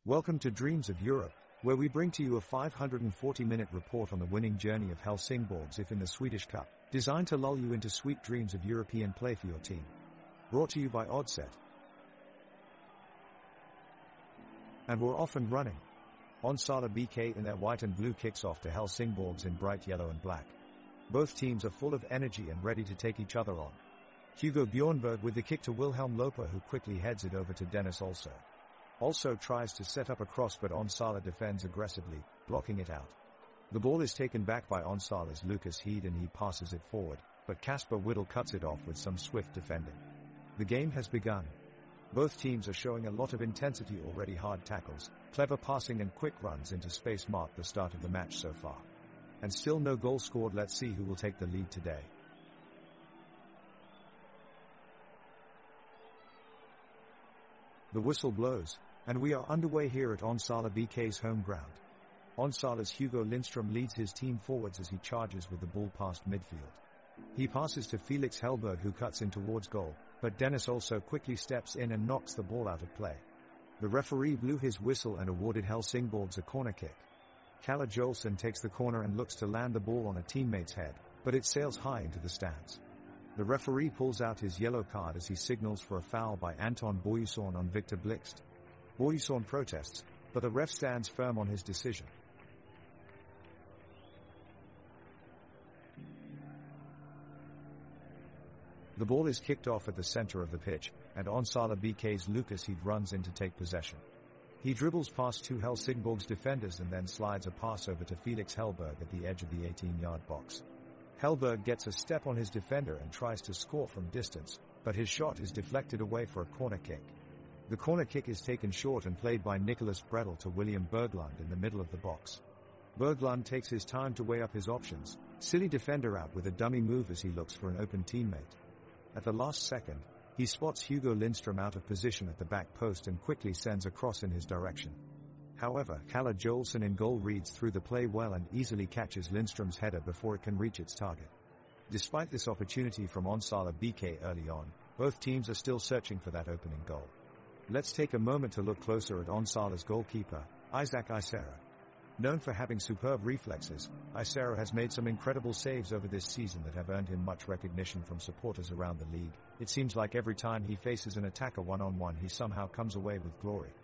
Welcome to Dreams of Europe, where we bring to you a 540-minute report on the winning journey of Helsingsborg in the Swedish Cup, designed to lull you into sweet dreams of European play for your team. Brought to you by Oddset. And we're off and running. Onsala BK in their white and blue kicks off to Helsingsborg in bright yellow and black. Both teams are full of energy and ready to take each other on. Hugo Bjornberg with the kick to Wilhelm Loper, who quickly heads it over to Dennis Also tries to set up a cross, but Onsala defends aggressively, blocking it out. The ball is taken back by Onsala's Lucas Heed and he passes it forward, but Kasper Whittle cuts it off with some swift defending. The game has begun. Both teams are showing a lot of intensity already. Hard tackles, clever passing and quick runs into space mark the start of the match so far. And still no goal scored. Let's see who will take the lead today. The whistle blows, and we are underway here at Onsala BK's home ground. Onsala's Hugo Lindström leads his team forwards as he charges with the ball past midfield. He passes to Felix Hellberg, who cuts in towards goal, but Dennis also quickly steps in and knocks the ball out of play. The referee blew his whistle and awarded Helsingsborg a corner kick. Kalle Jolson takes the corner and looks to land the ball on a teammate's head, but it sails high into the stands. The referee pulls out his yellow card as he signals for a foul by Anton Boyusson on Victor Blixt. Boyusson protests, but the ref stands firm on his decision. The ball is kicked off at the center of the pitch, and Onsala BK's Lucas Heed runs in to take possession. He dribbles past two Helsingsborg's defenders and then slides a pass over to Felix Hellberg at the edge of the 18-yard box. Hellberg gets a step on his defender and tries to score from distance, but his shot is deflected away for a corner kick. The corner kick is taken short and played by Nicholas Bredel to William Berglund in the middle of the box. Berglund takes his time to weigh up his options, silly defender out with a dummy move as he looks for an open teammate. At the last second, he spots Hugo Lindström out of position at the back post and quickly sends a cross in his direction. However, Kalle Jolson in goal reads through the play well and easily catches Lindström's header before it can reach its target. Despite this opportunity from Onsala BK early on, both teams are still searching for that opening goal. Let's take a moment to look closer at Onsala's goalkeeper, Isak Isera. Known for having superb reflexes, Isera has made some incredible saves over this season that have earned him much recognition from supporters around the league. It seems like every time he faces an attacker one-on-one, he somehow comes away with glory.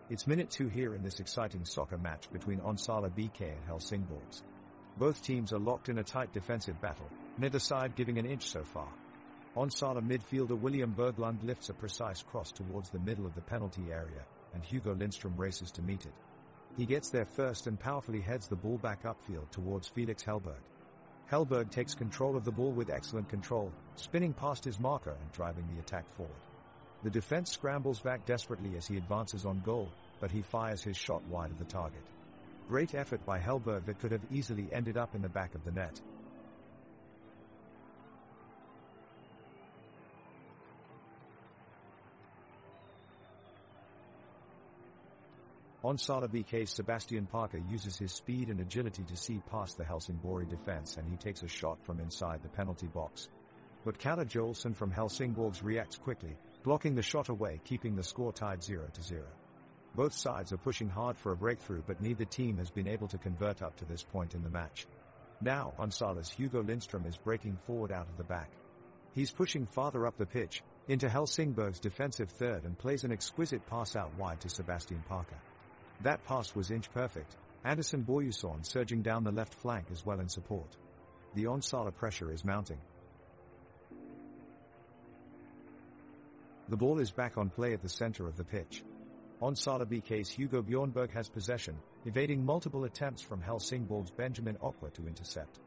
It's minute 2 here in this exciting soccer match between Onsala BK and Helsingsborg. Both teams are locked in a tight defensive battle, neither side giving an inch so far. Onsala midfielder William Berglund lifts a precise cross towards the middle of the penalty area, and Hugo Lindström races to meet it. He gets there first and powerfully heads the ball back upfield towards Felix Hellberg. Hellberg takes control of the ball with excellent control, spinning past his marker and driving the attack forward. The defense scrambles back desperately as he advances on goal, but he fires his shot wide of the target. Great effort by Hellberg that could have easily ended up in the back of the net. Onsala BK's Sebastian Parker uses his speed and agility to see past the Helsingsborg defense and he takes a shot from inside the penalty box. But Kalle Jolson from Helsingsborg reacts quickly, blocking the shot away, keeping the score tied 0-0. Both sides are pushing hard for a breakthrough, but neither team has been able to convert up to this point in the match. Now, Onsala's Hugo Lindström is breaking forward out of the back. He's pushing farther up the pitch, into Helsingsborg's defensive third and plays an exquisite pass out wide to Sebastian Parker. That pass was inch perfect, Anton Boyusson surging down the left flank as well in support. The Onsala pressure is mounting. The ball is back on play at the center of the pitch. Onsala BK's Hugo Bjornberg has possession, evading multiple attempts from Helsingsborg's Benjamin Okwa to intercept.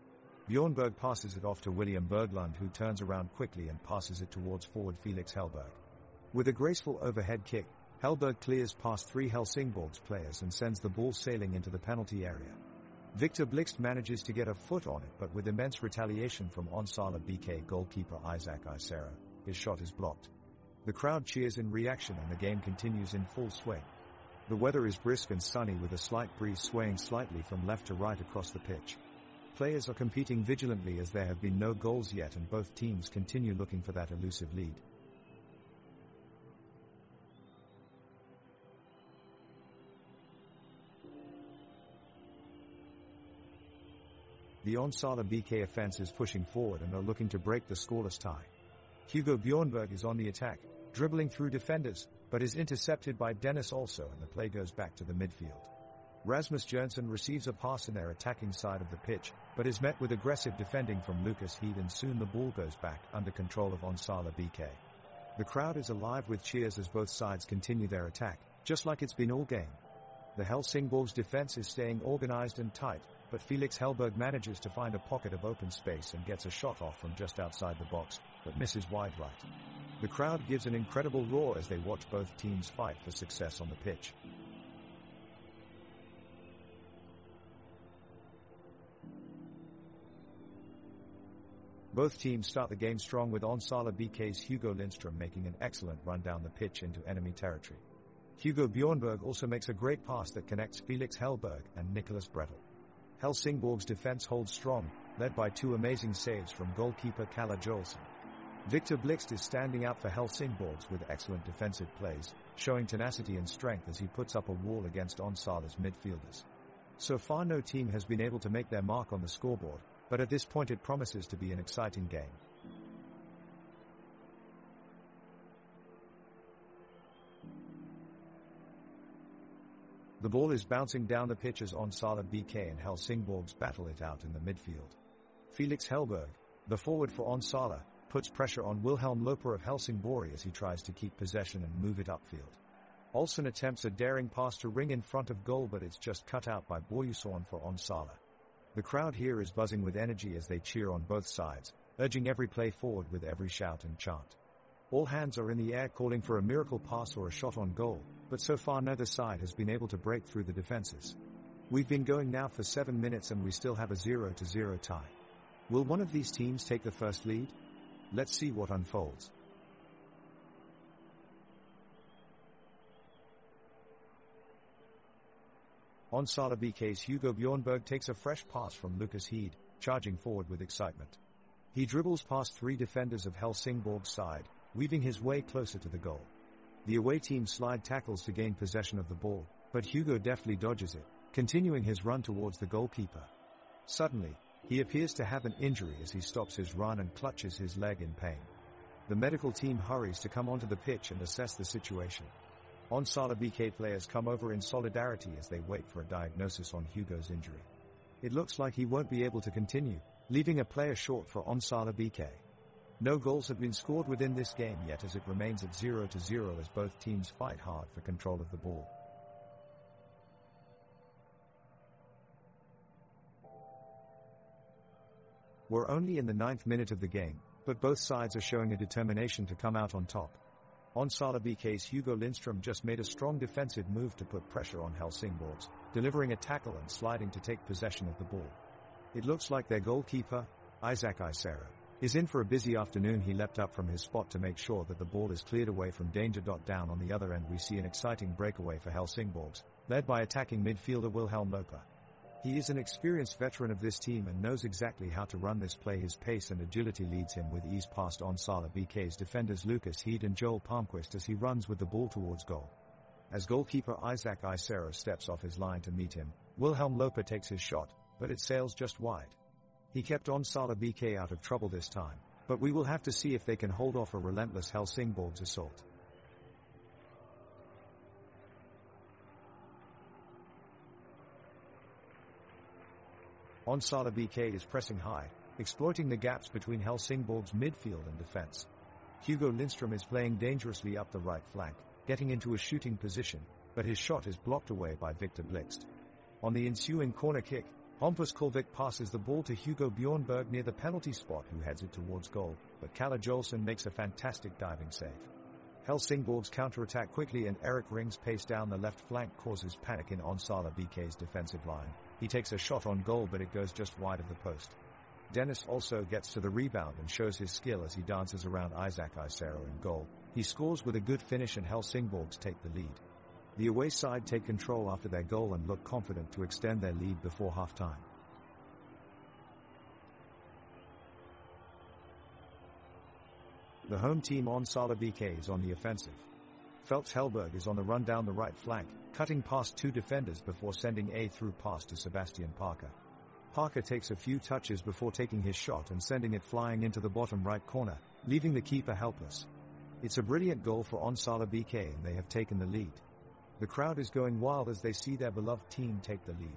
Bjornberg passes it off to William Berglund, who turns around quickly and passes it towards forward Felix Hellberg. With a graceful overhead kick, Hellberg clears past 3 Helsingsborg's players and sends the ball sailing into the penalty area. Victor Blixt manages to get a foot on it, but with immense retaliation from Onsala BK goalkeeper Isak Isera, his shot is blocked. The crowd cheers in reaction and the game continues in full swing. The weather is brisk and sunny with a slight breeze swaying slightly from left to right across the pitch. Players are competing vigilantly as there have been no goals yet and both teams continue looking for that elusive lead. The Onsala BK offense is pushing forward and are looking to break the scoreless tie. Hugo Bjornberg is on the attack, dribbling through defenders, but is intercepted by Dennis also and the play goes back to the midfield. Rasmus Jørgensen receives a pass in their attacking side of the pitch, but is met with aggressive defending from Lucas Heed and soon the ball goes back under control of Onsala BK. The crowd is alive with cheers as both sides continue their attack, just like it's been all game. The Helsingborg's defense is staying organized and tight, but Felix Hellberg manages to find a pocket of open space and gets a shot off from just outside the box, but misses wide right. The crowd gives an incredible roar as they watch both teams fight for success on the pitch. Both teams start the game strong with Onsala BK's Hugo Lindström making an excellent run down the pitch into enemy territory. Hugo Bjornberg also makes a great pass that connects Felix Hellberg and Nicholas Brettel. Helsingborg's defense holds strong, led by two amazing saves from goalkeeper Kalle Jolson. Victor Blixt is standing out for Helsingborgs with excellent defensive plays, showing tenacity and strength as he puts up a wall against Onsala's midfielders. So far no team has been able to make their mark on the scoreboard, but at this point it promises to be an exciting game. The ball is bouncing down the pitch as Onsala BK and Helsingborgs battle it out in the midfield. Felix Hellberg, the forward for Onsala, puts pressure on Wilhelm Loper of Helsingborg as he tries to keep possession and move it upfield. Olsen attempts a daring pass to Ring in front of goal but it's just cut out by Boyusorn for Onsala. The crowd here is buzzing with energy as they cheer on both sides, urging every play forward with every shout and chant. All hands are in the air calling for a miracle pass or a shot on goal, but so far neither side has been able to break through the defenses. We've been going now for 7 minutes and we still have a 0-0 tie. Will one of these teams take the first lead? Let's see what unfolds. Onsala BK's Hugo Bjornberg takes a fresh pass from Lucas Heed, charging forward with excitement. He dribbles past 3 defenders of Helsingborg's side, weaving his way closer to the goal. The away team slide tackles to gain possession of the ball, but Hugo deftly dodges it, continuing his run towards the goalkeeper. Suddenly, he appears to have an injury as he stops his run and clutches his leg in pain. The medical team hurries to come onto the pitch and assess the situation. Onsala BK players come over in solidarity as they wait for a diagnosis on Hugo's injury. It looks like he won't be able to continue, leaving a player short for Onsala BK. No goals have been scored within this game yet as it remains at 0-0 as both teams fight hard for control of the ball. We're only in the 9th minute of the game, but both sides are showing a determination to come out on top. Onsala BK's Hugo Lindström just made a strong defensive move to put pressure on Helsingborgs, delivering a tackle and sliding to take possession of the ball. It looks like their goalkeeper, Isaac Isera, is in for a busy afternoon. He leapt up from his spot to make sure that the ball is cleared away from danger. Down on the other end we see an exciting breakaway for Helsingborgs, led by attacking midfielder Wilhelm Loper. He is an experienced veteran of this team and knows exactly how to run this play. His pace and agility leads him with ease past Onsala BK's defenders Lucas Heed and Joel Palmquist as he runs with the ball towards goal. As goalkeeper Isaac Isera steps off his line to meet him, Wilhelm Loper takes his shot, but it sails just wide. He kept Onsala BK out of trouble this time, but we will have to see if they can hold off a relentless Helsingborgs assault. Onsala BK is pressing high, exploiting the gaps between Helsingborg's midfield and defense. Hugo Lindström is playing dangerously up the right flank, getting into a shooting position, but his shot is blocked away by Victor Blixt. On the ensuing corner kick, Hampus Kolvik passes the ball to Hugo Bjornberg near the penalty spot who heads it towards goal, but Kalle Jolson makes a fantastic diving save. Helsingborg's counter-attack quickly and Erik Ring's pace down the left flank causes panic in Onsala BK's defensive line. He takes a shot on goal but it goes just wide of the post. Dennis also gets to the rebound and shows his skill as he dances around Isaac Isera in goal. He scores with a good finish and Helsingborgs take the lead. The away side take control after their goal and look confident to extend their lead before half-time. The home team Onsala BK is on the offensive. Phelps Hellberg is on the run down the right flank, cutting past two defenders before sending a through pass to Sebastian Parker. Parker takes a few touches before taking his shot and sending it flying into the bottom right corner, leaving the keeper helpless. It's a brilliant goal for Onsala BK and they have taken the lead. The crowd is going wild as they see their beloved team take the lead.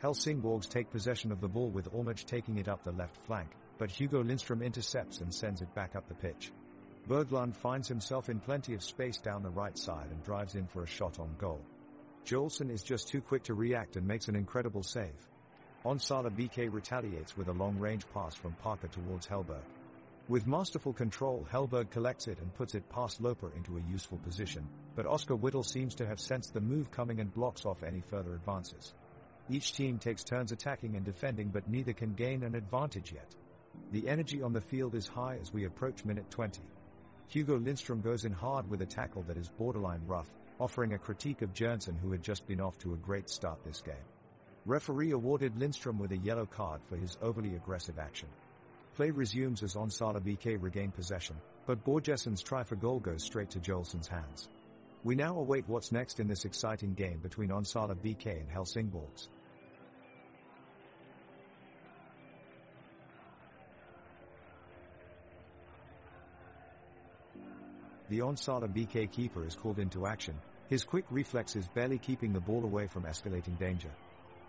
Helsingsborg take possession of the ball with Ormage taking it up the left flank, but Hugo Lindström intercepts and sends it back up the pitch. Berglund finds himself in plenty of space down the right side and drives in for a shot on goal. Joelson is just too quick to react and makes an incredible save. Onsala BK retaliates with a long-range pass from Parker towards Hellberg. With masterful control, Hellberg collects it and puts it past Loper into a useful position, but Oscar Whittle seems to have sensed the move coming and blocks off any further advances. Each team takes turns attacking and defending, but neither can gain an advantage yet. The energy on the field is high as we approach minute 20. Hugo Lindström goes in hard with a tackle that is borderline rough, offering a critique of Jernson, who had just been off to a great start this game. Referee awarded Lindström with a yellow card for his overly aggressive action. Play resumes as Onsala BK regain possession, but Borgesson's try for goal goes straight to Joelson's hands. We now await what's next in this exciting game between Onsala BK and Helsingsborg. The Onsala BK keeper is called into action, his quick reflexes barely keeping the ball away from escalating danger.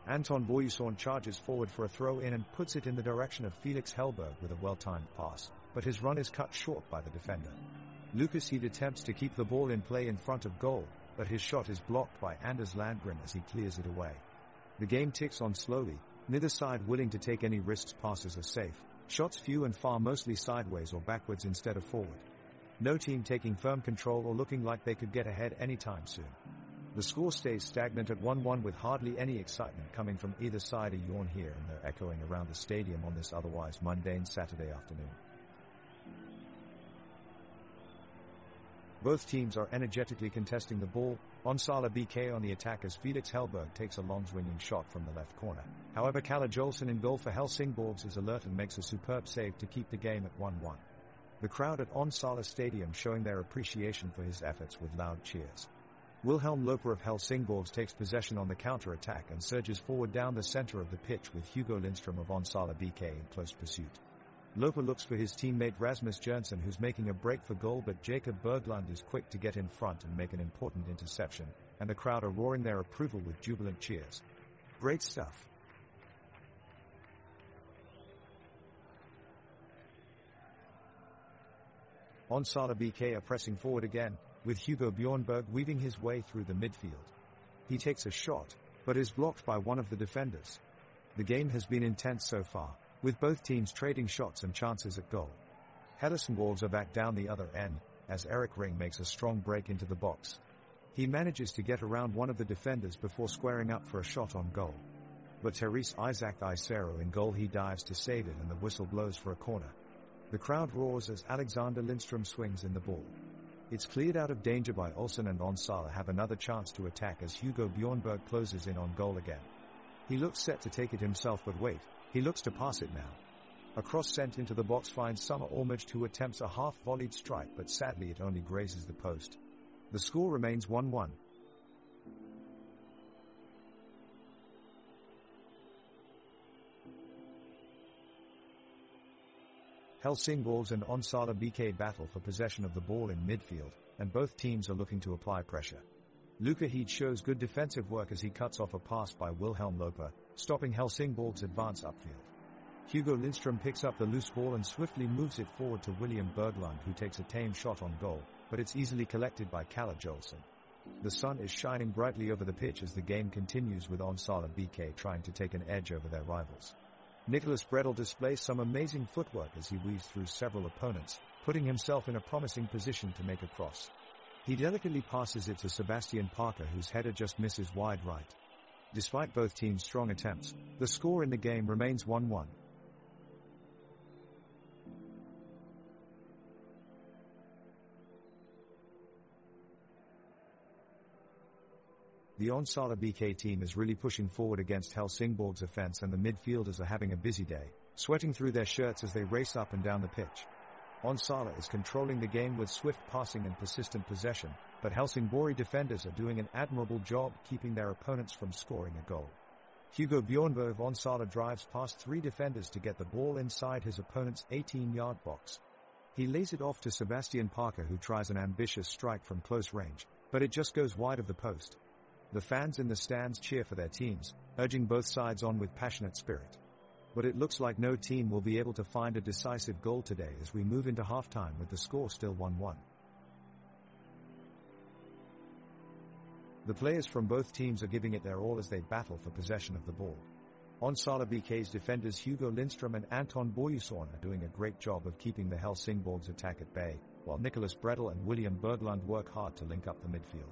Anton Boyuson charges forward for a throw-in and puts it in the direction of Felix Hellberg with a well-timed pass, but his run is cut short by the defender. Lucas Heed attempts to keep the ball in play in front of goal, but his shot is blocked by Anders Landgren as he clears it away. The game ticks on slowly, neither side willing to take any risks. Passes are safe, shots few and far, mostly sideways or backwards instead of forward. No team taking firm control or looking like they could get ahead anytime soon. The score stays stagnant at 1-1 with hardly any excitement coming from either side. A yawn here and there echoing around the stadium on this otherwise mundane Saturday afternoon. Both teams are energetically contesting the ball. Onsala BK on the attack as Felix Hellberg takes a long swinging shot from the left corner. However, Kalle Joelsson in goal for Helsingsborg is alert and makes a superb save to keep the game at 1-1. The crowd at Onsala Stadium showing their appreciation for his efforts with loud cheers. Wilhelm Loper of Helsingsborg takes possession on the counter-attack and surges forward down the center of the pitch with Hugo Lindström of Onsala BK in close pursuit. Loper looks for his teammate Rasmus Jernson, who's making a break for goal, but Jacob Berglund is quick to get in front and make an important interception, and the crowd are roaring their approval with jubilant cheers. Great stuff. Onsala BK are pressing forward again, with Hugo Bjornberg weaving his way through the midfield. He takes a shot, but is blocked by one of the defenders. The game has been intense so far, with both teams trading shots and chances at goal. Helsingsborg are back down the other end, as Eric Ring makes a strong break into the box. He manages to get around one of the defenders before squaring up for a shot on goal. But Therese Isaac Isero in goal, he dives to save it and the whistle blows for a corner. The crowd roars as Alexander Lindström swings in the ball. It's cleared out of danger by Olsen, and Onsala have another chance to attack as Hugo Bjornberg closes in on goal again. He looks set to take it himself, but wait, he looks to pass it now. A cross sent into the box finds Summer Ormage, who attempts a half-volleyed strike, but sadly it only grazes the post. The score remains 1-1. Helsingsborg and Onsala BK battle for possession of the ball in midfield, and both teams are looking to apply pressure. Luca Heed shows good defensive work as he cuts off a pass by Wilhelm Loper, stopping Helsingsborg's advance upfield. Hugo Lindström picks up the loose ball and swiftly moves it forward to William Berglund, who takes a tame shot on goal, but it's easily collected by Kalle Joelsson. The sun is shining brightly over the pitch as the game continues, with Onsala BK trying to take an edge over their rivals. Nicholas Bredel displays some amazing footwork as he weaves through several opponents, putting himself in a promising position to make a cross. He delicately passes it to Sebastian Parker, whose header just misses wide right. Despite both teams' strong attempts, the score in the game remains 1-1. The Onsala BK team is really pushing forward against Helsingsborg's offense, and the midfielders are having a busy day, sweating through their shirts as they race up and down the pitch. Onsala is controlling the game with swift passing and persistent possession, but Helsingsborg defenders are doing an admirable job keeping their opponents from scoring a goal. Hugo Bjornberg of Onsala drives past 3 defenders to get the ball inside his opponent's 18-yard box. He lays it off to Sebastian Parker, who tries an ambitious strike from close range, but it just goes wide of the post. The fans in the stands cheer for their teams, urging both sides on with passionate spirit. But it looks like no team will be able to find a decisive goal today as we move into halftime with the score still 1-1. The players from both teams are giving it their all as they battle for possession of the ball. Onsala BK's defenders Hugo Lindström and Anton Boyusson are doing a great job of keeping the Helsingsborg's attack at bay, while Nicholas Bredel and William Berglund work hard to link up the midfield.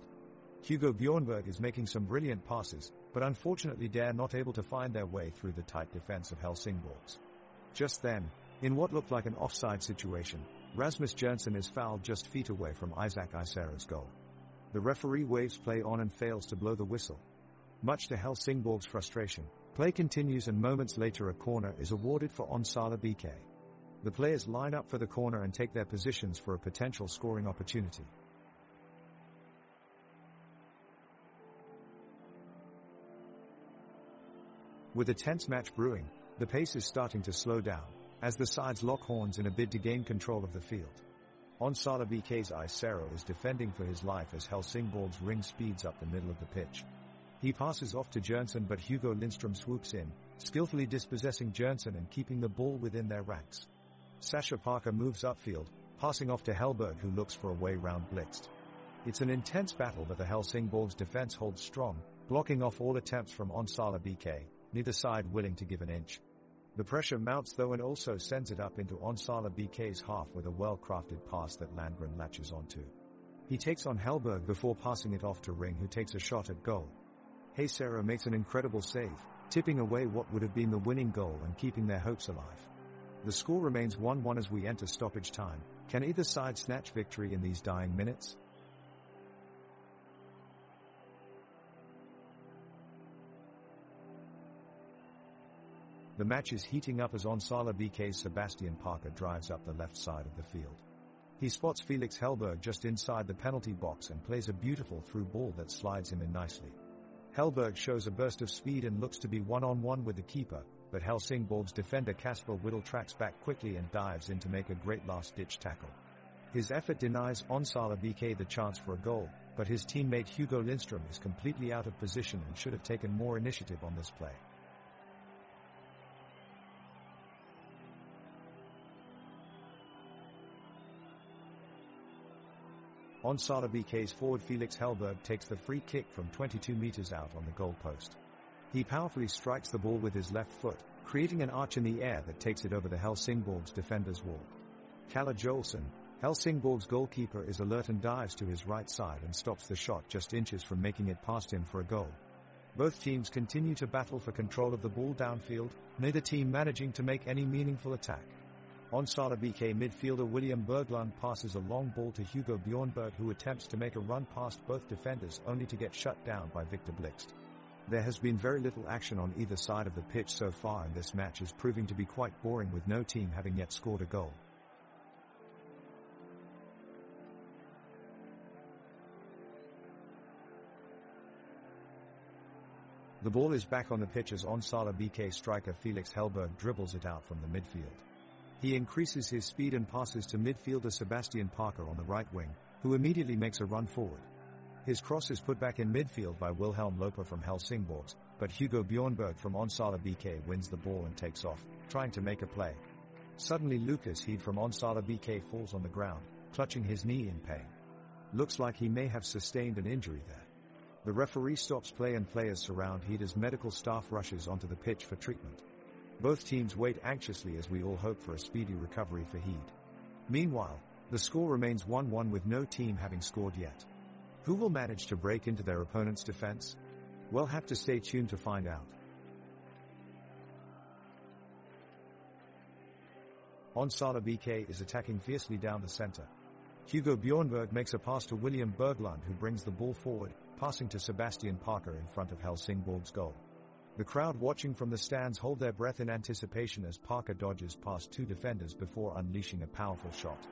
Hugo Bjornberg is making some brilliant passes, but unfortunately they're not able to find their way through the tight defense of Helsingsborg's. Just then, in what looked like an offside situation, Rasmus Jørgensen is fouled just feet away from Isaac Isera's goal. The referee waves play on and fails to blow the whistle. Much to Helsingsborg's frustration, play continues and moments later a corner is awarded for Onsala BK. The players line up for the corner and take their positions for a potential scoring opportunity. With a tense match brewing, the pace is starting to slow down, as the sides lock horns in a bid to gain control of the field. Onsala BK's Isero is defending for his life as Helsingsborg's ring speeds up the middle of the pitch. He passes off to Jørgensen, but Hugo Lindström swoops in, skillfully dispossessing Jørgensen and keeping the ball within their ranks. Sasha Parker moves upfield, passing off to Helberg, who looks for a way round Blixt. It's an intense battle, but the Helsingsborg's defense holds strong, blocking off all attempts from Onsala BK, neither side willing to give an inch. The pressure mounts though and also sends it up into Onsala BK's half with a well-crafted pass that Landgren latches onto. He takes on Helberg before passing it off to Ring, who takes a shot at goal. Heisero makes an incredible save, tipping away what would have been the winning goal and keeping their hopes alive. The score remains 1-1 as we enter stoppage time. Can either side snatch victory in these dying minutes? The match is heating up as Onsala BK's Sebastian Parker drives up the left side of the field. He spots Felix Helberg just inside the penalty box and plays a beautiful through ball that slides him in nicely. Helberg shows a burst of speed and looks to be one-on-one with the keeper, but Helsingsborg's defender Kasper Whittle tracks back quickly and dives in to make a great last-ditch tackle. His effort denies Onsala BK the chance for a goal, but his teammate Hugo Lindström is completely out of position and should have taken more initiative on this play. Onsala BK's forward Felix Helberg takes the free kick from 22 meters out on the goal post. He powerfully strikes the ball with his left foot, creating an arch in the air that takes it over the Helsingsborg's defender's wall. Kalle Joelsen, Helsingsborg's goalkeeper, is alert and dives to his right side and stops the shot just inches from making it past him for a goal. Both teams continue to battle for control of the ball downfield, neither team managing to make any meaningful attack. Onsala BK midfielder William Berglund passes a long ball to Hugo Bjornberg, who attempts to make a run past both defenders only to get shut down by Victor Blixt. There has been very little action on either side of the pitch so far, and this match is proving to be quite boring with no team having yet scored a goal. The ball is back on the pitch as Onsala BK striker Felix Helberg dribbles it out from the midfield. He increases his speed and passes to midfielder Sebastian Parker on the right wing, who immediately makes a run forward. His cross is put back in midfield by Wilhelm Loper from Helsingsborg, but Hugo Bjornberg from Onsala BK wins the ball and takes off, trying to make a play. Suddenly Lucas Heed from Onsala BK falls on the ground, clutching his knee in pain. Looks like he may have sustained an injury there. The referee stops play and players surround Heed as medical staff rushes onto the pitch for treatment. Both teams wait anxiously as we all hope for a speedy recovery for Heed. Meanwhile, the score remains 1-1 with no team having scored yet. Who will manage to break into their opponent's defense? We'll have to stay tuned to find out. Onsala BK is attacking fiercely down the center. Hugo Bjornberg makes a pass to William Berglund, who brings the ball forward, passing to Sebastian Parker in front of Helsingborg's goal. The crowd watching from the stands hold their breath in anticipation as Parker dodges past two defenders before unleashing a powerful shot.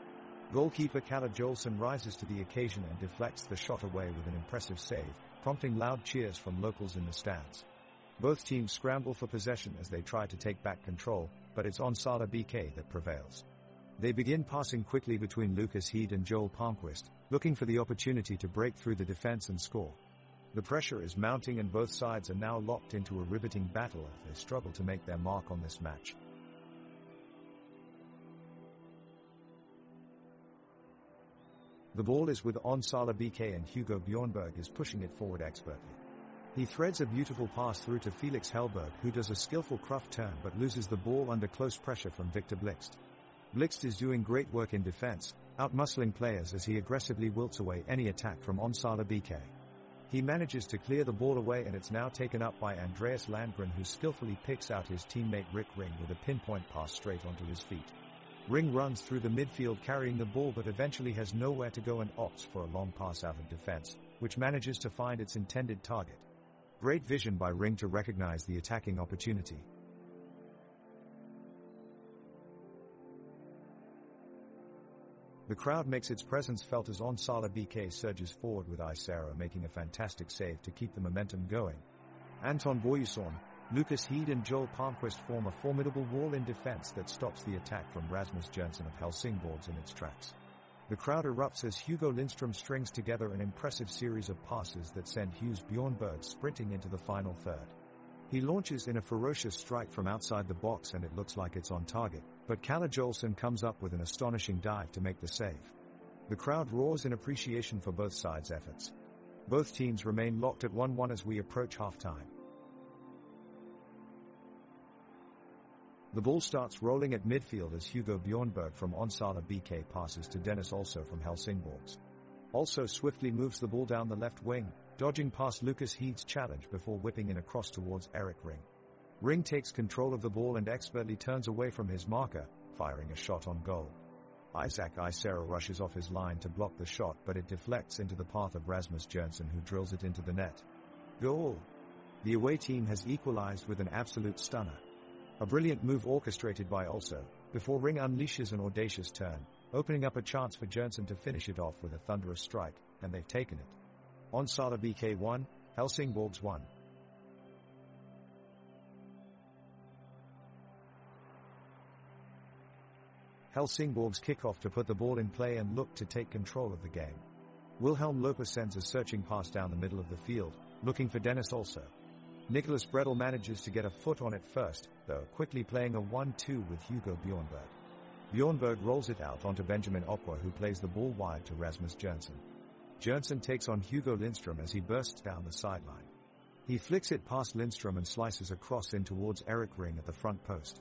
Goalkeeper Kalle Jolson rises to the occasion and deflects the shot away with an impressive save, prompting loud cheers from locals in the stands. Both teams scramble for possession as they try to take back control, but it's Onsala BK that prevails. They begin passing quickly between Lucas Heed and Joel Palmquist, looking for the opportunity to break through the defense and score. The pressure is mounting and both sides are now locked into a riveting battle as they struggle to make their mark on this match. The ball is with Onsala BK and Hugo Bjornberg is pushing it forward expertly. He threads a beautiful pass through to Felix Hellberg, who does a skillful Kruf turn but loses the ball under close pressure from Victor Blixt. Blixt is doing great work in defense, outmuscling players as he aggressively wilts away any attack from Onsala BK. He manages to clear the ball away and it's now taken up by Andreas Landgren, who skillfully picks out his teammate Rick Ring with a pinpoint pass straight onto his feet. Ring runs through the midfield carrying the ball but eventually has nowhere to go and opts for a long pass out of defense, which manages to find its intended target. Great vision by Ring to recognize the attacking opportunity. The crowd makes its presence felt as Onsala BK surges forward, with Isera making a fantastic save to keep the momentum going. Anton Boyuson, Lucas Heed and Joel Palmquist form a formidable wall in defense that stops the attack from Rasmus Jørgensen of Helsingborg in its tracks. The crowd erupts as Hugo Lindström strings together an impressive series of passes that send Hughes Bjornberg sprinting into the final third. He launches in a ferocious strike from outside the box and it looks like it's on target, but Kalle Jolson comes up with an astonishing dive to make the save. The crowd roars in appreciation for both sides' efforts. Both teams remain locked at 1-1 as we approach halftime. The ball starts rolling at midfield as Hugo Bjornberg from Onsala BK passes to Dennis Also from Helsingborg. Also swiftly moves the ball down the left wing, dodging past Lucas Heed's challenge before whipping in across towards Eric Ring. Ring takes control of the ball and expertly turns away from his marker, firing a shot on goal. Isaac Isera rushes off his line to block the shot, but it deflects into the path of Rasmus Jørgensen, who drills it into the net. Goal! The away team has equalized with an absolute stunner. A brilliant move orchestrated by Also, before Ring unleashes an audacious turn, opening up a chance for Jørgensen to finish it off with a thunderous strike, and they've taken it. Onsala BK 1, Helsingborg 1. Helsingborg's kickoff to put the ball in play and look to take control of the game. Wilhelm Loper sends a searching pass down the middle of the field, looking for Dennis Also. Nicholas Bredel manages to get a foot on it first, though quickly playing a 1-2 with Hugo Bjornberg. Bjornberg rolls it out onto Benjamin Opwa, who plays the ball wide to Rasmus Jørgensen. Jørgensen takes on Hugo Lindström as he bursts down the sideline. He flicks it past Lindström and slices a cross in towards Eric Ring at the front post.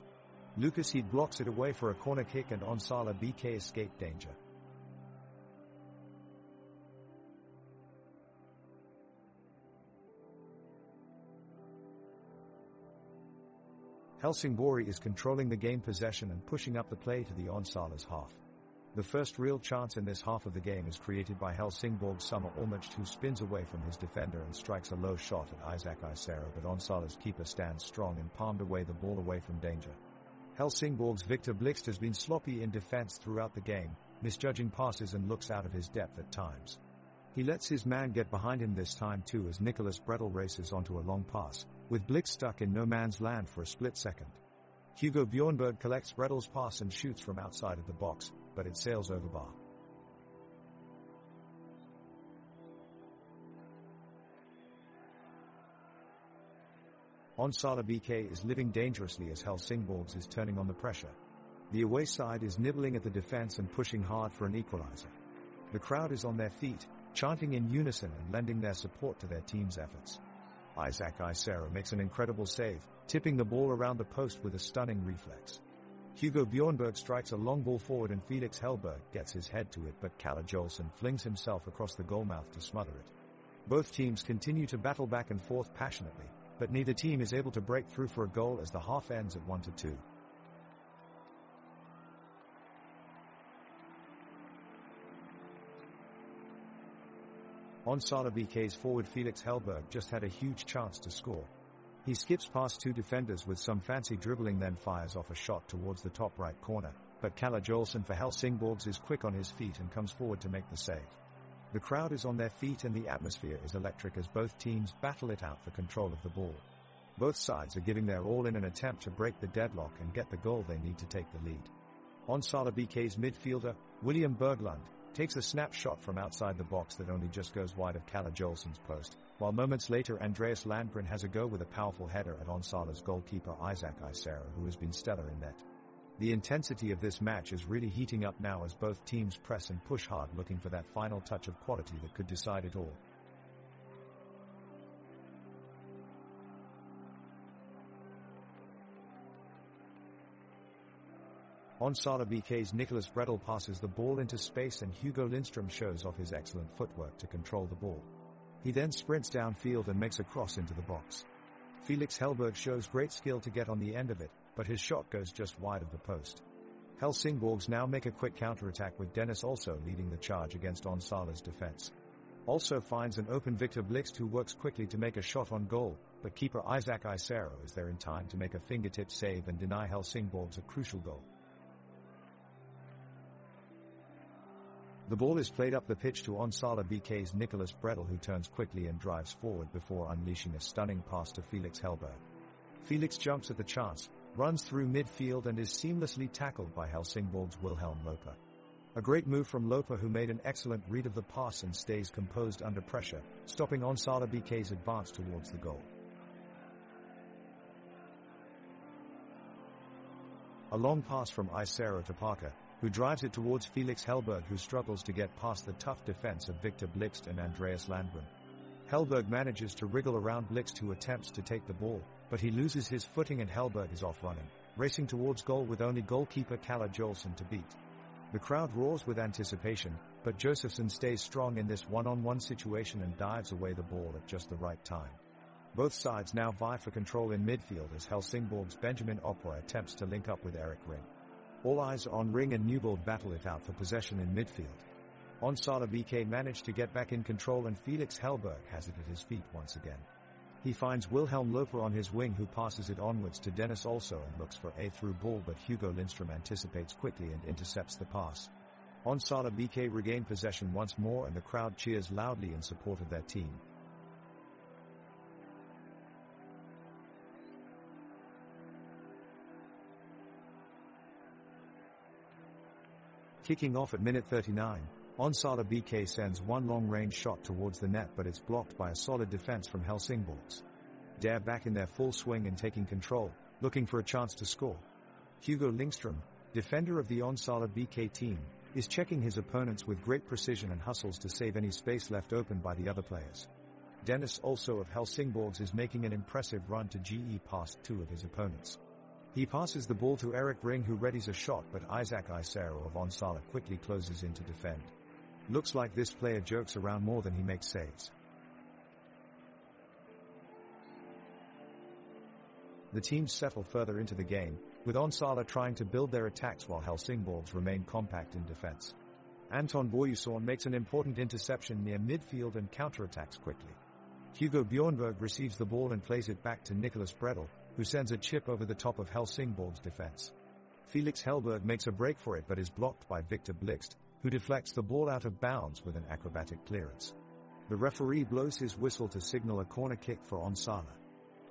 Lucas Heed blocks it away for a corner kick and Onsala BK escape danger. Helsingborg is controlling the game possession and pushing up the play to the Onsala's half. The first real chance in this half of the game is created by Helsingborg's Summer Olmert, who spins away from his defender and strikes a low shot at Isaac Isera, but Onsala's keeper stands strong and palmed away the ball away from danger. Helsingborg's Victor Blixt has been sloppy in defense throughout the game, misjudging passes and looks out of his depth at times. He lets his man get behind him this time too as Nicholas Bredel races onto a long pass, with Blixt stuck in no man's land for a split second. Hugo Bjornberg collects Bredel's pass and shoots from outside of the box, but it sails over bar. Onsala BK is living dangerously as Helsingborg is turning on the pressure. The away side is nibbling at the defense and pushing hard for an equalizer. The crowd is on their feet, chanting in unison and lending their support to their team's efforts. Isaac Isera makes an incredible save, tipping the ball around the post with a stunning reflex. Hugo Bjornberg strikes a long ball forward and Felix Hellberg gets his head to it, but Kalle Jolson flings himself across the goalmouth to smother it. Both teams continue to battle back and forth passionately, but neither team is able to break through for a goal as the half ends at 1-2. Onsala BK's forward Felix Hellberg just had a huge chance to score. He skips past two defenders with some fancy dribbling, then fires off a shot towards the top right corner, but Kalle Jolson for Helsingborgs is quick on his feet and comes forward to make the save. The crowd is on their feet and the atmosphere is electric as both teams battle it out for control of the ball. Both sides are giving their all in an attempt to break the deadlock and get the goal they need to take the lead. Onsala BK's midfielder, William Berglund, takes a snapshot from outside the box that only just goes wide of Kalle Jolson's post, while moments later Andreas Landgren has a go with a powerful header at Onsala's goalkeeper Isaac Isero, who has been stellar in net. The intensity of this match is really heating up now as both teams press and push hard, looking for that final touch of quality that could decide it all. Onsala BK's Nicholas Bredel passes the ball into space and Hugo Lindström shows off his excellent footwork to control the ball. He then sprints downfield and makes a cross into the box. Felix Hellberg shows great skill to get on the end of it, but his shot goes just wide of the post. Helsingborgs now make a quick counter-attack with Dennis also leading the charge against Onsala's defense. Also finds an open Victor Blixt who works quickly to make a shot on goal, but keeper Isaac Isero is there in time to make a fingertip save and deny Helsingborgs a crucial goal. The ball is played up the pitch to Onsala BK's Nicholas Bredel, who turns quickly and drives forward before unleashing a stunning pass to Felix Hellberg. Felix jumps at the chance, runs through midfield and is seamlessly tackled by Helsingborg's Wilhelm Loper. A great move from Loper, who made an excellent read of the pass and stays composed under pressure, stopping Onsala BK's advance towards the goal. A long pass from Isero to Parker, who drives it towards Felix Hellberg, who struggles to get past the tough defense of Victor Blixt and Andreas Landgren. Hellberg manages to wriggle around Blixt, who attempts to take the ball, but he loses his footing and Hellberg is off running, racing towards goal with only goalkeeper Kalle Jolson to beat. The crowd roars with anticipation, but Josephson stays strong in this one-on-one situation and dives away the ball at just the right time. Both sides now vie for control in midfield as Helsingborg's Benjamin Opera attempts to link up with Eric Ring. All eyes are on Ring and Newbold battle it out for possession in midfield. Onsala BK managed to get back in control and Felix Hellberg has it at his feet once again. He finds Wilhelm Loper on his wing, who passes it onwards to Dennis also and looks for a through ball, but Hugo Lindström anticipates quickly and intercepts the pass. Onsala BK regain possession once more and the crowd cheers loudly in support of their team. Kicking off at minute 39, Onsala BK sends one long-range shot towards the net, but it's blocked by a solid defense from Helsingborgs. They're back in their full swing and taking control, looking for a chance to score. Hugo Lindström, defender of the Onsala BK team, is checking his opponents with great precision and hustles to save any space left open by the other players. Dennis also of Helsingborgs is making an impressive run to GE past two of his opponents. He passes the ball to Eric Ring, who readies a shot, but Isaac Isero of Onsala quickly closes in to defend. Looks like this player jokes around more than he makes saves. The teams settle further into the game, with Onsala trying to build their attacks while Helsingborgs remain compact in defense. Anton Boyusson makes an important interception near midfield and counterattacks quickly. Hugo Bjornberg receives the ball and plays it back to Nicholas Bredel, who sends a chip over the top of Helsingborg's defense. Felix Hellberg makes a break for it but is blocked by Victor Blixt, who deflects the ball out of bounds with an acrobatic clearance. The referee blows his whistle to signal a corner kick for Onsala.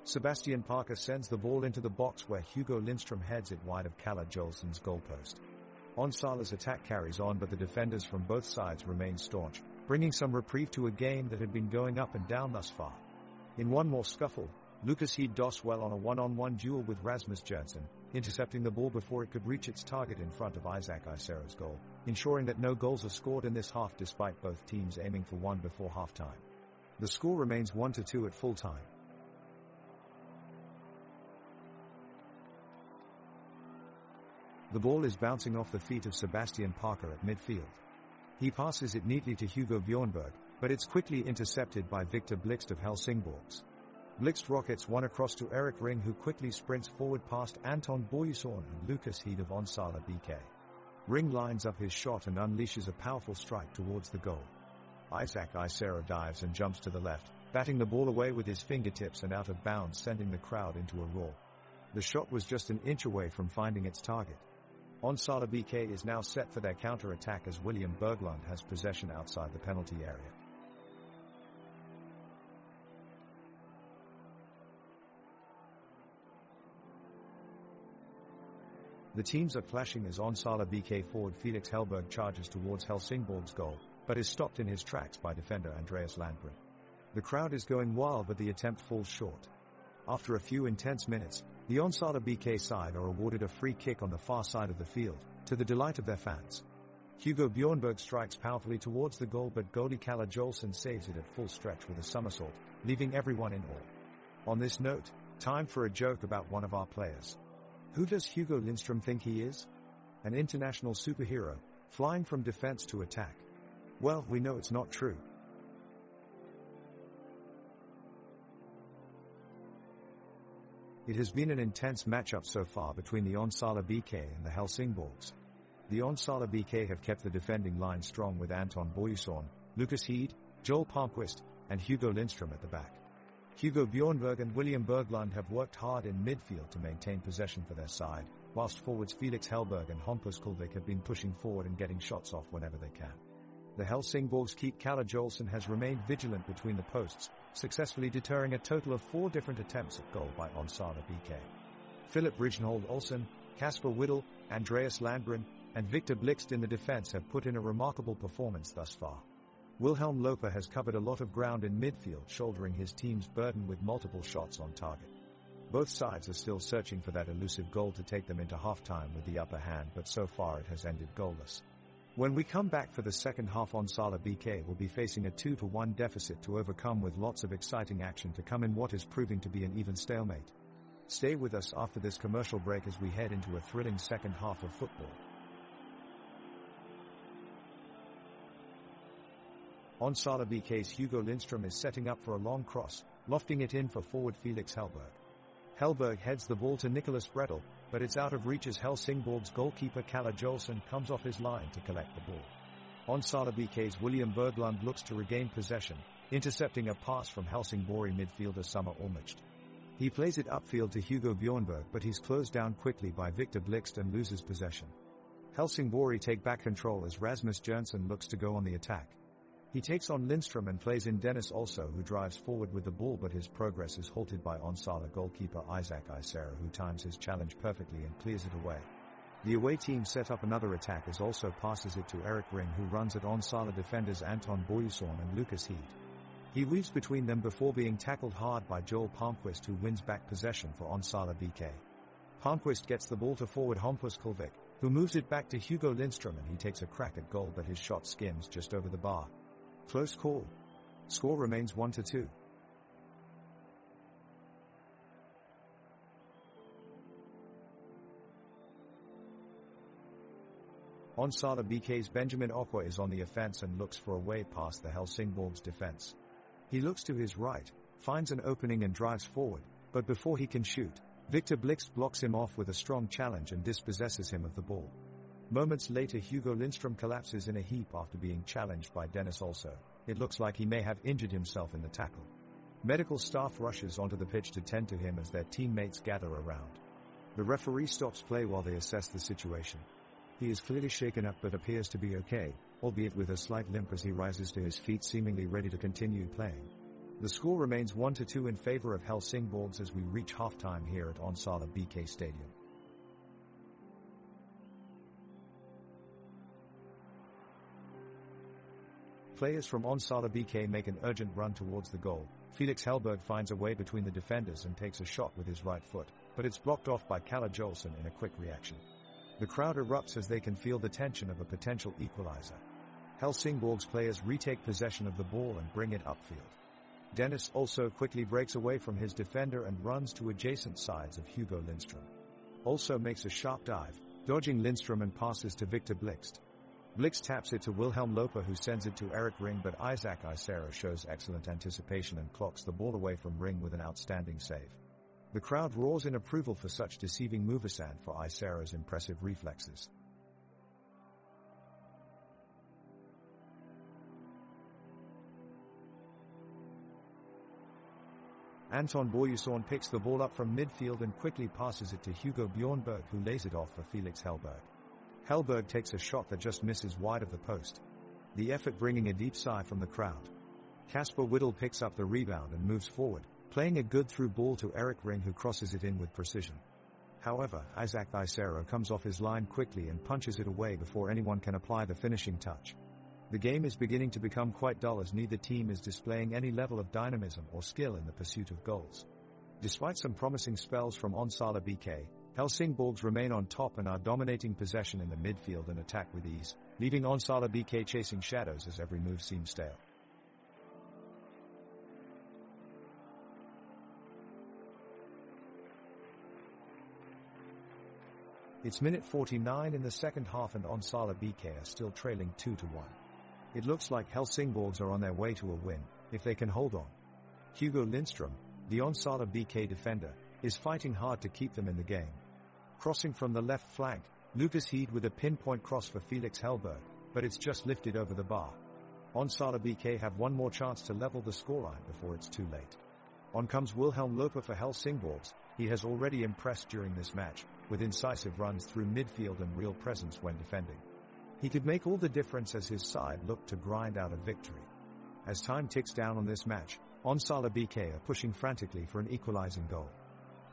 Sebastian Parker sends the ball into the box where Hugo Lindström heads it wide of Kalle Jolson's goalpost. Onsala's attack carries on, but the defenders from both sides remain staunch, bringing some reprieve to a game that had been going up and down thus far. In one more scuffle, Lucas Heed does well on a one-on-one duel with Rasmus Jensen, intercepting the ball before it could reach its target in front of Isaac Isero's goal, ensuring that no goals are scored in this half despite both teams aiming for one before halftime. The score remains 1-2 at full time. The ball is bouncing off the feet of Sebastian Parker at midfield. He passes it neatly to Hugo Bjornberg, but it's quickly intercepted by Victor Blixt of Helsingborgs. Blixt rockets one across to Eric Ring, who quickly sprints forward past Anton Boyusson and Lucas Heed of Onsala BK. Ring lines up his shot and unleashes a powerful strike towards the goal. Isaac Isera dives and jumps to the left, batting the ball away with his fingertips and out of bounds, sending the crowd into a roar. The shot was just an inch away from finding its target. Onsala BK is now set for their counter-attack as William Berglund has possession outside the penalty area. The teams are clashing as Onsala BK forward Felix Hellberg charges towards Helsingborg's goal, but is stopped in his tracks by defender Andreas Landgren. The crowd is going wild, but the attempt falls short. After a few intense minutes, the Onsala BK side are awarded a free kick on the far side of the field, to the delight of their fans. Hugo Bjornberg strikes powerfully towards the goal, but goalie Kalle Jolson saves it at full stretch with a somersault, leaving everyone in awe. On this note, time for a joke about one of our players. Who does Hugo Lindström think he is? An international superhero, flying from defense to attack. Well, we know it's not true. It has been an intense matchup so far between the Onsala BK and the Helsingborgs. The Onsala BK have kept the defending line strong with Anton Boyusson, Lucas Heed, Joel Palmqvist, and Hugo Lindström at the back. Hugo Bjornberg and William Berglund have worked hard in midfield to maintain possession for their side, whilst forwards Felix Hellberg and Hampus Kulvik have been pushing forward and getting shots off whenever they can. The Helsingborgs keep Kalle Jolson has remained vigilant between the posts, successfully deterring a total of 4 different attempts at goal by Onsala BK. Philip Rijnhold Olsen, Kasper Whittle, Andreas Landgren, and Victor Blixt in the defense have put in a remarkable performance thus far. Wilhelm Loper has covered a lot of ground in midfield, shouldering his team's burden with multiple shots on target. Both sides are still searching for that elusive goal to take them into halftime with the upper hand, but so far it has ended goalless. When we come back for the second half, Onsala BK will be facing a 2-1 deficit to overcome, with lots of exciting action to come in what is proving to be an even stalemate. Stay with us after this commercial break as we head into a thrilling second half of football. Onsala BK's Hugo Lindström is setting up for a long cross, lofting it in for forward Felix Hellberg. Hellberg heads the ball to Nicholas Brettel, but it's out of reach as Helsingborg's goalkeeper Kalle Jolson comes off his line to collect the ball. Onsala BK's William Berglund looks to regain possession, intercepting a pass from Helsingborg midfielder Summer Olmert. He plays it upfield to Hugo Bjornberg, but he's closed down quickly by Victor Blixt and loses possession. Helsingborg take back control as Rasmus Jernsen looks to go on the attack. He takes on Lindström and plays in Dennis also, who drives forward with the ball, but his progress is halted by Onsala goalkeeper Isaac Isera, who times his challenge perfectly and clears it away. The away team set up another attack as also passes it to Erik Ring, who runs at Onsala defenders Anton Boyusson and Lucas Heed. He weaves between them before being tackled hard by Joel Palmqvist, who wins back possession for Onsala BK. Palmqvist gets the ball to forward Hampus Kulvik, who moves it back to Hugo Lindström, and he takes a crack at goal, but his shot skims just over the bar. Close call. Score remains 1-2. Onsala BK's Benjamin Okwa is on the offense and looks for a way past the Helsingborg's defense. He looks to his right, finds an opening and drives forward, but before he can shoot, Victor Blixt blocks him off with a strong challenge and dispossesses him of the ball. Moments later, Hugo Lindström collapses in a heap after being challenged by Dennis also. It looks like he may have injured himself in the tackle. Medical staff rushes onto the pitch to tend to him as their teammates gather around. The referee stops play while they assess the situation. He is clearly shaken up but appears to be okay, albeit with a slight limp as he rises to his feet, seemingly ready to continue playing. The score remains 1-2 in favor of Helsingborgs as we reach halftime here at Onsala BK Stadium. Players from Onsala BK make an urgent run towards the goal. Felix Hellberg finds a way between the defenders and takes a shot with his right foot, but it's blocked off by Kalle Jolson in a quick reaction. The crowd erupts as they can feel the tension of a potential equalizer. Helsingborg's players retake possession of the ball and bring it upfield. Dennis also quickly breaks away from his defender and runs to adjacent sides of Hugo Lindström. Also makes a sharp dive, dodging Lindström, and passes to Victor Blixt. Blixt taps it to Wilhelm Loper, who sends it to Erik Ring, but Isaac Isera shows excellent anticipation and clocks the ball away from Ring with an outstanding save. The crowd roars in approval for such deceiving moves and for Isera's impressive reflexes. Anton Boyusorn picks the ball up from midfield and quickly passes it to Hugo Bjornberg, who lays it off for Felix Hellberg. Hellberg takes a shot that just misses wide of the post. The effort bringing a deep sigh from the crowd. Kasper Whittle picks up the rebound and moves forward, playing a good through ball to Eric Ring, who crosses it in with precision. However, Isaac Isero comes off his line quickly and punches it away before anyone can apply the finishing touch. The game is beginning to become quite dull as neither team is displaying any level of dynamism or skill in the pursuit of goals. Despite some promising spells from Onsala BK, Helsingborgs remain on top and are dominating possession in the midfield and attack with ease, leaving Onsala BK chasing shadows as every move seems stale. It's minute 49 in the second half and Onsala BK are still trailing 2-1. It looks like Helsingborgs are on their way to a win, if they can hold on. Hugo Lindström, the Onsala BK defender, is fighting hard to keep them in the game. Crossing from the left flank, Lucas Heed with a pinpoint cross for Felix Hellberg, but it's just lifted over the bar. Onsala BK have one more chance to level the scoreline before it's too late. On comes Wilhelm Loper for Helsingborgs. He has already impressed during this match, with incisive runs through midfield and real presence when defending. He could make all the difference as his side looked to grind out a victory. As time ticks down on this match, Onsala BK are pushing frantically for an equalizing goal.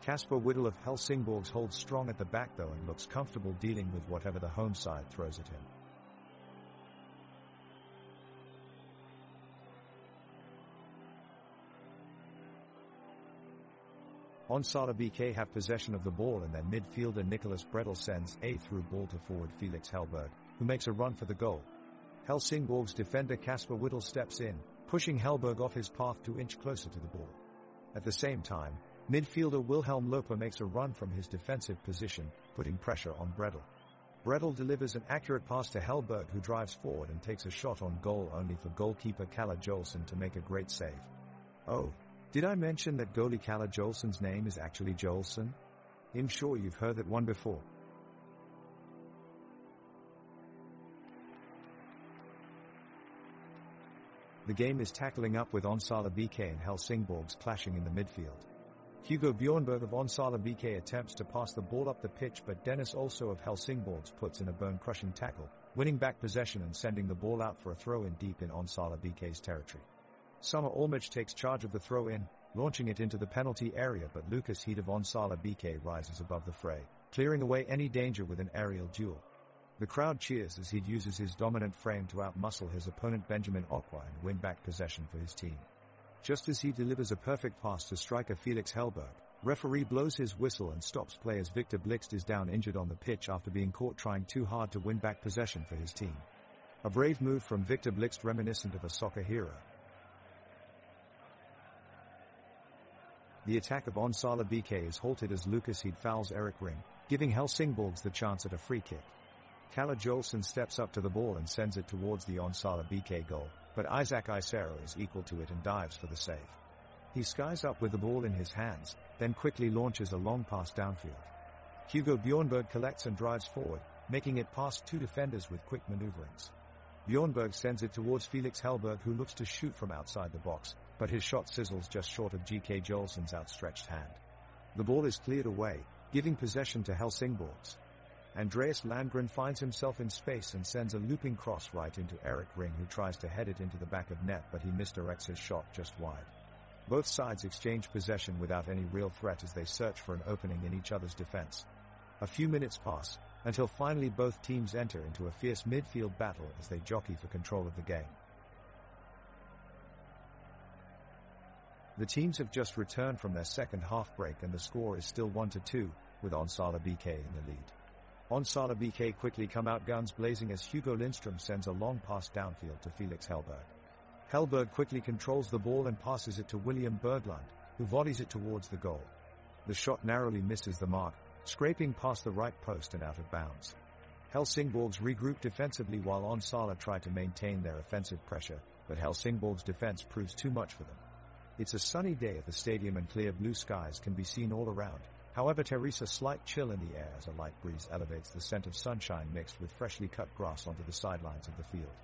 Kasper Whittle of Helsingborgs holds strong at the back though and looks comfortable dealing with whatever the home side throws at him. Onsala BK have possession of the ball and their midfielder Nicholas Bredel sends a through ball to forward Felix Hellberg, who makes a run for the goal. Helsingborg's defender Kasper Whittle steps in, pushing Hellberg off his path to inch closer to the ball. At the same time, midfielder Wilhelm Loper makes a run from his defensive position, putting pressure on Bredel. Bredel delivers an accurate pass to Hellberg, who drives forward and takes a shot on goal only for goalkeeper Kalle Jolson to make a great save. Oh, did I mention that goalie Kalle Jolson's name is actually Jolson? I'm sure you've heard that one before. The game is tackling up with Onsala BK and Helsingborgs clashing in the midfield. Hugo Bjornberg of Onsala BK attempts to pass the ball up the pitch, but Dennis also of Helsingborgs puts in a bone-crushing tackle, winning back possession and sending the ball out for a throw-in deep in Onsala BK's territory. Summer Olmich takes charge of the throw-in, launching it into the penalty area, but Lucas Heed of Onsala BK rises above the fray, clearing away any danger with an aerial duel. The crowd cheers as Heed uses his dominant frame to outmuscle his opponent Benjamin Okwa and win back possession for his team. Just as he delivers a perfect pass to striker Felix Hellberg, referee blows his whistle and stops play as Victor Blixt is down injured on the pitch after being caught trying too hard to win back possession for his team. A brave move from Victor Blixt, reminiscent of a soccer hero. The attack of Onsala BK is halted as Lucas Heed fouls Eric Ring, giving Helsingborgs the chance at a free kick. Kalle Jolson steps up to the ball and sends it towards the Onsala BK goal, but Isaac Isero is equal to it and dives for the save. He skies up with the ball in his hands, then quickly launches a long pass downfield. Hugo Bjornberg collects and drives forward, making it past two defenders with quick maneuverings. Bjornberg sends it towards Felix Hellberg, who looks to shoot from outside the box, but his shot sizzles just short of GK Jolson's outstretched hand. The ball is cleared away, giving possession to Helsingborgs. Andreas Landgren finds himself in space and sends a looping cross right into Eric Ring, who tries to head it into the back of net, but he misdirects his shot just wide. Both sides exchange possession without any real threat as they search for an opening in each other's defense. A few minutes pass, until finally both teams enter into a fierce midfield battle as they jockey for control of the game. The teams have just returned from their second half break and the score is still 1-2, with Onsala BK in the lead. Onsala BK quickly come out guns blazing as Hugo Lindström sends a long pass downfield to Felix Hellberg. Hellberg quickly controls the ball and passes it to William Berglund, who volleys it towards the goal. The shot narrowly misses the mark, scraping past the right post and out of bounds. Helsingborgs regroup defensively while Onsala try to maintain their offensive pressure, but Helsingborgs' defense proves too much for them. It's a sunny day at the stadium and clear blue skies can be seen all around. However, there is a slight chill in the air as a light breeze elevates the scent of sunshine mixed with freshly cut grass onto the sidelines of the field.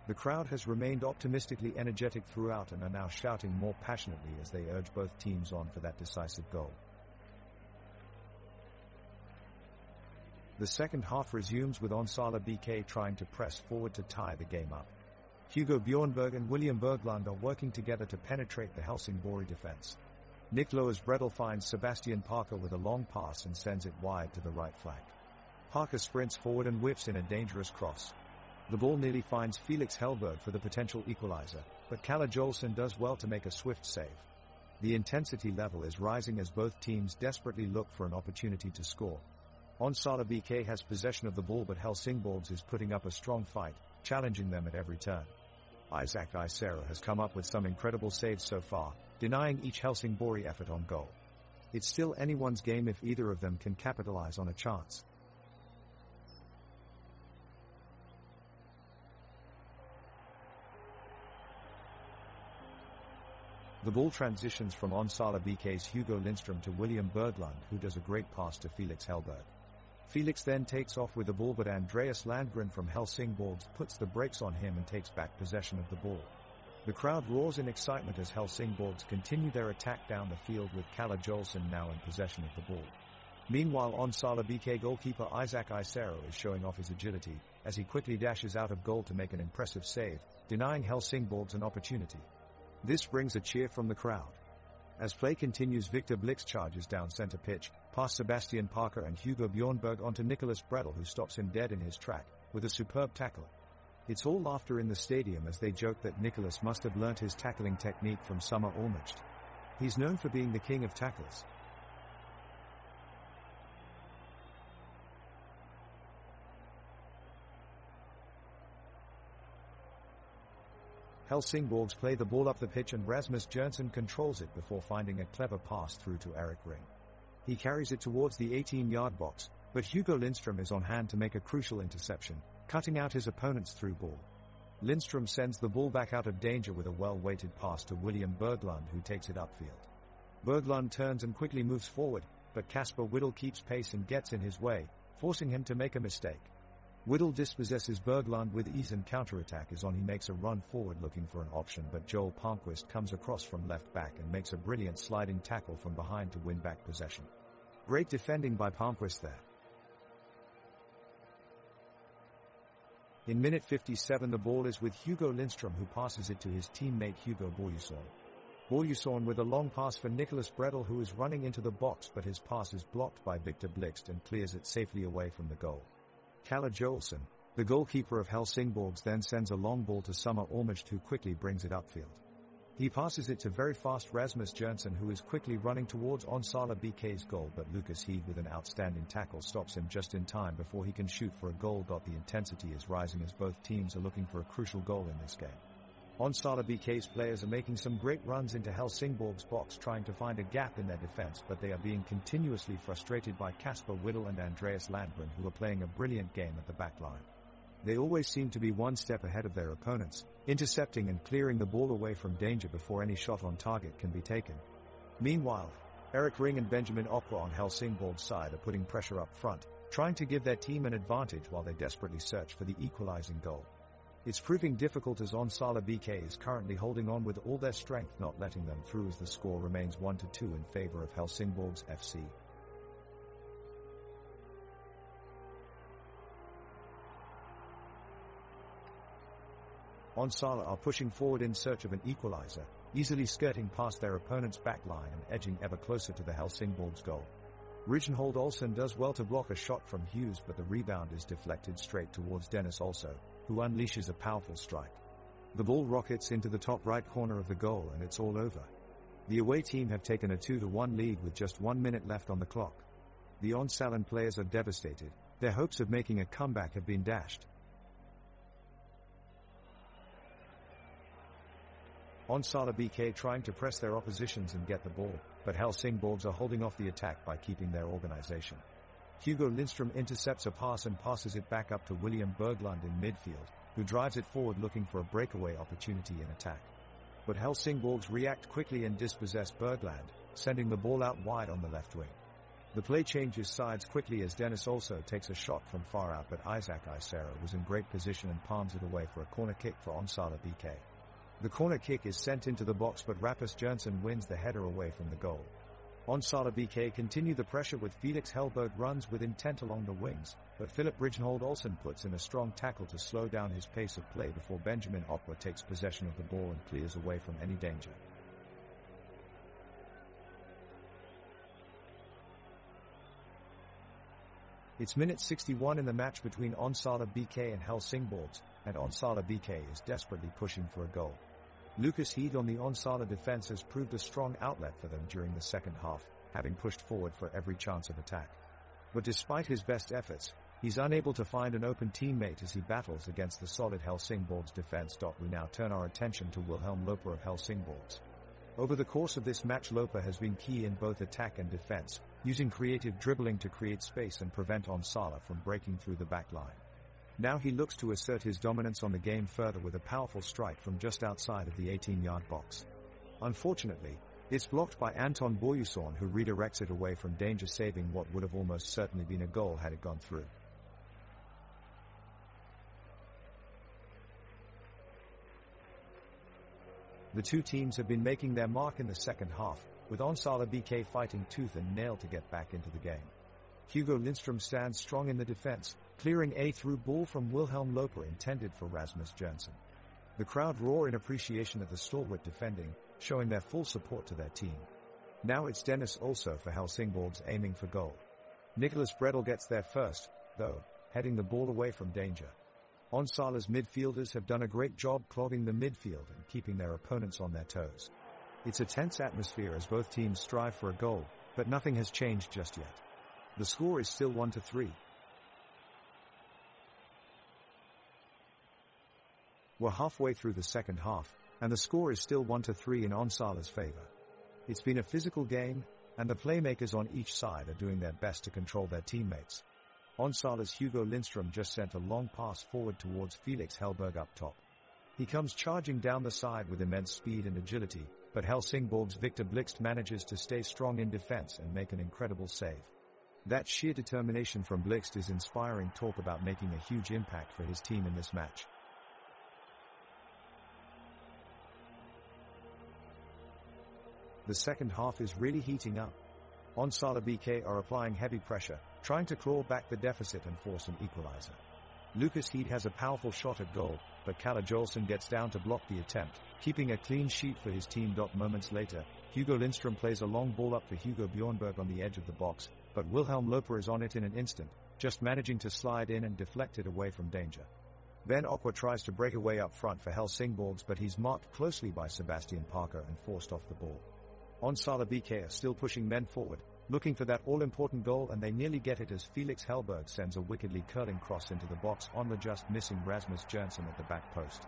The crowd has remained optimistically energetic throughout and are now shouting more passionately as they urge both teams on for that decisive goal. The second half resumes with Onsala BK trying to press forward to tie the game up. Hugo Bjornberg and William Berglund are working together to penetrate the Helsingsborg defense. Niklas Bredel finds Sebastian Parker with a long pass and sends it wide to the right flank. Parker sprints forward and whips in a dangerous cross. The ball nearly finds Felix Hellberg for the potential equalizer, but Kalle Jolson does well to make a swift save. The intensity level is rising as both teams desperately look for an opportunity to score. Onsala BK has possession of the ball, but Helsingsborg is putting up a strong fight, challenging them at every turn. Isaac Isera has come up with some incredible saves so far, denying each Helsingsborg effort on goal. It's still anyone's game if either of them can capitalize on a chance. The ball transitions from Onsala BK's Hugo Lindström to William Berglund, who does a great pass to Felix Hellberg. Felix then takes off with the ball, but Andreas Landgren from Helsingsborg puts the brakes on him and takes back possession of the ball. The crowd roars in excitement as Helsingsborg continue their attack down the field, with Kalle Jolson now in possession of the ball. Meanwhile, Onsala BK goalkeeper Isaac Isero is showing off his agility, as he quickly dashes out of goal to make an impressive save, denying Helsingsborg an opportunity. This brings a cheer from the crowd. As play continues, Victor Blix charges down center pitch, past Sebastian Parker and Hugo Bjornberg onto Niklas Bredel, who stops him dead in his track, with a superb tackle. It's all laughter in the stadium as they joke that Niklas must have learnt his tackling technique from Summer Olmert. He's known for being the king of tackles. Helsingsborg play the ball up the pitch and Rasmus Jørgensen controls it before finding a clever pass through to Erik Ring. He carries it towards the 18-yard box, but Hugo Lindström is on hand to make a crucial interception, cutting out his opponent's through ball. Lindström sends the ball back out of danger with a well-weighted pass to William Berglund, who takes it upfield. Berglund turns and quickly moves forward, but Kasper Whittle keeps pace and gets in his way, forcing him to make a mistake. Whittle dispossesses Berglund with ease and counterattack is on. He makes a run forward looking for an option, but Joel Palmqvist comes across from left back and makes a brilliant sliding tackle from behind to win back possession. Great defending by Palmqvist there. In minute 57 the ball is with Hugo Lindström, who passes it to his teammate Hugo Borjesson. Borjesson with a long pass for Niklas Bredel, who is running into the box, but his pass is blocked by Victor Blixt and clears it safely away from the goal. Kalle Jolson, the goalkeeper of Helsingsborg, then sends a long ball to Summer Olmert, who quickly brings it upfield. He passes it to very fast Rasmus Jørgensen, who is quickly running towards Onsala BK's goal, but Lucas Heed with an outstanding tackle stops him just in time before he can shoot for a goal. The intensity is rising as both teams are looking for a crucial goal in this game. Onsala BK's players are making some great runs into Helsingsborg's box, trying to find a gap in their defense, but they are being continuously frustrated by Kasper Whittle and Andreas Landgren, who are playing a brilliant game at the back line. They always seem to be one step ahead of their opponents, intercepting and clearing the ball away from danger before any shot on target can be taken. Meanwhile, Erik Ring and Benjamin Okra on Helsingsborg's side are putting pressure up front, trying to give their team an advantage while they desperately search for the equalizing goal. It's proving difficult as Onsala BK is currently holding on with all their strength, not letting them through, as the score remains 1-2 in favor of Helsingsborg FC. Onsala are pushing forward in search of an equalizer, easily skirting past their opponent's back line and edging ever closer to the Helsingsborg's goal. Rijnhold Olsen does well to block a shot from Hughes, but the rebound is deflected straight towards Dennis also, who unleashes a powerful strike. The ball rockets into the top right corner of the goal and it's all over. The away team have taken a 2-1 lead with just 1 minute left on the clock. The Onsalan players are devastated. Their hopes of making a comeback have been dashed. Onsala BK trying to press their oppositions and get the ball, but Helsingsborg are holding off the attack by keeping their organization. Hugo Lindström intercepts a pass and passes it back up to William Berglund in midfield, who drives it forward looking for a breakaway opportunity in attack. But Helsingsborg react quickly and dispossess Berglund, sending the ball out wide on the left wing. The play changes sides quickly as Dennis also takes a shot from far out, but Isaac Isera was in great position and palms it away for a corner kick for Onsala BK. The corner kick is sent into the box, but Rasmus Jørgensen wins the header away from the goal. Onsala BK continue the pressure with Felix Hellberg runs with intent along the wings, but Philip Ridgenhold Olsen puts in a strong tackle to slow down his pace of play before Benjamin Okwa takes possession of the ball and clears away from any danger. It's minute 61 in the match between Onsala BK and Helsingsborg, and Onsala BK is desperately pushing for a goal. Lucas Heed on the Onsala defense has proved a strong outlet for them during the second half, having pushed forward for every chance of attack. But despite his best efforts, he's unable to find an open teammate as he battles against the solid Helsingborg's defense. We now turn our attention to Wilhelm Loper of Helsingborg. Over the course of this match, Loper has been key in both attack and defense, using creative dribbling to create space and prevent Onsala from breaking through the back line. Now he looks to assert his dominance on the game further with a powerful strike from just outside of the 18-yard box. Unfortunately, it's blocked by Anton Boyuson, who redirects it away from danger, saving what would have almost certainly been a goal had it gone through. The two teams have been making their mark in the second half, with Onsala BK fighting tooth and nail to get back into the game. Hugo Lindström stands strong in the defense, clearing a through ball from Wilhelm Loper intended for Rasmus Jørgensen. The crowd roar in appreciation at the stalwart defending, showing their full support to their team. Now it's Dennis also for Helsingborg aiming for goal. Nicholas Bredel gets there first, though, heading the ball away from danger. Onsala's midfielders have done a great job clogging the midfield and keeping their opponents on their toes. It's a tense atmosphere as both teams strive for a goal, but nothing has changed just yet. The score is still 1-3. We're halfway through the second half, and the score is still 1-3 in Onsala's favor. It's been a physical game, and the playmakers on each side are doing their best to control their teammates. Onsala's Hugo Lindström just sent a long pass forward towards Felix Hellberg up top. He comes charging down the side with immense speed and agility, but Helsingborg's Victor Blixt manages to stay strong in defense and make an incredible save. That sheer determination from Blixt is inspiring talk about making a huge impact for his team in this match. The second half is really heating up. Onsala BK are applying heavy pressure, trying to claw back the deficit and force an equalizer. Lucas Heed has a powerful shot at goal, but Kalle Jolson gets down to block the attempt, keeping a clean sheet for his team. Moments later, Hugo Lindström plays a long ball up for Hugo Bjornberg on the edge of the box, but Wilhelm Loper is on it in an instant, just managing to slide in and deflect it away from danger. Then Okwa tries to break away up front for Helsingborg, but he's marked closely by Sebastian Parker and forced off the ball. Onsala BK are still pushing men forward, looking for that all-important goal, and they nearly get it as Felix Hellberg sends a wickedly curling cross into the box on the just missing Rasmus Jørgensen at the back post.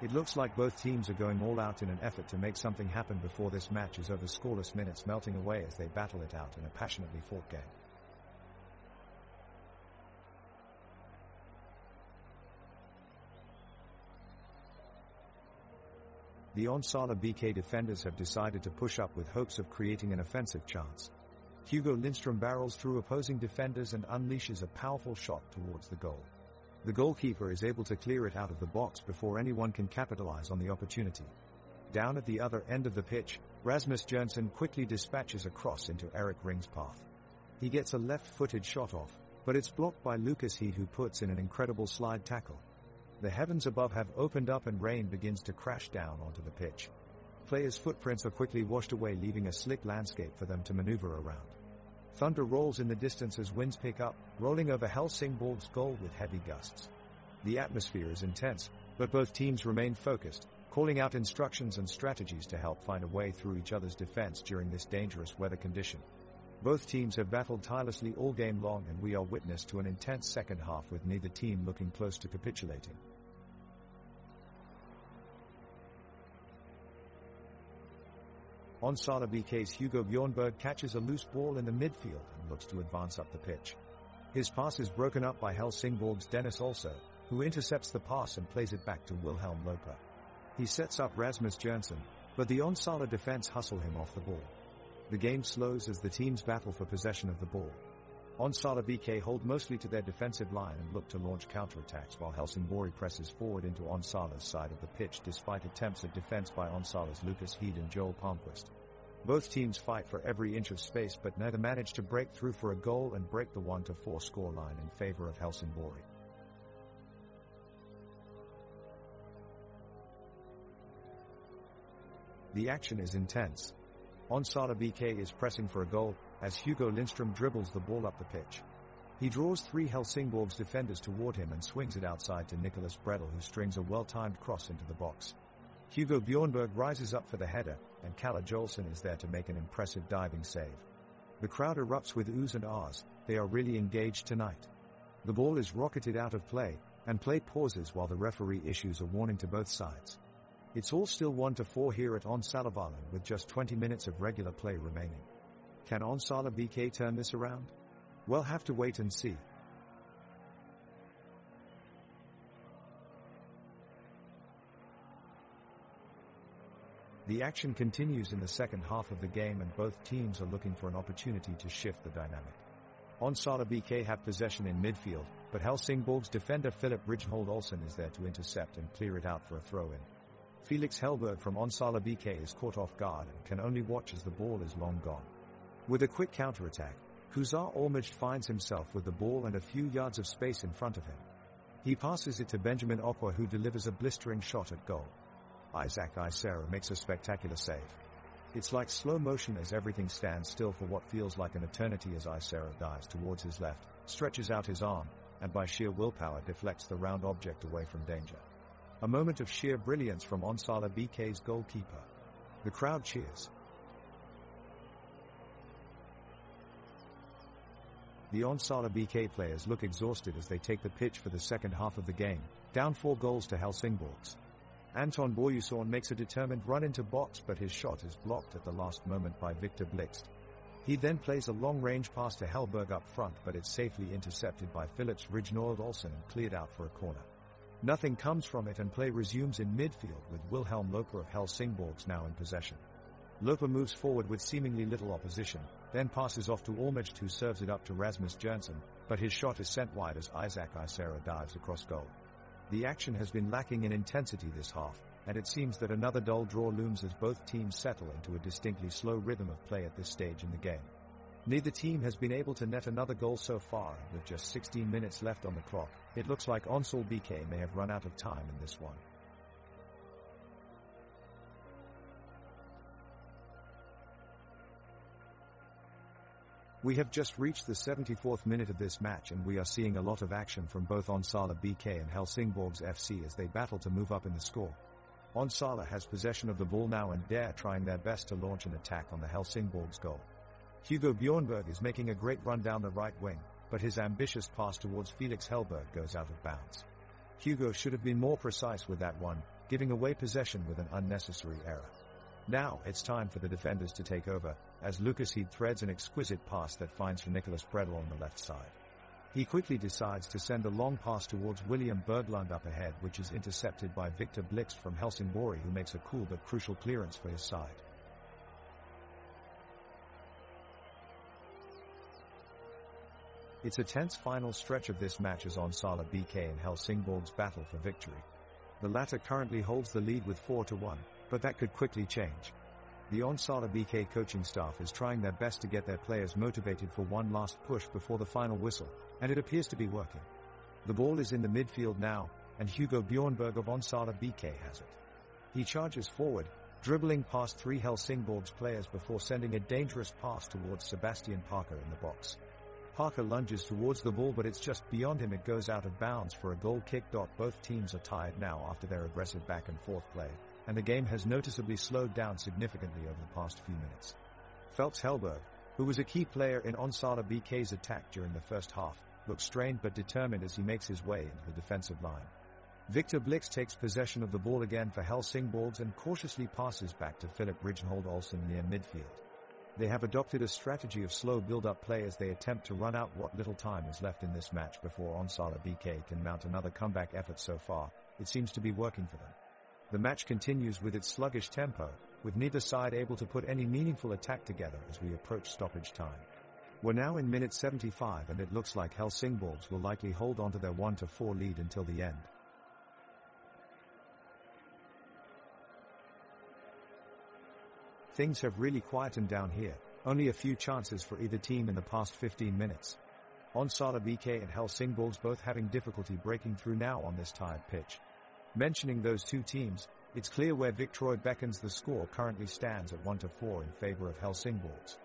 It looks like both teams are going all out in an effort to make something happen before this match is over, scoreless minutes melting away as they battle it out in a passionately fought game. The Onsala BK defenders have decided to push up with hopes of creating an offensive chance. Hugo Lindström barrels through opposing defenders and unleashes a powerful shot towards the goal. The goalkeeper is able to clear it out of the box before anyone can capitalize on the opportunity. Down at the other end of the pitch, Rasmus Jørgensen quickly dispatches a cross into Erik Ring's path. He gets a left-footed shot off, but it's blocked by Lucas Heed, who puts in an incredible slide tackle. The heavens above have opened up and rain begins to crash down onto the pitch. Players' footprints are quickly washed away, leaving a slick landscape for them to maneuver around. Thunder rolls in the distance as winds pick up, rolling over Helsingborg's goal with heavy gusts. The atmosphere is intense, but both teams remain focused, calling out instructions and strategies to help find a way through each other's defense during this dangerous weather condition. Both teams have battled tirelessly all game long, and we are witness to an intense second half with neither team looking close to capitulating. Onsala BK's Hugo Bjornberg catches a loose ball in the midfield and looks to advance up the pitch. His pass is broken up by Helsingborg's Dennis also, who intercepts the pass and plays it back to Wilhelm Loper. He sets up Rasmus Jørgensen, but the Onsala defense hustle him off the ball. The game slows as the teams battle for possession of the ball. Onsala BK hold mostly to their defensive line and look to launch counterattacks while Helsingsborg presses forward into Onsala's side of the pitch despite attempts at defense by Onsala's Lucas Heed and Joel Palmquist. Both teams fight for every inch of space but neither manage to break through for a goal and break the 1-4 scoreline in favor of Helsingsborg. The action is intense. Onsala BK is pressing for a goal as Hugo Lindström dribbles the ball up the pitch. He draws 3 Helsingborg's defenders toward him and swings it outside to Nicholas Bredel, who strings a well-timed cross into the box. Hugo Bjornberg rises up for the header, and Kalle Jolson is there to make an impressive diving save. The crowd erupts with oohs and ahs. They are really engaged tonight. The ball is rocketed out of play, and play pauses while the referee issues a warning to both sides. It's all still 1-4 here at Onsalavallen with just 20 minutes of regular play remaining. Can Onsala BK turn this around? We'll have to wait and see. The action continues in the second half of the game and both teams are looking for an opportunity to shift the dynamic. Onsala BK have possession in midfield, but Helsingborg's defender Philip Rijnhold Olsen is there to intercept and clear it out for a throw-in. Felix Hellberg from Onsala BK is caught off guard and can only watch as the ball is long gone. With a quick counterattack, Huzar Olmert finds himself with the ball and a few yards of space in front of him. He passes it to Benjamin Okwa, who delivers a blistering shot at goal. Isaac Isera makes a spectacular save. It's like slow motion as everything stands still for what feels like an eternity as Isera dives towards his left, stretches out his arm, and by sheer willpower deflects the round object away from danger. A moment of sheer brilliance from Onsala BK's goalkeeper. The crowd cheers. The Onsala BK players look exhausted as they take the pitch for the second half of the game, down 4 goals to Helsingborg's. Anton Boyusorn makes a determined run into box, but his shot is blocked at the last moment by Victor Blixt. He then plays a long-range pass to Hellberg up front, but it's safely intercepted by Philips Rijnhold Olsen and cleared out for a corner. Nothing comes from it and play resumes in midfield with Wilhelm Loper of Helsingborg's now in possession. Loper moves forward with seemingly little opposition, then passes off to Olmert, who serves it up to Rasmus Jernsen, but his shot is sent wide as Isaac Isera dives across goal. The action has been lacking in intensity this half, and it seems that another dull draw looms as both teams settle into a distinctly slow rhythm of play at this stage in the game. Neither team has been able to net another goal so far, and with just 16 minutes left on the clock, it looks like Onsala BK may have run out of time in this one. We have just reached the 74th minute of this match and we are seeing a lot of action from both Onsala BK and Helsingborg's FC as they battle to move up in the score. Onsala has possession of the ball now and they're trying their best to launch an attack on the Helsingborg's goal. Hugo Bjornberg is making a great run down the right wing, but his ambitious pass towards Felix Hellberg goes out of bounds. Hugo should have been more precise with that one, giving away possession with an unnecessary error. Now it's time for the defenders to take over, as Lucas Heed threads an exquisite pass that finds for Nicholas Bredel on the left side. He quickly decides to send a long pass towards William Berglund up ahead, which is intercepted by Victor Blixt from Helsingborg, who makes a cool but crucial clearance for his side. It's a tense final stretch of this match as Onsala BK and Helsingborg's battle for victory. The latter currently holds the lead with 4-1, but that could quickly change. The Onsala BK coaching staff is trying their best to get their players motivated for one last push before the final whistle, and it appears to be working. The ball is in the midfield now, and Hugo Bjornberg of Onsala BK has it. He charges forward, dribbling past 3 Helsingborg's players before sending a dangerous pass towards Sebastian Parker in the box. Parker lunges towards the ball, but it's just beyond him. It goes out of bounds for a goal kick. Both teams are tired now after their aggressive back and forth play, and the game has noticeably slowed down significantly over the past few minutes. Phelps Hellberg, who was a key player in Onsala BK's attack during the first half, looks strained but determined as he makes his way into the defensive line. Victor Blixt takes possession of the ball again for Helsingborgs and cautiously passes back to Philip Rijnhold Olsen near midfield. They have adopted a strategy of slow build-up play as they attempt to run out what little time is left in this match before Onsala BK can mount another comeback effort. So far, it seems to be working for them. The match continues with its sluggish tempo, with neither side able to put any meaningful attack together as we approach stoppage time. We're now in minute 75 and it looks like Helsingsborg will likely hold on to their 1-4 lead until the end. Things have really quietened down here, only a few chances for either team in the past 15 minutes. Onsala BK and Helsingsborg both having difficulty breaking through now on this tired pitch. Mentioning those two teams, it's clear where Victroy beckons the score currently stands at 1-4 in favor of Helsingsborg.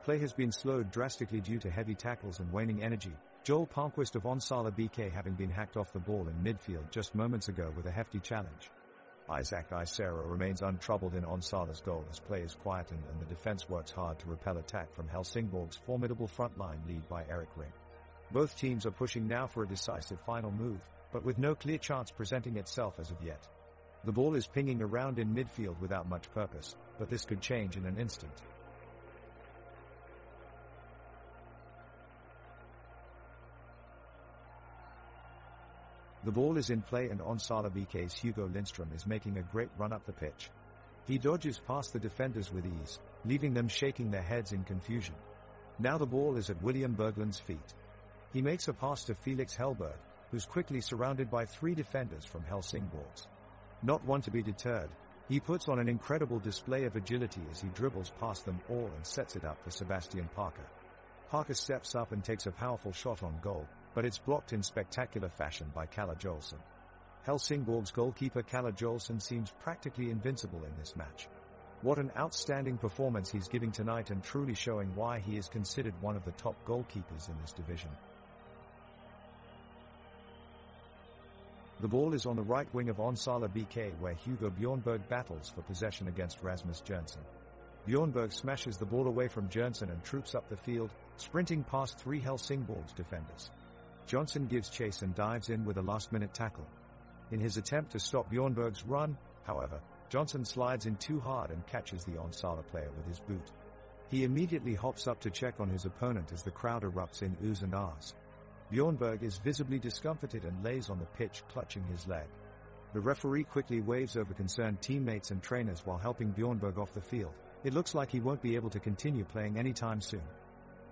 Play has been slowed drastically due to heavy tackles and waning energy, Joel Palmquist of Onsala BK having been hacked off the ball in midfield just moments ago with a hefty challenge. Isaac Isera remains untroubled in Onsala's goal as play is quietened and the defense works hard to repel attack from Helsingsborg's formidable frontline lead by Eric Ring. Both teams are pushing now for a decisive final move, but with no clear chance presenting itself as of yet. The ball is pinging around in midfield without much purpose, but this could change in an instant. The ball is in play and Onsala BK's Hugo Lindström is making a great run up the pitch. He dodges past the defenders with ease, leaving them shaking their heads in confusion. Now the ball is at William Berglund's feet. He makes a pass to Felix Hellberg, who's quickly surrounded by three defenders from Helsingsborg. Not one to be deterred, he puts on an incredible display of agility as he dribbles past them all and sets it up for Sebastian Parker. Parker steps up and takes a powerful shot on goal, but it's blocked in spectacular fashion by Kalle Jolson. Helsingsborg's goalkeeper Kalle Jolson seems practically invincible in this match. What an outstanding performance he's giving tonight and truly showing why he is considered one of the top goalkeepers in this division. The ball is on the right wing of Onsala BK where Hugo Bjornberg battles for possession against Rasmus Jørgensen. Bjornberg smashes the ball away from Jørgensen and troops up the field, sprinting past three Helsingsborg defenders. Johnson gives chase and dives in with a last-minute tackle. In his attempt to stop Bjornberg's run, however, Johnson slides in too hard and catches the Onsala player with his boot. He immediately hops up to check on his opponent as the crowd erupts in oohs and ahs. Bjornberg is visibly discomfited and lays on the pitch clutching his leg. The referee quickly waves over concerned teammates and trainers while helping Bjornberg off the field. It looks like he won't be able to continue playing anytime soon.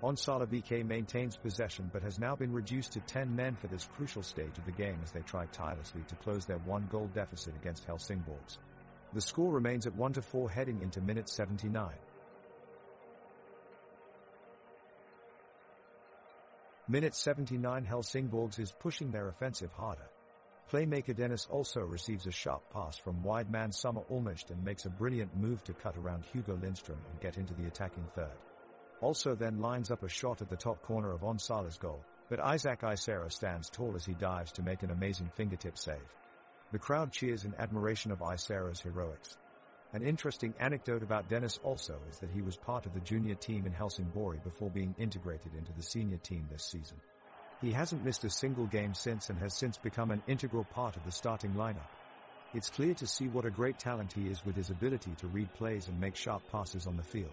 Onsala BK maintains possession but has now been reduced to 10 men for this crucial stage of the game as they try tirelessly to close their one-goal deficit against Helsingsborg. The score remains at 1-4 heading into minute 79. Minute 79 Helsingsborg is pushing their offensive harder. Playmaker Dennis also receives a sharp pass from wide man Summer Almost and makes a brilliant move to cut around Hugo Lindström and get into the attacking third. Also then lines up a shot at the top corner of Onsala's goal, but Isaac Isera stands tall as he dives to make an amazing fingertip save. The crowd cheers in admiration of Isera's heroics. An interesting anecdote about Dennis also is that he was part of the junior team in Helsingsborg before being integrated into the senior team this season. He hasn't missed a single game since and has since become an integral part of the starting lineup. It's clear to see what a great talent he is with his ability to read plays and make sharp passes on the field.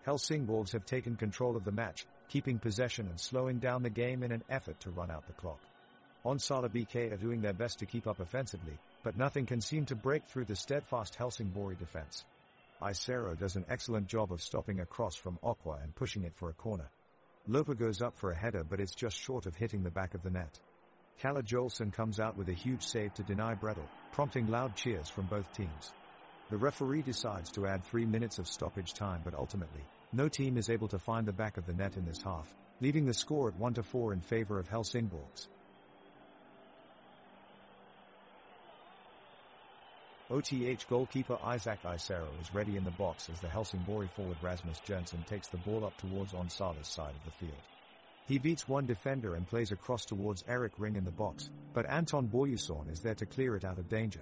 Helsingsborg have taken control of the match, keeping possession and slowing down the game in an effort to run out the clock. Onsala BK are doing their best to keep up offensively, but nothing can seem to break through the steadfast Helsingsborg defense. Isero does an excellent job of stopping a cross from Aqua and pushing it for a corner. Lopa goes up for a header but it's just short of hitting the back of the net. Kalle Jolson comes out with a huge save to deny Bredel, prompting loud cheers from both teams. The referee decides to add 3 minutes of stoppage time but ultimately, no team is able to find the back of the net in this half, leaving the score at 1-4 in favor of Helsingsborg. OTH goalkeeper Isaac Isero is ready in the box as the Helsingsborg forward Rasmus Jørgensen takes the ball up towards Onsala's side of the field. He beats one defender and plays a cross towards Eric Ring in the box, but Anton Boyuson is there to clear it out of danger.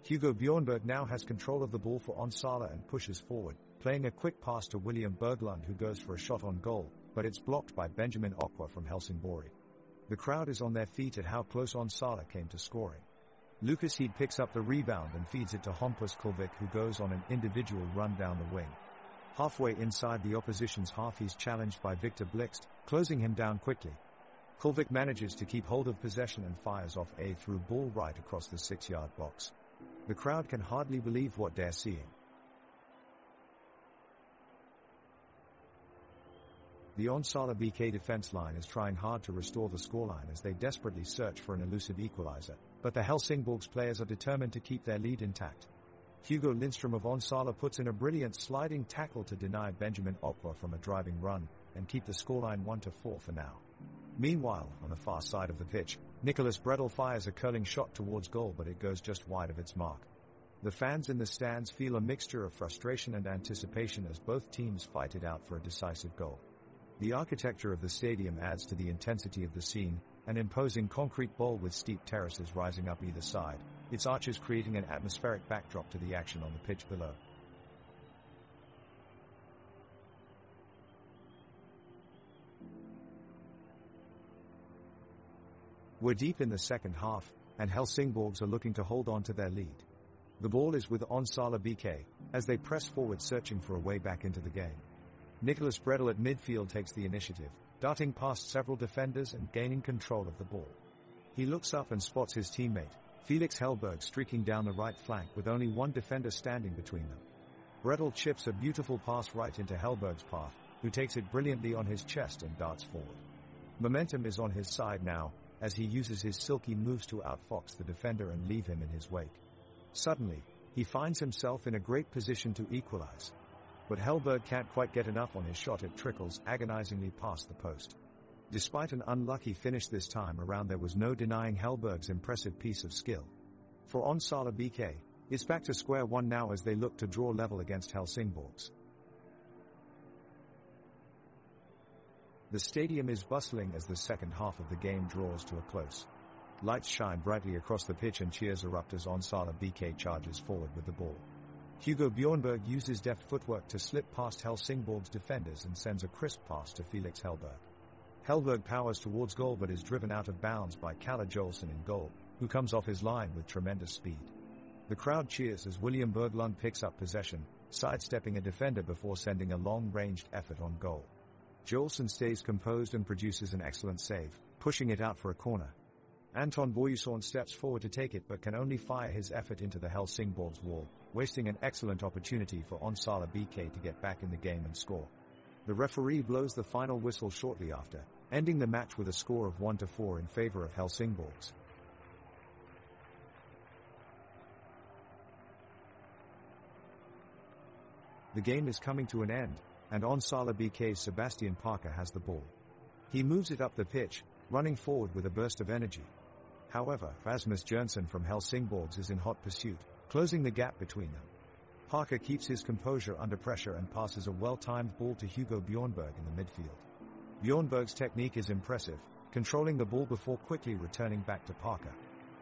Hugo Bjornberg now has control of the ball for Onsala and pushes forward, playing a quick pass to William Berglund who goes for a shot on goal, but it's blocked by Benjamin Aqua from Helsingsborg. The crowd is on their feet at how close Onsala came to scoring. Lucas Heed picks up the rebound and feeds it to Hampus Kulvik who goes on an individual run down the wing. Halfway inside the opposition's half he's challenged by Victor Blixt, closing him down quickly. Kulvik manages to keep hold of possession and fires off a through ball right across the 6-yard box. The crowd can hardly believe what they're seeing. The Onsala BK defense line is trying hard to restore the scoreline as they desperately search for an elusive equalizer, but the Helsingsborg's players are determined to keep their lead intact. Hugo Lindström of Onsala puts in a brilliant sliding tackle to deny Benjamin Okwa from a driving run and keep the scoreline 1-4 for now. Meanwhile, on the far side of the pitch, Nicholas Bredel fires a curling shot towards goal, but it goes just wide of its mark. The fans in the stands feel a mixture of frustration and anticipation as both teams fight it out for a decisive goal. The architecture of the stadium adds to the intensity of the scene, an imposing concrete bowl with steep terraces rising up either side, its arches creating an atmospheric backdrop to the action on the pitch below. We're deep in the second half, and Helsingsborgs are looking to hold on to their lead. The ball is with Onsala BK, as they press forward searching for a way back into the game. Nicholas Bredel at midfield takes the initiative, darting past several defenders and gaining control of the ball. He looks up and spots his teammate, Felix Hellberg, streaking down the right flank with only one defender standing between them. Bredel chips a beautiful pass right into Hellberg's path, who takes it brilliantly on his chest and darts forward. Momentum is on his side now, as he uses his silky moves to outfox the defender and leave him in his wake. Suddenly, he finds himself in a great position to equalize. But Hellberg can't quite get enough on his shot. It trickles agonizingly past the post. Despite an unlucky finish this time around, there was no denying Hellberg's impressive piece of skill. For Onsala BK, it's back to square one now as they look to draw level against Helsingsborgs. The stadium is bustling as the second half of the game draws to a close. Lights shine brightly across the pitch and cheers erupt as Onsala BK charges forward with the ball. Hugo Bjornberg uses deft footwork to slip past Helsingsborg's defenders and sends a crisp pass to Felix Hellberg. Hellberg powers towards goal but is driven out of bounds by Kalle Jolson in goal, who comes off his line with tremendous speed. The crowd cheers as William Berglund picks up possession, sidestepping a defender before sending a long-ranged effort on goal. Jolson stays composed and produces an excellent save, pushing it out for a corner. Anton Boyuson steps forward to take it but can only fire his effort into the Helsingsborg's wall, wasting an excellent opportunity for Onsala BK to get back in the game and score. The referee blows the final whistle shortly after, ending the match with a score of 1-4 in favor of Helsingsborgs. The game is coming to an end, and Onsala BK's Sebastian Parker has the ball. He moves it up the pitch, running forward with a burst of energy. However, Rasmus Jørgensen from Helsingsborgs is in hot pursuit, closing the gap between them. Parker keeps his composure under pressure and passes a well-timed ball to Hugo Bjornberg in the midfield. Bjornberg's technique is impressive, controlling the ball before quickly returning back to Parker.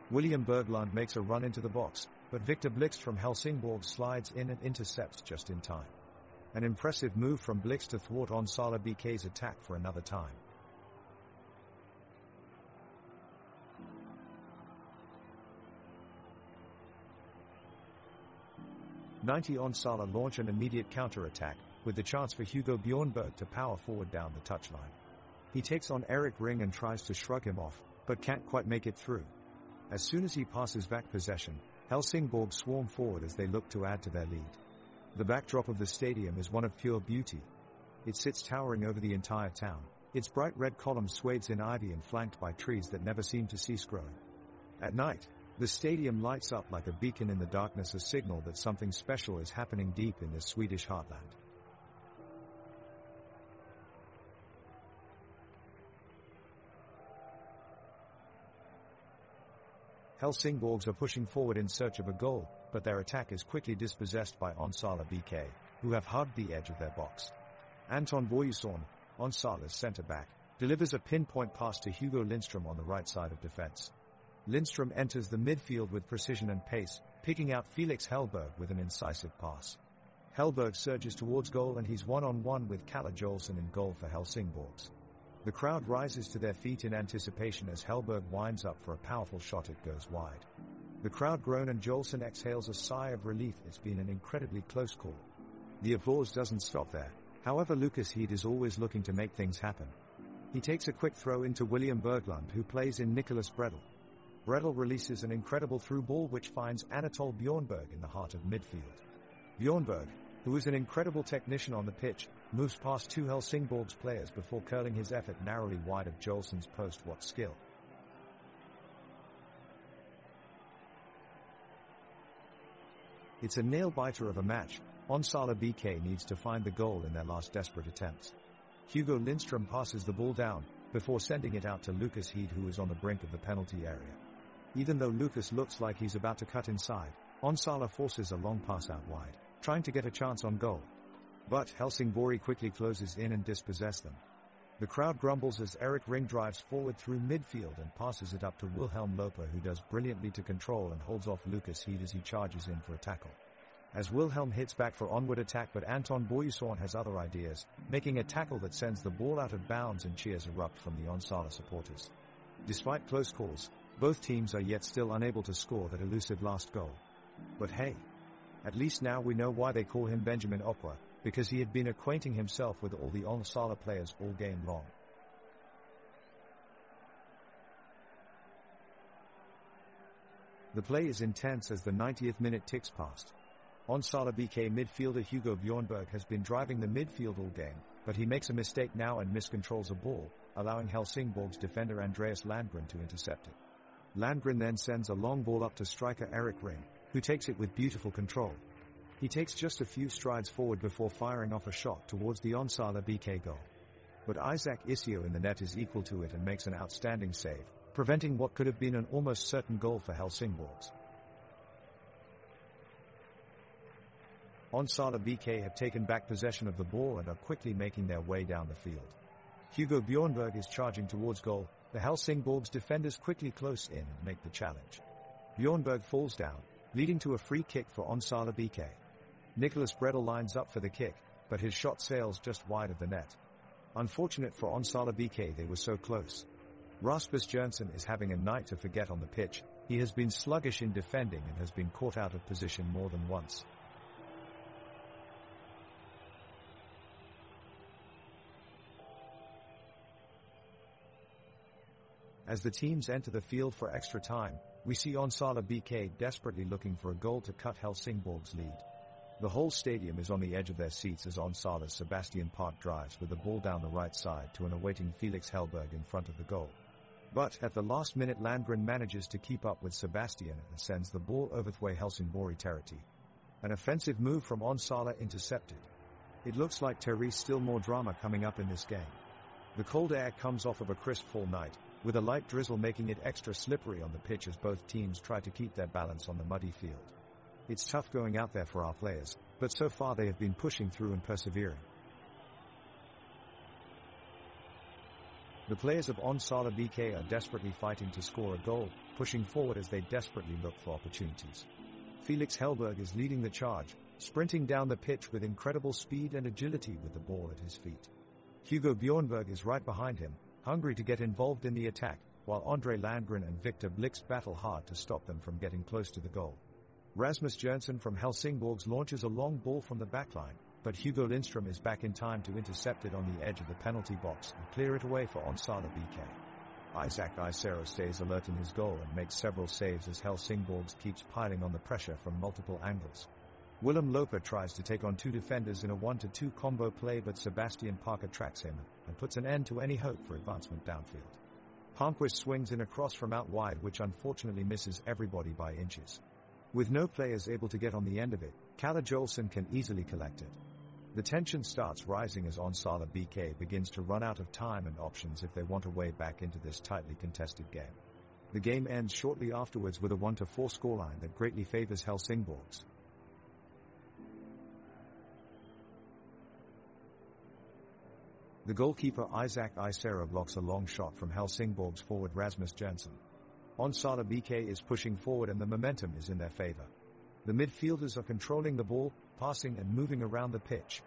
William Berglund makes a run into the box, but Victor Blixt from Helsingsborg slides in and intercepts just in time. An impressive move from Blixt to thwart Onsala BK's attack for another time. 90 Onsala launch an immediate counter-attack, with the chance for Hugo Bjornberg to power forward down the touchline. He takes on Eric Ring and tries to shrug him off, but can't quite make it through. As soon as he passes back possession, Helsingsborg swarm forward as they look to add to their lead. The backdrop of the stadium is one of pure beauty. It sits towering over the entire town, its bright red columns swathed in ivy and flanked by trees that never seem to cease growing. At night, the stadium lights up like a beacon in the darkness, a signal that something special is happening deep in this Swedish heartland. Helsingsborgs are pushing forward in search of a goal, but their attack is quickly dispossessed by Onsala BK, who have hugged the edge of their box. Anton Boyuson, Onsala's centre-back, delivers a pinpoint pass to Hugo Lindström on the right side of defence. Lindström enters the midfield with precision and pace, picking out Felix Hellberg with an incisive pass. Hellberg surges towards goal and he's one-on-one with Kalle Jolson in goal for Helsingsborgs. The crowd rises to their feet in anticipation as Hellberg winds up for a powerful shot. It goes wide. The crowd groan and Jolson exhales a sigh of relief. It's been an incredibly close call. The applause doesn't stop there. However, Lucas Heed is always looking to make things happen. He takes a quick throw into William Berglund, who plays in Nicholas Bredel. Bredel releases an incredible through ball which finds Anatol Bjornberg in the heart of midfield. Bjornberg, who is an incredible technician on the pitch, moves past two Helsingborg's players before curling his effort narrowly wide of Jolson's post. What skill! It's a nail-biter of a match. Onsala BK needs to find the goal in their last desperate attempts. Hugo Lindström passes the ball down, before sending it out to Lucas Heed, who is on the brink of the penalty area. Even though Lucas looks like he's about to cut inside, Onsala forces a long pass out wide, trying to get a chance on goal. But Helsingborg quickly closes in and dispossess them. The crowd grumbles as Erik Ring drives forward through midfield and passes it up to Wilhelm Loper, who does brilliantly to control and holds off Lucas Heed as he charges in for a tackle. As Wilhelm hits back for onward attack, but Anton Boyuson has other ideas, making a tackle that sends the ball out of bounds and cheers erupt from the Onsala supporters. Despite close calls, both teams are yet still unable to score that elusive last goal. But hey, at least now we know why they call him Benjamin Opera, because he had been acquainting himself with all the Onsala players all game long. The play is intense as the 90th minute ticks past. Onsala BK midfielder Hugo Bjornberg has been driving the midfield all game, but he makes a mistake now and miscontrols a ball, allowing Helsingborg's defender Andreas Landgren to intercept it. Landgren then sends a long ball up to striker Erik Ring, who takes it with beautiful control. He takes just a few strides forward before firing off a shot towards the Onsala BK goal. But Isaac Isio in the net is equal to it and makes an outstanding save, preventing what could have been an almost certain goal for Helsingborgs. Onsala BK have taken back possession of the ball and are quickly making their way down the field. Hugo Bjornberg is charging towards goal. The Helsingborg's defenders quickly close in and make the challenge. Bjornberg falls down, leading to a free kick for Onsala BK. Nicholas Bredel lines up for the kick, but his shot sails just wide of the net. Unfortunate for Onsala BK, they were so close. Rasmus Jonsson is having a night to forget on the pitch. He has been sluggish in defending and has been caught out of position more than once. As the teams enter the field for extra time, we see Onsala BK desperately looking for a goal to cut Helsingborg's lead. The whole stadium is on the edge of their seats as Onsala's Sebastian Park drives with the ball down the right side to an awaiting Felix Hellberg in front of the goal. But at the last minute, Landgren manages to keep up with Sebastian and sends the ball overthway Helsingborg territory. An offensive move from Onsala intercepted. It looks like there is still more drama coming up in this game. The cold air comes off of a crisp fall night, with a light drizzle making it extra slippery on the pitch as both teams try to keep their balance on the muddy field. It's tough going out there for our players, but so far they have been pushing through and persevering. The players of Onsala BK are desperately fighting to score a goal, pushing forward as they desperately look for opportunities. Felix Hellberg is leading the charge, sprinting down the pitch with incredible speed and agility with the ball at his feet. Hugo Bjornberg is right behind him, hungry to get involved in the attack, while Andre Landgren and Victor Blixt battle hard to stop them from getting close to the goal. Rasmus Jonsson from Helsingborgs launches a long ball from the backline, but Hugo Lindström is back in time to intercept it on the edge of the penalty box and clear it away for Onsala BK. Isaac Isero stays alert in his goal and makes several saves as Helsingborgs keeps piling on the pressure from multiple angles. Willem Loper tries to take on two defenders in a 1-2 combo play, but Sebastian Parker tracks him and puts an end to any hope for advancement downfield. Palmquist swings in a cross from out wide, which unfortunately misses everybody by inches. With no players able to get on the end of it, Kalle Jolsson can easily collect it. The tension starts rising as Onsala BK begins to run out of time and options if they want a way back into this tightly contested game. The game ends shortly afterwards with a 1-4 scoreline that greatly favors Helsingborgs. The goalkeeper Isaac Isero blocks a long shot from Helsingborg's forward Rasmus Jonsson. Onsala BK is pushing forward and the momentum is in their favor. The midfielders are controlling the ball, passing and moving around the pitch.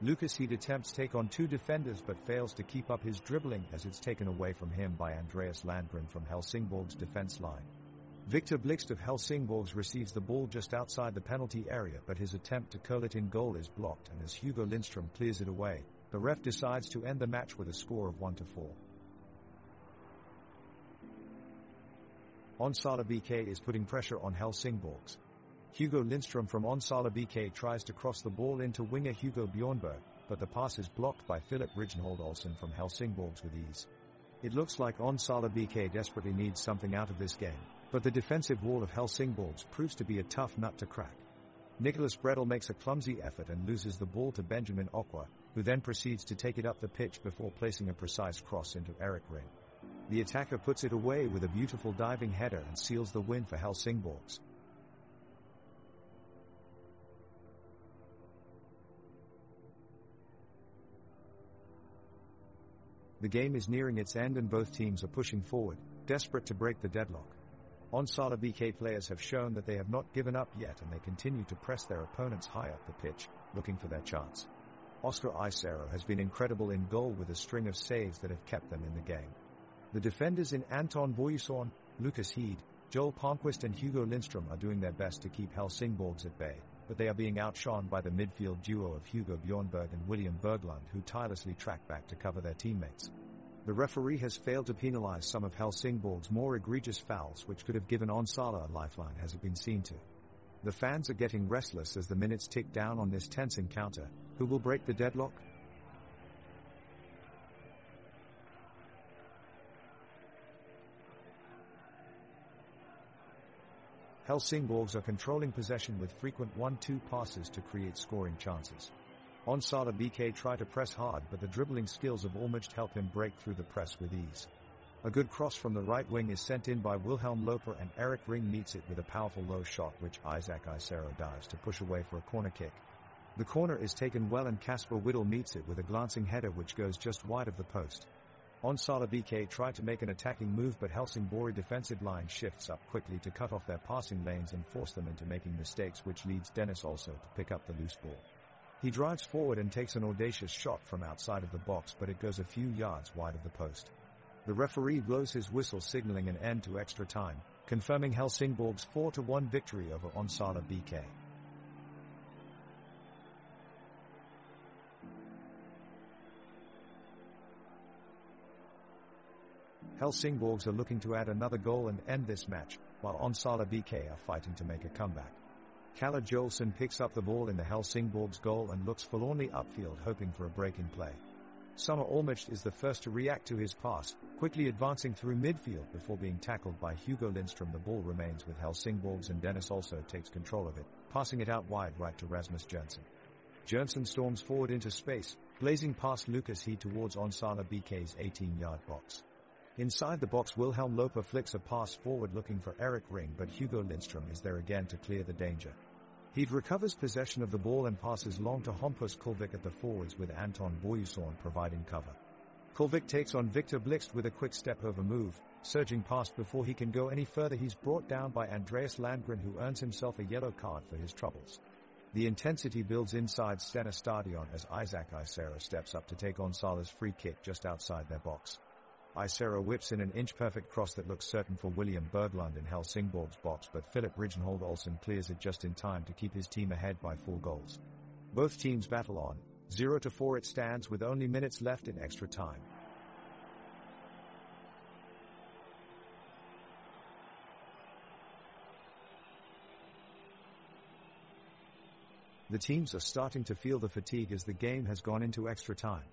Lucas Heed attempts take on two defenders but fails to keep up his dribbling as it's taken away from him by Andreas Landgren from Helsingborg's defense line. Victor Blixt of Helsingborgs receives the ball just outside the penalty area, but his attempt to curl it in goal is blocked, and as Hugo Lindström clears it away, the ref decides to end the match with a score of 1-4. Onsala BK is putting pressure on Helsingsborgs. Hugo Lindström from Onsala BK tries to cross the ball into winger Hugo Bjornberg, but the pass is blocked by Philip Rijnhold Olsen from Helsingsborgs with ease. It looks like Onsala BK desperately needs something out of this game, but the defensive wall of Helsingsborgs proves to be a tough nut to crack. Nicholas Bredel makes a clumsy effort and loses the ball to Benjamin Okwa, who then proceeds to take it up the pitch before placing a precise cross into Erik Ring. The attacker puts it away with a beautiful diving header and seals the win for Helsingsborgs. The game is nearing its end and both teams are pushing forward, desperate to break the deadlock. Onsala BK players have shown that they have not given up yet and they continue to press their opponents high up the pitch, looking for their chance. Oscar Isero has been incredible in goal with a string of saves that have kept them in the game. The defenders in Anton Boyesson, Lucas Heed, Joel Palmquist and Hugo Lindström are doing their best to keep Helsingsborgs at bay, but they are being outshone by the midfield duo of Hugo Bjornberg and William Berglund, who tirelessly track back to cover their teammates. The referee has failed to penalize some of Helsingsborg's more egregious fouls, which could have given Onsala a lifeline, has it been seen to. The fans are getting restless as the minutes tick down on this tense encounter. Who will break the deadlock? Helsingsborgs are controlling possession with frequent 1-2 passes to create scoring chances. Onsala BK try to press hard, but the dribbling skills of Olmert help him break through the press with ease. A good cross from the right wing is sent in by Wilhelm Loper and Erik Ring meets it with a powerful low shot which Isaac Isero dives to push away for a corner kick. The corner is taken well and Casper Whittle meets it with a glancing header which goes just wide of the post. Onsala BK try to make an attacking move, but Helsingsborg defensive line shifts up quickly to cut off their passing lanes and force them into making mistakes, which leads Dennis also to pick up the loose ball. He drives forward and takes an audacious shot from outside of the box, but it goes a few yards wide of the post. The referee blows his whistle signaling an end to extra time, confirming Helsingsborg's 4-1 victory over Onsala BK. Helsingsborgs are looking to add another goal and end this match, while Onsala BK are fighting to make a comeback. Kalle Joelsson picks up the ball in the Helsingsborgs goal and looks forlornly upfield, hoping for a break in play. Summer Olmert is the first to react to his pass, quickly advancing through midfield before being tackled by Hugo Lindström. The ball remains with Helsingsborgs and Dennis also takes control of it, passing it out wide right to Rasmus Jonsson. Jonsson storms forward into space, blazing past Lucas Heed towards Onsala BK's 18-yard box. Inside the box, Wilhelm Loper flicks a pass forward looking for Erik Ring, but Hugo Lindström is there again to clear the danger. Heed recovers possession of the ball and passes long to Hampus Kulvik at the forwards, with Anton Boyesson providing cover. Kulvik takes on Victor Blixt with a quick step-over move, surging past before he can go any further. He's brought down by Andreas Landgren, who earns himself a yellow card for his troubles. The intensity builds inside Stena Stadion as Isaac Isero steps up to take Onsala's free kick just outside their box. Isero whips in an inch-perfect cross that looks certain for William Berglund in Helsingsborg's box, but Philip Rijnhold Olsen clears it just in time to keep his team ahead by 4 goals. Both teams battle on. 0-4 it stands with only minutes left in extra time. The teams are starting to feel the fatigue as the game has gone into extra time.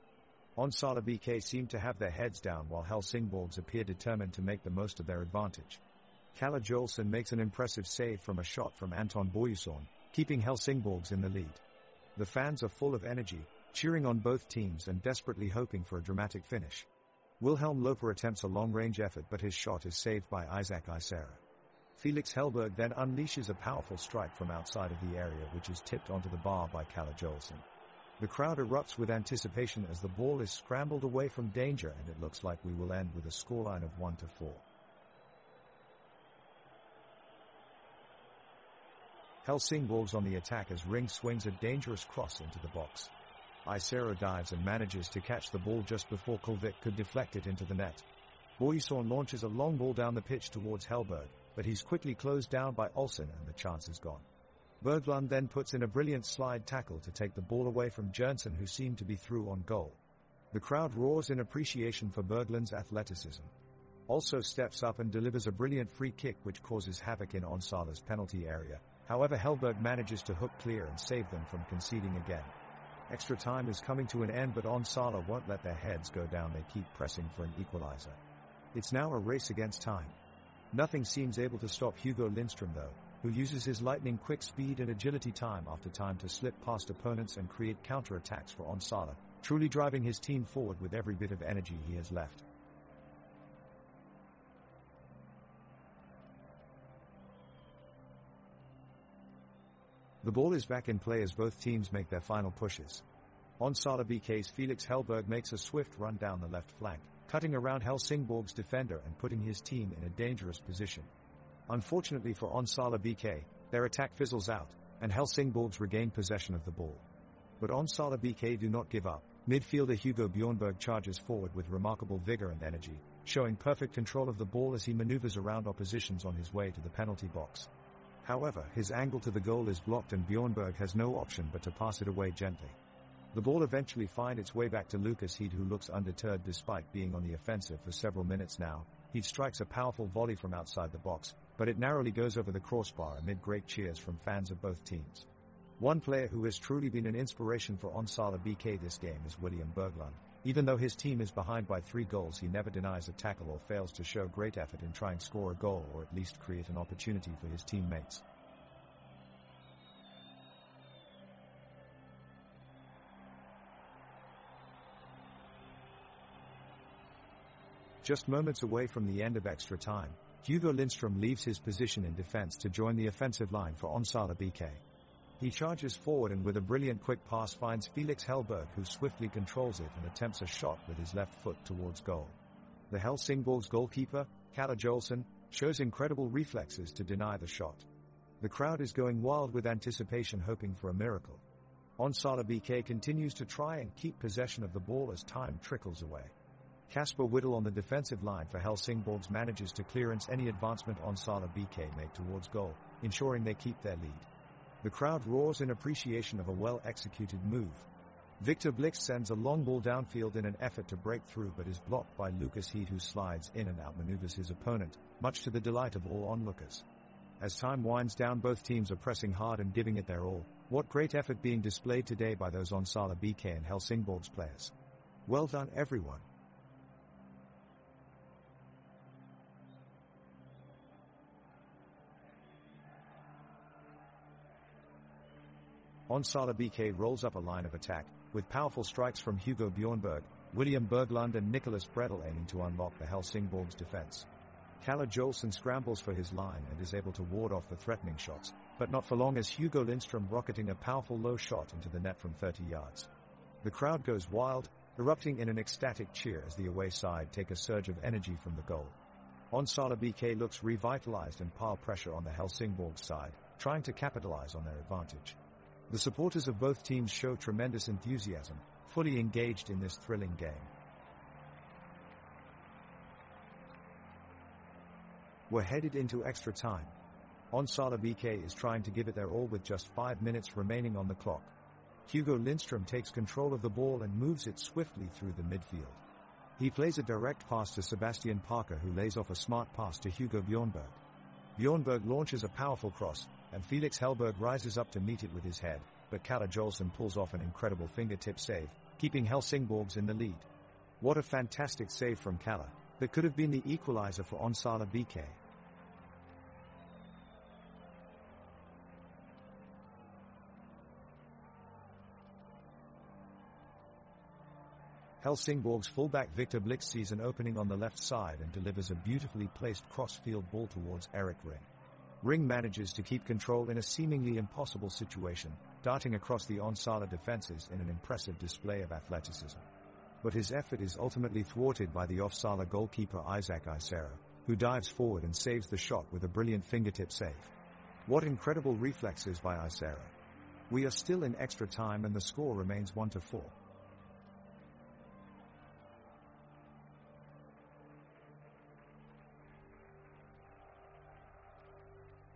Onsala BK seem to have their heads down, while Helsingsborgs appear determined to make the most of their advantage. Kalle Joelsson makes an impressive save from a shot from Anton Boyesson, keeping Helsingsborgs in the lead. The fans are full of energy, cheering on both teams and desperately hoping for a dramatic finish. Wilhelm Loper attempts a long-range effort, but his shot is saved by Isaac Isero. Felix Hellberg then unleashes a powerful strike from outside of the area, which is tipped onto the bar by Kalle Joelsson. The crowd erupts with anticipation as the ball is scrambled away from danger, and it looks like we will end with a scoreline of 1-4. Helsingsborgs on the attack as Ring swings a dangerous cross into the box. Isero dives and manages to catch the ball just before Kulvik could deflect it into the net. Boyesson launches a long ball down the pitch towards Hellberg, but he's quickly closed down by Olsen and the chance is gone. Berglund then puts in a brilliant slide tackle to take the ball away from Jonsson, who seemed to be through on goal. The crowd roars in appreciation for Berglund's athleticism. also steps up and delivers a brilliant free kick which causes havoc in Onsala's penalty area. However, Helberg manages to hook clear and save them from conceding again. Extra time is coming to an end, but Onsala won't let their heads go down. They keep pressing for an equalizer. It's now a race against time. Nothing seems able to stop Hugo Lindström though, who uses his lightning quick speed and agility time after time to slip past opponents and create counter-attacks for Onsala, truly driving his team forward with every bit of energy he has left. The ball is back in play as both teams make their final pushes. Onsala BK's Felix Helberg makes a swift run down the left flank, cutting around Helsingsborg's defender and putting his team in a dangerous position. Unfortunately for Onsala BK, their attack fizzles out, and Helsingsborgs regain possession of the ball. But Onsala BK do not give up. Midfielder Hugo Bjornberg charges forward with remarkable vigor and energy, showing perfect control of the ball as he maneuvers around oppositions on his way to the penalty box. However, his angle to the goal is blocked and Bjornberg has no option but to pass it away gently. The ball eventually finds its way back to Lucas Heed, who looks undeterred despite being on the offensive for several minutes now. Heed strikes a powerful volley from outside the box, but it narrowly goes over the crossbar amid great cheers from fans of both teams. One player who has truly been an inspiration for Onsala BK this game is William Berglund. Even though his team is behind by 3 goals, he never denies a tackle or fails to show great effort in trying to score a goal or at least create an opportunity for his teammates. Just moments away from the end of extra time, Hugo Lindström leaves his position in defense to join the offensive line for Onsala BK. He charges forward and with a brilliant quick pass finds Felix Helberg, who swiftly controls it and attempts a shot with his left foot towards goal. The Helsingsborgs goalkeeper, Kalle Jolson, shows incredible reflexes to deny the shot. The crowd is going wild with anticipation, hoping for a miracle. Onsala BK continues to try and keep possession of the ball as time trickles away. Kasper Whittle on the defensive line for Helsingsborgs manages to clearance any advancement Onsala BK make towards goal, ensuring they keep their lead. The crowd roars in appreciation of a well-executed move. Victor Blix sends a long ball downfield in an effort to break through but is blocked by Lucas Heed, who slides in and outmaneuvers his opponent, much to the delight of all onlookers. As time winds down, both teams are pressing hard and giving it their all. What great effort being displayed today by those Onsala BK and Helsingsborgs players. Well done everyone. Onsala BK rolls up a line of attack, with powerful strikes from Hugo Bjornberg, William Berglund and Nicholas Bredel aiming to unlock the Helsingsborgs defense. Kalle Jolson scrambles for his line and is able to ward off the threatening shots, but not for long as Hugo Lindström rocketing a powerful low shot into the net from 30 yards. The crowd goes wild, erupting in an ecstatic cheer as the away side take a surge of energy from the goal. Onsala BK looks revitalized and pile pressure on the Helsingsborgs side, trying to capitalize on their advantage. The supporters of both teams show tremendous enthusiasm, fully engaged in this thrilling game. We're headed into extra time. Onsala BK is trying to give it their all with just 5 minutes remaining on the clock. Hugo Lindström takes control of the ball and moves it swiftly through the midfield. He plays a direct pass to Sebastian Parker, who lays off a smart pass to Hugo Bjornberg. Bjornberg launches a powerful cross, and Felix Helberg rises up to meet it with his head, but Kalle Jolson pulls off an incredible fingertip save, keeping Helsingsborgs in the lead. What a fantastic save from Kalle, that could have been the equalizer for Onsala BK. Helsingsborg's fullback Victor Blix sees an opening on the left side and delivers a beautifully placed cross-field ball towards Eric Ring. Ring manages to keep control in a seemingly impossible situation, darting across the Onsala defenses in an impressive display of athleticism. But his effort is ultimately thwarted by the Onsala goalkeeper Isaac Isero, who dives forward and saves the shot with a brilliant fingertip save. What incredible reflexes by Isero. We are still in extra time and the score remains 1-4.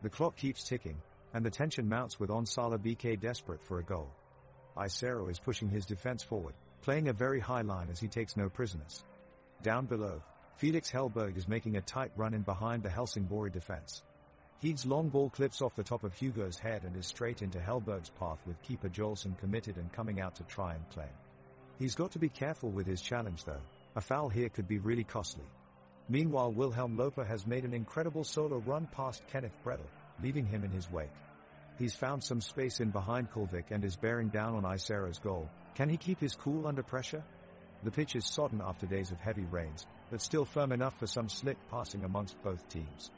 The clock keeps ticking, and the tension mounts with Onsala BK desperate for a goal. Isero is pushing his defense forward, playing a very high line as he takes no prisoners. Down below, Felix Hellberg is making a tight run in behind the Helsingsborg defense. Heed's long ball clips off the top of Hugo's head and is straight into Hellberg's path, with keeper Jolson committed and coming out to try and claim. He's got to be careful with his challenge though. A foul here could be really costly. Meanwhile, Wilhelm Loper has made an incredible solo run past Kenneth Bredel, leaving him in his wake. He's found some space in behind Kulvik and is bearing down on Isera's goal. Can he keep his cool under pressure? The pitch is sodden after days of heavy rains, but still firm enough for some slick passing amongst both teams.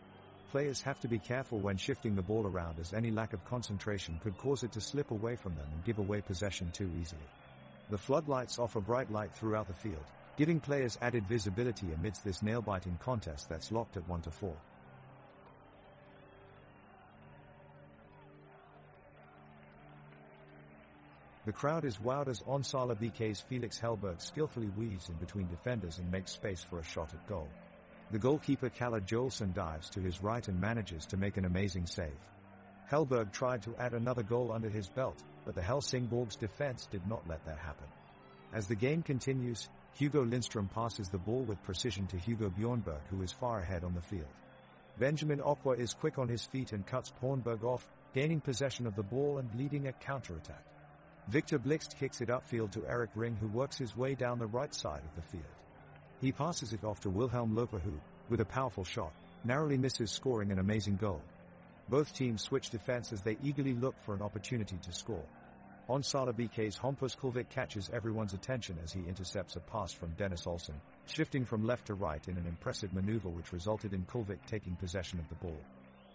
Players have to be careful when shifting the ball around, as any lack of concentration could cause it to slip away from them and give away possession too easily. The floodlights offer bright light throughout the field, giving players added visibility amidst this nail-biting contest that's locked at 1-4. The crowd is wowed as Onsala BK's Felix Hellberg skillfully weaves in between defenders and makes space for a shot at goal. The goalkeeper Kalle Jolson dives to his right and manages to make an amazing save. Hellberg tried to add another goal under his belt, but the Helsingsborg's defense did not let that happen. As the game continues, Hugo Lindström passes the ball with precision to Hugo Bjornberg, who is far ahead on the field. Benjamin Okwa is quick on his feet and cuts Bjornberg off, gaining possession of the ball and leading a counter-attack. Victor Blixt kicks it upfield to Eric Ring, who works his way down the right side of the field. He passes it off to Wilhelm Loper, who, with a powerful shot, narrowly misses scoring an amazing goal. Both teams switch defense as they eagerly look for an opportunity to score. Onsala BK's Hampus Kulvik catches everyone's attention as he intercepts a pass from Dennis Olsen, shifting from left to right in an impressive maneuver which resulted in Kulvik taking possession of the ball.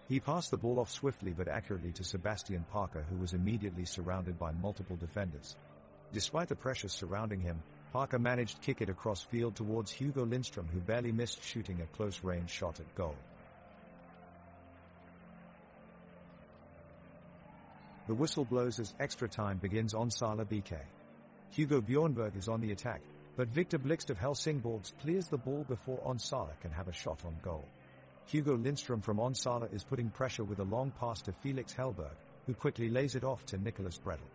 He passed the ball off swiftly but accurately to Sebastian Parker, who was immediately surrounded by multiple defenders. Despite the pressure surrounding him, Parker managed to kick it across field towards Hugo Lindström, who barely missed shooting a close-range shot at goal. The whistle blows as extra time begins on Sala BK. Hugo Bjornberg is on the attack, but Victor Blixt of Helsingsborg clears the ball before Onsala can have a shot on goal. Hugo Lindström from Onsala is putting pressure with a long pass to Felix Hellberg, who quickly lays it off to Nicholas Bredel.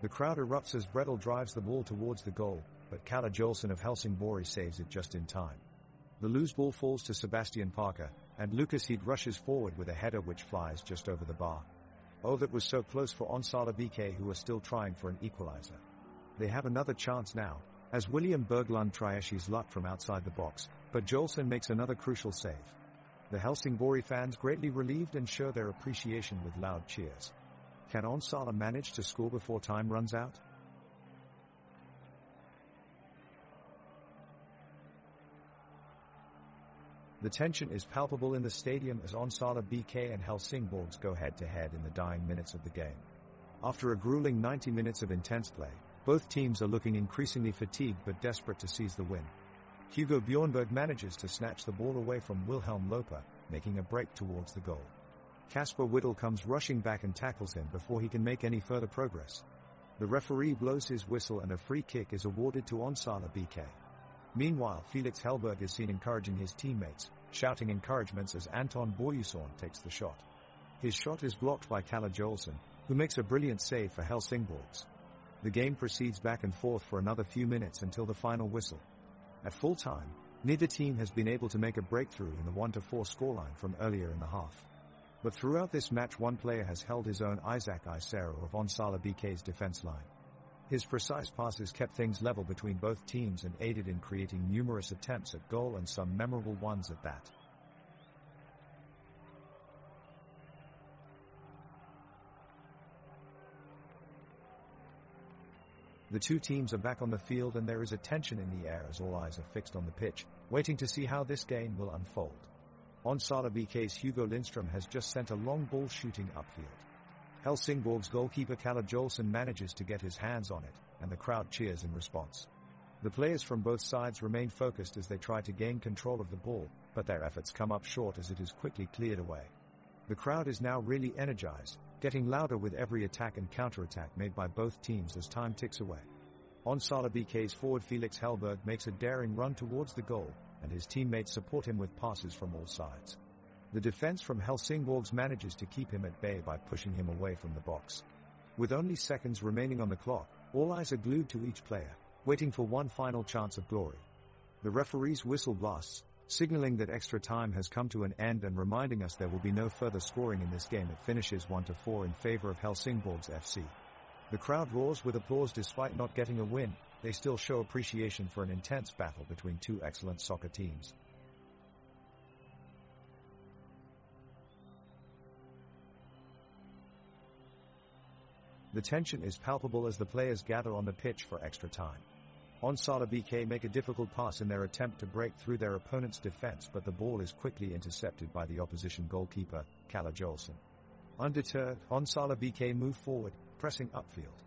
The crowd erupts as Bredel drives the ball towards the goal, but Kalle Jolson of Helsingsborg saves it just in time. The loose ball falls to Sebastian Parker, and Lucas Heed rushes forward with a header which flies just over the bar. Oh, that was so close for Onsala BK, who are still trying for an equalizer. They have another chance now, as William Berglund tries his luck from outside the box, but Jolson makes another crucial save. The Helsingsborg fans greatly relieved and show their appreciation with loud cheers. Can Onsala manage to score before time runs out? The tension is palpable in the stadium as Onsala BK and Helsingsborg go head-to-head in the dying minutes of the game. After a grueling 90 minutes of intense play, both teams are looking increasingly fatigued but desperate to seize the win. Hugo Bjornberg manages to snatch the ball away from Wilhelm Loper, making a break towards the goal. Kasper Whittle comes rushing back and tackles him before he can make any further progress. The referee blows his whistle and a free kick is awarded to Onsala BK. Meanwhile, Felix Hellberg is seen encouraging his teammates, shouting encouragements as Anton Boyuson takes the shot. His shot is blocked by Kalle Jolson, who makes a brilliant save for Helsingsborg. The game proceeds back and forth for another few minutes until the final whistle. At full time, neither team has been able to make a breakthrough in the 1-4 scoreline from earlier in the half. But throughout this match, one player has held his own: Isaac Isero of Onsala BK's defense line. His precise passes kept things level between both teams and aided in creating numerous attempts at goal, and some memorable ones at that. The two teams are back on the field and there is a tension in the air as all eyes are fixed on the pitch, waiting to see how this game will unfold. Onsala BK's Hugo Lindström has just sent a long ball shooting upfield. Helsingsborg's goalkeeper Kalle Jolson manages to get his hands on it, and the crowd cheers in response. The players from both sides remain focused as they try to gain control of the ball, but their efforts come up short as it is quickly cleared away. The crowd is now really energized, getting louder with every attack and counter-attack made by both teams as time ticks away. Onsala BK's forward Felix Hellberg makes a daring run towards the goal, and his teammates support him with passes from all sides. The defense from Helsingsborg manages to keep him at bay by pushing him away from the box. With only seconds remaining on the clock, all eyes are glued to each player, waiting for one final chance of glory. The referee's whistle blasts, signaling that extra time has come to an end and reminding us there will be no further scoring in this game. It finishes 1-4 in favor of Helsingsborg's FC. The crowd roars with applause despite not getting a win. They still show appreciation for an intense battle between two excellent soccer teams. The tension is palpable as the players gather on the pitch for extra time. Onsala BK make a difficult pass in their attempt to break through their opponent's defense, but the ball is quickly intercepted by the opposition goalkeeper, Kalle Jolson. Undeterred, Onsala BK move forward, pressing upfield.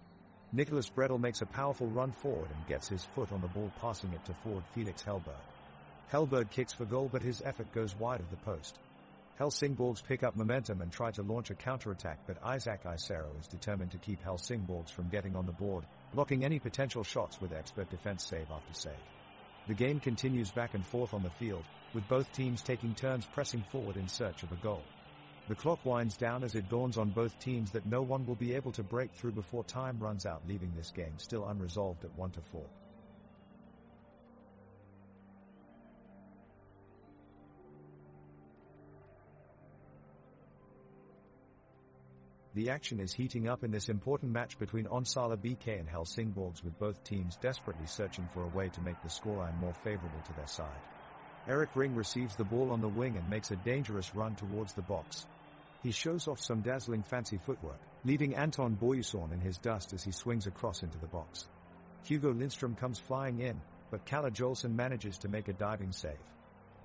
Nicholas Bredel makes a powerful run forward and gets his foot on the ball, passing it to forward Felix Helberg. Helberg kicks for goal, but his effort goes wide of the post. Helsingborgs pick up momentum and try to launch a counter-attack, but Isaac Isero is determined to keep Helsingborgs from getting on the board, blocking any potential shots with expert defense save after save. The game continues back and forth on the field, with both teams taking turns pressing forward in search of a goal. The clock winds down as it dawns on both teams that no one will be able to break through before time runs out, leaving this game still unresolved at 1-4. The action is heating up in this important match between Onsala BK and Helsingborgs, with both teams desperately searching for a way to make the scoreline more favorable to their side. Eric Ring receives the ball on the wing and makes a dangerous run towards the box. He shows off some dazzling fancy footwork, leaving Anton Boyuson in his dust as he swings across into the box. Hugo Lindström comes flying in, but Kalle Jolson manages to make a diving save.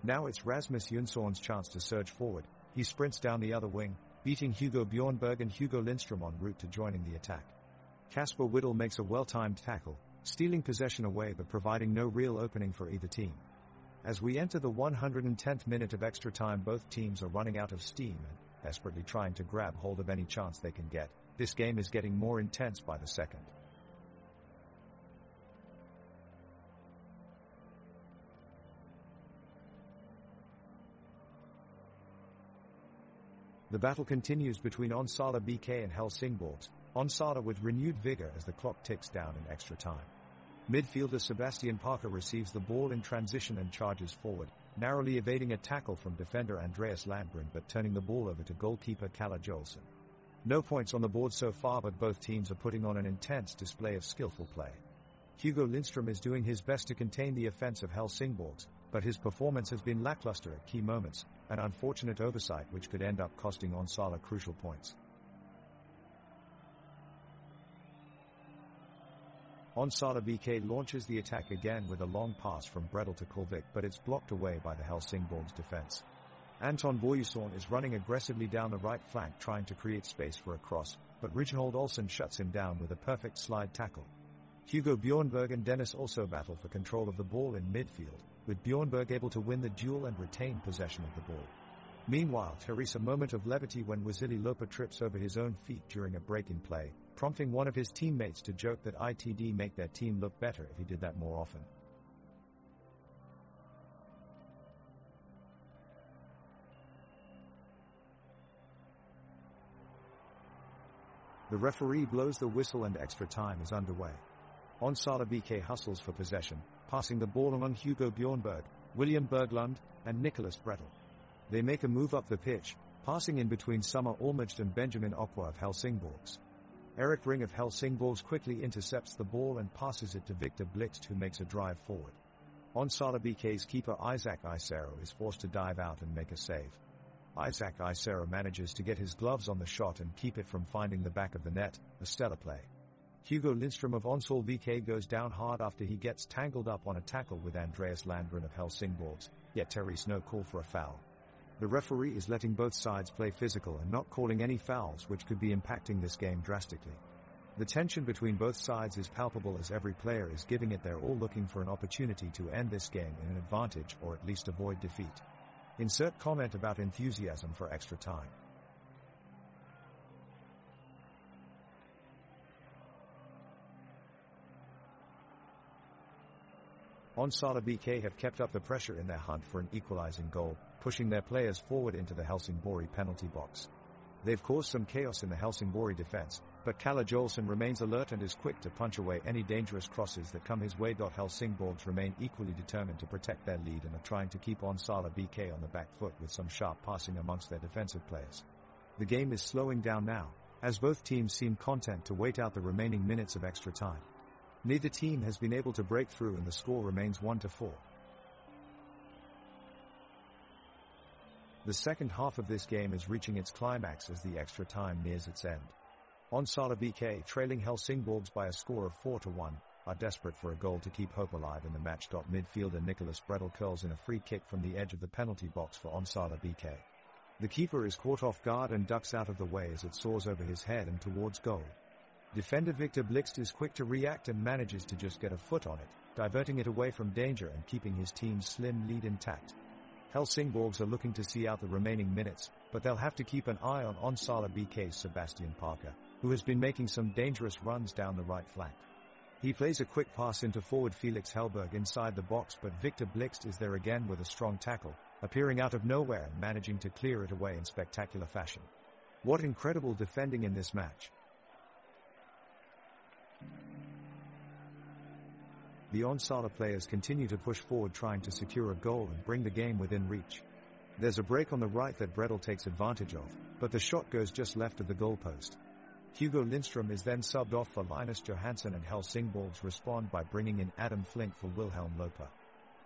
Now it's Rasmus Jonsson's chance to surge forward. He sprints down the other wing, beating Hugo Bjornberg and Hugo Lindström en route to joining the attack. Kasper Whittle makes a well-timed tackle, stealing possession away but providing no real opening for either team. As we enter the 110th minute of extra time, both teams are running out of steam and desperately trying to grab hold of any chance they can get. This game is getting more intense by the second. The battle continues between Onsala BK and Helsingborgs, Onsala with renewed vigor as the clock ticks down in extra time. Midfielder Sebastian Parker receives the ball in transition and charges forward, narrowly evading a tackle from defender Andreas Landgren but turning the ball over to goalkeeper Kalle Jolson. No points on the board so far, but both teams are putting on an intense display of skillful play. Hugo Lindström is doing his best to contain the offense of Helsingborgs, but his performance has been lackluster at key moments, an unfortunate oversight which could end up costing Onsala crucial points. Onsala BK launches the attack again with a long pass from Bredel to Kulvik, but it's blocked away by the Helsingborgs defense. Anton Boyuson is running aggressively down the right flank trying to create space for a cross, but Reginald Olsen shuts him down with a perfect slide tackle. Hugo Bjornberg and Dennis also battle for control of the ball in midfield, with Bjornberg able to win the duel and retain possession of the ball. Meanwhile, there is a moment of levity when Wasili Lopa trips over his own feet during a break in play, prompting one of his teammates to joke that it'd make their team look better if he did that more often. The referee blows the whistle and extra time is underway. Onsala BK hustles for possession, passing the ball on Hugo Bjornberg, William Berglund, and Nicholas Bredel. They make a move up the pitch, passing in between Summer Olmert and Benjamin Okwa of Helsingborgs. Eric Ring of Helsingborgs quickly intercepts the ball and passes it to Victor Blixt, who makes a drive forward. Onsala BK's keeper Isaac Isero is forced to dive out and make a save. Isaac Isero manages to get his gloves on the shot and keep it from finding the back of the net, a stellar play. Hugo Lindström of Onsala BK goes down hard after he gets tangled up on a tackle with Andreas Landgren of Helsingborgs, yet there is no call for a foul. The referee is letting both sides play physical and not calling any fouls, which could be impacting this game drastically. The tension between both sides is palpable as every player is giving it their all, looking for an opportunity to end this game in an advantage or at least avoid defeat. Insert comment about enthusiasm for extra time. Onsala BK have kept up the pressure in their hunt for an equalizing goal, pushing their players forward into the Helsingborg penalty box. They've caused some chaos in the Helsingborg defense, but Kalle Jolson remains alert and is quick to punch away any dangerous crosses that come his way. Helsingborgs remain equally determined to protect their lead and are trying to keep Onsala BK on the back foot with some sharp passing amongst their defensive players. The game is slowing down now, as both teams seem content to wait out the remaining minutes of extra time. Neither team has been able to break through and the score remains 1-4. The second half of this game is reaching its climax as the extra time nears its end. Onsala BK, trailing Helsingborgs by a score of 4-1, are desperate for a goal to keep hope alive in the match. Midfielder Nicholas Bredel curls in a free kick from the edge of the penalty box for Onsala BK. The keeper is caught off guard and ducks out of the way as it soars over his head and towards goal. Defender Victor Blixt is quick to react and manages to just get a foot on it, diverting it away from danger and keeping his team's slim lead intact. Helsingborgs are looking to see out the remaining minutes, but they'll have to keep an eye on Onsala BK's Sebastian Parker, who has been making some dangerous runs down the right flank. He plays a quick pass into forward Felix Hellberg inside the box, but Victor Blixt is there again with a strong tackle, appearing out of nowhere and managing to clear it away in spectacular fashion. What incredible defending in this match! The Onsala players continue to push forward trying to secure a goal and bring the game within reach. There's a break on the right that Bredel takes advantage of, but the shot goes just left of the goalpost. Hugo Lindström is then subbed off for Linus Johansson and Helsingborgs respond by bringing in Adam Flink for Wilhelm Loper.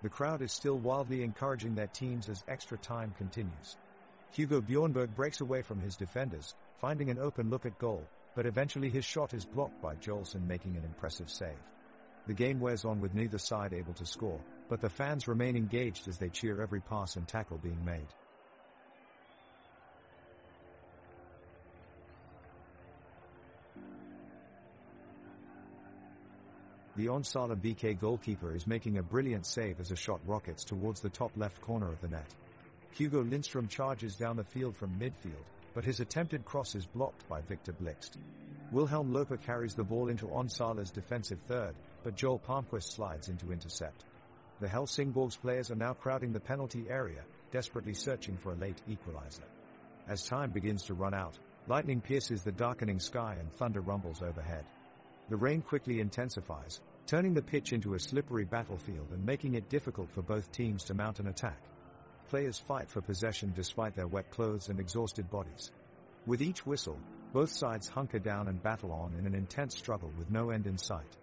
The crowd is still wildly encouraging their teams as extra time continues. Hugo Bjornberg breaks away from his defenders, finding an open look at goal, but eventually his shot is blocked by Jolson making an impressive save. The game wears on with neither side able to score, but the fans remain engaged as they cheer every pass and tackle being made. The Onsala BK goalkeeper is making a brilliant save as a shot rockets towards the top left corner of the net. Hugo Lindström charges down the field from midfield, but his attempted cross is blocked by Victor Blixt. Wilhelm Loper carries the ball into Onsala's defensive third, but Joel Palmquist slides into intercept. The Helsingborgs players are now crowding the penalty area, desperately searching for a late equalizer. As time begins to run out, lightning pierces the darkening sky and thunder rumbles overhead. The rain quickly intensifies, turning the pitch into a slippery battlefield and making it difficult for both teams to mount an attack. Players fight for possession despite their wet clothes and exhausted bodies. With each whistle, both sides hunker down and battle on in an intense struggle with no end in sight.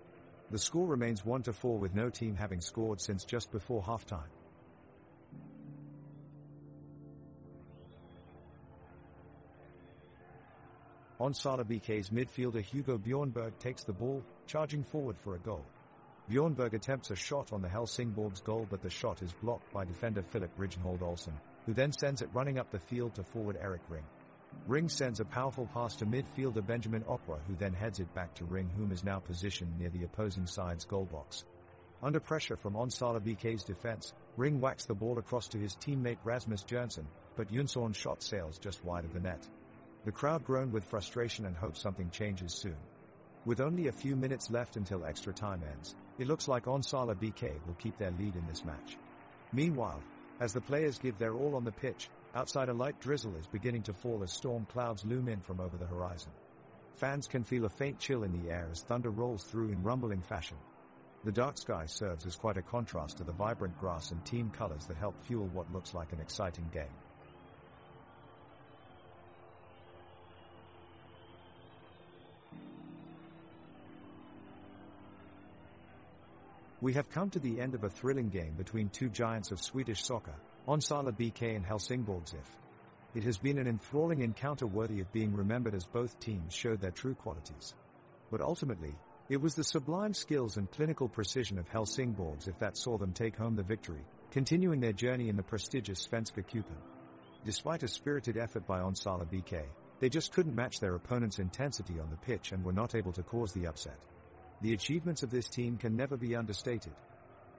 The score remains 1-4 with no team having scored since just before halftime. Onsala BK's midfielder Hugo Bjornberg takes the ball, charging forward for a goal. Bjornberg attempts a shot on the Helsingborgs goal, but the shot is blocked by defender Philip Rijnhold Olsen, who then sends it running up the field to forward Erik Ring. Ring sends a powerful pass to midfielder Benjamin Opwa, who then heads it back to Ring, whom is now positioned near the opposing side's goal box. Under pressure from Onsala BK's defense, Ring whacks the ball across to his teammate Rasmus Jonsson, but Jonsson's shot sails just wide of the net. The crowd groan with frustration and hope something changes soon. With only a few minutes left until extra time ends, it looks like Onsala BK will keep their lead in this match. Meanwhile, as the players give their all on the pitch, outside a light drizzle is beginning to fall as storm clouds loom in from over the horizon. Fans can feel a faint chill in the air as thunder rolls through in rumbling fashion. The dark sky serves as quite a contrast to the vibrant grass and team colors that help fuel what looks like an exciting game. We have come to the end of a thrilling game between two giants of Swedish soccer, Onsala BK and Helsingborgs IF. It has been an enthralling encounter worthy of being remembered as both teams showed their true qualities. But ultimately, it was the sublime skills and clinical precision of Helsingborgs IF that saw them take home the victory, continuing their journey in the prestigious Svenska Cupen. Despite a spirited effort by Onsala BK, they just couldn't match their opponent's intensity on the pitch and were not able to cause the upset. The achievements of this team can never be understated.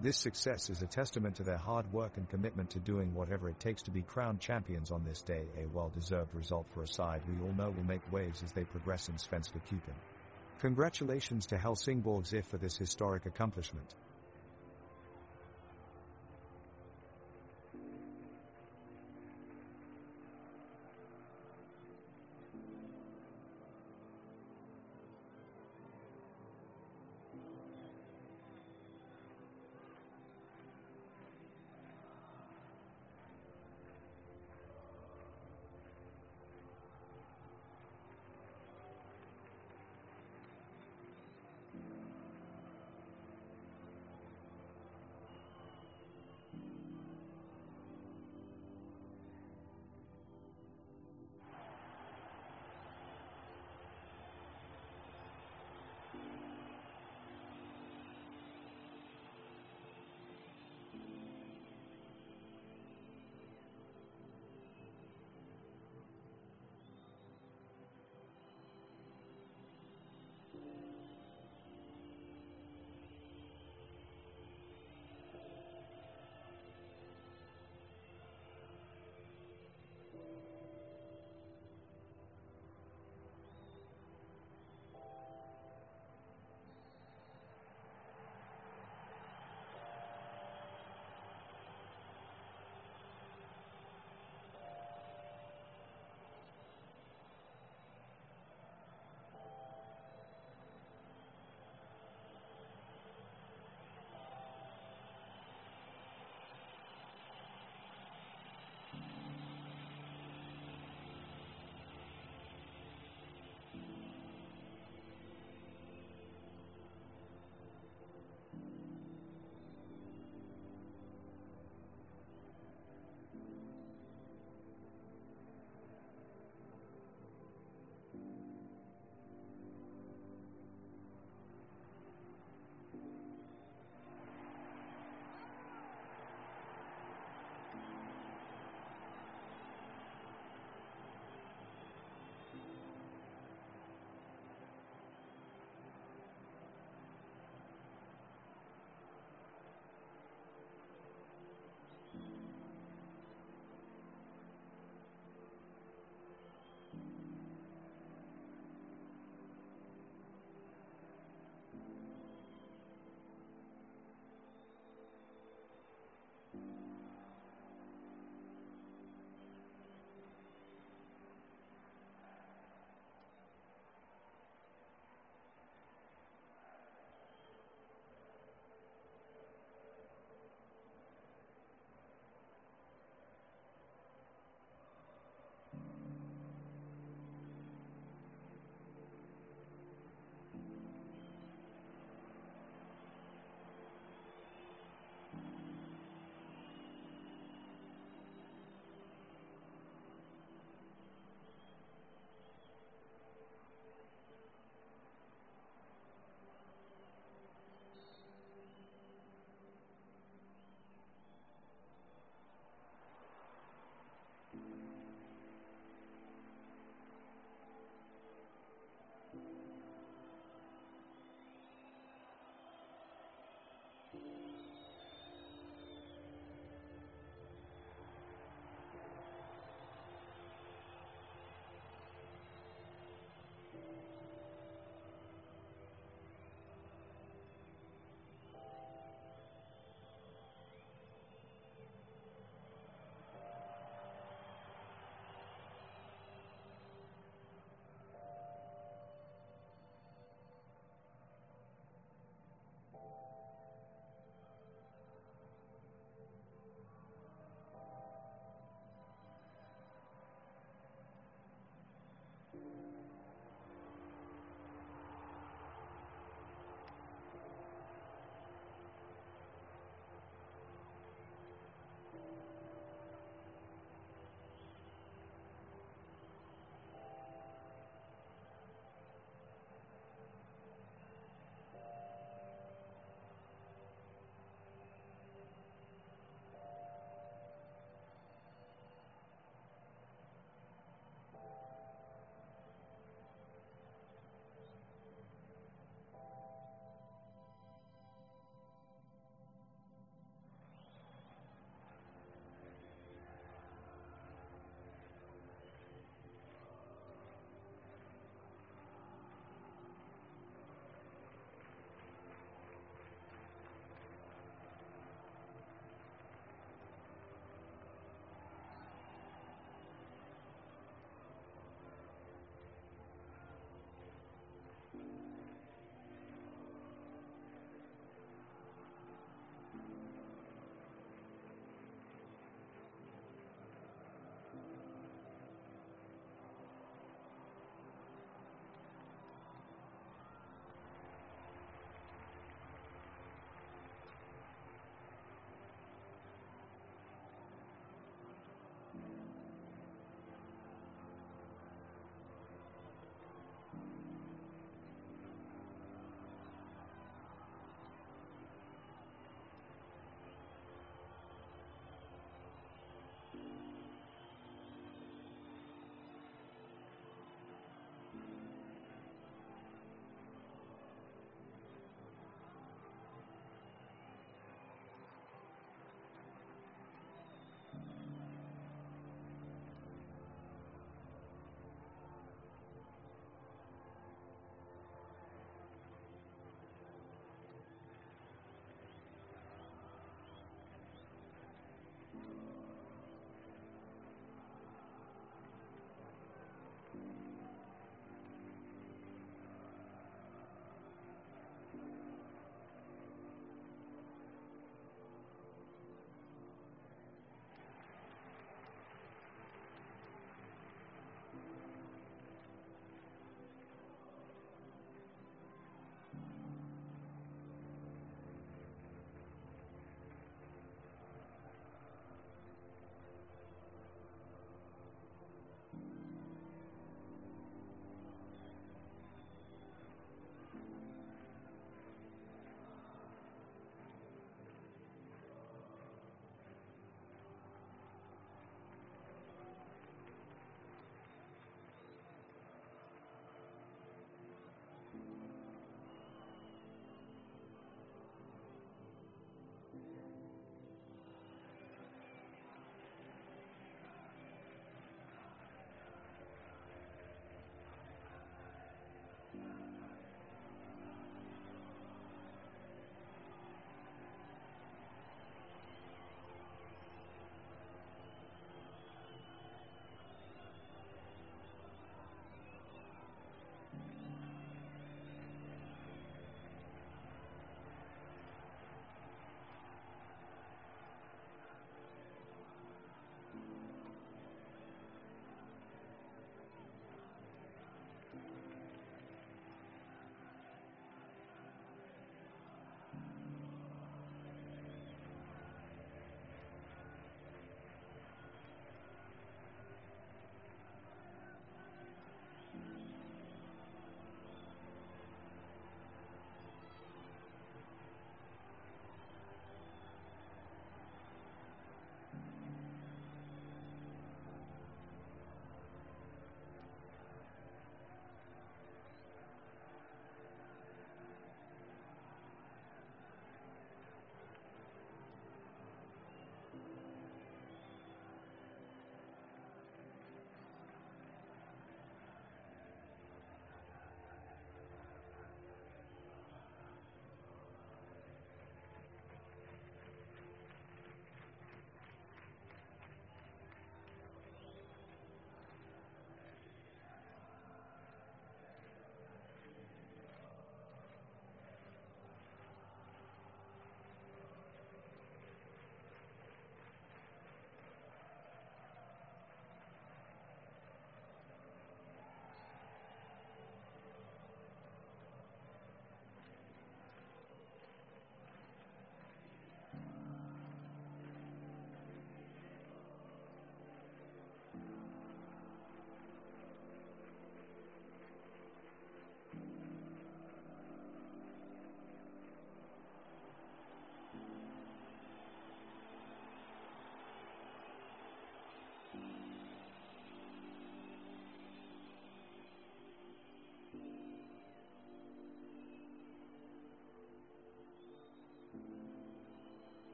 This success is a testament to their hard work and commitment to doing whatever it takes to be crowned champions on this day, a well-deserved result for a side we all know will make waves as they progress in Svenska Cupen. Congratulations to Helsingborgs IF for this historic accomplishment.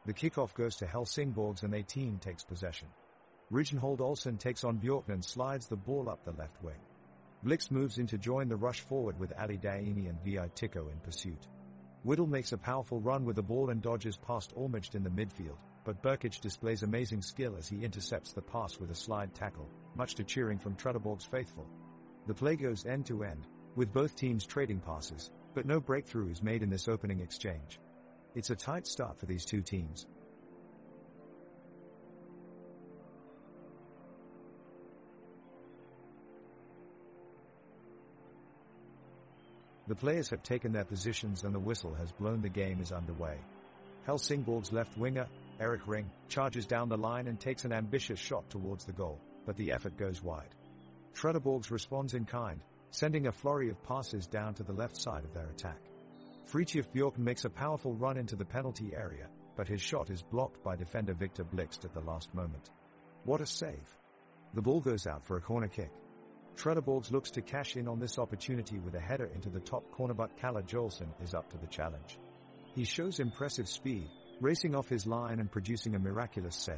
The kickoff goes to Helsingsborgs and their team takes possession. Rijnhold Olsen takes on Bjork and slides the ball up the left wing. Blix moves in to join the rush forward with Ali Daini and Vi Tikko in pursuit. Whittle makes a powerful run with the ball and dodges past Ormeged in the midfield, but Burkic displays amazing skill as he intercepts the pass with a slide tackle, much to cheering from Trelleborg's faithful. The play goes end to end, with both teams trading passes, but no breakthrough is made in this opening exchange. It's a tight start for these two teams. The players have taken their positions and the whistle has blown. The game is underway. Helsingborg's left winger, Erik Ring, charges down the line and takes an ambitious shot towards the goal, but the effort goes wide. Trelleborgs responds in kind, sending a flurry of passes down to the left side of their attack. Fridtjof Bjork makes a powerful run into the penalty area, but his shot is blocked by defender Victor Blixt at the last moment. What a save! The ball goes out for a corner kick. Trelleborgs looks to cash in on this opportunity with a header into the top corner, but Kalle Jolson is up to the challenge. He shows impressive speed, racing off his line and producing a miraculous save.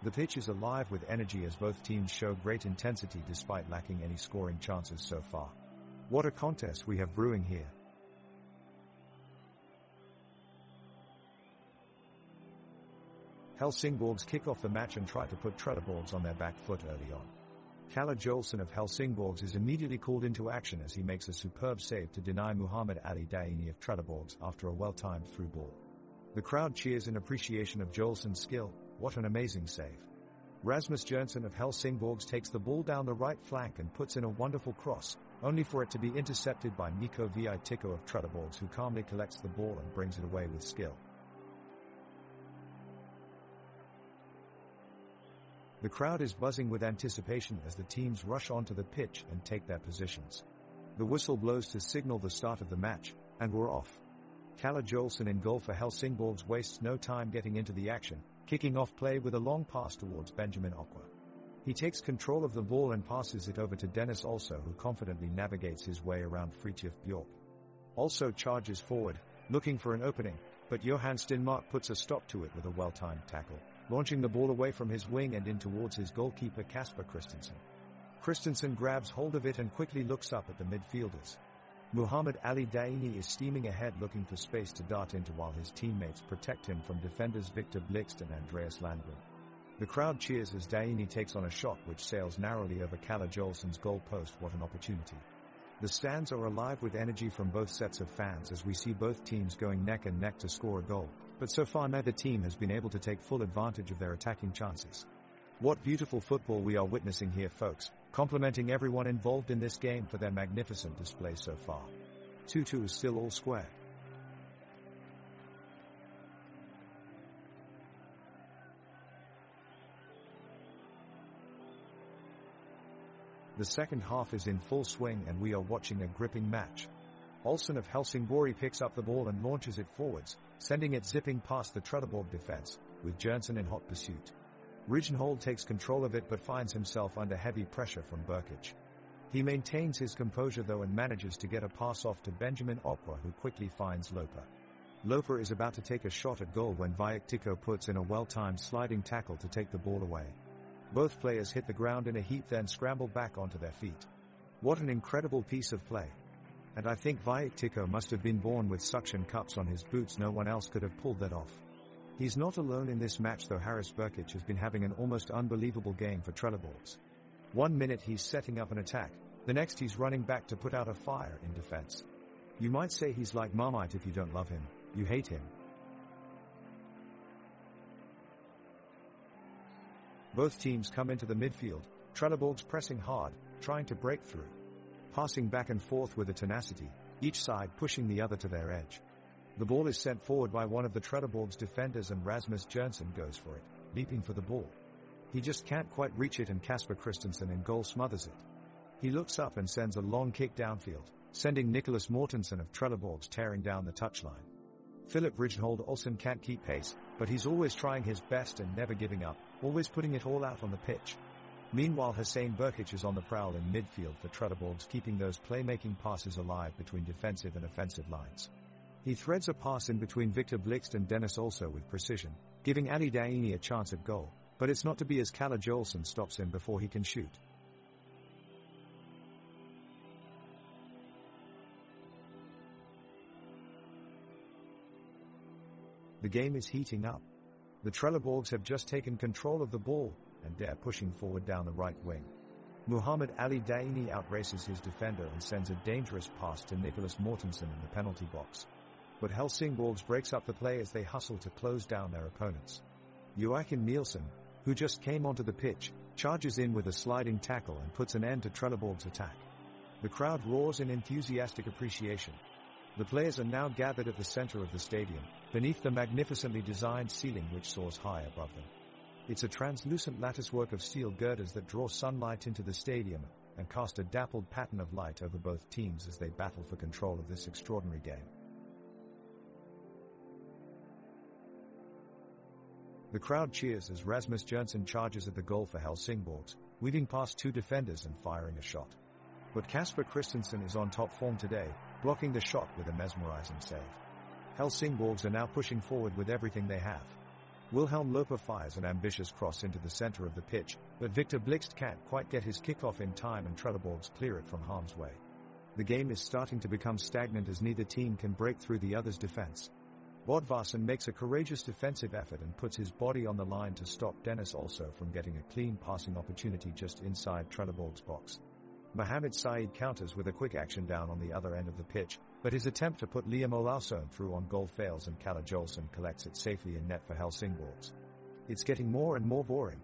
The pitch is alive with energy as both teams show great intensity despite lacking any scoring chances so far. What a contest we have brewing here. Helsingborgs kick off the match and try to put Trelleborgs on their back foot early on. Kalle Jolson of Helsingborgs is immediately called into action as he makes a superb save to deny Muhammad Ali Daini of Trelleborgs after a well-timed through ball. The crowd cheers in appreciation of Jolson's skill. What an amazing save. Rasmus Jørgensen of Helsingborgs takes the ball down the right flank and puts in a wonderful cross, only for it to be intercepted by Mikko Vi Tikko of Trelleborgs, who calmly collects the ball and brings it away with skill. The crowd is buzzing with anticipation as the teams rush onto the pitch and take their positions. The whistle blows to signal the start of the match, and we're off. Kalle Jolson in goal for Helsingborgs wastes no time getting into the action, kicking off play with a long pass towards Benjamin Okwa. He takes control of the ball and passes it over to Dennis Also, who confidently navigates his way around Fridtjof Bjork. Also charges forward, looking for an opening, but Johan Stenmark puts a stop to it with a well-timed tackle, launching the ball away from his wing and in towards his goalkeeper Kasper Christensen. Christensen grabs hold of it and quickly looks up at the midfielders. Muhammad Ali Daini is steaming ahead looking for space to dart into while his teammates protect him from defenders Victor Blixt and Andreas Landgren. The crowd cheers as Daini takes on a shot which sails narrowly over Kalle Jolson's goal post. What an opportunity. The stands are alive with energy from both sets of fans as we see both teams going neck and neck to score a goal, but so far neither team has been able to take full advantage of their attacking chances. What beautiful football we are witnessing here, folks, complimenting everyone involved in this game for their magnificent display so far. 2-2 is still all square. The second half is in full swing and we are watching a gripping match. Olsen of Helsingborg picks up the ball and launches it forwards, sending it zipping past the Trelleborg defense, with Jørgensen in hot pursuit. Rijnhold takes control of it but finds himself under heavy pressure from Burkic. He maintains his composure though and manages to get a pass off to Benjamin Okwa, who quickly finds Loper. Loper is about to take a shot at goal when Vi Tikko puts in a well-timed sliding tackle to take the ball away. Both players hit the ground in a heap then scramble back onto their feet. What an incredible piece of play. And I think Vi Tikko must have been born with suction cups on his boots. No one else could have pulled that off. He's not alone in this match though. Haris Burkic has been having an almost unbelievable game for Trelleborgs. 1 minute he's setting up an attack, the next he's running back to put out a fire in defense. You might say he's like Marmite. If you don't love him, you hate him. Both teams come into the midfield, Trelleborgs pressing hard, trying to break through. Passing back and forth with a tenacity, each side pushing the other to their edge. The ball is sent forward by one of the Trelleborgs defenders and Rasmus Jørgensen goes for it, leaping for the ball. He just can't quite reach it and Kasper Christensen in goal smothers it. He looks up and sends a long kick downfield, sending Nicholas Mortensen of Trelleborgs tearing down the touchline. Philip Rijnhold Olsen can't keep pace, but he's always trying his best and never giving up, always putting it all out on the pitch. Meanwhile, Hussein Burkic is on the prowl in midfield for Trelleborgs, keeping those playmaking passes alive between defensive and offensive lines. He threads a pass in between Victor Blixt and Dennis also with precision, giving Ali Daini a chance at goal, but it's not to be as Kalle Jolson stops him before he can shoot. The game is heating up. The Trelleborgs have just taken control of the ball, and they're pushing forward down the right wing. Muhammad Ali Daini outraces his defender and sends a dangerous pass to Nicholas Mortensen in the penalty box. But Helsingborgs breaks up the play as they hustle to close down their opponents. Joachim Nielsen, who just came onto the pitch, charges in with a sliding tackle and puts an end to Trelleborgs' attack. The crowd roars in enthusiastic appreciation. The players are now gathered at the center of the stadium, beneath the magnificently designed ceiling which soars high above them. It's a translucent latticework of steel girders that draw sunlight into the stadium and cast a dappled pattern of light over both teams as they battle for control of this extraordinary game. The crowd cheers as Rasmus Jørgensen charges at the goal for Helsingborgs, weaving past two defenders and firing a shot. But Kasper Christensen is on top form today, blocking the shot with a mesmerizing save. Helsingborgs are now pushing forward with everything they have. Wilhelm Loper fires an ambitious cross into the center of the pitch, but Victor Blixt can't quite get his kickoff in time and Trelleborgs clear it from harm's way. The game is starting to become stagnant as neither team can break through the other's defense. Bodvarsson makes a courageous defensive effort and puts his body on the line to stop Dennis also from getting a clean passing opportunity just inside Trelleborgs' box. Mohamed Said counters with a quick action down on the other end of the pitch, but his attempt to put Liam Olausson through on goal fails and Kalle Jolson collects it safely in net for Helsingborgs. It's getting more and more boring.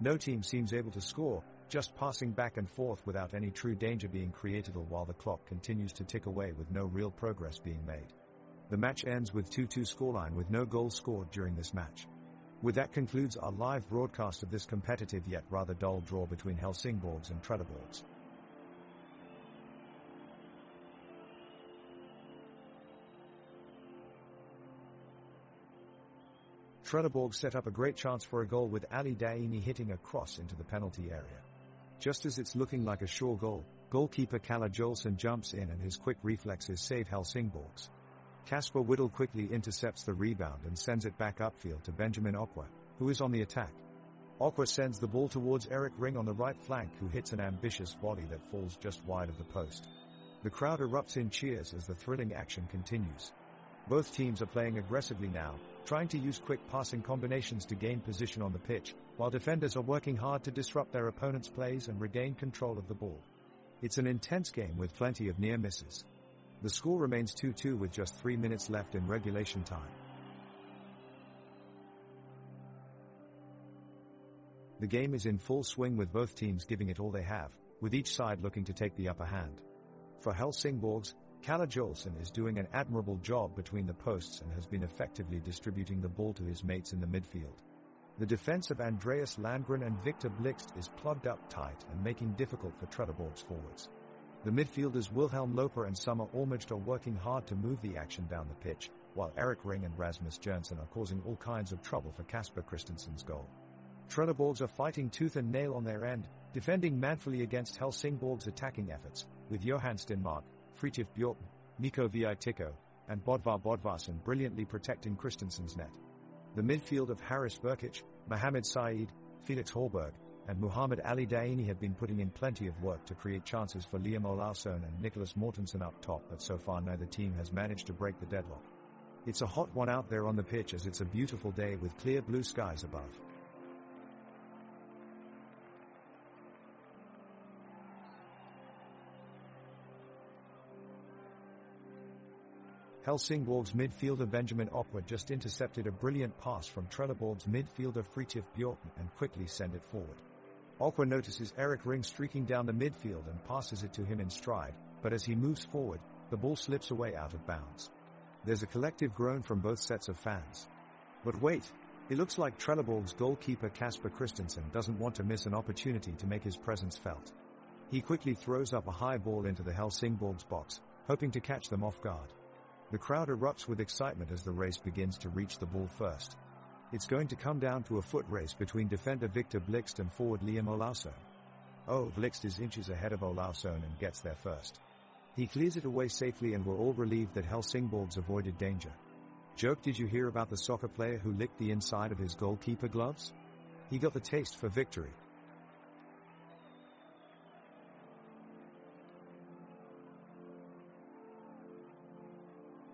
No team seems able to score, just passing back and forth without any true danger being created while the clock continues to tick away with no real progress being made. The match ends with 2-2 scoreline with no goals scored during this match. With that concludes our live broadcast of this competitive yet rather dull draw between Helsingborgs and Trelleborgs. Trelleborg set up a great chance for a goal with Ali Daini hitting a cross into the penalty area. Just as it's looking like a sure goal, goalkeeper Kalle Jolson jumps in and his quick reflexes save Helsingborgs. Kasper Whittle quickly intercepts the rebound and sends it back upfield to Benjamin Okwa, who is on the attack. Okwa sends the ball towards Erik Ring on the right flank, who hits an ambitious volley that falls just wide of the post. The crowd erupts in cheers as the thrilling action continues. Both teams are playing aggressively now, trying to use quick passing combinations to gain position on the pitch, while defenders are working hard to disrupt their opponents' plays and regain control of the ball. It's an intense game with plenty of near misses. The score remains 2-2 with just 3 minutes left in regulation time. The game is in full swing with both teams giving it all they have, with each side looking to take the upper hand. For Helsingborgs, Kalle Jolson is doing an admirable job between the posts and has been effectively distributing the ball to his mates in the midfield. The defense of Andreas Landgren and Victor Blixt is plugged up tight and making difficult for Trelleborgs forwards. The midfielders Wilhelm Loper and Summer Ormaged are working hard to move the action down the pitch, while Erik Ring and Rasmus Jørgensen are causing all kinds of trouble for Kasper Christensen's goal. Trelleborgs are fighting tooth and nail on their end, defending manfully against Helsingborgs' attacking efforts, with Johan Stenmark, Fridtjof Bjorken, Nico Viitiko, and Bodvar Bodvarsson brilliantly protecting Christensen's net. The midfield of Haris Burkic, Mohamed Said, Felix Horberg, and Muhammad Ali Daini have been putting in plenty of work to create chances for Liam Olausson and Nicholas Mortensen up top, but so far neither team has managed to break the deadlock. It's a hot one out there on the pitch as it's a beautiful day with clear blue skies above. Helsingborgs midfielder Benjamin Okwa just intercepted a brilliant pass from Trelleborgs midfielder Fridtjof Bjorken and quickly sent it forward. Okwa notices Erik Ring streaking down the midfield and passes it to him in stride, but as he moves forward, the ball slips away out of bounds. There's a collective groan from both sets of fans. But wait, it looks like Trelleborgs goalkeeper Kasper Christensen doesn't want to miss an opportunity to make his presence felt. He quickly throws up a high ball into the Helsingborgs box, hoping to catch them off guard. The crowd erupts with excitement as the race begins to reach the ball first. It's going to come down to a foot race between defender Victor Blixt and forward Liam Olausson. Oh, Blixt is inches ahead of Olausson and gets there first. He clears it away safely and we're all relieved that Helsingsborg avoided danger. Joke, did you hear about the soccer player who licked the inside of his goalkeeper gloves? He got the taste for victory.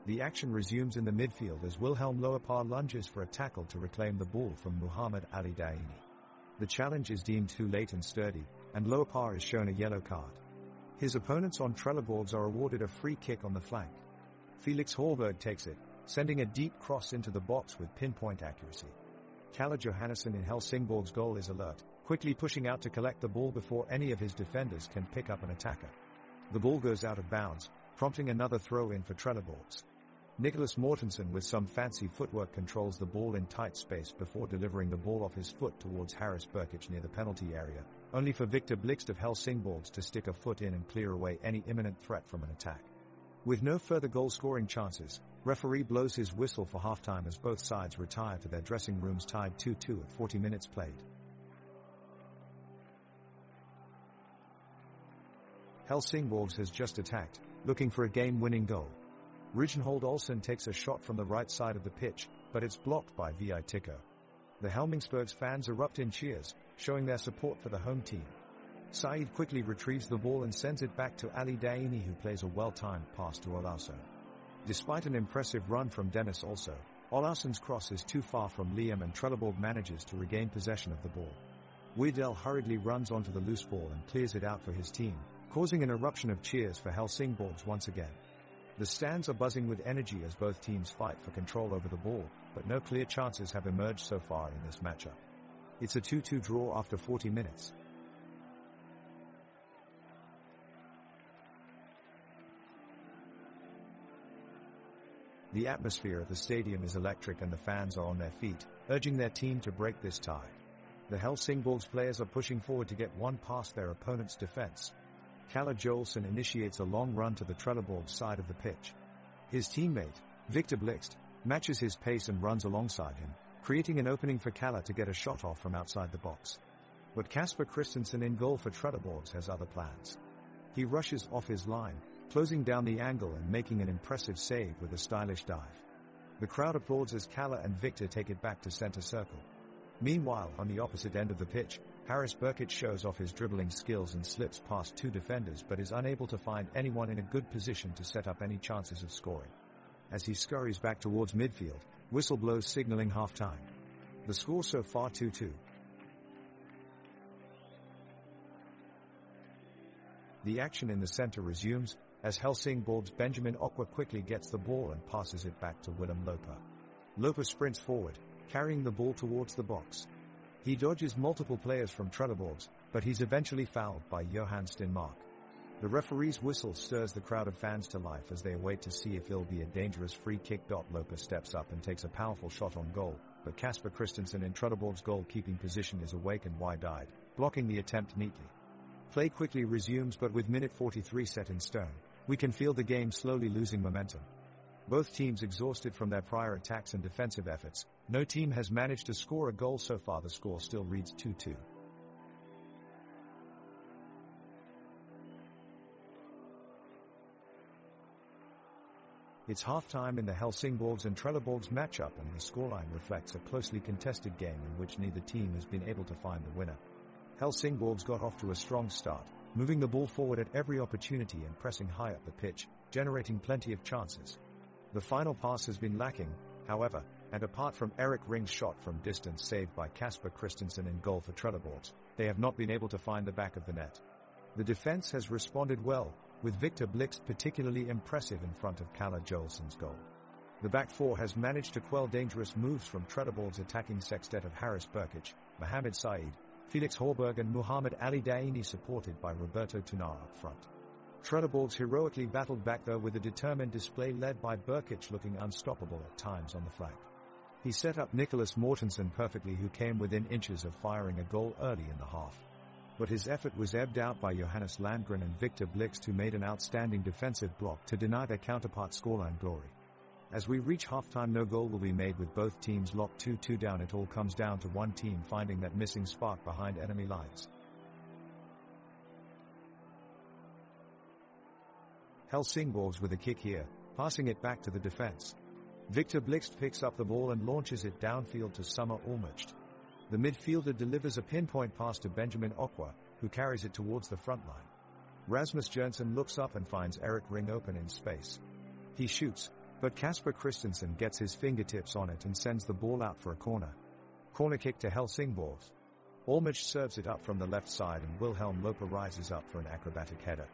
The action resumes in the midfield as Wilhelm Loepar lunges for a tackle to reclaim the ball from Muhammad Ali Daini. The challenge is deemed too late and sturdy, and Loepar is shown a yellow card. His opponents on Trelleborgs are awarded a free kick on the flank. Felix Horberg takes it, sending a deep cross into the box with pinpoint accuracy. Kalle Johannesson in Helsingsborg's goal is alert, quickly pushing out to collect the ball before any of his defenders can pick up an attacker. The ball goes out of bounds, prompting another throw-in for Trelleborgs. Nicholas Mortensen with some fancy footwork controls the ball in tight space before delivering the ball off his foot towards Harris Burkic near the penalty area, only for Victor Blixt of Helsingsborg to stick a foot in and clear away any imminent threat from an attack. With no further goal-scoring chances, referee blows his whistle for halftime as both sides retire to their dressing rooms tied 2-2 at 40 minutes played. Helsingsborg has just attacked, looking for a game-winning goal. Rijnhold Olsen takes a shot from the right side of the pitch, but it's blocked by Vi Tico. The Helsingsborg fans erupt in cheers, showing their support for the home team. Saeed quickly retrieves the ball and sends it back to Ali Daini, who plays a well-timed pass to Olausson. Despite an impressive run from Dennis also, Olausson's cross is too far from Liam and Trelleborg manages to regain possession of the ball. Weidel hurriedly runs onto the loose ball and clears it out for his team, causing an eruption of cheers for Helsingsborg once again. The stands are buzzing with energy as both teams fight for control over the ball, but no clear chances have emerged so far in this matchup. It's a 2-2 draw after 40 minutes. The atmosphere at the stadium is electric and the fans are on their feet, urging their team to break this tie. The Helsingsborg players are pushing forward to get one past their opponent's defense. Kalle Johannesson initiates a long run to the Trelleborg side of the pitch. His teammate, Victor Blixt, matches his pace and runs alongside him, creating an opening for Kalle to get a shot off from outside the box. But Kasper Christensen in goal for Trelleborg has other plans. He rushes off his line, closing down the angle and making an impressive save with a stylish dive. The crowd applauds as Kalle and Victor take it back to center circle. Meanwhile, on the opposite end of the pitch, Harris Burkic shows off his dribbling skills and slips past two defenders but is unable to find anyone in a good position to set up any chances of scoring. As he scurries back towards midfield, whistle blows signaling halftime. The score so far 2-2. The action in the center resumes, as Helsingsborg's Benjamin Okwa quickly gets the ball and passes it back to Willem Loper. Loper sprints forward, carrying the ball towards the box. He dodges multiple players from Trelleborg, but he's eventually fouled by Johan Stenmark. The referee's whistle stirs the crowd of fans to life as they await to see if it'll be a dangerous free kick. Loper steps up and takes a powerful shot on goal, but Kasper Christensen in Trelleborg's goalkeeping position is awake and wide-eyed, blocking the attempt neatly. Play quickly resumes, but with minute 43 set in stone, we can feel the game slowly losing momentum. Both teams exhausted from their prior attacks and defensive efforts. No team has managed to score a goal so far. The score still reads 2-2. It's halftime in the Helsingsborg and Trelleborg matchup, and the scoreline reflects a closely contested game in which neither team has been able to find the winner. Helsingsborg got off to a strong start, moving the ball forward at every opportunity and pressing high up the pitch, generating plenty of chances. The final pass has been lacking, however, and apart from Eric Ring's shot from distance saved by Kasper Christensen in goal for Trelleborg, they have not been able to find the back of the net. The defense has responded well, with Victor Blixt particularly impressive in front of Kalle Johansson's goal. The back four has managed to quell dangerous moves from Trelleborg's attacking sextet of Harris Burkic, Mohamed Said, Felix Horberg and Muhammad Ali Daini, supported by Roberto Tunar up front. Trelleborg heroically battled back though with a determined display led by Burkic looking unstoppable at times on the flank. He set up Nicholas Mortensen perfectly, who came within inches of firing a goal early in the half. But his effort was ebbed out by Johannes Landgren and Victor Blixt, who made an outstanding defensive block to deny their counterparts scoreline glory. As we reach halftime, no goal will be made with both teams locked 2-2 down. It all comes down to one team finding that missing spark behind enemy lines. Helsingsborg with a kick here, passing it back to the defense. Victor Blixt picks up the ball and launches it downfield to Summer Olmert. The midfielder delivers a pinpoint pass to Benjamin Okwa, who carries it towards the front line. Rasmus Jørgensen looks up and finds Erik Ring open in space. He shoots, but Kasper Christensen gets his fingertips on it and sends the ball out for a corner. Corner kick to Helsingsborg. Olmert serves it up from the left side and Wilhelm Loper rises up for an acrobatic header.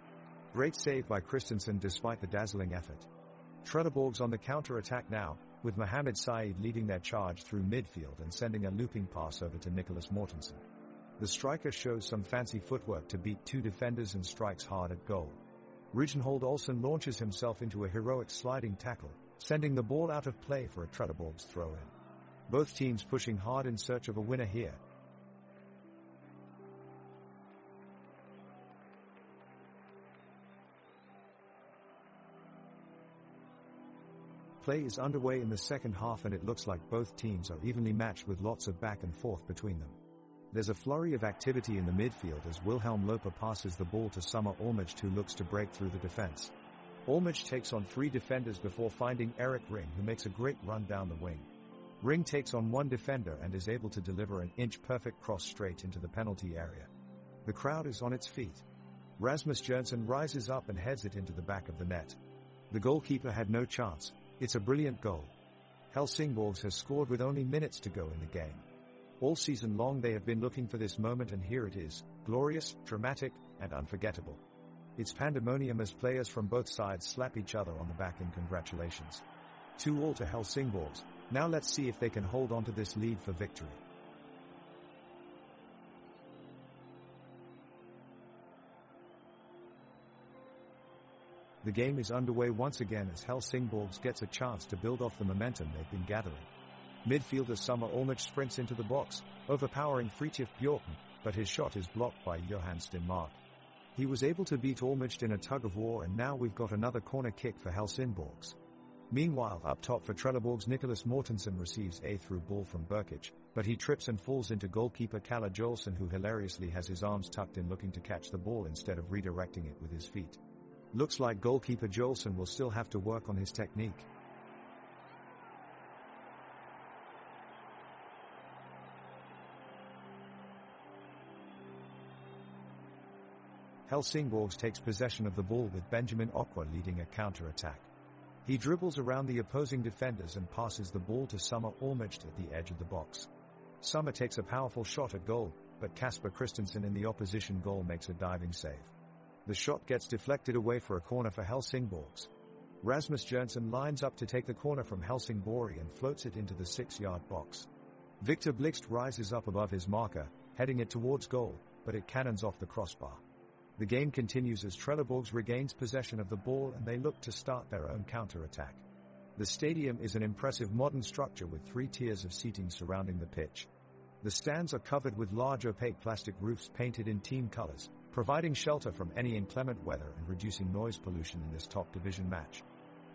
Great save by Christensen despite the dazzling effort. Trelleborg's on the counter-attack now, with Mohamed Said leading their charge through midfield and sending a looping pass over to Nicholas Mortensen. The striker shows some fancy footwork to beat two defenders and strikes hard at goal. Reginhold Olsen launches himself into a heroic sliding tackle, sending the ball out of play for a Trelleborg's throw-in. Both teams pushing hard in search of a winner here. Play is underway in the second half and it looks like both teams are evenly matched with lots of back and forth between them. There's a flurry of activity in the midfield as Wilhelm Loper passes the ball to Summer Olmert, who looks to break through the defense. Olmert takes on three defenders before finding Erik Ring, who makes a great run down the wing. Ring takes on one defender and is able to deliver an inch-perfect cross straight into the penalty area. The crowd is on its feet. Rasmus Jørgensen rises up and heads it into the back of the net. The goalkeeper had no chance. It's a brilliant goal. Helsingsborg has scored with only minutes to go in the game. All season long they have been looking for this moment and here it is, glorious, dramatic, and unforgettable. It's pandemonium as players from both sides slap each other on the back in congratulations. 2-2 to Helsingsborg. Now let's see if they can hold on to this lead for victory. The game is underway once again as Helsingsborg gets a chance to build off the momentum they've been gathering. Midfielder Summer Olmert sprints into the box, overpowering Fridtjof Bjorken, but his shot is blocked by Johan Stenmark. He was able to beat Olmert in a tug-of-war and now we've got another corner kick for Helsingsborg. Meanwhile, up top for Trelleborg's Nicholas Mortensen receives a through ball from Burkic, but he trips and falls into goalkeeper Kalle Jolson, who hilariously has his arms tucked in looking to catch the ball instead of redirecting it with his feet. Looks like goalkeeper Jolson will still have to work on his technique. Helsingsborg takes possession of the ball with Benjamin Okwa leading a counter-attack. He dribbles around the opposing defenders and passes the ball to Summer Olmert at the edge of the box. Summer takes a powerful shot at goal, but Kasper Christensen in the opposition goal makes a diving save. The shot gets deflected away for a corner for Helsingsborg. Rasmus Jørgensen lines up to take the corner from Helsingsborg and floats it into the 6-yard box. Victor Blixt rises up above his marker, heading it towards goal, but it cannons off the crossbar. The game continues as Trelleborg regains possession of the ball and they look to start their own counter-attack. The stadium is an impressive modern structure with 3 tiers of seating surrounding the pitch. The stands are covered with large opaque plastic roofs painted in team colors, providing shelter from any inclement weather and reducing noise pollution in this top division match.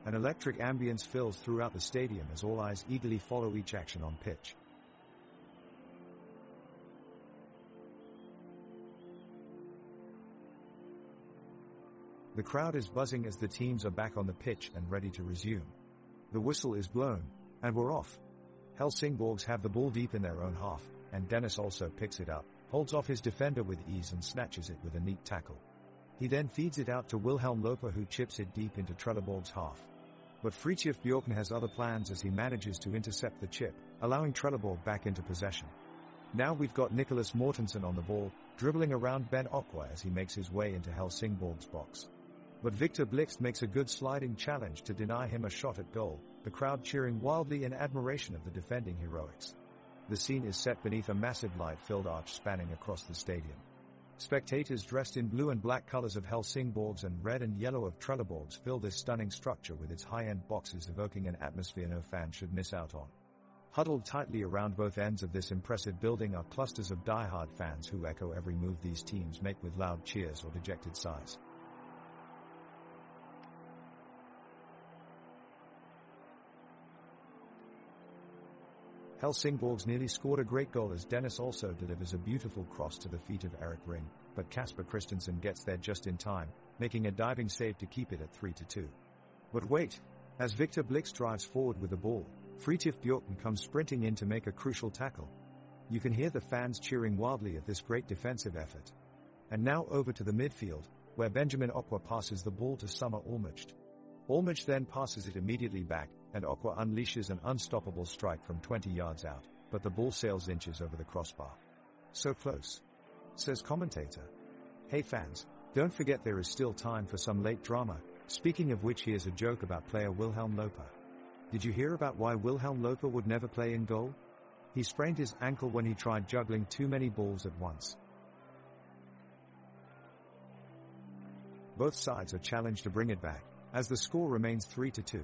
An electric ambience fills throughout the stadium as all eyes eagerly follow each action on pitch. The crowd is buzzing as the teams are back on the pitch and ready to resume. The whistle is blown, and we're off. Helsingsborg have the ball deep in their own half, and Dennis also picks it up, holds off his defender with ease and snatches it with a neat tackle. He then feeds it out to Wilhelm Loper, who chips it deep into Trelleborg's half. But Fridtjof Bjorken has other plans as he manages to intercept the chip, allowing Trelleborg back into possession. Now we've got Nicholas Mortensen on the ball, dribbling around Ben Okwa as he makes his way into Helsingsborg's box. But Victor Blixt makes a good sliding challenge to deny him a shot at goal, the crowd cheering wildly in admiration of the defending heroics. The scene is set beneath a massive light-filled arch spanning across the stadium. Spectators dressed in blue and black colors of Helsingsborg and red and yellow of Trelleborg fill this stunning structure with its high-end boxes, evoking an atmosphere no fan should miss out on. Huddled tightly around both ends of this impressive building are clusters of die-hard fans who echo every move these teams make with loud cheers or dejected sighs. Helsingsborg nearly scored a great goal as Dennis also delivers a beautiful cross to the feet of Erik Ring, but Kasper Christensen gets there just in time, making a diving save to keep it at 3-2. But wait! As Victor Blix drives forward with the ball, Fridtjof Bjorken comes sprinting in to make a crucial tackle. You can hear the fans cheering wildly at this great defensive effort. And now over to the midfield, where Benjamin Okwa passes the ball to Summer Olmert. Olmert then passes it immediately back, and Okwa unleashes an unstoppable strike from 20 yards out, but the ball sails inches over the crossbar. So close, says commentator. Hey fans, don't forget there is still time for some late drama. Speaking of which, here's a joke about player Wilhelm Loper. Did you hear about why Wilhelm Loper would never play in goal? He sprained his ankle when he tried juggling too many balls at once. Both sides are challenged to bring it back, as the score remains 3-2.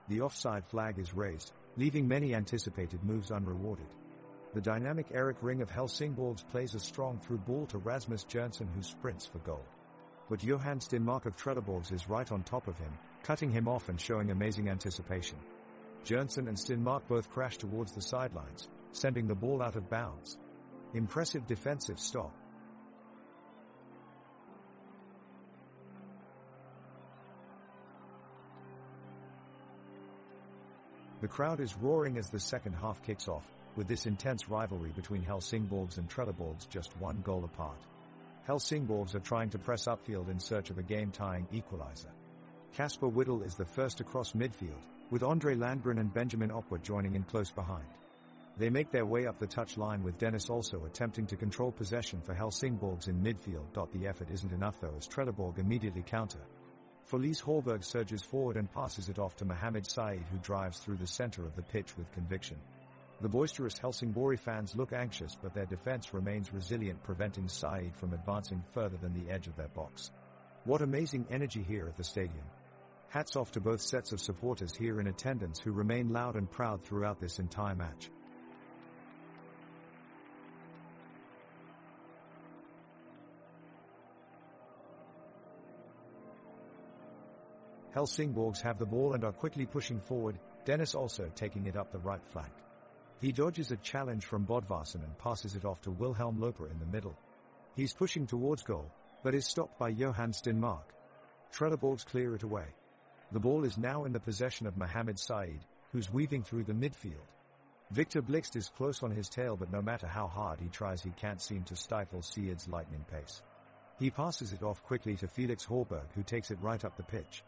The offside flag is raised, leaving many anticipated moves unrewarded. The dynamic Erik Ring of Helsingsborg plays a strong through ball to Rasmus Jørgensen, who sprints for goal. But Johan Stenmark of Trelleborg is right on top of him, cutting him off and showing amazing anticipation. Jørgensen and Stenmark both crash towards the sidelines, sending the ball out of bounds. Impressive defensive stop. The crowd is roaring as the second half kicks off, with this intense rivalry between Helsingsborg and Trelleborg just one goal apart. Helsingsborg are trying to press upfield in search of a game-tying equalizer. Kasper Whittle is the first across midfield, with Andre Landgren and Benjamin Okwa joining in close behind. They make their way up the touchline, with Dennis also attempting to control possession for Helsingsborg in midfield. The effort isn't enough though, as Trelleborg immediately counter. Felice Hallberg surges forward and passes it off to Mohamed Said, who drives through the center of the pitch with conviction. The boisterous Helsingborg fans look anxious, but their defense remains resilient, preventing Said from advancing further than the edge of their box. What amazing energy here at the stadium. Hats off to both sets of supporters here in attendance, who remain loud and proud throughout this entire match. Helsingsborg have the ball and are quickly pushing forward, Dennis also taking it up the right flank. He dodges a challenge from Bodvarsson and passes it off to Wilhelm Loper in the middle. He's pushing towards goal, but is stopped by Johan Stenmark. Trelleborg clear it away. The ball is now in the possession of Mohamed Said, who's weaving through the midfield. Victor Blixt is close on his tail, but no matter how hard he tries, he can't seem to stifle Said's lightning pace. He passes it off quickly to Felix Hallberg, who takes it right up the pitch.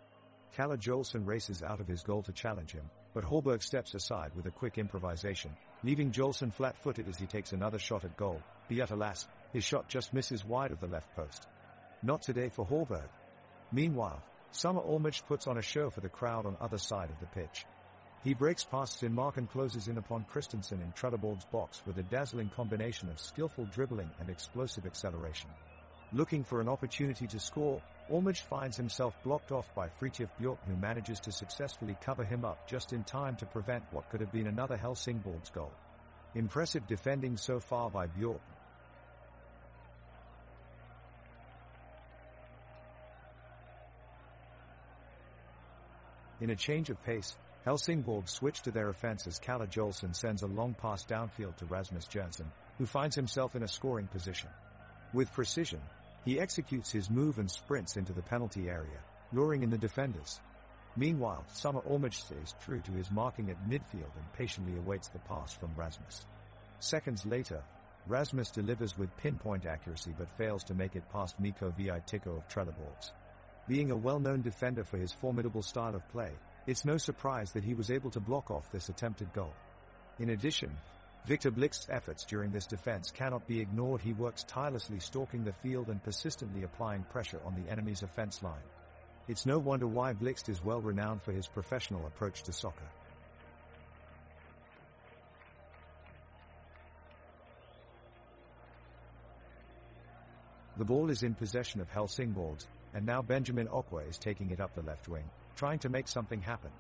Kalle Jolson races out of his goal to challenge him, but Hallberg steps aside with a quick improvisation, leaving Jolson flat-footed as he takes another shot at goal, but alas, his shot just misses wide of the left post. Not today for Hallberg. Meanwhile, Summer Olmert puts on a show for the crowd on other side of the pitch. He breaks past Stenmark and closes in upon Christensen in Trelleborg's box with a dazzling combination of skillful dribbling and explosive acceleration. Looking for an opportunity to score, Olmert finds himself blocked off by Fridtjof Bjorken, who manages to successfully cover him up just in time to prevent what could have been another Helsingsborg goal. Impressive defending so far by Bjorken. In a change of pace, Helsingsborg switch to their offense as Kalle Jolson sends a long pass downfield to Rasmus Jørgensen, who finds himself in a scoring position. With precision, he executes his move and sprints into the penalty area, luring in the defenders. Meanwhile, Summer Olmert stays true to his marking at midfield and patiently awaits the pass from Rasmus. Seconds later, Rasmus delivers with pinpoint accuracy but fails to make it past Mikko Viitiko of Trelleborg. Being a well-known defender for his formidable style of play, it's no surprise that he was able to block off this attempted goal. In addition, Victor Blixt's efforts during this defense cannot be ignored. He works tirelessly stalking the field and persistently applying pressure on the enemy's offense line. It's no wonder why Blixt is well renowned for his professional approach to soccer. The ball is in possession of Helsingsborg, and now Benjamin Okwa is taking it up the left wing, trying to make something happen.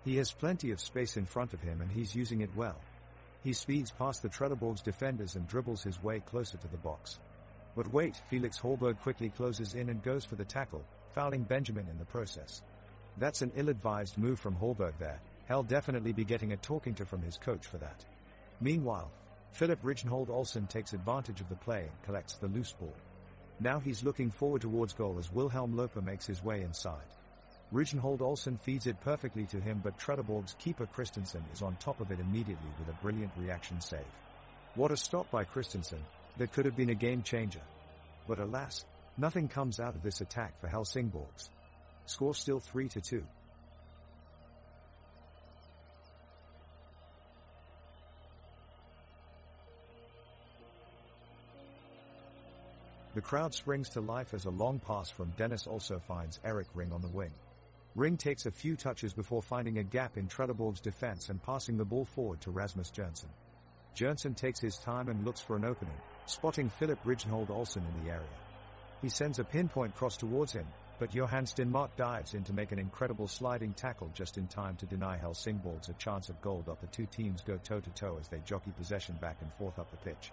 He has plenty of space in front of him and he's using it well. He speeds past the Trelleborg's defenders and dribbles his way closer to the box. But wait, Felix Hallberg quickly closes in and goes for the tackle, fouling Benjamin in the process. That's an ill-advised move from Hallberg there. He'll definitely be getting a talking to from his coach for that. Meanwhile, Philip Rijnhold Olsen takes advantage of the play and collects the loose ball. Now he's looking forward towards goal as Wilhelm Loper makes his way inside. Rijnhold Olsen feeds it perfectly to him, but Trelleborg's keeper Christensen is on top of it immediately with a brilliant reaction save. What a stop by Christensen, that could have been a game changer. But alas, nothing comes out of this attack for Helsingborgs. Score still 3-2. The crowd springs to life as a long pass from Dennis also finds Erik Ring on the wing. Ring takes a few touches before finding a gap in Trelleborg's defense and passing the ball forward to Rasmus Jørgensen. Jørgensen takes his time and looks for an opening, spotting Philip Rijnhold Olsen in the area. He sends a pinpoint cross towards him, but Johan Stenmark dives in to make an incredible sliding tackle just in time to deny Helsingborgs a chance at goal. The two teams go toe-to-toe as they jockey possession back and forth up the pitch.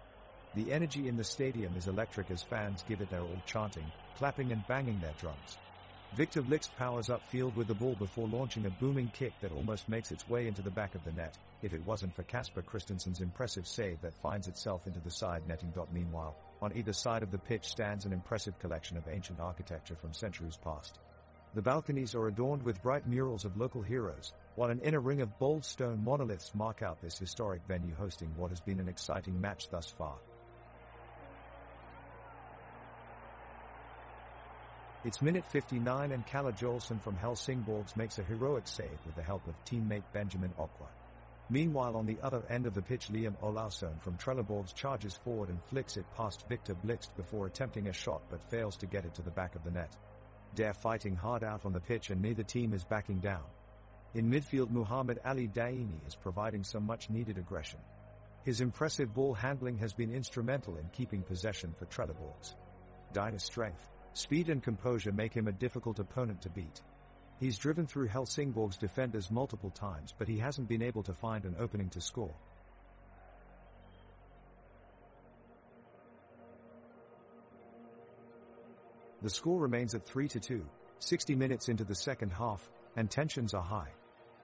The energy in the stadium is electric as fans give it their all, chanting, clapping and banging their drums. Victor Blixt powers upfield with the ball before launching a booming kick that almost makes its way into the back of the net, if it wasn't for Kasper Christensen's impressive save that finds itself into the side netting. Meanwhile, on either side of the pitch stands an impressive collection of ancient architecture from centuries past. The balconies are adorned with bright murals of local heroes, while an inner ring of bold stone monoliths mark out this historic venue hosting what has been an exciting match thus far. It's minute 59 and Kalle Jolson from Helsingborgs makes a heroic save with the help of teammate Benjamin Okwa. Meanwhile, on the other end of the pitch, Liam Olausson from Trelleborgs charges forward and flicks it past Victor Blixt before attempting a shot but fails to get it to the back of the net. They're fighting hard out on the pitch and neither team is backing down. In midfield, Muhammad Ali Daini is providing some much-needed aggression. His impressive ball handling has been instrumental in keeping possession for Trelleborgs. Daini's strength, speed and composure make him a difficult opponent to beat. He's driven through Helsingborg's defenders multiple times, but he hasn't been able to find an opening to score. The score remains at 3-2, 60 minutes into the second half, and tensions are high.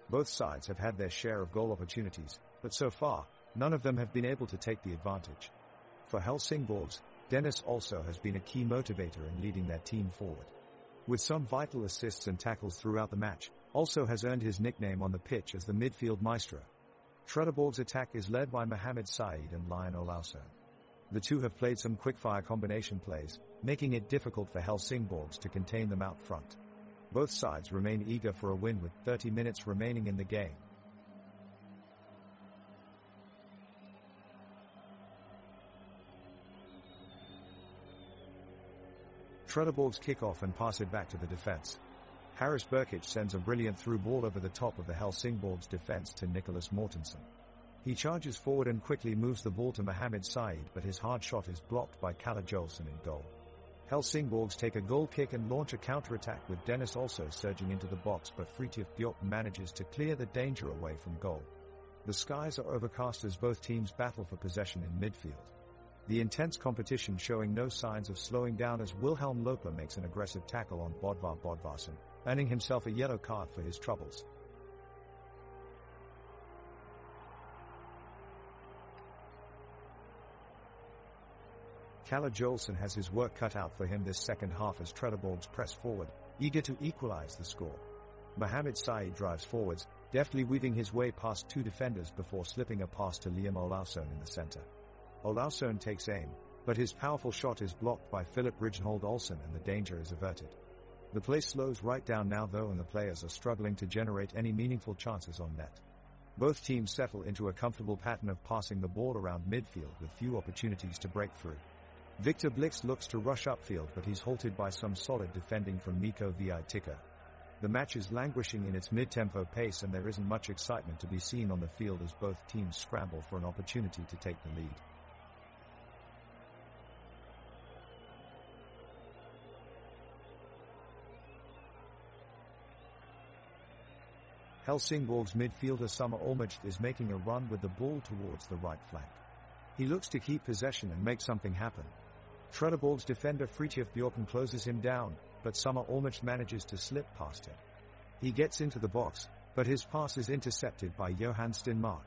Both sides have had their share of goal opportunities, but so far, none of them have been able to take the advantage. For Helsingborgs, Dennis also has been a key motivator in leading their team forward. With some vital assists and tackles throughout the match, also has earned his nickname on the pitch as the midfield maestro. Trelleborg's attack is led by Mohamed Said and Lion Olausson. The two have played some quickfire combination plays, making it difficult for Helsingborgs to contain them out front. Both sides remain eager for a win with 30 minutes remaining in the game. Trelleborgs kick off and pass it back to the defense. Harris Burkic sends a brilliant through ball over the top of the Helsingborgs defense to Nicholas Mortensen. He charges forward and quickly moves the ball to Mohamed Said, but his hard shot is blocked by Kalle Jolson in goal. Helsingborgs take a goal kick and launch a counter-attack with Dennis also surging into the box, but Fritjof Bjork manages to clear the danger away from goal. The skies are overcast as both teams battle for possession in midfield. The intense competition showing no signs of slowing down as Wilhelm Loper makes an aggressive tackle on Bodvar Bodvarsson, earning himself a yellow card for his troubles. Kalle Jolson has his work cut out for him this second half as Trelleborgs press forward, eager to equalize the score. Mohamed Said drives forwards, deftly weaving his way past two defenders before slipping a pass to Liam Olausson in the center. Olausson takes aim, but his powerful shot is blocked by Philip Rijnhold Olsen and the danger is averted. The play slows right down now though, and the players are struggling to generate any meaningful chances on net. Both teams settle into a comfortable pattern of passing the ball around midfield with few opportunities to break through. Victor Blixt looks to rush upfield, but he's halted by some solid defending from Mikko Viitikka. The match is languishing in its mid-tempo pace and there isn't much excitement to be seen on the field as both teams scramble for an opportunity to take the lead. Helsingborg's midfielder Summer Olmert is making a run with the ball towards the right flank. He looks to keep possession and make something happen. Trelleborg's defender Fritjof Bjorken closes him down, but Summer Olmert manages to slip past him. He gets into the box, but his pass is intercepted by Johan Stenmark.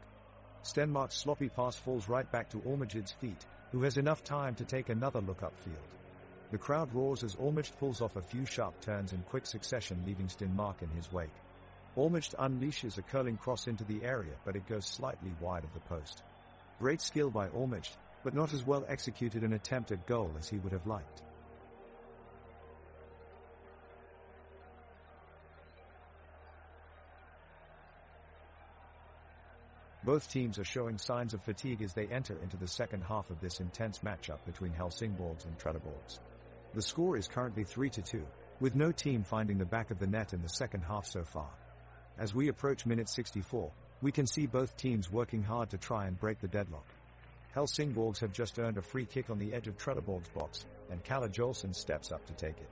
Stenmark's sloppy pass falls right back to Ormegid's feet, who has enough time to take another look upfield. The crowd roars as Ormegid pulls off a few sharp turns in quick succession, leaving Stenmark in his wake. Ormegid unleashes a curling cross into the area, but it goes slightly wide of the post. Great skill by Ormegid, but not as well executed an attempt at goal as he would have liked. Both teams are showing signs of fatigue as they enter into the second half of this intense matchup between Helsingsborg and Trelleborg. The score is currently 3-2, with no team finding the back of the net in the second half so far. As we approach minute 64, we can see both teams working hard to try and break the deadlock. Helsingsborg have just earned a free kick on the edge of Trelleborg's box, and Kalle Jolson steps up to take it.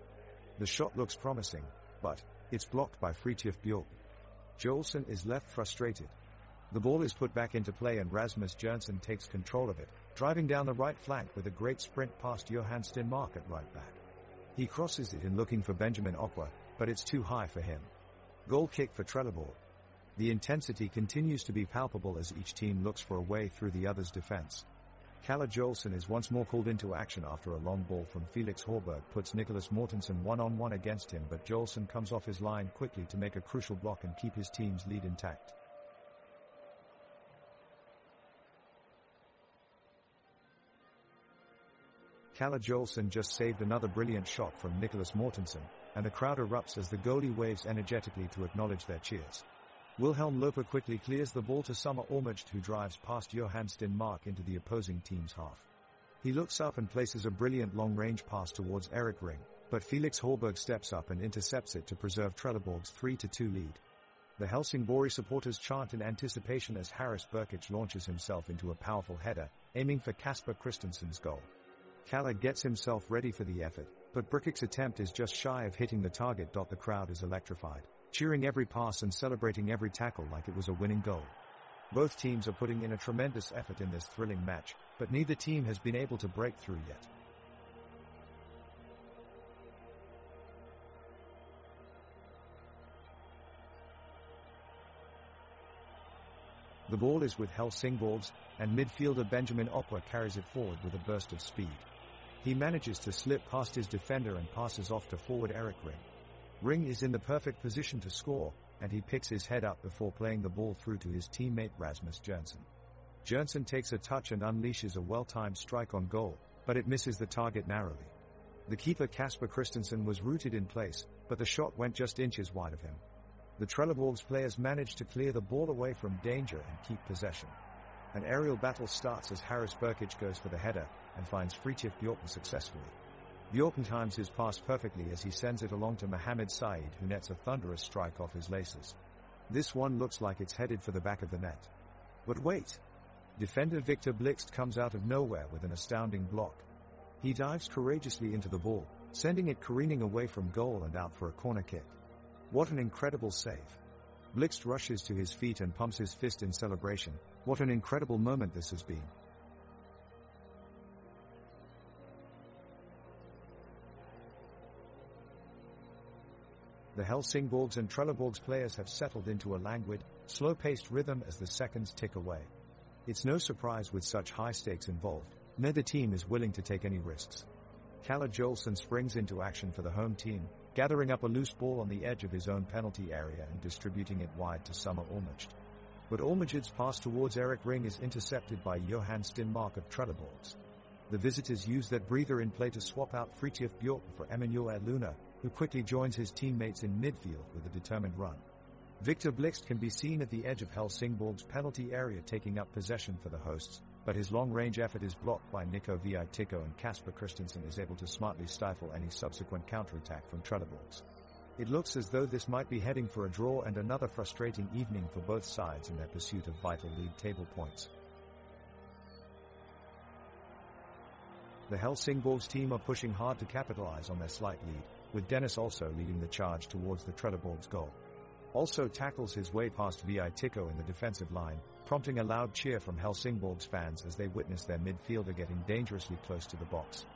The shot looks promising, but it's blocked by Fridtjof Bjork. Jolson is left frustrated. The ball is put back into play and Rasmus Jørgensen takes control of it, driving down the right flank with a great sprint past Johan Stenmark at right back. He crosses it in looking for Benjamin Okwa, but it's too high for him. Goal kick for Trelleborg. The intensity continues to be palpable as each team looks for a way through the other's defense. Kalle Jolson is once more called into action after a long ball from Felix Horberg puts Nicholas Mortensen one-on-one against him, but Jolson comes off his line quickly to make a crucial block and keep his team's lead intact. Kalle Jolson just saved another brilliant shot from Nicholas Mortensen, and the crowd erupts as the goalie waves energetically to acknowledge their cheers. Wilhelm Loper quickly clears the ball to Summer Ormegid, who drives past Johan Stenmark into the opposing team's half. He looks up and places a brilliant long-range pass towards Erik Ring, but Felix Horberg steps up and intercepts it to preserve Trelleborg's 3-2 lead. The Helsingsborg supporters chant in anticipation as Haris Burkic launches himself into a powerful header, aiming for Kasper Christensen's goal. Kalle gets himself ready for the effort, but Burkic's attempt is just shy of hitting the target. The crowd is electrified, cheering every pass and celebrating every tackle like it was a winning goal. Both teams are putting in a tremendous effort in this thrilling match, but neither team has been able to break through yet. The ball is with Helsingsborg, and midfielder Benjamin Okwa carries it forward with a burst of speed. He manages to slip past his defender and passes off to forward Erik Ring. Ring is in the perfect position to score, and he picks his head up before playing the ball through to his teammate Rasmus Jørgensen. Jørgensen takes a touch and unleashes a well-timed strike on goal, but it misses the target narrowly. The keeper Kasper Christensen was rooted in place, but the shot went just inches wide of him. The Trelleborg's players manage to clear the ball away from danger and keep possession. An aerial battle starts as Haris Burkic goes for the header and finds Fridtjof Bjorken successfully. Bjorken times his pass perfectly as he sends it along to Mohamed Said, who nets a thunderous strike off his laces. This one looks like it's headed for the back of the net. But wait! Defender Victor Blixt comes out of nowhere with an astounding block. He dives courageously into the ball, sending it careening away from goal and out for a corner kick. What an incredible save! Blixt rushes to his feet and pumps his fist in celebration. What an incredible moment this has been. The Helsingsborg and Trelleborg players have settled into a languid, slow-paced rhythm as the seconds tick away. It's no surprise with such high stakes involved, neither team is willing to take any risks. Kalle Jolson springs into action for the home team, gathering up a loose ball on the edge of his own penalty area and distributing it wide to Summer Ormegid. But Ormegid's pass towards Erik Ring is intercepted by Johan Stenmark of Trelleborg. The visitors use that breather in play to swap out Fridtjof Bjorken for Emmanuel Luna, who quickly joins his teammates in midfield with a determined run. Victor Blixt can be seen at the edge of Helsingsborg's penalty area taking up possession for the hosts, but his long-range effort is blocked by Nico Vietico, and Kasper Christensen is able to smartly stifle any subsequent counterattack from Trelleborg. It looks as though this might be heading for a draw and another frustrating evening for both sides in their pursuit of vital league table points. The Helsingsborg team are pushing hard to capitalize on their slight lead, with Dennis also leading the charge towards the Trelleborg's goal. Also tackles his way past Vietico in the defensive line, prompting a loud cheer from Helsingsborg's fans as they witness their midfielder getting dangerously close to the box.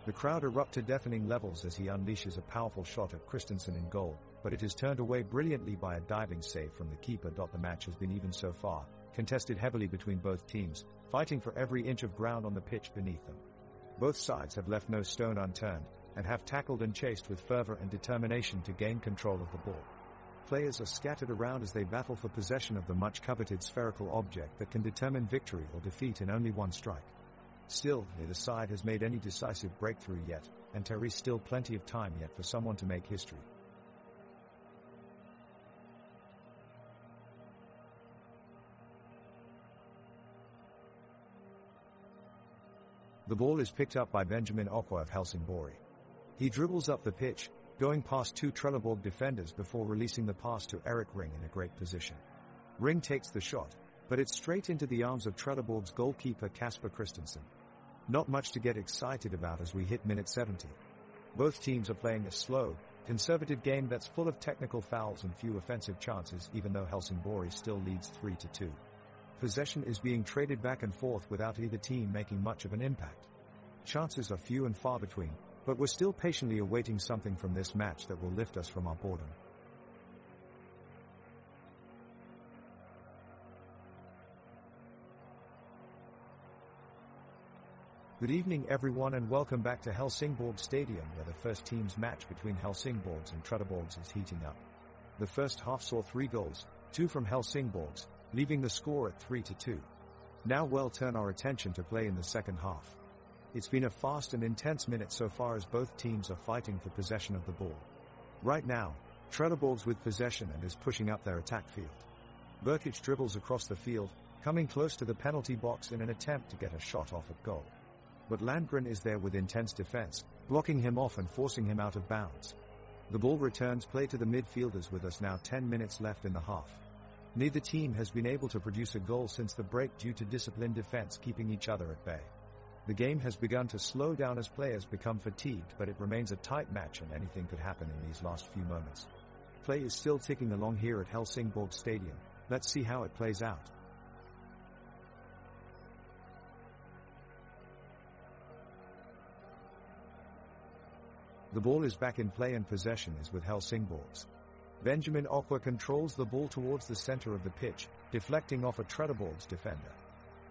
The crowd erupt to deafening levels as he unleashes a powerful shot at Christensen in goal, but it is turned away brilliantly by a diving save from the keeper. The match has been even so far, contested heavily between both teams, fighting for every inch of ground on the pitch beneath them. Both sides have left no stone unturned, and have tackled and chased with fervor and determination to gain control of the ball. Players are scattered around as they battle for possession of the much-coveted spherical object that can determine victory or defeat in only one strike. Still, neither side has made any decisive breakthrough yet, and there is still plenty of time yet for someone to make history. The ball is picked up by Benjamin Okwa of Helsingsborg. He dribbles up the pitch, going past two Trelleborg defenders before releasing the pass to Erik Ring in a great position. Ring takes the shot, but it's straight into the arms of Trelleborg's goalkeeper Kasper Christensen. Not much to get excited about as we hit minute 70. Both teams are playing a slow, conservative game that's full of technical fouls and few offensive chances, even though Helsingsborg still leads 3-2. Possession is being traded back and forth without either team making much of an impact. Chances are few and far between, but we're still patiently awaiting something from this match that will lift us from our boredom. Good evening everyone and welcome back to Helsingsborg Stadium, where the first team's match between Helsingsborgs and Trelleborgs is heating up. The first half saw 3 goals, 2 from Helsingsborgs, leaving the score at 3-2. Now we'll turn our attention to play in the second half. It's been a fast and intense minute so far as both teams are fighting for possession of the ball. Right now, Trelleborgs with possession and is pushing up their attack field. Burkic dribbles across the field, coming close to the penalty box in an attempt to get a shot off at goal. But Landgren is there with intense defense, blocking him off and forcing him out of bounds. The ball returns play to the midfielders with us now 10 minutes left in the half. Neither team has been able to produce a goal since the break due to disciplined defense keeping each other at bay. The game has begun to slow down as players become fatigued, but it remains a tight match and anything could happen in these last few moments. Play is still ticking along here at Helsingsborg Stadium. Let's see how it plays out. The ball is back in play and possession is with Helsingsborgs. Benjamin Okwa controls the ball towards the center of the pitch, deflecting off a Trelleborg's defender.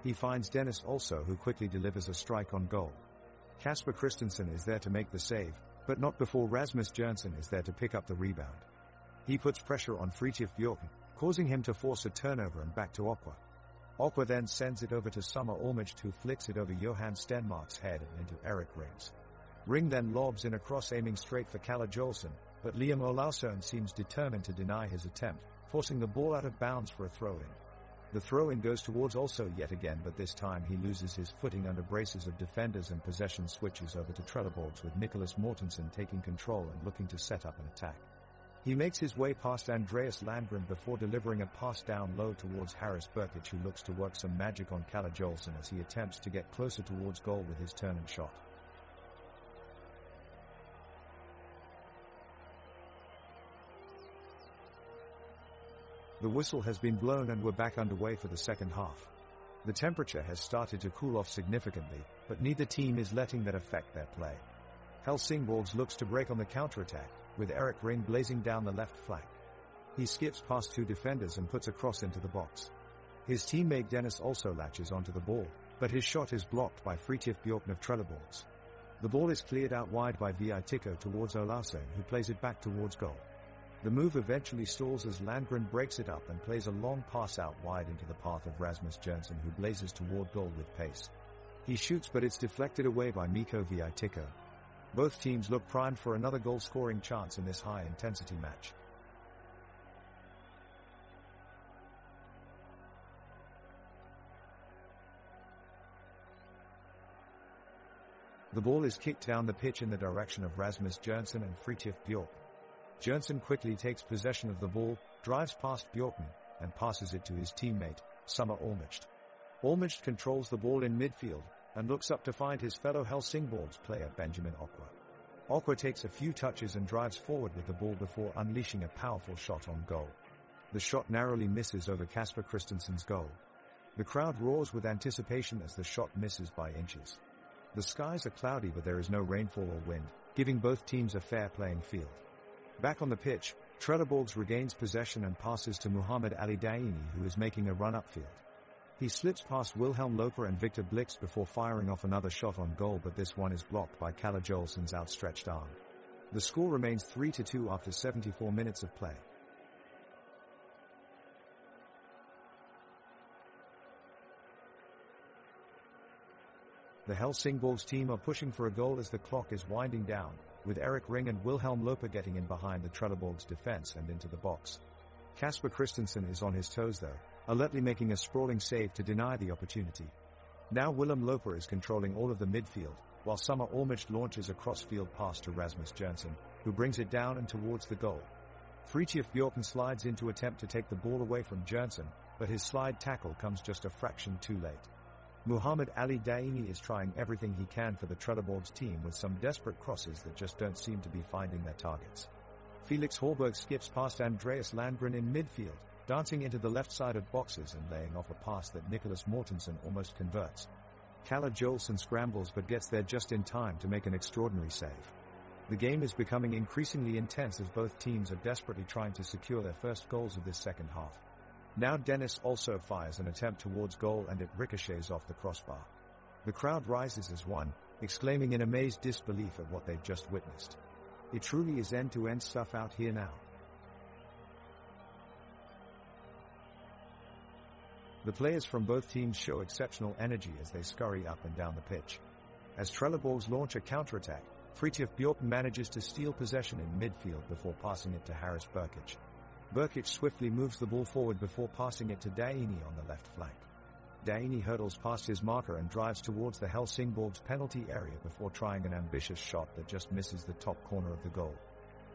He finds Dennis also, who quickly delivers a strike on goal. Kasper Christensen is there to make the save, but not before Rasmus Jørgensen is there to pick up the rebound. He puts pressure on Fridtjof Bjørken, causing him to force a turnover and back to Okwa. Okwa then sends it over to Summer Olmert, who flicks it over Johan Stenmark's head and into Erik Ring's. Ring then lobs in a cross aiming straight for Kalle Jolson, but Liam Olausson seems determined to deny his attempt, forcing the ball out of bounds for a throw-in. The throw-in goes towards also yet again, but this time he loses his footing under braces of defenders and possession switches over to Trelleborgs, with Nicholas Mortensen taking control and looking to set up an attack. He makes his way past Andreas Landgren before delivering a pass down low towards Harris Burkic, who looks to work some magic on Kalle Jolson as he attempts to get closer towards goal with his turn and shot. The whistle has been blown and we're back underway for the second half. The temperature has started to cool off significantly, but neither team is letting that affect their play. Helsingsborgs looks to break on the counterattack, with Erik Ring blazing down the left flank. He skips past 2 defenders and puts a cross into the box. His teammate Dennis also latches onto the ball, but his shot is blocked by Fridtjof Bjørken of Trelleborgs. The ball is cleared out wide by Vitikko towards Olausson, who plays it back towards goal. The move eventually stalls as Landgren breaks it up and plays a long pass out wide into the path of Rasmus Jørgensen, who blazes toward goal with pace. He shoots, but it's deflected away by Mikko Vitikko. Both teams look primed for another goal-scoring chance in this high-intensity match. The ball is kicked down the pitch in the direction of Rasmus Jørgensen and Fridtjof Bjørken. Jørgensen quickly takes possession of the ball, drives past Bjørken, and passes it to his teammate, Summer Olmert. Olmert controls the ball in midfield, and looks up to find his fellow Helsingsborgs player Benjamin Okwa. Okwa takes a few touches and drives forward with the ball before unleashing a powerful shot on goal. The shot narrowly misses over Kasper Christensen's goal. The crowd roars with anticipation as the shot misses by inches. The skies are cloudy, but there is no rainfall or wind, giving both teams a fair playing field. Back on the pitch, Trelleborgs regains possession and passes to Muhammad Ali Daini, who is making a run upfield. He slips past Wilhelm Loper and Victor Blix before firing off another shot on goal, but this one is blocked by Kalle Jolsson's outstretched arm. The score remains 3-2 after 74 minutes of play. The Helsingsborg team are pushing for a goal as the clock is winding down, with Erik Ring and Wilhelm Loper getting in behind the Trelleborgs defense and into the box. Kasper Christensen is on his toes though, alertly making a sprawling save to deny the opportunity. Now Willem Loper is controlling all of the midfield, while Summer Ormage launches a cross-field pass to Rasmus Jørgensen, who brings it down and towards the goal. Fridtjof Bjorken slides in to attempt to take the ball away from Jørgensen, but his slide tackle comes just a fraction too late. Muhammad Ali Daini is trying everything he can for the Trelleborgs team with some desperate crosses that just don't seem to be finding their targets. Felix Horberg skips past Andreas Landgren in midfield, dancing into the left side of boxes and laying off a pass that Nicholas Mortensen almost converts. Kalle Jolsson scrambles but gets there just in time to make an extraordinary save. The game is becoming increasingly intense as both teams are desperately trying to secure their first goals of this second half. Now Dennis also fires an attempt towards goal and it ricochets off the crossbar. The crowd rises as one, exclaiming in amazed disbelief at what they've just witnessed. It truly is end-to-end stuff out here now. The players from both teams show exceptional energy as they scurry up and down the pitch. As Trelleborgs launch a counterattack, Fridtjof Bjorken manages to steal possession in midfield before passing it to Haris Burkic. Burkic swiftly moves the ball forward before passing it to Daini on the left flank. Daini hurdles past his marker and drives towards the Helsingsborg's penalty area before trying an ambitious shot that just misses the top corner of the goal.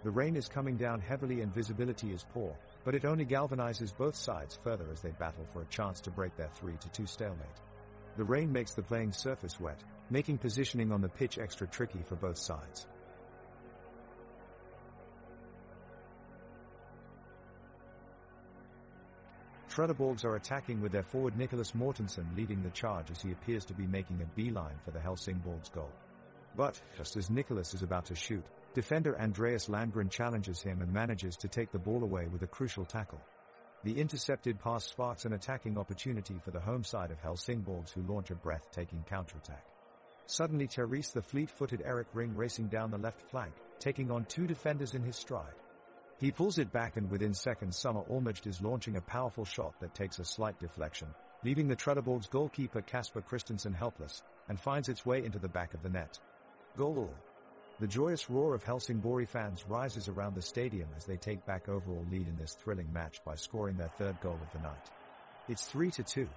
The rain is coming down heavily and visibility is poor, but it only galvanizes both sides further as they battle for a chance to break their 3-2 stalemate. The rain makes the playing surface wet, making positioning on the pitch extra tricky for both sides. Trelleborgs are attacking with their forward Nicholas Mortensen leading the charge as he appears to be making a beeline for the Helsingsborg's goal. But, just as Nicholas is about to shoot, defender Andreas Landgren challenges him and manages to take the ball away with a crucial tackle. The intercepted pass sparks an attacking opportunity for the home side of Helsingsborgs, who launch a breathtaking counterattack. Suddenly Therese the fleet-footed Erik Ring racing down the left flank, taking on two defenders in his stride. He pulls it back and within seconds Summer Ormage is launching a powerful shot that takes a slight deflection, leaving the Trelleborgs goalkeeper Kasper Christensen helpless, and finds its way into the back of the net. Goal! The joyous roar of Helsingsborg fans rises around the stadium as they take back overall lead in this thrilling match by scoring their third goal of the night. It's 3-2.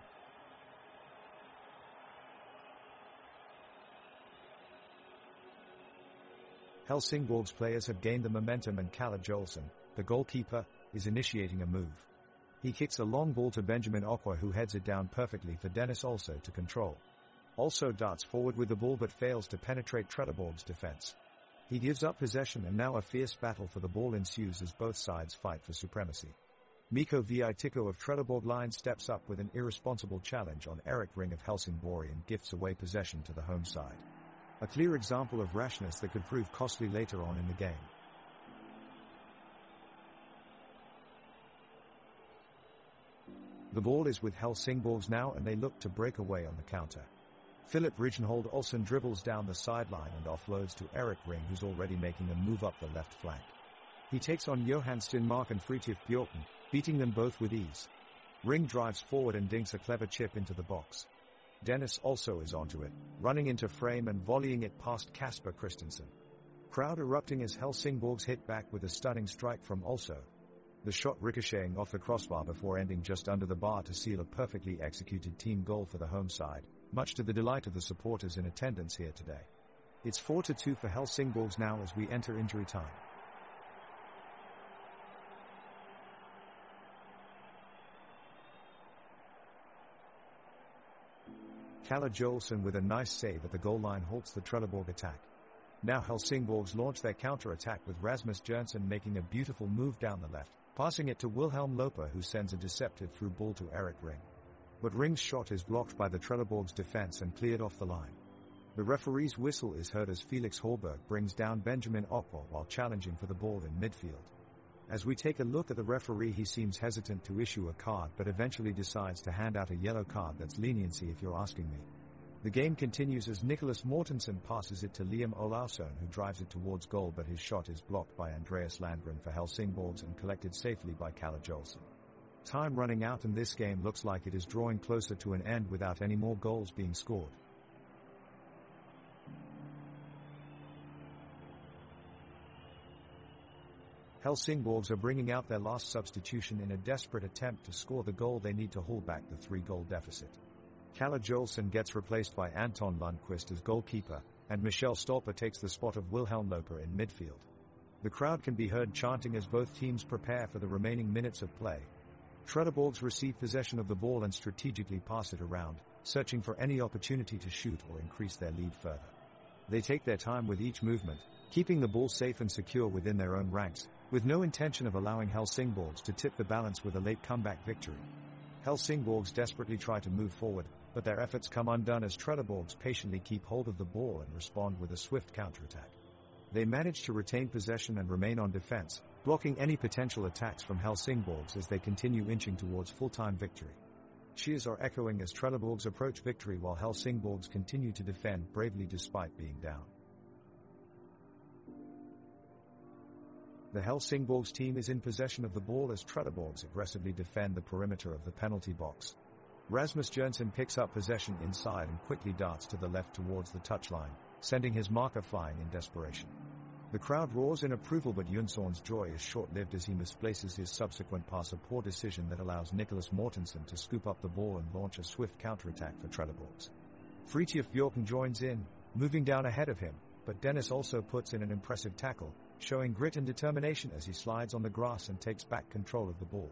Helsingsborg's players have gained the momentum and Kalle Jolsson, the goalkeeper, is initiating a move. He kicks a long ball to Benjamin Okwa, who heads it down perfectly for Dennis Also to control. Also darts forward with the ball but fails to penetrate Trelleborg's defense. He gives up possession and now a fierce battle for the ball ensues as both sides fight for supremacy. Mikko Viitiko of Trelleborg line steps up with an irresponsible challenge on Erik Ring of Helsingsborg and gifts away possession to the home side. A clear example of rashness that could prove costly later on in the game. The ball is with Helsingsborgs now and they look to break away on the counter. Philip Rijnhold Olsen dribbles down the sideline and offloads to Erik Ring, who's already making a move up the left flank. He takes on Johan Stenmark and Fridtjof Bjorken, beating them both with ease. Ring drives forward and dinks a clever chip into the box. Dennis Also is onto it, running into frame and volleying it past Kasper Christensen. Crowd erupting as Helsingsborgs hit back with a stunning strike from Also. The shot ricocheting off the crossbar before ending just under the bar to seal a perfectly executed team goal for the home side, much to the delight of the supporters in attendance here today. It's 4-2 for Helsingsborgs now as we enter injury time. Kalle Jolsson with a nice save at the goal line halts the Trelleborg attack. Now Helsingsborgs launch their counter-attack with Rasmus Jørgensen making a beautiful move down the left, passing it to Wilhelm Loper, who sends a deceptive through ball to Erik Ring. But Ring's shot is blocked by the Trelleborgs defense and cleared off the line. The referee's whistle is heard as Felix Horberg brings down Benjamin Okwa while challenging for the ball in midfield. As we take a look at the referee, he seems hesitant to issue a card but eventually decides to hand out a yellow card. That's leniency if you're asking me. The game continues as Nicholas Mortensen passes it to Liam Olausson, who drives it towards goal, but his shot is blocked by Andreas Landgren for Helsingborg and collected safely by Kalle Jolson. Time running out, and this game looks like it is drawing closer to an end without any more goals being scored. Helsingborg are bringing out their last substitution in a desperate attempt to score the goal they need to hold back the 3-goal deficit. Kalle Jolson gets replaced by Anton Lundqvist as goalkeeper, and Michel Stolper takes the spot of Wilhelm Loper in midfield. The crowd can be heard chanting as both teams prepare for the remaining minutes of play. Trelleborgs receive possession of the ball and strategically pass it around, searching for any opportunity to shoot or increase their lead further. They take their time with each movement, keeping the ball safe and secure within their own ranks, with no intention of allowing Helsingborg to tip the balance with a late comeback victory. Helsingborg desperately try to move forward, but their efforts come undone as Trelleborgs patiently keep hold of the ball and respond with a swift counterattack. They manage to retain possession and remain on defense, blocking any potential attacks from Helsingborg as they continue inching towards full-time victory. Cheers are echoing as Trelleborgs approach victory while Helsingborg continue to defend bravely despite being down. The Helsingborg team is in possession of the ball as Trelleborgs aggressively defend the perimeter of the penalty box. Rasmus Jørgensen picks up possession inside and quickly darts to the left towards the touchline, sending his marker flying in desperation. The crowd roars in approval, but Jørgensen's joy is short-lived as he misplaces his subsequent pass, a poor decision that allows Nicholas Mortensen to scoop up the ball and launch a swift counterattack for Trelleborgs. Fridtjof Bjorken joins in, moving down ahead of him, but Dennis also puts in an impressive tackle, showing grit and determination as he slides on the grass and takes back control of the ball.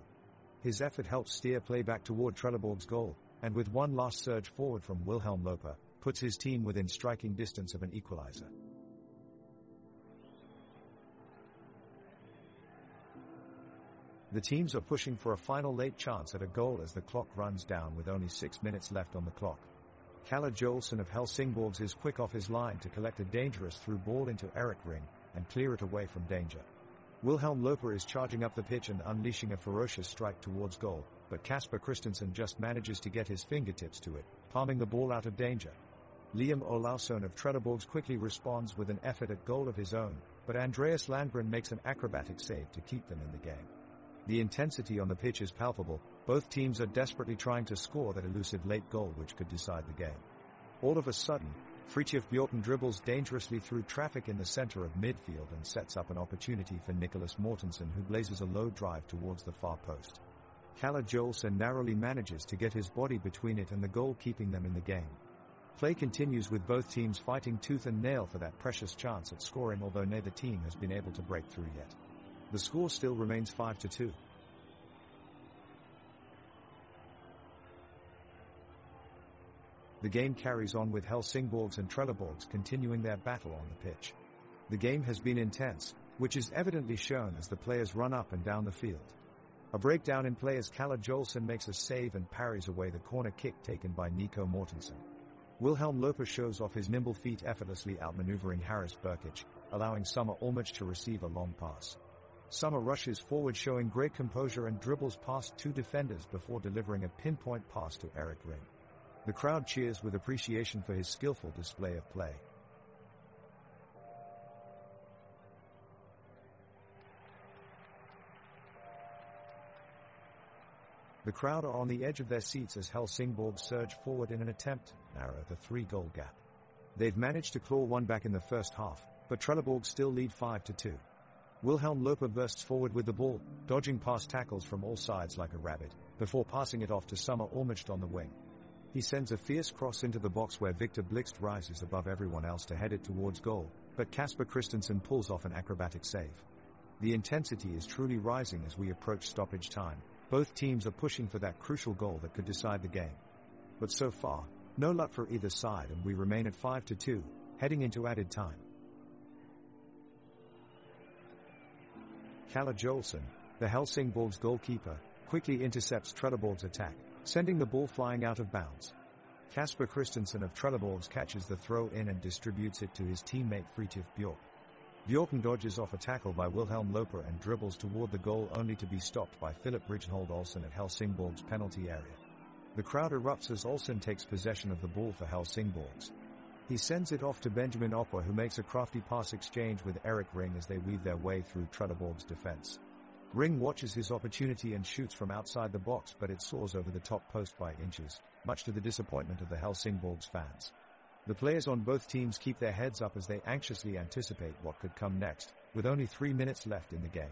His effort helps steer play back toward Trelleborg's goal, and with one last surge forward from Wilhelm Loper, puts his team within striking distance of an equalizer. The teams are pushing for a final late chance at a goal as the clock runs down with only 6 minutes left on the clock. Kalle Jolson of Helsingborg is quick off his line to collect a dangerous through ball into Erik Ring and clear it away from danger. Wilhelm Loper is charging up the pitch and unleashing a ferocious strike towards goal, but Kasper Christensen just manages to get his fingertips to it, palming the ball out of danger. Liam Olausson of Trelleborg quickly responds with an effort at goal of his own, but Andreas Landgren makes an acrobatic save to keep them in the game. The intensity on the pitch is palpable. Both teams are desperately trying to score that elusive late goal which could decide the game. All of a sudden, Fridtjof Bjorken dribbles dangerously through traffic in the center of midfield and sets up an opportunity for Nicholas Mortensen, who blazes a low drive towards the far post. Kalle Jolson narrowly manages to get his body between it and the goal, keeping them in the game. Play continues with both teams fighting tooth and nail for that precious chance at scoring, although neither team has been able to break through yet. The score still remains 5-2. The game carries on with Helsingborg and Trelleborg continuing their battle on the pitch. The game has been intense, which is evidently shown as the players run up and down the field. A breakdown in play as Kalle Jolson makes a save and parries away the corner kick taken by Nico Mortensen. Wilhelm Loper shows off his nimble feet, effortlessly outmaneuvering Haris Burkic, allowing Summer Olmich to receive a long pass. Summer rushes forward, showing great composure and dribbles past two defenders before delivering a pinpoint pass to Erik Ring. The crowd cheers with appreciation for his skillful display of play. The crowd are on the edge of their seats as Helsingborg surge forward in an attempt to narrow the 3-goal gap. They've managed to claw one back in the first half, but Trelleborg still lead 5-2. Wilhelm Loper bursts forward with the ball, dodging past tackles from all sides like a rabbit, before passing it off to Summer Olmich on the wing. He sends a fierce cross into the box where Victor Blixt rises above everyone else to head it towards goal, but Kasper Christensen pulls off an acrobatic save. The intensity is truly rising as we approach stoppage time. Both teams are pushing for that crucial goal that could decide the game. But so far, no luck for either side, and we remain at 5-2, heading into added time. Kalle Jolson, the Helsingborg's goalkeeper, quickly intercepts Trelleborg's attack, sending the ball flying out of bounds. Kasper Christensen of Trelleborg catches the throw in and distributes it to his teammate Fridtjof Bjork. Bjorken dodges off a tackle by Wilhelm Loper and dribbles toward the goal only to be stopped by Philip Rijnhold Olsen at Helsingborg's penalty area. The crowd erupts as Olsen takes possession of the ball for Helsingborgs. He sends it off to Benjamin Okwa, who makes a crafty pass exchange with Erik Ring as they weave their way through Trelleborg's defense. Ring watches his opportunity and shoots from outside the box, but it soars over the top post by inches, much to the disappointment of the Helsingborgs fans. The players on both teams keep their heads up as they anxiously anticipate what could come next, with only 3 minutes left in the game.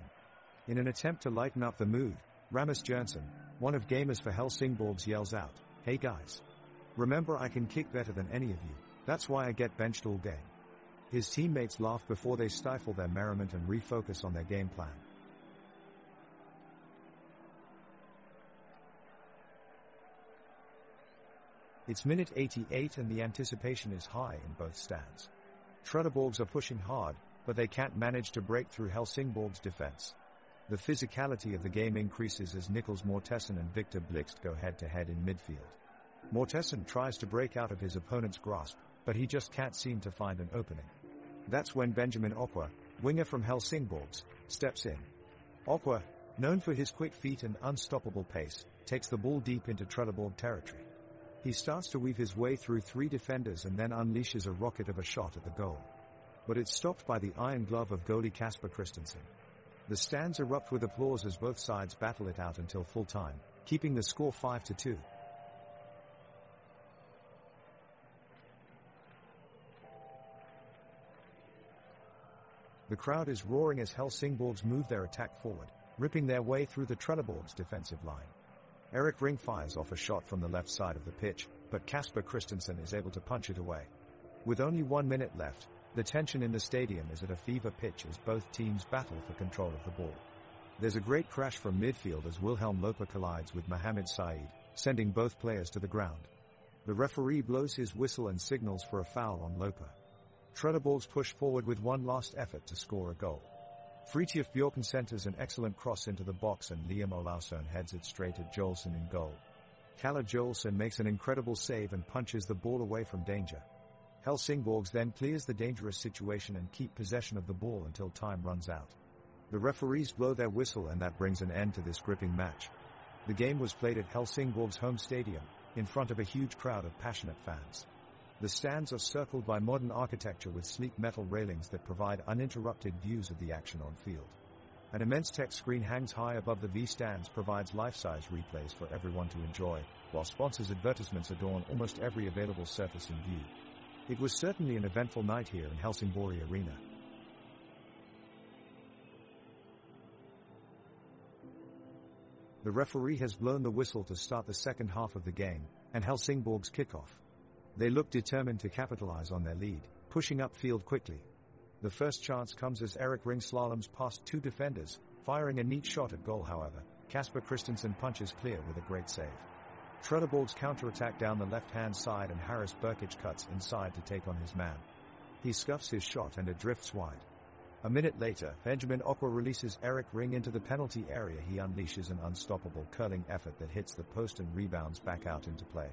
In an attempt to lighten up the mood, Rasmus Jørgensen, one of gamers for Helsingborgs, yells out, "Hey guys. Remember, I can kick better than any of you. That's why I get benched all game." His teammates laugh before they stifle their merriment and refocus on their game plan. It's minute 88 and the anticipation is high in both stands. Trelleborgs are pushing hard, but they can't manage to break through Helsingborg's defense. The physicality of the game increases as Nicklas Mortensen and Victor Blixt go head-to-head in midfield. Mortensen tries to break out of his opponent's grasp, but he just can't seem to find an opening. That's when Benjamin Okwa, winger from Helsingborgs, steps in. Okwa, known for his quick feet and unstoppable pace, takes the ball deep into Trelleborg territory. He starts to weave his way through 3 defenders and then unleashes a rocket of a shot at the goal. But it's stopped by the iron glove of goalie Kasper Christensen. The stands erupt with applause as both sides battle it out until full time, keeping the score 5-2. The crowd is roaring as Helsingborgs move their attack forward, ripping their way through the Trelleborgs' defensive line. Erik Ring fires off a shot from the left side of the pitch, but Kasper Christensen is able to punch it away. With only 1 minute left, the tension in the stadium is at a fever pitch as both teams battle for control of the ball. There's a great crash from midfield as Wilhelm Loper collides with Mohamed Said, sending both players to the ground. The referee blows his whistle and signals for a foul on Loper. Trelleborgs push forward with one last effort to score a goal. Fritjof Bjorken centers an excellent cross into the box and Liam Olausson heads it straight at Joelsen in goal. Kalle Joelsen makes an incredible save and punches the ball away from danger. Helsingborgs then clears the dangerous situation and keep possession of the ball until time runs out. The referees blow their whistle and that brings an end to this gripping match. The game was played at Helsingborg's home stadium, in front of a huge crowd of passionate fans. The stands are circled by modern architecture with sleek metal railings that provide uninterrupted views of the action on field. An immense tech screen hangs high above the V stands, provides life-size replays for everyone to enjoy, while sponsors' advertisements adorn almost every available surface in view. It was certainly an eventful night here in Helsingborg Arena. The referee has blown the whistle to start the second half of the game, and Helsingborg's kickoff. They look determined to capitalize on their lead, pushing upfield quickly. The first chance comes as Erik Ring slaloms past 2 defenders, firing a neat shot at goal. However, Kasper Christensen punches clear with a great save. Trelleborg's counterattack down the left-hand side and Haris Burkic cuts inside to take on his man. He scuffs his shot and it drifts wide. A minute later, Benjamin Okwa releases Erik Ring into the penalty area. He unleashes an unstoppable curling effort that hits the post and rebounds back out into play.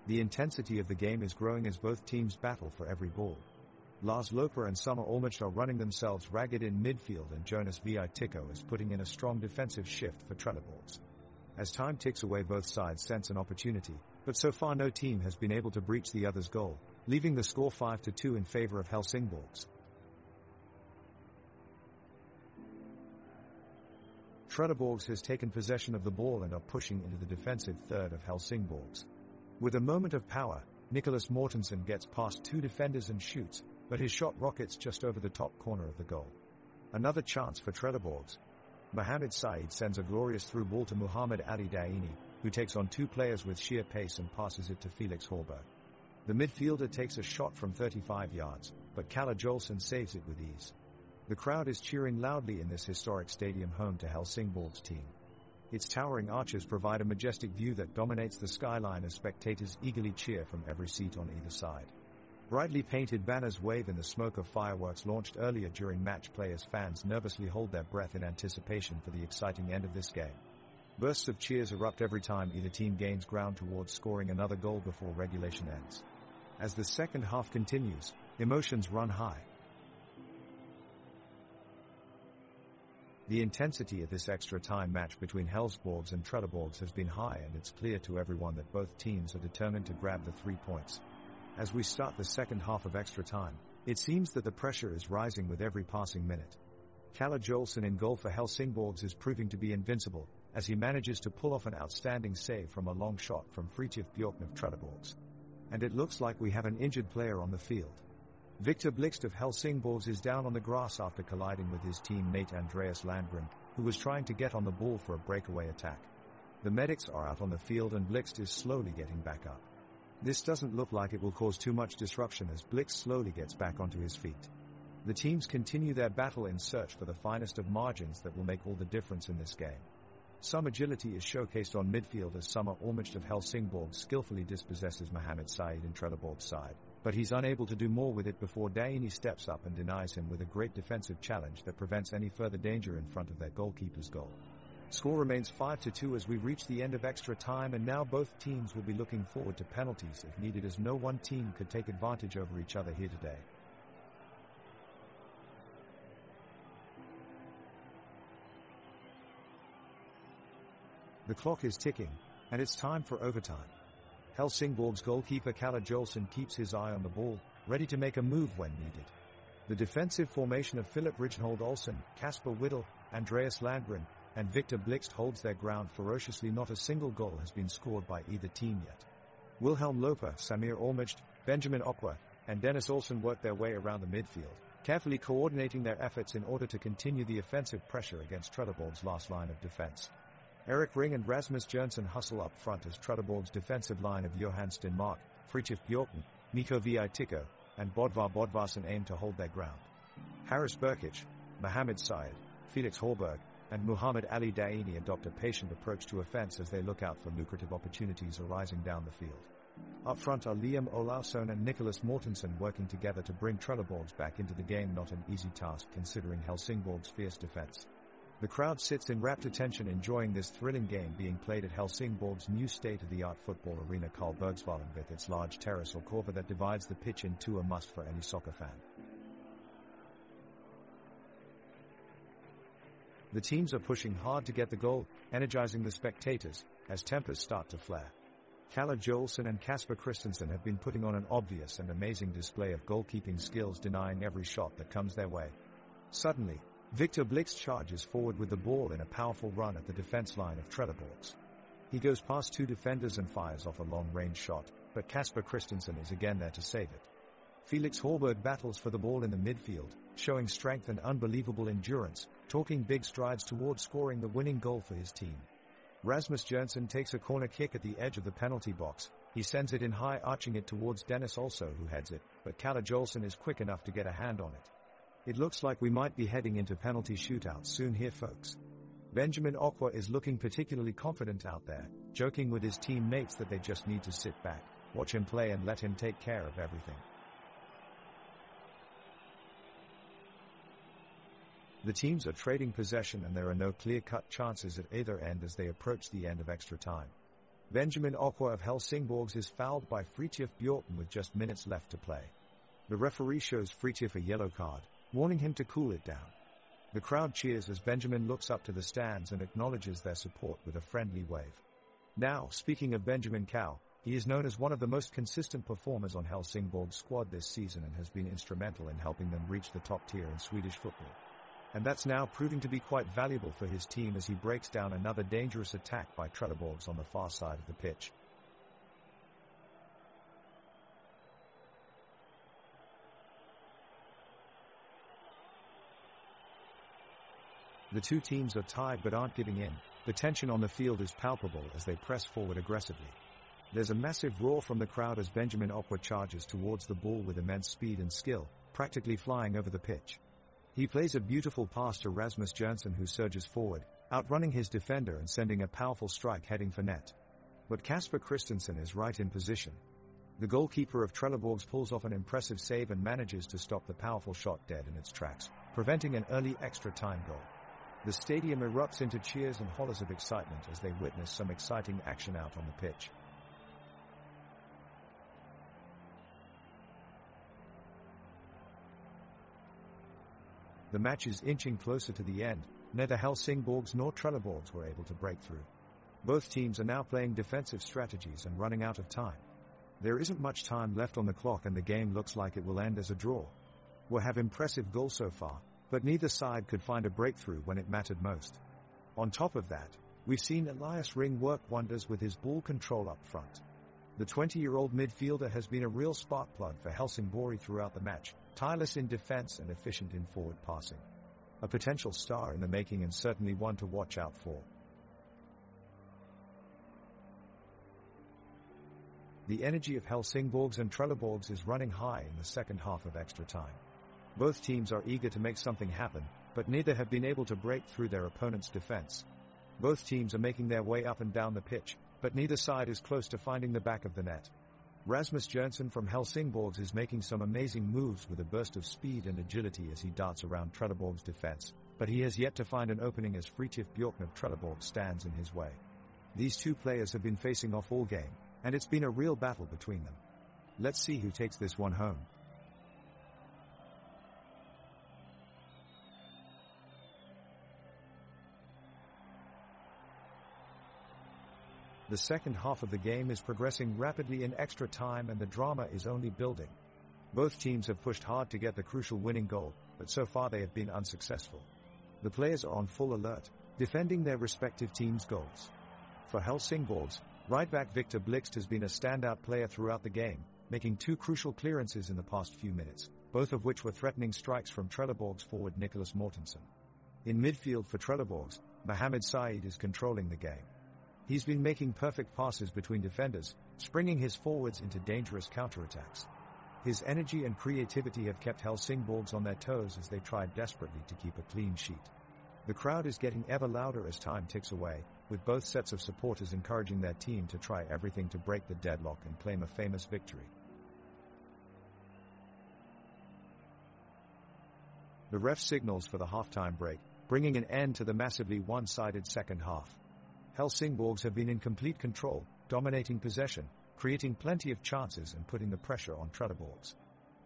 The intensity of the game is growing as both teams battle for every ball. Lars Loper and Summer Olmert are running themselves ragged in midfield and Jonas Vitikko is putting in a strong defensive shift for Trelleborgs. As time ticks away, both sides sense an opportunity, but so far no team has been able to breach the other's goal, leaving the score 5-2 in favor of Helsingborgs. Trelleborgs has taken possession of the ball and are pushing into the defensive third of Helsingborgs. With a moment of power, Nicklas Mortensen gets past 2 defenders and shoots, but his shot rockets just over the top corner of the goal. Another chance for Trelleborgs. Mohamed Said sends a glorious through ball to Muhammad Ali Daini, who takes on 2 players with sheer pace and passes it to Felix Horberg. The midfielder takes a shot from 35 yards, but Kalle Joelsen saves it with ease. The crowd is cheering loudly in this historic stadium home to Helsingborg's team. Its towering arches provide a majestic view that dominates the skyline as spectators eagerly cheer from every seat on either side. Brightly painted banners wave in the smoke of fireworks launched earlier during match play as fans nervously hold their breath in anticipation for the exciting end of this game. Bursts of cheers erupt every time either team gains ground towards scoring another goal before regulation ends. As the second half continues, emotions run high. The intensity of this extra time match between Helsingsborg and Trelleborg has been high, and it's clear to everyone that both teams are determined to grab the 3 points. As we start the second half of extra time, it seems that the pressure is rising with every passing minute. Kalle Jolson in goal for Helsingsborg is proving to be invincible, as he manages to pull off an outstanding save from a long shot from Fridtjof Bjorken of Trelleborg. And it looks like we have an injured player on the field. Victor Blixt of Helsingsborg is down on the grass after colliding with his teammate Andreas Landgren, who was trying to get on the ball for a breakaway attack. The medics are out on the field and Blixt is slowly getting back up. This doesn't look like it will cause too much disruption as Blixt slowly gets back onto his feet. The teams continue their battle in search for the finest of margins that will make all the difference in this game. Some agility is showcased on midfield as Summer Ormich of Helsingsborg skillfully dispossesses Mohamed Said in Trelleborg's side, but he's unable to do more with it before Daini steps up and denies him with a great defensive challenge that prevents any further danger in front of their goalkeeper's goal. Score remains 5-2 as we reach the end of extra time, and now both teams will be looking forward to penalties if needed, as no one team could take advantage over each other here today. The clock is ticking, and it's time for overtime. Helsingsborg's goalkeeper Kalle Jolson keeps his eye on the ball, ready to make a move when needed. The defensive formation of Philip Rijnhold Olsen, Kasper Whittle, Andreas Landgren, and Victor Blixt holds their ground ferociously. Not a single goal has been scored by either team yet. Wilhelm Loper, Samir Ormich, Benjamin Okwa, and Dennis Olsen work their way around the midfield, carefully coordinating their efforts in order to continue the offensive pressure against Trelleborg's last line of defense. Erik Ring and Rasmus Jørgensen hustle up front as Trelleborg's defensive line of Johan Stenmark, Fridtjof Bjorken, Nico Vitikko, and Bodvar Bodvarsson aim to hold their ground. Haris Burkic, Mohamed Said, Felix Horberg, and Muhammad Ali Daini adopt a patient approach to offense as they look out for lucrative opportunities arising down the field. Up front are Liam Olausson and Nicholas Mortensen working together to bring Trelleborg back into the game, not an easy task considering Helsingsborg's fierce defense. The crowd sits in rapt attention enjoying this thrilling game being played at Helsingsborg's new state-of-the-art football arena Karl-Bergsvallen, with its large terrace or cover that divides the pitch in two, a must for any soccer fan. The teams are pushing hard to get the goal, energizing the spectators, as tempers start to flare. Kalle Jolson and Kasper Christensen have been putting on an obvious and amazing display of goalkeeping skills, denying every shot that comes their way. Suddenly, Victor Blixt charges forward with the ball in a powerful run at the defense line of Trelleborg. He goes past two defenders and fires off a long-range shot, but Kasper Christensen is again there to save it. Felix Horberg battles for the ball in the midfield, showing strength and unbelievable endurance, taking big strides towards scoring the winning goal for his team. Rasmus Jørgensen takes a corner kick at the edge of the penalty box. He sends it in high, arching it towards Dennis also, who heads it, but Kalle Jolson is quick enough to get a hand on it. It looks like we might be heading into penalty shootouts soon here, folks. Benjamin Okwa is looking particularly confident out there, joking with his teammates that they just need to sit back, watch him play and let him take care of everything. The teams are trading possession and there are no clear-cut chances at either end as they approach the end of extra time. Benjamin Okwa of Helsingsborg is fouled by Fridtjof Bjorken with just minutes left to play. The referee shows Fridtjof a yellow card, warning him to cool it down. The crowd cheers as Benjamin looks up to the stands and acknowledges their support with a friendly wave. Now, speaking of Benjamin Cow, he is known as one of the most consistent performers on Helsingsborg's squad this season and has been instrumental in helping them reach the top tier in Swedish football. And that's now proving to be quite valuable for his team as he breaks down another dangerous attack by Trelleborg on the far side of the pitch. The two teams are tied but aren't giving in. The tension on the field is palpable as they press forward aggressively. There's a massive roar from the crowd as Benjamin Okwa charges towards the ball with immense speed and skill, practically flying over the pitch. He plays a beautiful pass to Rasmus Jørgensen, who surges forward, outrunning his defender and sending a powerful strike heading for net. But Kasper Christensen is right in position. The goalkeeper of Trelleborg pulls off an impressive save and manages to stop the powerful shot dead in its tracks, preventing an early extra time goal. The stadium erupts into cheers and hollers of excitement as they witness some exciting action out on the pitch. The match is inching closer to the end, Neither Helsingborgs nor Trelleborgs were able to break through. Both teams are now playing defensive strategies and running out of time. There isn't much time left on the clock and the game looks like it will end as a draw. We'll have impressive goals so far, but neither side could find a breakthrough when it mattered most. On top of that, we've seen Elias Ring work wonders with his ball control up front. The 20-year-old midfielder has been a real spark plug for Helsingsborg throughout the match, tireless in defense and efficient in forward passing. A potential star in the making and certainly one to watch out for. The energy of Helsingborgs and Trelleborgs is running high in the second half of extra time. Both teams are eager to make something happen, but neither have been able to break through their opponent's defense. Both teams are making their way up and down the pitch, but neither side is close to finding the back of the net. Rasmus Jørgensen from Helsingborgs is making some amazing moves with a burst of speed and agility as he darts around Trelleborg's defense, but he has yet to find an opening as Fridtjof Bjorken of Trelleborg stands in his way. These two players have been facing off all game, and it's been a real battle between them. Let's see who takes this one home. The second half of the game is progressing rapidly in extra time and the drama is only building. Both teams have pushed hard to get the crucial winning goal, but so far they have been unsuccessful. The players are on full alert, defending their respective teams' goals. For Helsingborgs, right-back Victor Blixt has been a standout player throughout the game, making two crucial clearances in the past few minutes, both of which were threatening strikes from Trelleborg's forward Nicholas Mortensen. In midfield for Trelleborgs, Mohamed Said is controlling the game. He's been making perfect passes between defenders, springing his forwards into dangerous counterattacks. His energy and creativity have kept Helsingborgs on their toes as they tried desperately to keep a clean sheet. The crowd is getting ever louder as time ticks away, with both sets of supporters encouraging their team to try everything to break the deadlock and claim a famous victory. The ref signals for the halftime break, bringing an end to the massively one-sided second half. Helsingborgs have been in complete control, dominating possession, creating plenty of chances and putting the pressure on Trelleborgs.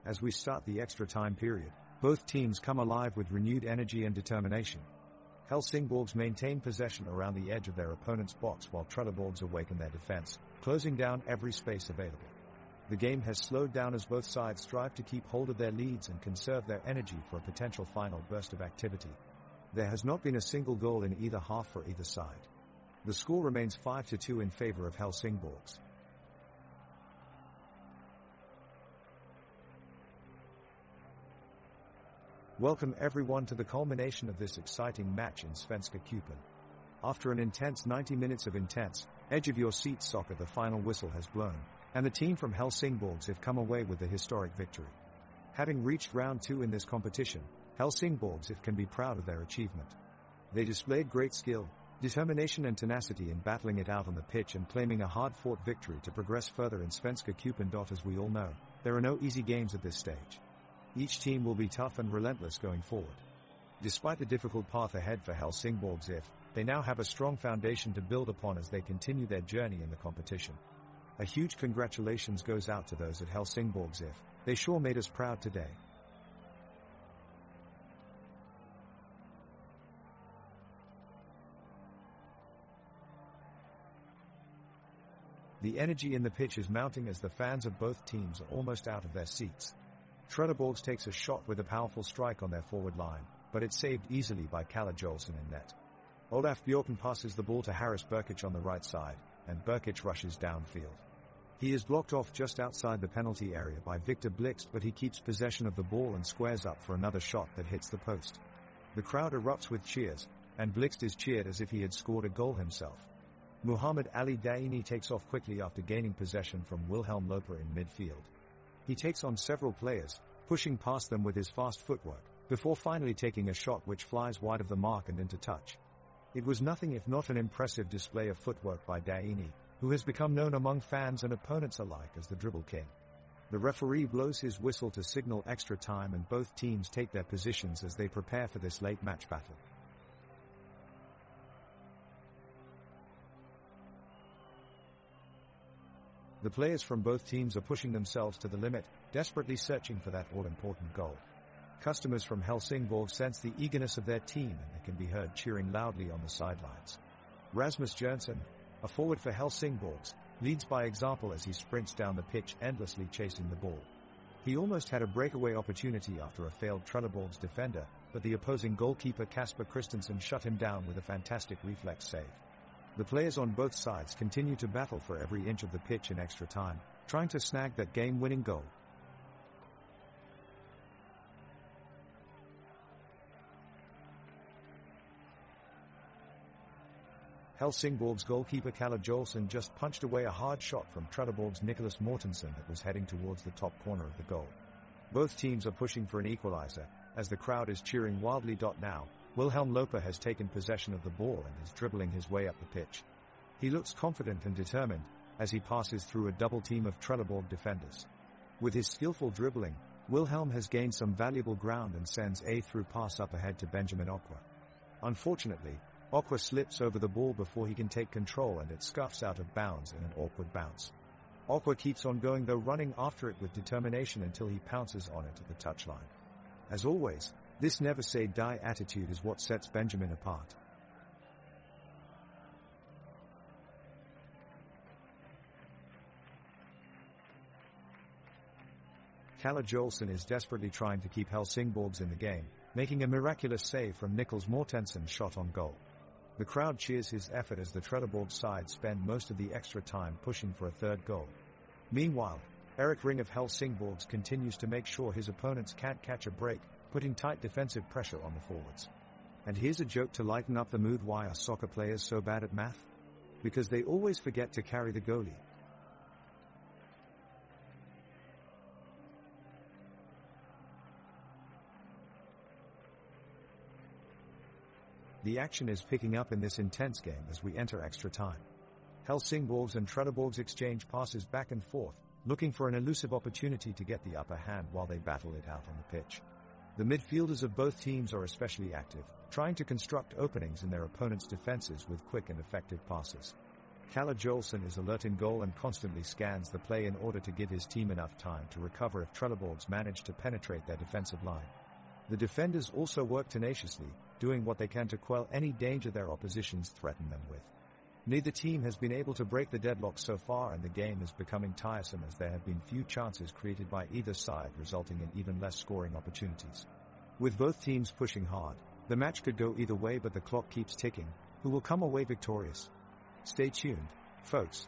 As we start the extra time period, both teams come alive with renewed energy and determination. Helsingborgs maintain possession around the edge of their opponent's box while Trelleborgs awaken their defense, closing down every space available. The game has slowed down as both sides strive to keep hold of their leads and conserve their energy for a potential final burst of activity. There has not been a single goal in either half for either side. The score remains 5-2 in favor of Helsingborgs. Welcome everyone to the culmination of this exciting match in Svenska Cupen. After an intense 90 minutes of intense, edge-of-your-seat soccer, the final whistle has blown, and the team from Helsingborgs have come away with a historic victory. Having reached round 2 in this competition, Helsingborgs can be proud of their achievement. They displayed great skill, determination and tenacity in battling it out on the pitch and claiming a hard-fought victory to progress further in Svenska Cupen. As we all know, there are no easy games at this stage. Each team will be tough and relentless going forward. Despite the difficult path ahead for Helsingborgs, they now have a strong foundation to build upon as they continue their journey in the competition. A huge congratulations goes out to those at Helsingborgs. They sure made us proud today. The energy in the pitch is mounting as the fans of both teams are almost out of their seats. Trelleborgs takes a shot with a powerful strike on their forward line, but it's saved easily by Kalle Jolson in net. Olaf Bjorken passes the ball to Haris Burkic on the right side, and Burkic rushes downfield. He is blocked off just outside the penalty area by Victor Blixt, but he keeps possession of the ball and squares up for another shot that hits the post. The crowd erupts with cheers, and Blixt is cheered as if he had scored a goal himself. Muhammad Ali Daini takes off quickly after gaining possession from Wilhelm Loper in midfield. He takes on several players, pushing past them with his fast footwork, before finally taking a shot which flies wide of the mark and into touch. It was nothing if not an impressive display of footwork by Daini, who has become known among fans and opponents alike as the Dribble King. The referee blows his whistle to signal extra time and both teams take their positions as they prepare for this late match battle. The players from both teams are pushing themselves to the limit, desperately searching for that all-important goal. Customers from Helsingsborg sense the eagerness of their team and they can be heard cheering loudly on the sidelines. Rasmus Jørgensen, a forward for Helsingsborg, leads by example as he sprints down the pitch endlessly chasing the ball. He almost had a breakaway opportunity after a failed Trelleborg's defender, but the opposing goalkeeper Kasper Christensen shut him down with a fantastic reflex save. The players on both sides continue to battle for every inch of the pitch in extra time, trying to snag that game-winning goal. Helsingsborg's goalkeeper Kalle Jolson just punched away a hard shot from Trelleborg's Nicholas Mortensen that was heading towards the top corner of the goal. Both teams are pushing for an equalizer, as the crowd is cheering wildly. Now, Wilhelm Loper has taken possession of the ball and is dribbling his way up the pitch. He looks confident and determined, as he passes through a double team of Trelleborg defenders. With his skillful dribbling, Wilhelm has gained some valuable ground and sends a through pass up ahead to Benjamin Okwa. Unfortunately, Okwa slips over the ball before he can take control and it scuffs out of bounds in an awkward bounce. Okwa keeps on going though, running after it with determination until he pounces on it at the touchline. As always, this never say die attitude is what sets Benjamin apart. Kalle Jolson is desperately trying to keep Helsingsborg in the game, making a miraculous save from Nicholas Mortensen's shot on goal. The crowd cheers his effort as the Trelleborg side spend most of the extra time pushing for a third goal. Meanwhile, Erik Ring of Helsingsborg continues to make sure his opponents can't catch a break, putting tight defensive pressure on the forwards. And here's a joke to lighten up the mood: why are soccer players so bad at math? Because they always forget to carry the goalie. The action is picking up in this intense game as we enter extra time. Helsingsborg and Trelleborg exchange passes back and forth, looking for an elusive opportunity to get the upper hand while they battle it out on the pitch. The midfielders of both teams are especially active, trying to construct openings in their opponents' defenses with quick and effective passes. Kalle Jolson is alert in goal and constantly scans the play in order to give his team enough time to recover if Trelleborg manage to penetrate their defensive line. The defenders also work tenaciously, doing what they can to quell any danger their oppositions threaten them with. Neither team has been able to break the deadlock so far, and the game is becoming tiresome as there have been few chances created by either side, resulting in even less scoring opportunities. With both teams pushing hard, the match could go either way, but the clock keeps ticking. Who will come away victorious? Stay tuned, folks.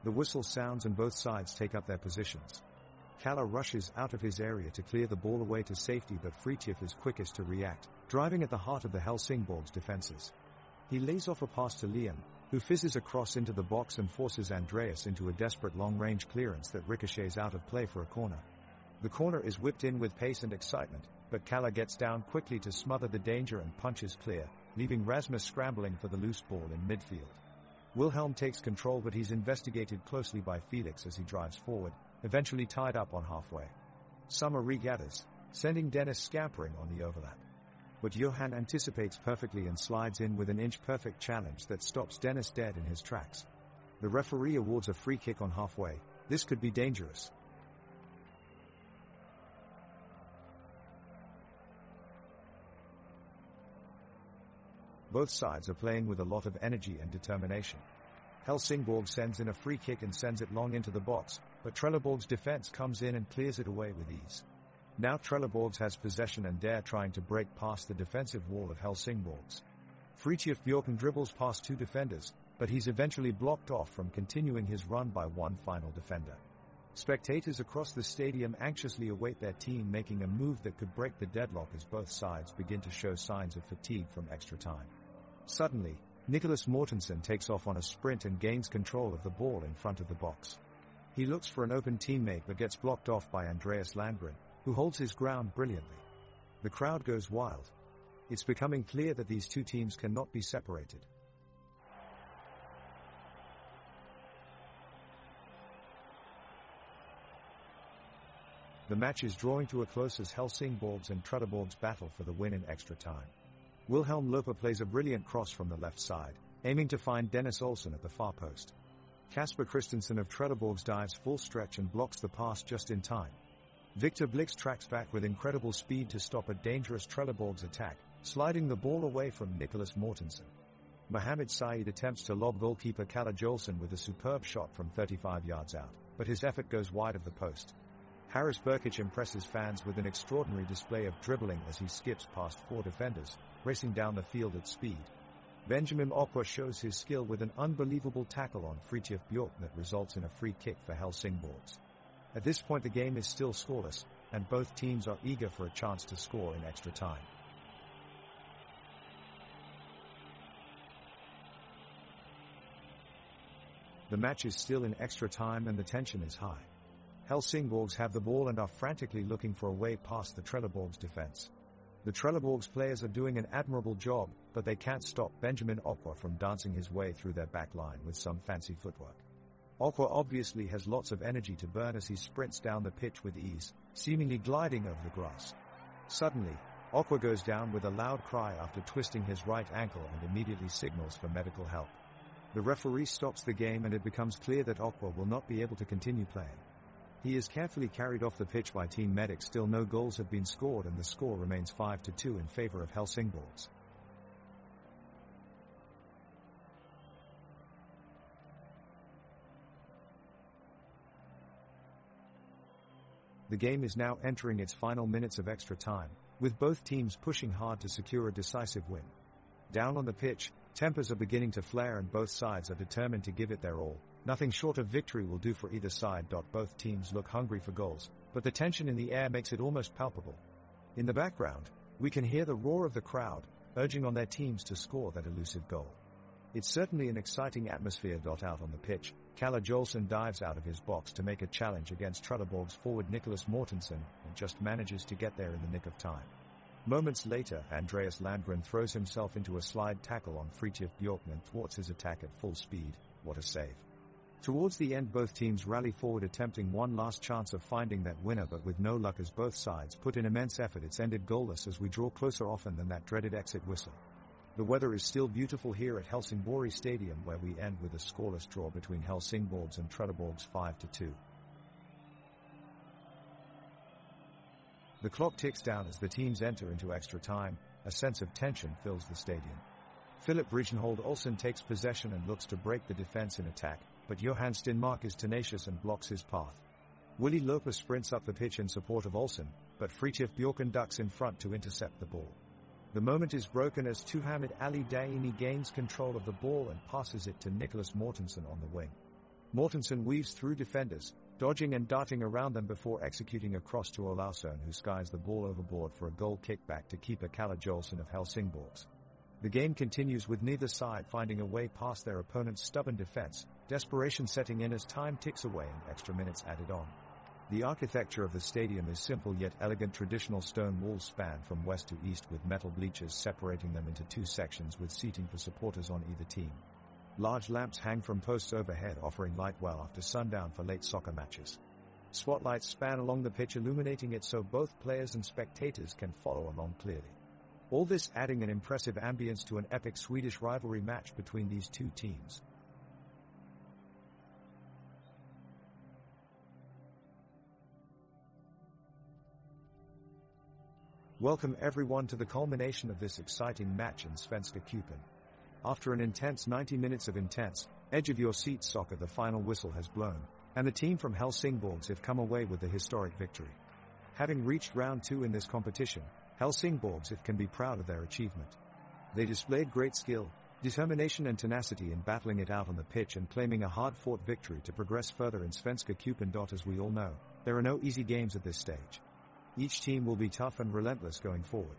The whistle sounds and both sides take up their positions. Kalle rushes out of his area to clear the ball away to safety, but Fritjof is quickest to react, driving at the heart of the Helsingsborg's defenses. He lays off a pass to Liam, who fizzes across into the box and forces Andreas into a desperate long-range clearance that ricochets out of play for a corner. The corner is whipped in with pace and excitement, but Kalle gets down quickly to smother the danger and punches clear, leaving Rasmus scrambling for the loose ball in midfield. Wilhelm takes control, but he's investigated closely by Felix as he drives forward, eventually tied up on halfway. Summer regathers, sending Dennis scampering on the overlap. But Johan anticipates perfectly and slides in with an inch-perfect challenge that stops Dennis dead in his tracks. The referee awards a free kick on halfway. This could be dangerous. Both sides are playing with a lot of energy and determination. Helsingsborg sends in a free kick and sends it long into the box, but Trelleborg's defense comes in and clears it away with ease. Now Trelleborg has possession and they're trying to break past the defensive wall of Helsingsborg. Fritjof Bjorken dribbles past two defenders, but he's eventually blocked off from continuing his run by one final defender. Spectators across the stadium anxiously await their team making a move that could break the deadlock as both sides begin to show signs of fatigue from extra time. Suddenly, Nicholas Mortensen takes off on a sprint and gains control of the ball in front of the box. He looks for an open teammate but gets blocked off by Andreas Landgren, who holds his ground brilliantly. The crowd goes wild. It's becoming clear that these two teams cannot be separated. The match is drawing to a close as Helsingsborg's and Trelleborg's battle for the win in extra time. Wilhelm Loper plays a brilliant cross from the left side, aiming to find Dennis Olsen at the far post. Kasper Christensen of Trelleborgs dives full stretch and blocks the pass just in time. Victor Blix tracks back with incredible speed to stop a dangerous Trelleborgs attack, sliding the ball away from Nicholas Mortensen. Mohamed Saeed attempts to lob goalkeeper Kalle Jolson with a superb shot from 35 yards out, but his effort goes wide of the post. Haris Burkic impresses fans with an extraordinary display of dribbling as he skips past 4 defenders, racing down the field at speed. Benjamin Okwa shows his skill with an unbelievable tackle on Fridtjof Bjork that results in a free kick for Helsingsborg. At this point the game is still scoreless, and both teams are eager for a chance to score in extra time. The match is still in extra time and the tension is high. Helsingsborg have the ball and are frantically looking for a way past the Trelleborgs defense. The Trelleborgs players are doing an admirable job, but they can't stop Benjamin Okwa from dancing his way through their back line with some fancy footwork. Okwa obviously has lots of energy to burn as he sprints down the pitch with ease, seemingly gliding over the grass. Suddenly, Okwa goes down with a loud cry after twisting his right ankle and immediately signals for medical help. The referee stops the game and it becomes clear that Okwa will not be able to continue playing. He is carefully carried off the pitch by team medics. Still no goals have been scored and the score remains 5-2 in favor of Helsingsborg. The game is now entering its final minutes of extra time, with both teams pushing hard to secure a decisive win. Down on the pitch, tempers are beginning to flare and both sides are determined to give it their all. Nothing short of victory will do for either side. Both teams look hungry for goals, but the tension in the air makes it almost palpable. In the background, we can hear the roar of the crowd, urging on their teams to score that elusive goal. It's certainly an exciting atmosphere. Out on the pitch, Kalle Jolson dives out of his box to make a challenge against Trelleborgs forward Nicholas Mortensen and just manages to get there in the nick of time. Moments later, Andreas Landgren throws himself into a slide tackle on Fridtjof Bjork and thwarts his attack at full speed. What a save. Towards the end both teams rally forward attempting one last chance of finding that winner, but with no luck as both sides put in immense effort. It's ended goalless as we draw closer often than that dreaded exit whistle. The weather is still beautiful here at Helsingsborg Stadium, where we end with a scoreless draw between Helsingsborg and Trelleborgs 5-2. The clock ticks down as the teams enter into extra time. A sense of tension fills the stadium. Philip Rijnhold Olsen takes possession and looks to break the defense in attack, but Johan Stenmark is tenacious and blocks his path. Willy Loper sprints up the pitch in support of Olsen, but Fridtjof Bjorken ducks in front to intercept the ball. The moment is broken as Tuhamid Ali Daimi gains control of the ball and passes it to Nicholas Mortensen on the wing. Mortensen weaves through defenders, dodging and darting around them before executing a cross to Olausson, who skies the ball overboard for a goal kickback to keeper Kalle Jolson of Helsingsborg. The game continues with neither side finding a way past their opponent's stubborn defense, desperation setting in as time ticks away and extra minutes added on. The architecture of the stadium is simple yet elegant. Traditional stone walls span from west to east with metal bleachers separating them into 2 sections with seating for supporters on either team. Large lamps hang from posts overhead, offering light well after sundown for late soccer matches. Spotlights span along the pitch, illuminating it so both players and spectators can follow along clearly. All this adding an impressive ambience to an epic Swedish rivalry match between these two teams. Welcome everyone to the culmination of this exciting match in Svenska Cupen. After an intense 90 minutes of intense, edge-of-your-seat soccer, the final whistle has blown, and the team from Helsingsborg have come away with the historic victory. Having reached round 2 in this competition, Helsingsborg can be proud of their achievement. They displayed great skill, determination and tenacity in battling it out on the pitch and claiming a hard-fought victory to progress further in Svenska Cupen. As we all know, there are no easy games at this stage. Each team will be tough and relentless going forward.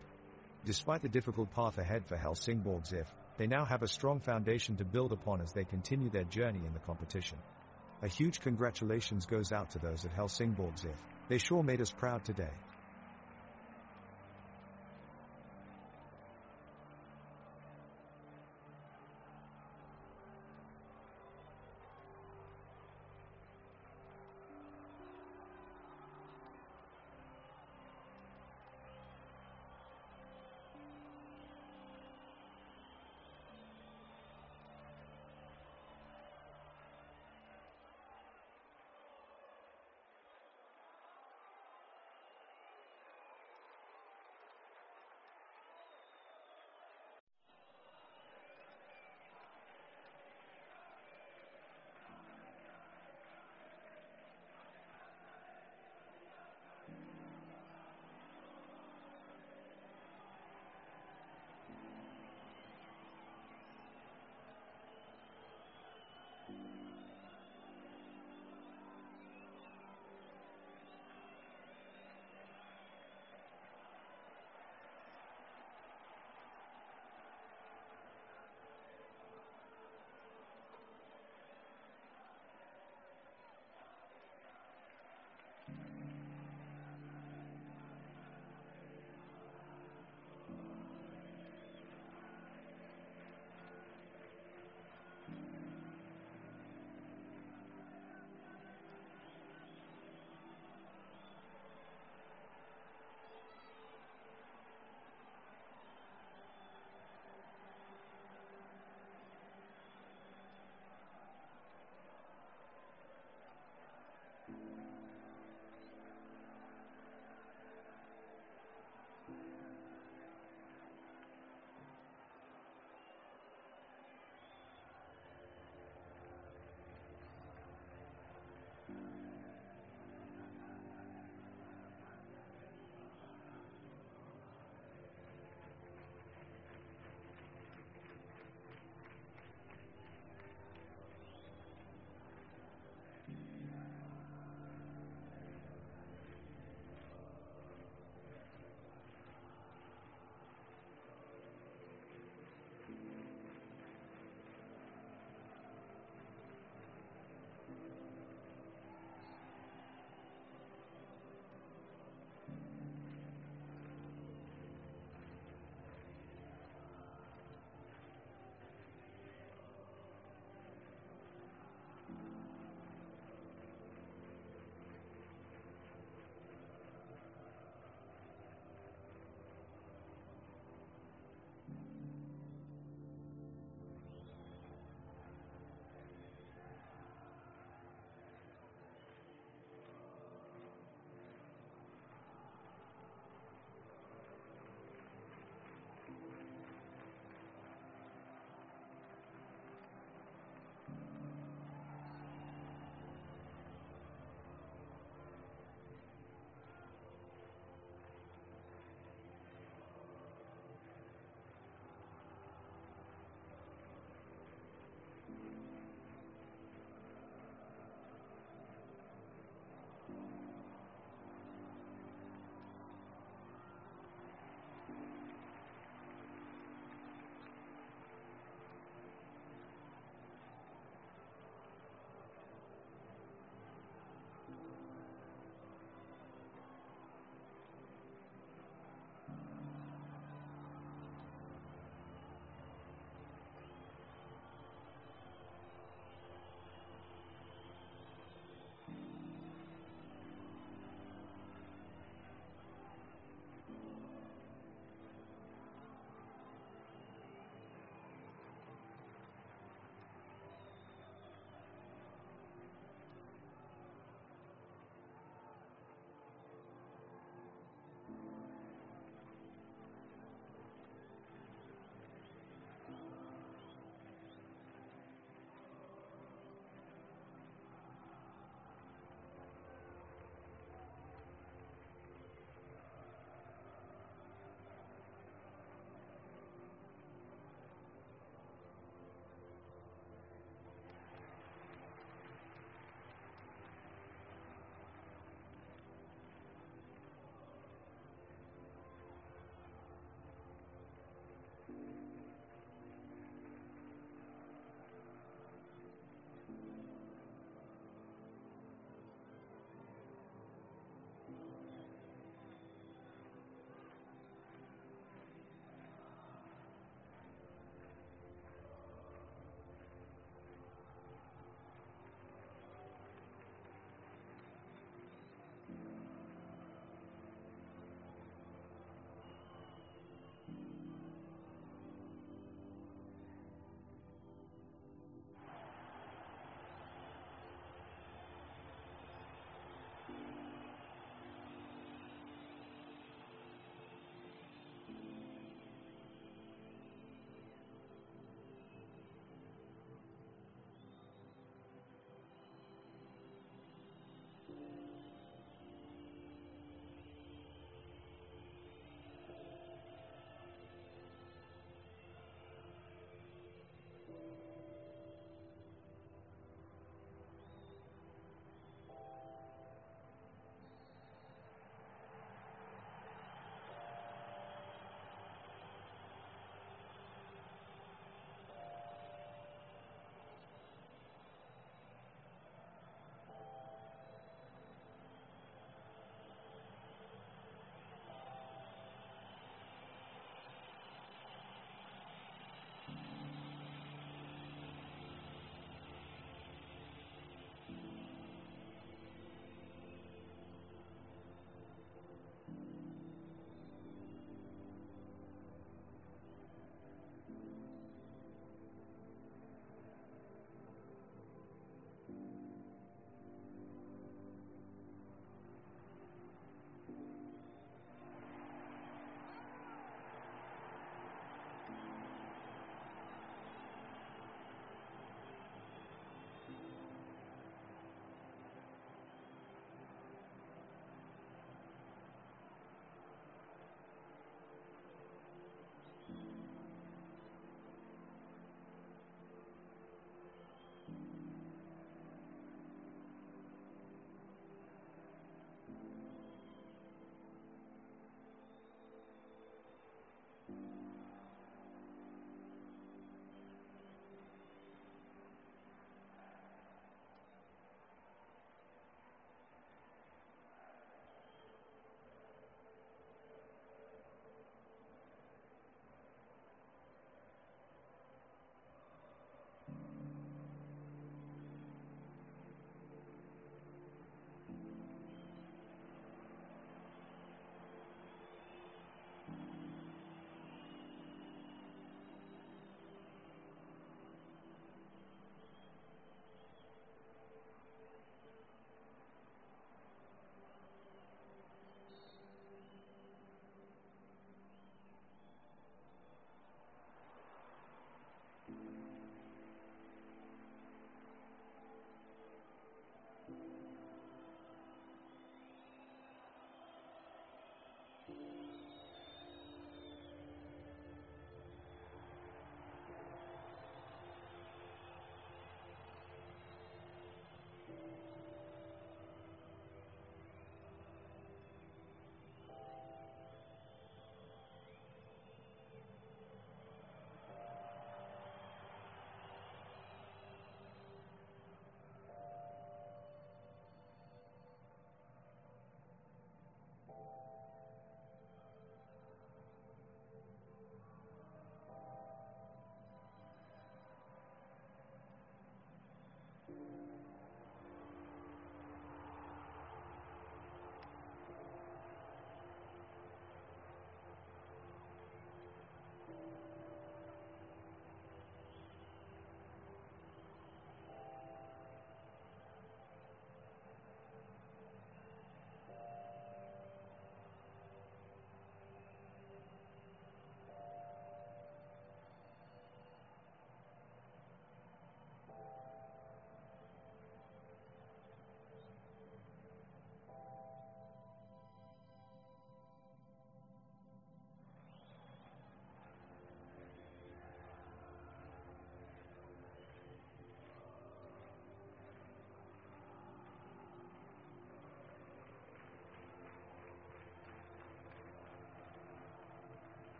Despite the difficult path ahead for Helsingsborg, they now have a strong foundation to build upon as they continue their journey in the competition. A huge congratulations goes out to those at Helsingsborg. They sure made us proud today.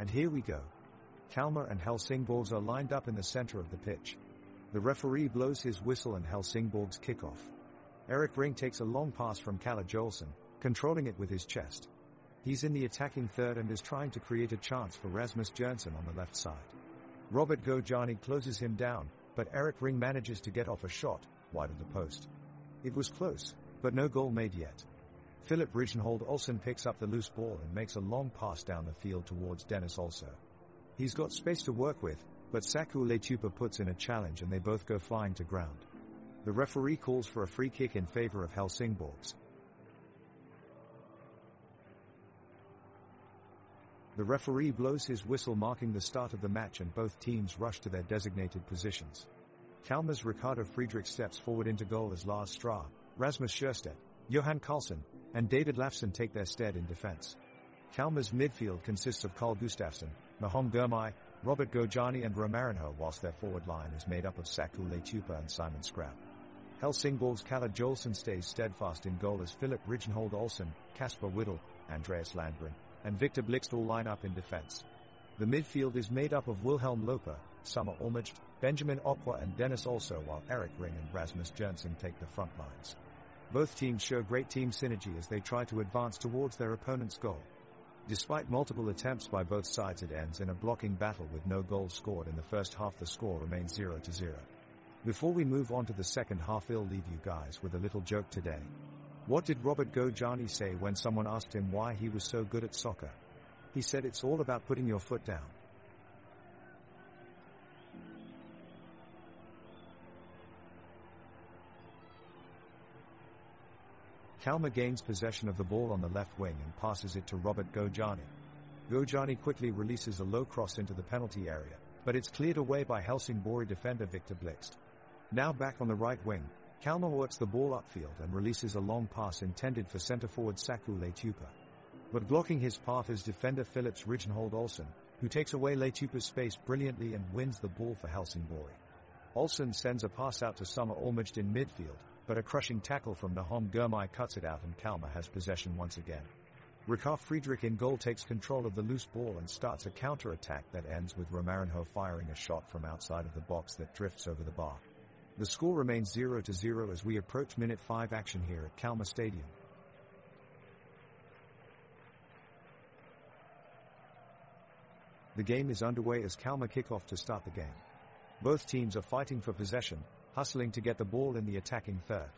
And here we go. Kalmar and Helsingsborg are lined up in the center of the pitch. The referee blows his whistle and Helsingsborg's kickoff. Erik Ring takes a long pass from Kalle Jolson, controlling it with his chest. He's in the attacking third and is trying to create a chance for Rasmus Jernsen on the left side. Robert Gojani closes him down, but Erik Ring manages to get off a shot, wide of the post. It was close, but no goal made yet. Philip Rijnhold Olsen picks up the loose ball and makes a long pass down the field towards Dennis Also. He's got space to work with, but Saku Letupa puts in a challenge and they both go flying to ground. The referee calls for a free kick in favor of Helsingsborg. The referee blows his whistle marking the start of the match and both teams rush to their designated positions. Kalmar's Ricardo Friedrich steps forward into goal as Lars Stra, Rasmus Sjöstedt, Johan Karlsson, and David Lafson take their stead in defense. Kalmar's midfield consists of Carl Gustafsson, Nahom Gurmai, Robert Gojani and Romarinho, whilst their forward line is made up of Saku Letupa and Simon Skrab. Helsingsborg's Kalle Jolson stays steadfast in goal as Philip Rijnhold Olsen, Kasper Whittle, Andreas Landgren, and Victor Blixt all line up in defense. The midfield is made up of Wilhelm Loper, Summer Olmert, Benjamin Okwa and Dennis Also, while Erik Ring and Rasmus Jernsen take the front lines. Both teams show great team synergy as they try to advance towards their opponent's goal. Despite multiple attempts by both sides, it ends in a blocking battle with no goals scored in the first half. The score remains 0-0. Before we move on to the second half, I'll leave you guys with a little joke today. What did Robert Gojani say when someone asked him why he was so good at soccer? He said it's all about putting your foot down. Kalmar gains possession of the ball on the left wing and passes it to Robert Gojani. Gojani quickly releases a low cross into the penalty area, but it's cleared away by Helsingsborg defender Victor Blixt. Now back on the right wing, Kalmar works the ball upfield and releases a long pass intended for centre-forward Saku Letupa. But blocking his path is defender Philips Rijnhold Olsen, who takes away Letupa's space brilliantly and wins the ball for Helsingsborg. Olsen sends a pass out to Summer Olmert in midfield, but a crushing tackle from Nahom Gurmai cuts it out and Kalmar has possession once again. Ricardo Friedrich in goal takes control of the loose ball and starts a counter-attack that ends with Romarinho firing a shot from outside of the box that drifts over the bar. The score remains 0-0 as we approach minute 5 action here at Kalmar Stadium. The game is underway as Kalmar kick off to start the game. Both teams are fighting for possession, hustling to get the ball in the attacking third.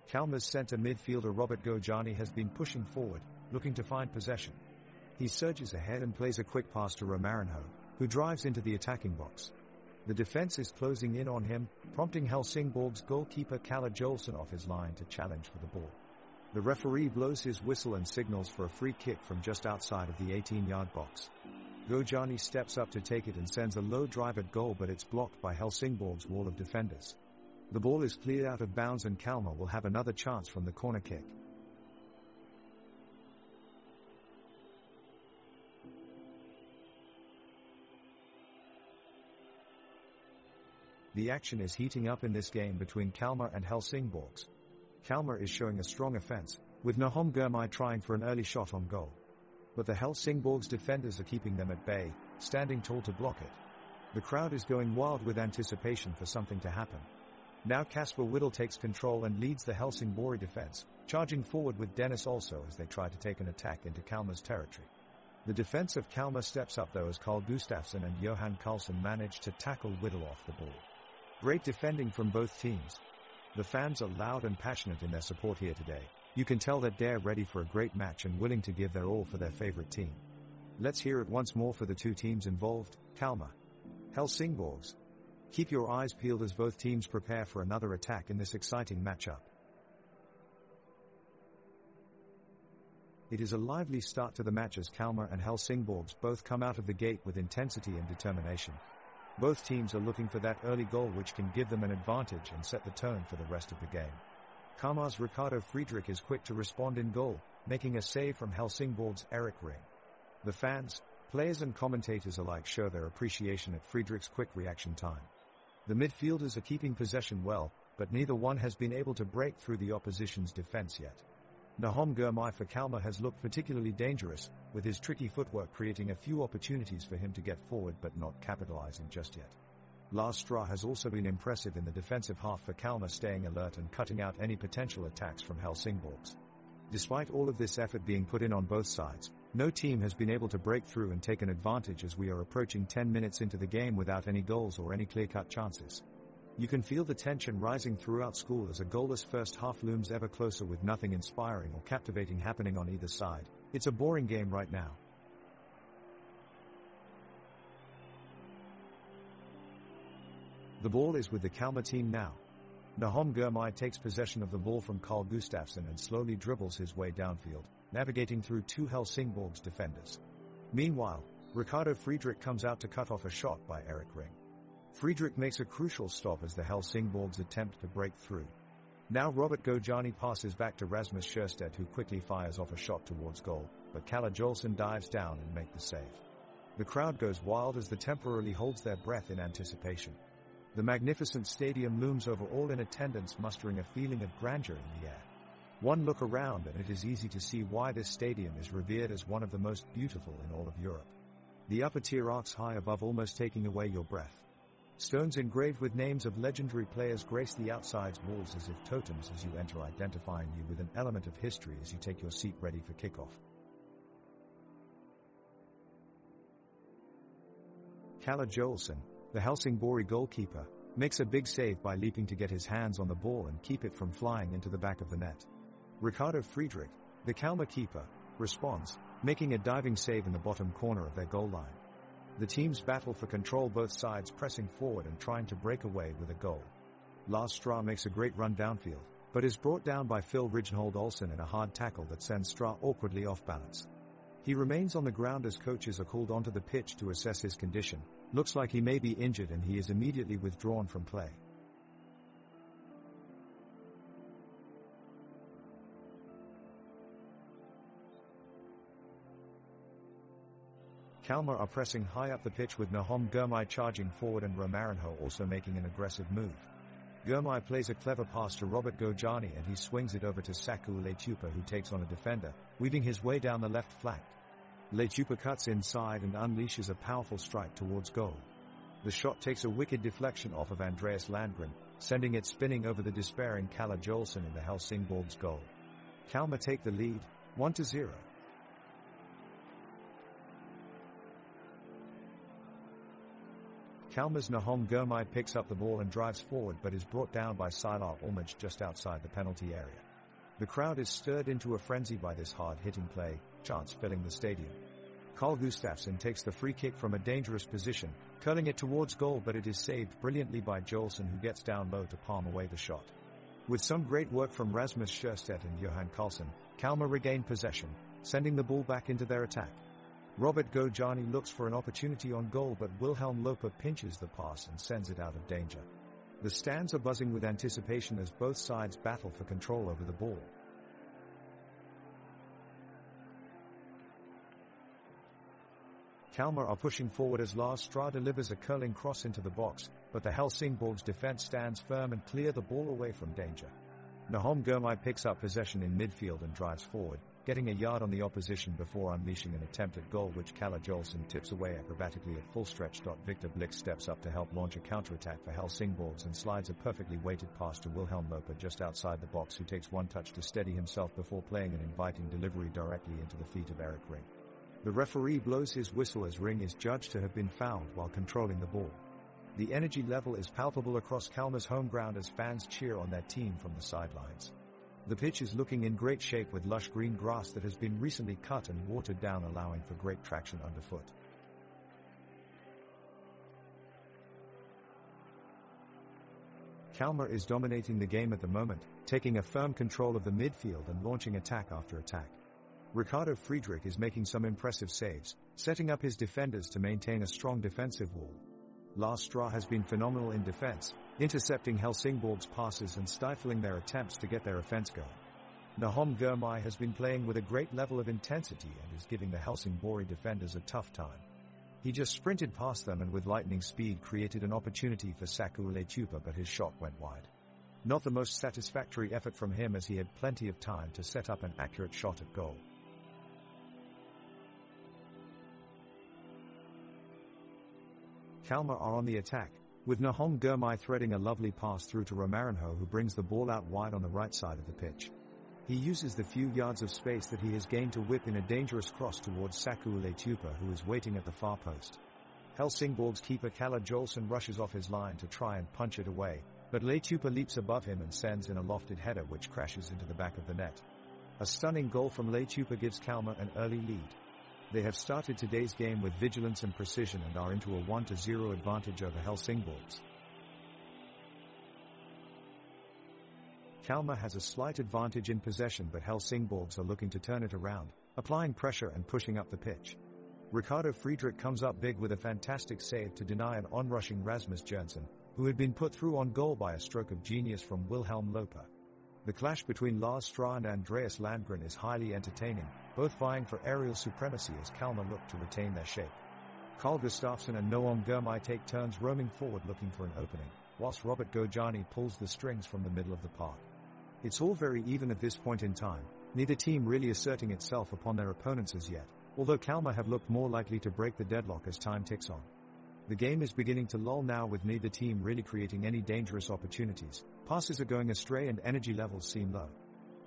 Kalmar's centre midfielder Robert Gojani has been pushing forward, looking to find possession. He surges ahead and plays a quick pass to Romarinho, who drives into the attacking box. The defense is closing in on him, prompting Helsingsborg's goalkeeper Kalle Jolson off his line to challenge for the ball. The referee blows his whistle and signals for a free kick from just outside of the 18-yard box. Gojani steps up to take it and sends a low drive at goal, but it's blocked by Helsingsborg's wall of defenders. The ball is cleared out of bounds and Kalmar will have another chance from the corner kick. The action is heating up in this game between Kalmar and Helsingsborg. Kalmar is showing a strong offense, with Nahom Gurmai trying for an early shot on goal. But the Helsingsborg's defenders are keeping them at bay, standing tall to block it. The crowd is going wild with anticipation for something to happen. Now Kasper Whittle takes control and leads the Helsingsborg defense, charging forward with Dennis Also as they try to take an attack into Kalmar's territory. The defense of Kalmar steps up though as Carl Gustafsson and Johan Karlsson manage to tackle Whittle off the ball. Great defending from both teams. The fans are loud and passionate in their support here today. You can tell that they're ready for a great match and willing to give their all for their favorite team. Let's hear it once more for the two teams involved, Kalmar. Helsingsborg. Keep your eyes peeled as both teams prepare for another attack in this exciting matchup. It is a lively start to the match as Kalmar and Helsingsborg both come out of the gate with intensity and determination. Both teams are looking for that early goal which can give them an advantage and set the tone for the rest of the game. Kalmar's Ricardo Friedrich is quick to respond in goal, making a save from Helsingsborg's Erik Ring. The fans, players and commentators alike show their appreciation at Friedrich's quick reaction time. The midfielders are keeping possession well, but neither one has been able to break through the opposition's defense yet. Nahom Gurmai for Kalmar has looked particularly dangerous, with his tricky footwork creating a few opportunities for him to get forward but not capitalizing just yet. Lars Stra has also been impressive in the defensive half for Kalmar, staying alert and cutting out any potential attacks from Helsingborgs. Despite all of this effort being put in on both sides, no team has been able to break through and take an advantage as we are approaching 10 minutes into the game without any goals or any clear-cut chances. You can feel the tension rising throughout school as a goalless first half looms ever closer with nothing inspiring or captivating happening on either side. It's a boring game right now. The ball is with the Kalmar team now. Nahom Gurmai takes possession of the ball from Carl Gustafsson and slowly dribbles his way downfield, navigating through two Helsingborgs defenders. Meanwhile, Ricardo Friedrich comes out to cut off a shot by Erik Ring. Friedrich makes a crucial stop as the Helsingborgs attempt to break through. Now Robert Gojani passes back to Rasmus Sjöstedt, who quickly fires off a shot towards goal, but Kalle Jolson dives down and makes the save. The crowd goes wild as they temporarily holds their breath in anticipation. The magnificent stadium looms over all in attendance, mustering a feeling of grandeur in the air. One look around and it is easy to see why this stadium is revered as one of the most beautiful in all of Europe. The upper tier arcs high above, almost taking away your breath. Stones engraved with names of legendary players grace the outside's walls as if totems as you enter, identifying you with an element of history as you take your seat ready for kickoff. Kalle Jolson, the Helsingborg goalkeeper, makes a big save by leaping to get his hands on the ball and keep it from flying into the back of the net. Ricardo Friedrich, the Kalmar keeper, responds, making a diving save in the bottom corner of their goal line. The teams battle for control, both sides pressing forward and trying to break away with a goal. Lars Stra makes a great run downfield, but is brought down by Phil Rijnhold Olsen in a hard tackle that sends Stra awkwardly off balance. He remains on the ground as coaches are called onto the pitch to assess his condition. Looks like he may be injured and he is immediately withdrawn from play. Kalmar are pressing high up the pitch with Nahom Gurmai charging forward and Romarinho also making an aggressive move. Gurmai plays a clever pass to Robert Gojani and he swings it over to Saku Letupa, who takes on a defender, weaving his way down the left flank. Letupa cuts inside and unleashes a powerful strike towards goal. The shot takes a wicked deflection off of Andreas Landgren, sending it spinning over the despairing Kalle Jolson in the Helsingborgs goal. Kalmar take the lead, 1-0. Kalmar's Nahom Gurmai picks up the ball and drives forward but is brought down by Sylar Olmage just outside the penalty area. The crowd is stirred into a frenzy by this hard-hitting play, chants filling the stadium. Carl Gustafsson takes the free kick from a dangerous position, curling it towards goal, but it is saved brilliantly by Jolson, who gets down low to palm away the shot. With some great work from Rasmus Sjöstedt and Johan Karlsson, Kalmar regain possession, sending the ball back into their attack. Robert Gojani looks for an opportunity on goal, but Wilhelm Loper pinches the pass and sends it out of danger. The stands are buzzing with anticipation as both sides battle for control over the ball. Kalmar are pushing forward as Lars Stra delivers a curling cross into the box, but the Helsingborgs defense stands firm and clear the ball away from danger. Nahom Gurmai picks up possession in midfield and drives forward, getting a yard on the opposition before unleashing an attempt at goal which Kalle Jolson tips away acrobatically at full stretch. Victor Blix steps up to help launch a counterattack for Helsingborgs and slides a perfectly weighted pass to Wilhelm Loper just outside the box, who takes one touch to steady himself before playing an inviting delivery directly into the feet of Erik Ring. The referee blows his whistle as Ring is judged to have been fouled while controlling the ball. The energy level is palpable across Kalmar's home ground as fans cheer on their team from the sidelines. The pitch is looking in great shape with lush green grass that has been recently cut and watered down, allowing for great traction underfoot. Kalmar is dominating the game at the moment, taking a firm control of the midfield and launching attack after attack. Ricardo Friedrich is making some impressive saves, setting up his defenders to maintain a strong defensive wall. Lars Stra has been phenomenal in defense, intercepting Helsingborg's passes and stifling their attempts to get their offense going. Nahom Gurmai has been playing with a great level of intensity and is giving the Helsingborg defenders a tough time. He just sprinted past them and with lightning speed created an opportunity for Saku Letupa, but his shot went wide. Not the most satisfactory effort from him, as he had plenty of time to set up an accurate shot at goal. Kalmar are on the attack, with Nahom Girmay threading a lovely pass through to Romarinho, who brings the ball out wide on the right side of the pitch. He uses the few yards of space that he has gained to whip in a dangerous cross towards Saku Leitupa, who is waiting at the far post. Helsingborg's keeper Kalle Jolson rushes off his line to try and punch it away, but Leitupa leaps above him and sends in a lofted header which crashes into the back of the net. A stunning goal from Leitupa gives Kalmar an early lead. They have started today's game with vigilance and precision and are into a 1-0 advantage over Helsingborgs. Kalmar has a slight advantage in possession, but Helsingborgs are looking to turn it around, applying pressure and pushing up the pitch. Ricardo Friedrich comes up big with a fantastic save to deny an onrushing Rasmus Jørgensen, who had been put through on goal by a stroke of genius from Wilhelm Loper. The clash between Lars Strah and Andreas Landgren is highly entertaining, both vying for aerial supremacy as Kalmar look to retain their shape. Carl Gustafsson and Noam Girmay take turns roaming forward looking for an opening, whilst Robert Gojani pulls the strings from the middle of the park. It's all very even at this point in time, neither team really asserting itself upon their opponents as yet, although Kalmar have looked more likely to break the deadlock as time ticks on. The game is beginning to lull now, with neither team really creating any dangerous opportunities. Passes are going astray and energy levels seem low.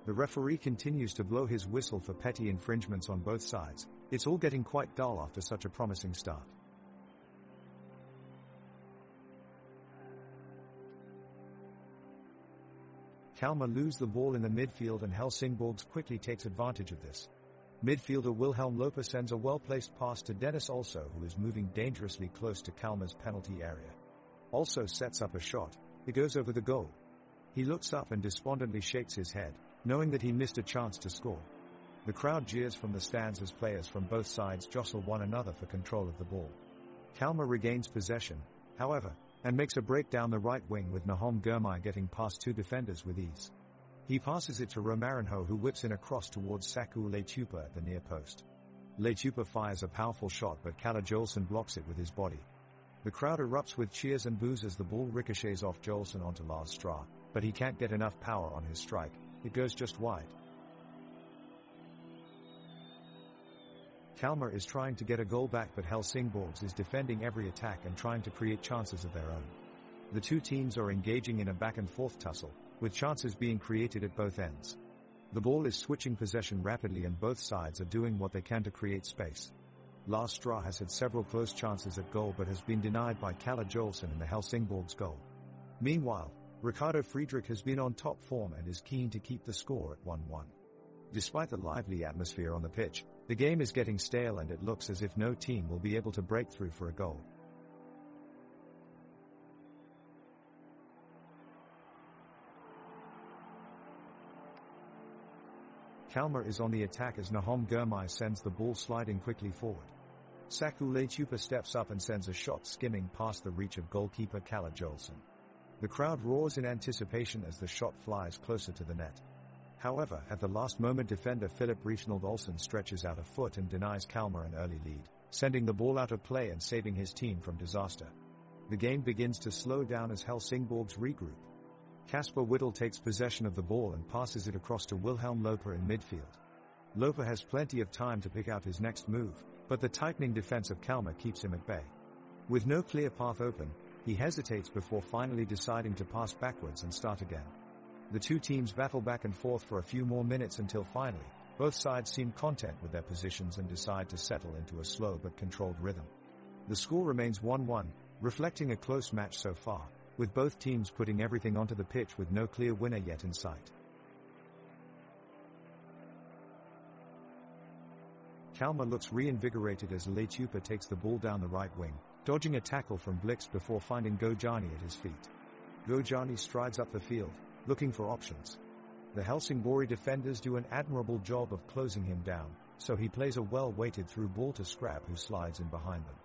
The referee continues to blow his whistle for petty infringements on both sides. It's all getting quite dull after such a promising start. Kalmar lose the ball in the midfield and Helsingborgs quickly takes advantage of this. Midfielder Wilhelm Loper sends a well-placed pass to Dennis Also, who is moving dangerously close to Kalmar's penalty area. Also sets up a shot. It goes over the goal. He looks up and despondently shakes his head, knowing that he missed a chance to score. The crowd jeers from the stands as players from both sides jostle one another for control of the ball. Kalmar regains possession, however, and makes a break down the right wing, with Nahom Girmay getting past two defenders with ease. He passes it to Romarinho, who whips in a cross towards Saku Leitupa at the near post. Leitupa fires a powerful shot, but Kalle Jolson blocks it with his body. The crowd erupts with cheers and boos as the ball ricochets off Jolson onto Lars Strah, but he can't get enough power on his strike. It goes just wide. Kalmar is trying to get a goal back, but Helsingborgs is defending every attack and trying to create chances of their own. The two teams are engaging in a back-and-forth tussle, with chances being created at both ends. The ball is switching possession rapidly and both sides are doing what they can to create space. Lars Strah has had several close chances at goal but has been denied by Kalle Jolson in the Helsingborgs goal. Meanwhile, Ricardo Friedrich has been on top form and is keen to keep the score at 1-1. Despite the lively atmosphere on the pitch, the game is getting stale and it looks as if no team will be able to break through for a goal. Kalmar is on the attack as Nahom Girmay sends the ball sliding quickly forward. Saku Leitupa steps up and sends a shot skimming past the reach of goalkeeper Kalle Jolson. The crowd roars in anticipation as the shot flies closer to the net. However, at the last moment, defender Philip Riefsnold Olsen stretches out a foot and denies Kalmar an early lead, sending the ball out of play and saving his team from disaster. The game begins to slow down as Helsingborgs regroup. Kasper Whittle takes possession of the ball and passes it across to Wilhelm Loper in midfield. Loper has plenty of time to pick out his next move, but the tightening defense of Kalmar keeps him at bay. With no clear path open, he hesitates before finally deciding to pass backwards and start again. The two teams battle back and forth for a few more minutes until finally, both sides seem content with their positions and decide to settle into a slow but controlled rhythm. The score remains 1-1, reflecting a close match so far, with both teams putting everything onto the pitch with no clear winner yet in sight. Kalmar looks reinvigorated as Leitupa takes the ball down the right wing, dodging a tackle from Blix before finding Gojani at his feet. Gojani strides up the field, looking for options. The Helsingborg defenders do an admirable job of closing him down, so he plays a well-weighted through ball to Scrab, who slides in behind them.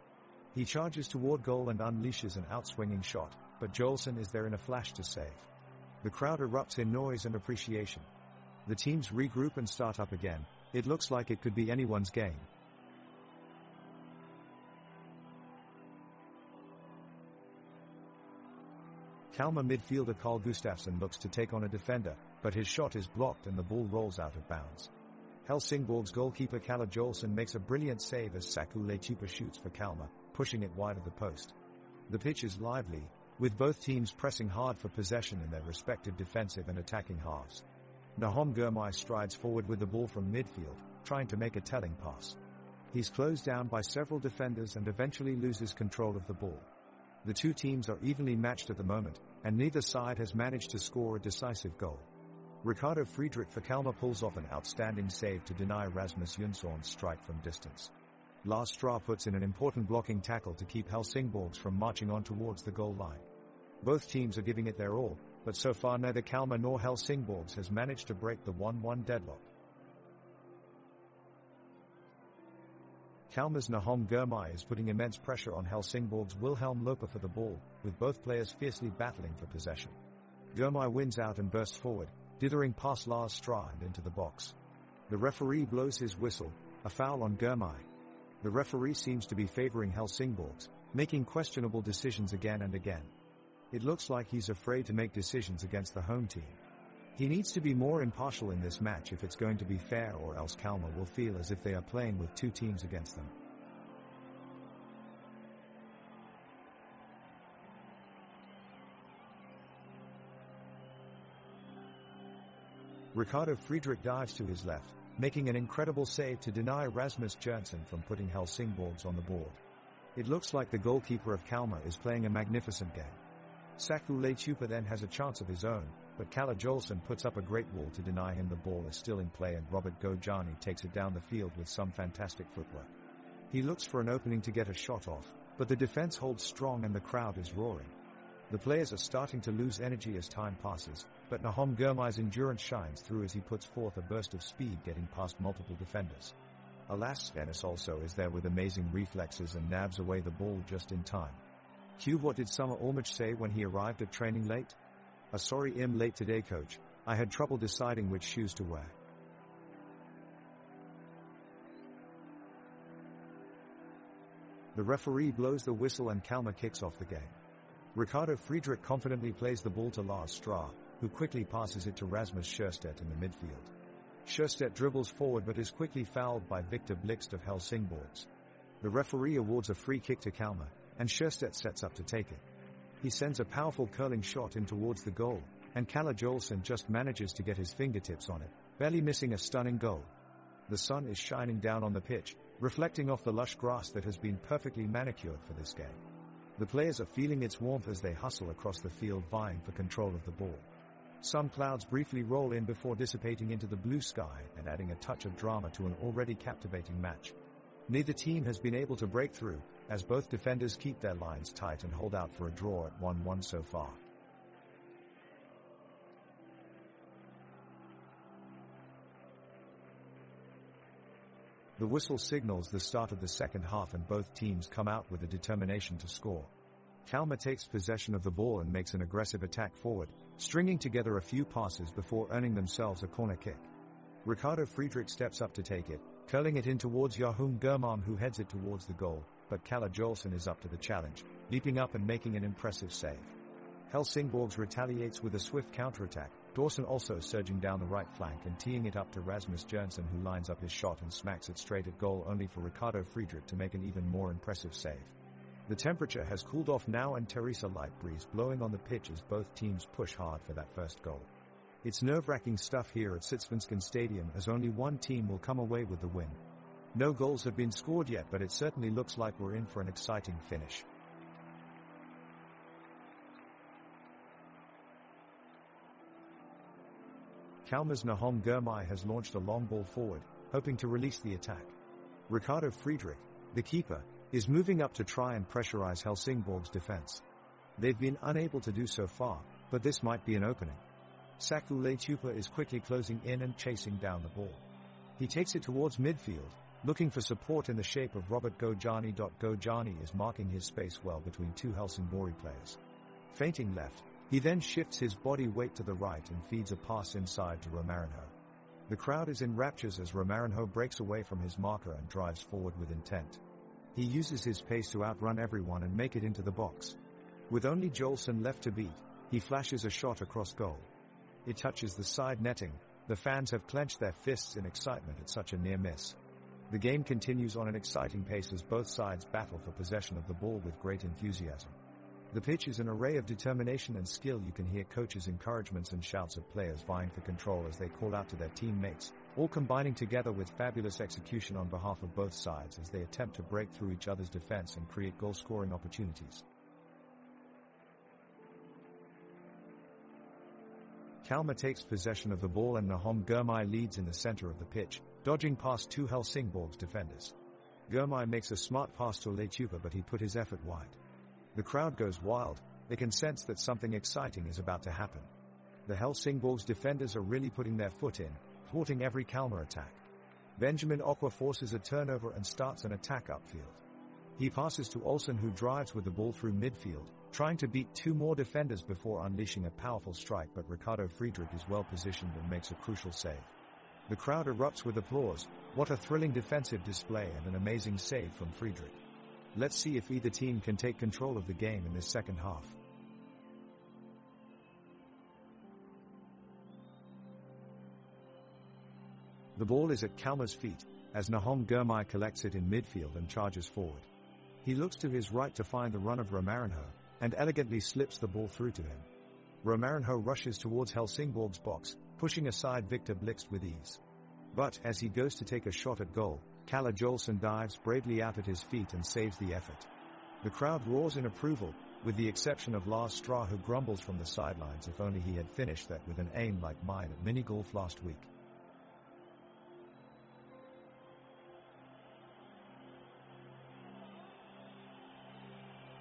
He charges toward goal and unleashes an outswinging shot, but Jolson is there in a flash to save. The crowd erupts in noise and appreciation. The teams regroup and start up again. It looks like it could be anyone's game. Kalmar midfielder Carl Gustafsson looks to take on a defender, but his shot is blocked and the ball rolls out of bounds. Helsingborg's goalkeeper Kalle Jolsson makes a brilliant save as Saku Leitupa shoots for Kalmar, pushing it wide of the post. The pitch is lively, with both teams pressing hard for possession in their respective defensive and attacking halves. Nahom Gurmai strides forward with the ball from midfield, trying to make a telling pass. He's closed down by several defenders and eventually loses control of the ball. The two teams are evenly matched at the moment, and neither side has managed to score a decisive goal. Ricardo Friedrich for Kalmar pulls off an outstanding save to deny Rasmus Jonsson's strike from distance. Lars Stra puts in an important blocking tackle to keep Helsingborgs from marching on towards the goal line. Both teams are giving it their all, but so far neither Kalmar nor Helsingborgs has managed to break the 1-1 deadlock. Kalmar's Nahom Gurmai is putting immense pressure on Helsingborg's Wilhelm Loper for the ball, with both players fiercely battling for possession. Gurmai wins out and bursts forward, dithering past Lars Stra and into the box. The referee blows his whistle, a foul on Gurmai. The referee seems to be favoring Helsingborgs, making questionable decisions again and again. It looks like he's afraid to make decisions against the home team. He needs to be more impartial in this match if it's going to be fair, or else Kalmar will feel as if they are playing with two teams against them. Ricardo Friedrich dives to his left, making an incredible save to deny Rasmus Jonson from putting Helsingborgs on the board. It looks like the goalkeeper of Kalmar is playing a magnificent game. Saku Leitupa then has a chance of his own, but Kalle Jolsson puts up a great wall to deny him. The ball is still in play and Robert Gojani takes it down the field with some fantastic footwork. He looks for an opening to get a shot off, but the defense holds strong and the crowd is roaring. The players are starting to lose energy as time passes, but Nahom Gurmai's endurance shines through as he puts forth a burst of speed, getting past multiple defenders. Alas, Venice also is there with amazing reflexes and nabs away the ball just in time. Q. What did Summer Ormich say when he arrived at training late? Sorry, I'm late today, coach. I had trouble deciding which shoes to wear. The referee blows the whistle and Kalmar kicks off the game. Ricardo Friedrich confidently plays the ball to Lars Stra, who quickly passes it to Rasmus Sjöstedt in the midfield. Sjöstedt dribbles forward but is quickly fouled by Victor Blixt of Helsingborgs. The referee awards a free kick to Kalmar, and Sjöstedt sets up to take it. He sends a powerful curling shot in towards the goal, and Kalle Jolsson just manages to get his fingertips on it, barely missing a stunning goal. The sun is shining down on the pitch, reflecting off the lush grass that has been perfectly manicured for this game. The players are feeling its warmth as they hustle across the field vying for control of the ball. Some clouds briefly roll in before dissipating into the blue sky and adding a touch of drama to an already captivating match. Neither team has been able to break through, as both defenders keep their lines tight and hold out for a draw at 1-1 so far. The whistle signals the start of the second half and both teams come out with a determination to score. Kalmar takes possession of the ball and makes an aggressive attack forward, stringing together a few passes before earning themselves a corner kick. Ricardo Friedrich steps up to take it, curling it in towards Nahom Gurmai, who heads it towards the goal, but Kalle Jolsson is up to the challenge, leaping up and making an impressive save. Helsingborgs retaliates with a swift counterattack, Dawson also surging down the right flank and teeing it up to Rasmus Jonson, who lines up his shot and smacks it straight at goal, only for Ricardo Friedrich to make an even more impressive save. The temperature has cooled off now and there is a light breeze blowing on the pitch as both teams push hard for that first goal. It's nerve-wracking stuff here at Sydsvenskan Stadium, as only one team will come away with the win. No goals have been scored yet, but it certainly looks like we're in for an exciting finish. Kalmar's Nahom Gurmai has launched a long ball forward, hoping to release the attack. Ricardo Friedrich, the keeper, is moving up to try and pressurize Helsingborg's defense. They've been unable to do so far, but this might be an opening. Saku Leitupa is quickly closing in and chasing down the ball. He takes it towards midfield, looking for support in the shape of Robert Gojani. Gojani is marking his space well between two Helsingborg players. Feinting left, he then shifts his body weight to the right and feeds a pass inside to Romarinho. The crowd is in raptures as Romarinho breaks away from his marker and drives forward with intent. He uses his pace to outrun everyone and make it into the box. With only Jolsson left to beat, He flashes a shot across goal. It touches the side netting. The fans have clenched their fists in excitement at such a near miss. The game continues on an exciting pace as both sides battle for possession of the ball with great enthusiasm. The pitch is an array of determination and skill. You can hear coaches' encouragements and shouts of players vying for control as they call out to their teammates, all combining together with fabulous execution on behalf of both sides as they attempt to break through each other's defense and create goal-scoring opportunities. Kalmar takes possession of the ball and Nahom Girmay leads in the center of the pitch, dodging past two Helsingsborg's defenders. Girmay makes a smart pass to Leitupa, but he put his effort wide. The crowd goes wild. They can sense that something exciting is about to happen. The Helsingsborg's defenders are really putting their foot in, thwarting every Kalmar attack. Benjamin Okwa forces a turnover and starts an attack upfield. He passes to Olsen, who drives with the ball through midfield, trying to beat two more defenders before unleashing a powerful strike, but Ricardo Friedrich is well positioned and makes a crucial save. The crowd erupts with applause. What a thrilling defensive display and an amazing save from Friedrich. Let's see if either team can take control of the game in this second half. The ball is at Kalmar's feet, as Nahom Girmay collects it in midfield and charges forward. He looks to his right to find the run of Romarinho, and elegantly slips the ball through to him. Romarinho rushes towards Helsingsborg's box, pushing aside Victor Blixt with ease. But, as he goes to take a shot at goal, Kalle Jolson dives bravely out at his feet and saves the effort. The crowd roars in approval, with the exception of Lars Straw, who grumbles from the sidelines. If only he had finished that with an aim like mine at mini-golf last week.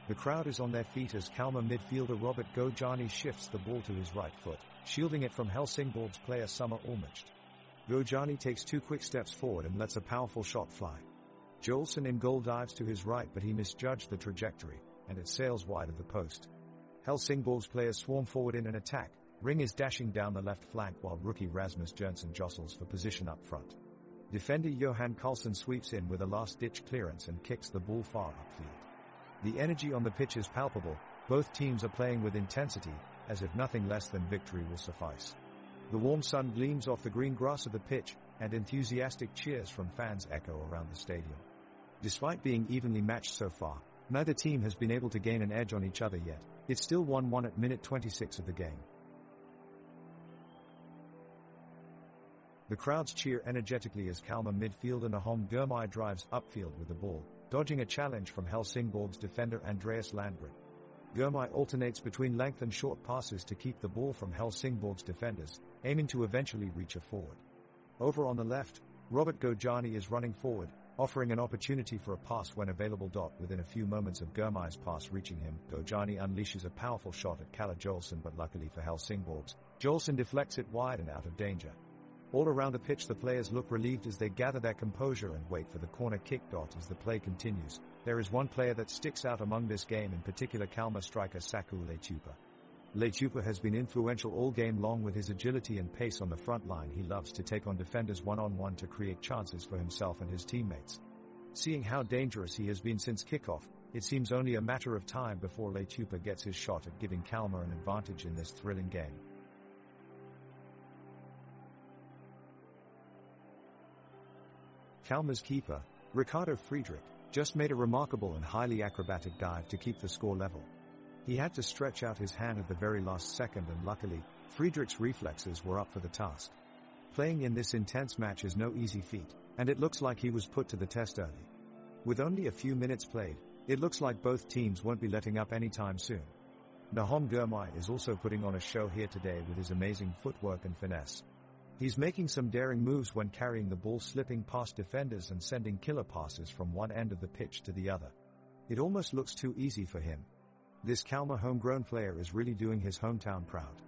The crowd is on their feet as Kalmar midfielder Robert Gojani shifts the ball to his right foot, shielding it from Helsingsborg's player Summer Olmert. Gojani takes two quick steps forward and lets a powerful shot fly. Jolson in goal dives to his right, but he misjudged the trajectory, and it sails wide of the post. Helsingsborg's players swarm forward in an attack. Ring is dashing down the left flank while rookie Rasmus Jonsson jostles for position up front. Defender Johan Karlsson sweeps in with a last-ditch clearance and kicks the ball far upfield. The energy on the pitch is palpable. Both teams are playing with intensity, as if nothing less than victory will suffice. The warm sun gleams off the green grass of the pitch, and enthusiastic cheers from fans echo around the stadium. Despite being evenly matched so far, neither team has been able to gain an edge on each other yet. It's still 1-1 at minute 26 of the game. The crowds cheer energetically as Kalmar midfielder Nahom Girmay drives upfield with the ball, dodging a challenge from Helsingsborg's defender Andreas Landgren. Girmay alternates between length and short passes to keep the ball from Helsingsborg's defenders, aiming to eventually reach a forward. Over on the left, Robert Gojani is running forward, offering an opportunity for a pass when available. Within a few moments of Girmay's pass reaching him, Gojani unleashes a powerful shot at Kalle Jolson, but luckily for Helsingsborg's, Jolson deflects it wide and out of danger. All around the pitch the players look relieved as they gather their composure and wait for the corner kick. As the play continues, there is one player that sticks out among this game, in particular Kalmar striker Saku Leitupa. Leitupa has been influential all game long with his agility and pace on the front line. He loves to take on defenders one-on-one to create chances for himself and his teammates. Seeing how dangerous he has been since kickoff, it seems only a matter of time before Leitupa gets his shot at giving Kalmar an advantage in this thrilling game. Kalmar's keeper, Ricardo Friedrich, just made a remarkable and highly acrobatic dive to keep the score level. He had to stretch out his hand at the very last second, and luckily, Friedrich's reflexes were up for the task. Playing in this intense match is no easy feat, and it looks like he was put to the test early. With only a few minutes played, it looks like both teams won't be letting up anytime soon. Nahom Girmay is also putting on a show here today with his amazing footwork and finesse. He's making some daring moves when carrying the ball, slipping past defenders and sending killer passes from one end of the pitch to the other. It almost looks too easy for him. This Kalmar homegrown player is really doing his hometown proud.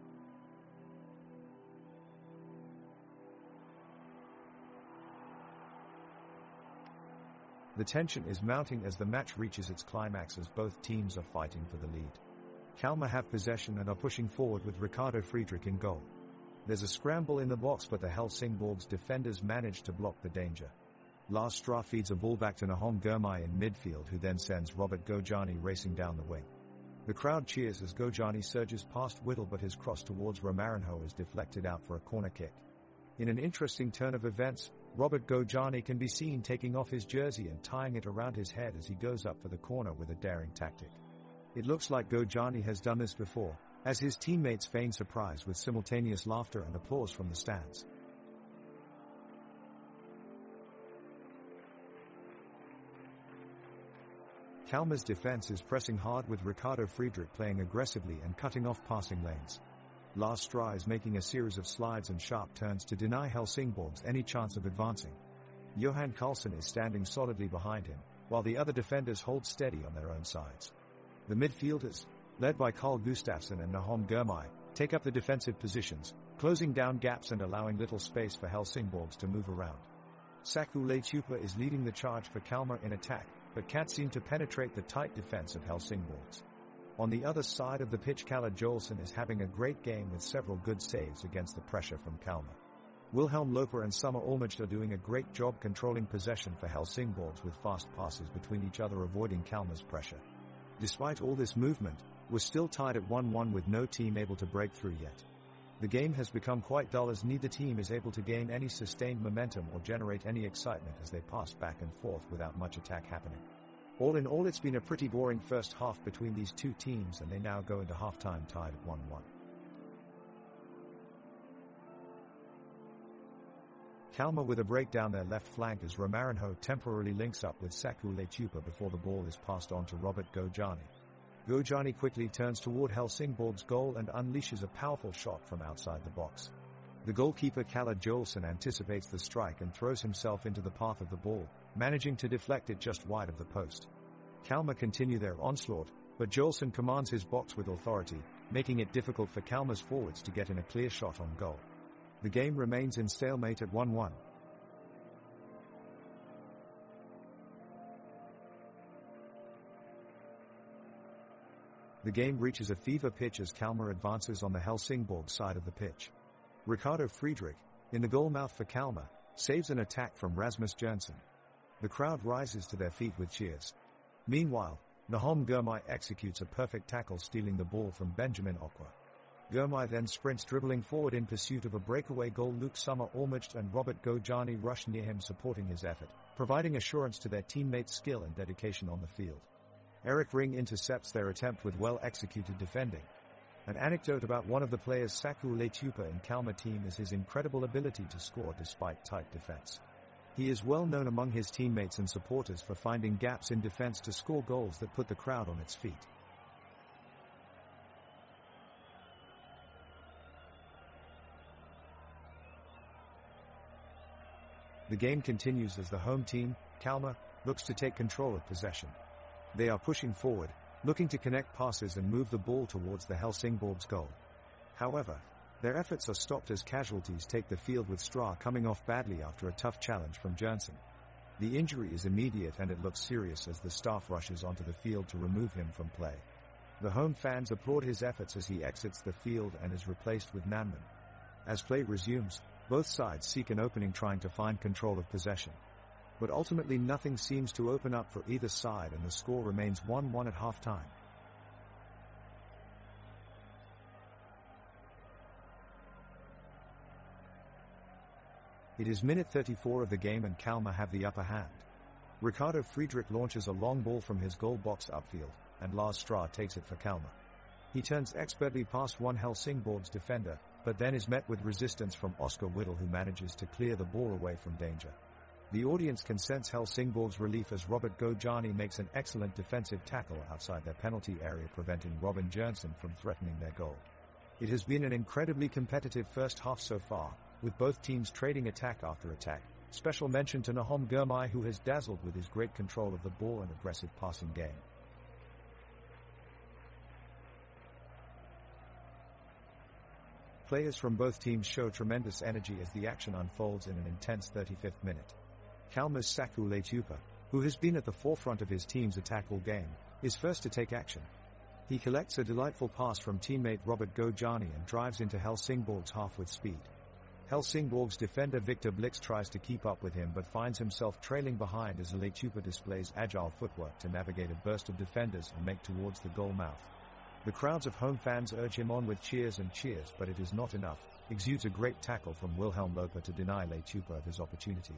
The tension is mounting as the match reaches its climax, as both teams are fighting for the lead. Kalmar have possession and are pushing forward with Ricardo Friedrich in goal. There's a scramble in the box, but the Helsingsborg's defenders manage to block the danger. Lars Straw feeds a ball back to Nahom Girmay in midfield, who then sends Robert Gojani racing down the wing. The crowd cheers as Gojani surges past Whittle, but his cross towards Romarinho is deflected out for a corner kick. In an interesting turn of events, Robert Gojani can be seen taking off his jersey and tying it around his head as he goes up for the corner with a daring tactic. It looks like Gojani has done this before, as his teammates feign surprise with simultaneous laughter and applause from the stands. Kalmar's defense is pressing hard with Ricardo Friedrich playing aggressively and cutting off passing lanes. Lars Stra is making a series of slides and sharp turns to deny Helsingborgs any chance of advancing. Johan Karlsson is standing solidly behind him, while the other defenders hold steady on their own sides. The midfielders, led by Carl Gustafsson and Nahom Gurmai, take up the defensive positions, closing down gaps and allowing little space for Helsingborgs to move around. Saku Leitupa is leading the charge for Kalmar in attack, but can't seem to penetrate the tight defense of Helsingborgs. On the other side of the pitch, Kalle Joelsson is having a great game with several good saves against the pressure from Kalmar. Wilhelm Loper and Summer Olmert are doing a great job controlling possession for Helsingborgs with fast passes between each other, avoiding Kalmar's pressure. Despite all this movement, we're still tied at 1-1 with no team able to break through yet. The game has become quite dull as neither team is able to gain any sustained momentum or generate any excitement as they pass back and forth without much attack happening. All in all, it's been a pretty boring first half between these two teams, and they now go into halftime tied at 1-1. Kalmar with a break down their left flank as Romarinho temporarily links up with Saku Leitupa before the ball is passed on to Robert Gojani. Gojani quickly turns toward Helsingborg's goal and unleashes a powerful shot from outside the box. The goalkeeper Kalle Joelsson anticipates the strike and throws himself into the path of the ball, managing to deflect it just wide of the post. Kalmar continue their onslaught, but Joelsson commands his box with authority, making it difficult for Kalmar's forwards to get in a clear shot on goal. The game remains in stalemate at 1-1. The game reaches a fever pitch as Kalmar advances on the Helsingborg side of the pitch. Ricardo Friedrich, in the goal mouth for Kalmar, saves an attack from Rasmus Jørgensen. The crowd rises to their feet with cheers. Meanwhile, Nahom Gurmai executes a perfect tackle, stealing the ball from Benjamin Okwa. Gurmai then sprints dribbling forward in pursuit of a breakaway goal. Luke Summer Olmert and Robert Gojani rush near him, supporting his effort, providing assurance to their teammates' skill and dedication on the field. Eric Ring intercepts their attempt with well-executed defending. An anecdote about one of the players, Saku Leitupa in Kalmar team, is his incredible ability to score despite tight defense. He is well known among his teammates and supporters for finding gaps in defense to score goals that put the crowd on its feet. The game continues as the home team, Kalmar, looks to take control of possession. They are pushing forward, looking to connect passes and move the ball towards the Helsingborgs goal. However, their efforts are stopped as casualties take the field, with Stra coming off badly after a tough challenge from Jørgensen. The injury is immediate and it looks serious as the staff rushes onto the field to remove him from play. The home fans applaud his efforts as he exits the field and is replaced with Nanman. As play resumes, both sides seek an opening, trying to find control of possession. But ultimately nothing seems to open up for either side and the score remains 1-1 at halftime. It is minute 34 of the game and Kalmar have the upper hand. Ricardo Friedrich launches a long ball from his goal box upfield, and Lars Stra takes it for Kalmar. He turns expertly past one Helsingborgs defender, but then is met with resistance from Oscar Whittle, who manages to clear the ball away from danger. The audience can sense Helsingborg's relief as Robert Gojani makes an excellent defensive tackle outside their penalty area, preventing Robin Jørgensen from threatening their goal. It has been an incredibly competitive first half so far, with both teams trading attack after attack. Special mention to Nahom Gurmai, who has dazzled with his great control of the ball and aggressive passing game. Players from both teams show tremendous energy as the action unfolds in an intense 35th minute. Kalmar's Saku Leitupa, who has been at the forefront of his team's attack all game, is first to take action. He collects a delightful pass from teammate Robert Gojani and drives into Helsingborg's half with speed. Helsingborg's defender Victor Blix tries to keep up with him but finds himself trailing behind as Leitupa displays agile footwork to navigate a burst of defenders and make towards the goal mouth. The crowds of home fans urge him on with cheers and cheers, but it is not enough. Exudes a great tackle from Wilhelm Loper to deny Leitupa of his opportunity.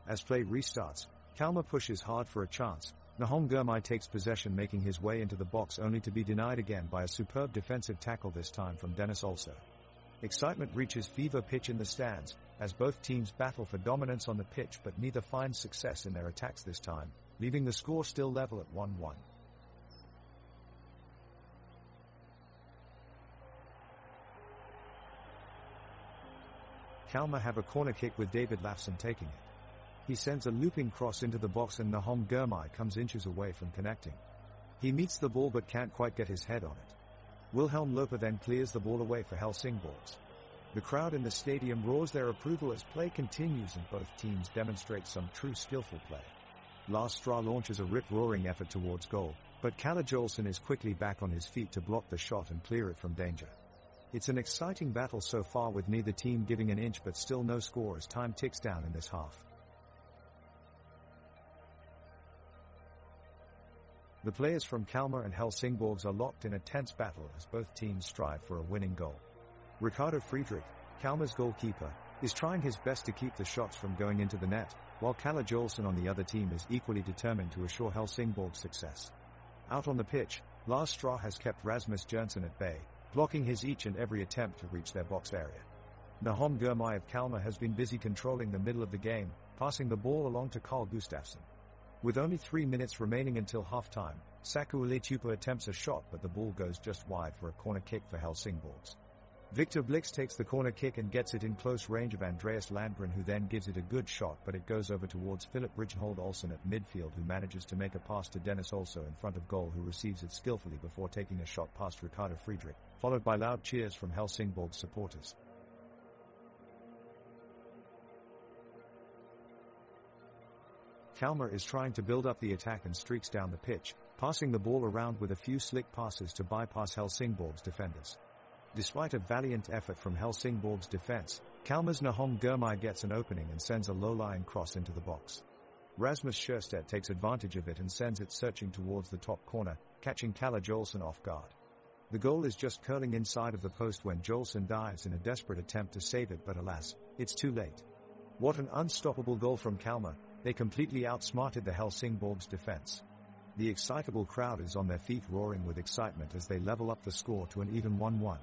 As play restarts, Kalmar pushes hard for a chance. Nahom Gurmai takes possession, making his way into the box only to be denied again by a superb defensive tackle, this time from Dennis also. Excitement reaches fever pitch in the stands, as both teams battle for dominance on the pitch, but neither finds success in their attacks this time, leaving the score still level at 1-1. Kalmar have a corner kick with David Lafson taking it. He sends a looping cross into the box and Nahom Gurmai comes inches away from connecting. He meets the ball but can't quite get his head on it. Wilhelm Loper then clears the ball away for Helsingborgs. The crowd in the stadium roars their approval as play continues and both teams demonstrate some true skillful play. Lars Straw launches a rip-roaring effort towards goal, but Kalle Jolson is quickly back on his feet to block the shot and clear it from danger. It's an exciting battle so far, with neither team giving an inch, but still no score as time ticks down in this half. The players from Kalmar and Helsingborgs are locked in a tense battle as both teams strive for a winning goal. Ricardo Friedrich, Kalmar's goalkeeper, is trying his best to keep the shots from going into the net, while Kalle Jolson on the other team is equally determined to assure Helsingborg's success. Out on the pitch, Lars Straw has kept Rasmus Jonsson at bay, blocking his each and every attempt to reach their box area. Nahom Gurmai of Kalmar has been busy controlling the middle of the game, passing the ball along to Carl Gustafsson. With only 3 minutes remaining until half-time, Saku Leitupa attempts a shot, but the ball goes just wide for a corner kick for Helsingborgs. Victor Blix takes the corner kick and gets it in close range of Andreas Landgren, who then gives it a good shot, but it goes over towards Philip Ridgenhold Olsen at midfield, who manages to make a pass to Dennis also in front of goal, who receives it skillfully before taking a shot past Ricardo Friedrich, followed by loud cheers from Helsingborg supporters. Kalmar is trying to build up the attack and streaks down the pitch, passing the ball around with a few slick passes to bypass Helsingborg's defenders. Despite a valiant effort from Helsingborg's defense, Kalmar's Nahom Gurmai gets an opening and sends a low-lying cross into the box. Rasmus Sjöstedt takes advantage of it and sends it searching towards the top corner, catching Kalle Jolson off guard. The goal is just curling inside of the post when Jolson dives in a desperate attempt to save it, but alas, it's too late. What an unstoppable goal from Kalmar! They completely outsmarted the Helsingborg's defense. The excitable crowd is on their feet, roaring with excitement as they level up the score to an even 1-1.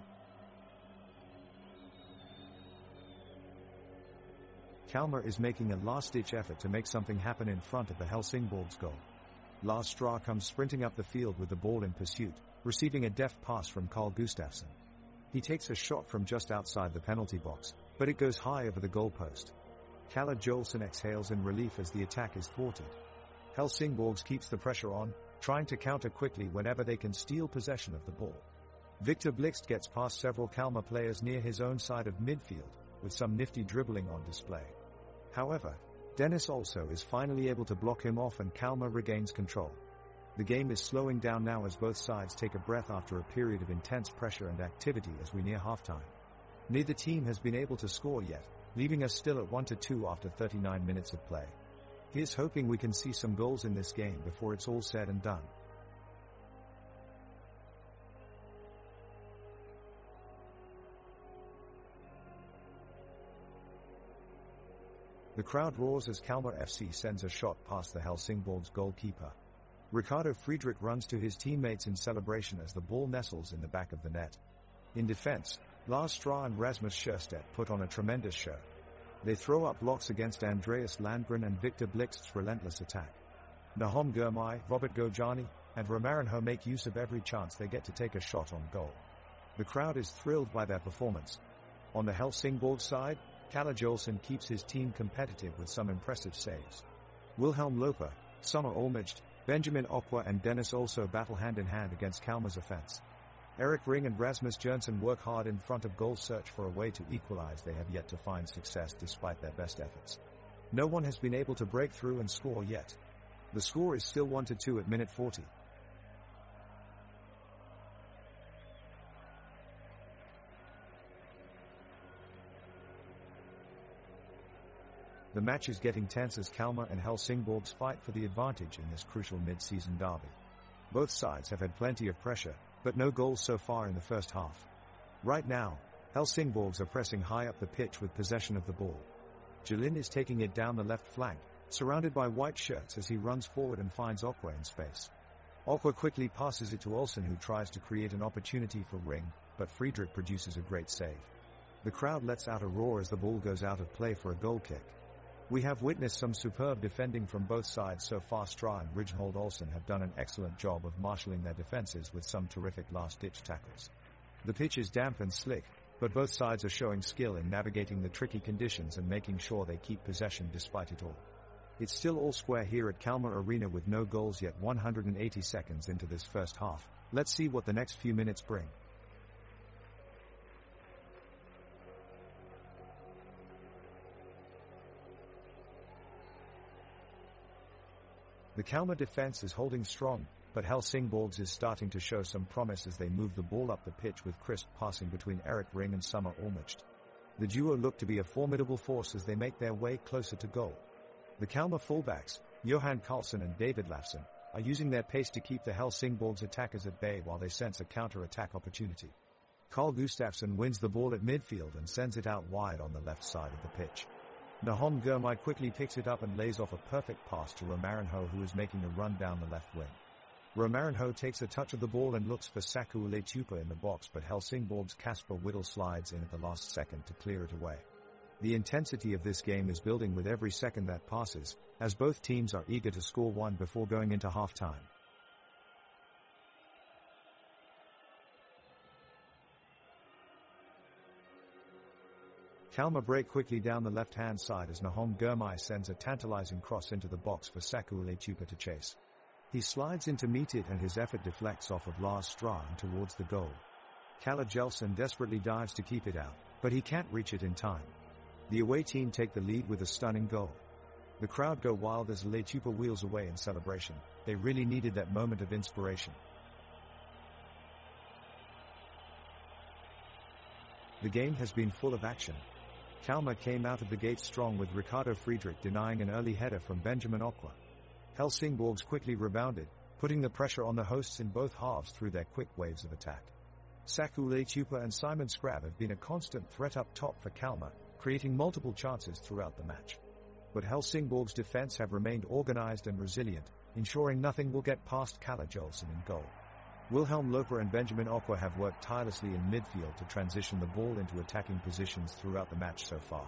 Kalmar is making a last-ditch effort to make something happen in front of the Helsingborg's goal. Lars Straw comes sprinting up the field with the ball in pursuit, receiving a deft pass from Carl Gustafsson. He takes a shot from just outside the penalty box, but it goes high over the goalpost. Kalle Jolson exhales in relief as the attack is thwarted. Helsingborgs keeps the pressure on, trying to counter quickly whenever they can steal possession of the ball. Victor Blixt gets past several Kalmar players near his own side of midfield, with some nifty dribbling on display. However, Dennis also is finally able to block him off and Kalmar regains control. The game is slowing down now as both sides take a breath after a period of intense pressure and activity as we near halftime. Neither team has been able to score yet, leaving us still at 1-2 after 39 minutes of play. Here's hoping we can see some goals in this game before it's all said and done. The crowd roars as Kalmar FC sends a shot past the Helsingborg's goalkeeper. Ricardo Friedrich runs to his teammates in celebration as the ball nestles in the back of the net. In defense, Lars Straw and Rasmus Sjöstedt put on a tremendous show. They throw up blocks against Andreas Landgren and Victor Blixt's relentless attack. Nahom Gurmai, Robert Gojani, and Romarinho make use of every chance they get to take a shot on goal. The crowd is thrilled by their performance. On the Helsingborg side, Kalle Jolson keeps his team competitive with some impressive saves. Wilhelm Loper, Sommer Olmigt, Benjamin Okwa and Dennis also battle hand-in-hand against Kalmar's offense. Erik Ring and Rasmus Jonsson work hard in front of goal, search for a way to equalize. They have yet to find success despite their best efforts. No one has been able to break through and score yet. The score is still 1-2 at minute 40. The match is getting tense as Kalmar and Helsingborgs fight for the advantage in this crucial mid-season derby. Both sides have had plenty of pressure, But no goals so far in the first half. Right now, Helsingsborgs are pressing high up the pitch with possession of the ball. Jalin is taking it down the left flank, surrounded by white shirts as he runs forward and finds Aqua in space. Aqua quickly passes it to Olsen, who tries to create an opportunity for Ring, but Friedrich produces a great save. The crowd lets out a roar as the ball goes out of play for a goal kick. We have witnessed some superb defending from both sides so far. Stra and Ridgehold Olsen have done an excellent job of marshalling their defenses with some terrific last-ditch tackles. The pitch is damp and slick, but both sides are showing skill in navigating the tricky conditions and making sure they keep possession despite it all. It's still all square here at Kalmar Arena with no goals yet 180 seconds into this first half. Let's see what the next few minutes bring. The Kalmar defense is holding strong, but Helsingsborgs is starting to show some promise as they move the ball up the pitch with crisp passing between Erik Ring and Summer Ormich. The duo look to be a formidable force as they make their way closer to goal. The Kalmar fullbacks, Johan Karlsson and David Lafson, are using their pace to keep the Helsingsborgs attackers at bay while they sense a counter-attack opportunity. Carl Gustafsson wins the ball at midfield and sends it out wide on the left side of the pitch. Nahom Gurmai quickly picks it up and lays off a perfect pass to Romarinho, who is making a run down the left wing. Romarinho takes a touch of the ball and looks for Saku Letupa in the box, but Helsingsborgs' Kasper Whittle slides in at the last second to clear it away. The intensity of this game is building with every second that passes, as both teams are eager to score one before going into half-time. Kalmar break quickly down the left-hand side as Nahom Gurmai sends a tantalizing cross into the box for Saku Letupa to chase. He slides in to meet it and his effort deflects off of Lars Stra and towards the goal. Kalle Jelsen desperately dives to keep it out, but he can't reach it in time. The away team take the lead with a stunning goal. The crowd go wild as Letupa wheels away in celebration. They really needed that moment of inspiration. The game has been full of action. Kalmar came out of the gate strong with Ricardo Friedrich denying an early header from Benjamin Aqua. Helsingsborgs quickly rebounded, putting the pressure on the hosts in both halves through their quick waves of attack. Saku Letupa and Simon Skrab have been a constant threat up top for Kalmar, creating multiple chances throughout the match. But Helsingsborgs' defense have remained organized and resilient, ensuring nothing will get past Kalle Jelsen in goal. Wilhelm Loper and Benjamin Aqua have worked tirelessly in midfield to transition the ball into attacking positions throughout the match so far.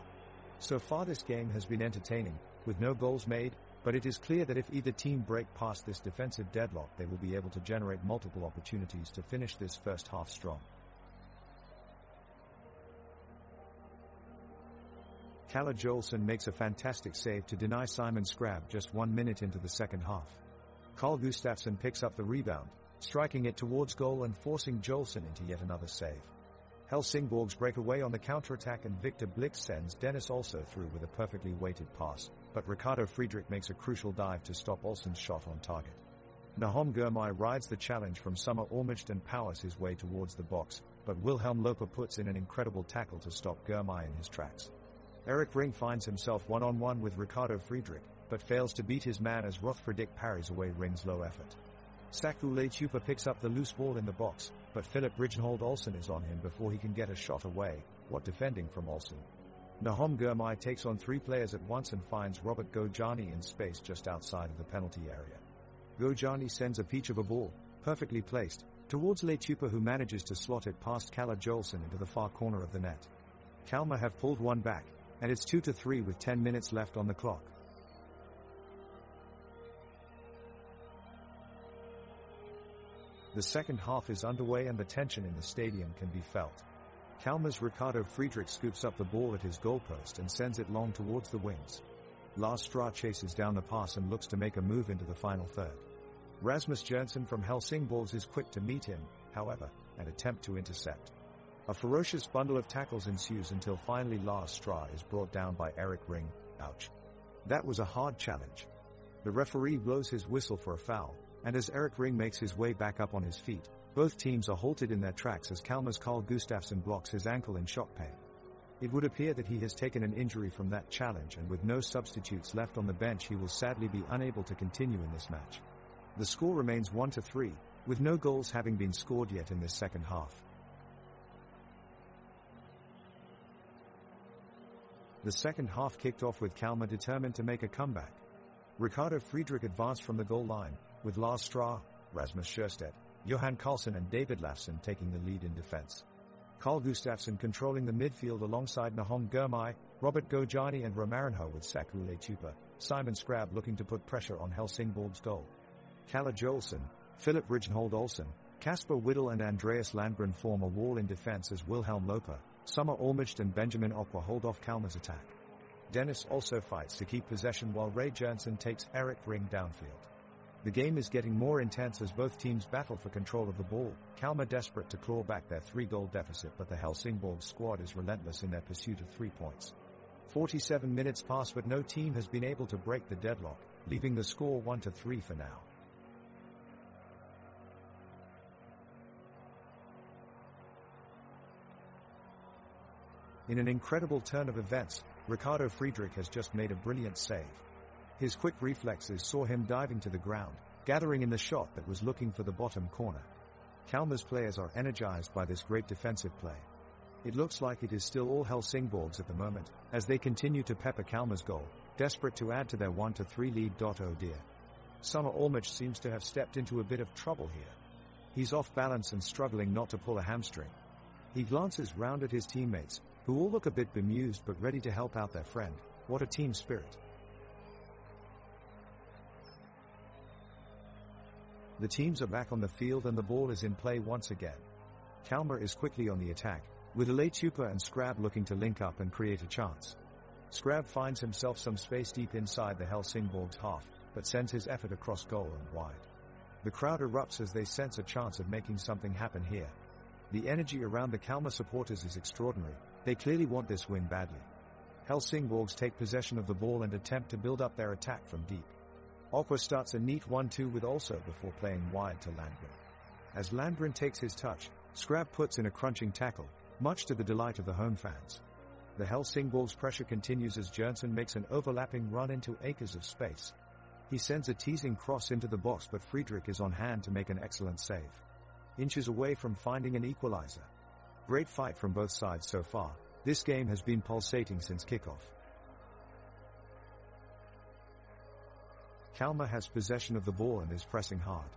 So far this game has been entertaining, with no goals made, but it is clear that if either team break past this defensive deadlock, they will be able to generate multiple opportunities to finish this first half strong. Kalle Jelsen makes a fantastic save to deny Simon Skrab just 1 minute into the second half. Carl Gustafsson picks up the rebound, striking it towards goal and forcing Jelsen into yet another save. Helsingsborgs break away on the counter-attack and Victor Blix sends Dennis also through with a perfectly weighted pass, but Ricardo Friedrich makes a crucial dive to stop Olsen's shot on target. Nahom Gurmai rides the challenge from Summer Ormich and powers his way towards the box, but Wilhelm Loper puts in an incredible tackle to stop Gurmai in his tracks. Erik Ring finds himself one-on-one with Ricardo Friedrich, but fails to beat his man as Rothfriedrich parries away Ring's low effort. Saku Letupa picks up the loose ball in the box, but Philip Ridgehold Olsen is on him before he can get a shot away. What defending from Olsen. Nahom Gurmai takes on 3 players at once and finds Robert Gojani in space just outside of the penalty area. Gojani sends a peach of a ball, perfectly placed, towards Letupa, who manages to slot it past Kalle Jelsen into the far corner of the net. Kalmar have pulled one back, and it's 2-3 with 10 minutes left on the clock. The second half is underway and the tension in the stadium can be felt. Kalmar's Ricardo Friedrich scoops up the ball at his goalpost and sends it long towards the wings. Lars Stra chases down the pass and looks to make a move into the final third. Rasmus Jernsen from Helsingsborgs is quick to meet him, however, and attempt to intercept. A ferocious bundle of tackles ensues until finally Lars Stra is brought down by Erik Ring. Ouch. That was a hard challenge. The referee blows his whistle for a foul, and as Erik Ring makes his way back up on his feet, both teams are halted in their tracks as Kalmar's Carl Gustafsson blocks his ankle in shock pain. It would appear that he has taken an injury from that challenge, and with no substitutes left on the bench he will sadly be unable to continue in this match. The score remains 1-3, with no goals having been scored yet in this second half. The second half kicked off with Kalmar determined to make a comeback. Ricardo Friedrich advanced from the goal line, with Lars Strah, Rasmus Scherstedt, Johan Karlsson and David Lafson taking the lead in defense. Carl Gustafsson controlling the midfield alongside Nahom Girmay, Robert Gojani and Romarinho with Saku Letupa, Simon Skrab looking to put pressure on Helsingborg's goal. Kalle Joelsson, Philip Rijnhold Olsen, Kasper Whittle and Andreas Landgren form a wall in defense as Wilhelm Loper, Summer Olmert and Benjamin Okwa hold off Kalmar's attack. Dennis also fights to keep possession while Ray Jernson takes Eric Ring downfield. The game is getting more intense as both teams battle for control of the ball, Kalmar desperate to claw back their 3-goal deficit, but the Helsingborg squad is relentless in their pursuit of 3 points. 47 minutes pass but no team has been able to break the deadlock, leaving the score 1-3 for now. In an incredible turn of events, Ricardo Friedrich has just made a brilliant save. His quick reflexes saw him diving to the ground, gathering in the shot that was looking for the bottom corner. Kalmar's players are energized by this great defensive play. It looks like it is still all Helsingborg's at the moment, as they continue to pepper Kalmar's goal, desperate to add to their 1-3 lead. Oh dear. Summer Olmert seems to have stepped into a bit of trouble here. He's off balance and struggling not to pull a hamstring. He glances round at his teammates, who all look a bit bemused but ready to help out their friend. What a team spirit. The teams are back on the field and the ball is in play once again. Kalmar is quickly on the attack, with Letupa and Skrab looking to link up and create a chance. Skrab finds himself some space deep inside the Helsingborg's half, but sends his effort across goal and wide. The crowd erupts as they sense a chance of making something happen here. The energy around the Kalmar supporters is extraordinary. They clearly want this win badly. Helsingborgs take possession of the ball and attempt to build up their attack from deep. Okwa starts a neat 1-2 with Also before playing wide to Landgren. As Landgren takes his touch, Skrab puts in a crunching tackle, much to the delight of the home fans. The Helsingborgs pressure continues as Jernson makes an overlapping run into acres of space. He sends a teasing cross into the box but Friedrich is on hand to make an excellent save. Inches away from finding an equalizer. Great fight from both sides so far. This game has been pulsating since kickoff. Kalmar has possession of the ball and is pressing hard.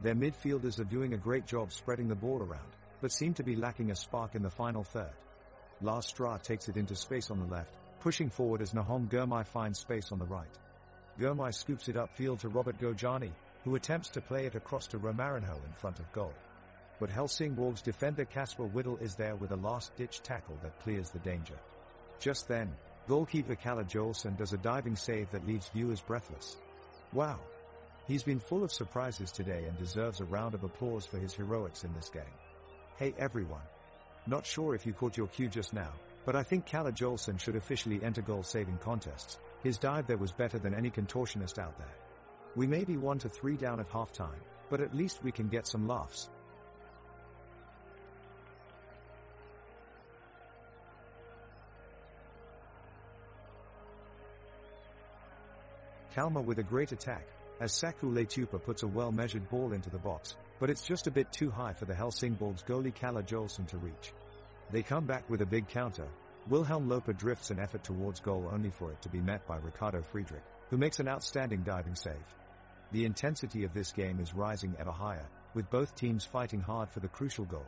Their midfielders are doing a great job spreading the ball around, but seem to be lacking a spark in the final third. Lars Strah takes it into space on the left, pushing forward as Nahom Girmay finds space on the right. Girmay scoops it upfield to Robert Gojani, who attempts to play it across to Romarinho in front of goal. But Helsingborg's defender Kasper Whittle is there with a last-ditch tackle that clears the danger. Just then, goalkeeper Kalle Joelsson does a diving save that leaves viewers breathless. Wow! He's been full of surprises today and deserves a round of applause for his heroics in this game. Hey everyone! Not sure if you caught your cue just now, but I think Kalle Joelsson should officially enter goal-saving contests. His dive there was better than any contortionist out there. We may be 1-3 down at halftime, but at least we can get some laughs. Kalmar with a great attack, as Saku Letupa puts a well-measured ball into the box, but it's just a bit too high for the Helsingborg's goalie Kalle Joelsson to reach. They come back with a big counter. Wilhelm Loper drifts an effort towards goal only for it to be met by Ricardo Friedrich, who makes an outstanding diving save. The intensity of this game is rising ever higher, with both teams fighting hard for the crucial goal.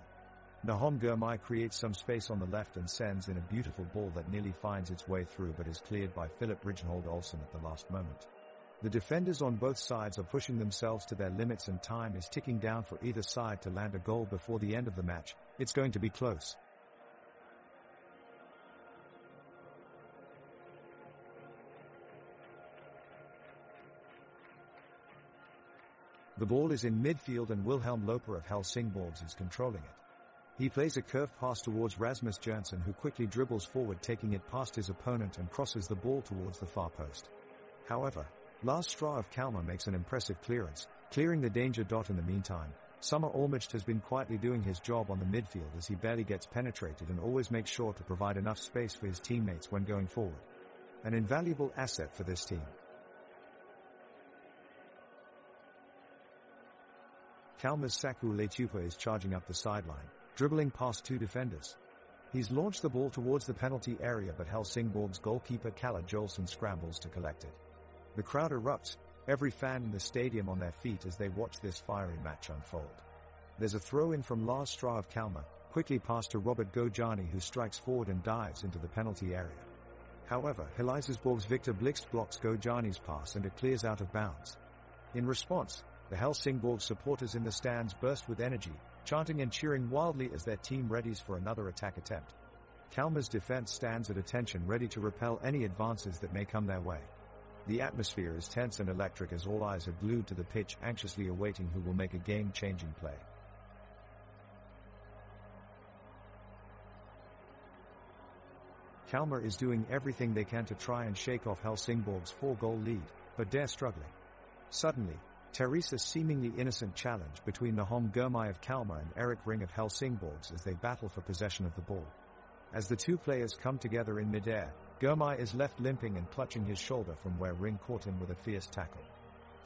Nahom Girmay creates some space on the left and sends in a beautiful ball that nearly finds its way through but is cleared by Philip Rijnhold Olsen at the last moment. The defenders on both sides are pushing themselves to their limits and time is ticking down for either side to land a goal before the end of the match. It's going to be close. The ball is in midfield and Wilhelm Loper of Helsingborgs is controlling it. He plays a curved pass towards Rasmus Jernson, who quickly dribbles forward, taking it past his opponent and crosses the ball towards the far post. However, Lars Strah of Kalmar makes an impressive clearance, clearing the danger. In the meantime, Summer Olmert has been quietly doing his job on the midfield as he barely gets penetrated and always makes sure to provide enough space for his teammates when going forward. An invaluable asset for this team. Kalmar's Saku Letupa is charging up the sideline, dribbling past two defenders. He's launched the ball towards the penalty area, but Helsingborg's goalkeeper Kalle Jolson scrambles to collect it. The crowd erupts, every fan in the stadium on their feet as they watch this fiery match unfold. There's a throw-in from Lars Stra of Kalmar, quickly passed to Robert Gojani, who strikes forward and dives into the penalty area. However, Helsingsborg's Victor Blixt blocks Gojani's pass and it clears out of bounds. In response, the Helsingborg supporters in the stands burst with energy, chanting and cheering wildly as their team readies for another attack attempt. Kalmar's defense stands at attention, ready to repel any advances that may come their way. The atmosphere is tense and electric as all eyes are glued to the pitch, anxiously awaiting who will make a game-changing play. Kalmar is doing everything they can to try and shake off Helsingborg's 4-goal lead, but they're struggling. Suddenly, Teresa's seemingly innocent challenge between Nahom Gurmai of Kalmar and Erik Ring of Helsingborgs as they battle for possession of the ball. As the two players come together in midair, Gurmai is left limping and clutching his shoulder from where Ring caught him with a fierce tackle.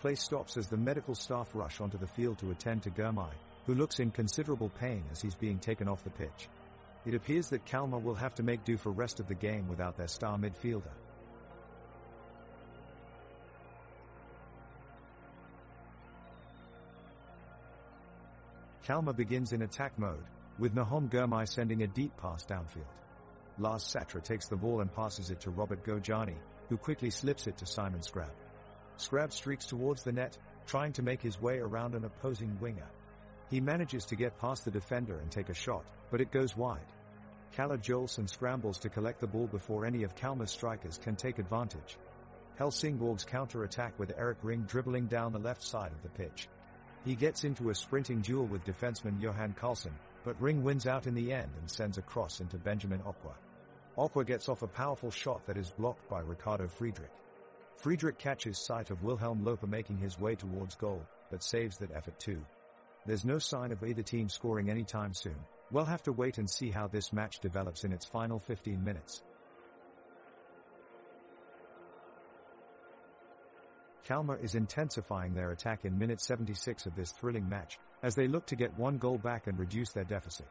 Play stops as the medical staff rush onto the field to attend to Gurmai, who looks in considerable pain as he's being taken off the pitch. It appears that Kalmar will have to make do for rest of the game without their star midfielder. Kalmar begins in attack mode, with Nahom Gurmai sending a deep pass downfield. Lars Satra takes the ball and passes it to Robert Gojani, who quickly slips it to Simon Scrab. Scrab streaks towards the net, trying to make his way around an opposing winger. He manages to get past the defender and take a shot, but it goes wide. Kalle Jolson scrambles to collect the ball before any of Kalmar's strikers can take advantage. Helsingborg's counter-attack with Erik Ring dribbling down the left side of the pitch. He gets into a sprinting duel with defenseman Johan Karlsson, but Ring wins out in the end and sends a cross into Benjamin Okwa. Okwa gets off a powerful shot that is blocked by Ricardo Friedrich. Friedrich catches sight of Wilhelm Loper making his way towards goal, but saves that effort too. There's no sign of either team scoring anytime soon. We'll have to wait and see how this match develops in its final 15 minutes. Kalmar is intensifying their attack in minute 76 of this thrilling match, as they look to get one goal back and reduce their deficit.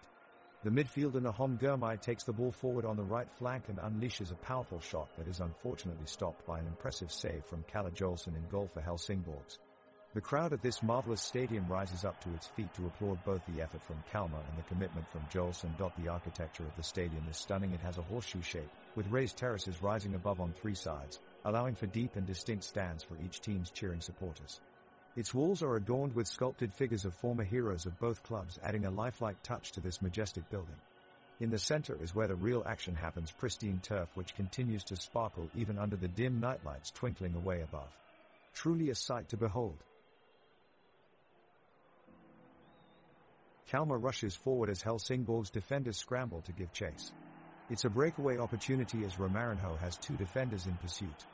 The midfielder Nahom Gurmai takes the ball forward on the right flank and unleashes a powerful shot that is unfortunately stopped by an impressive save from Kalle Jolson in goal for Helsingborgs. The crowd at this marvelous stadium rises up to its feet to applaud both the effort from Kalmar and the commitment from Jolson. The architecture of the stadium is stunning. It has a horseshoe shape, with raised terraces rising above on three sides, allowing for deep and distinct stands for each team's cheering supporters. Its walls are adorned with sculpted figures of former heroes of both clubs, adding a lifelike touch to this majestic building. In the center is where the real action happens, pristine turf which continues to sparkle even under the dim nightlights twinkling away above. Truly a sight to behold. Kalmar rushes forward as Helsingborg's defenders scramble to give chase. It's a breakaway opportunity as Romarinho has two defenders in pursuit.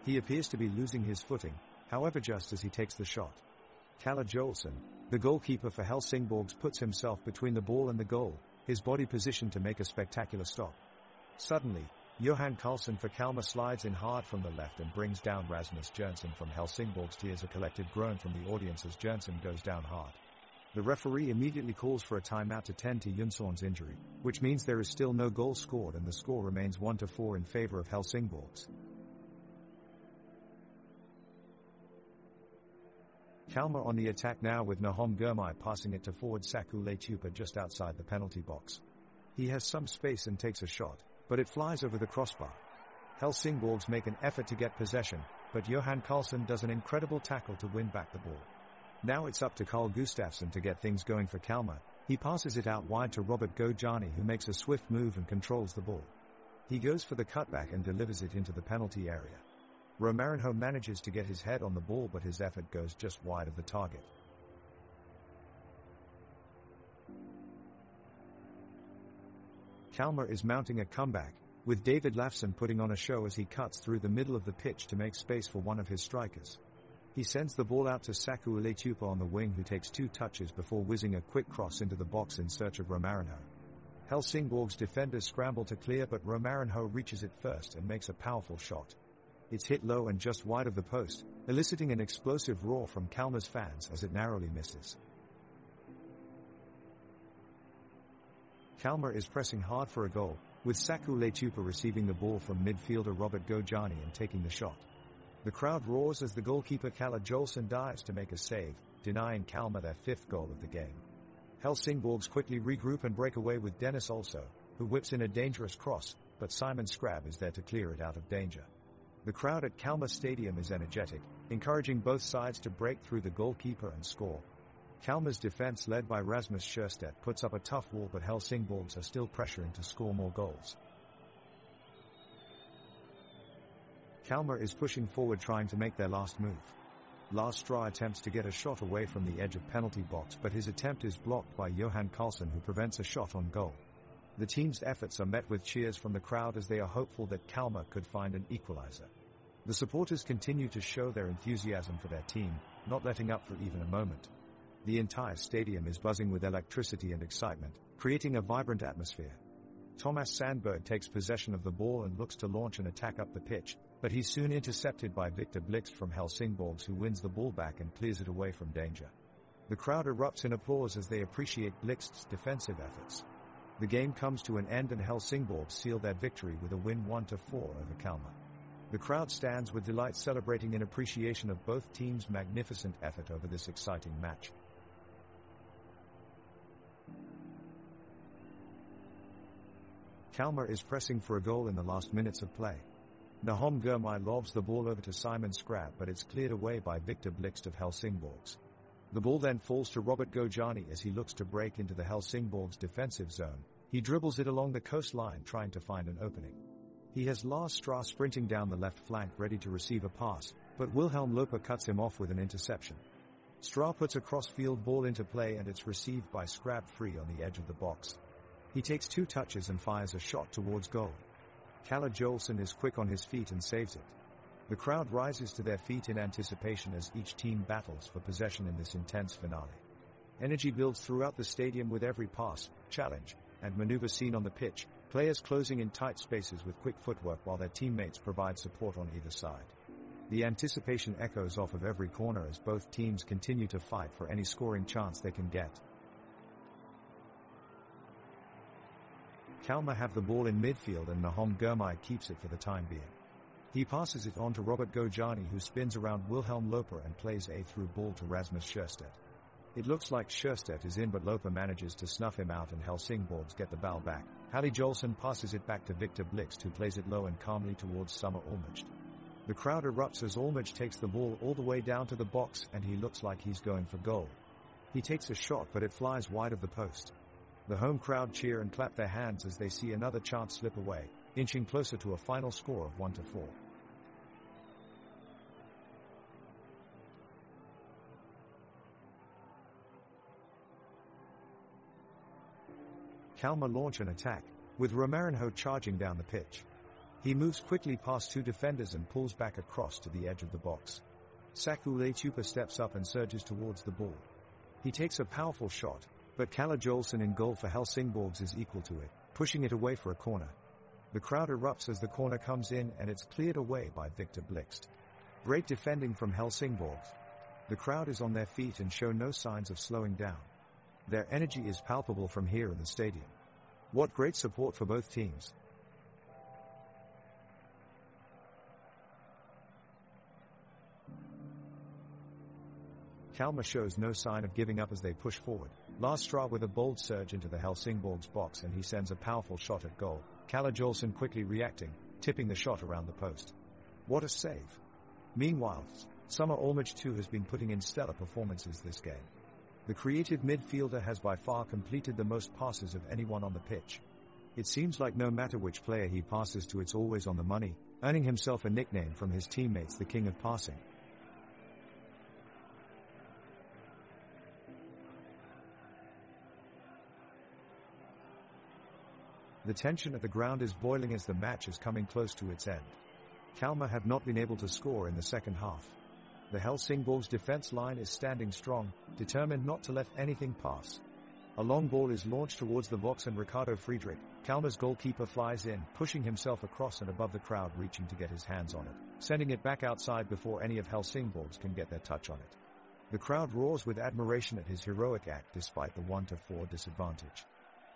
He appears to be losing his footing, however, just as he takes the shot. Kalle Jolson, the goalkeeper for Helsingborgs, puts himself between the ball and the goal, his body positioned to make a spectacular stop. Suddenly, Johan Karlsson for Kalmar slides in hard from the left and brings down Rasmus Jonsson from Helsingborgs. Tears a collective groan from the audience as Jonsson goes down hard. The referee immediately calls for a timeout to tend to Jonsson's injury, which means there is still no goal scored and the score remains 1-4 in favor of Helsingborgs. Kalmar on the attack now with Nahom Gurmai passing it to forward Saku Letupa just outside the penalty box. He has some space and takes a shot, but it flies over the crossbar. Helsingborgs make an effort to get possession, but Johan Karlsson does an incredible tackle to win back the ball. Now it's up to Carl Gustafsson to get things going for Kalmar. He passes it out wide to Robert Gojani, who makes a swift move and controls the ball. He goes for the cutback and delivers it into the penalty area. Romarinho manages to get his head on the ball, but his effort goes just wide of the target. Kalmar is mounting a comeback, with David Lafson putting on a show as he cuts through the middle of the pitch to make space for one of his strikers. He sends the ball out to Saku Letupa on the wing, who takes two touches before whizzing a quick cross into the box in search of Romarinho. Helsingborg's defenders scramble to clear, but Romarinho reaches it first and makes a powerful shot. It's hit low and just wide of the post, eliciting an explosive roar from Kalmar's fans as it narrowly misses. Kalmar is pressing hard for a goal, with Saku Letupa receiving the ball from midfielder Robert Gojani and taking the shot. The crowd roars as the goalkeeper Kalle Jolson dives to make a save, denying Kalmar their 5th goal of the game. Helsingborgs quickly regroup and break away with Dennis also, who whips in a dangerous cross, but Simon Scrab is there to clear it out of danger. The crowd at Kalmar Stadium is energetic, encouraging both sides to break through the goalkeeper and score. Kalmar's defense led by Rasmus Sjöstedt puts up a tough wall, but Helsingborgs are still pressuring to score more goals. Kalmar is pushing forward trying to make their last move. Lars Straw attempts to get a shot away from the edge of penalty box, but his attempt is blocked by Johan Karlsson, who prevents a shot on goal. The team's efforts are met with cheers from the crowd as they are hopeful that Kalmar could find an equalizer. The supporters continue to show their enthusiasm for their team, not letting up for even a moment. The entire stadium is buzzing with electricity and excitement, creating a vibrant atmosphere. Thomas Sandberg takes possession of the ball and looks to launch an attack up the pitch, but he's soon intercepted by Victor Blixt from Helsingborgs, who wins the ball back and clears it away from danger. The crowd erupts in applause as they appreciate Blixt's defensive efforts. The game comes to an end and Helsingborgs seal their victory with a win 1-4 over Kalmar. The crowd stands with delight, celebrating in appreciation of both teams' magnificent effort over this exciting match. Kalmar is pressing for a goal in the last minutes of play. Nahom Gurmai lobs the ball over to Simon Scrab, but it's cleared away by Victor Blixt of Helsingborgs. The ball then falls to Robert Gojani as he looks to break into the Helsingborgs defensive zone. He dribbles it along the coastline trying to find an opening. He has Lars Straw sprinting down the left flank ready to receive a pass, but Wilhelm Loper cuts him off with an interception. Straw puts a cross-field ball into play and it's received by Scrab free on the edge of the box. He takes 2 touches and fires a shot towards goal. Kalle Jolson is quick on his feet and saves it. The crowd rises to their feet in anticipation as each team battles for possession in this intense finale. Energy builds throughout the stadium with every pass, challenge, and maneuver seen on the pitch, players closing in tight spaces with quick footwork while their teammates provide support on either side. The anticipation echoes off of every corner as both teams continue to fight for any scoring chance they can get. Kalmar have the ball in midfield and Nahom Gurmai keeps it for the time being. He passes it on to Robert Gojani, who spins around Wilhelm Loper and plays a through ball to Rasmus Sjöstedt. It looks like Sjöstedt is in, but Loper manages to snuff him out and Helsingborgs get the ball back. Kalle Jolson passes it back to Victor Blixt, who plays it low and calmly towards Summer Olmert. The crowd erupts as Olmert takes the ball all the way down to the box and he looks like he's going for goal. He takes a shot but it flies wide of the post. The home crowd cheer and clap their hands as they see another chance slip away, inching closer to a final score of 1-4. Kalmar launch an attack, with Romarinho charging down the pitch. He moves quickly past 2 defenders and pulls back across to the edge of the box. Saku Letupa steps up and surges towards the ball. He takes a powerful shot, but Kalle Jolson in goal for Helsingborgs is equal to it, pushing it away for a corner. The crowd erupts as the corner comes in and it's cleared away by Victor Blixt. Great defending from Helsingborgs. The crowd is on their feet and show no signs of slowing down. Their energy is palpable from here in the stadium. What great support for both teams. Kalmar shows no sign of giving up as they push forward. Lars Straw with a bold surge into the Helsingborgs box and he sends a powerful shot at goal. Kalle Jolson quickly reacting, tipping the shot around the post. What a save. Meanwhile, Summer Olmert too has been putting in stellar performances this game. The creative midfielder has by far completed the most passes of anyone on the pitch. It seems like no matter which player he passes to, it's always on the money, earning himself a nickname from his teammates, the King of Passing. The tension at the ground is boiling as the match is coming close to its end. Kalmar have not been able to score in the second half. The Helsingborgs defense line is standing strong, determined not to let anything pass. A long ball is launched towards the box and Ricardo Friedrich, Kalmar's goalkeeper, flies in, pushing himself across and above the crowd, reaching to get his hands on it, sending it back outside before any of Helsingborgs can get their touch on it. The crowd roars with admiration at his heroic act despite the 1-4 disadvantage.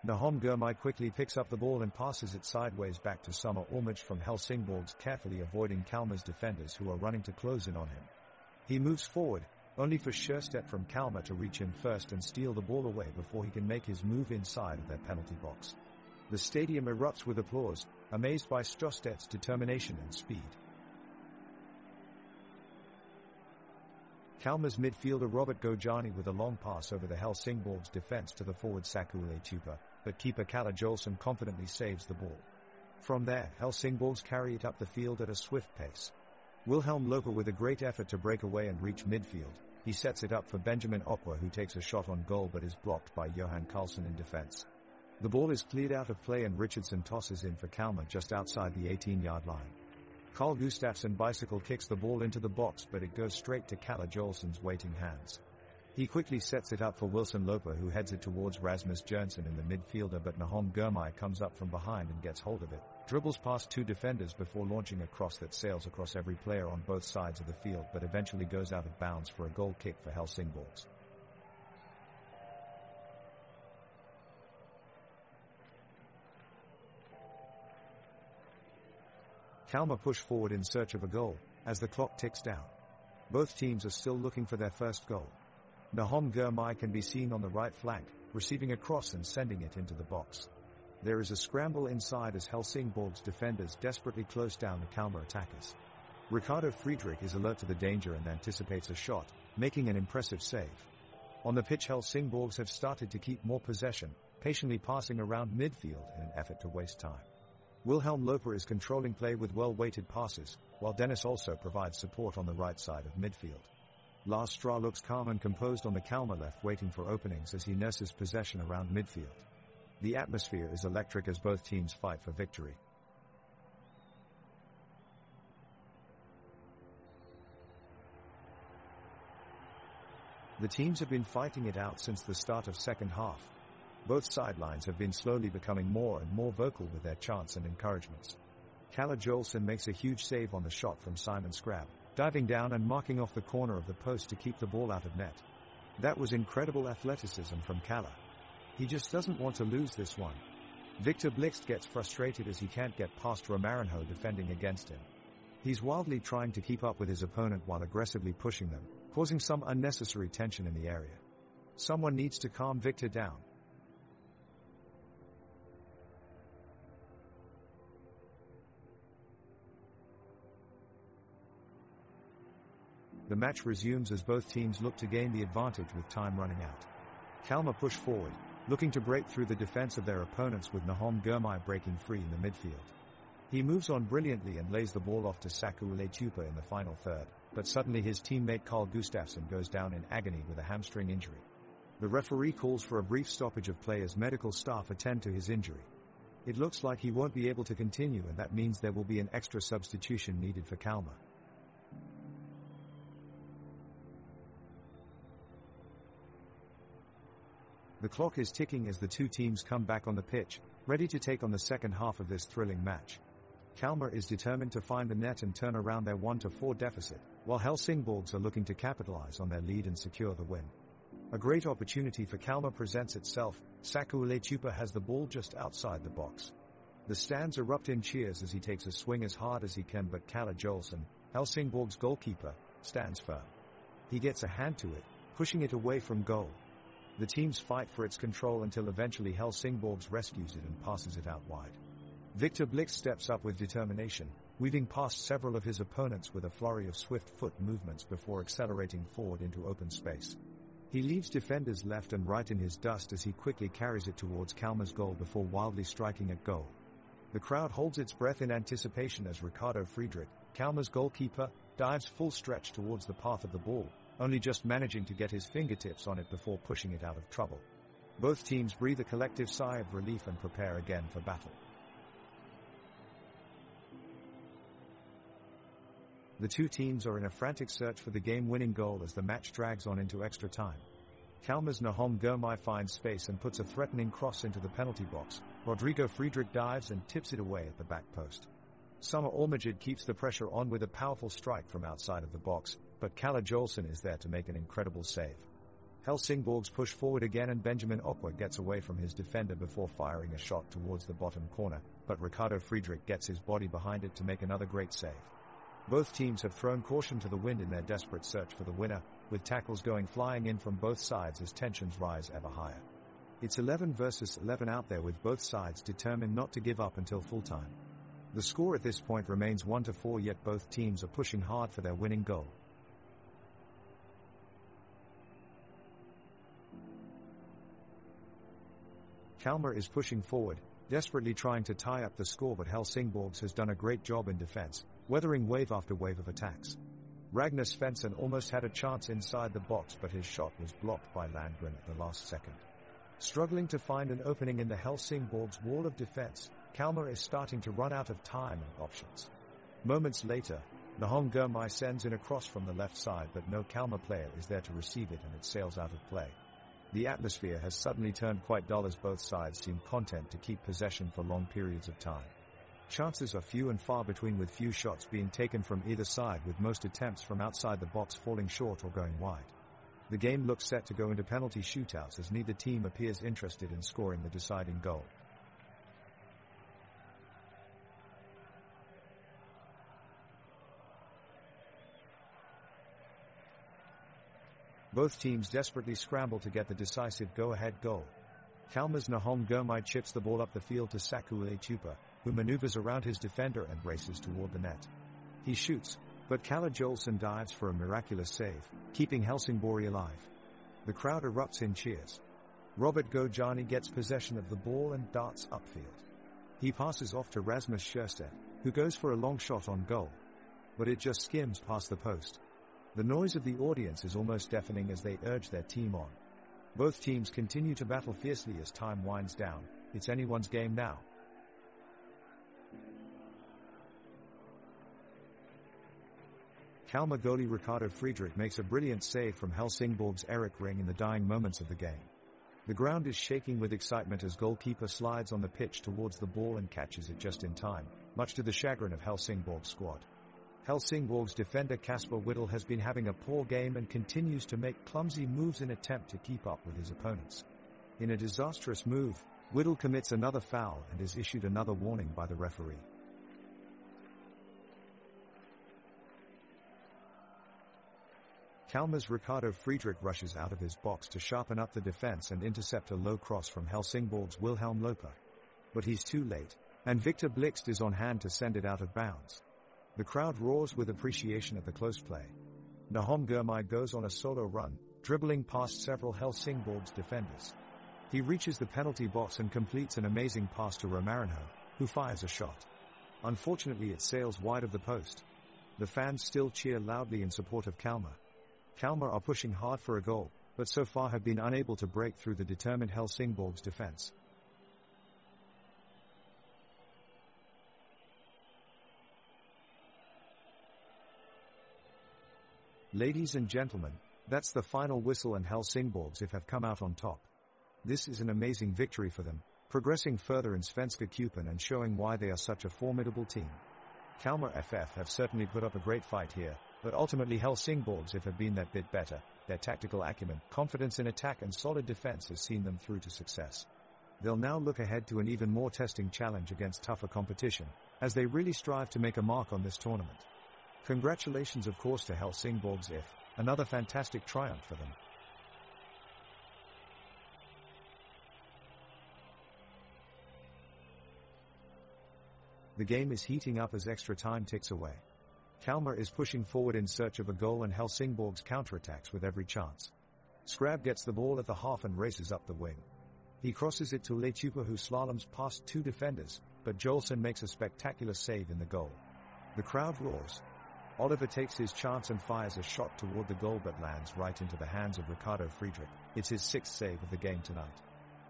Nahom Gurmai quickly picks up the ball and passes it sideways back to Summer Ormage from Helsingborgs, carefully avoiding Kalmar's defenders who are running to close in on him. He moves forward, only for Sjöstedt from Kalmar to reach him first and steal the ball away before he can make his move inside of their penalty box. The stadium erupts with applause, amazed by Sjöstedt's determination and speed. Kalmar's midfielder Robert Gojani with a long pass over the Helsingborgs defense to the forward Saku Leitupa, but keeper Kalle Jolson confidently saves the ball. From there, Helsingborgs carry it up the field at a swift pace. Wilhelm Loper with a great effort to break away and reach midfield. He sets it up for Benjamin Opwa, who takes a shot on goal but is blocked by Johan Karlsson in defense. The ball is cleared out of play and Richardson tosses in for Kalmar just outside the 18-yard line. Carl Gustafsson bicycle kicks the ball into the box, but it goes straight to Kalle Jolson's waiting hands. He quickly sets it up for Wilson Loper, who heads it towards Rasmus Jernsen in the midfielder, but Nahom Gurmai comes up from behind and gets hold of it, dribbles past two defenders before launching a cross that sails across every player on both sides of the field but eventually goes out of bounds for a goal kick for Helsingborgs. Kalmar push forward in search of a goal, as the clock ticks down. Both teams are still looking for their first goal. Nahom Gurmai can be seen on the right flank, receiving a cross and sending it into the box. There is a scramble inside as Helsingborg's defenders desperately close down the Kalmar attackers. Ricardo Friedrich is alert to the danger and anticipates a shot, making an impressive save. On the pitch, Helsingborgs have started to keep more possession, patiently passing around midfield in an effort to waste time. Wilhelm Loper is controlling play with well-weighted passes, while Dennis also provides support on the right side of midfield. Lars Straw looks calm and composed on the Kalmar left, waiting for openings as he nurses possession around midfield. The atmosphere is electric as both teams fight for victory. The teams have been fighting it out since the start of second half. Both sidelines have been slowly becoming more and more vocal with their chants and encouragements. Kalle Jolson makes a huge save on the shot from Simon Scrab, diving down and marking off the corner of the post to keep the ball out of net. That was incredible athleticism from Kalle. He just doesn't want to lose this one. Victor Blixt gets frustrated as he can't get past Romarinho defending against him. He's wildly trying to keep up with his opponent while aggressively pushing them, causing some unnecessary tension in the area. Someone needs to calm Victor down. The match resumes as both teams look to gain the advantage with time running out. Kalmar push forward, looking to break through the defense of their opponents with Nahom Gurmai breaking free in the midfield. He moves on brilliantly and lays the ball off to Saku Leitupa in the final third, but suddenly his teammate Carl Gustafsson goes down in agony with a hamstring injury. The referee calls for a brief stoppage of play as medical staff attend to his injury. It looks like he won't be able to continue, and that means there will be an extra substitution needed for Kalmar. The clock is ticking as the two teams come back on the pitch, ready to take on the second half of this thrilling match. Kalmar is determined to find the net and turn around their 1-4 deficit, while Helsingborgs are looking to capitalize on their lead and secure the win. A great opportunity for Kalmar presents itself. Saku Leitupa has the ball just outside the box. The stands erupt in cheers as he takes a swing as hard as he can, but Kalle Jolson, Helsingborgs goalkeeper, stands firm. He gets a hand to it, pushing it away from goal. The teams fight for its control until eventually Helsingborgs rescues it and passes it out wide. Victor Blixt steps up with determination, weaving past several of his opponents with a flurry of swift foot movements before accelerating forward into open space. He leaves defenders left and right in his dust as he quickly carries it towards Kalmar's goal before wildly striking at goal. The crowd holds its breath in anticipation as Ricardo Friedrich, Kalmar's goalkeeper, dives full stretch towards the path of the ball, only just managing to get his fingertips on it before pushing it out of trouble. Both teams breathe a collective sigh of relief and prepare again for battle. The two teams are in a frantic search for the game-winning goal as the match drags on into extra time. Kalmar's Nahom Gurmai finds space and puts a threatening cross into the penalty box. Rodrigo Friedrich dives and tips it away at the back post. Summer Ormage keeps the pressure on with a powerful strike from outside of the box, but Kalle Jolson is there to make an incredible save. Helsingborgs push forward again and Benjamin Okwa gets away from his defender before firing a shot towards the bottom corner, but Ricardo Friedrich gets his body behind it to make another great save. Both teams have thrown caution to the wind in their desperate search for the winner, with tackles going flying in from both sides as tensions rise ever higher. It's 11 versus 11 out there, with both sides determined not to give up until full time. The score at this point remains 1-4, yet both teams are pushing hard for their winning goal. Kalmar is pushing forward, desperately trying to tie up the score, but Helsingborgs has done a great job in defense, weathering wave after wave of attacks. Ragnar Svensson almost had a chance inside the box, but his shot was blocked by Landgren at the last second. Struggling to find an opening in the Helsingborgs wall of defense, Kalmar is starting to run out of time and options. Moments later, Nahom Gurmai sends in a cross from the left side, but no Kalmar player is there to receive it and it sails out of play. The atmosphere has suddenly turned quite dull as both sides seem content to keep possession for long periods of time. Chances are few and far between, with few shots being taken from either side, with most attempts from outside the box falling short or going wide. The game looks set to go into penalty shootouts as neither team appears interested in scoring the deciding goal. Both teams desperately scramble to get the decisive go-ahead goal. Kalmar's Nahom Gurmai chips the ball up the field to Saku Leitupa, who maneuvers around his defender and races toward the net. He shoots, but Kalle Jolson dives for a miraculous save, keeping Helsingborg alive. The crowd erupts in cheers. Robert Gojani gets possession of the ball and darts upfield. He passes off to Rasmus Sjöstedt, who goes for a long shot on goal. But it just skims past the post. The noise of the audience is almost deafening as they urge their team on. Both teams continue to battle fiercely as time winds down. It's anyone's game now. Kalmar goalie Ricardo Friedrich makes a brilliant save from Helsingborg's Erik Ring in the dying moments of the game. The ground is shaking with excitement as goalkeeper slides on the pitch towards the ball and catches it just in time, much to the chagrin of Helsingborg's squad. Helsingborg's defender Kasper Whittle has been having a poor game and continues to make clumsy moves in attempt to keep up with his opponents. In a disastrous move, Whittle commits another foul and is issued another warning by the referee. Kalmar's Ricardo Friedrich rushes out of his box to sharpen up the defense and intercept a low cross from Helsingborg's Wilhelm Loper. But he's too late, and Victor Blixt is on hand to send it out of bounds. The crowd roars with appreciation at the close play. Nahom Gurmai goes on a solo run, dribbling past several Helsingborg's defenders. He reaches the penalty box and completes an amazing pass to Romarinho, who fires a shot. Unfortunately, it sails wide of the post. The fans still cheer loudly in support of Kalmar. Kalmar are pushing hard for a goal, but so far have been unable to break through the determined Helsingborg's defense. Ladies and gentlemen, that's the final whistle, and Helsingborgs have come out on top. This is an amazing victory for them, progressing further in Svenska Cupen and showing why they are such a formidable team. Kalmar FF have certainly put up a great fight here, but ultimately Helsingborgs have been that bit better. Their tactical acumen, confidence in attack and solid defense has seen them through to success. They'll now look ahead to an even more testing challenge against tougher competition, as they really strive to make a mark on this tournament. Congratulations of course to Helsingborgs another fantastic triumph for them. The game is heating up as extra time ticks away. Kalmar is pushing forward in search of a goal and Helsingborgs counterattacks with every chance. Skrab gets the ball at the half and races up the wing. He crosses it to Leitupa, who slaloms past two defenders, but Jolson makes a spectacular save in the goal. The crowd roars. Oliver takes his chance and fires a shot toward the goal but lands right into the hands of Ricardo Friedrich. It's his sixth save of the game tonight.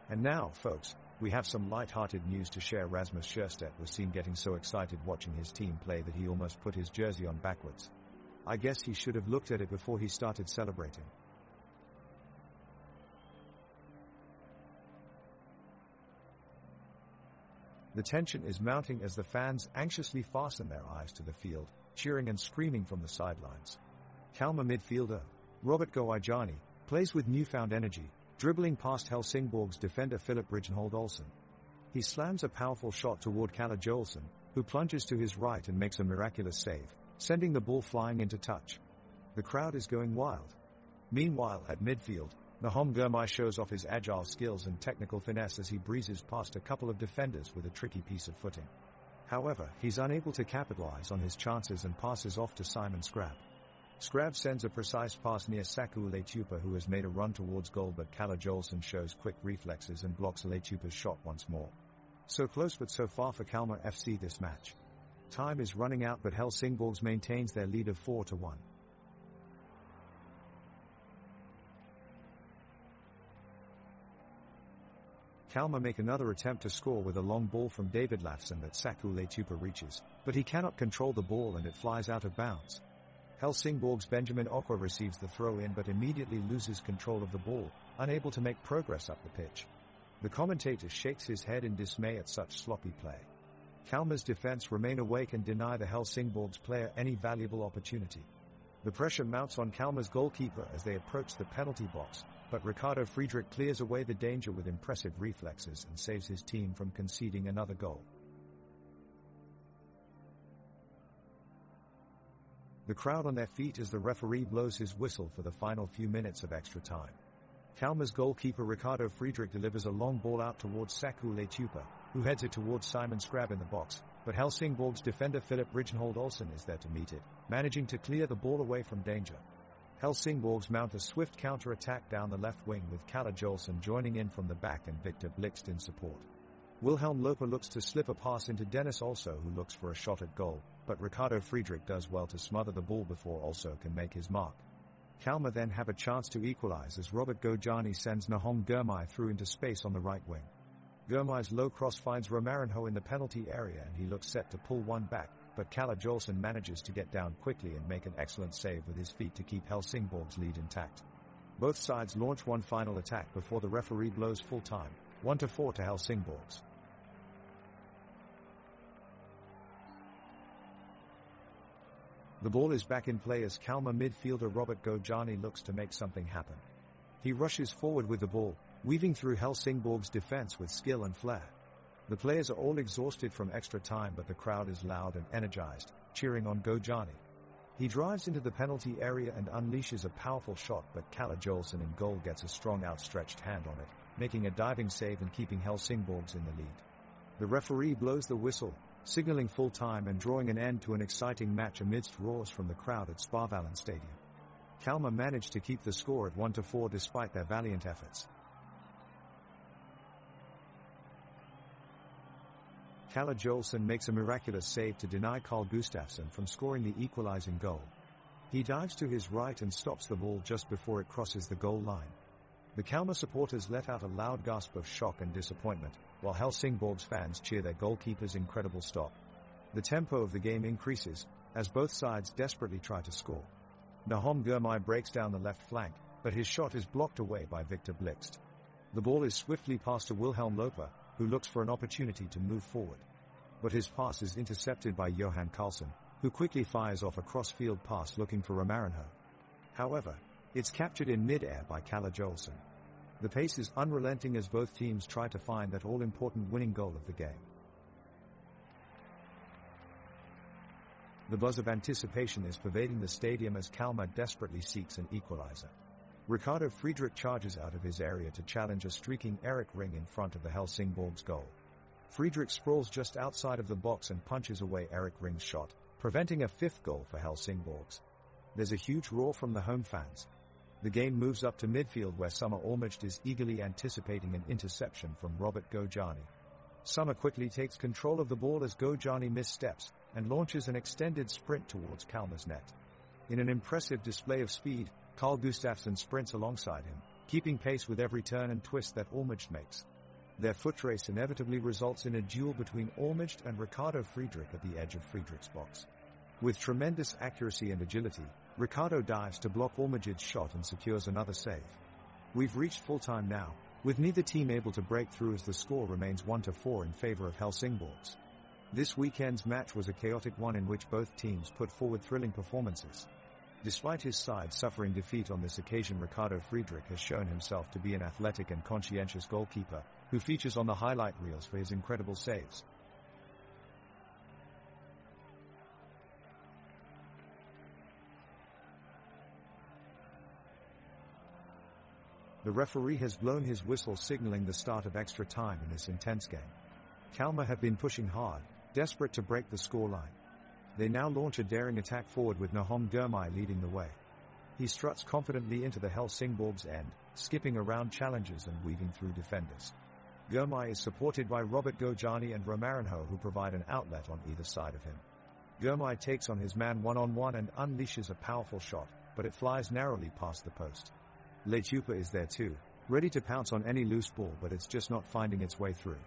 And now, folks, we have some light-hearted news to share. Rasmus Sjöstedt was seen getting so excited watching his team play that he almost put his jersey on backwards. I guess he should have looked at it before he started celebrating. The tension is mounting as the fans anxiously fasten their eyes to the field, cheering and screaming from the sidelines. Kalmar midfielder Robert Goijani plays with newfound energy, dribbling past Helsingborg's defender Philip Rijnhold Olsen. He slams a powerful shot toward Kalle Jolson, who plunges to his right and makes a miraculous save, sending the ball flying into touch. The crowd is going wild. Meanwhile, at midfield, Nahom Girmay shows off his agile skills and technical finesse as he breezes past a couple of defenders with a tricky piece of footing. However, he's unable to capitalize on his chances and passes off to Simon Scrab. Scrab sends a precise pass near Saku Letupa, who has made a run towards goal, but Kalle Jolson shows quick reflexes and blocks Letupa's shot once more. So close but so far for Kalmar FC this match. Time is running out, but Helsingborgs maintains their lead of 4-1. Kalmar make another attempt to score with a long ball from David Lafson that Saku Letupa reaches, but he cannot control the ball and it flies out of bounds. Helsingborg's Benjamin Okwa receives the throw-in but immediately loses control of the ball, unable to make progress up the pitch. The commentator shakes his head in dismay at such sloppy play. Kalmar's defense remain awake and deny the Helsingborgs player any valuable opportunity. The pressure mounts on Kalmar's goalkeeper as they approach the penalty box, but Ricardo Friedrich clears away the danger with impressive reflexes and saves his team from conceding another goal. The crowd on their feet as the referee blows his whistle for the final few minutes of extra time. Kalmar's goalkeeper Ricardo Friedrich delivers a long ball out towards Saku Letupa, who heads it towards Simon Scrab in the box, but Helsingborg's defender Philip Rijnhold Olsen is there to meet it, managing to clear the ball away from danger. Helsingborgs mount a swift counter-attack down the left wing with Kalle Jolson joining in from the back and Victor Blixt in support. Wilhelm Loper looks to slip a pass into Dennis Also, who looks for a shot at goal, but Ricardo Friedrich does well to smother the ball before Also can make his mark. Kalmar then have a chance to equalize as Robert Gojani sends Nahom Girmay through into space on the right wing. Girmay's low cross finds Romarinho in the penalty area and he looks set to pull one back, but Kalle Jolson manages to get down quickly and make an excellent save with his feet to keep Helsingborg's lead intact. Both sides launch one final attack before the referee blows full time, 1-4 to Helsingborgs. The ball is back in play as Kalmar midfielder Robert Gojani looks to make something happen. He rushes forward with the ball, weaving through Helsingborg's defense with skill and flair. The players are all exhausted from extra time, but the crowd is loud and energized, cheering on Gojani. He drives into the penalty area and unleashes a powerful shot, but Kalle Jolson in goal gets a strong outstretched hand on it, making a diving save and keeping Helsingborgs in the lead. The referee blows the whistle, signaling full time and drawing an end to an exciting match amidst roars from the crowd at Sparvallen Stadium. Kalmar managed to keep the score at 1-4 despite their valiant efforts. Kalle Jolson makes a miraculous save to deny Carl Gustafsson from scoring the equalizing goal. He dives to his right and stops the ball just before it crosses the goal line. The Kalmar supporters let out a loud gasp of shock and disappointment, while Helsingborg's fans cheer their goalkeeper's incredible stop. The tempo of the game increases, as both sides desperately try to score. Nahom Girmay breaks down the left flank, but his shot is blocked away by Victor Blixt. The ball is swiftly passed to Wilhelm Loper, who looks for an opportunity to move forward. But his pass is intercepted by Johan Karlsson, who quickly fires off a cross-field pass looking for Romarinho. However, it's captured in mid-air by Kalle Jolson. The pace is unrelenting as both teams try to find that all-important winning goal of the game. The buzz of anticipation is pervading the stadium as Kalmar desperately seeks an equalizer. Ricardo Friedrich charges out of his area to challenge a streaking Erik Ring in front of the Helsingborgs goal. Friedrich sprawls just outside of the box and punches away Erik Ring's shot, preventing a fifth goal for Helsingborgs. There's a huge roar from the home fans. The game moves up to midfield where Summer Ormeged is eagerly anticipating an interception from Robert Gojani. Summer quickly takes control of the ball as Gojani missteps and launches an extended sprint towards Kalmar's net. In an impressive display of speed, Carl Gustafsson sprints alongside him, keeping pace with every turn and twist that Ormeged makes. Their foot race inevitably results in a duel between Ormeged and Ricardo Friedrich at the edge of Friedrich's box. With tremendous accuracy and agility, Ricardo dives to block Ormeged's shot and secures another save. We've reached full time now, with neither team able to break through as the score remains 1-4 in favor of Helsingborgs. This weekend's match was a chaotic one in which both teams put forward thrilling performances. Despite his side suffering defeat on this occasion, Ricardo Friedrich has shown himself to be an athletic and conscientious goalkeeper, who features on the highlight reels for his incredible saves. The referee has blown his whistle, signaling the start of extra time in this intense game. Kalmar have been pushing hard, desperate to break the scoreline. They now launch a daring attack forward with Nahom Girmay leading the way. He struts confidently into the Helsingborg's end, skipping around challengers and weaving through defenders. Girmay is supported by Robert Gojani and Romarinho, who provide an outlet on either side of him. Girmay takes on his man one-on-one and unleashes a powerful shot, but it flies narrowly past the post. Europa is there too, ready to pounce on any loose ball, but it's just not finding its way through.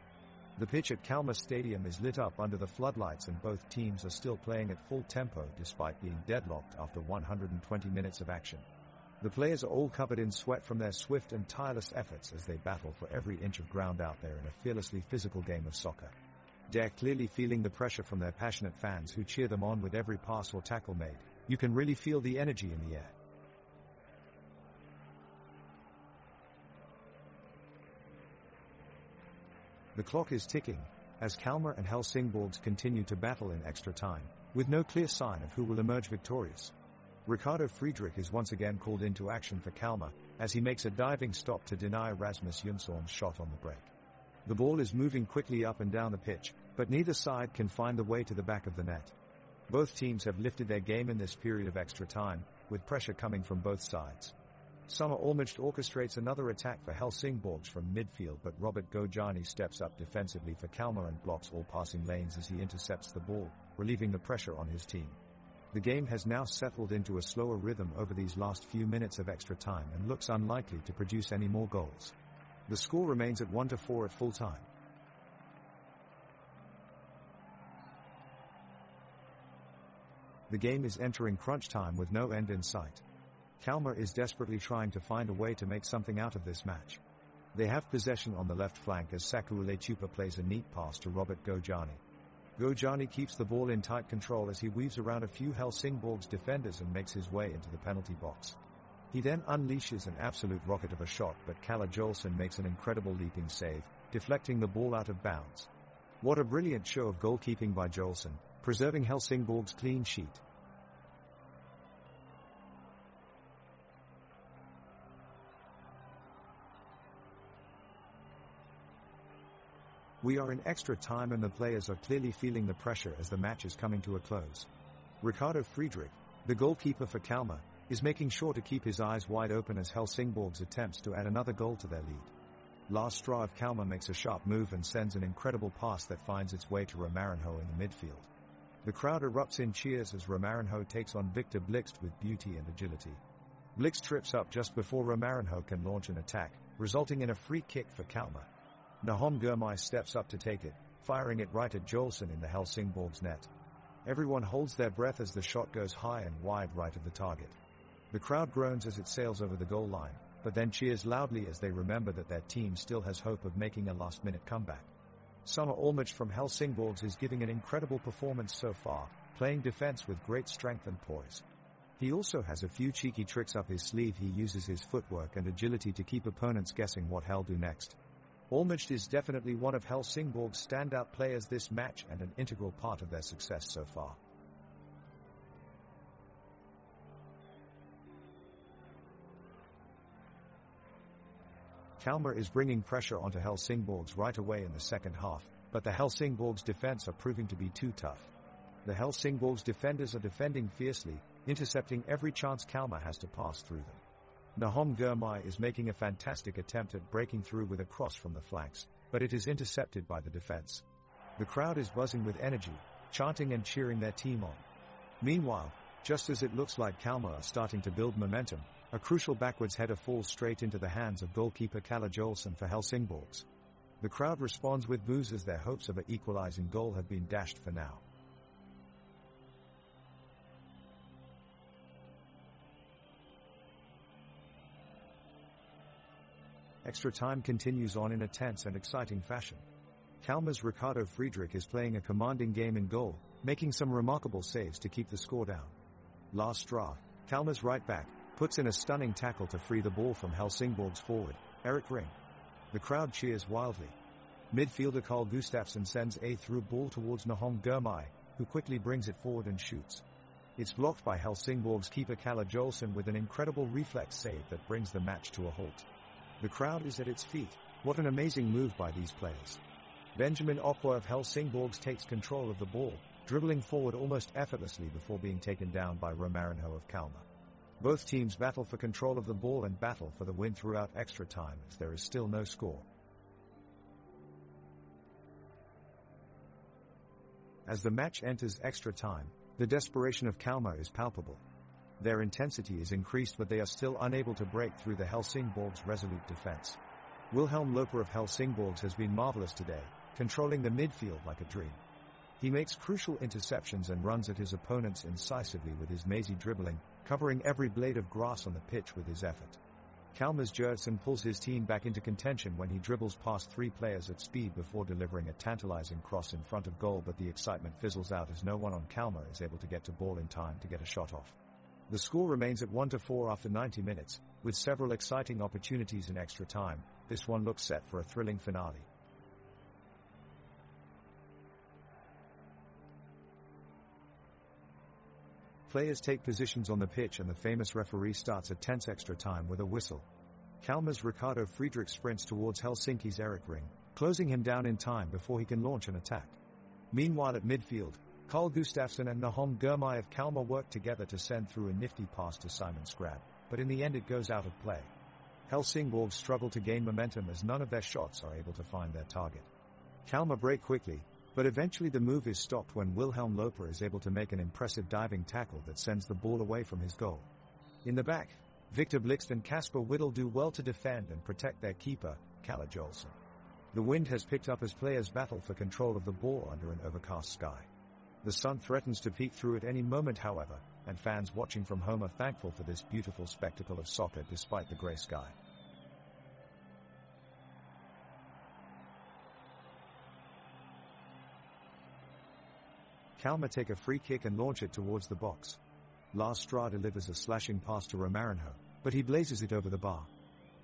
The pitch at Kalmar Stadium is lit up under the floodlights, and both teams are still playing at full tempo despite being deadlocked after 120 minutes of action. The players are all covered in sweat from their swift and tireless efforts as they battle for every inch of ground out there in a fearlessly physical game of soccer. They're clearly feeling the pressure from their passionate fans who cheer them on with every pass or tackle made. You can really feel the energy in the air. The clock is ticking, as Kalmar and Helsingborgs continue to battle in extra time, with no clear sign of who will emerge victorious. Ricardo Friedrich is once again called into action for Kalmar, as he makes a diving stop to deny Rasmus Jonsson's shot on the break. The ball is moving quickly up and down the pitch, but neither side can find the way to the back of the net. Both teams have lifted their game in this period of extra time, with pressure coming from both sides. Summer Olmert orchestrates another attack for Helsingborgs from midfield, but Robert Gojani steps up defensively for Kalmar and blocks all passing lanes as he intercepts the ball, relieving the pressure on his team. The game has now settled into a slower rhythm over these last few minutes of extra time and looks unlikely to produce any more goals. The score remains at 1-4 at full time. The game is entering crunch time with no end in sight. Kalmar is desperately trying to find a way to make something out of this match. They have possession on the left flank as Sakura Letupa plays a neat pass to Robert Gojani. Gojani keeps the ball in tight control as he weaves around a few Helsingborgs defenders and makes his way into the penalty box. He then unleashes an absolute rocket of a shot, but Kalle Jolson makes an incredible leaping save, deflecting the ball out of bounds. What a brilliant show of goalkeeping by Jolson, preserving Helsingborg's clean sheet. We are in extra time and the players are clearly feeling the pressure as the match is coming to a close. Ricardo Friedrich, the goalkeeper for Kalmar, is making sure to keep his eyes wide open as Helsingborgs attempts to add another goal to their lead. Lars Straw of Kalmar makes a sharp move and sends an incredible pass that finds its way to Romarinho in the midfield. The crowd erupts in cheers as Romarinho takes on Victor Blixt with beauty and agility. Blixt trips up just before Romarinho can launch an attack, resulting in a free kick for Kalmar. Nahom Girmay steps up to take it, firing it right at Jolson in the Helsingborgs net. Everyone holds their breath as the shot goes high and wide right of the target. The crowd groans as it sails over the goal line, but then cheers loudly as they remember that their team still has hope of making a last-minute comeback. Summer Olmert from Helsingborgs is giving an incredible performance so far, playing defense with great strength and poise. He also has a few cheeky tricks up his sleeve. He uses his footwork and agility to keep opponents guessing what he'll do next. Olmert is definitely one of Helsingborg's standout players this match and an integral part of their success so far. Kalmar is bringing pressure onto Helsingborgs right away in the second half, but the Helsingborgs defense are proving to be too tough. The Helsingborgs defenders are defending fiercely, intercepting every chance Kalmar has to pass through them. Nahom Girmay is making a fantastic attempt at breaking through with a cross from the flanks, but it is intercepted by the defense. The crowd is buzzing with energy, chanting and cheering their team on. Meanwhile, just as it looks like Kalmar are starting to build momentum, a crucial backwards header falls straight into the hands of goalkeeper Kalle Jolson for Helsingborgs. The crowd responds with boos as their hopes of an equalizing goal have been dashed for now. Extra time continues on in a tense and exciting fashion. Kalmar's Ricardo Friedrich is playing a commanding game in goal, making some remarkable saves to keep the score down. Lars Straw, Kalmar's right back puts in a stunning tackle to free the ball from Helsingborg's forward, Erik Ring. The crowd cheers wildly. Midfielder Carl Gustafsson sends a through ball towards Nahom Gurmai, who quickly brings it forward and shoots. It's blocked by Helsingborg's keeper Kalle Jolson with an incredible reflex save that brings the match to a halt. The crowd is at its feet. What an amazing move by these players. Benjamin Okwa of Helsingborg takes control of the ball, dribbling forward almost effortlessly before being taken down by Romarinho of Kalmar. Both teams battle for control of the ball and battle for the win throughout extra time as there is still no score. As the match enters extra time, the desperation of Kalmar is palpable. Their intensity is increased, but they are still unable to break through the Helsingborg's resolute defense. Wilhelm Loper of Helsingborg has been marvelous today, controlling the midfield like a dream. He makes crucial interceptions and runs at his opponents incisively with his mazy dribbling, covering every blade of grass on the pitch with his effort. Kalmar's Gjertsen pulls his team back into contention when he dribbles past 3 players at speed before delivering a tantalizing cross in front of goal, but the excitement fizzles out as no one on Kalmar is able to get to ball in time to get a shot off. The score remains at 1-4 after 90 minutes, with several exciting opportunities in extra time. This one looks set for a thrilling finale. Players take positions on the pitch and the famous referee starts a tense extra time with a whistle. Kalmar's Ricardo Friedrich sprints towards Helsinki's Erik Ring, closing him down in time before he can launch an attack. Meanwhile at midfield, Carl Gustafsson and Nahom Gurmai of Kalmar work together to send through a nifty pass to Simon Scrab, but in the end it goes out of play. Helsingborg struggle to gain momentum as none of their shots are able to find their target. Kalmar break quickly, but eventually the move is stopped when Wilhelm Loper is able to make an impressive diving tackle that sends the ball away from his goal. In the back, Victor Blixt and Kasper Whittle do well to defend and protect their keeper, Kalle Jolson. The wind has picked up as players battle for control of the ball under an overcast sky. The sun threatens to peek through at any moment, however, and fans watching from home are thankful for this beautiful spectacle of soccer despite the grey sky. Kalmar take a free kick and launch it towards the box. Lars Stra delivers a slashing pass to Romarinho, but he blazes it over the bar.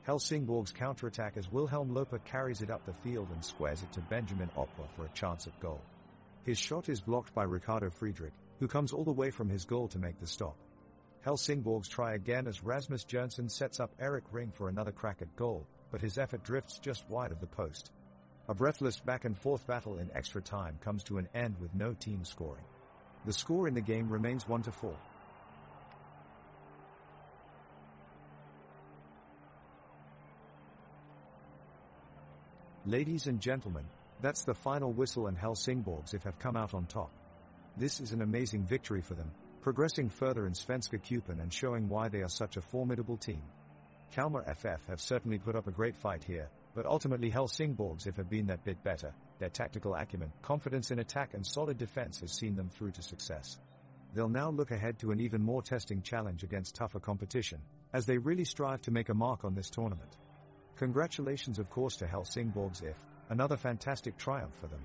Helsingborg's counterattack as Wilhelm Loper carries it up the field and squares it to Benjamin Okwa for a chance at goal. His shot is blocked by Ricardo Friedrich, who comes all the way from his goal to make the stop. Helsingborgs try again as Rasmus Jørgensen sets up Erik Ring for another crack at goal, but his effort drifts just wide of the post. A breathless back-and-forth battle in extra time comes to an end with no team scoring. The score in the game remains 1-4. Ladies and gentlemen, that's the final whistle and Helsingborgs have come out on top. This is an amazing victory for them, progressing further in Svenska Cupen and showing why they are such a formidable team. Kalmar FF have certainly put up a great fight here, but ultimately Helsingborgs have been that bit better. Their tactical acumen, confidence in attack and solid defense has seen them through to success. They'll now look ahead to an even more testing challenge against tougher competition, as they really strive to make a mark on this tournament. Congratulations of course to Helsingborgs another fantastic triumph for them.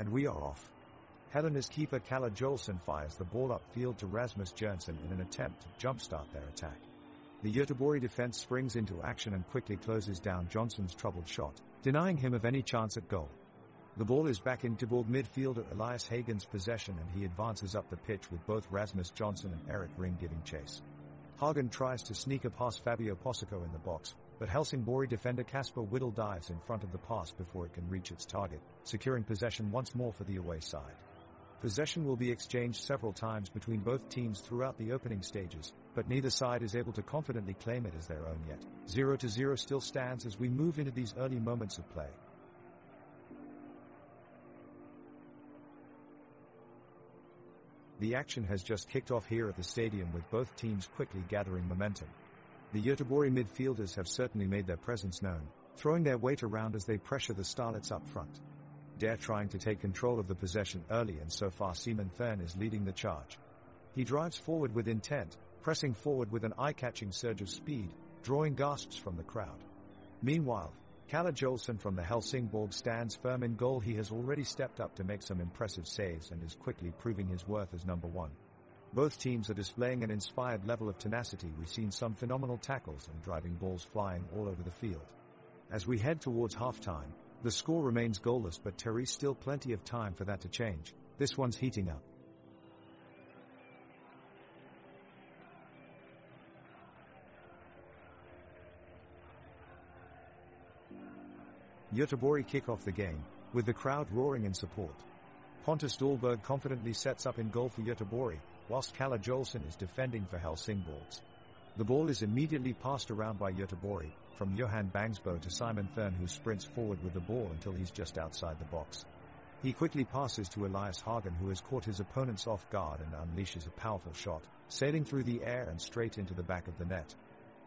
And we are off. Helena's keeper Kalle Jolson fires the ball upfield to Rasmus Jernsen in an attempt to jumpstart their attack. The Göteborg defense springs into action and quickly closes down Johnson's troubled shot, denying him of any chance at goal. The ball is back in Göteborg midfielder Elias Hagen's possession, and he advances up the pitch with both Rasmus Jonsson and Erik Ring giving chase. Hagen tries to sneak a past Fabio Posico in the box, but Helsingsborg defender Kasper Whittle dives in front of the pass before it can reach its target, securing possession once more for the away side. Possession will be exchanged several times between both teams throughout the opening stages, but neither side is able to confidently claim it as their own yet. 0-0 still stands as we move into these early moments of play. The action has just kicked off here at the stadium, with both teams quickly gathering momentum. The Göteborg midfielders have certainly made their presence known, throwing their weight around as they pressure the starlets up front. Dare trying to take control of the possession early, and so far Simon Thern is leading the charge. He drives forward with intent, pressing forward with an eye-catching surge of speed, drawing gasps from the crowd. Meanwhile, Kalle Jolson from the Helsingsborg stands firm in goal. He has already stepped up to make some impressive saves and is quickly proving his worth as number one. Both teams are displaying an inspired level of tenacity. We've seen some phenomenal tackles and driving balls flying all over the field. As we head towards halftime, the score remains goalless, but Terry's still plenty of time for that to change. This one's heating up. Göteborg kick off the game, with the crowd roaring in support. Pontus Dahlberg confidently sets up in goal for Göteborg, whilst Kalle Jolson is defending for Helsingborg. The ball is immediately passed around by Göteborg, from Johan Bangsbo to Simon Thern, who sprints forward with the ball until he's just outside the box. He quickly passes to Elias Hagen, who has caught his opponents off guard and unleashes a powerful shot, sailing through the air and straight into the back of the net.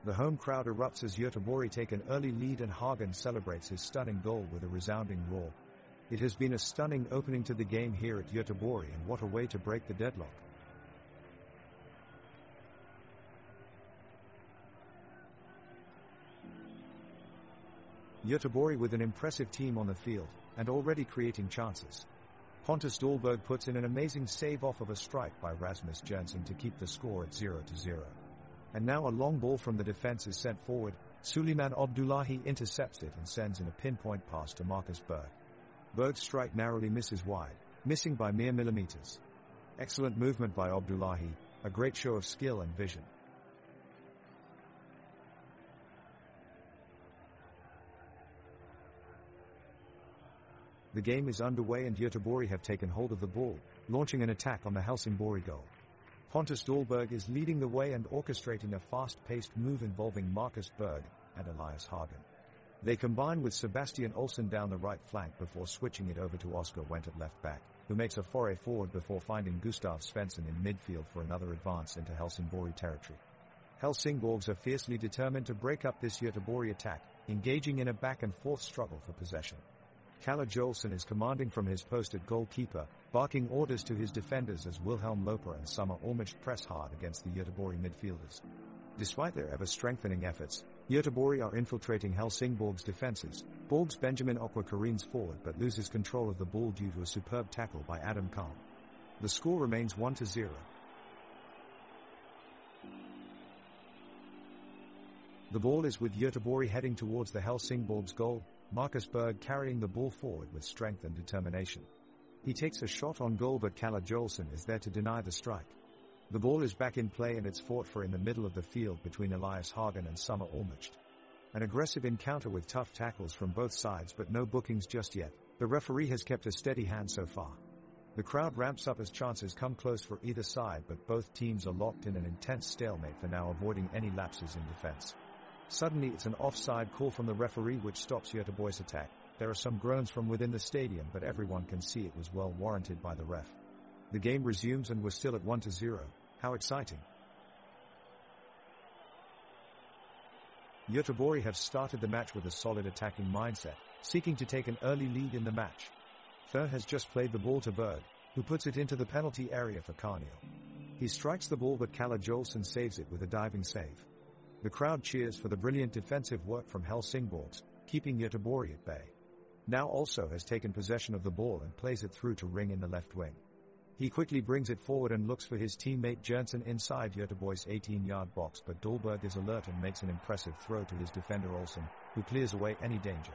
The home crowd erupts as Göteborg take an early lead, and Hagen celebrates his stunning goal with a resounding roar. It has been a stunning opening to the game here at Göteborg, and what a way to break the deadlock. Göteborg with an impressive team on the field, and already creating chances. Pontus Dahlberg puts in an amazing save off of a strike by Rasmus Jernsen to keep the score at 0-0. And now a long ball from the defense is sent forward. Suleiman Abdullahi intercepts it and sends in a pinpoint pass to Marcus Berg. Berg's strike narrowly misses wide, missing by mere millimeters. Excellent movement by Abdullahi, a great show of skill and vision. The game is underway, and Göteborg have taken hold of the ball, launching an attack on the Helsingborg goal. Pontus Dahlberg is leading the way and orchestrating a fast-paced move involving Marcus Berg and Elias Hagen. They combine with Sebastian Olsson down the right flank before switching it over to Oscar Wendt at left back, who makes a foray forward before finding Gustav Svensson in midfield for another advance into Helsingborg territory. Helsingborgs are fiercely determined to break up this Göteborg attack, engaging in a back-and-forth struggle for possession. Kalle Jolson is commanding from his post at goalkeeper, barking orders to his defenders as Wilhelm Loper and Summer Olmich press hard against the Göteborg midfielders. Despite their ever-strengthening efforts, Göteborg are infiltrating Helsingborg's defenses. Borg's Benjamin Okwa careens forward but loses control of the ball due to a superb tackle by Adam Kahn. The score remains 1-0. The ball is with Göteborg heading towards the Helsingborg's goal, Marcus Berg carrying the ball forward with strength and determination. He takes a shot on goal, but Kalle Jolson is there to deny the strike. The ball is back in play and it's fought for in the middle of the field between Elias Hagen and Summer Olmich. An aggressive encounter with tough tackles from both sides, but no bookings just yet. The referee has kept a steady hand so far. The crowd ramps up as chances come close for either side, but both teams are locked in an intense stalemate for now, avoiding any lapses in defense. Suddenly it's an offside call from the referee which stops Göteborg's attack. There are some groans from within the stadium, but everyone can see it was well warranted by the ref. The game resumes and we're still at 1-0. How exciting. Göteborg have started the match with a solid attacking mindset, seeking to take an early lead in the match. Thern has just played the ball to Berg, who puts it into the penalty area for Carneal. He strikes the ball, but Kalle Jolson saves it with a diving save. The crowd cheers for the brilliant defensive work from Helsingborg, keeping Göteborg at bay. now also has taken possession of the ball and plays it through to Ring in the left wing. He quickly brings it forward and looks for his teammate Jonsson inside Göteborg's 18-yard box, but Dahlberg is alert and makes an impressive throw to his defender Olsen, who clears away any danger.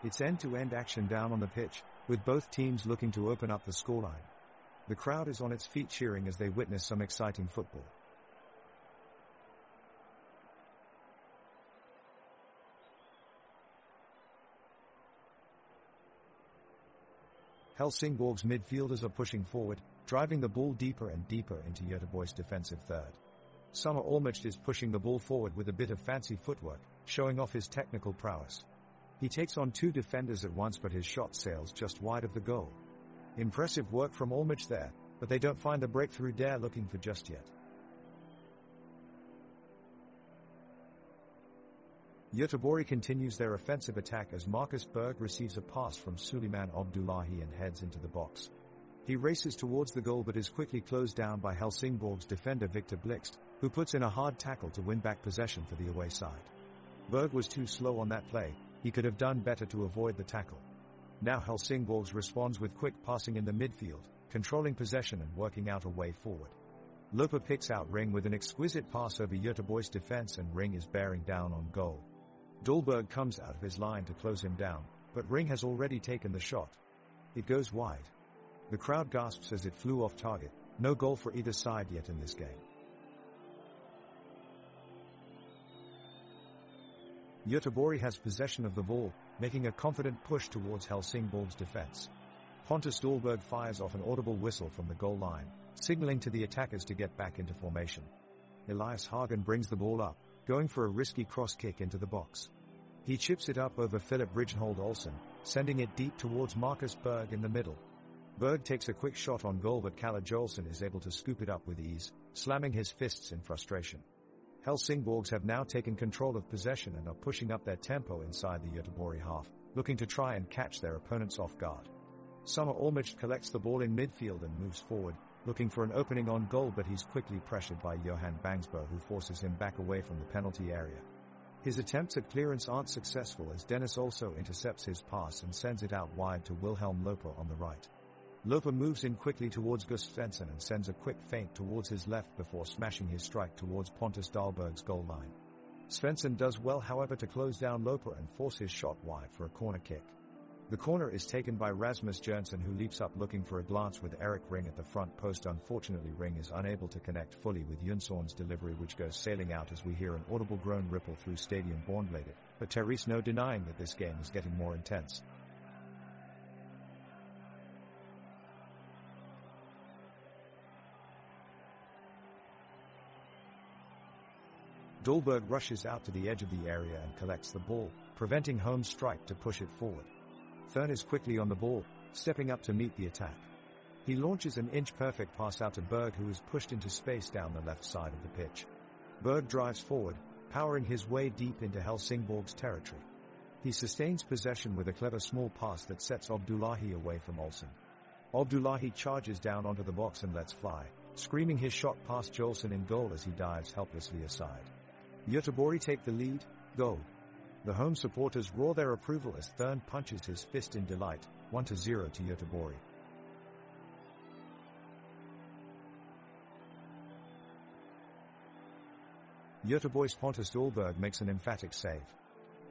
It's end-to-end action down on the pitch, with both teams looking to open up the scoreline. The crowd is on its feet cheering as they witness some exciting football. Helsingborg's midfielders are pushing forward, driving the ball deeper and deeper into Göteborg's defensive third. Summer Olmert is pushing the ball forward with a bit of fancy footwork, showing off his technical prowess. He takes on two defenders at once, but his shot sails just wide of the goal. Impressive work from Olmert there, but they don't find the breakthrough they're looking for just yet. Göteborg continues their offensive attack as Marcus Berg receives a pass from Suleiman Abdullahi and heads into the box. He races towards the goal but is quickly closed down by Helsingborg's defender Victor Blixt, who puts in a hard tackle to win back possession for the away side. Berg was too slow on that play. He could have done better to avoid the tackle. Now Helsingborg responds with quick passing in the midfield, controlling possession and working out a way forward. Loper picks out Ring with an exquisite pass over Göteborg's defense, and Ring is bearing down on goal. Dahlberg comes out of his line to close him down, but Ring has already taken the shot. It goes wide. The crowd gasps as it flew off target. No goal for either side yet in this game. Göteborg has possession of the ball, making a confident push towards Helsingborg's defense. Pontus Dahlberg fires off an audible whistle from the goal line, signaling to the attackers to get back into formation. Elias Hagen brings the ball up, going for a risky cross kick into the box. He chips it up over Philip Ridgenhold Olsen, sending it deep towards Marcus Berg in the middle. Berg takes a quick shot on goal, but Kalle Jolson is able to scoop it up with ease, slamming his fists in frustration. Helsingborgs have now taken control of possession and are pushing up their tempo inside the Göteborg half, looking to try and catch their opponents off guard. Summer Olmert collects the ball in midfield and moves forward, looking for an opening on goal, but he's quickly pressured by Johan Bangsbo, who forces him back away from the penalty area. His attempts at clearance aren't successful as Dennis also intercepts his pass and sends it out wide to Wilhelm Loper on the right. Loper moves in quickly towards Gus Svensson and sends a quick feint towards his left before smashing his strike towards Pontus Dahlberg's goal line. Svensson does well, however, to close down Loper and force his shot wide for a corner kick. The corner is taken by Rasmus Jonsson, who leaps up looking for a glance with Eric Ring at the front post. Unfortunately, Ring is unable to connect fully with Jonsson's delivery, which goes sailing out as we hear an audible groan ripple through Stadium Bornbladet, but there is no denying that this game is getting more intense. Dahlberg rushes out to the edge of the area and collects the ball, preventing Holm's strike to push it forward. Thurn is quickly on the ball, stepping up to meet the attack. He launches an inch-perfect pass out to Berg, who is pushed into space down the left side of the pitch. Berg drives forward, powering his way deep into Helsingborg's territory. He sustains possession with a clever small pass that sets Abdullahi away from Olsen. Abdullahi charges down onto the box and lets fly, screaming his shot past Jolson in goal as he dives helplessly aside. Göteborg take the lead, goal. The home supporters roar their approval as Thurn punches his fist in delight, 1-0 to Göteborg. Göteborg's Pontus Dahlberg makes an emphatic save.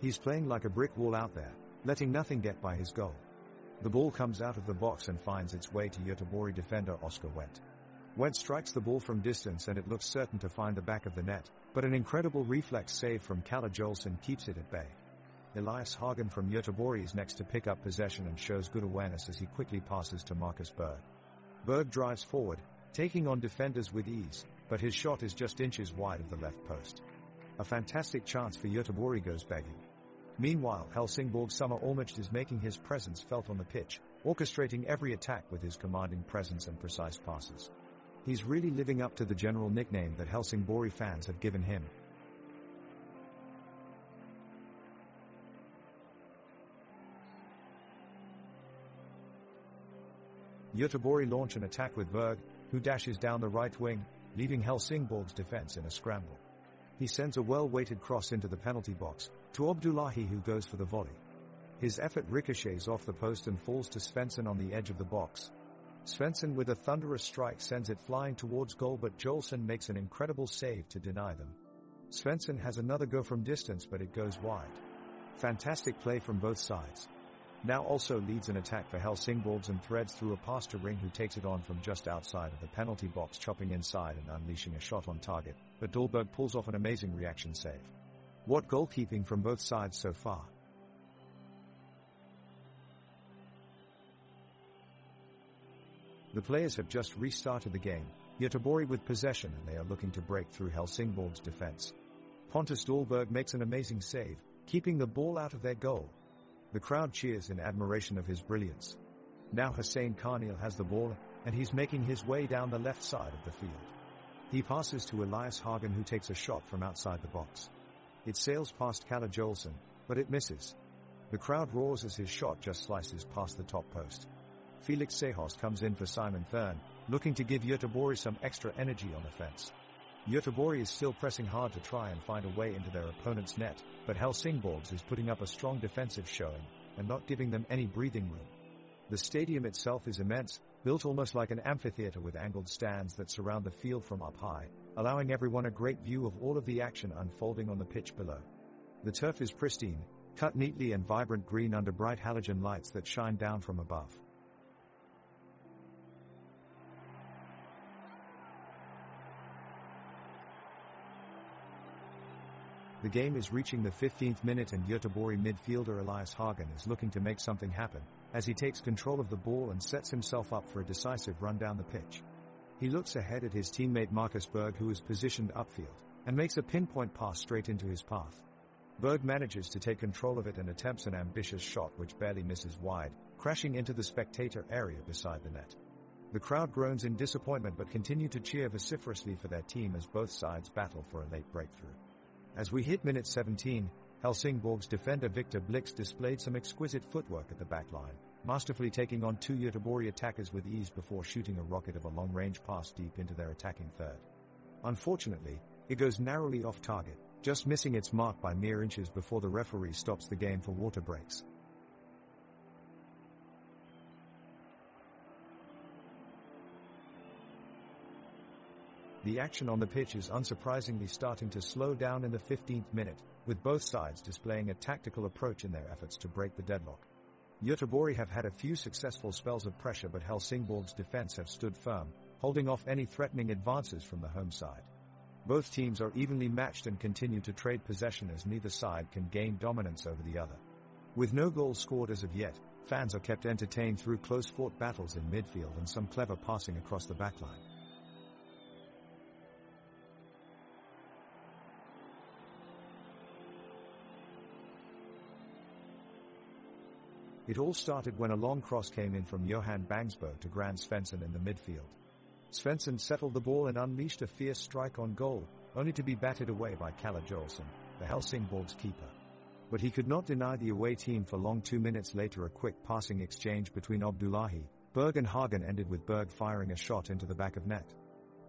He's playing like a brick wall out there, letting nothing get by his goal. The ball comes out of the box and finds its way to Göteborg defender Oscar Wendt. Wendt strikes the ball from distance and it looks certain to find the back of the net, but an incredible reflex save from Kalle Jolson keeps it at bay. Elias Hagen from Göteborg is next to pick up possession and shows good awareness as he quickly passes to Marcus Berg. Berg drives forward, taking on defenders with ease, but his shot is just inches wide of the left post. A fantastic chance for Göteborg goes begging. Meanwhile, Helsingborg's Summer Olmert is making his presence felt on the pitch, orchestrating every attack with his commanding presence and precise passes. He's really living up to the general nickname that Helsingborg fans have given him. Göteborg launch an attack with Berg, who dashes down the right wing, leaving Helsingborg's defense in a scramble. He sends a well-weighted cross into the penalty box, to Abdullahi, who goes for the volley. His effort ricochets off the post and falls to Svensson on the edge of the box. Svensson with a thunderous strike sends it flying towards goal, but Jolson makes an incredible save to deny them. Svensson has another go from distance, but it goes wide. Fantastic play from both sides. Now also leads an attack for Helsingsborg and threads through a pass to Ring, who takes it on from just outside of the penalty box, chopping inside and unleashing a shot on target, but Dahlberg pulls off an amazing reaction save. What goalkeeping from both sides so far. The players have just restarted the game, Göteborg with possession, and they are looking to break through Helsingborg's defense. Pontus Dahlberg makes an amazing save, keeping the ball out of their goal. The crowd cheers in admiration of his brilliance. Now Hussein Karnil has the ball, and he's making his way down the left side of the field. He passes to Elias Hagen, who takes a shot from outside the box. It sails past Kalle Jolson, but it misses. The crowd roars as his shot just slices past the top post. Felix Sehos comes in for Simon Thurn, looking to give Göteborg some extra energy on offense. Göteborg is still pressing hard to try and find a way into their opponent's net, but Helsingborg is putting up a strong defensive showing and not giving them any breathing room. The stadium itself is immense, built almost like an amphitheater with angled stands that surround the field from up high, allowing everyone a great view of all of the action unfolding on the pitch below. The turf is pristine, cut neatly and vibrant green under bright halogen lights that shine down from above. The game is reaching the 15th minute, and Göteborg midfielder Elias Hagen is looking to make something happen, as he takes control of the ball and sets himself up for a decisive run down the pitch. He looks ahead at his teammate Marcus Berg, who is positioned upfield, and makes a pinpoint pass straight into his path. Berg manages to take control of it and attempts an ambitious shot which barely misses wide, crashing into the spectator area beside the net. The crowd groans in disappointment but continue to cheer vociferously for their team as both sides battle for a late breakthrough. As we hit minute 17, Helsingborg's defender Victor Blix displayed some exquisite footwork at the back line, masterfully taking on two Göteborg attackers with ease before shooting a rocket of a long-range pass deep into their attacking third. Unfortunately, it goes narrowly off target, just missing its mark by mere inches before the referee stops the game for water breaks. The action on the pitch is unsurprisingly starting to slow down in the 15th minute, with both sides displaying a tactical approach in their efforts to break the deadlock. Göteborg have had a few successful spells of pressure, but Helsingborg's defense have stood firm, holding off any threatening advances from the home side. Both teams are evenly matched and continue to trade possession as neither side can gain dominance over the other. With no goals scored as of yet, fans are kept entertained through close-fought battles in midfield and some clever passing across the backline. It all started when a long cross came in from Johan Bangsbo to Grand Svensson in the midfield. Svensson settled the ball and unleashed a fierce strike on goal, only to be batted away by Kalle Jolson, the Helsingborg's keeper. But he could not deny the away team for long. 2 minutes later, a quick passing exchange between Abdullahi, Berg and Hagen ended with Berg firing a shot into the back of net.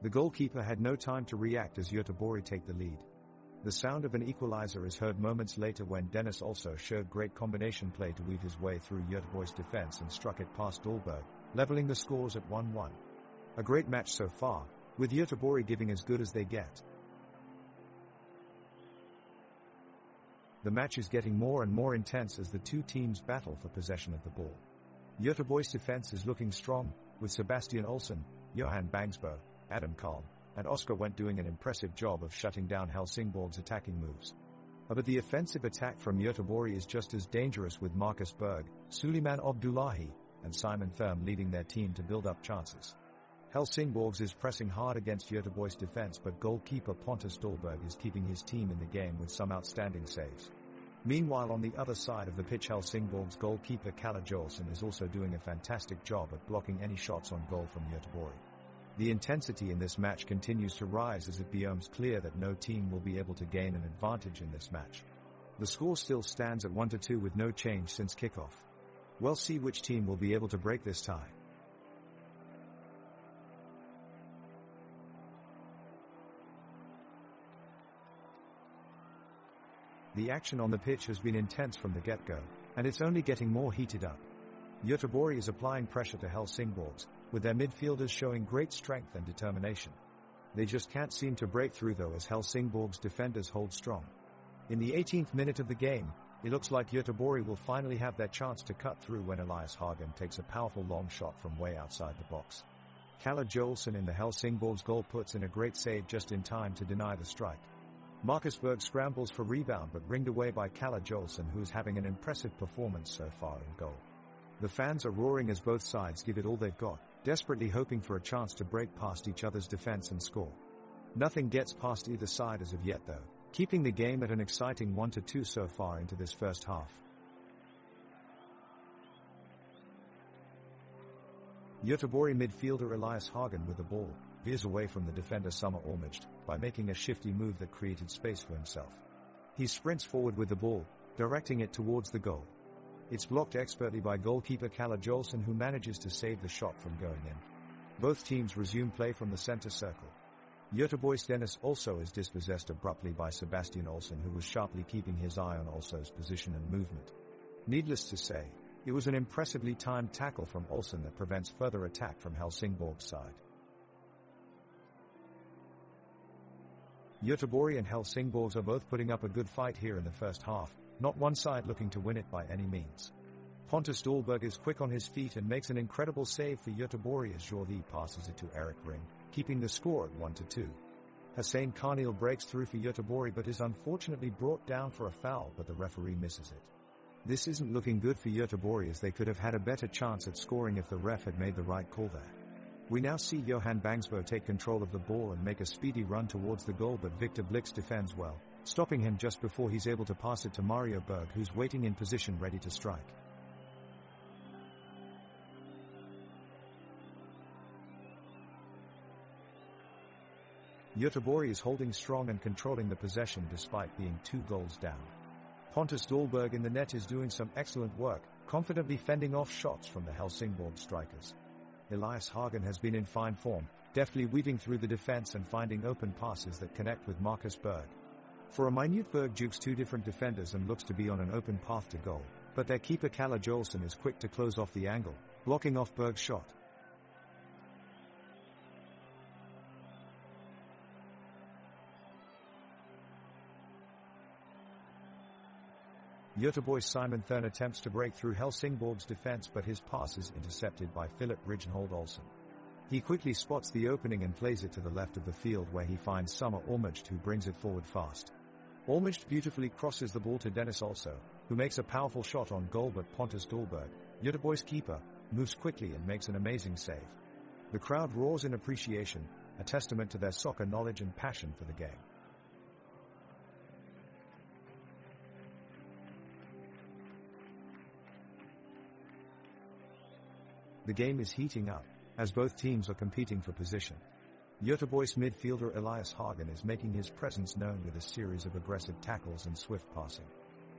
The goalkeeper had no time to react as Göteborg take the lead. The sound of an equalizer is heard moments later when Dennis also showed great combination play to weave his way through Göteborg's defense and struck it past Dahlberg, leveling the scores at 1-1. A great match so far, with Göteborg giving as good as they get. The match is getting more and more intense as the two teams battle for possession of the ball. Göteborg's defense is looking strong, with Sebastian Olsson, Johan Bangsbo, Adam Kalm, and Oscar Wendt doing an impressive job of shutting down Helsingborg's attacking moves. But the offensive attack from Göteborg is just as dangerous, with Marcus Berg, Suleiman Abdullahi, and Simon Thurm leading their team to build up chances. Helsingborg is pressing hard against Göteborg's defense, but goalkeeper Pontus Dahlberg is keeping his team in the game with some outstanding saves. Meanwhile, on the other side of the pitch, Helsingborg's goalkeeper Kalle Jolson is also doing a fantastic job at blocking any shots on goal from Göteborg. The intensity in this match continues to rise as it becomes clear that no team will be able to gain an advantage in this match. The score still stands at 1-2 with no change since kickoff. We'll see which team will be able to break this tie. The action on the pitch has been intense from the get-go, And it's only getting more heated up. Göteborg is applying pressure to Helsingborgs, with their midfielders showing great strength and determination. They just can't seem to break through though as Helsingborg's defenders hold strong. In the 18th minute of the game, it looks like Göteborg will finally have their chance to cut through when Elias Hagen takes a powerful long shot from way outside the box. Kalle Joelsson in the Helsingborgs goal puts in a great save just in time to deny the strike. Marcus Berg scrambles for rebound but ringed away by Kalle Joelsson, who is having an impressive performance so far in goal. The fans are roaring as both sides give it all they've got, desperately hoping for a chance to break past each other's defense and score. Nothing gets past either side as of yet though, keeping the game at an exciting 1-2 so far into this first half. Göteborg midfielder Elias Hagen with the ball veers away from the defender Summer Ormeged by making a shifty move that created space for himself. He sprints forward with the ball, directing it towards the goal. It's blocked expertly by goalkeeper Kalle Joelsson, who manages to save the shot from going in. Both teams resume play from the center circle. Göteborg's Dennis also is dispossessed abruptly by Sebastian Olsson, who was sharply keeping his eye on Olsso's position and movement. Needless to say, it was an impressively timed tackle from Olsson that prevents further attack from Helsingborg's side. Göteborg and Helsingborgs are both putting up a good fight here in the first half, not one side looking to win it by any means. Pontus Dahlberg is quick on his feet and makes an incredible save for Göteborg as Jordi passes it to Erik Ring, keeping the score at 1-2. Hussein Karnil breaks through for Göteborg but is unfortunately brought down for a foul, but the referee misses it. This isn't looking good for Göteborg, as they could have had a better chance at scoring if the ref had made the right call there. We now see Johan Bangsbo take control of the ball and make a speedy run towards the goal, but Victor Blix defends well, stopping him just before he's able to pass it to Mario Berg, who's waiting in position ready to strike. Göteborg is holding strong and controlling the possession despite being 2 goals down. Pontus Dahlberg in the net is doing some excellent work, confidently fending off shots from the Helsingborg strikers. Elias Hagen has been in fine form, deftly weaving through the defense and finding open passes that connect with Marcus Berg. For a minute, Berg jukes 2 different defenders and looks to be on an open path to goal, but their keeper Kalle Joelsson is quick to close off the angle, blocking off Berg's shot. Göteborg's Simon Thurn attempts to break through Helsingborg's defense, but his pass is intercepted by Philip Ridgenhold Olsen. He quickly spots the opening and plays it to the left of the field, where he finds Summer Ormeged, who brings it forward fast. Ormeged beautifully crosses the ball to Dennis also, who makes a powerful shot on goal, but Pontus Dahlberg, Göteborg's keeper, moves quickly and makes an amazing save. The crowd roars in appreciation, a testament to their soccer knowledge and passion for the game. The game is heating up, as both teams are competing for position. Göteborg's midfielder Elias Hagen is making his presence known with a series of aggressive tackles and swift passing.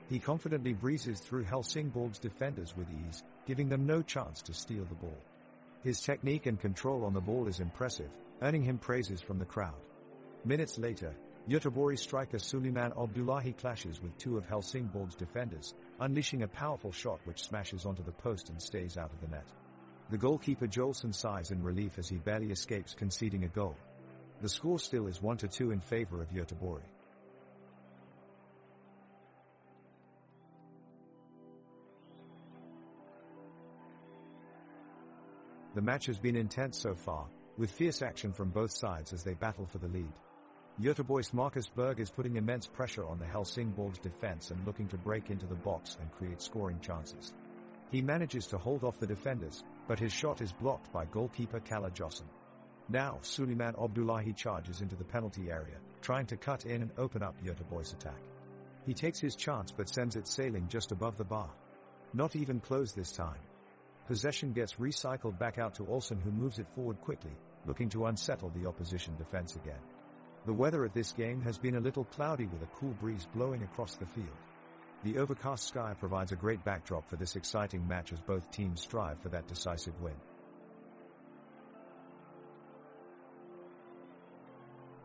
He confidently breezes through Helsingborg's defenders with ease, giving them no chance to steal the ball. His technique and control on the ball is impressive, earning him praises from the crowd. Minutes later, Göteborg striker Suleiman Abdullahi clashes with 2 of Helsingborg's defenders, unleashing a powerful shot which smashes onto the post and stays out of the net. The goalkeeper Joelsson sighs in relief as he barely escapes conceding a goal. The score still is 1-2 in favor of Göteborg. The match has been intense so far, with fierce action from both sides as they battle for the lead. Göteborg's Marcus Berg is putting immense pressure on the Helsingborg's defense and looking to break into the box and create scoring chances. He manages to hold off the defenders, but his shot is blocked by goalkeeper Kalle Joelsson. Now Suleiman Abdullahi charges into the penalty area, trying to cut in and open up Göteborg's attack. He takes his chance but sends it sailing just above the bar. Not even close this time. Possession gets recycled back out to Olsson, who moves it forward quickly, looking to unsettle the opposition defense again. The weather at this game has been a little cloudy, with a cool breeze blowing across the field. The overcast sky provides a great backdrop for this exciting match as both teams strive for that decisive win.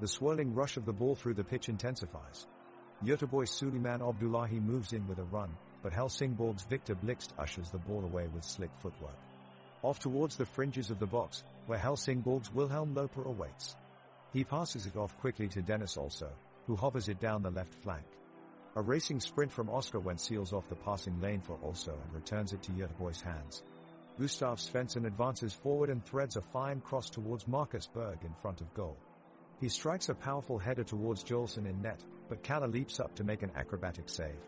The swirling rush of the ball through the pitch intensifies. Göteborg's Suleiman Abdullahi moves in with a run, but Helsingborg's Victor Blixt ushers the ball away with slick footwork. Off towards the fringes of the box, where Helsingborg's Wilhelm Loper awaits. He passes it off quickly to Dennis also, who hovers it down the left flank. A racing sprint from Oscar Wendt seals off the passing lane for also and returns it to Göteborg's hands. Gustav Svensson advances forward and threads a fine cross towards Marcus Berg in front of goal. He strikes a powerful header towards Jolson in net, but Kalle leaps up to make an acrobatic save.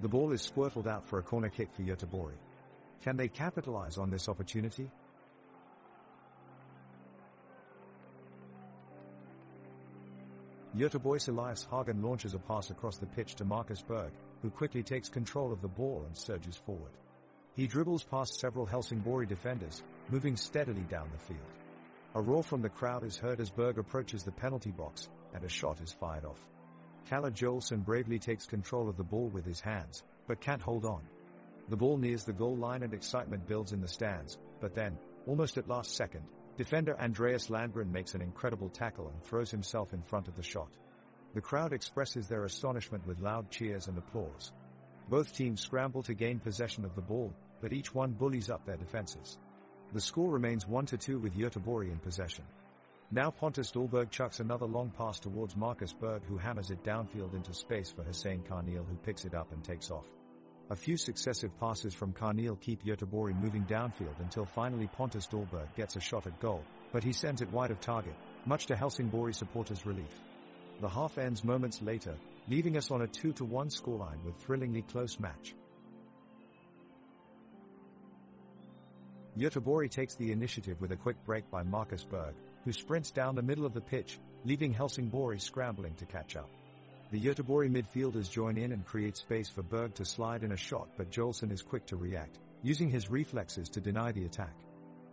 The ball is squirtled out for a corner kick for Göteborg. Can they capitalize on this opportunity? Göteborg's Elias Hagen launches a pass across the pitch to Marcus Berg, who quickly takes control of the ball and surges forward. He dribbles past several Helsingborg defenders, moving steadily down the field. A roar from the crowd is heard as Berg approaches the penalty box, and a shot is fired off. Kalle Jolson bravely takes control of the ball with his hands, but can't hold on. The ball nears the goal line and excitement builds in the stands, but then, almost at last second, defender Andreas Landgren makes an incredible tackle and throws himself in front of the shot. The crowd expresses their astonishment with loud cheers and applause. Both teams scramble to gain possession of the ball, but each one bullies up their defenses. The score remains 1-2 with Göteborg in possession. Now Pontus Dahlberg chucks another long pass towards Marcus Berg, who hammers it downfield into space for Hussein Carneal, who picks it up and takes off. A few successive passes from Carneal keep Göteborg moving downfield until finally Pontus Dahlberg gets a shot at goal, but he sends it wide of target, much to Helsingborg supporters' relief. The half ends moments later, leaving us on a 2-1 scoreline with thrillingly close match. Göteborg takes the initiative with a quick break by Marcus Berg, who sprints down the middle of the pitch, leaving Helsingborg scrambling to catch up. The Göteborg midfielders join in and create space for Berg to slide in a shot, but Jolson is quick to react, using his reflexes to deny the attack.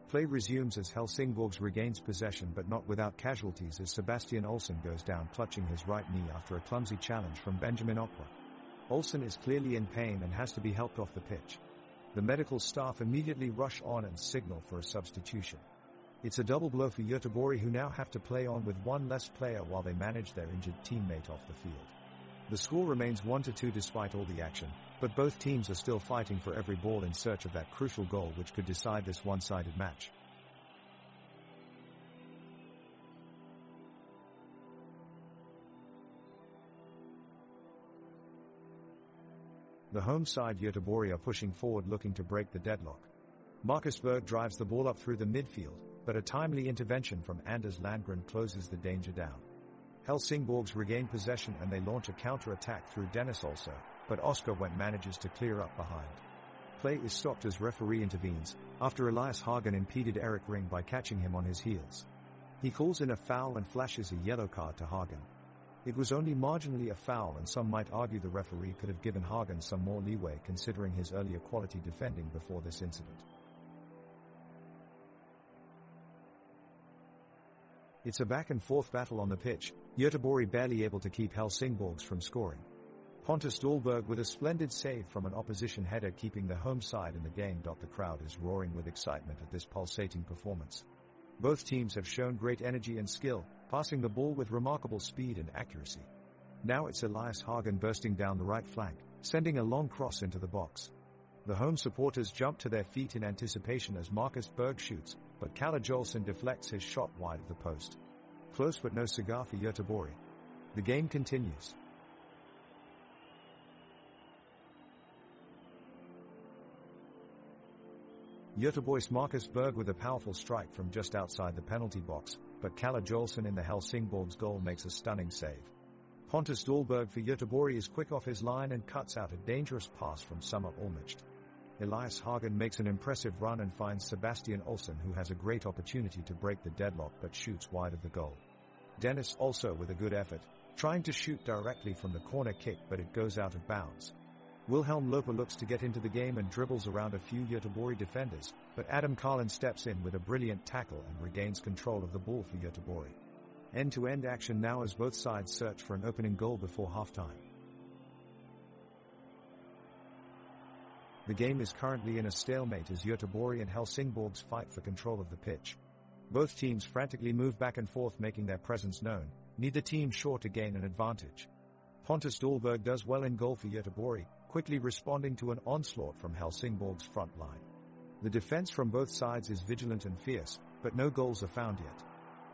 Play resumes as Helsingborg regains possession, but not without casualties, as Sebastian Olsson goes down clutching his right knee after a clumsy challenge from Benjamin Opera. Olsson is clearly in pain and has to be helped off the pitch. The medical staff immediately rush on and signal for a substitution. It's a double blow for Göteborg, who now have to play on with one less player while they manage their injured teammate off the field. The score remains 1-2 despite all the action, but both teams are still fighting for every ball in search of that crucial goal which could decide this one-sided match. The home side Göteborg are pushing forward, looking to break the deadlock. Marcus Berg drives the ball up through the midfield, but a timely intervention from Anders Landgren closes the danger down. Helsingborg regain possession and they launch a counter-attack through Dennis also, but Oscar Wendt manages to clear up behind. Play is stopped as referee intervenes, after Elias Hagen impeded Eric Ring by catching him on his heels. He calls in a foul and flashes a yellow card to Hagen. It was only marginally a foul, and some might argue the referee could have given Hagen some more leeway considering his earlier quality defending before this incident. It's a back-and-forth battle on the pitch, Göteborg barely able to keep Helsingborg from scoring. Pontus Dahlberg with a splendid save from an opposition header keeping the home side in the game. The crowd is roaring with excitement at this pulsating performance. Both teams have shown great energy and skill, passing the ball with remarkable speed and accuracy. Now it's Elias Hagen bursting down the right flank, sending a long cross into the box. The home supporters jump to their feet in anticipation as Marcus Berg shoots, but Kalle Jolson deflects his shot wide of the post. Close but no cigar for Göteborg. The game continues. Göteborg's Marcus Berg with a powerful strike from just outside the penalty box, but Kalle Jolson in the Helsingborg's goal makes a stunning save. Pontus Dahlberg for Göteborg is quick off his line and cuts out a dangerous pass from Summer Olmich. Elias Hagen makes an impressive run and finds Sebastian Olsson, who has a great opportunity to break the deadlock but shoots wide of the goal. Dennis also with a good effort, trying to shoot directly from the corner kick, but it goes out of bounds. Wilhelm Loper looks to get into the game and dribbles around a few Göteborg defenders, but Adam Carlin steps in with a brilliant tackle and regains control of the ball for Göteborg. End-to-end action now as both sides search for an opening goal before halftime. The game is currently in a stalemate as Göteborg and Helsingborg fight for control of the pitch. Both teams frantically move back and forth, making their presence known, neither team sure to gain an advantage. Pontus Dahlberg does well in goal for Göteborg, quickly responding to an onslaught from Helsingborg's front line. The defense from both sides is vigilant and fierce, but no goals are found yet.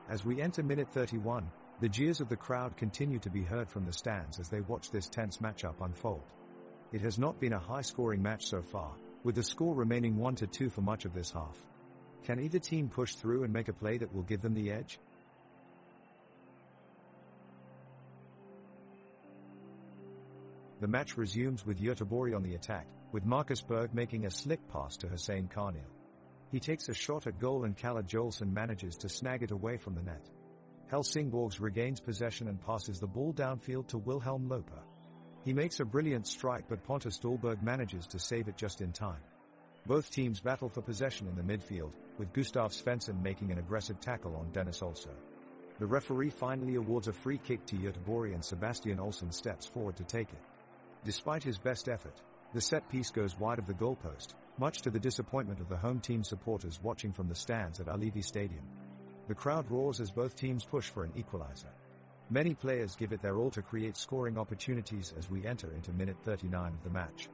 As we enter minute 31, the jeers of the crowd continue to be heard from the stands as they watch this tense matchup unfold. It has not been a high-scoring match so far, with the score remaining 1-2 for much of this half. Can either team push through and make a play that will give them the edge? The match resumes with Göteborg on the attack, with Marcus Berg making a slick pass to Hussein Karnil. He takes a shot at goal and Kalle Jolson manages to snag it away from the net. Helsingborgs regains possession and passes the ball downfield to Wilhelm Loper. He makes a brilliant strike, but Pontus Dahlberg manages to save it just in time. Both teams battle for possession in the midfield, with Gustav Svensson making an aggressive tackle on Dennis also. The referee finally awards a free kick to Göteborg and Sebastian Olsson steps forward to take it. Despite his best effort, the set piece goes wide of the goalpost, much to the disappointment of the home team supporters watching from the stands at Ullevi Stadium. The crowd roars as both teams push for an equalizer. Many players give it their all to create scoring opportunities as we enter into minute 39 of the match.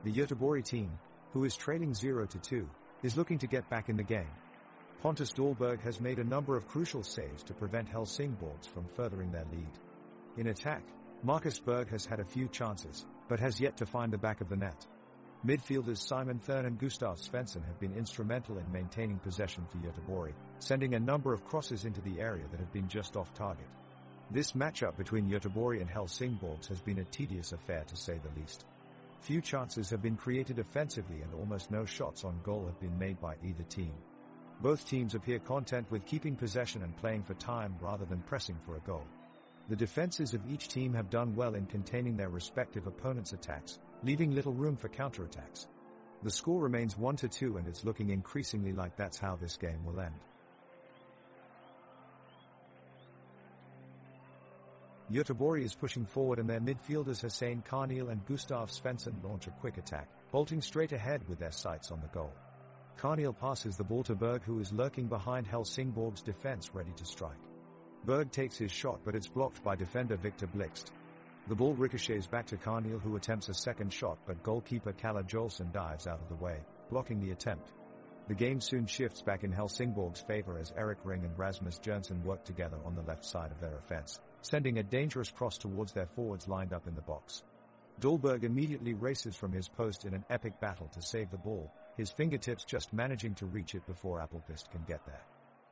The Göteborg team, who is trailing 0-2, is looking to get back in the game. Pontus Dahlberg has made a number of crucial saves to prevent Helsingborgs from furthering their lead. In attack, Marcus Berg has had a few chances, but has yet to find the back of the net. Midfielders Simon Thurn and Gustav Svensson have been instrumental in maintaining possession for Göteborg, sending a number of crosses into the area that have been just off target. This matchup between Göteborg and Helsingborgs has been a tedious affair to say the least. Few chances have been created offensively and almost no shots on goal have been made by either team. Both teams appear content with keeping possession and playing for time rather than pressing for a goal. The defenses of each team have done well in containing their respective opponents' attacks, leaving little room for counterattacks. The score remains 1-2 and it's looking increasingly like that's how this game will end. Göteborg is pushing forward and their midfielders Hussein Karnil and Gustav Svensson launch a quick attack, bolting straight ahead with their sights on the goal. Karnil passes the ball to Berg, who is lurking behind Helsingborg's defense ready to strike. Berg takes his shot, but it's blocked by defender Victor Blixt. The ball ricochets back to Karnil, who attempts a second shot, but goalkeeper Kalle Jolson dives out of the way, blocking the attempt. The game soon shifts back in Helsingborg's favor as Erik Ring and Rasmus Jernsen work together on the left side of their offense, sending a dangerous cross towards their forwards lined up in the box. Dahlberg immediately races from his post in an epic battle to save the ball, his fingertips just managing to reach it before Appelqvist can get there.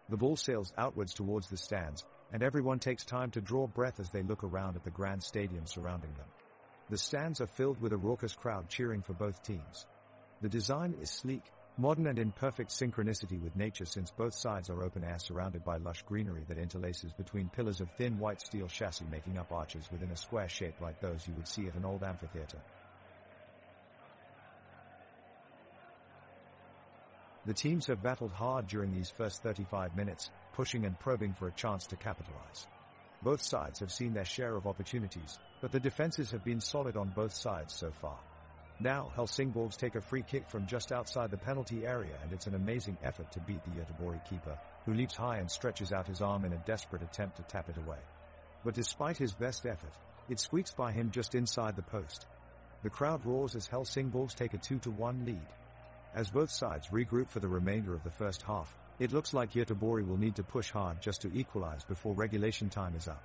The ball sails outwards towards the stands, and everyone takes time to draw breath as they look around at the grand stadium surrounding them. The stands are filled with a raucous crowd cheering for both teams. The design is sleek, modern and in perfect synchronicity with nature, since both sides are open air surrounded by lush greenery that interlaces between pillars of thin white steel chassis making up arches within a square shape like those you would see at an old amphitheater. The teams have battled hard during these first 35 minutes, pushing and probing for a chance to capitalize. Both sides have seen their share of opportunities, but the defenses have been solid on both sides so far. Now Helsingborgs take a free kick from just outside the penalty area, and it's an amazing effort to beat the Göteborg keeper, who leaps high and stretches out his arm in a desperate attempt to tap it away. But despite his best effort, it squeaks by him just inside the post. The crowd roars as Helsingborgs take a 2-1 lead. As both sides regroup for the remainder of the first half, it looks like Göteborg will need to push hard just to equalize before regulation time is up.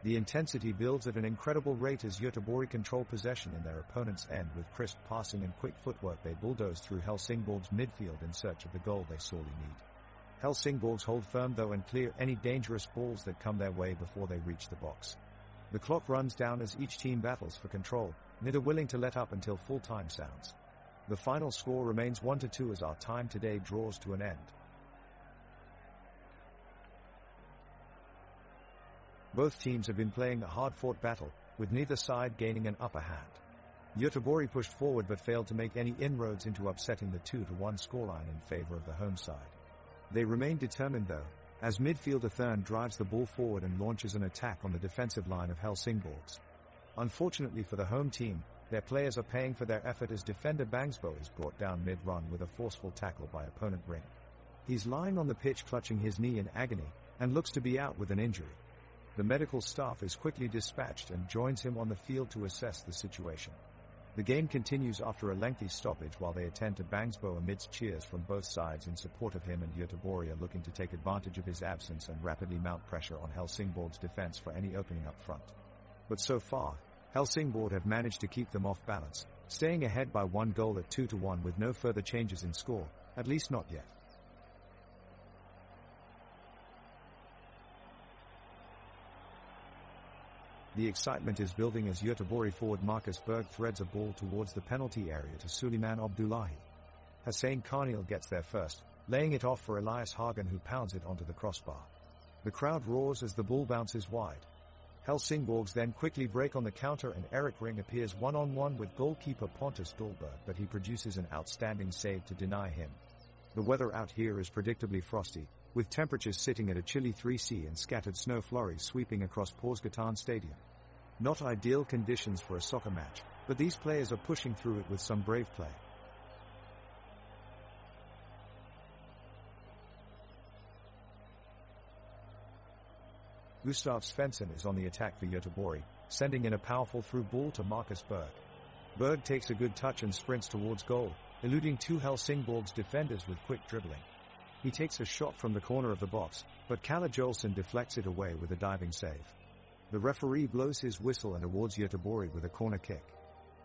The intensity builds at an incredible rate as Göteborg control possession in their opponent's end. With crisp passing and quick footwork, they bulldoze through Helsingborg's midfield in search of the goal they sorely need. Helsingborgs hold firm though and clear any dangerous balls that come their way before they reach the box. The clock runs down as each team battles for control, neither willing to let up until full time sounds. The final score remains 1-2 as our time today draws to an end. Both teams have been playing a hard-fought battle, with neither side gaining an upper hand. Göteborg pushed forward but failed to make any inroads into upsetting the 2-1 scoreline in favor of the home side. They remain determined though, as midfielder Thurn drives the ball forward and launches an attack on the defensive line of Helsingborgs. Unfortunately for the home team, their players are paying for their effort as defender Bangsbo is brought down mid-run with a forceful tackle by opponent Ring. He's lying on the pitch clutching his knee in agony, and looks to be out with an injury. The medical staff is quickly dispatched and joins him on the field to assess the situation. The game continues after a lengthy stoppage while they attend to Bangsbo amidst cheers from both sides in support of him, and Göteborg are looking to take advantage of his absence and rapidly mount pressure on Helsingborg's defense for any opening up front. But so far, Helsingborg have managed to keep them off balance, staying ahead by 1 goal at 2-1 with no further changes in score, at least not yet. The excitement is building as Göteborg forward Marcus Berg threads a ball towards the penalty area to Suleiman Abdullahi. Hussein Karnil gets there first, laying it off for Elias Hagen, who pounds it onto the crossbar. The crowd roars as the ball bounces wide. Helsingborgs then quickly break on the counter and Erik Ring appears one-on-one with goalkeeper Pontus Dahlberg, but he produces an outstanding save to deny him. The weather out here is predictably frosty, with temperatures sitting at a chilly 3°C and scattered snow flurries sweeping across Porsgrunn Stadium. Not ideal conditions for a soccer match, but these players are pushing through it with some brave play. Gustav Svensson is on the attack for Göteborg, sending in a powerful through ball to Marcus Berg. Berg takes a good touch and sprints towards goal, eluding 2 Helsingborgs defenders with quick dribbling. He takes a shot from the corner of the box, but Kalle Jolson deflects it away with a diving save. The referee blows his whistle and awards Göteborg with a corner kick.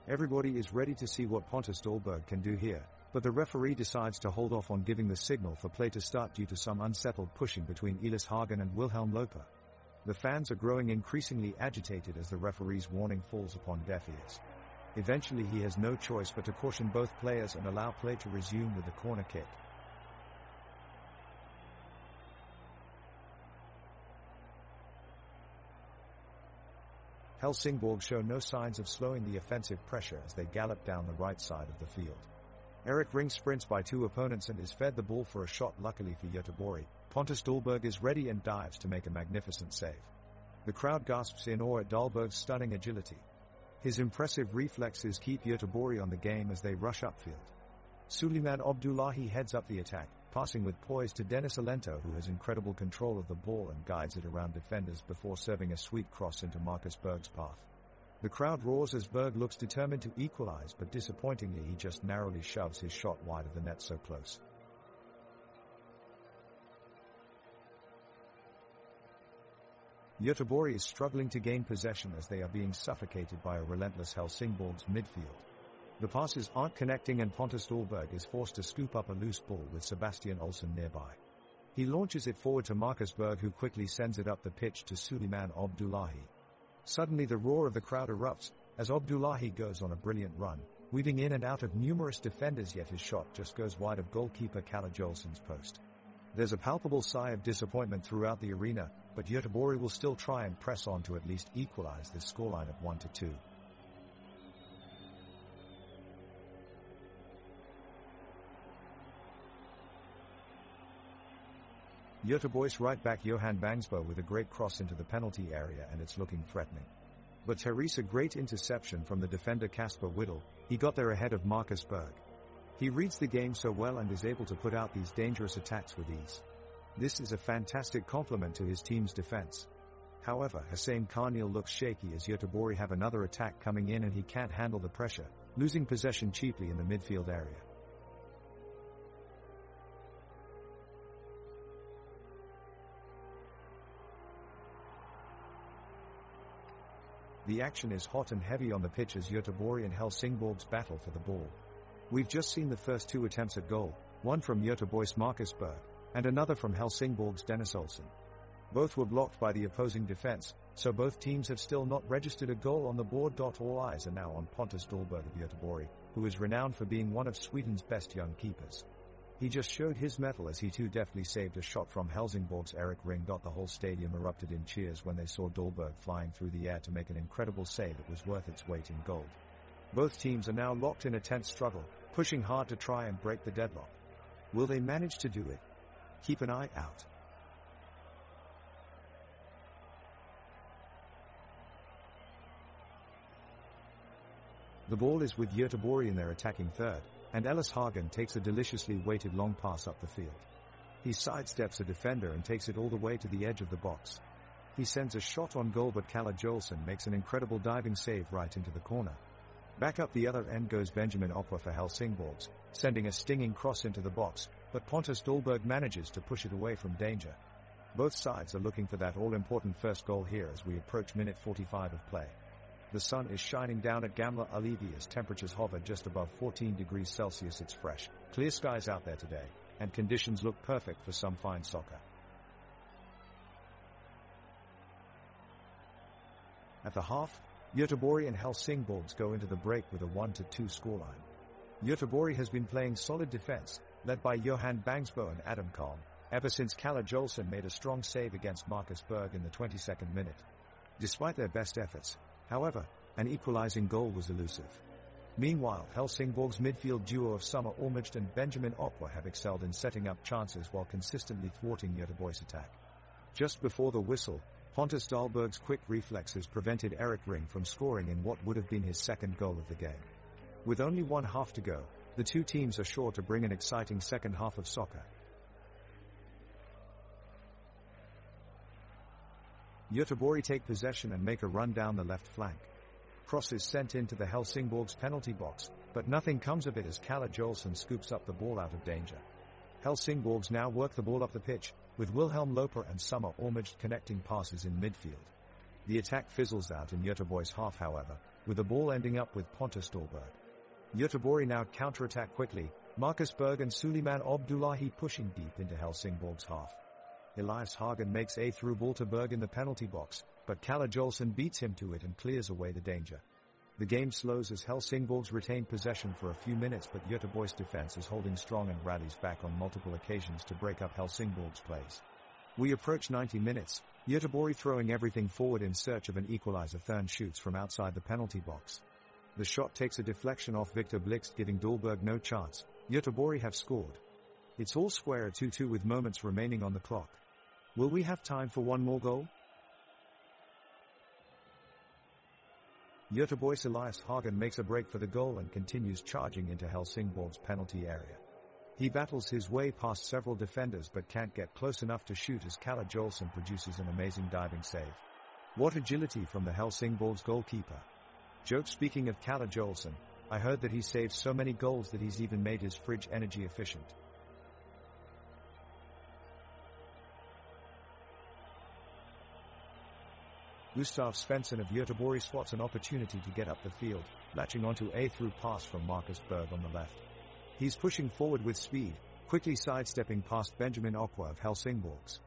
Everybody is ready to see what Pontus Dahlberg can do here, but the referee decides to hold off on giving the signal for play to start due to some unsettled pushing between Elias Hagen and Wilhelm Loper. The fans are growing increasingly agitated as the referee's warning falls upon deaf ears. Eventually he has no choice but to caution both players and allow play to resume with the corner kick. Helsingborg show no signs of slowing the offensive pressure as they gallop down the right side of the field. Erik Ring sprints by 2 opponents and is fed the ball for a shot. Luckily for Göteborg, Pontus Dahlberg is ready and dives to make a magnificent save. The crowd gasps in awe at Dahlberg's stunning agility. His impressive reflexes keep Göteborg on the game as they rush upfield. Suleiman Abdullahi heads up the attack, passing with poise to Dennis Alento, who has incredible control of the ball and guides it around defenders before serving a sweet cross into Marcus Berg's path. The crowd roars as Berg looks determined to equalize, but disappointingly he just narrowly shoves his shot wide of the net so close. Göteborg is struggling to gain possession as they are being suffocated by a relentless Helsingborg's midfield. The passes aren't connecting and Pontus Dahlberg is forced to scoop up a loose ball with Sebastian Olsson nearby. He launches it forward to Marcus Berg, who quickly sends it up the pitch to Suleiman Abdullahi. Suddenly the roar of the crowd erupts as Abdullahi goes on a brilliant run, weaving in and out of numerous defenders, yet his shot just goes wide of goalkeeper Kalle Jolson's post. There's a palpable sigh of disappointment throughout the arena, but Göteborg will still try and press on to at least equalize this scoreline of 1-2. Göteborg's right back Johan Bangsbo with a great cross into the penalty area, and it's looking threatening. But Therese a great interception from the defender Kasper Whittle. He got there ahead of Marcus Berg. He reads the game so well and is able to put out these dangerous attacks with ease. This is a fantastic complement to his team's defense. However, Hussein Karnil looks shaky as Göteborg have another attack coming in and he can't handle the pressure, losing possession cheaply in the midfield area. The action is hot and heavy on the pitch as Göteborg and Helsingborgs battle for the ball. We've just seen the first 2 attempts at goal, one from Göteborg's Marcus Berg, and another from Helsingborg's Dennis Olsson. Both were blocked by the opposing defense, so both teams have still not registered a goal on the board. All eyes are now on Pontus Dahlberg of Göteborg, who is renowned for being one of Sweden's best young keepers. He just showed his mettle as he too deftly saved a shot from Helsingborg's Erik Ring. The whole stadium erupted in cheers when they saw Dahlberg flying through the air to make an incredible save that was worth its weight in gold. Both teams are now locked in a tense struggle, pushing hard to try and break the deadlock. Will they manage to do it? Keep an eye out. The ball is with Göteborg in their attacking third, and Elias Hagen takes a deliciously weighted long pass up the field. He sidesteps a defender and takes it all the way to the edge of the box. He sends a shot on goal, but Kalle Jolson makes an incredible diving save right into the corner. Back up the other end goes Benjamin Opwa for Helsingborgs, sending a stinging cross into the box, but Pontus Dahlberg manages to push it away from danger. Both sides are looking for that all-important first goal here as we approach minute 45 of play. The sun is shining down at Gamla Ullevi as temperatures hover just above 14 degrees Celsius. It's fresh, clear skies out there today, and conditions look perfect for some fine soccer. At the half, Göteborg and Helsingborgs go into the break with a 1-2 scoreline. Göteborg has been playing solid defense, led by Johan Bangsbo and Adam Kalm, ever since Kalle Jolson made a strong save against Marcus Berg in the 22nd minute. Despite their best efforts, however, an equalizing goal was elusive. Meanwhile, Helsingborg's midfield duo of Summer Ormeged and Benjamin Opwa have excelled in setting up chances while consistently thwarting Göteborg's attack. Just before the whistle, Pontus Dahlberg's quick reflexes prevented Erik Ring from scoring in what would have been his second goal of the game. With only one half to go, the two teams are sure to bring an exciting second half of soccer. Göteborg take possession and make a run down the left flank. Cross is sent into the Helsingborg's penalty box, but nothing comes of it as Kalle Jolson scoops up the ball out of danger. Helsingborgs now work the ball up the pitch, with Wilhelm Loper and Summer Ormeged connecting passes in midfield. The attack fizzles out in Göteborg's half, however, with the ball ending up with Pontus Dahlberg. Göteborg now counterattack quickly, Marcus Berg and Suleiman Abdullahi pushing deep into Helsingborg's half. Elias Hagen makes a through ball to Berg in the penalty box, but Kalle Jolson beats him to it and clears away the danger. The game slows as Helsingborgs retain possession for a few minutes, but Göteborg's defense is holding strong and rallies back on multiple occasions to break up Helsingborg's plays. We approach 90 minutes, Göteborg throwing everything forward in search of an equalizer. Thurn shoots from outside the penalty box. The shot takes a deflection off Victor Blixt, giving Dahlberg no chance. Göteborg have scored. It's all square at 2-2 with moments remaining on the clock. Will we have time for one more goal? Göteborg's Elias Hagen makes a break for the goal and continues charging into Helsingborg's penalty area. He battles his way past several defenders but can't get close enough to shoot as Kalle Jolson produces an amazing diving save. What agility from the Helsingborg's goalkeeper. Joke: speaking of Kalle Jolson, I heard that he saves so many goals that he's even made his fridge energy efficient. Gustav Svensson of Göteborg spots an opportunity to get up the field, latching onto a through pass from Marcus Berg on the left. He's pushing forward with speed, quickly sidestepping past Benjamin Opwa of Helsingborgs.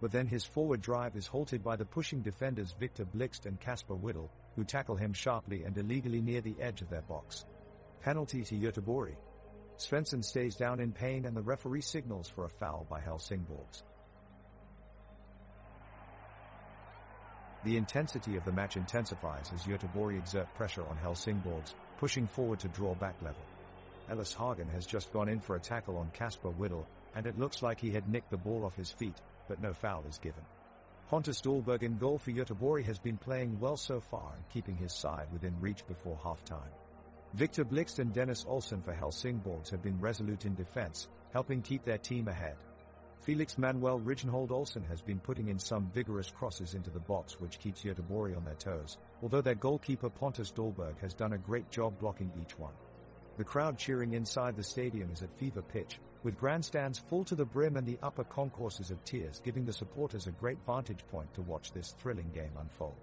But then his forward drive is halted by the pushing defenders Victor Blixt and Kasper Whittle, who tackle him sharply and illegally near the edge of their box. Penalty to Göteborg. Svensson stays down in pain and the referee signals for a foul by Helsingborgs. The intensity of the match intensifies as Göteborg exert pressure on Helsingborgs, pushing forward to draw back level. Elias Hagen has just gone in for a tackle on Kasper Whittle, and it looks like he had nicked the ball off his feet, but no foul is given. Pontus Dahlberg in goal for Göteborg has been playing well so far and keeping his side within reach before half-time. Victor Blixt and Dennis Olsen for Helsingborgs have been resolute in defense, helping keep their team ahead. Felix Manuel Rijnhold Olsen has been putting in some vigorous crosses into the box which keeps Göteborg on their toes, although their goalkeeper Pontus Dahlberg has done a great job blocking each one. The crowd cheering inside the stadium is at fever pitch, with grandstands full to the brim and the upper concourses of tiers giving the supporters a great vantage point to watch this thrilling game unfold.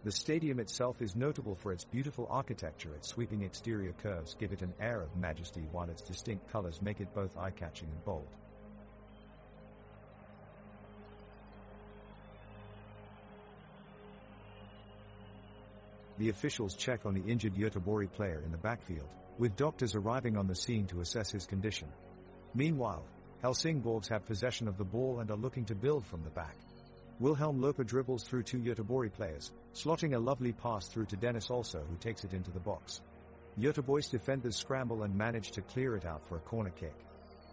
The stadium itself is notable for its beautiful architecture. Its sweeping exterior curves give it an air of majesty while its distinct colors make it both eye-catching and bold. The officials check on the injured Göteborg player in the backfield, with doctors arriving on the scene to assess his condition. Meanwhile, Helsingborgs have possession of the ball and are looking to build from the back. Wilhelm Loper dribbles through two Göteborg players, slotting a lovely pass through to Dennis Also, who takes it into the box. Göteborg's defenders scramble and manage to clear it out for a corner kick.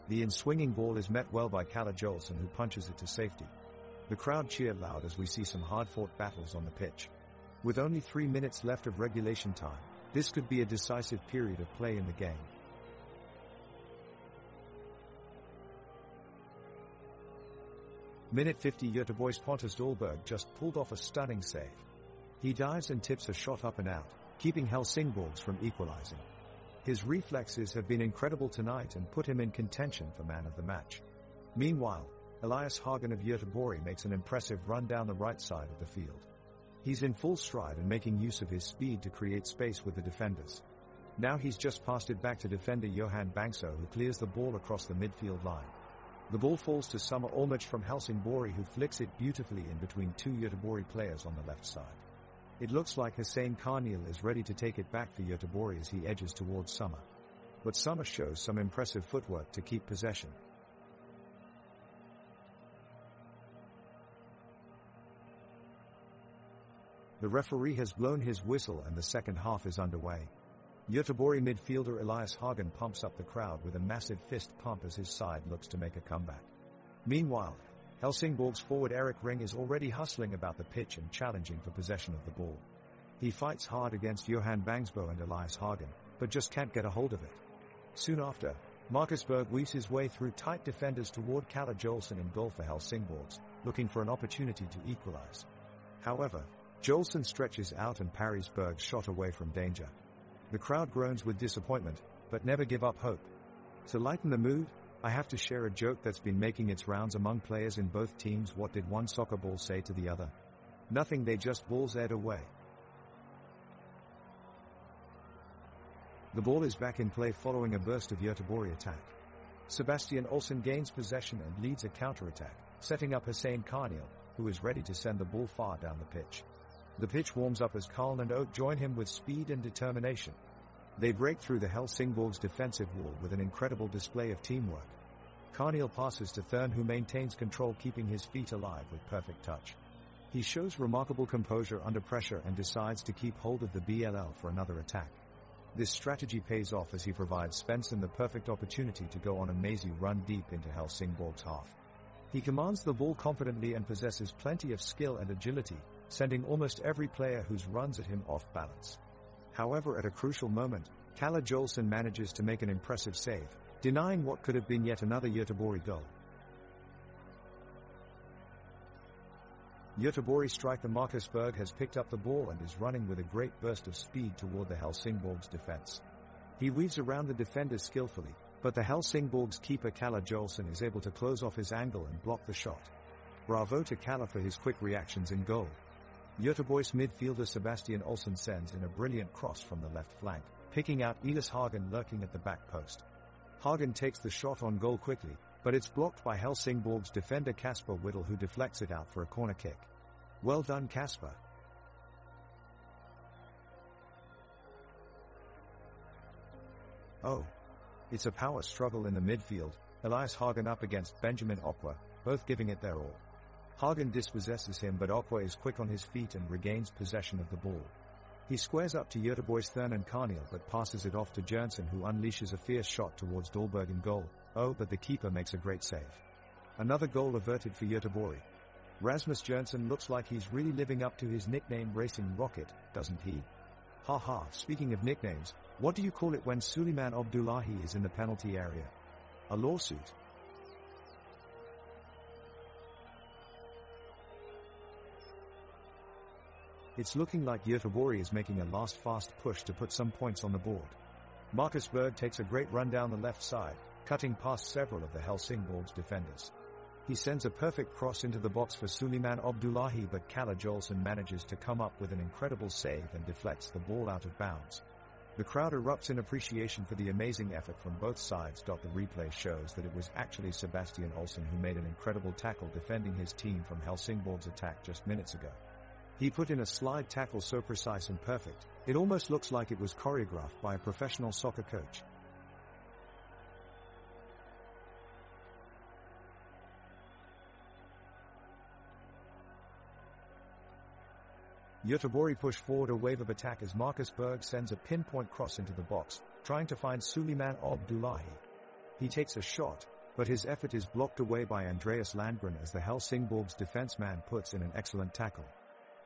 The in-swinging ball is met well by Kalle Jolson, who punches it to safety. The crowd cheer loud as we see some hard-fought battles on the pitch. With only 3 minutes left of regulation time, this could be a decisive period of play in the game. Minute 50 Göteborg's Pontus Dahlberg just pulled off a stunning save. He dives and tips a shot up and out, keeping Helsingborgs from equalizing. His reflexes have been incredible tonight and put him in contention for man of the match. Meanwhile, Elias Hagen of Göteborg makes an impressive run down the right side of the field. He's in full stride and making use of his speed to create space with the defenders. Now he's just passed it back to defender Johan Bangso, who clears the ball across the midfield line. The ball falls to Summer Olmich from Helsingborg, who flicks it beautifully in between two Göteborg players on the left side. It looks like Hussein Karnil is ready to take it back for Göteborg as he edges towards Summer. But Summer shows some impressive footwork to keep possession. The referee has blown his whistle and the second half is underway. Göteborg midfielder Elias Hagen pumps up the crowd with a massive fist pump as his side looks to make a comeback. Meanwhile, Helsingborg's forward Erik Ring is already hustling about the pitch and challenging for possession of the ball. He fights hard against Johan Bangsbo and Elias Hagen, but just can't get a hold of it. Soon after, Marcus Berg weaves his way through tight defenders toward Kalle Jolson in goal for Helsingborgs, looking for an opportunity to equalize. However, Jolson stretches out and parries Berg's shot away from danger. The crowd groans with disappointment, but never give up hope. To lighten the mood, I have to share a joke that's been making its rounds among players in both teams. What did one soccer ball say to the other? Nothing, they just balls aired away. The ball is back in play following a burst of Göteborg attack. Sebastian Olsson gains possession and leads a counter-attack, setting up Hussein Karnil, who is ready to send the ball far down the pitch. The pitch warms up as Karl and Oak join him with speed and determination. They break through the Helsingborgs' defensive wall with an incredible display of teamwork. Karnil passes to Thurn, who maintains control, keeping his feet alive with perfect touch. He shows remarkable composure under pressure and decides to keep hold of the BLL for another attack. This strategy pays off as he provides Svensson the perfect opportunity to go on a mazy run deep into Helsingborg's half. He commands the ball confidently and possesses plenty of skill and agility, sending almost every player who runs at him off balance. However, at a crucial moment, Kalle Jolson manages to make an impressive save, denying what could have been yet another Göteborg goal. Göteborg striker Marcus Berg has picked up the ball and is running with a great burst of speed toward the Helsingborgs' defense. He weaves around the defenders skillfully, but the Helsingborgs' keeper Kalle Jolson is able to close off his angle and block the shot. Bravo to Kalle for his quick reactions in goal. Göteborg's midfielder Sebastian Olsson sends in a brilliant cross from the left flank, picking out Elias Hagen lurking at the back post. Hagen takes the shot on goal quickly, but it's blocked by Helsingborg's defender Kasper Whittle, who deflects it out for a corner kick. Well done, Kasper. Oh. It's a power struggle in the midfield, Elias Hagen up against Benjamin Okwa, both giving it their all. Hagen dispossesses him, but Okwa is quick on his feet and regains possession of the ball. He squares up to Göteborg's Thurn and Karnil, but passes it off to Jonsson, who unleashes a fierce shot towards Dahlberg in goal. Oh, but the keeper makes a great save. Another goal averted for Göteborg. Rasmus Jonsson looks like he's really living up to his nickname Racing Rocket, doesn't he? Haha, speaking of nicknames, what do you call it when Suleiman Abdullahi is in the penalty area? A lawsuit. It's looking like Göteborg is making a last fast push to put some points on the board. Marcus Berg takes a great run down the left side, cutting past several of the Helsingborgs defenders. He sends a perfect cross into the box for Suleiman Abdullahi, but Kalle Jolson manages to come up with an incredible save and deflects the ball out of bounds. The crowd erupts in appreciation for the amazing effort from both sides. The replay shows that it was actually Sebastian Olsson who made an incredible tackle defending his team from Helsingborg's attack just minutes ago. He put in a slide tackle so precise and perfect, it almost looks like it was choreographed by a professional soccer coach. Göteborg push forward a wave of attack as Marcus Berg sends a pinpoint cross into the box, trying to find Suleiman Abdullahi. He takes a shot, but his effort is blocked away by Andreas Landgren as the Helsingborgs defenseman puts in an excellent tackle.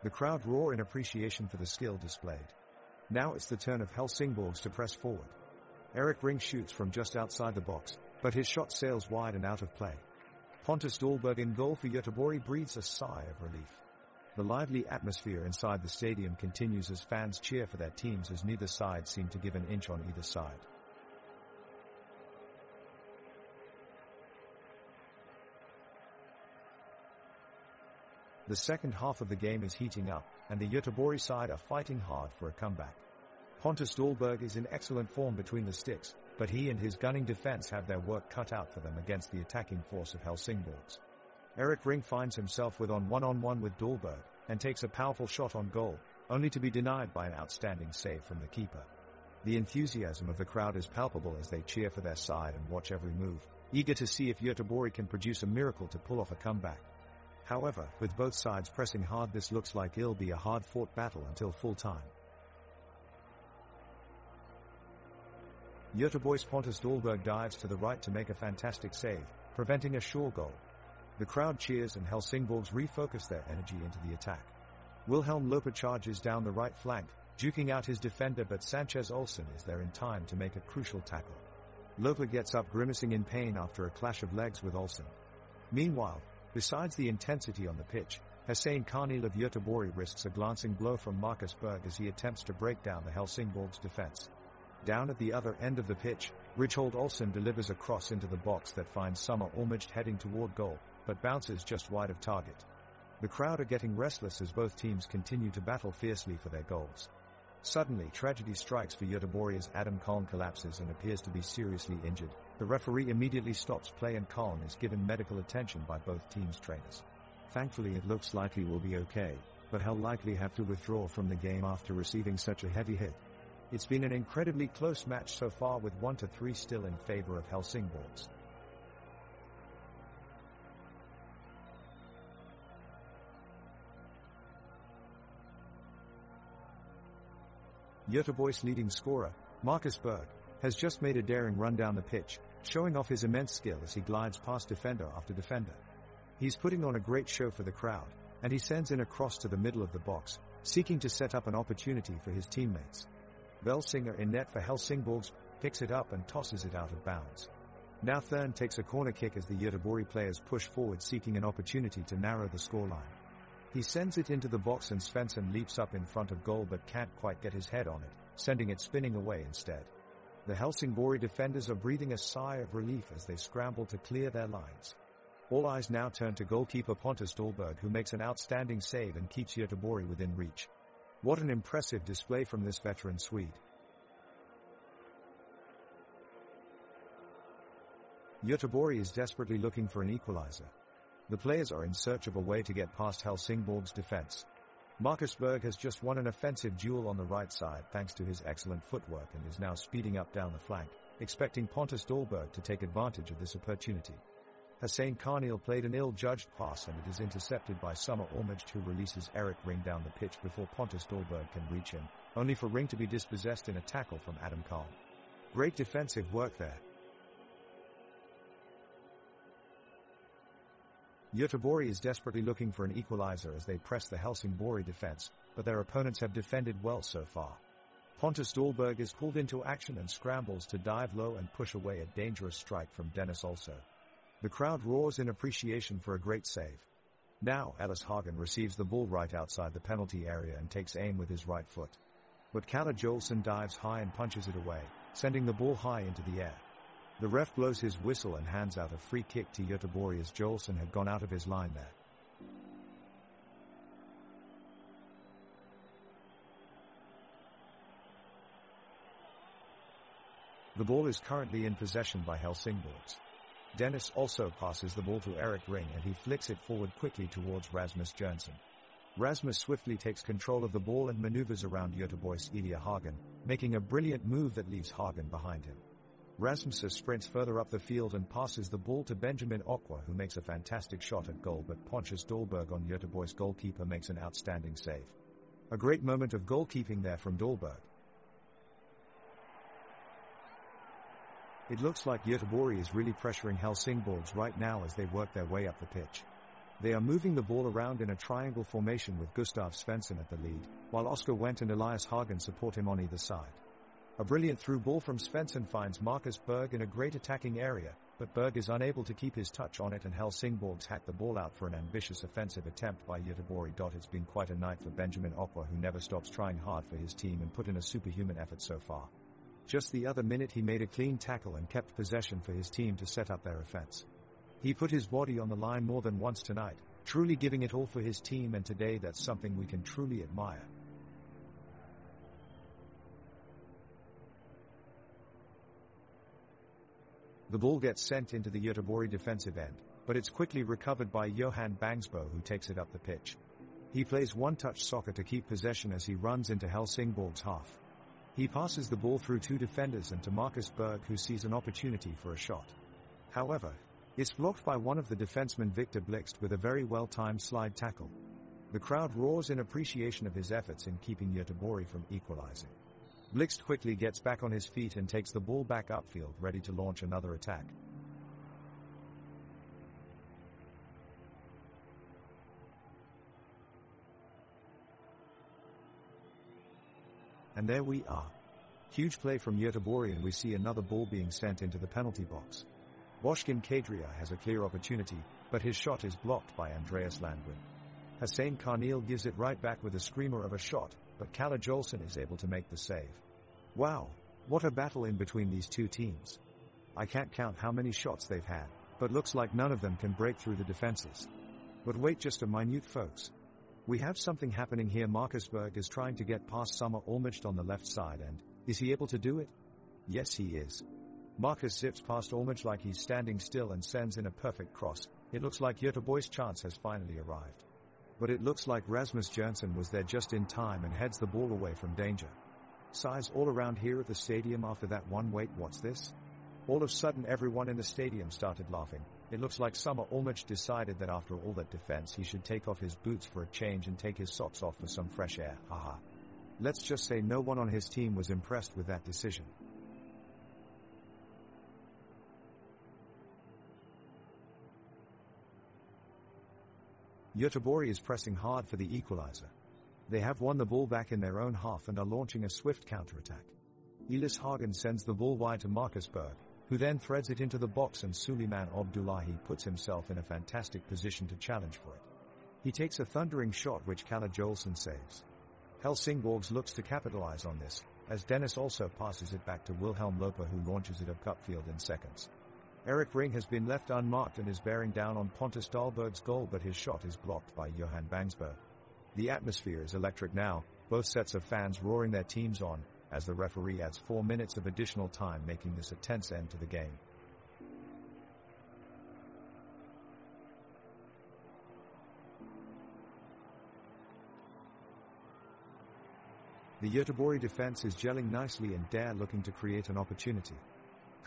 The crowd roar in appreciation for the skill displayed. Now it's the turn of Helsingborgs to press forward. Erik Ring shoots from just outside the box, but his shot sails wide and out of play. Pontus Dahlberg in goal for Göteborg breathes a sigh of relief. The lively atmosphere inside the stadium continues as fans cheer for their teams as neither side seem to give an inch on either side. The second half of the game is heating up, and the Göteborg side are fighting hard for a comeback. Pontus Dahlberg is in excellent form between the sticks, but he and his gunning defense have their work cut out for them against the attacking force of Helsingborgs. Erik Ring finds himself with one-on-one with Dahlberg, and takes a powerful shot on goal, only to be denied by an outstanding save from the keeper. The enthusiasm of the crowd is palpable as they cheer for their side and watch every move, eager to see if Göteborg can produce a miracle to pull off a comeback. However, with both sides pressing hard, this looks like it'll be a hard-fought battle until full time. Göteborg's Pontus Dahlberg dives to the right to make a fantastic save, preventing a sure goal. The crowd cheers and Helsingborgs refocus their energy into the attack. Wilhelm Loper charges down the right flank, duking out his defender, but Sanchez Olsen is there in time to make a crucial tackle. Loper gets up grimacing in pain after a clash of legs with Olsen. Meanwhile, besides the intensity on the pitch, Hussein Karnil of Göteborg risks a glancing blow from Marcus Berg as he attempts to break down the Helsingborgs defense. Down at the other end of the pitch, Richhold Olsen delivers a cross into the box that finds Summer Olmert heading toward goal, but bounces just wide of target. The crowd are getting restless as both teams continue to battle fiercely for their goals. Suddenly, tragedy strikes for Göteborg as Adam Kalm collapses and appears to be seriously injured. The referee immediately stops play and Kalm is given medical attention by both teams' trainers. Thankfully, it looks like he will be okay, but he'll likely have to withdraw from the game after receiving such a heavy hit. It's been an incredibly close match so far, with 1-3 still in favor of Helsingborgs. Göteborg's leading scorer, Marcus Berg, has just made a daring run down the pitch, showing off his immense skill as he glides past defender after defender. He's putting on a great show for the crowd, and he sends in a cross to the middle of the box, seeking to set up an opportunity for his teammates. Belsinger in net for Helsingborgs picks it up and tosses it out of bounds. Now Thurn takes a corner kick as the Göteborg players push forward, seeking an opportunity to narrow the scoreline. He sends it into the box and Svensson leaps up in front of goal but can't quite get his head on it, sending it spinning away instead. The Helsingborg defenders are breathing a sigh of relief as they scramble to clear their lines. All eyes now turn to goalkeeper Pontus Dahlberg, who makes an outstanding save and keeps Göteborg within reach. What an impressive display from this veteran Swede. Göteborg is desperately looking for an equalizer. The players are in search of a way to get past Helsingborg's defense. Marcus Berg has just won an offensive duel on the right side thanks to his excellent footwork and is now speeding up down the flank, expecting Pontus Dahlberg to take advantage of this opportunity. Hussein Karnil played an ill-judged pass and it is intercepted by Summer Olmert, who releases Erik Ring down the pitch before Pontus Dahlberg can reach him, only for Ring to be dispossessed in a tackle from Adam Kalm. Great defensive work there. Göteborg is desperately looking for an equalizer as they press the Helsingborg defense, but their opponents have defended well so far. Pontus Dahlberg is pulled into action and scrambles to dive low and push away a dangerous strike from Dennis also. The crowd roars in appreciation for a great save. Now Ellis Hagen receives the ball right outside the penalty area and takes aim with his right foot. But Kalle Jolson dives high and punches it away, sending the ball high into the air. The ref blows his whistle and hands out a free kick to Göteborg as Jolson had gone out of his line there. The ball is currently in possession by Helsingborgs. Dennis also passes the ball to Erik Ring and he flicks it forward quickly towards Rasmus Jørgensen. Rasmus swiftly takes control of the ball and maneuvers around Göteborg's Elia Hagen, making a brilliant move that leaves Hagen behind him. Rasmus sprints further up the field and passes the ball to Benjamin Okwa, who makes a fantastic shot at goal, but Pontus Dahlberg on Göteborg's goalkeeper makes an outstanding save. A great moment of goalkeeping there from Dahlberg. It looks like Göteborg is really pressuring Helsingborgs right now as they work their way up the pitch. They are moving the ball around in a triangle formation with Gustav Svensson at the lead, while Oscar Wendt and Elias Hagen support him on either side. A brilliant through ball from Svensson finds Marcus Berg in a great attacking area, but Berg is unable to keep his touch on it and Helsingborgs hack the ball out for an ambitious offensive attempt by Göteborg. It's been quite a night for Benjamin Okwa, who never stops trying hard for his team and put in a superhuman effort so far. Just the other minute he made a clean tackle and kept possession for his team to set up their offense. He put his body on the line more than once tonight, truly giving it all for his team, and today that's something we can truly admire. The ball gets sent into the Göteborg defensive end, but it's quickly recovered by Johan Bangsbo, who takes it up the pitch. He plays one-touch soccer to keep possession as he runs into Helsingborg's half. He passes the ball through two defenders and to Marcus Berg, who sees an opportunity for a shot. However, it's blocked by one of the defensemen, Victor Blixt, with a very well-timed slide tackle. The crowd roars in appreciation of his efforts in keeping Göteborg from equalizing. Blixt quickly gets back on his feet and takes the ball back upfield, ready to launch another attack. And there we are. Huge play from Göteborg, and we see another ball being sent into the penalty box. Boshkin Kadria has a clear opportunity, but his shot is blocked by Andreas Landgren. Hussein Carneal gives it right back with a screamer of a shot, but Kalle Jolson is able to make the save. Wow, what a battle in between these two teams. I can't count how many shots they've had, but looks like none of them can break through the defenses. But wait just a minute, folks. We have something happening here. Marcus Berg is trying to get past Summer Olmert on the left side, and is he able to do it? Yes, he is. Marcus zips past Olmert like he's standing still and sends in a perfect cross. It looks like Göteborg's chance has finally arrived. But it looks like Rasmus Jönsson was there just in time and heads the ball away from danger. Sighs all around here at the stadium after that one. Wait, what's this? All of a sudden everyone in the stadium started laughing. It looks like Summer Olmert decided that after all that defense he should take off his boots for a change and take his socks off for some fresh air. Haha. Let's just say no one on his team was impressed with that decision. Göteborg is pressing hard for the equalizer. They have won the ball back in their own half and are launching a swift counterattack. Elias Hagen sends the ball wide to Marcus Berg, who then threads it into the box, and Suleiman Abdullahi puts himself in a fantastic position to challenge for it. He takes a thundering shot which Kalle Jolson saves. Helsingborgs looks to capitalize on this, as Dennis also passes it back to Wilhelm Loper, who launches it up cupfield in seconds. Eric Ring has been left unmarked and is bearing down on Pontus Dahlberg's goal, but his shot is blocked by Johan Bangsbo. The atmosphere is electric now, both sets of fans roaring their teams on, as the referee adds 4 minutes of additional time, making this a tense end to the game. The Göteborg defense is gelling nicely and Dare looking to create an opportunity.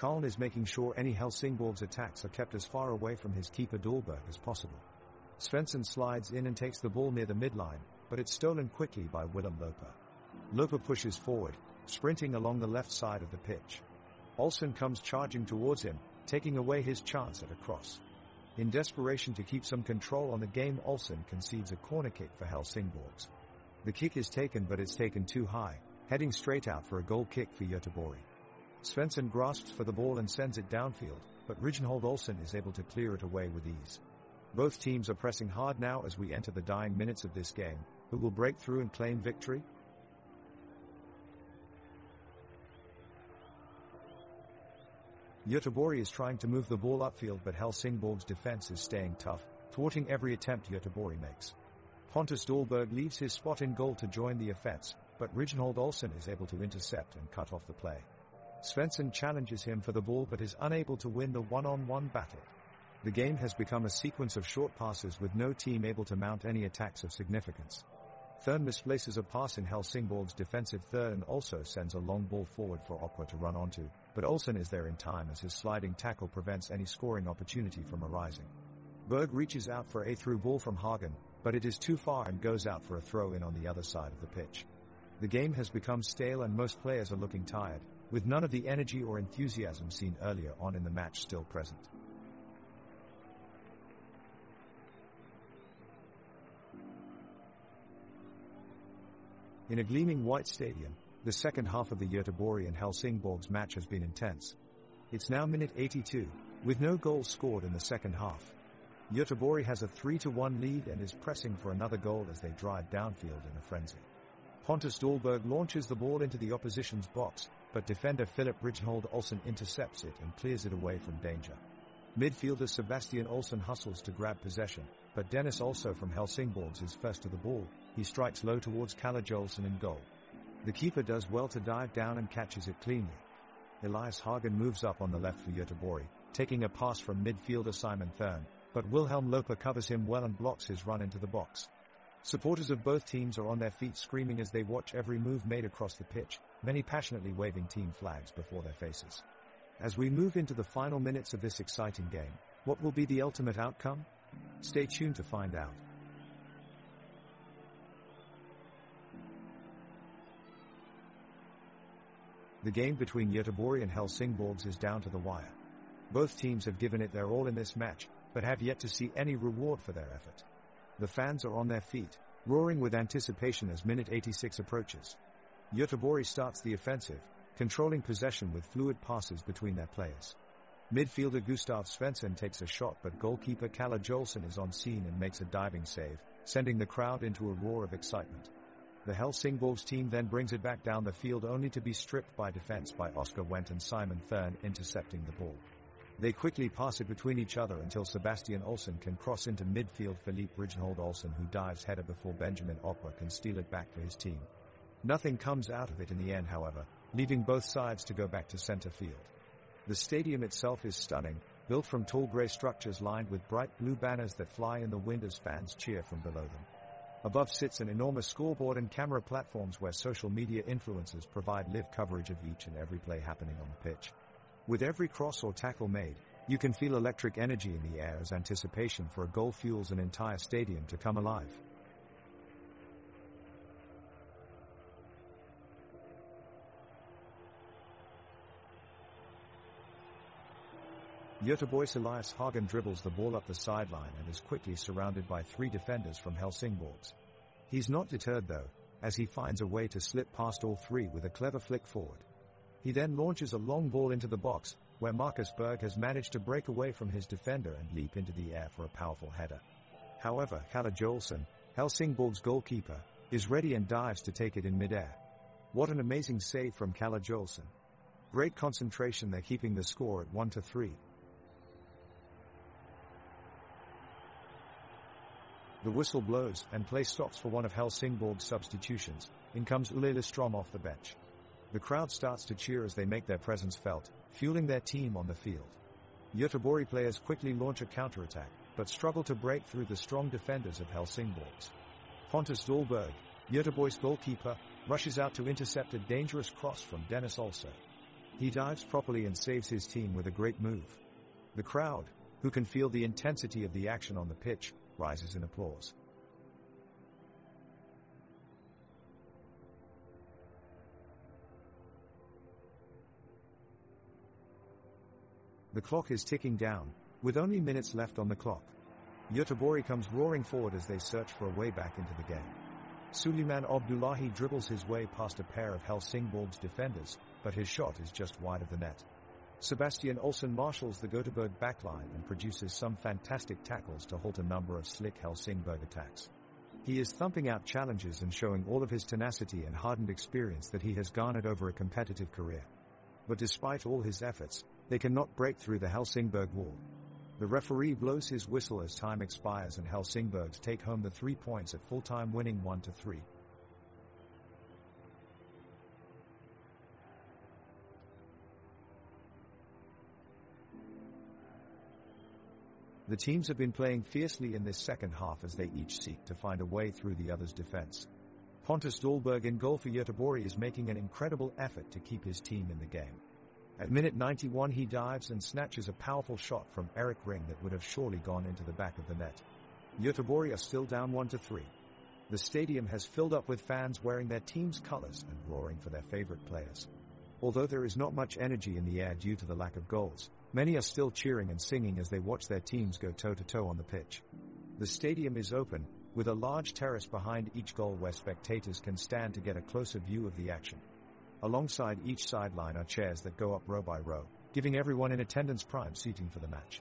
Karln is making sure any Helsingborgs attacks are kept as far away from his keeper Dahlberg as possible. Svensson slides in and takes the ball near the midline, but it's stolen quickly by Willem Loper. Loper pushes forward, sprinting along the left side of the pitch. Olsen comes charging towards him, taking away his chance at a cross. In desperation to keep some control on the game, Olsen concedes a corner kick for Helsingborgs. The kick is taken, but it's taken too high, heading straight out for a goal kick for Göteborg. Svensson grasps for the ball and sends it downfield, but Reginhold Olsen is able to clear it away with ease. Both teams are pressing hard now as we enter the dying minutes of this game. Who will break through and claim victory? Göteborg is trying to move the ball upfield, but Helsingborg's defense is staying tough, thwarting every attempt Göteborg makes. Pontus Dahlberg leaves his spot in goal to join the offense, but Reginhold Olsen is able to intercept and cut off the play. Svensson challenges him for the ball but is unable to win the one-on-one battle. The game has become a sequence of short passes with no team able to mount any attacks of significance. Thurn misplaces a pass in Helsingborg's defensive third and also sends a long ball forward for Okwa to run onto, but Olsen is there in time as his sliding tackle prevents any scoring opportunity from arising. Berg reaches out for a through ball from Hagen, but it is too far and goes out for a throw-in on the other side of the pitch. The game has become stale and most players are looking tired, with none of the energy or enthusiasm seen earlier on in the match still present. In a gleaming white stadium, the second half of the Göteborg and Helsingborgs match has been intense. It's now minute 82, With no goals scored in the second half, Göteborg has a 3-1 lead and is pressing for another goal as they drive downfield in a frenzy. Pontus Dahlberg launches the ball into the opposition's box, but defender Philip Rijnhold Olsen intercepts it and clears it away from danger. Midfielder Sebastian Olsen hustles to grab possession, but Dennis also from Helsingborg is first to the ball. He strikes low towards Kalle Jolson in goal. The keeper does well to dive down and catches it cleanly. Elias Hagen moves up on the left for Göteborg, taking a pass from midfielder Simon Thurn, but Wilhelm Loper covers him well and blocks his run into the box. Supporters of both teams are on their feet screaming as they watch every move made across the pitch, many passionately waving team flags before their faces. As we move into the final minutes of this exciting game, what will be the ultimate outcome? Stay tuned to find out. The game between Göteborg and Helsingborg is down to the wire. Both teams have given it their all in this match, but have yet to see any reward for their effort. The fans are on their feet, roaring with anticipation as minute 86 approaches. Göteborg starts the offensive, controlling possession with fluid passes between their players. Midfielder Gustav Svensson takes a shot, but goalkeeper Kalle Jolson is on scene and makes a diving save, sending the crowd into a roar of excitement. The Helsingborg team then brings it back down the field only to be stripped by defense by Oscar Wendt and Simon Thurn intercepting the ball. They quickly pass it between each other until Sebastian Olsen can cross into midfield. Philippe Rijnhold Olsen, who dives header before Benjamin Opera can steal it back for his team. Nothing comes out of it in the end, however, leaving both sides to go back to center field. The stadium itself is stunning, built from tall grey structures lined with bright blue banners that fly in the wind as fans cheer from below them. Above sits an enormous scoreboard and camera platforms where social media influencers provide live coverage of each and every play happening on the pitch. With every cross or tackle made, you can feel electric energy in the air as anticipation for a goal fuels an entire stadium to come alive. Göteborg's Elias Hagen dribbles the ball up the sideline and is quickly surrounded by three defenders from Helsingborg. He's not deterred though, as he finds a way to slip past all three with a clever flick forward. He then launches a long ball into the box, where Marcus Berg has managed to break away from his defender and leap into the air for a powerful header. However, Kalle Jolson, Helsingborg's goalkeeper, is ready and dives to take it in midair. What an amazing save from Kalle Jolson. Great concentration there, keeping the score at 1-3. The whistle blows, and play stops for one of Helsingborg's substitutions. In comes Ulle Listrom off the bench. The crowd starts to cheer as they make their presence felt, fueling their team on the field. Göteborg players quickly launch a counterattack, but struggle to break through the strong defenders of Helsingborg. Pontus Dahlberg, Göteborg's goalkeeper, rushes out to intercept a dangerous cross from Dennis also. He dives properly and saves his team with a great move. The crowd, who can feel the intensity of the action on the pitch, rises in applause. The clock is ticking down, with only minutes left on the clock. Göteborg comes roaring forward as they search for a way back into the game. Suleiman Abdullahi dribbles his way past a pair of Helsingborg's defenders, but his shot is just wide of the net. Sebastian Olsen marshals the Göteborg backline and produces some fantastic tackles to halt a number of slick Helsingborg attacks. He is thumping out challenges and showing all of his tenacity and hardened experience that he has garnered over a competitive career. But despite all his efforts, they cannot break through the Helsingborg wall. The referee blows his whistle as time expires and Helsingborg take home the 3 points at full-time, winning 1-3. The teams have been playing fiercely in this second half as they each seek to find a way through the other's defense. Pontus Dahlberg in goal for Göteborg is making an incredible effort to keep his team in the game. At minute 91 he dives and snatches a powerful shot from Eric Ring that would have surely gone into the back of the net. Göteborg are still down 1-3. The stadium has filled up with fans wearing their team's colors and roaring for their favorite players. Although there is not much energy in the air due to the lack of goals, many are still cheering and singing as they watch their teams go toe-to-toe on the pitch. The stadium is open, with a large terrace behind each goal where spectators can stand to get a closer view of the action. Alongside each sideline are chairs that go up row by row, giving everyone in attendance prime seating for the match.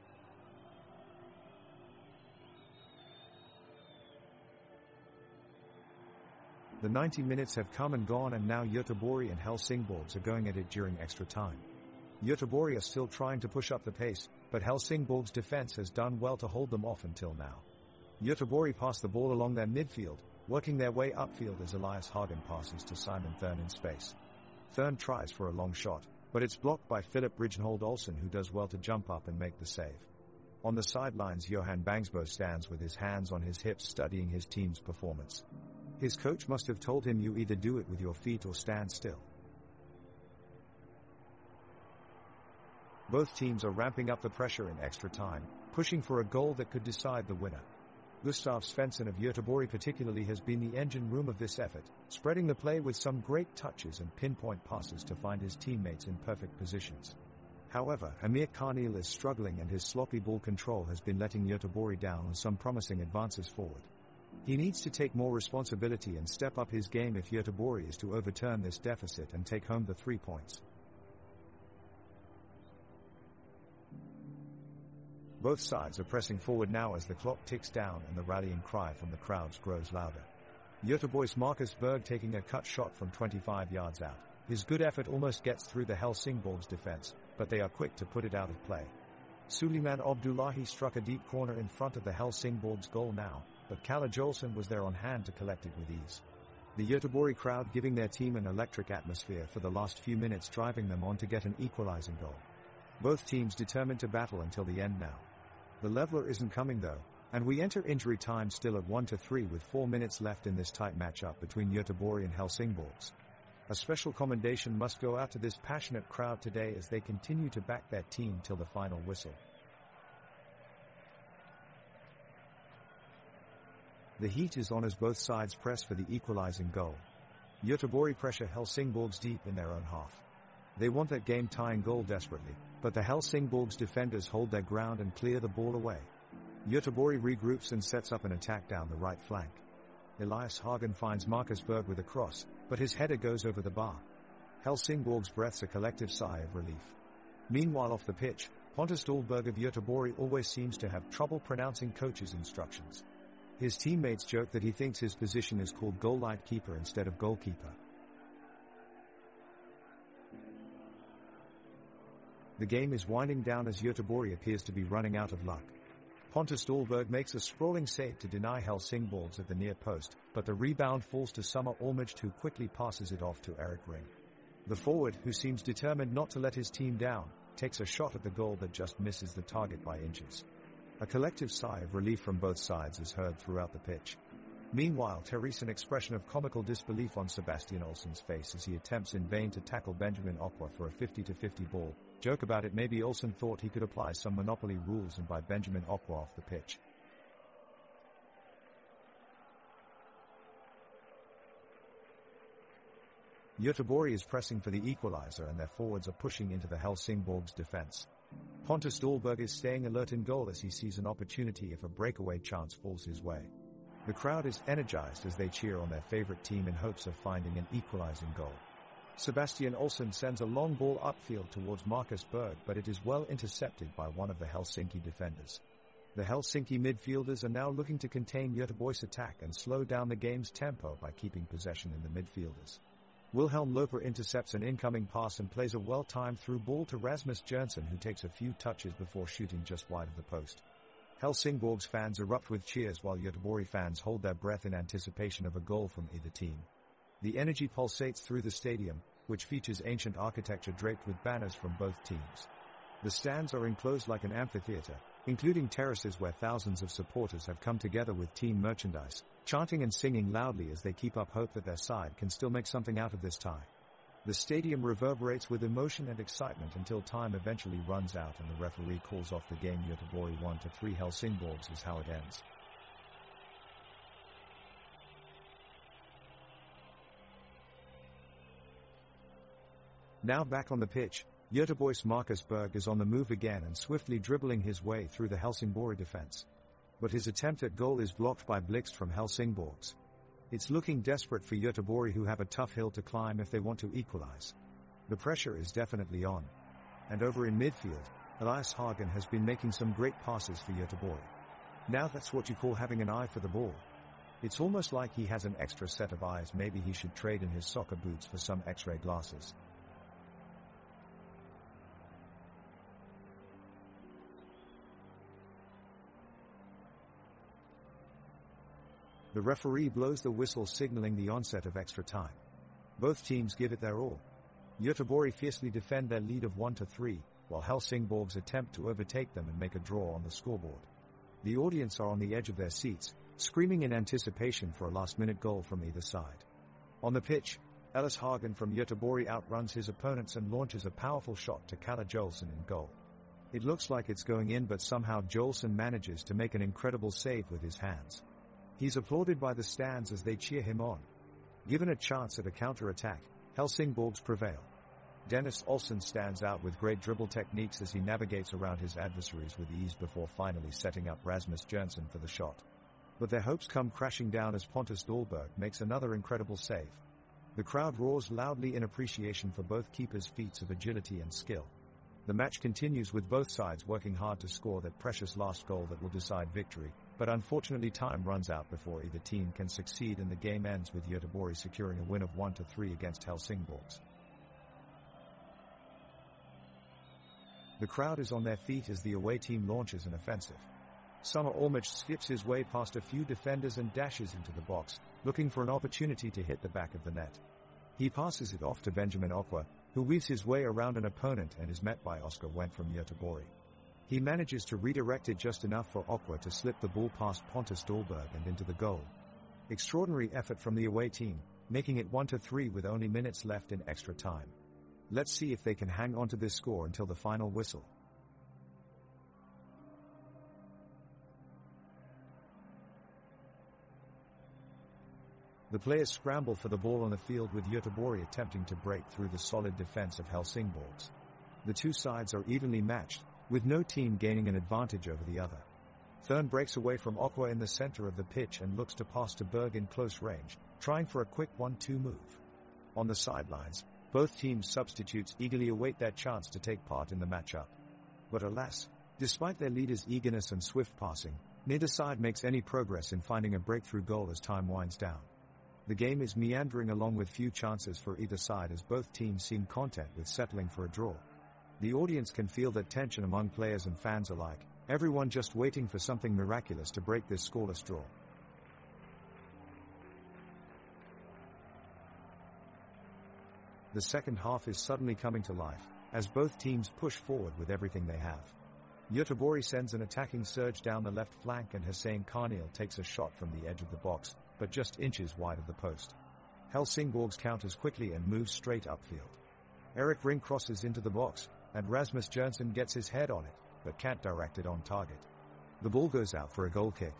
The 90 minutes have come and gone, and now Göteborg and Helsingborg are going at it during extra time. Göteborg are still trying to push up the pace, but Helsingborg's defense has done well to hold them off until now. Göteborg pass the ball along their midfield, working their way upfield as Elias Hagen passes to Simon Thurn in space. Thurn tries for a long shot, but it's blocked by Philip Rijnhold Olsen, who does well to jump up and make the save. On the sidelines, Johan Bangsbo stands with his hands on his hips studying his team's performance. His coach must have told him, you either do it with your feet or stand still. Both teams are ramping up the pressure in extra time, pushing for a goal that could decide the winner. Gustav Svensson of Göteborg particularly has been the engine room of this effort, spreading the play with some great touches and pinpoint passes to find his teammates in perfect positions. However, Amir Karnil is struggling, and his sloppy ball control has been letting Göteborg down on some promising advances forward. He needs to take more responsibility and step up his game if Göteborg is to overturn this deficit and take home the 3 points. Both sides are pressing forward now as the clock ticks down and the rallying cry from the crowds grows louder. Göteborg's Marcus Berg taking a cut shot from 25 yards out. His good effort almost gets through the Helsingborg's defense, but they are quick to put it out of play. Suleiman Abdullahi struck a deep corner in front of the Helsingborg's goal now, but Kalle Jolson was there on hand to collect it with ease. The Göteborg crowd giving their team an electric atmosphere for the last few minutes, driving them on to get an equalizing goal. Both teams determined to battle until the end now. The leveler isn't coming though, and we enter injury time still at 1-3 with 4 minutes left in this tight matchup between Göteborg and Helsingborg. A special commendation must go out to this passionate crowd today as they continue to back their team till the final whistle. The heat is on as both sides press for the equalizing goal. Göteborg pressure Helsingborg's deep in their own half. They want that game-tying goal desperately, but the Helsingborg's defenders hold their ground and clear the ball away. Göteborg regroups and sets up an attack down the right flank. Elias Hagen finds Marcus Berg with a cross, but his header goes over the bar. Helsingborg's breaths a collective sigh of relief. Meanwhile off the pitch, Pontus Dahlberg of Göteborg always seems to have trouble pronouncing coach's instructions. His teammates joke that he thinks his position is called goal-line keeper instead of goalkeeper. The game is winding down as Göteborg appears to be running out of luck. Pontus Dahlberg makes a sprawling save to deny Helsingborg at the near post, but the rebound falls to Summer Olmich, who quickly passes it off to Erik Ring. The forward, who seems determined not to let his team down, takes a shot at the goal that just misses the target by inches. A collective sigh of relief from both sides is heard throughout the pitch. Meanwhile, there is an expression of comical disbelief on Sebastian Olsen's face as he attempts in vain to tackle Benjamin Okwa for a 50-50 ball. Joke about it, maybe Olsen thought he could apply some Monopoly rules and buy Benjamin Okwa off the pitch. Göteborg is pressing for the equalizer and their forwards are pushing into the Helsingborg's defense. Pontus Dahlberg is staying alert in goal as he sees an opportunity if a breakaway chance falls his way. The crowd is energized as they cheer on their favorite team in hopes of finding an equalizing goal. Sebastian Olsen sends a long ball upfield towards Marcus Berg, but it is well intercepted by one of the Helsinki defenders. The Helsinki midfielders are now looking to contain Göteborg's attack and slow down the game's tempo by keeping possession in the midfielders. Wilhelm Loper intercepts an incoming pass and plays a well-timed through ball to Rasmus Jernsen, who takes a few touches before shooting just wide of the post. Helsingborg's fans erupt with cheers while Göteborg fans hold their breath in anticipation of a goal from either team. The energy pulsates through the stadium, which features ancient architecture draped with banners from both teams. The stands are enclosed like an amphitheater, including terraces where thousands of supporters have come together with team merchandise, chanting and singing loudly as they keep up hope that their side can still make something out of this tie. The stadium reverberates with emotion and excitement until time eventually runs out and the referee calls off the game. Göteborg 1-3 Helsingborg is how it ends. Now back on the pitch, Göteborg's Marcus Berg is on the move again and swiftly dribbling his way through the Helsingborg defense. But his attempt at goal is blocked by Blixt from Helsingborg. It's looking desperate for Göteborg, who have a tough hill to climb if they want to equalize. The pressure is definitely on. and over in midfield, Elias Hagen has been making some great passes for Göteborg. Now that's what you call having an eye for the ball. It's almost like he has an extra set of eyes. Maybe he should trade in his soccer boots for some X-ray glasses. The referee blows the whistle signaling the onset of extra time. Both teams give it their all. Göteborg fiercely defend their lead of 1-3, while Helsingborgs attempt to overtake them and make a draw on the scoreboard. The audience are on the edge of their seats, screaming in anticipation for a last-minute goal from either side. On the pitch, Elias Hagen from Göteborg outruns his opponents and launches a powerful shot to Kalle Jolson in goal. It looks like it's going in, but somehow Jolson manages to make an incredible save with his hands. He's applauded by the stands as they cheer him on. Given a chance at a counter-attack, Helsingborgs prevail. Dennis Olsen stands out with great dribble techniques as he navigates around his adversaries with ease before finally setting up Rasmus Jonsson for the shot. But their hopes come crashing down as Pontus Dahlberg makes another incredible save. The crowd roars loudly in appreciation for both keepers' feats of agility and skill. The match continues with both sides working hard to score that precious last goal that will decide victory, but unfortunately time runs out before either team can succeed and the game ends with Göteborg securing a win of 1-3 against Helsingborgs. The crowd is on their feet as the away team launches an offensive. Summer Olmich skips his way past a few defenders and dashes into the box, looking for an opportunity to hit the back of the net. He passes it off to Benjamin Okwa, who weaves his way around an opponent and is met by Oscar Wendt from Göteborg. He manages to redirect it just enough for Okwa to slip the ball past Pontus Dahlberg and into the goal. Extraordinary effort from the away team, making it 1-3 with only minutes left in extra time. Let's see if they can hang on to this score until the final whistle. The players scramble for the ball on the field with Göteborg attempting to break through the solid defense of Helsingborgs. The two sides are evenly matched, with no team gaining an advantage over the other. Thurn breaks away from Okwa in the center of the pitch and looks to pass to Berg in close range, trying for a quick 1-2 move. On the sidelines, both teams' substitutes eagerly await their chance to take part in the matchup. But alas, despite their leaders' eagerness and swift passing, neither side makes any progress in finding a breakthrough goal as time winds down. The game is meandering along with few chances for either side as both teams seem content with settling for a draw. The audience can feel that tension among players and fans alike, everyone just waiting for something miraculous to break this scoreless draw. The second half is suddenly coming to life, as both teams push forward with everything they have. Göteborg sends an attacking surge down the left flank and Hussein Karnil takes a shot from the edge of the box, but just inches wide of the post. Helsingborgs counters quickly and moves straight upfield. Erik Ring crosses into the box, and Rasmus Jonsson gets his head on it, but can't direct it on target. The ball goes out for a goal kick.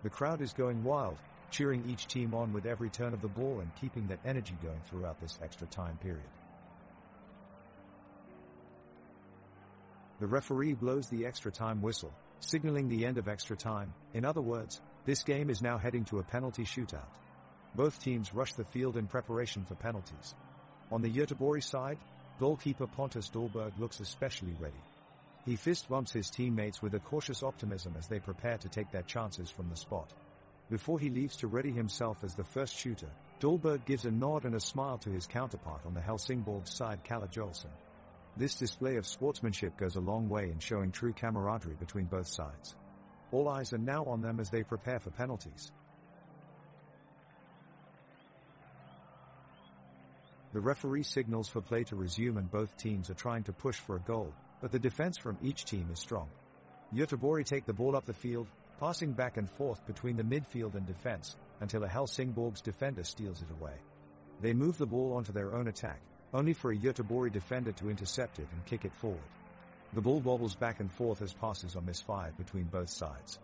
The crowd is going wild, cheering each team on with every turn of the ball and keeping that energy going throughout this extra time period. The referee blows the extra time whistle, signaling the end of extra time. In other words, this game is now heading to a penalty shootout. Both teams rush the field in preparation for penalties. On the Göteborg side, goalkeeper Pontus Dahlberg looks especially ready. He fist bumps his teammates with a cautious optimism as they prepare to take their chances from the spot. Before he leaves to ready himself as the first shooter, Dahlberg gives a nod and a smile to his counterpart on the Helsingborg side, Kalle Jolson. This display of sportsmanship goes a long way in showing true camaraderie between both sides. All eyes are now on them as they prepare for penalties. The referee signals for play to resume and both teams are trying to push for a goal, but the defense from each team is strong. Göteborg take the ball up the field, passing back and forth between the midfield and defense, until a Helsingborgs defender steals it away. They move the ball onto their own attack, only for a Göteborg defender to intercept it and kick it forward. The ball wobbles back and forth as passes are misfired between both sides.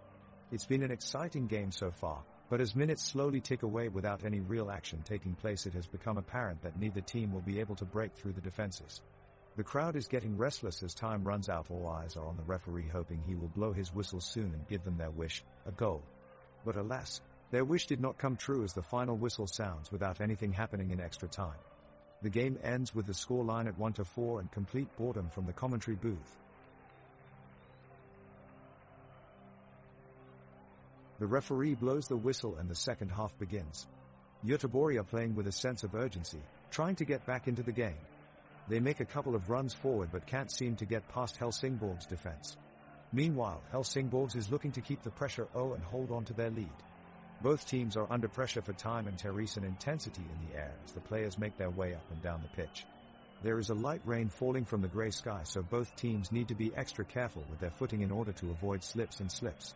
It's been an exciting game so far, but as minutes slowly tick away without any real action taking place, it has become apparent that neither team will be able to break through the defenses. The crowd is getting restless as time runs out. All eyes are on the referee, hoping he will blow his whistle soon and give them their wish, a goal. But alas, their wish did not come true as the final whistle sounds without anything happening in extra time. The game ends with the scoreline at 1-4 and complete boredom from the commentary booth. The referee blows the whistle and the second half begins. Göteborg are playing with a sense of urgency, trying to get back into the game. They make a couple of runs forward but can't seem to get past Helsingsborg's defense. Meanwhile, Helsingsborg is looking to keep the pressure and hold on to their lead. Both teams are under pressure for time and Therese and intensity in the air as the players make their way up and down the pitch. There is a light rain falling from the grey sky, so both teams need to be extra careful with their footing in order to avoid slips and slips.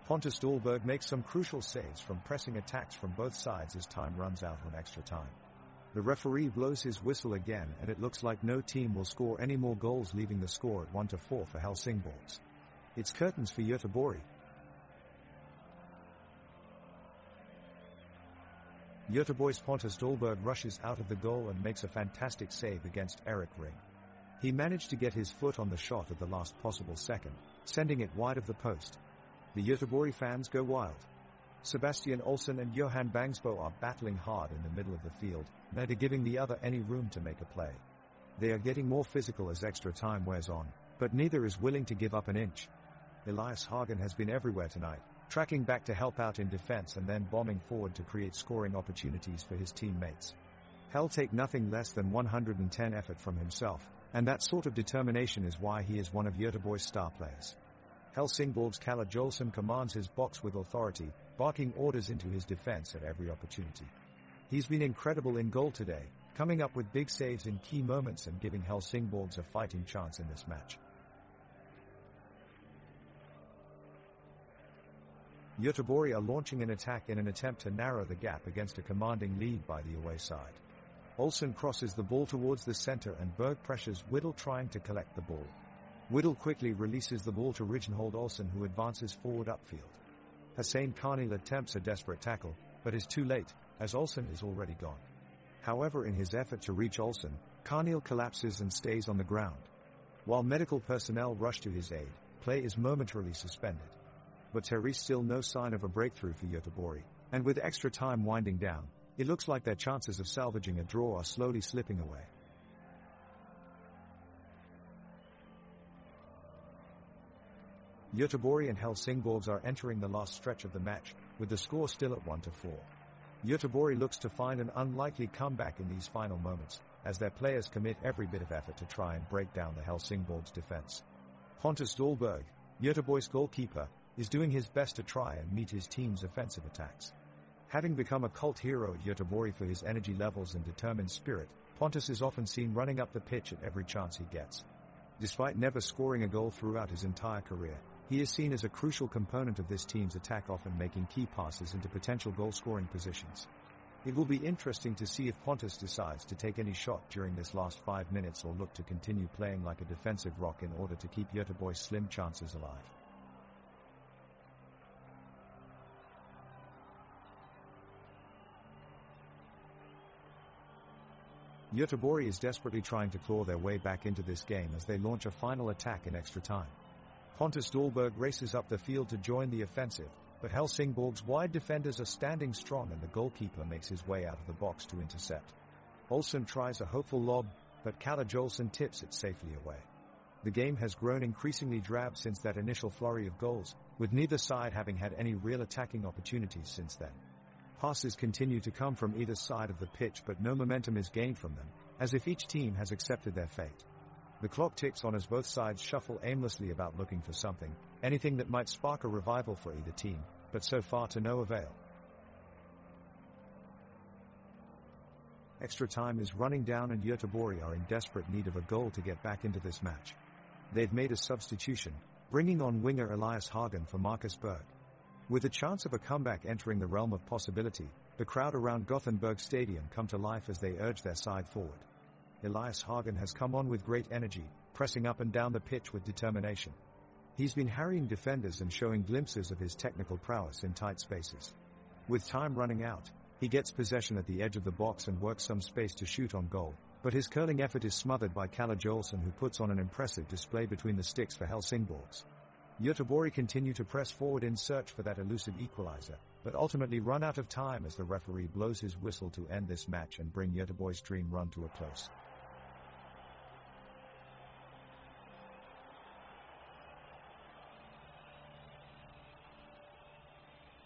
Pontus Dahlberg makes some crucial saves from pressing attacks from both sides as time runs out on extra time. The referee blows his whistle again and it looks like no team will score any more goals, leaving the score at 1-4 for Helsingsborg. It's curtains for Göteborg. Göteborg's Pontus Dahlberg rushes out of the goal and makes a fantastic save against Erik Ring. He managed to get his foot on the shot at the last possible second, sending it wide of the post. The Göteborg fans go wild. Sebastian Olsson and Johan Bangsbo are battling hard in the middle of the field, neither giving the other any room to make a play. They are getting more physical as extra time wears on, but neither is willing to give up an inch. Elias Hagen has been everywhere tonight, tracking back to help out in defense and then bombing forward to create scoring opportunities for his teammates. Hell take nothing less than 110 effort from himself, and that sort of determination is why he is one of Göteborg's star players. Helsingsborg's Kalle Jolsson commands his box with authority, barking orders into his defense at every opportunity. He's been incredible in goal today, coming up with big saves in key moments and giving Helsingsborg a fighting chance in this match. Göteborg are launching an attack in an attempt to narrow the gap against a commanding lead by the away side. Olsson crosses the ball towards the center and Berg pressures Whittle trying to collect the ball. Whittle quickly releases the ball to Rijnhold Olsson, who advances forward upfield. Hussein Karnil attempts a desperate tackle, but is too late, as Olsson is already gone. However, in his effort to reach Olsson, Karnil collapses and stays on the ground. While medical personnel rush to his aid, play is momentarily suspended. But there is still no sign of a breakthrough for Göteborg, and with extra time winding down, it looks like their chances of salvaging a draw are slowly slipping away. Göteborg and Helsingsborg are entering the last stretch of the match, with the score still at 1-4. Göteborg looks to find an unlikely comeback in these final moments, as their players commit every bit of effort to try and break down the Helsingsborg's defense. Pontus Dahlberg, Göteborg's goalkeeper, is doing his best to try and meet his team's offensive attacks. Having become a cult hero at Göteborg for his energy levels and determined spirit, Pontus is often seen running up the pitch at every chance he gets. Despite never scoring a goal throughout his entire career, he is seen as a crucial component of this team's attack, often making key passes into potential goal-scoring positions. It will be interesting to see if Pontus decides to take any shot during this last 5 minutes or look to continue playing like a defensive rock in order to keep Göteborg's slim chances alive. Göteborg is desperately trying to claw their way back into this game as they launch a final attack in extra time. Pontus Dahlberg races up the field to join the offensive, but Helsingsborg's wide defenders are standing strong and the goalkeeper makes his way out of the box to intercept. Olsson tries a hopeful lob, but Kalle Jolsson tips it safely away. The game has grown increasingly drab since that initial flurry of goals, with neither side having had any real attacking opportunities since then. Passes continue to come from either side of the pitch, but no momentum is gained from them, as if each team has accepted their fate. The clock ticks on as both sides shuffle aimlessly about looking for something, anything that might spark a revival for either team, but so far to no avail. Extra time is running down and Göteborg are in desperate need of a goal to get back into this match. They've made a substitution, bringing on winger Elias Hagen for Marcus Berg. With a chance of a comeback entering the realm of possibility, the crowd around Gothenburg Stadium come to life as they urge their side forward. Elias Hagen has come on with great energy, pressing up and down the pitch with determination. He's been harrying defenders and showing glimpses of his technical prowess in tight spaces. With time running out, he gets possession at the edge of the box and works some space to shoot on goal, but his curling effort is smothered by Kalle Jolsson, who puts on an impressive display between the sticks for Helsingsborg. Göteborg continue to press forward in search for that elusive equalizer, but ultimately run out of time as the referee blows his whistle to end this match and bring Göteborg's dream run to a close.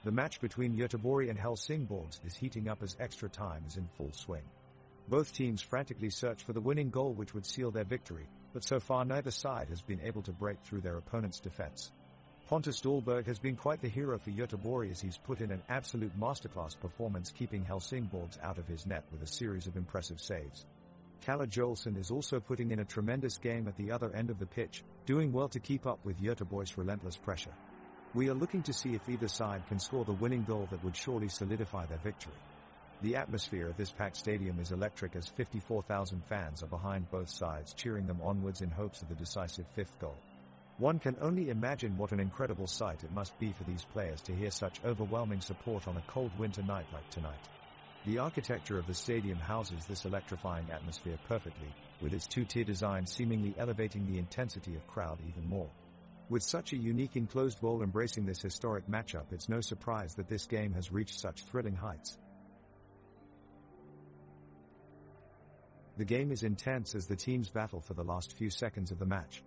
The match between Göteborg and Helsingsborg is heating up as extra time is in full swing. Both teams frantically search for the winning goal which would seal their victory, but so far neither side has been able to break through their opponent's defense. Pontus Dahlberg has been quite the hero for Göteborg as he's put in an absolute masterclass performance, keeping Helsingsborg out of his net with a series of impressive saves. Kalle Joelsson is also putting in a tremendous game at the other end of the pitch, doing well to keep up with Göteborg's relentless pressure. We are looking to see if either side can score the winning goal that would surely solidify their victory. The atmosphere of this packed stadium is electric as 54,000 fans are behind both sides, cheering them onwards in hopes of the decisive fifth goal. One can only imagine what an incredible sight it must be for these players to hear such overwhelming support on a cold winter night like tonight. The architecture of the stadium houses this electrifying atmosphere perfectly, with its two-tier design seemingly elevating the intensity of crowd even more. With such a unique enclosed bowl embracing this historic matchup, it's no surprise that this game has reached such thrilling heights. The game is intense as the teams battle for the last few seconds of the match.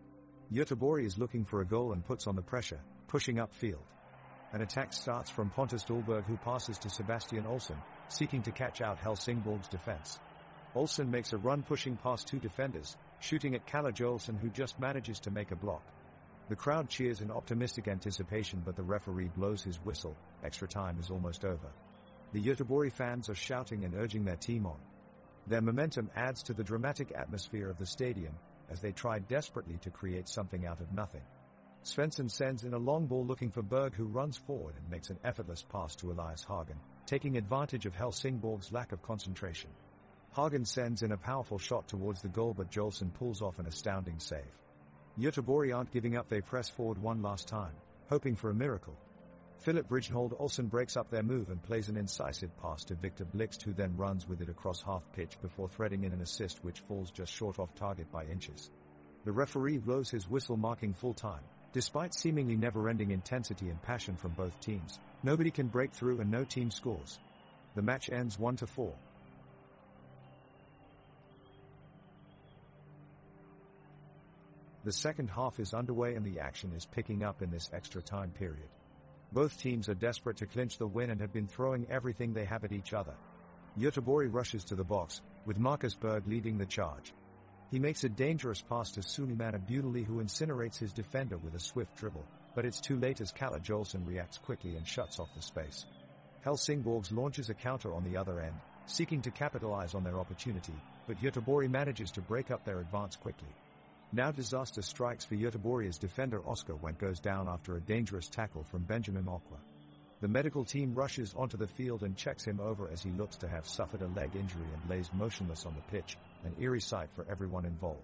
Göteborg is looking for a goal and puts on the pressure, pushing upfield. An attack starts from Pontus Dahlberg, who passes to Sebastian Olsson, seeking to catch out Helsingsborg's defense. Olsson makes a run pushing past two defenders, shooting at Kalle Joelsson, who just manages to make a block. The crowd cheers in optimistic anticipation, but the referee blows his whistle. Extra time is almost over. The Göteborg fans are shouting and urging their team on. Their momentum adds to the dramatic atmosphere of the stadium, as they try desperately to create something out of nothing. Svensson sends in a long ball looking for Berg, who runs forward and makes an effortless pass to Elias Hagen, taking advantage of Helsingsborg's lack of concentration. Hagen sends in a powerful shot towards the goal, but Joelsson pulls off an astounding save. Göteborg aren't giving up, they press forward one last time, hoping for a miracle. Philip Bridgenhold Olsson breaks up their move and plays an incisive pass to Victor Blixt, who then runs with it across half-pitch before threading in an assist which falls just short off target by inches. The referee blows his whistle, marking full time. Despite seemingly never-ending intensity and passion from both teams, nobody can break through and no team scores. The match ends 1-4. The second half is underway and the action is picking up in this extra time period. Both teams are desperate to clinch the win and have been throwing everything they have at each other. Göteborg rushes to the box, with Marcus Berg leading the charge. He makes a dangerous pass to Suleiman Abdullahi, who incinerates his defender with a swift dribble, but it's too late as Kalle Joelsson reacts quickly and shuts off the space. Helsingsborg launches a counter on the other end, seeking to capitalize on their opportunity, but Göteborg manages to break up their advance quickly. Now disaster strikes for Göteborg as defender Oscar Wendt goes down after a dangerous tackle from Benjamin Okwa. The medical team rushes onto the field and checks him over as he looks to have suffered a leg injury and lays motionless on the pitch, an eerie sight for everyone involved.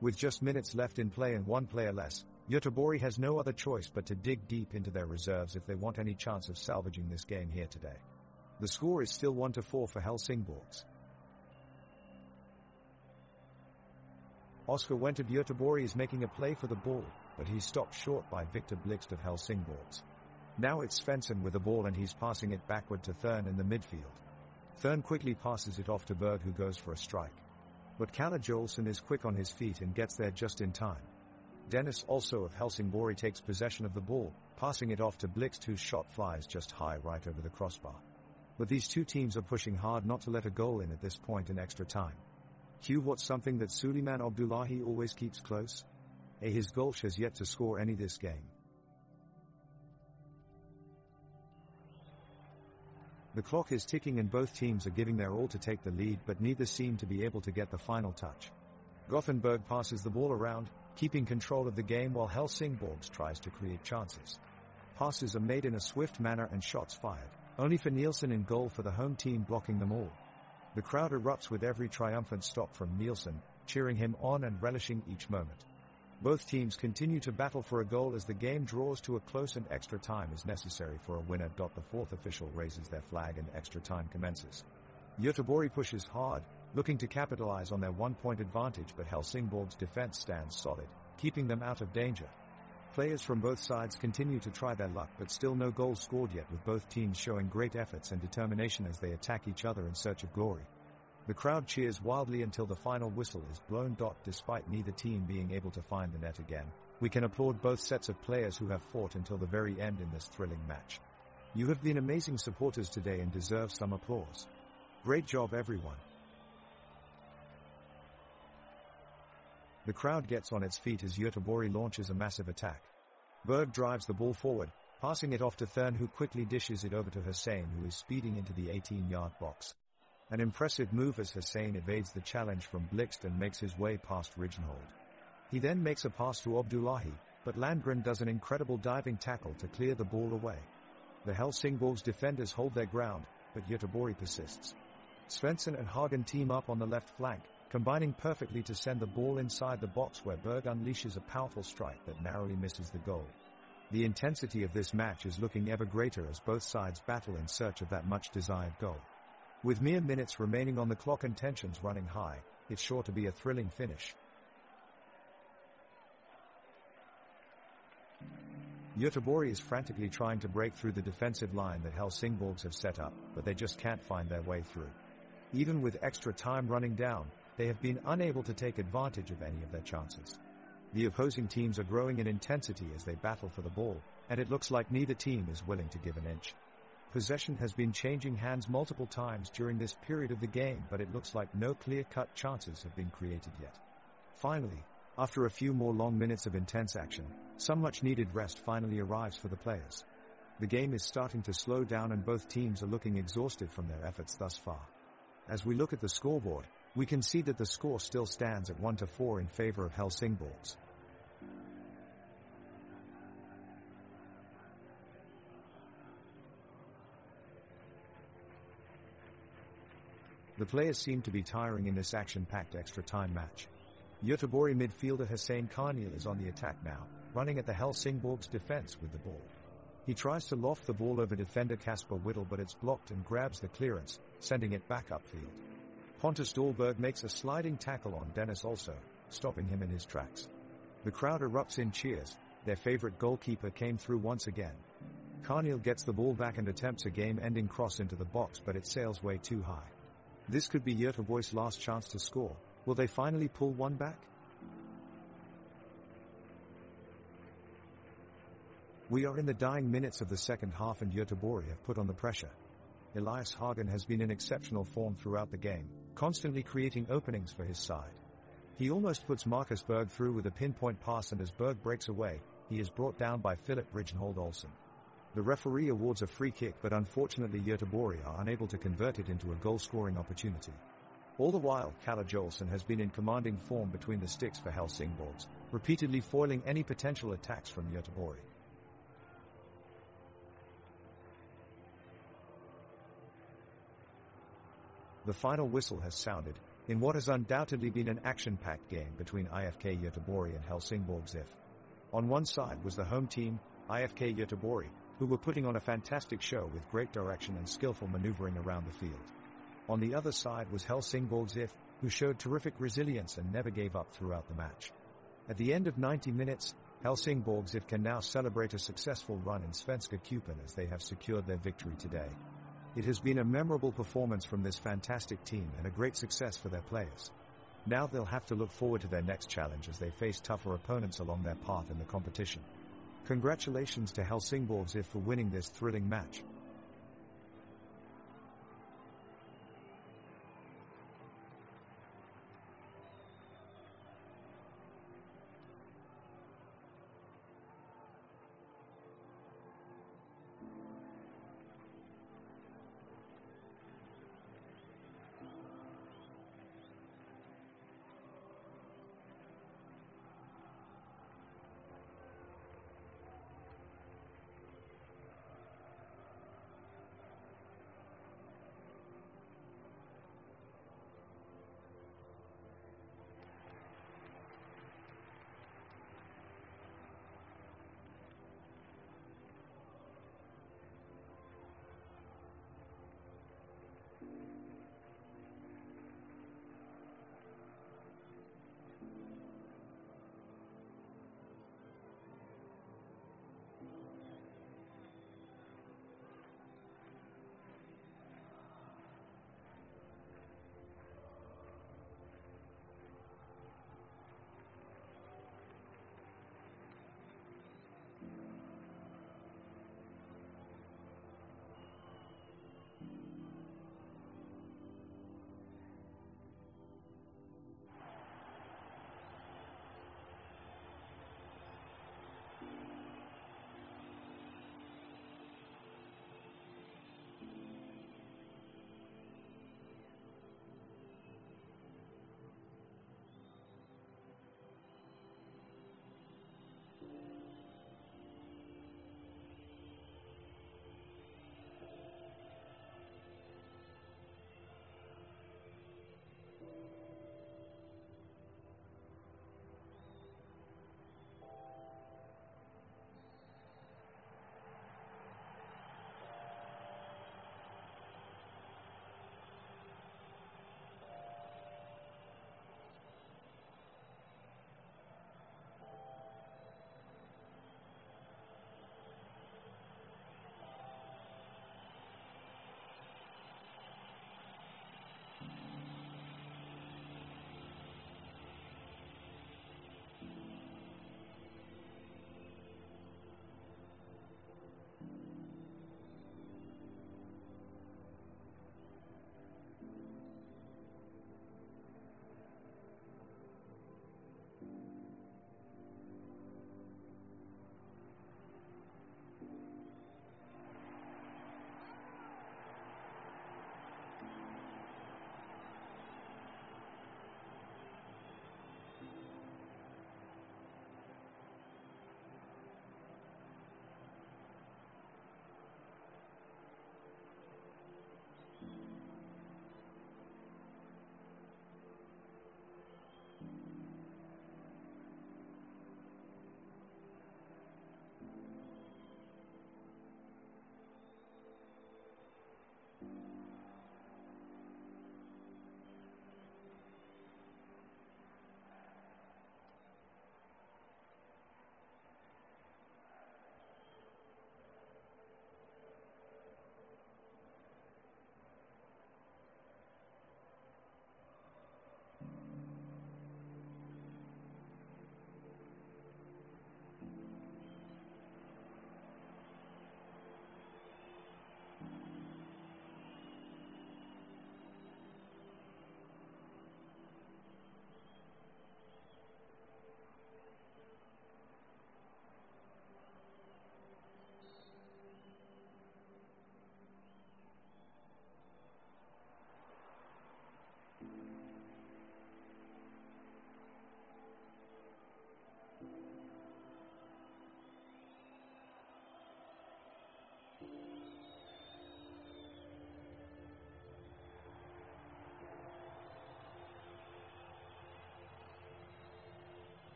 With just minutes left in play and one player less, Göteborg has no other choice but to dig deep into their reserves if they want any chance of salvaging this game here today. The score is still 1-4 for Helsingsborg. Oscar Wendt of Göteborg is making a play for the ball, but he's stopped short by Victor Blixt of Helsingsborg. Now it's Svensson with the ball and he's passing it backward to Thurn in the midfield. Thurn quickly passes it off to Berg, who goes for a strike. But Kalle Joelsson is quick on his feet and gets there just in time. Dennis also of Helsingsborg takes possession of the ball, passing it off to Blixt, whose shot flies just high right over the crossbar. But these two teams are pushing hard not to let a goal in at this point in extra time. Cue what's something that Suleiman Abdullahi always keeps close? His Gulch has yet to score any this game. The clock is ticking and both teams are giving their all to take the lead, but neither seem to be able to get the final touch. Gothenburg passes the ball around, keeping control of the game while Helsingsborg tries to create chances. Passes are made in a swift manner and shots fired, only for Nielsen in goal for the home team, blocking them all. The crowd erupts with every triumphant stop from Nielsen, cheering him on and relishing each moment. Both teams continue to battle for a goal as the game draws to a close and extra time is necessary for a winner. The fourth official raises their flag and extra time commences. Göteborg pushes hard, looking to capitalize on their 1-point advantage, but Helsingsborg's defense stands solid, keeping them out of danger. Players from both sides continue to try their luck, but still no goals scored yet, with both teams showing great efforts and determination as they attack each other in search of glory. The crowd cheers wildly until the final whistle is blown. Despite neither team being able to find the net again, we can applaud both sets of players who have fought until the very end in this thrilling match. You have been amazing supporters today and deserve some applause. Great job, everyone. The crowd gets on its feet as Göteborg launches a massive attack. Berg drives the ball forward, passing it off to Thurn, who quickly dishes it over to Hussein, who is speeding into the 18-yard box. An impressive move as Hussein evades the challenge from Blixt and makes his way past Ridgenhold. He then makes a pass to Abdullahi, but Landgren does an incredible diving tackle to clear the ball away. The Helsingborg's defenders hold their ground, but Göteborg persists. Svensson and Hagen team up on the left flank, combining perfectly to send the ball inside the box, where Berg unleashes a powerful strike that narrowly misses the goal. The intensity of this match is looking ever greater as both sides battle in search of that much-desired goal. With mere minutes remaining on the clock and tensions running high, it's sure to be a thrilling finish. Göteborg is frantically trying to break through the defensive line that Helsingborgs have set up, but they just can't find their way through. Even with extra time running down, they have been unable to take advantage of any of their chances. The opposing teams are growing in intensity as they battle for the ball, and it looks like neither team is willing to give an inch. Possession has been changing hands multiple times during this period of the game, but it looks like no clear-cut chances have been created yet. Finally, after a few more long minutes of intense action, some much-needed rest finally arrives for the players. The game is starting to slow down and both teams are looking exhausted from their efforts thus far. As we look at the scoreboard, we can see that the score still stands at 1-4 in favor of Helsingborgs. The players seem to be tiring in this action-packed extra-time match. Göteborg midfielder Hussein Karniel is on the attack now, running at the Helsingborgs defense with the ball. He tries to loft the ball over defender Kasper Whittle, but it's blocked and grabs the clearance, sending it back upfield. Pontus Dahlberg makes a sliding tackle on Dennis also, stopping him in his tracks. The crowd erupts in cheers. Their favorite goalkeeper came through once again. Karniel gets the ball back and attempts a game-ending cross into the box, but it sails way too high. This could be Göteborg's last chance to score. Will they finally pull one back? We are in the dying minutes of the second half and Göteborg have put on the pressure. Elias Hagen has been in exceptional form throughout the game, constantly creating openings for his side. He almost puts Marcus Berg through with a pinpoint pass, and as Berg breaks away, he is brought down by Philip Ridgenhold Olsen. The referee awards a free kick, but unfortunately Göteborg are unable to convert it into a goal-scoring opportunity. All the while, Kalle Jolson has been in commanding form between the sticks for Helsingborgs, repeatedly foiling any potential attacks from Göteborg. The final whistle has sounded, in what has undoubtedly been an action-packed game between IFK Göteborg and Helsingborgs IF. On one side was the home team, IFK Göteborg, who were putting on a fantastic show with great direction and skillful maneuvering around the field. On the other side was Helsingborgs IF, who showed terrific resilience and never gave up throughout the match. At the end of 90 minutes, Helsingborgs IF can now celebrate a successful run in Svenska Cupen as they have secured their victory today. It has been a memorable performance from this fantastic team and a great success for their players. Now they'll have to look forward to their next challenge as they face tougher opponents along their path in the competition. Congratulations to Helsingborgs IF for winning this thrilling match.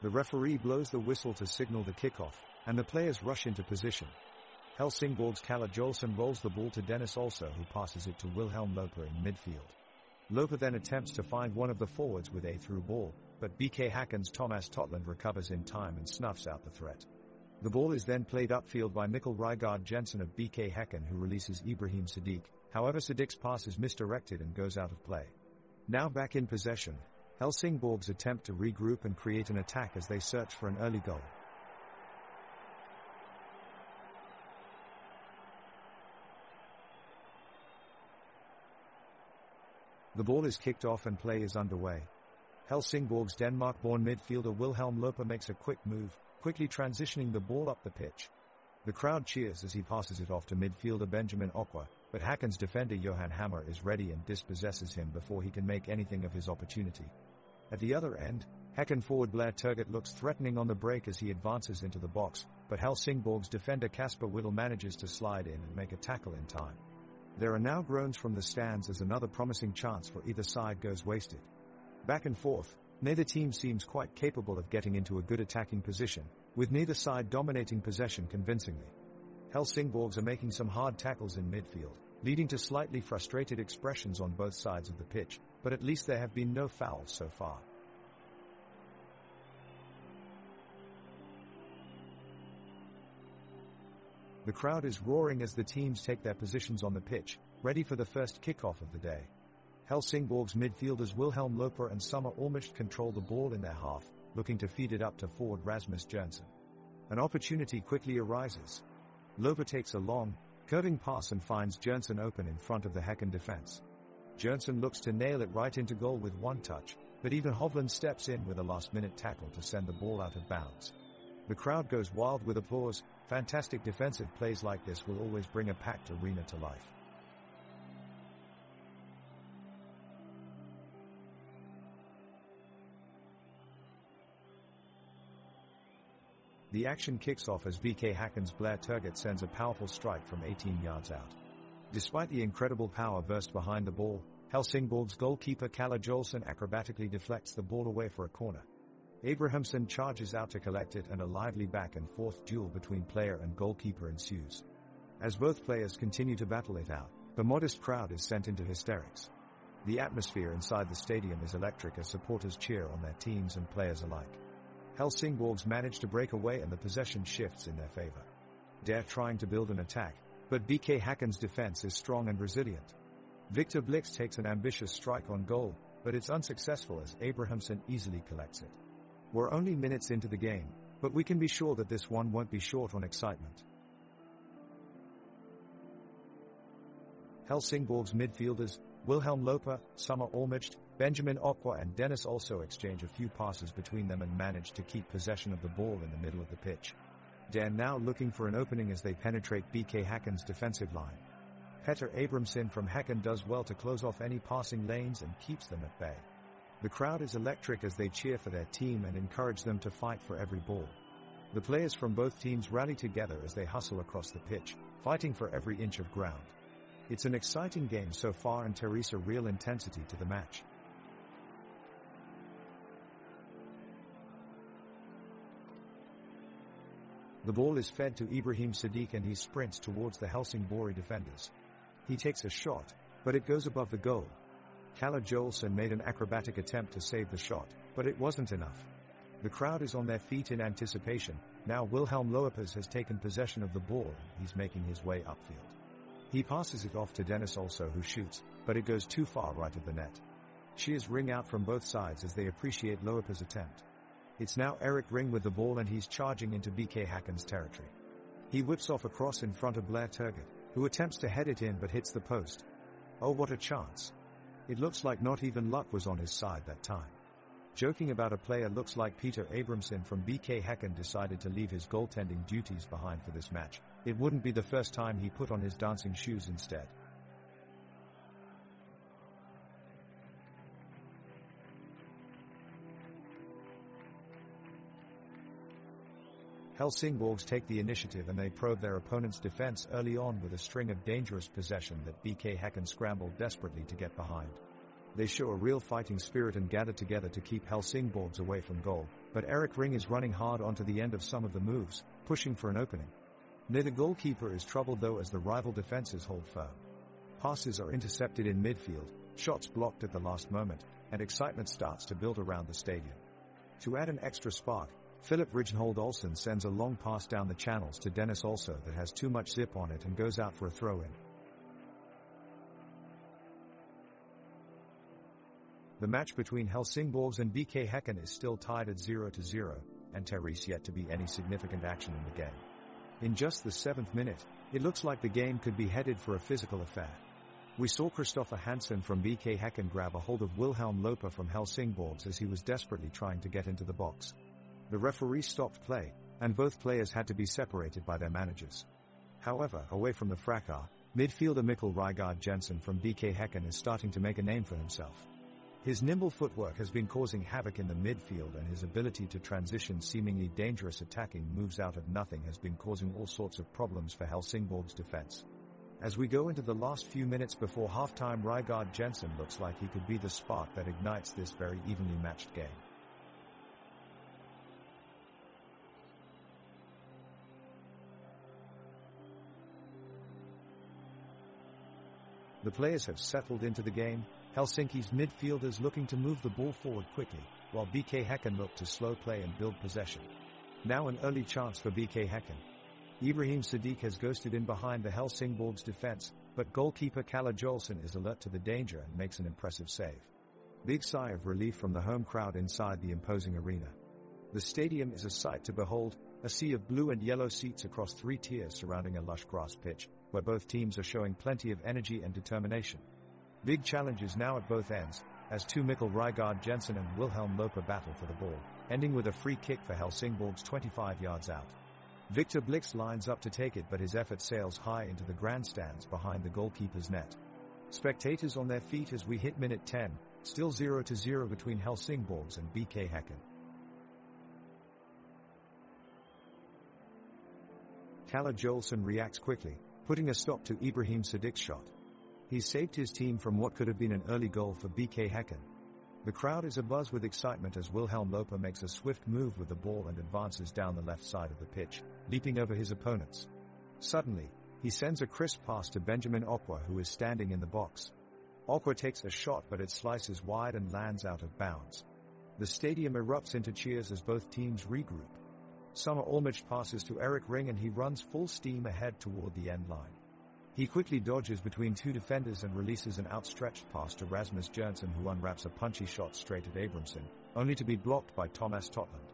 The referee blows the whistle to signal the kickoff, and the players rush into position. Helsingborg's Kalle Jolson rolls the ball to Dennis Also, who passes it to Wilhelm Loper in midfield. Loper then attempts to find one of the forwards with a through ball, but BK Häcken's Thomas Totland recovers in time and snuffs out the threat. The ball is then played upfield by Mikkel Rygaard Jensen of BK Häcken, who releases Ibrahim Sadiq. However, Sadiq's pass is misdirected and goes out of play. Now back in possession, Helsingborg's attempt to regroup and create an attack as they search for an early goal. The ball is kicked off and play is underway. Helsingborg's Denmark-born midfielder Wilhelm Loper makes a quick move, quickly transitioning the ball up the pitch. The crowd cheers as he passes it off to midfielder Benjamin Okwa, but Häcken's defender Johan Hammer is ready and dispossesses him before he can make anything of his opportunity. At the other end, Häcken forward Blair Turgott looks threatening on the break as he advances into the box, but Helsingborg's defender Kasper Whittle manages to slide in and make a tackle in time. There are now groans from the stands as another promising chance for either side goes wasted. Back and forth, neither team seems quite capable of getting into a good attacking position, with neither side dominating possession convincingly. Helsingborgs are making some hard tackles in midfield, leading to slightly frustrated expressions on both sides of the pitch, but at least there have been no fouls so far. The crowd is roaring as the teams take their positions on the pitch, ready for the first kickoff of the day. Helsingborg's midfielders Wilhelm Loper and Summer Olmert control the ball in their half, looking to feed it up to forward Rasmus Jensen. An opportunity quickly arises. Loper takes a long, curving pass and finds Jensen open in front of the Häcken defense. Jensen looks to nail it right into goal with one touch, but even Hovland steps in with a last-minute tackle to send the ball out of bounds. The crowd goes wild with applause. Fantastic defensive plays like this will always bring a packed arena to life. The action kicks off as BK Häcken's Blair Turgott sends a powerful strike from 18 yards out. Despite the incredible power burst behind the ball, Helsingborg's goalkeeper Kalle Jolson acrobatically deflects the ball away for a corner. Abrahamsson charges out to collect it and a lively back-and-forth duel between player and goalkeeper ensues. As both players continue to battle it out, the modest crowd is sent into hysterics. The atmosphere inside the stadium is electric as supporters cheer on their teams and players alike. Helsingborgs manage to break away and the possession shifts in their favor. They're trying to build an attack, but BK Häcken's defense is strong and resilient. Victor Blix takes an ambitious strike on goal, but it's unsuccessful as Abrahamsson easily collects it. We're only minutes into the game, but we can be sure that this one won't be short on excitement. Helsingborg's midfielders, Wilhelm Loper, Summer Olmert, Benjamin Okwa and Dennis Also exchange a few passes between them and manage to keep possession of the ball in the middle of the pitch. They're now looking for an opening as they penetrate BK Häcken's defensive line. Petter Abrahamsson from Häcken does well to close off any passing lanes and keeps them at bay. The crowd is electric as they cheer for their team and encourage them to fight for every ball. The players from both teams rally together as they hustle across the pitch, fighting for every inch of ground. It's an exciting game so far and there is a real intensity to the match. The ball is fed to Ibrahim Sadiq and he sprints towards the Helsingborg defenders. He takes a shot, but it goes above the goal. Kalle Jolson made an acrobatic attempt to save the shot, but it wasn't enough. The crowd is on their feet in anticipation. Now Wilhelm Loepers has taken possession of the ball and he's making his way upfield. He passes it off to Dennis Also, who shoots, but it goes too far right of the net. Cheers ring out from both sides as they appreciate Loepers' attempt. It's now Eric Ring with the ball and he's charging into BK Häcken's territory. He whips off a cross in front of Blair Turgott, who attempts to head it in but hits the post. Oh, what a chance. It looks like not even luck was on his side that time. Joking about a player looks like Peter Abrahamsson from BK Häcken decided to leave his goaltending duties behind for this match. It wouldn't be the first time he put on his dancing shoes instead. Helsingborgs take the initiative and they probe their opponent's defense early on with a string of dangerous possession that BK Häcken scrambled desperately to get behind. They show a real fighting spirit and gather together to keep Helsingborgs away from goal, but Erik Ring is running hard onto the end of some of the moves, pushing for an opening. Neither goalkeeper is troubled though as the rival defenses hold firm. Passes are intercepted in midfield, shots blocked at the last moment, and excitement starts to build around the stadium. To add an extra spark, Philip Rijnhold Olsen sends a long pass down the channels to Dennis Also that has too much zip on it and goes out for a throw-in. The match between Helsingborgs and BK Häcken is still tied at 0-0, and there is yet to be any significant action in the game. In just the 7th minute, it looks like the game could be headed for a physical affair. We saw Kristoffer Hansen from BK Häcken grab a hold of Wilhelm Loper from Helsingborgs as he was desperately trying to get into the box. The referee stopped play, and both players had to be separated by their managers. However, away from the fracas, midfielder Mikkel Rygaard Jensen from BK Häcken is starting to make a name for himself. His nimble footwork has been causing havoc in the midfield, and his ability to transition seemingly dangerous attacking moves out of nothing has been causing all sorts of problems for Helsingborg's defense. As we go into the last few minutes before halftime, Rygaard Jensen looks like he could be the spark that ignites this very evenly matched game. The players have settled into the game, Helsinki's midfielders looking to move the ball forward quickly, while BK Häcken look to slow play and build possession. Now an early chance for BK Häcken. Ibrahim Sadiq has ghosted in behind the Helsingborgs defense, but goalkeeper Kalle Jolson is alert to the danger and makes an impressive save. Big sigh of relief from the home crowd inside the imposing arena. The stadium is a sight to behold, a sea of blue and yellow seats across 3 tiers surrounding a lush grass pitch, where both teams are showing plenty of energy and determination. Big challenges now at both ends, as two Mikkel Rygaard Jensen and Wilhelm Loper battle for the ball, ending with a free kick for Helsingborgs 25 yards out. Victor Blix lines up to take it, but his effort sails high into the grandstands behind the goalkeeper's net. Spectators on their feet as we hit minute 10, still 0-0 between Helsingborgs and BK Häcken. Kalle Jolson reacts quickly, putting a stop to Ibrahim Sadiq's shot. He's saved his team from what could have been an early goal for BK Häcken. The crowd is abuzz with excitement as Wilhelm Loper makes a swift move with the ball and advances down the left side of the pitch, leaping over his opponents. Suddenly, he sends a crisp pass to Benjamin Okwa, who is standing in the box. Okwa takes a shot, but it slices wide and lands out of bounds. The stadium erupts into cheers as both teams regroup. Summer Olmich passes to Erik Ring and he runs full steam ahead toward the end line. He quickly dodges between 2 defenders and releases an outstretched pass to Rasmus Jernsen, who unwraps a punchy shot straight at Abramson, only to be blocked by Thomas Totland.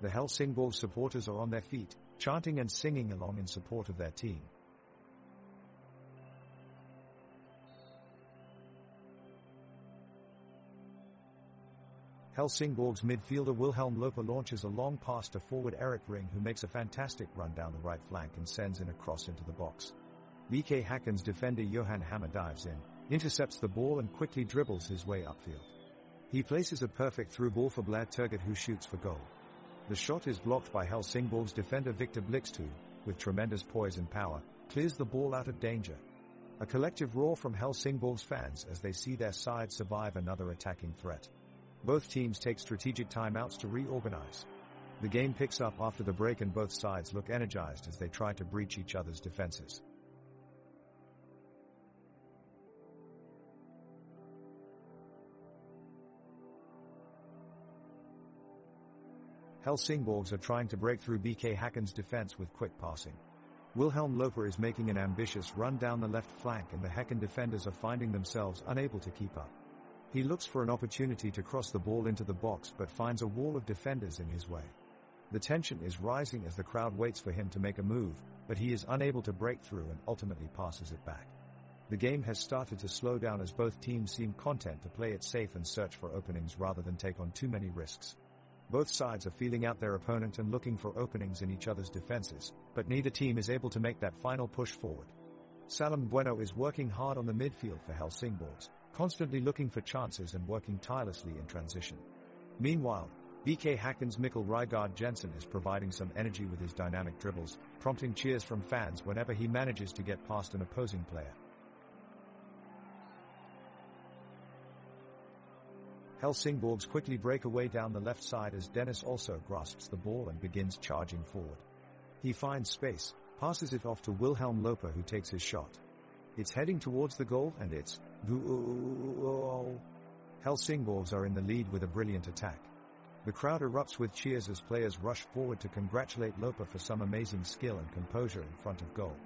The Helsingborg supporters are on their feet, chanting and singing along in support of their team. Helsingborg's midfielder Wilhelm Loper launches a long pass to forward Erik Ring, who makes a fantastic run down the right flank and sends in a cross into the box. BK Häcken's defender Johan Hammer dives in, intercepts the ball and quickly dribbles his way upfield. He places a perfect through ball for Blair Turgut, who shoots for goal. The shot is blocked by Helsingborg's defender Victor Blix, who, with tremendous poise and power, clears the ball out of danger. A collective roar from Helsingborg's fans as they see their side survive another attacking threat. Both teams take strategic timeouts to reorganize. The game picks up after the break and both sides look energized as they try to breach each other's defenses. Helsingborgs are trying to break through BK Häcken's defense with quick passing. Wilhelm Loper is making an ambitious run down the left flank and the Häcken defenders are finding themselves unable to keep up. He looks for an opportunity to cross the ball into the box but finds a wall of defenders in his way. The tension is rising as the crowd waits for him to make a move, but he is unable to break through and ultimately passes it back. The game has started to slow down as both teams seem content to play it safe and search for openings rather than take on too many risks. Both sides are feeling out their opponent and looking for openings in each other's defenses, but neither team is able to make that final push forward. Salem Bueno is working hard on the midfield for Helsingborgs, constantly looking for chances and working tirelessly in transition. Meanwhile, BK Häcken's Mikkel Rygaard Jensen is providing some energy with his dynamic dribbles, prompting cheers from fans whenever he manages to get past an opposing player. Helsingsborgs quickly break away down the left side as Dennis also grasps the ball and begins charging forward. He finds space, passes it off to Wilhelm Loper, who takes his shot. It's heading towards the goal and it's goal. Helsingsborgs are in the lead with a brilliant attack. The crowd erupts with cheers as players rush forward to congratulate Loper for some amazing skill and composure in front of goal.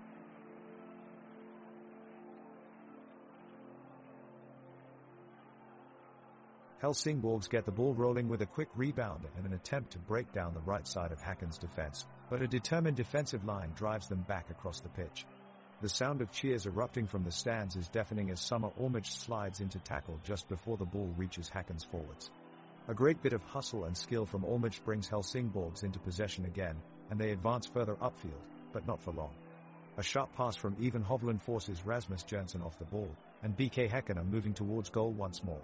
Helsingsborgs get the ball rolling with a quick rebound and an attempt to break down the right side of Häcken's defense, but a determined defensive line drives them back across the pitch. The sound of cheers erupting from the stands is deafening as Summer Ormich slides into tackle just before the ball reaches Häcken's forwards. A great bit of hustle and skill from Ormich brings Helsingsborgs into possession again, and they advance further upfield, but not for long. A sharp pass from Even Hovland forces Rasmus Jensen off the ball, and BK Häcken are moving towards goal once more.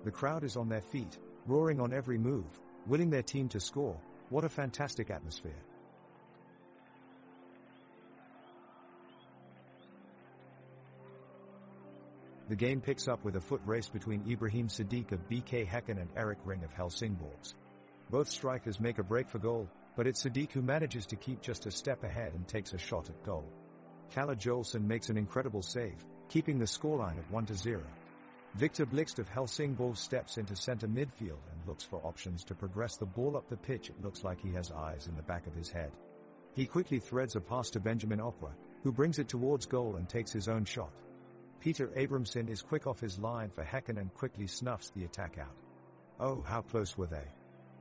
The crowd is on their feet, roaring on every move, willing their team to score. What a fantastic atmosphere. The game picks up with a foot race between Ibrahim Sadiq of BK Häcken and Eric Ring of Helsingsborgs. Both strikers make a break for goal, but it's Sadiq who manages to keep just a step ahead and takes a shot at goal. Kalle Jolson makes an incredible save, keeping the scoreline at 1-0. Victor Blixt of Helsingsborg steps into center midfield and looks for options to progress the ball up the pitch. It looks like he has eyes in the back of his head. He quickly threads a pass to Benjamin Okwa, who brings it towards goal and takes his own shot. Peter Abramson is quick off his line for Häcken and quickly snuffs the attack out. Oh, how close were they?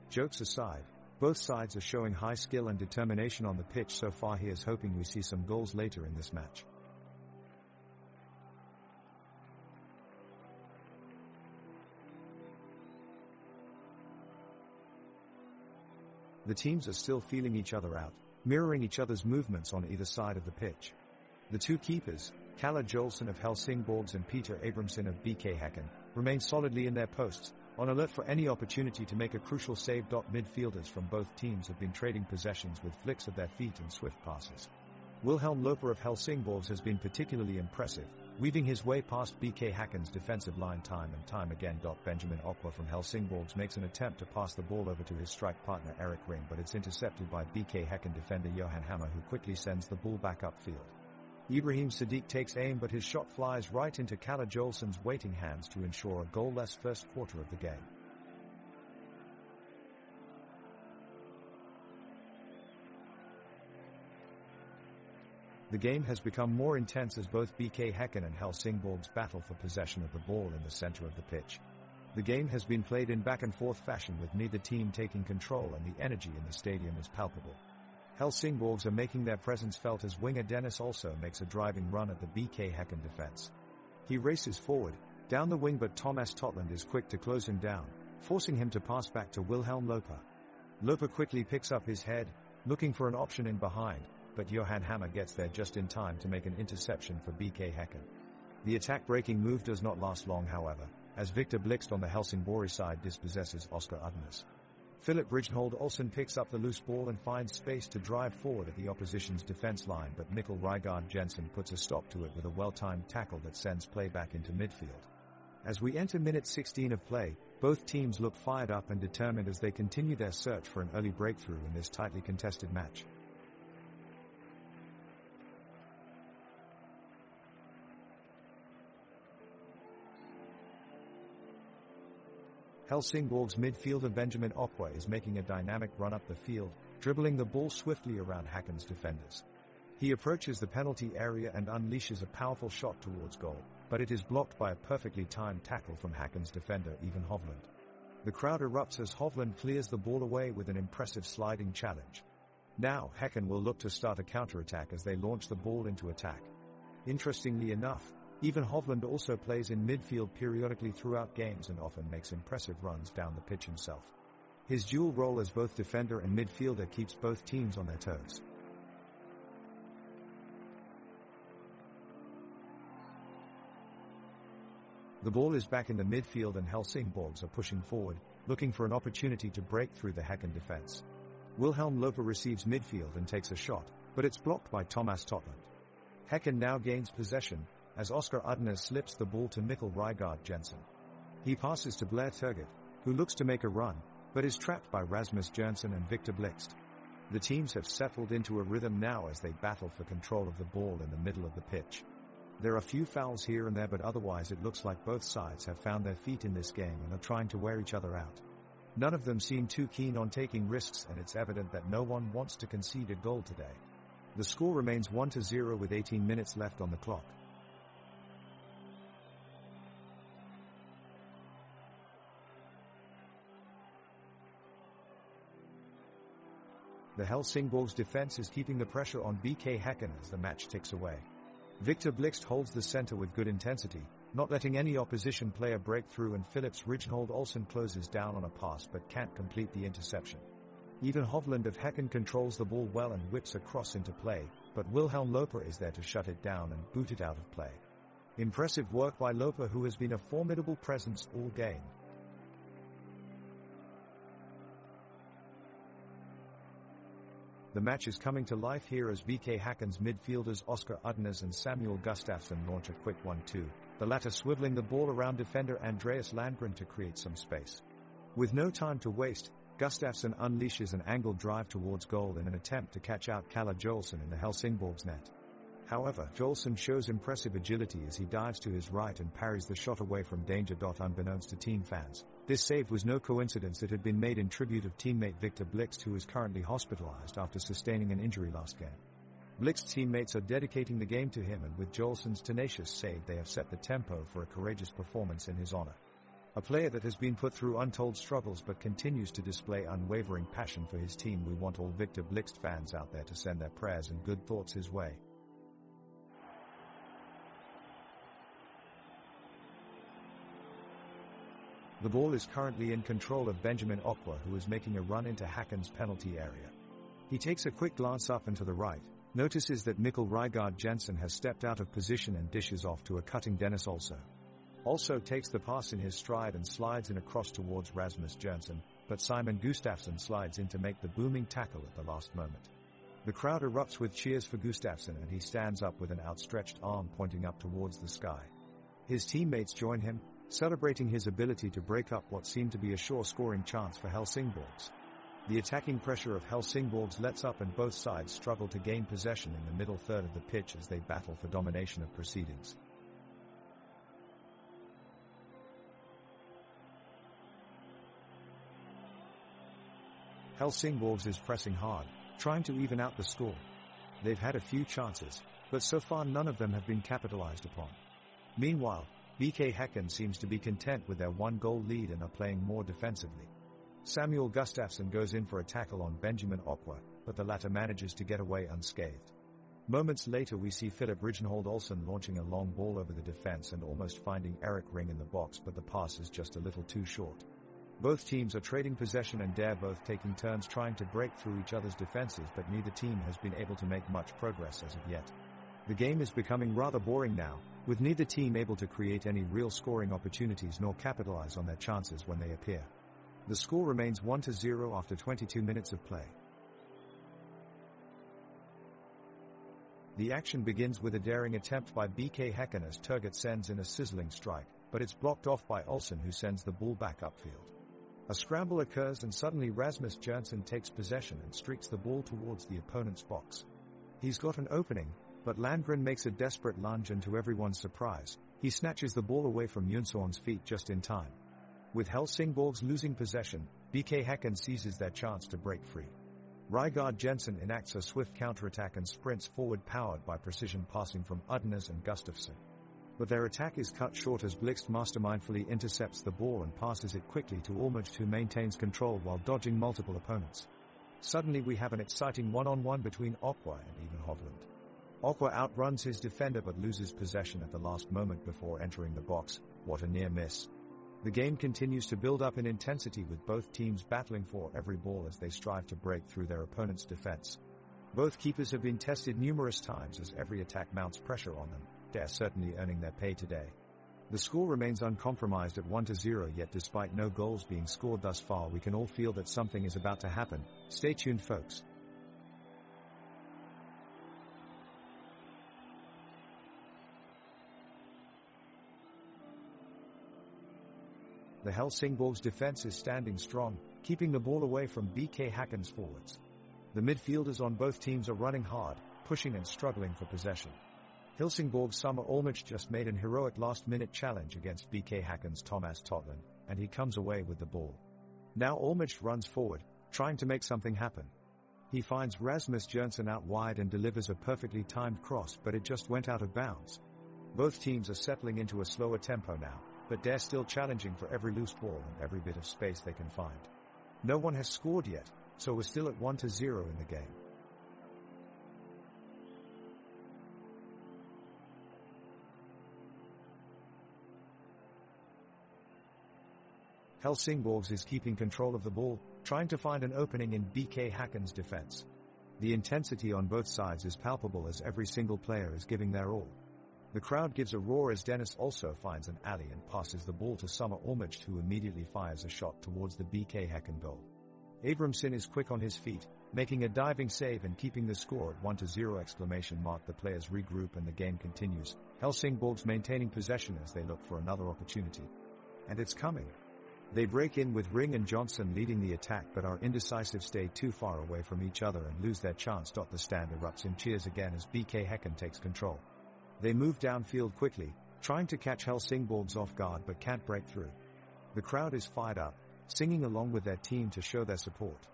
Jokes aside, both sides are showing high skill and determination on the pitch so far. He is hoping we see some goals later in this match. The teams are still feeling each other out, mirroring each other's movements on either side of the pitch. The two keepers, Kalle Jolson of Helsingsborgs and Peter Abramson of BK Häcken, remain solidly in their posts, on alert for any opportunity to make a crucial save. Midfielders from both teams have been trading possessions with flicks of their feet and swift passes. Wilhelm Loper of Helsingsborgs has been particularly impressive, weaving his way past BK Häcken's defensive line time and time again. Benjamin Okwa from Helsingsborgs makes an attempt to pass the ball over to his strike partner Eric Ring, but it's intercepted by BK Häcken defender Johan Hammer, who quickly sends the ball back upfield. Ibrahim Sadiq takes aim, but his shot flies right into Kalle Jolson's waiting hands to ensure a goalless first quarter of the game. The game has become more intense as both BK Häcken and Helsingsborgs battle for possession of the ball in the center of the pitch. The game has been played in back-and-forth fashion, with neither team taking control, and the energy in the stadium is palpable. Helsingsborgs are making their presence felt as winger Dennis also makes a driving run at the BK Häcken defense. He races forward, down the wing, but Thomas Totland is quick to close him down, forcing him to pass back to Wilhelm Loper. Loper quickly picks up his head, looking for an option in behind, but Johan Hammer gets there just in time to make an interception for BK Häcken. The attack-breaking move does not last long, however, as Victor Blixt on the Helsingsborg side dispossesses Oscar Udnes. Philip Rijnhold Olsen picks up the loose ball and finds space to drive forward at the opposition's defense line, but Mikkel Rygaard Jensen puts a stop to it with a well-timed tackle that sends play back into midfield. As we enter minute 16 of play, both teams look fired up and determined as they continue their search for an early breakthrough in this tightly contested match. Helsingsborg's midfielder Benjamin Okwa is making a dynamic run up the field, dribbling the ball swiftly around Häcken's defenders. He approaches the penalty area and unleashes a powerful shot towards goal, but it is blocked by a perfectly timed tackle from Häcken's defender Even Hovland. The crowd erupts as Hovland clears the ball away with an impressive sliding challenge. Now Häcken will look to start a counter-attack as they launch the ball into attack. Interestingly enough, Even Hovland also plays in midfield periodically throughout games and often makes impressive runs down the pitch himself. His dual role as both defender and midfielder keeps both teams on their toes. The ball is back in the midfield and Helsingsborgs are pushing forward, looking for an opportunity to break through the Häcken defense. Wilhelm Loper receives midfield and takes a shot, but it's blocked by Thomas Totland. Häcken now gains possession, as Oscar Udnes slips the ball to Mikkel Rygaard Jensen. He passes to Blair Turgott, who looks to make a run, but is trapped by Rasmus Jørgensen and Victor Blixt. The teams have settled into a rhythm now as they battle for control of the ball in the middle of the pitch. There are few fouls here and there, but otherwise it looks like both sides have found their feet in this game and are trying to wear each other out. None of them seem too keen on taking risks, and it's evident that no one wants to concede a goal today. The score remains 1-0 with 18 minutes left on the clock. The Helsingsborg's defense is keeping the pressure on BK Häcken as the match ticks away. Victor Blixt holds the center with good intensity, not letting any opposition player break through, and Philips Rijnhold Olsen closes down on a pass but can't complete the interception. Even Hovland of Häcken controls the ball well and whips a cross into play, but Wilhelm Loper is there to shut it down and boot it out of play. Impressive work by Loper, who has been a formidable presence all game. The match is coming to life here as BK Häcken's midfielders Oscar Udnes and Samuel Gustafsson launch a quick 1-2, the latter swiveling the ball around defender Andreas Landgren to create some space. With no time to waste, Gustafsson unleashes an angled drive towards goal in an attempt to catch out Kalle Jolson in the Helsingborg's net. However, Jolson shows impressive agility as he dives to his right and parries the shot away from danger. Unbeknownst to team fans, this save was no coincidence. It had been made in tribute of teammate Victor Blixt, who is currently hospitalized after sustaining an injury last game. Blixt's teammates are dedicating the game to him, and with Jolson's tenacious save they have set the tempo for a courageous performance in his honor. A player that has been put through untold struggles but continues to display unwavering passion for his team. We want all Victor Blixt fans out there to send their prayers and good thoughts his way. The ball is currently in control of Benjamin Okwa, who is making a run into Häcken's penalty area. He takes a quick glance up and to the right, notices that Mikkel Rygaard Jensen has stepped out of position and dishes off to a cutting Dennis Also. Also takes the pass in his stride and slides in a cross towards Rasmus Jørgensen, but Simon Gustafsson slides in to make the booming tackle at the last moment. The crowd erupts with cheers for Gustafsson, and he stands up with an outstretched arm pointing up towards the sky. His teammates join him, celebrating his ability to break up what seemed to be a sure scoring chance for Helsingborg's. The attacking pressure of Helsingborg's lets up, and both sides struggle to gain possession in the middle third of the pitch as they battle for domination of proceedings. Helsingborg's is pressing hard, trying to even out the score. They've had a few chances, but so far none of them have been capitalized upon. Meanwhile, BK Häcken seems to be content with their one-goal lead and are playing more defensively. Samuel Gustafsson goes in for a tackle on Benjamin Okwa, but the latter manages to get away unscathed. Moments later we see Philip Rijnhold Olsen launching a long ball over the defense and almost finding Erik Ring in the box, but the pass is just a little too short. Both teams are trading possession and they're both taking turns trying to break through each other's defenses, but neither team has been able to make much progress as of yet. The game is becoming rather boring now, with neither team able to create any real scoring opportunities nor capitalize on their chances when they appear. The score remains 1-0 after 22 minutes of play. The action begins with a daring attempt by BK Häcken as Turgut sends in a sizzling strike, but it's blocked off by Olsen, who sends the ball back upfield. A scramble occurs and suddenly Rasmus Jørgensen takes possession and streaks the ball towards the opponent's box. He's got an opening, but Landgren makes a desperate lunge, and to everyone's surprise, he snatches the ball away from Jönsson's feet just in time. With Helsingborg's losing possession, BK Häcken seizes their chance to break free. Rygaard Jensen enacts a swift counterattack and sprints forward, powered by precision passing from Udnes and Gustafsson. But their attack is cut short as Blixt mastermindfully intercepts the ball and passes it quickly to Olmert, who maintains control while dodging multiple opponents. Suddenly we have an exciting one-on-one between Okwa and even Hovland. Okwa outruns his defender but loses possession at the last moment before entering the box. What a near miss. The game continues to build up in intensity, with both teams battling for every ball as they strive to break through their opponent's defense. Both keepers have been tested numerous times as every attack mounts pressure on them. They're certainly earning their pay today. The score remains uncompromised at 1-0, yet despite no goals being scored thus far, we can all feel that something is about to happen. Stay tuned, folks. The Helsingborg's defense is standing strong, keeping the ball away from BK Häcken's forwards. The midfielders on both teams are running hard, pushing and struggling for possession. Helsingborg's Summer Olmich just made an heroic last-minute challenge against BK Häcken's Thomas Totland, and he comes away with the ball. Now Olmich runs forward, trying to make something happen. He finds Rasmus Jørgensen out wide and delivers a perfectly timed cross, but it just went out of bounds. Both teams are settling into a slower tempo now, but they're still challenging for every loose ball and every bit of space they can find. No one has scored yet, so we're still at 1-0 in the game. Helsingborgs is keeping control of the ball, trying to find an opening in BK Häcken's defense. The intensity on both sides is palpable as every single player is giving their all. The crowd gives a roar as Dennis also finds an alley and passes the ball to Summer Olmich, who immediately fires a shot towards the BK Häcken goal. Abramson is quick on his feet, making a diving save and keeping the score at 1-0! The players regroup and the game continues, Helsingborgs maintaining possession as they look for another opportunity. And it's coming. They break in with Ring and Johnson leading the attack, but are indecisive, stay too far away from each other and lose their chance. The stand erupts in cheers again as BK Häcken takes control. They move downfield quickly, trying to catch Helsingborgs off guard but can't break through. The crowd is fired up, singing along with their team to show their support.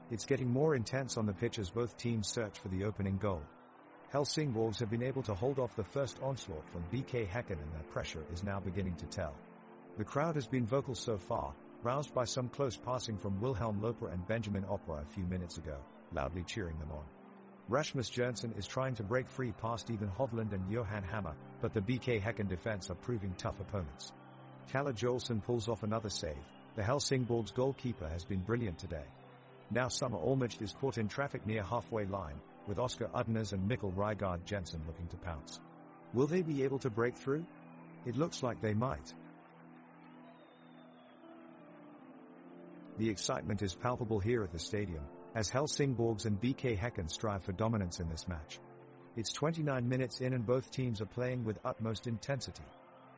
It's getting more intense on the pitch as both teams search for the opening goal. Helsingborgs have been able to hold off the first onslaught from BK Häcken, and their pressure is now beginning to tell. The crowd has been vocal so far, roused by some close passing from Wilhelm Loper and Benjamin Opera a few minutes ago, loudly cheering them on. Rasmus Jørgensen is trying to break free past Even Hovland and Johan Hammer, but the BK Häcken defense are proving tough opponents. Kalle Joelsson pulls off another save. The Helsingborgs goalkeeper has been brilliant today. Now Summer Olmich is caught in traffic near halfway line, with Oscar Udners and Mikkel Rygaard Jensen looking to pounce. Will they be able to break through? It looks like they might. The excitement is palpable here at the stadium, as Helsingborgs and BK Häcken strive for dominance in this match. It's 29 minutes in and both teams are playing with utmost intensity.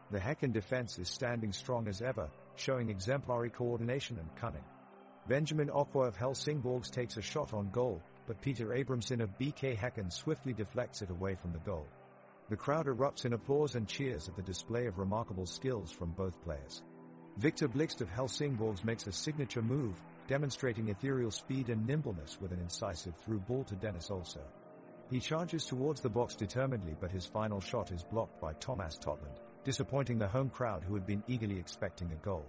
The Häcken defense is standing strong as ever, showing exemplary coordination and cunning. Benjamin Opera of Helsingborgs takes a shot on goal, but Peter Abramson of BK Häcken swiftly deflects it away from the goal. The crowd erupts in applause and cheers at the display of remarkable skills from both players. Victor Blixt of Helsingborgs makes a signature move, demonstrating ethereal speed and nimbleness with an incisive through ball to Dennis also. He charges towards the box determinedly, but his final shot is blocked by Thomas Totland, disappointing the home crowd who had been eagerly expecting a goal.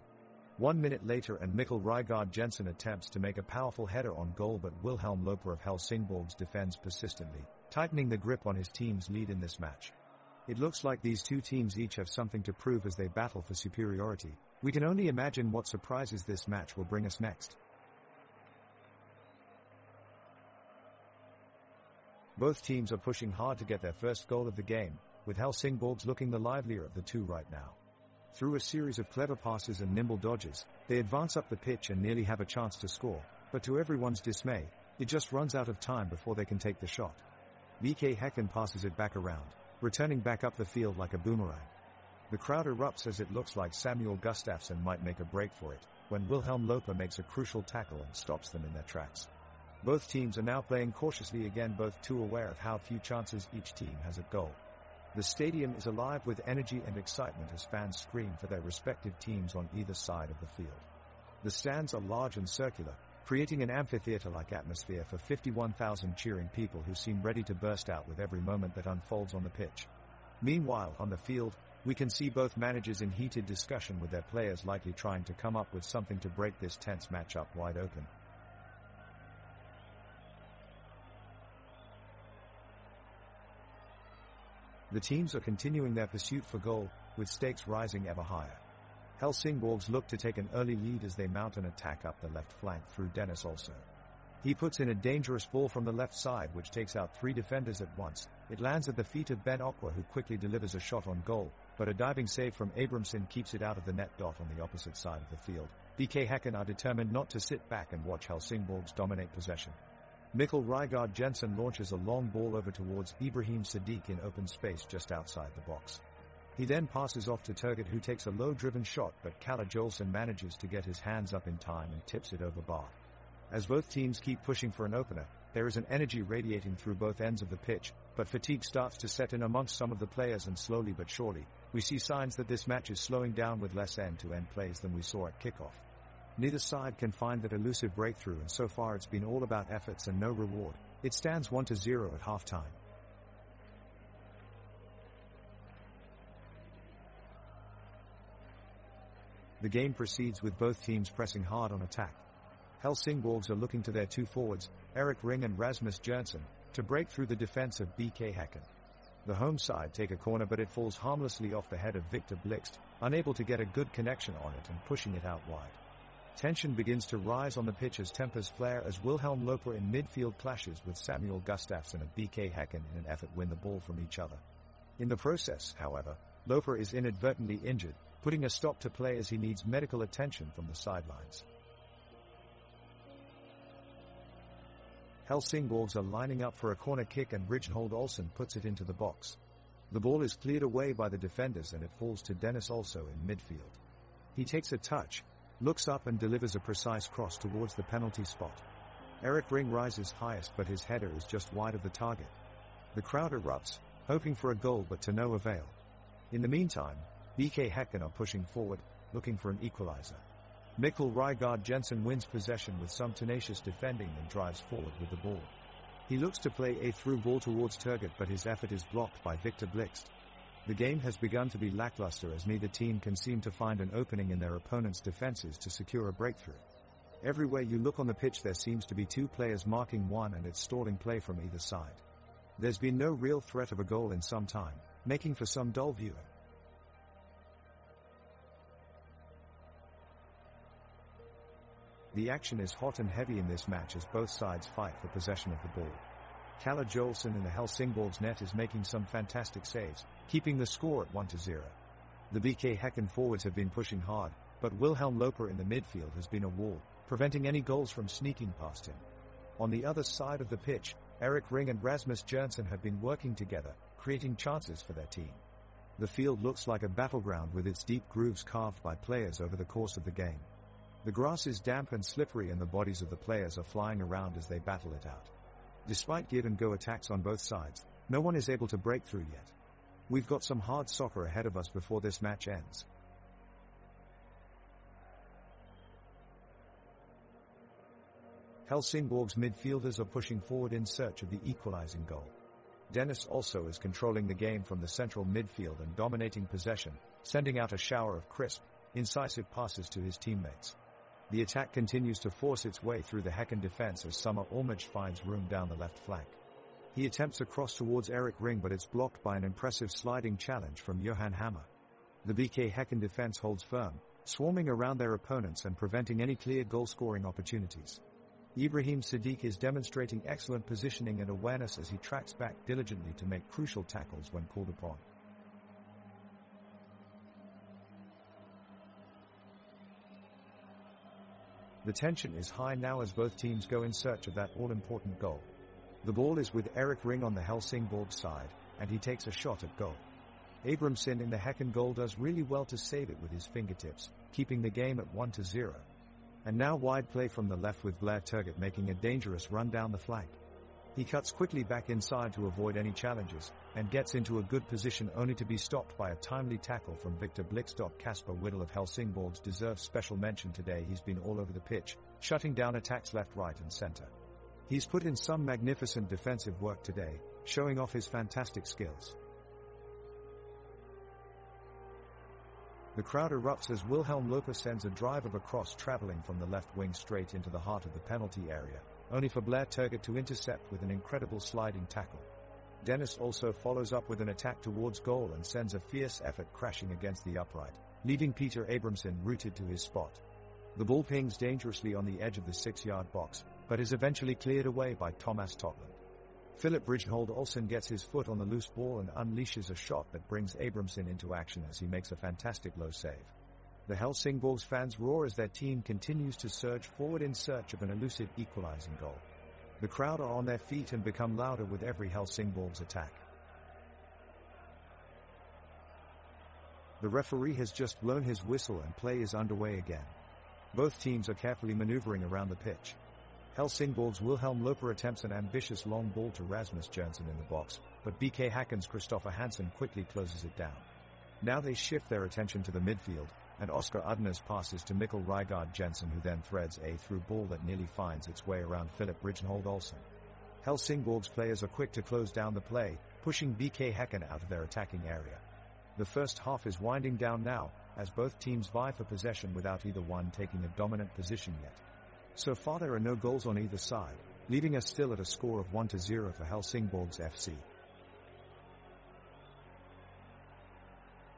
1 minute later and Mikkel Rygaard Jensen attempts to make a powerful header on goal, but Wilhelm Loper of Helsingborgs defends persistently, tightening the grip on his team's lead in this match. It looks like these two teams each have something to prove as they battle for superiority. We can only imagine what surprises this match will bring us next. Both teams are pushing hard to get their first goal of the game, with Helsingborgs looking the livelier of the two right now. Through a series of clever passes and nimble dodges, they advance up the pitch and nearly have a chance to score, but to everyone's dismay, it just runs out of time before they can take the shot. BK Häcken passes it back around, returning back up the field like a boomerang. The crowd erupts as it looks like Samuel Gustafsson might make a break for it, when Wilhelm Loper makes a crucial tackle and stops them in their tracks. Both teams are now playing cautiously again, both too aware of how few chances each team has at goal. The stadium is alive with energy and excitement as fans scream for their respective teams on either side of the field. The stands are large and circular, creating an amphitheater-like atmosphere for 51,000 cheering people who seem ready to burst out with every moment that unfolds on the pitch. Meanwhile, on the field, we can see both managers in heated discussion with their players, likely trying to come up with something to break this tense matchup wide open. The teams are continuing their pursuit for goal, with stakes rising ever higher. Helsingborgs look to take an early lead as they mount an attack up the left flank through Dennis also. He puts in a dangerous ball from the left side which takes out 3 defenders at once. It lands at the feet of Ben Opera, who quickly delivers a shot on goal, but a diving save from Abramson keeps it out of the net. On the opposite side of the field, BK Häcken are determined not to sit back and watch Helsingborgs dominate possession. Mikkel Rygaard Jensen launches a long ball over towards Ibrahim Sadiq in open space just outside the box. He then passes off to Turgut, who takes a low-driven shot, but Kalle Jolson manages to get his hands up in time and tips it over bar. As both teams keep pushing for an opener, there is an energy radiating through both ends of the pitch, but fatigue starts to set in amongst some of the players, and slowly but surely, we see signs that this match is slowing down with less end-to-end plays than we saw at kickoff. Neither side can find that elusive breakthrough, and so far it's been all about efforts and no reward. It stands 1-0 at halftime. The game proceeds with both teams pressing hard on attack. Helsingborgs are looking to their two forwards, Erik Ring and Rasmus Jernsen, to break through the defense of BK Häcken. The home side take a corner, but it falls harmlessly off the head of Victor Blixt, unable to get a good connection on it and pushing it out wide. Tension begins to rise on the pitch as tempers flare as Wilhelm Loper in midfield clashes with Samuel Gustafsson of BK Häcken in an effort to win the ball from each other. In the process, however, Loper is inadvertently injured, putting a stop to play as he needs medical attention from the sidelines. Helsingborgs are lining up for a corner kick and Rijnhold Olsen puts it into the box. The ball is cleared away by the defenders and it falls to Dennis also in midfield. He takes a touch, looks up and delivers a precise cross towards the penalty spot. Erik Ring rises highest, but his header is just wide of the target. The crowd erupts, hoping for a goal but to no avail. In the meantime, BK Häcken are pushing forward, looking for an equalizer. Mikkel Rygaard Jensen wins possession with some tenacious defending and drives forward with the ball. He looks to play a through ball towards Turgut, but his effort is blocked by Victor Blixt. The game has begun to be lackluster as neither team can seem to find an opening in their opponent's defenses to secure a breakthrough. Everywhere you look on the pitch there seems to be two players marking one, and it's stalling play from either side. There's been no real threat of a goal in some time, making for some dull viewing. The action is hot and heavy in this match as both sides fight for possession of the ball. Kalle Jolson in the Helsingborgs net is making some fantastic saves, keeping the score at 1-0. The BK Häcken forwards have been pushing hard, but Wilhelm Loper in the midfield has been a wall, preventing any goals from sneaking past him. On the other side of the pitch, Erik Ring and Rasmus Jernsen have been working together, creating chances for their team. The field looks like a battleground with its deep grooves carved by players over the course of the game. The grass is damp and slippery and the bodies of the players are flying around as they battle it out. Despite give-and-go attacks on both sides, no one is able to break through yet. We've got some hard soccer ahead of us before this match ends. Helsingborg's midfielders are pushing forward in search of the equalizing goal. Dennis also is controlling the game from the central midfield and dominating possession, sending out a shower of crisp, incisive passes to his teammates. The attack continues to force its way through the Häcken defense as Summer Ormage finds room down the left flank. He attempts a cross towards Erik Ring, but it's blocked by an impressive sliding challenge from Johan Hammer. The BK Häcken defense holds firm, swarming around their opponents and preventing any clear goal-scoring opportunities. Ibrahim Sadiq is demonstrating excellent positioning and awareness as he tracks back diligently to make crucial tackles when called upon. The tension is high now as both teams go in search of that all-important goal. The ball is with Erik Ring on the Helsingborg side, and he takes a shot at goal. Abramson in the Häcken goal does really well to save it with his fingertips, keeping the game at 1-0. And now wide play from the left with Blair Turgut making a dangerous run down the flank. He cuts quickly back inside to avoid any challenges, and gets into a good position only to be stopped by a timely tackle from Victor Blixt. Kasper Whittle of Helsingborgs deserves special mention today. He's been all over the pitch, shutting down attacks left, right and center. He's put in some magnificent defensive work today, showing off his fantastic skills. The crowd erupts as Wilhelm Loper sends a drive of a cross traveling from the left wing straight into the heart of the penalty area, only for Blair Turgut to intercept with an incredible sliding tackle. Dennis also follows up with an attack towards goal and sends a fierce effort crashing against the upright, leaving Peter Abramson rooted to his spot. The ball pings dangerously on the edge of the 6-yard box, but is eventually cleared away by Thomas Totland. Philip Rijnhold Olsen gets his foot on the loose ball and unleashes a shot that brings Abramson into action as he makes a fantastic low save. The Helsingborgs fans roar as their team continues to surge forward in search of an elusive equalizing goal. The crowd are on their feet and become louder with every Helsingborg's attack. The referee has just blown his whistle and play is underway again. Both teams are carefully maneuvering around the pitch. Helsingborg's Wilhelm Loper attempts an ambitious long ball to Rasmus Jensen in the box, but BK Häcken's Christopher Hansen quickly closes it down. Now they shift their attention to the midfield, and Oscar Udner's passes to Mikkel Rygaard Jensen, who then threads a through ball that nearly finds its way around Philip Rijnhold Olsen. Helsingborg's players are quick to close down the play, pushing BK Häcken out of their attacking area. The first half is winding down now, as both teams vie for possession without either one taking a dominant position yet. So far there are no goals on either side, leaving us still at a score of 1-0 for Helsingborg's FC.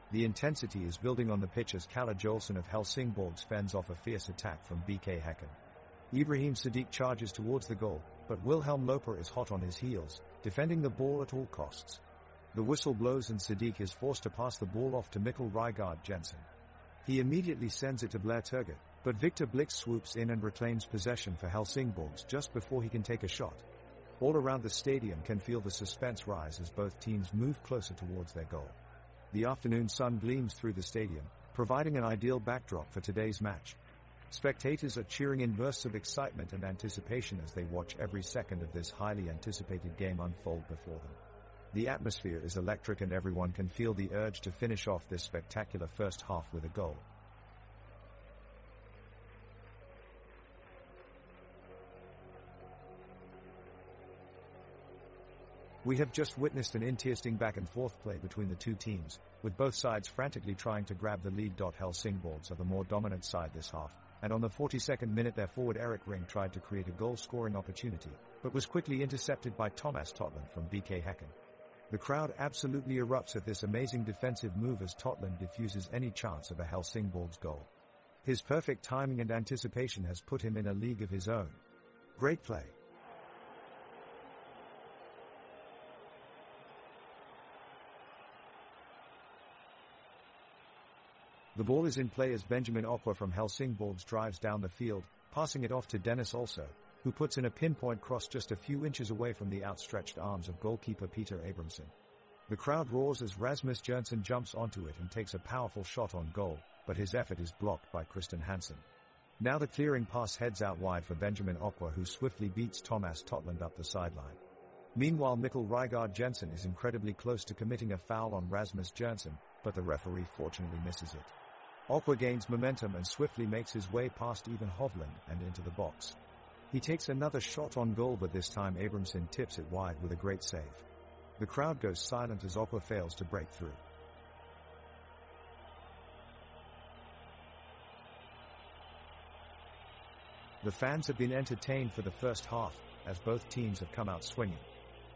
The intensity is building on the pitch as Kalle Jolson of Helsingborg fends off a fierce attack from BK Häcken. Ibrahim Sadiq charges towards the goal, but Wilhelm Loper is hot on his heels, defending the ball at all costs. The whistle blows and Sadiq is forced to pass the ball off to Mikkel Rygaard Jensen. He immediately sends it to Blair Turgut, but Victor Blix swoops in and reclaims possession for Helsingborg just before he can take a shot. All around the stadium can feel the suspense rise as both teams move closer towards their goal. The afternoon sun gleams through the stadium, providing an ideal backdrop for today's match. Spectators are cheering in bursts of excitement and anticipation as they watch every second of this highly anticipated game unfold before them. The atmosphere is electric and everyone can feel the urge to finish off this spectacular first half with a goal. We have just witnessed an interesting back-and-forth play between the two teams, with both sides frantically trying to grab the lead. Helsingborg are the more dominant side this half, and on the 42nd minute their forward Erik Ring tried to create a goal-scoring opportunity, but was quickly intercepted by Thomas Totland from BK Häcken. The crowd absolutely erupts at this amazing defensive move as Totland diffuses any chance of a Helsingborg's goal. His perfect timing and anticipation has put him in a league of his own. Great play. The ball is in play as Benjamin Okwa from Helsingborg drives down the field, passing it off to Dennis Also, who puts in a pinpoint cross just a few inches away from the outstretched arms of goalkeeper Peter Abramson. The crowd roars as Rasmus Jensen jumps onto it and takes a powerful shot on goal, but his effort is blocked by Christian Hansen. Now the clearing pass heads out wide for Benjamin Okwa, who swiftly beats Thomas Totland up the sideline. Meanwhile, Mikkel Rygaard Jensen is incredibly close to committing a foul on Rasmus Jensen, but the referee fortunately misses it. Okwa gains momentum and swiftly makes his way past Even Hovland and into the box. He takes another shot on goal, but this time Abramson tips it wide with a great save. The crowd goes silent as Okwa fails to break through. The fans have been entertained for the first half, as both teams have come out swinging.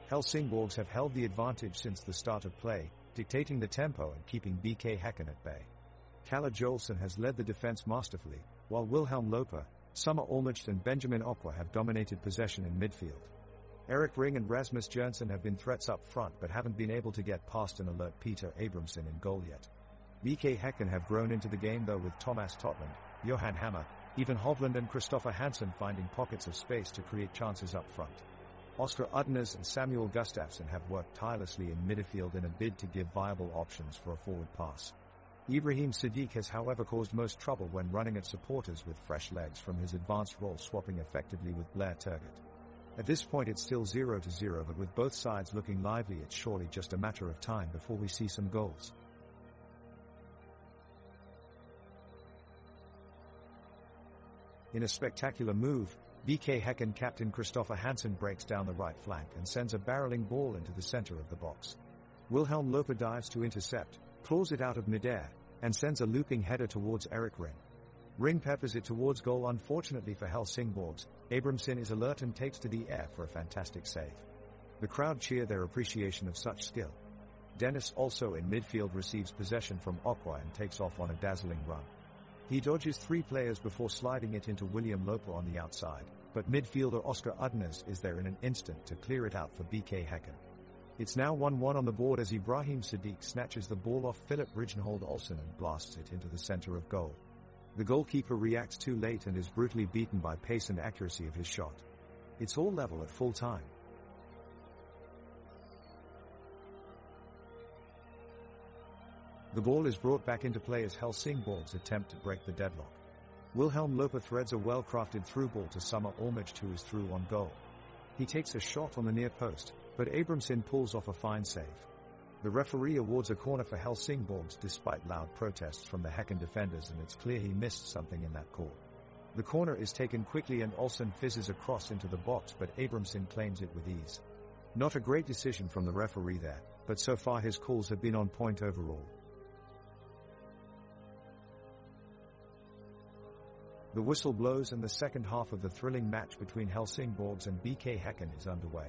Helsingborg have held the advantage since the start of play, dictating the tempo and keeping BK Häcken at bay. Kalle Jolson has led the defense masterfully, while Wilhelm Loper, Summer Olmert and Benjamin Okwa have dominated possession in midfield. Erik Ring and Rasmus Jensen have been threats up front but haven't been able to get past and alert Peter Abramson in goal yet. BK Häcken have grown into the game though, with Thomas Totland, Johan Hammer, Even Hovland and Christopher Hansen finding pockets of space to create chances up front. Oscar Udners and Samuel Gustafsson have worked tirelessly in midfield in a bid to give viable options for a forward pass. Ibrahim Sadiq has however caused most trouble when running at supporters with fresh legs from his advanced role, swapping effectively with Blair Turgut. At this point it's still 0-0, but with both sides looking lively it's surely just a matter of time before we see some goals. In a spectacular move, BK Häcken captain Christopher Hansen breaks down the right flank and sends a barreling ball into the center of the box. Wilhelm Loper dives to intercept, claws it out of midair, and sends a looping header towards Erik Ring. Ring peppers it towards goal. Unfortunately for Helsingborg, Abramson is alert and takes to the air for a fantastic save. The crowd cheer their appreciation of such skill. Dennis Also in midfield receives possession from Okwa and takes off on a dazzling run. He dodges three players before sliding it into William Loper on the outside, but midfielder Oscar Udners is there in an instant to clear it out for BK Häcken. It's now 1-1 on the board as Ibrahim Sadiq snatches the ball off Philip Rijnhold Olsen and blasts it into the center of goal. The goalkeeper reacts too late and is brutally beaten by pace and accuracy of his shot. It's all level at full time. The ball is brought back into play as Helsingsborg's attempt to break the deadlock. Wilhelm Loper threads a well-crafted through ball to Summer Olmich, who is through on goal. He takes a shot on the near post, but Abramson pulls off a fine save. The referee awards a corner for Helsingsborg despite loud protests from the Häcken defenders, and it's clear he missed something in that call. The corner is taken quickly and Olsen fizzes a cross into the box, but Abramson claims it with ease. Not a great decision from the referee there, but so far his calls have been on point overall. The whistle blows and the second half of the thrilling match between Helsingsborg and BK Häcken is underway.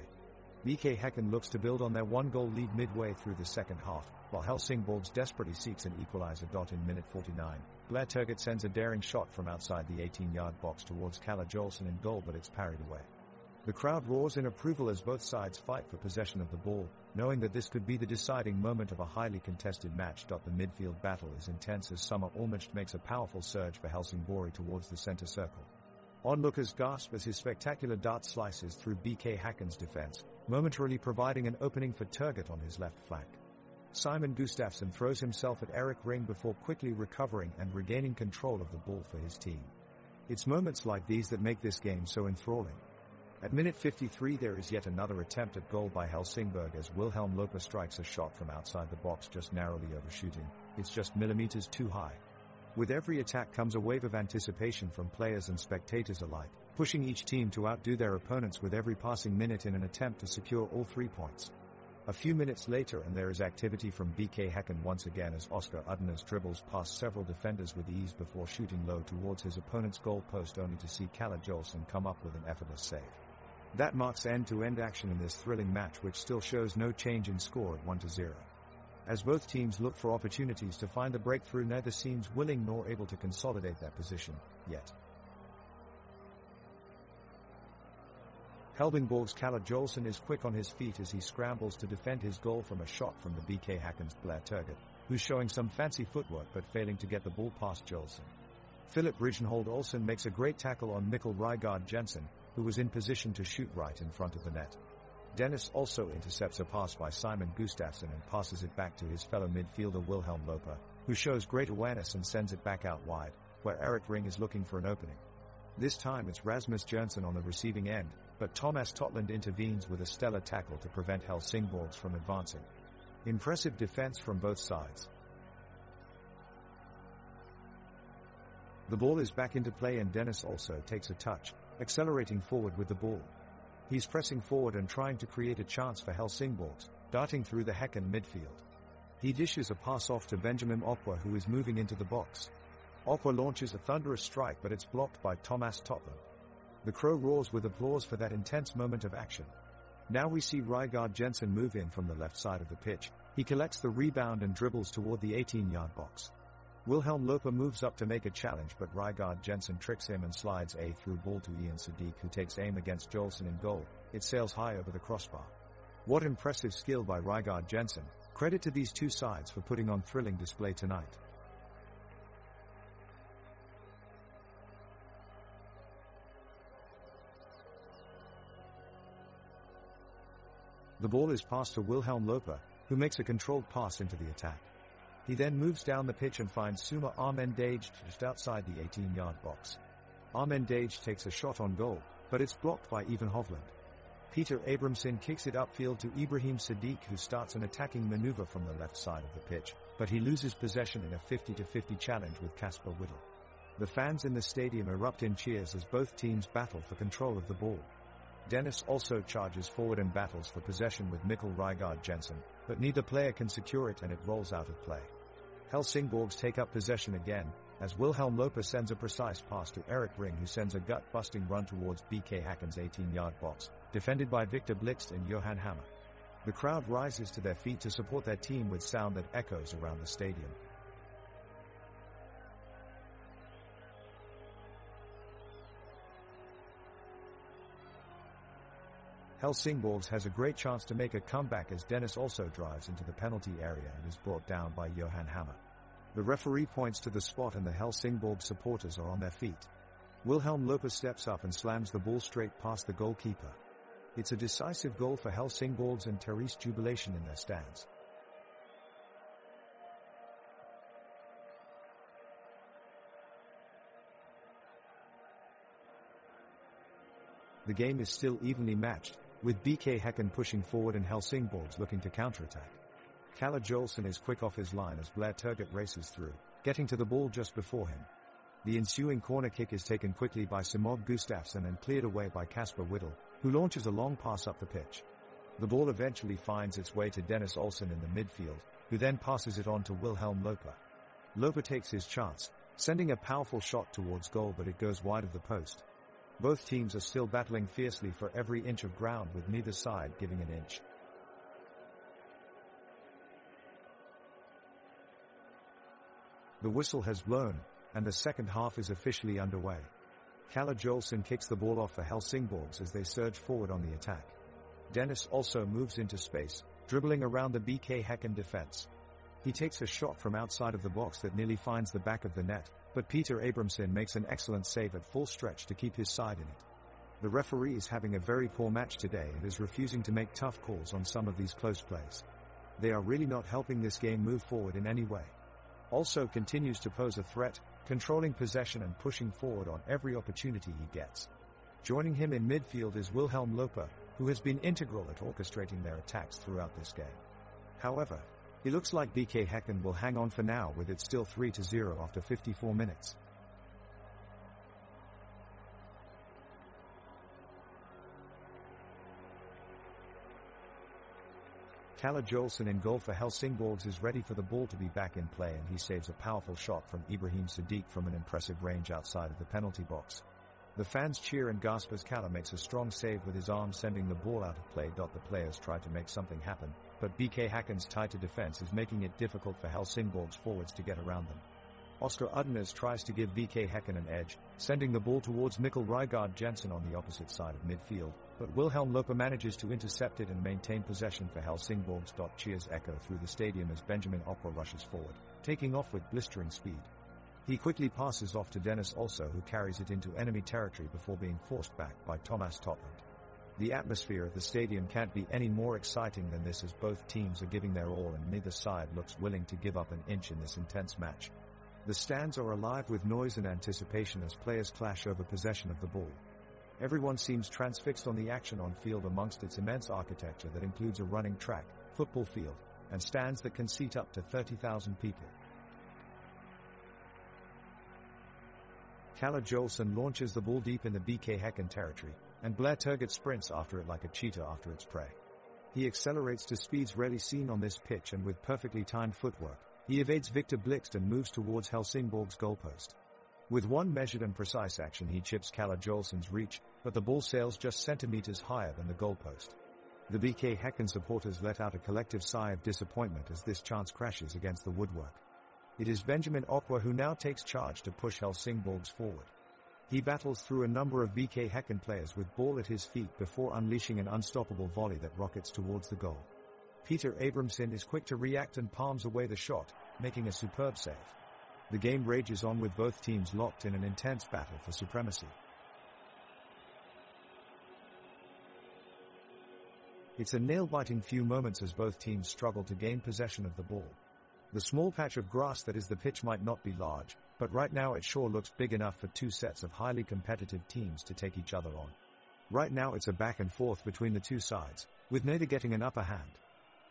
BK Häcken looks to build on their one-goal lead midway through the second half, while Helsingsborg desperately seeks an equalizer. In minute 49, Blair Turgott sends a daring shot from outside the 18-yard box towards Kalle Jolson in goal, but it's parried away. The crowd roars in approval as both sides fight for possession of the ball, knowing that this could be the deciding moment of a highly contested match. The midfield battle is intense as Summer Olmich makes a powerful surge for Helsingsborg towards the center circle. Onlookers gasp as his spectacular dart slices through BK Häcken's defense, momentarily providing an opening for Turgott on his left flank. Simon Gustafsson throws himself at Erik Ring before quickly recovering and regaining control of the ball for his team. It's moments like these that make this game so enthralling. At minute 53 there is yet another attempt at goal by Helsingsborg as Wilhelm Loper strikes a shot from outside the box, just narrowly overshooting. It's just millimeters too high. With every attack comes a wave of anticipation from players and spectators alike, pushing each team to outdo their opponents with every passing minute in an attempt to secure all 3 points. A few minutes later and there is activity from BK Häcken once again as Oscar Uddeners dribbles past several defenders with ease before shooting low towards his opponent's goal post, only to see Kalle Jolson come up with an effortless save. That marks end-to-end action in this thrilling match, which still shows no change in score at 1-0. As both teams look for opportunities to find the breakthrough, neither seems willing nor able to consolidate their position, yet. Helsingsborg's Kalle Jolson is quick on his feet as he scrambles to defend his goal from a shot from the BK Häcken's Blair Turgott, who's showing some fancy footwork but failing to get the ball past Jolson. Philip Rijnhold Olsen makes a great tackle on Mikkel Rygaard Jensen, who was in position to shoot right in front of the net. Dennis also intercepts a pass by Simon Gustafsson and passes it back to his fellow midfielder Wilhelm Loper, who shows great awareness and sends it back out wide, where Erik Ring is looking for an opening. This time it's Rasmus Jørgensen on the receiving end, but Thomas Totland intervenes with a stellar tackle to prevent Helsingsborg from advancing. Impressive defense from both sides. The ball is back into play and Dennis also takes a touch, accelerating forward with the ball. He's pressing forward and trying to create a chance for Helsingsborg, darting through the Häcken midfield. He dishes a pass off to Benjamin Okwa, who is moving into the box. Okwa launches a thunderous strike, but it's blocked by Thomas Totland. The Crow roars with applause for that intense moment of action. Now we see Rygaard Jensen move in from the left side of the pitch. He collects the rebound and dribbles toward the 18-yard box. Wilhelm Loper moves up to make a challenge, but Rygaard Jensen tricks him and slides a through ball to Ian Sadiq, who takes aim against Jolson in goal. It sails high over the crossbar. What impressive skill by Rygaard Jensen. Credit to these two sides for putting on thrilling display tonight. The ball is passed to Wilhelm Loper, who makes a controlled pass into the attack. He then moves down the pitch and finds Suma Armendage just outside the 18-yard box. Armendage takes a shot on goal, but it's blocked by Ivan Hovland. Peter Abramson kicks it upfield to Ibrahim Sadiq, who starts an attacking maneuver from the left side of the pitch, but he loses possession in a 50-50 challenge with Kasper Whittle. The fans in the stadium erupt in cheers as both teams battle for control of the ball. Dennis also charges forward and battles for possession with Mikkel Rygaard Jensen, but neither player can secure it and it rolls out of play. Helsingsborg take up possession again, as Wilhelm Loper sends a precise pass to Erik Ring, who sends a gut-busting run towards BK Häcken's 18-yard box, defended by Victor Blixt and Johan Hammer. The crowd rises to their feet to support their team with sound that echoes around the stadium. Helsingsborg has a great chance to make a comeback as Dennis also drives into the penalty area and is brought down by Johan Hammer. The referee points to the spot and the Helsingsborg supporters are on their feet. Wilhelm Loper steps up and slams the ball straight past the goalkeeper. It's a decisive goal for Helsingsborg's, and Therese jubilation in their stands. The game is still evenly matched, with BK Häcken pushing forward and Helsingborgs looking to counterattack. Kalle Jolson is quick off his line as Blair Turgott races through, getting to the ball just before him. The ensuing corner kick is taken quickly by Simog Gustafsson and cleared away by Kasper Whittle, who launches a long pass up the pitch. The ball eventually finds its way to Dennis Olsen in the midfield, who then passes it on to Wilhelm Loper. Loper takes his chance, sending a powerful shot towards goal, but it goes wide of the post. Both teams are still battling fiercely for every inch of ground, with neither side giving an inch. The whistle has blown, and the second half is officially underway. Kalle Jolson kicks the ball off for Helsingborgs as they surge forward on the attack. Dennis also moves into space, dribbling around the BK Häcken defense. He takes a shot from outside of the box that nearly finds the back of the net, but Peter Abramson makes an excellent save at full stretch to keep his side in it. The referee is having a very poor match today and is refusing to make tough calls on some of these close plays. They are really not helping this game move forward in any way. Also continues to pose a threat, controlling possession and pushing forward on every opportunity he gets. Joining him in midfield is Wilhelm Loper, who has been integral at orchestrating their attacks throughout this game. However, it looks like BK Häcken will hang on for now, with it still 3-0 after 54 minutes. Kalle Jolson in goal for Helsingborgs is ready for the ball to be back in play, and he saves a powerful shot from Ibrahim Sadiq from an impressive range outside of the penalty box. The fans cheer and gasp as Kalle makes a strong save with his arm, sending the ball out of play. The players try to make something happen, but BK Häcken's tighter defense is making it difficult for Helsingborgs forwards to get around them. Oscar Udnes tries to give BK Häcken an edge, sending the ball towards Mikkel Rygaard Jensen on the opposite side of midfield, but Wilhelm Loper manages to intercept it and maintain possession for Helsingborgs. Cheers echo through the stadium as Benjamin Opwa rushes forward, taking off with blistering speed. He quickly passes off to Dennis also, who carries it into enemy territory before being forced back by Thomas Totland. The atmosphere at the stadium can't be any more exciting than this, as both teams are giving their all and neither side looks willing to give up an inch in this intense match. The stands are alive with noise and anticipation as players clash over possession of the ball. Everyone seems transfixed on the action on field amongst its immense architecture that includes a running track, football field, and stands that can seat up to 30,000 people. Kalle Jolson launches the ball deep in the BK Häcken territory, and Blair Turgott sprints after it like a cheetah after its prey. He accelerates to speeds rarely seen on this pitch, and with perfectly timed footwork, he evades Victor Blixt and moves towards Helsingborg's goalpost. With one measured and precise action, he chips Kalle Jolson's reach, but the ball sails just centimeters higher than the goalpost. The BK Häcken supporters let out a collective sigh of disappointment as this chance crashes against the woodwork. It is Benjamin Opwa who now takes charge to push Helsingborgs forward. He battles through a number of BK Häcken players with ball at his feet before unleashing an unstoppable volley that rockets towards the goal. Peter Abramson is quick to react and palms away the shot, making a superb save. The game rages on with both teams locked in an intense battle for supremacy. It's a nail-biting few moments as both teams struggle to gain possession of the ball. The small patch of grass that is the pitch might not be large, but right now it sure looks big enough for two sets of highly competitive teams to take each other on. Right now it's a back and forth between the two sides, with neither getting an upper hand.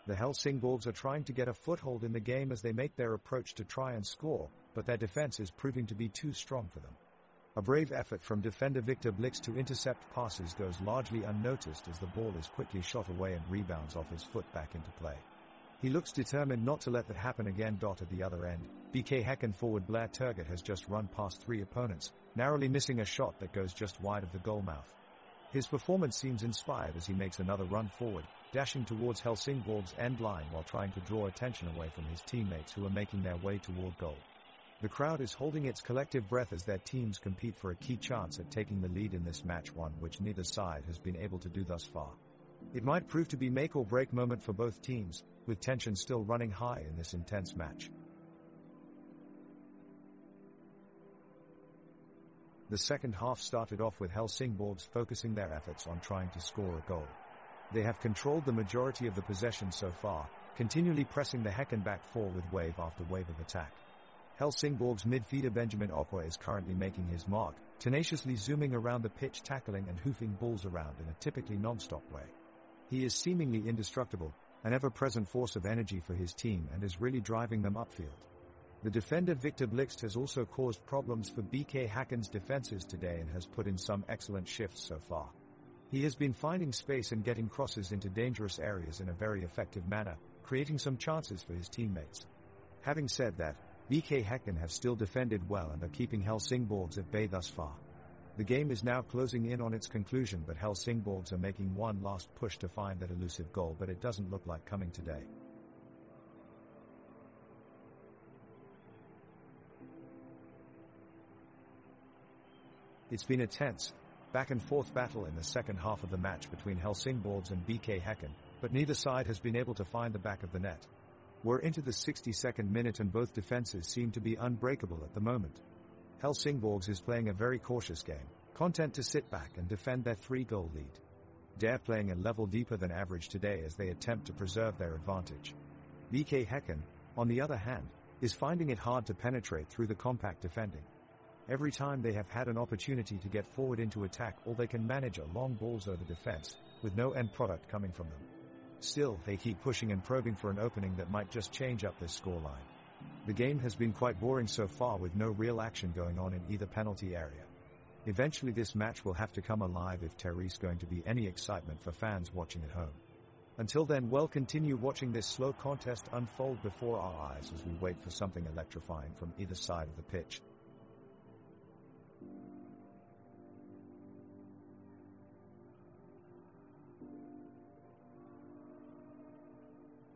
The Helsingborgs are trying to get a foothold in the game as they make their approach to try and score, but their defense is proving to be too strong for them. A brave effort from defender Victor Blixt to intercept passes goes largely unnoticed as the ball is quickly shot away and rebounds off his foot back into play. He looks determined not to let that happen again. At the other end, BK Häcken forward Blair Turgott has just run past three opponents, narrowly missing a shot that goes just wide of the goal mouth. His performance seems inspired as he makes another run forward, dashing towards Helsingborg's end line while trying to draw attention away from his teammates who are making their way toward goal. The crowd is holding its collective breath as their teams compete for a key chance at taking the lead in this match, one which neither side has been able to do thus far. It might prove to be make or break moment for both teams, with tension still running high in this intense match. The second half started off with Helsingborgs focusing their efforts on trying to score a goal. They have controlled the majority of the possession so far, continually pressing the Häcken back four with wave after wave of attack. Helsingborg's midfielder Benjamin Okwá is currently making his mark, tenaciously zooming around the pitch, tackling and hoofing balls around in a typically non-stop way. He is seemingly indestructible, an ever-present force of energy for his team, and is really driving them upfield. The defender Victor Blixt has also caused problems for BK Häcken's defenses today and has put in some excellent shifts so far. He has been finding space and getting crosses into dangerous areas in a very effective manner, creating some chances for his teammates. Having said that, BK Häcken have still defended well and are keeping Helsingborgs at bay thus far. The game is now closing in on its conclusion, but Helsingborgs are making one last push to find that elusive goal, but it doesn't look like coming today. It's been a tense, back-and-forth battle in the second half of the match between Helsingborgs and BK Häcken, but neither side has been able to find the back of the net. We're into the 62nd minute and both defenses seem to be unbreakable at the moment. Helsingborgs is playing a very cautious game, content to sit back and defend their 3-goal lead. They're playing a level deeper than average today as they attempt to preserve their advantage. BK Häcken, on the other hand, is finding it hard to penetrate through the compact defending. Every time they have had an opportunity to get forward into attack, all they can manage are long balls over defense, with no end product coming from them. Still, they keep pushing and probing for an opening that might just change up this scoreline. The game has been quite boring so far, with no real action going on in either penalty area. Eventually this match will have to come alive if there is going to be any excitement for fans watching at home. Until then, we'll continue watching this slow contest unfold before our eyes as we wait for something electrifying from either side of the pitch.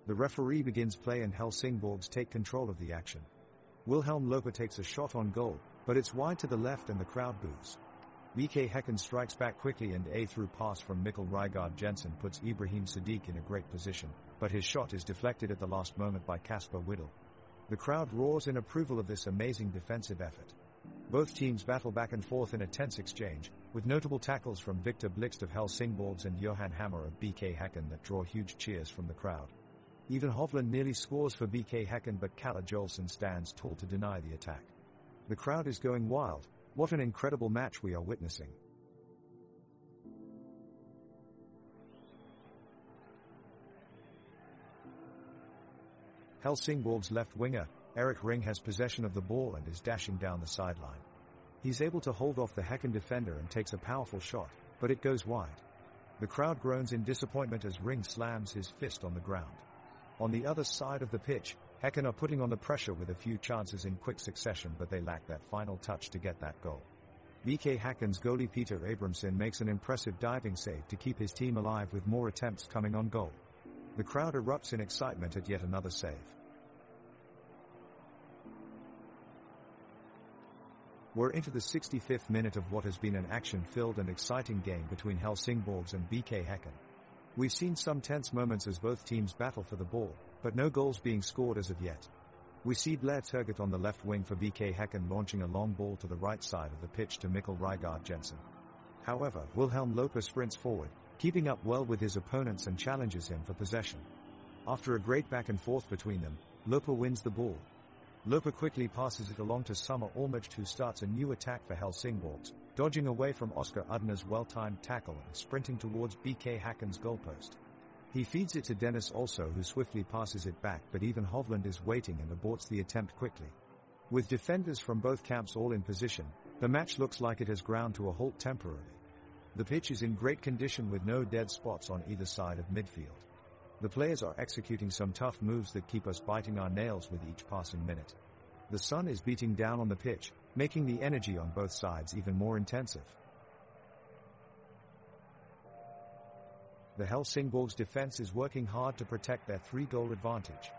The referee begins play and Helsingborgs take control of the action. Wilhelm Loper takes a shot on goal, but it's wide to the left and the crowd boos. BK Häcken strikes back quickly and a through pass from Mikkel Rygaard Jensen puts Ibrahim Sadiq in a great position, but his shot is deflected at the last moment by Kasper Whittle. The crowd roars in approval of this amazing defensive effort. Both teams battle back and forth in a tense exchange, with notable tackles from Victor Blixt of Helsingborgs and Johan Hammer of BK Häcken that draw huge cheers from the crowd. Even Hovland nearly scores for BK Häcken, but Kalle Jolson stands tall to deny the attack. The crowd is going wild. What an incredible match we are witnessing. Helsingborg's left winger, Erik Ring, has possession of the ball and is dashing down the sideline. He's able to hold off the Häcken defender and takes a powerful shot, but it goes wide. The crowd groans in disappointment as Ring slams his fist on the ground. On the other side of the pitch, Häcken are putting on the pressure with a few chances in quick succession, but they lack that final touch to get that goal. BK Häcken's goalie Peter Abramson makes an impressive diving save to keep his team alive with more attempts coming on goal. The crowd erupts in excitement at yet another save. We're into the 65th minute of what has been an action-filled and exciting game between Helsingborgs and BK Häcken. We've seen some tense moments as both teams battle for the ball, but no goals being scored as of yet. We see Blair Turgott on the left wing for BK Häcken launching a long ball to the right side of the pitch to Mikkel Rygaard Jensen. However, Wilhelm Loper sprints forward, keeping up well with his opponents and challenges him for possession. After a great back and forth between them, Loper wins the ball. Loper quickly passes it along to Summer Olmert, who starts a new attack for Helsingborgs, dodging away from Oscar Udner's well-timed tackle and sprinting towards BK Häcken's goalpost. He feeds it to Dennis also, who swiftly passes it back, but even Hovland is waiting and aborts the attempt quickly. With defenders from both camps all in position, the match looks like it has ground to a halt temporarily. The pitch is in great condition with no dead spots on either side of midfield. The players are executing some tough moves that keep us biting our nails with each passing minute. The sun is beating down on the pitch, making the energy on both sides even more intensive. The Helsingborgs defense is working hard to protect their 3-goal advantage.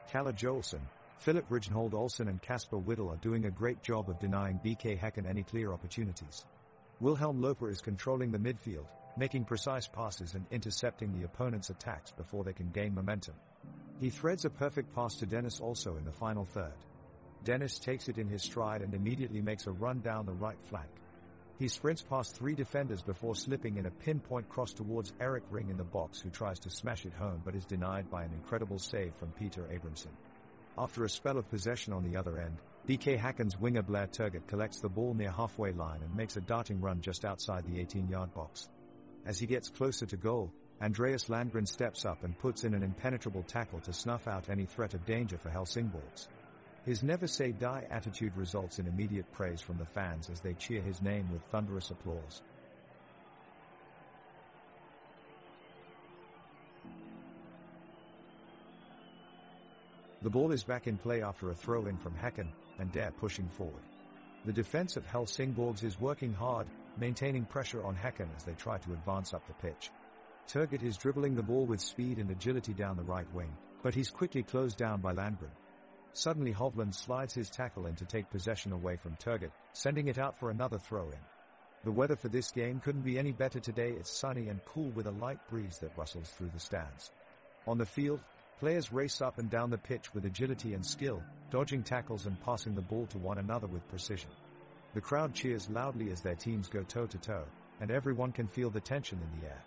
Kalle Jolson, Philip Rijnhold Olsen and Kasper Whittle are doing a great job of denying BK Häcken any clear opportunities. Wilhelm Loper is controlling the midfield, making precise passes and intercepting the opponent's attacks before they can gain momentum. He threads a perfect pass to Dennis also in the final third. Dennis takes it in his stride and immediately makes a run down the right flank. He sprints past 3 defenders before slipping in a pinpoint cross towards Eric Ring in the box, who tries to smash it home but is denied by an incredible save from Peter Abramson. After a spell of possession on the other end, BK Häcken's winger Blair Turgott collects the ball near halfway line and makes a darting run just outside the 18-yard box. As he gets closer to goal, Andreas Landgren steps up and puts in an impenetrable tackle to snuff out any threat of danger for Helsingsborg. His never say die attitude results in immediate praise from the fans as they cheer his name with thunderous applause. The ball is back in play after a throw-in from Häcken, and Dare pushing forward. The defense of Helsingsborg is working hard, maintaining pressure on Häcken as they try to advance up the pitch. Turgott is dribbling the ball with speed and agility down the right wing, but he's quickly closed down by Landgren. Suddenly Hovland slides his tackle in to take possession away from Turgott, sending it out for another throw-in. The weather for this game couldn't be any better today. It's sunny and cool with a light breeze that rustles through the stands. On the field, players race up and down the pitch with agility and skill, dodging tackles and passing the ball to one another with precision. The crowd cheers loudly as their teams go toe-to-toe, and everyone can feel the tension in the air.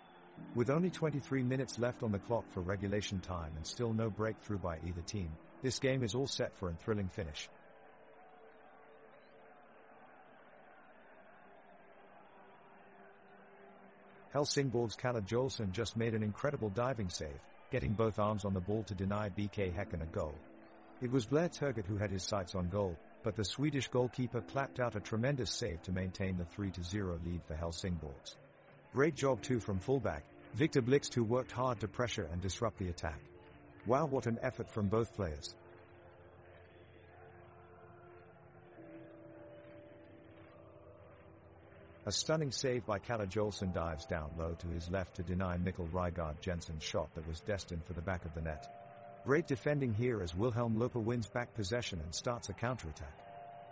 With only 23 minutes left on the clock for regulation time and still no breakthrough by either team, this game is all set for a thrilling finish. Helsingsborg's Kalle Jolson just made an incredible diving save, getting both arms on the ball to deny BK Häcken a goal. It was Blair Turgott who had his sights on goal, but the Swedish goalkeeper clapped out a tremendous save to maintain the 3-0 lead for Helsingsborg. Great job too from fullback Victor Blixt, who worked hard to pressure and disrupt the attack. Wow, what an effort from both players. A stunning save by Kalle Jolson dives down low to his left to deny Mikkel Rygaard Jensen's shot that was destined for the back of the net. Great defending here as Wilhelm Loper wins back possession and starts a counterattack.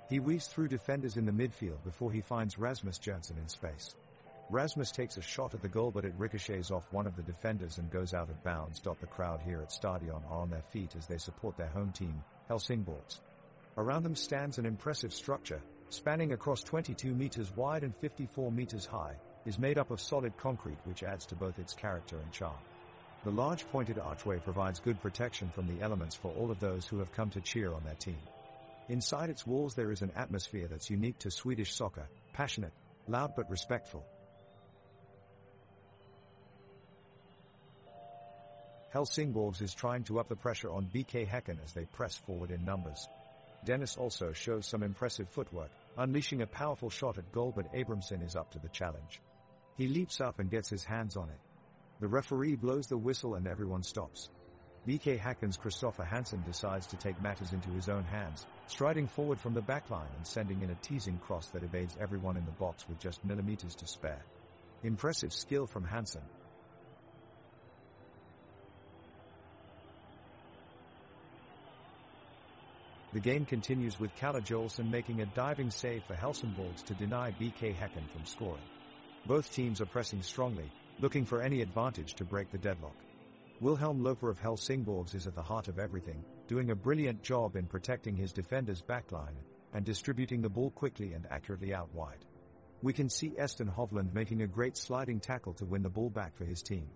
He weaves through defenders in the midfield before he finds Rasmus Jensen in space. Rasmus takes a shot at the goal, but it ricochets off one of the defenders and goes out of bounds. The crowd here at Stadion are on their feet as they support their home team, Helsingsborg. Around them stands an impressive structure, spanning across 22 meters wide and 54 meters high, is made up of solid concrete, which adds to both its character and charm. The large pointed archway provides good protection from the elements for all of those who have come to cheer on their team. Inside its walls there is an atmosphere that's unique to Swedish soccer, passionate, loud but respectful. Helsingsborg is trying to up the pressure on BK Häcken as they press forward in numbers. Dennis also shows some impressive footwork, unleashing a powerful shot at goal, but Abramson is up to the challenge. He leaps up and gets his hands on it. The referee blows the whistle and everyone stops. BK Häcken's Christopher Hansen decides to take matters into his own hands, striding forward from the backline and sending in a teasing cross that evades everyone in the box with just millimeters to spare. Impressive skill from Hansen. The game continues with Kalle Jolson making a diving save for Helsingsborg to deny BK Häcken from scoring. Both teams are pressing strongly, looking for any advantage to break the deadlock. Wilhelm Loper of Helsingsborg is at the heart of everything, doing a brilliant job in protecting his defender's backline and distributing the ball quickly and accurately out wide. We can see Eston Hovland making a great sliding tackle to win the ball back for his team.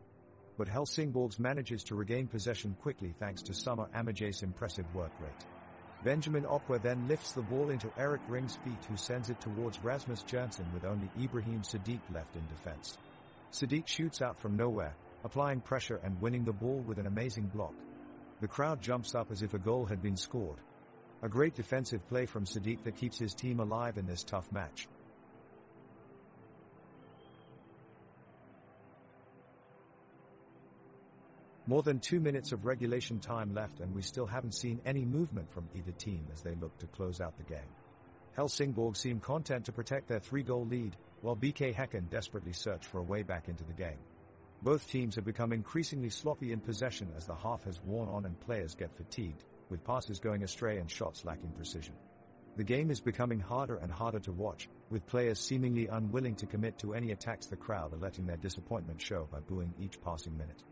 But Helsingsborg manages to regain possession quickly thanks to Summer Amage's impressive work rate. Benjamin Opwa then lifts the ball into Eric Ring's feet, who sends it towards Rasmus Jensen with only Ibrahim Sadiq left in defense. Sadiq shoots out from nowhere, applying pressure and winning the ball with an amazing block. The crowd jumps up as if a goal had been scored. A great defensive play from Sadiq that keeps his team alive in this tough match. More than 2 minutes of regulation time left and we still haven't seen any movement from either team as they look to close out the game. Helsingsborg seem content to protect their 3-goal lead, while BK Häcken desperately search for a way back into the game. Both teams have become increasingly sloppy in possession as the half has worn on and players get fatigued, with passes going astray and shots lacking precision. The game is becoming harder and harder to watch, with players seemingly unwilling to commit to any attacks. The crowd are letting their disappointment show by booing each passing minute.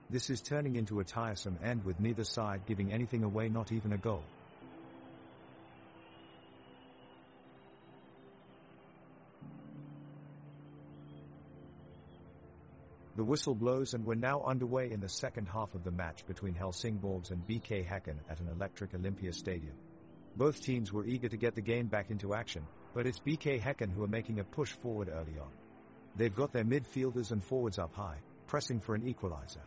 This is turning into a tiresome end with neither side giving anything away, not even a goal. The whistle blows and we're now underway in the second half of the match between Helsingborgs and BK Häcken at an electric Olympia stadium. Both teams were eager to get the game back into action, but it's BK Häcken who are making a push forward early on. They've got their midfielders and forwards up high, pressing for an equalizer.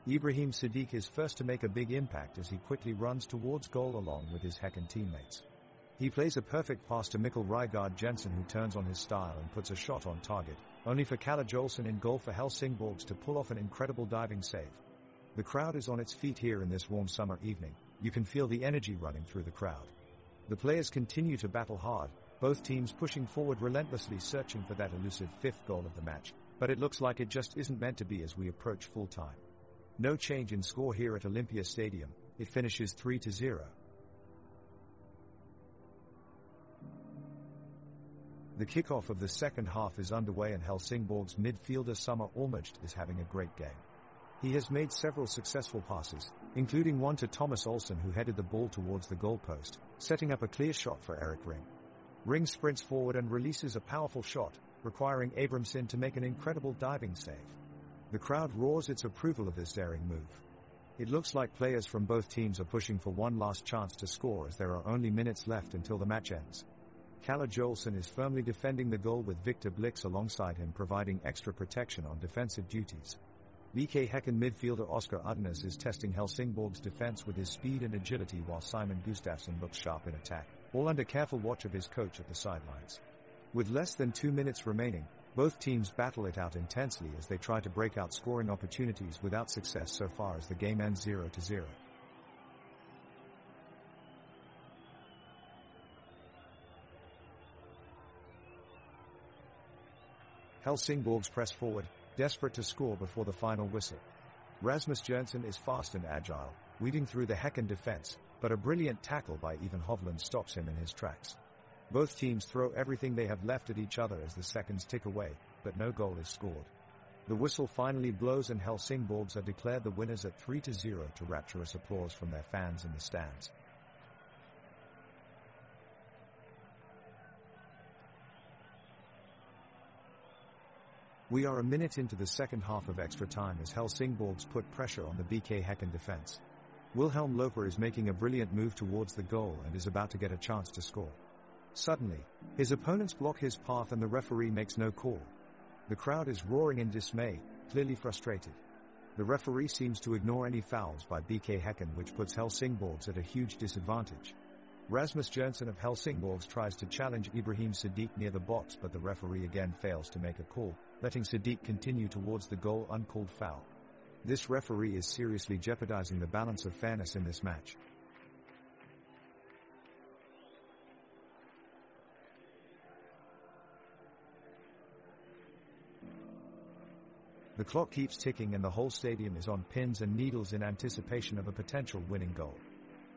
Ibrahim Siddiq is first to make a big impact as he quickly runs towards goal along with his Häcken teammates. He plays a perfect pass to Mikkel Rygaard Jensen, who turns on his style and puts a shot on target, only for Kalle Jolson in goal for Helsingborgs to pull off an incredible diving save. The crowd is on its feet here in this warm summer evening. You can feel the energy running through the crowd. The players continue to battle hard, both teams pushing forward relentlessly, searching for that elusive fifth goal of the match, but it looks like it just isn't meant to be as we approach full time. No change in score here at Olympia Stadium. It finishes 3-0. The kickoff of the second half is underway and Helsingborg's midfielder Summer Almudst is having a great game. He has made several successful passes, including one to Thomas Olsson, who headed the ball towards the goalpost, setting up a clear shot for Erik Ring. Ring sprints forward and releases a powerful shot, requiring Abramson to make an incredible diving save. The crowd roars its approval of this daring move. It looks like players from both teams are pushing for one last chance to score as there are only minutes left until the match ends. Kalle Jolson is firmly defending the goal with Victor Blix alongside him, providing extra protection on defensive duties. BK Häcken midfielder Oscar Udnes is testing Helsingborg's defense with his speed and agility, while Simon Gustafsson looks sharp in attack, all under careful watch of his coach at the sidelines. With less than 2 minutes remaining, both teams battle it out intensely as they try to break out scoring opportunities without success so far as the game ends 0-0. Helsingborgs press forward, desperate to score before the final whistle. Rasmus Jensen is fast and agile, weaving through the Häcken defense, but a brilliant tackle by Ivan Hovland stops him in his tracks. Both teams throw everything they have left at each other as the seconds tick away, but no goal is scored. The whistle finally blows and Helsingborgs are declared the winners at 3-0 to rapturous applause from their fans in the stands. We are a minute into the second half of extra time as Helsingborgs put pressure on the BK Häcken defense. Wilhelm Loper is making a brilliant move towards the goal and is about to get a chance to score. Suddenly, his opponents block his path and the referee makes no call. The crowd is roaring in dismay, clearly frustrated. The referee seems to ignore any fouls by BK Häcken, which puts Helsingborgs at a huge disadvantage. Rasmus Jensen of Helsingborgs tries to challenge Ibrahim Siddiq near the box, but the referee again fails to make a call, letting Siddiq continue towards the goal uncalled foul. This referee is seriously jeopardizing the balance of fairness in this match. The clock keeps ticking and the whole stadium is on pins and needles in anticipation of a potential winning goal.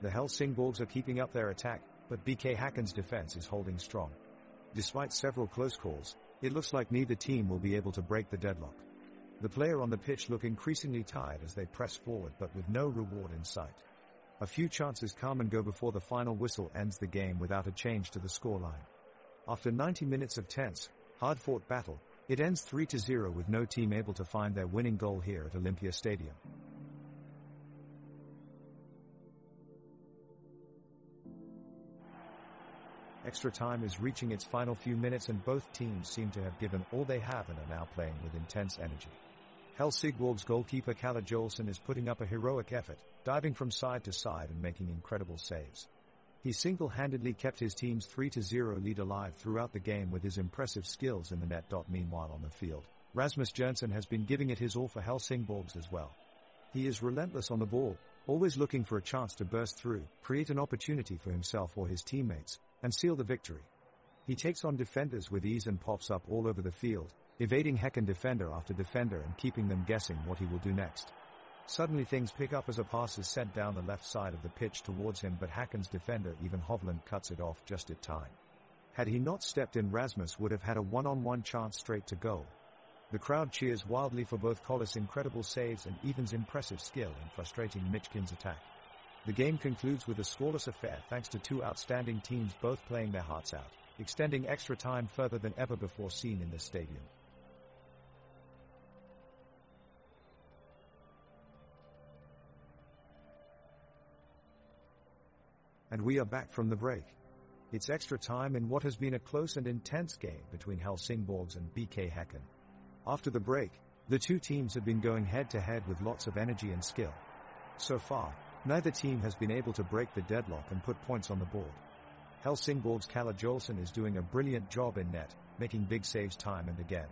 The Helsingborgs are keeping up their attack, but BK Häcken's defense is holding strong. Despite several close calls, it looks like neither team will be able to break the deadlock. The players on the pitch look increasingly tired as they press forward, but with no reward in sight. A few chances come and go before the final whistle ends the game without a change to the scoreline. After 90 minutes of tense, hard-fought battle, it ends 3-0 with no team able to find their winning goal here at Olympia Stadium. Extra time is reaching its final few minutes and both teams seem to have given all they have and are now playing with intense energy. Helsingborg's goalkeeper Kalle Jolson is putting up a heroic effort, diving from side to side and making incredible saves. He single-handedly kept his team's 3-0 lead alive throughout the game with his impressive skills in the net. Meanwhile on the field, Rasmus Jensen has been giving it his all for Helsingborgs as well. He is relentless on the ball, always looking for a chance to burst through, create an opportunity for himself or his teammates, and seal the victory. He takes on defenders with ease and pops up all over the field, evading Häcken defender after defender and keeping them guessing what he will do next. Suddenly things pick up as a pass is sent down the left side of the pitch towards him, but Häcken's defender Ivan Hovland cuts it off just in time. Had he not stepped in, Rasmus would have had a one-on-one chance straight to goal. The crowd cheers wildly for both Collis' incredible saves and Ivan's impressive skill in frustrating Michkin's attack. The game concludes with a scoreless affair thanks to two outstanding teams both playing their hearts out, extending extra time further than ever before seen in this stadium. And we are back from the break. It's extra time in what has been a close and intense game between Helsingsborg and BK Häcken. After the break, the two teams have been going head-to-head with lots of energy and skill. So far, neither team has been able to break the deadlock and put points on the board. Helsingsborg's Kalle Jolson is doing a brilliant job in net, making big saves time and again.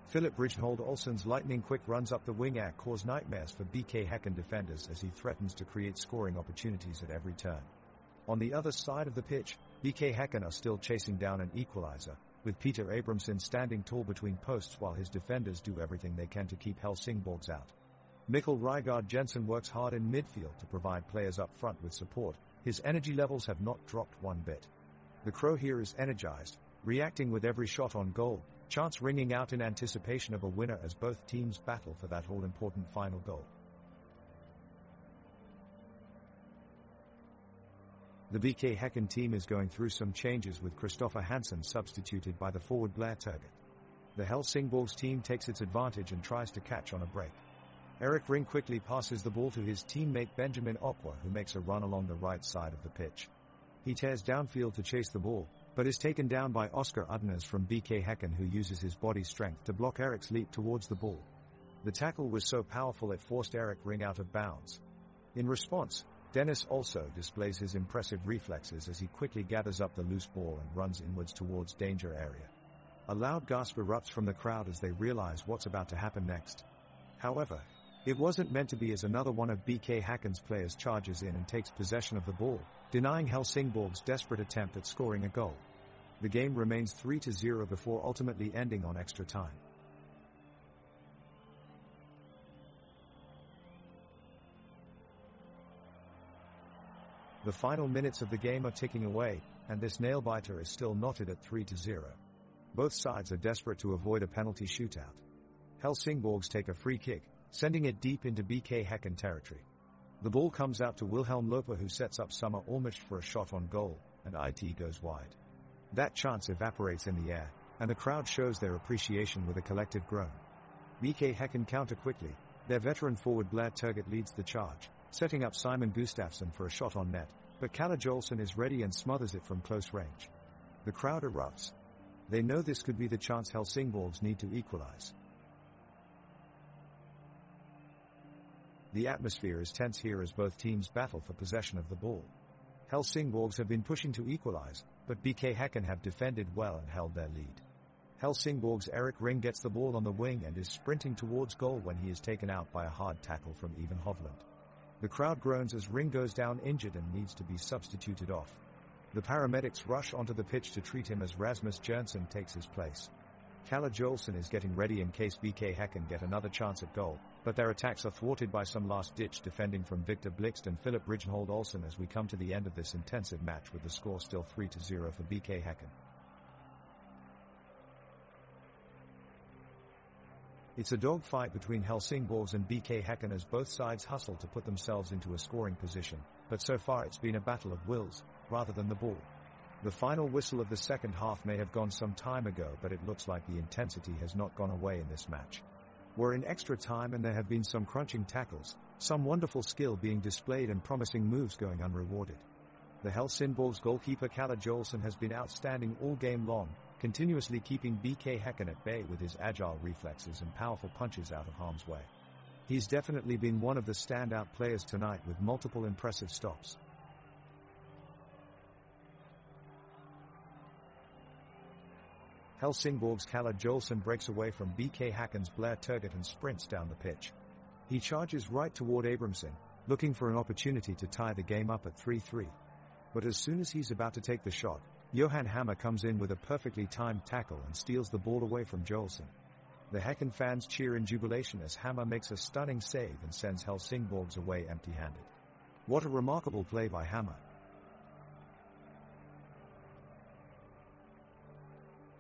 Philip Rijnhold Olsen's lightning-quick runs up the wing cause nightmares for BK Häcken defenders as he threatens to create scoring opportunities at every turn. On the other side of the pitch, BK Häcken are still chasing down an equalizer, with Peter Abramson standing tall between posts while his defenders do everything they can to keep Helsingsborg out. Mikkel Rygaard Jensen works hard in midfield to provide players up front with support. His energy levels have not dropped one bit. The Crow here is energized, reacting with every shot on goal, chants ringing out in anticipation of a winner as both teams battle for that all-important final goal. The BK Häcken team is going through some changes with Christopher Hansen substituted by the forward Blair Turgott. The Helsingsborg team takes its advantage and tries to catch on a break. Erik Ring quickly passes the ball to his teammate Benjamin Okwa, who makes a run along the right side of the pitch. He tears downfield to chase the ball, but is taken down by Oscar Udners from BK Häcken, who uses his body strength to block Erik's leap towards the ball. The tackle was so powerful it forced Erik Ring out of bounds. In response, Dennis also displays his impressive reflexes as he quickly gathers up the loose ball and runs inwards towards danger area. A loud gasp erupts from the crowd as they realize what's about to happen next. However, it wasn't meant to be, as another one of BK Häcken's players charges in and takes possession of the ball, denying Helsingsborg's desperate attempt at scoring a goal. The game remains 3-0 before ultimately ending on extra time. The final minutes of the game are ticking away, and this nail-biter is still knotted at 3-0. Both sides are desperate to avoid a penalty shootout. Helsingsborg take a free kick, sending it deep into BK Häcken territory. The ball comes out to Wilhelm Loper, who sets up Summer Ormisch for a shot on goal, and it goes wide. That chance evaporates in the air, and the crowd shows their appreciation with a collective groan. BK Häcken counter quickly. Their veteran forward Blair Turgott leads the charge, setting up Simon Gustafsson for a shot on net, but Kalle Jolson is ready and smothers it from close range. The crowd erupts. They know this could be the chance Helsingsborg need to equalize. The atmosphere is tense here as both teams battle for possession of the ball. Helsingsborg have been pushing to equalize, but BK Häcken have defended well and held their lead. Helsingsborg's Erik Ring gets the ball on the wing and is sprinting towards goal when he is taken out by a hard tackle from Ivan Hovland. The crowd groans as Ring goes down injured and needs to be substituted off. The paramedics rush onto the pitch to treat him as Rasmus Jernsen takes his place. Kalle Jolson is getting ready in case BK Häcken get another chance at goal, but their attacks are thwarted by some last-ditch defending from Victor Blixt and Philip Rijnhold Olsen as we come to the end of this intensive match with the score still 3-0 for BK Häcken. It's a dogfight between Helsingsborg and BK Häcken as both sides hustle to put themselves into a scoring position, but so far it's been a battle of wills, rather than the ball. The final whistle of the second half may have gone some time ago, but it looks like the intensity has not gone away in this match. We're in extra time and there have been some crunching tackles, some wonderful skill being displayed and promising moves going unrewarded. The Helsingsborg's goalkeeper Kalle Jolson has been outstanding all game long, continuously keeping BK Häcken at bay with his agile reflexes and powerful punches out of harm's way. He's definitely been one of the standout players tonight with multiple impressive stops. Helsingsborg's Kalle Jolson breaks away from BK Häcken's Blair Turgott and sprints down the pitch. He charges right toward Abramson, looking for an opportunity to tie the game up at 3-3. But as soon as he's about to take the shot, Johan Hammer comes in with a perfectly timed tackle and steals the ball away from Jolson. The Häcken fans cheer in jubilation as Hammer makes a stunning save and sends Helsingsborg away empty-handed. What a remarkable play by Hammer.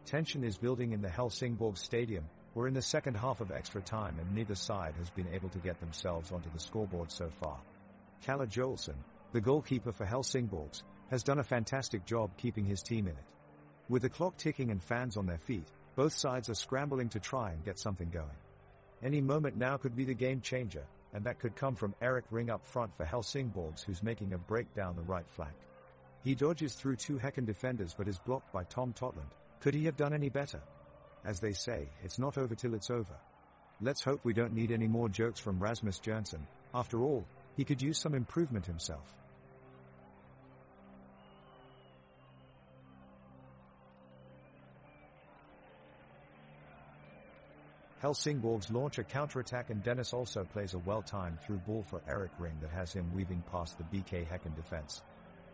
Tension is building in the Helsingsborg stadium. We're in the second half of extra time and neither side has been able to get themselves onto the scoreboard so far. Kalle Jolson, the goalkeeper for Helsingsborg, has done a fantastic job keeping his team in it. With the clock ticking and fans on their feet, both sides are scrambling to try and get something going. Any moment now could be the game changer, and that could come from Erik Ring up front for Helsingsborg, who's making a break down the right flank. He dodges through two Häcken defenders but is blocked by Tom Totland. Could he have done any better? As they say, it's not over till it's over. Let's hope we don't need any more jokes from Rasmus Jernsen. After all, he could use some improvement himself. Helsingborgs launch a counterattack and Dennis also plays a well-timed through ball for Erik Ring that has him weaving past the BK Häcken defense.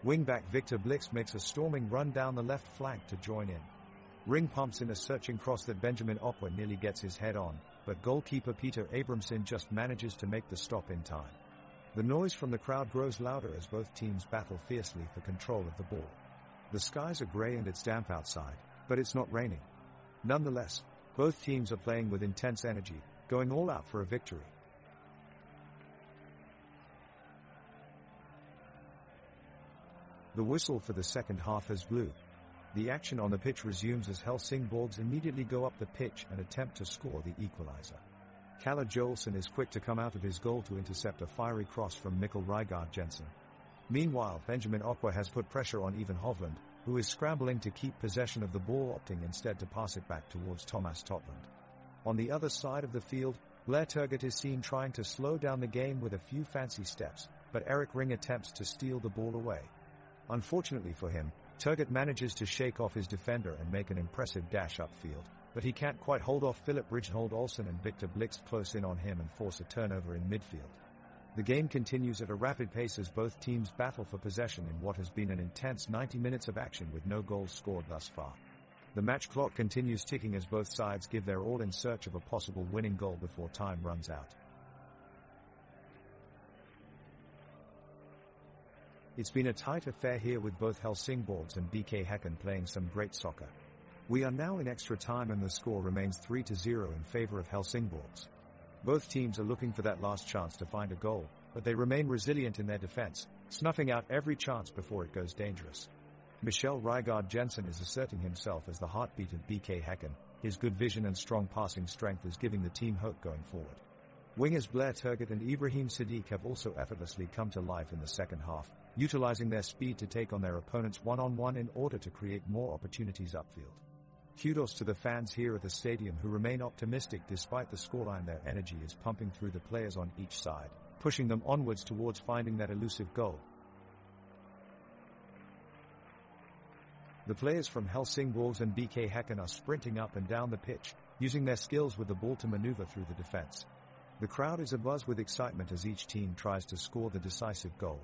Wingback Victor Blix makes a storming run down the left flank to join in. Ring pumps in a searching cross that Benjamin Opwa nearly gets his head on, but goalkeeper Peter Abramson just manages to make the stop in time. The noise from the crowd grows louder as both teams battle fiercely for control of the ball. The skies are grey and it's damp outside, but it's not raining. Nonetheless, both teams are playing with intense energy, going all out for a victory. The whistle for the second half has blew. The action on the pitch resumes as Helsingborgs immediately go up the pitch and attempt to score the equalizer. Kalle Joelsson is quick to come out of his goal to intercept a fiery cross from Mikkel Rygaard Jensen. Meanwhile, Benjamin Opwa has put pressure on Even Hovland, who is scrambling to keep possession of the ball, opting instead to pass it back towards Thomas Totland. On the other side of the field, Blair Turgott is seen trying to slow down the game with a few fancy steps, but Erik Ring attempts to steal the ball away. Unfortunately for him, Turgott manages to shake off his defender and make an impressive dash upfield, but he can't quite hold off Philip Ridgehold Olsen and Victor Blix close in on him and force a turnover in midfield. The game continues at a rapid pace as both teams battle for possession in what has been an intense 90 minutes of action with no goals scored thus far. The match clock continues ticking as both sides give their all in search of a possible winning goal before time runs out. It's been a tight affair here with both Helsingborgs and BK Häcken playing some great soccer. We are now in extra time and the score remains 3-0 in favor of Helsingborgs. Both teams are looking for that last chance to find a goal, but they remain resilient in their defense, snuffing out every chance before it goes dangerous. Michel Rygaard Jensen is asserting himself as the heartbeat of BK Häcken. His good vision and strong passing strength is giving the team hope going forward. Wingers Blair Turgott and Ibrahim Sadiq have also effortlessly come to life in the second half, utilizing their speed to take on their opponents one-on-one in order to create more opportunities upfield. Kudos to the fans here at the stadium who remain optimistic despite the scoreline. Their energy is pumping through the players on each side, pushing them onwards towards finding that elusive goal. The players from Helsingborgs and BK Häcken are sprinting up and down the pitch, using their skills with the ball to maneuver through the defense. The crowd is abuzz with excitement as each team tries to score the decisive goal.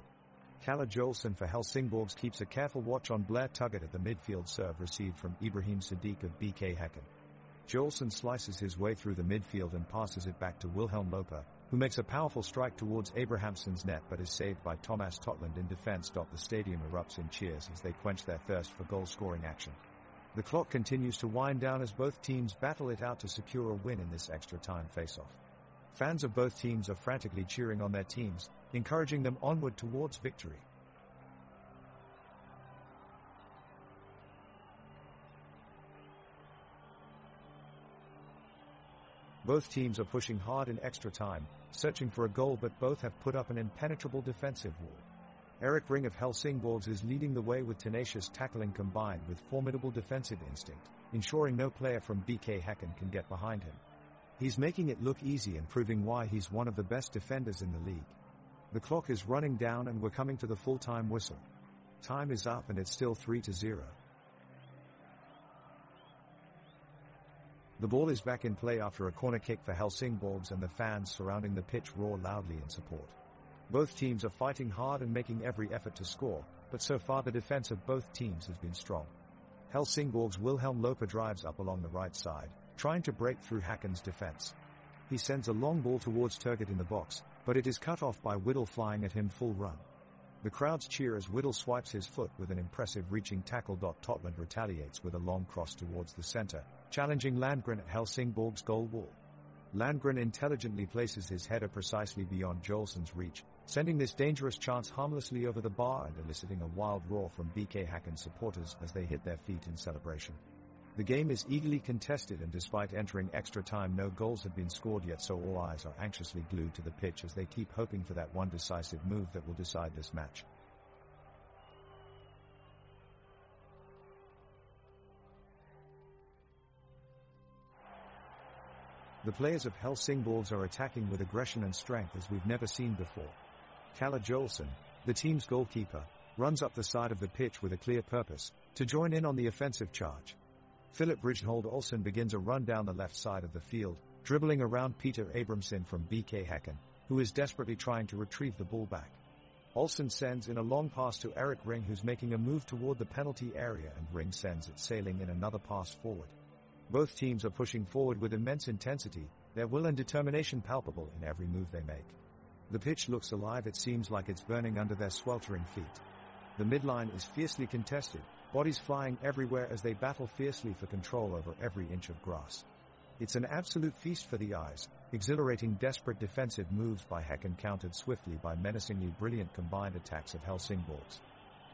Kalle Joelsson for Helsingborgs keeps a careful watch on Blair Turgott at the midfield serve received from Ibrahim Sadiq of BK Häcken. Joelsson slices his way through the midfield and passes it back to Wilhelm Loper, who makes a powerful strike towards Abrahamsson's net but is saved by Thomas Totland in defense. The stadium erupts in cheers as they quench their thirst for goal-scoring action. The clock continues to wind down as both teams battle it out to secure a win in this extra-time face-off. Fans of both teams are frantically cheering on their teams, encouraging them onward towards victory. Both teams are pushing hard in extra time, searching for a goal, but both have put up an impenetrable defensive wall. Erik Ring of Helsingborgs is leading the way with tenacious tackling combined with formidable defensive instinct, ensuring no player from BK Häcken can get behind him. He's making it look easy and proving why he's one of the best defenders in the league. The clock is running down and we're coming to the full-time whistle. Time is up and it's still 3-0. The ball is back in play after a corner kick for Helsingborgs and the fans surrounding the pitch roar loudly in support. Both teams are fighting hard and making every effort to score, but so far the defense of both teams has been strong. Helsingborgs' Wilhelm Loper drives up along the right side, trying to break through Häcken's defense. He sends a long ball towards Turgott in the box, but it is cut off by Whittle flying at him full run. The crowds cheer as Whittle swipes his foot with an impressive reaching tackle. Totland retaliates with a long cross towards the center, challenging Landgren at Helsingborg's goal wall. Landgren intelligently places his header precisely beyond Joelsson's reach, sending this dangerous chance harmlessly over the bar and eliciting a wild roar from BK Häcken supporters as they hit their feet in celebration. The game is eagerly contested and despite entering extra time no goals have been scored yet, so all eyes are anxiously glued to the pitch as they keep hoping for that one decisive move that will decide this match. The players of Helsingsborg are attacking with aggression and strength as we've never seen before. Kalle Jolson, the team's goalkeeper, runs up the side of the pitch with a clear purpose, to join in on the offensive charge. Philip Rijnhold Olsen begins a run down the left side of the field, dribbling around Peter Abramson from BK Häcken, who is desperately trying to retrieve the ball back. Olsen sends in a long pass to Erik Ring, who's making a move toward the penalty area, and Ring sends it sailing in another pass forward. Both teams are pushing forward with immense intensity, their will and determination palpable in every move they make. The pitch looks alive, it seems like it's burning under their sweltering feet. The midline is fiercely contested, bodies flying everywhere as they battle fiercely for control over every inch of grass. It's an absolute feast for the eyes, exhilarating desperate defensive moves by Häcken countered swiftly by menacingly brilliant combined attacks of Helsingsborg.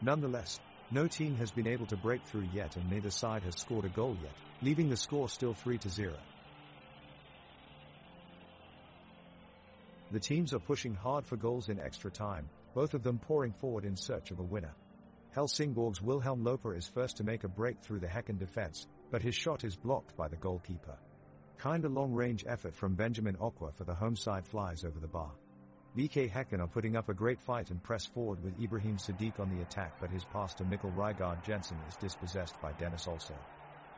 Nonetheless, no team has been able to break through yet, and neither side has scored a goal yet, leaving the score still 3-0. The teams are pushing hard for goals in extra time, both of them pouring forward in search of a winner. Helsingsborg's Wilhelm Loper is first to make a break through the Häcken defense, but his shot is blocked by the goalkeeper. Kinda long-range effort from Benjamin Okwa for the home side flies over the bar. BK Häcken are putting up a great fight and press forward with Ibrahim Sadiq on the attack, but his pass to Mikkel Rygaard Jensen is dispossessed by Dennis also.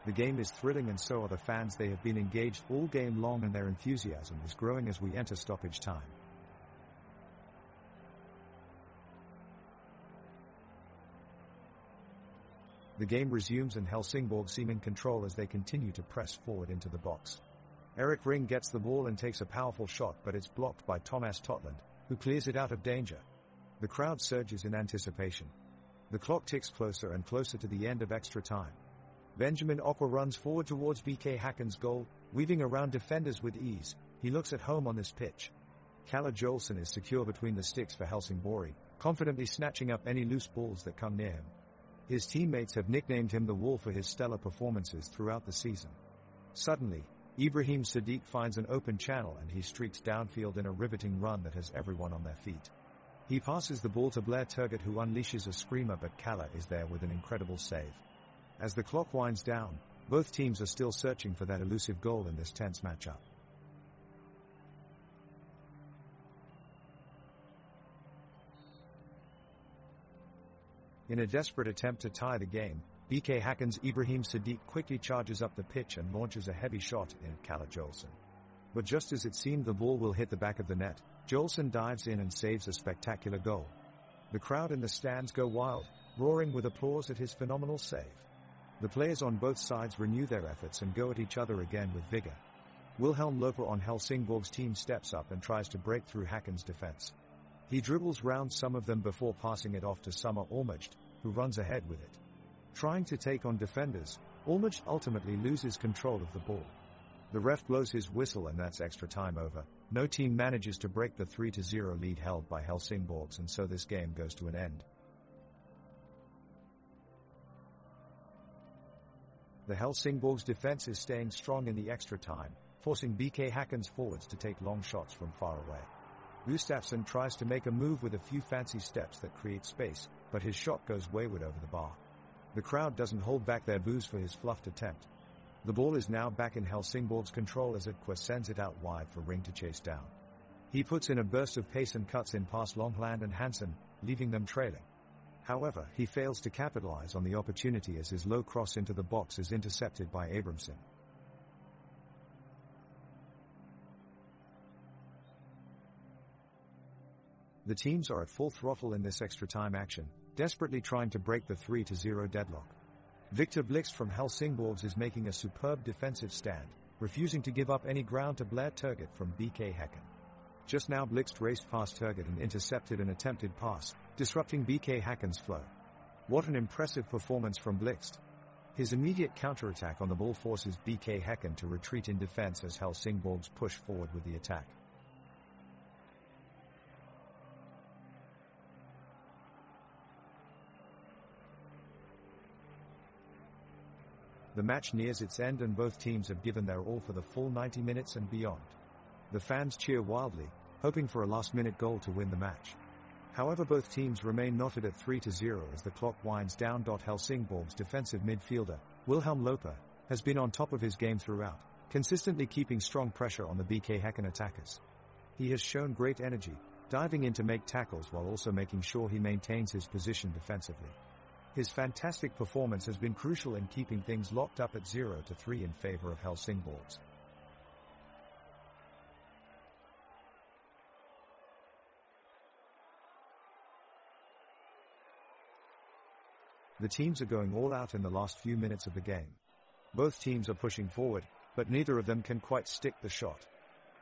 The game is thrilling and so are the fans. They have been engaged all game long and their enthusiasm is growing as we enter stoppage time. The game resumes and Helsingsborg seem in control as they continue to press forward into the box. Erik Ring gets the ball and takes a powerful shot, but it's blocked by Thomas Totland, who clears it out of danger. The crowd surges in anticipation. The clock ticks closer and closer to the end of extra time. Benjamin Okwa runs forward towards BK Häcken's goal, weaving around defenders with ease. He looks at home on this pitch. Kalle Jolson is secure between the sticks for Helsingsborg, confidently snatching up any loose balls that come near him. His teammates have nicknamed him the Wall for his stellar performances throughout the season. Suddenly, Ibrahim Sadiq finds an open channel and he streaks downfield in a riveting run that has everyone on their feet. He passes the ball to Blair Turgott, who unleashes a screamer, but Kalle is there with an incredible save. As the clock winds down, both teams are still searching for that elusive goal in this tense matchup. In a desperate attempt to tie the game, BK Häcken's Ibrahim Sadiq quickly charges up the pitch and launches a heavy shot in at Kalle Jolson. But just as it seemed the ball will hit the back of the net, Jolson dives in and saves a spectacular goal. The crowd in the stands go wild, roaring with applause at his phenomenal save. The players on both sides renew their efforts and go at each other again with vigor. Wilhelm Loper on Helsingsborg's team steps up and tries to break through Häcken's defense. He dribbles round some of them before passing it off to Summer Olmert, who runs ahead with it. Trying to take on defenders, Olmert ultimately loses control of the ball. The ref blows his whistle and that's extra time over. No team manages to break the 3-0 lead held by Helsingsborg, and so this game goes to an end. The Helsingsborg's defense is staying strong in the extra time, forcing BK Häcken's forwards to take long shots from far away. Gustafsson tries to make a move with a few fancy steps that create space, but his shot goes wayward over the bar. The crowd doesn't hold back their boos for his fluffed attempt. The ball is now back in Helsingsborg's control as Okwa sends it out wide for Ring to chase down. He puts in a burst of pace and cuts in past Longland and Hansen, leaving them trailing. However, he fails to capitalize on the opportunity as his low cross into the box is intercepted by Abramson. The teams are at full throttle in this extra time action, desperately trying to break the 3-0 deadlock. Victor Blixt from Helsingsborg is making a superb defensive stand, refusing to give up any ground to Blair Turgott from BK Häcken. Just now Blixt raced past Turgott and intercepted an attempted pass, disrupting BK Häcken's flow. What an impressive performance from Blixt. His immediate counterattack on the ball forces BK Häcken to retreat in defense as Helsingsborg push forward with the attack. The match nears its end and both teams have given their all for the full 90 minutes and beyond. The fans cheer wildly, hoping for a last-minute goal to win the match. However, both teams remain knotted at 3-0 as the clock winds down. Helsingsborg's defensive midfielder, Wilhelm Loper, has been on top of his game throughout, consistently keeping strong pressure on the BK Häcken attackers. He has shown great energy, diving in to make tackles while also making sure he maintains his position defensively. His fantastic performance has been crucial in keeping things locked up at 0-3 in favor of Helsingsborg. The teams are going all out in the last few minutes of the game. Both teams are pushing forward, but neither of them can quite stick the shot.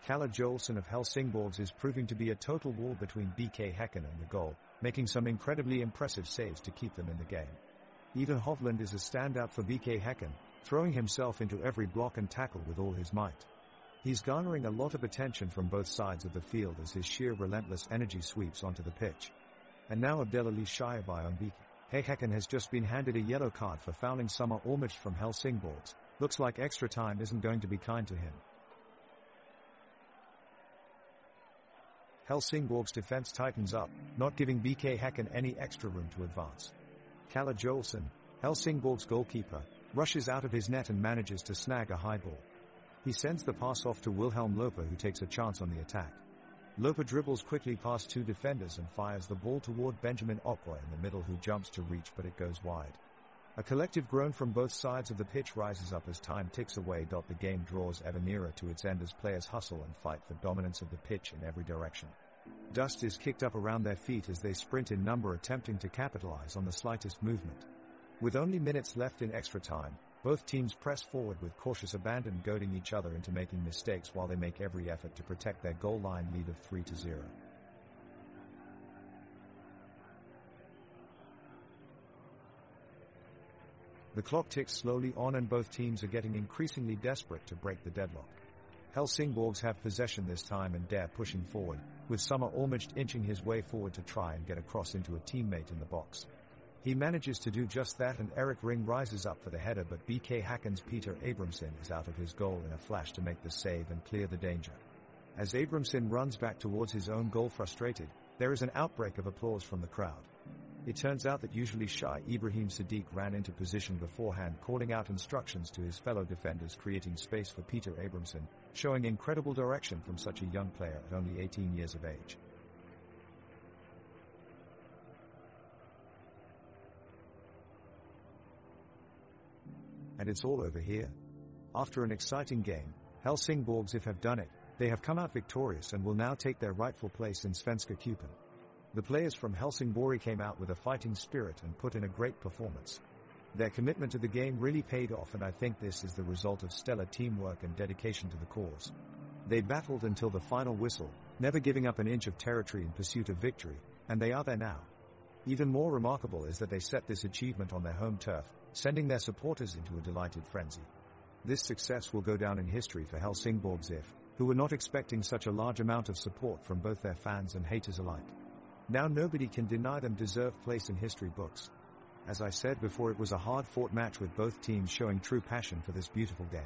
Kalle Joelsson of Helsingsborg is proving to be a total wall between BK Häcken and the goal, making some incredibly impressive saves to keep them in the game. Even Hovland is a standout for BK Häcken, throwing himself into every block and tackle with all his might. He's garnering a lot of attention from both sides of the field as his sheer relentless energy sweeps onto the pitch. And now Abdelali Shaibai on BK Häcken has just been handed a yellow card for fouling Summer Ormich from Helsingsborg. Looks like extra time isn't going to be kind to him. Helsingborg's defense tightens up, not giving BK Häcken any extra room to advance. Kalle Joelsson, Helsingborg's goalkeeper, rushes out of his net and manages to snag a high ball. He sends the pass off to Wilhelm Loper, who takes a chance on the attack. Loper dribbles quickly past two defenders and fires the ball toward Benjamin Opera in the middle, who jumps to reach, but it goes wide. A collective groan from both sides of the pitch rises up as time ticks away. The game draws ever nearer to its end as players hustle and fight for dominance of the pitch in every direction. Dust is kicked up around their feet as they sprint in number, attempting to capitalize on the slightest movement. With only minutes left in extra time, both teams press forward with cautious abandon, goading each other into making mistakes while they make every effort to protect their goal line lead of 3-0. The clock ticks slowly on and both teams are getting increasingly desperate to break the deadlock. Helsingborg have possession this time and dare pushing forward, with Summer Ormich inching his way forward to try and get across into a teammate in the box. He manages to do just that and Erik Ring rises up for the header, but BK Häcken's Peter Abramson is out of his goal in a flash to make the save and clear the danger. As Abramson runs back towards his own goal frustrated, there is an outbreak of applause from the crowd. It turns out that usually shy Ibrahim Sadiq ran into position beforehand, calling out instructions to his fellow defenders, creating space for Peter Abramson, showing incredible direction from such a young player at only 18 years of age. And it's all over here. After an exciting game, Helsingborg have done it. They have come out victorious and will now take their rightful place in Svenska Cupen. The players from Helsingborg came out with a fighting spirit and put in a great performance. Their commitment to the game really paid off, and I think this is the result of stellar teamwork and dedication to the cause. They battled until the final whistle, never giving up an inch of territory in pursuit of victory, and they are there now. Even more remarkable is that they set this achievement on their home turf, sending their supporters into a delighted frenzy. This success will go down in history for Helsingborg, who were not expecting such a large amount of support from both their fans and haters alike. Now nobody can deny them deserved place in history books. As I said before, it was a hard-fought match with both teams showing true passion for this beautiful game.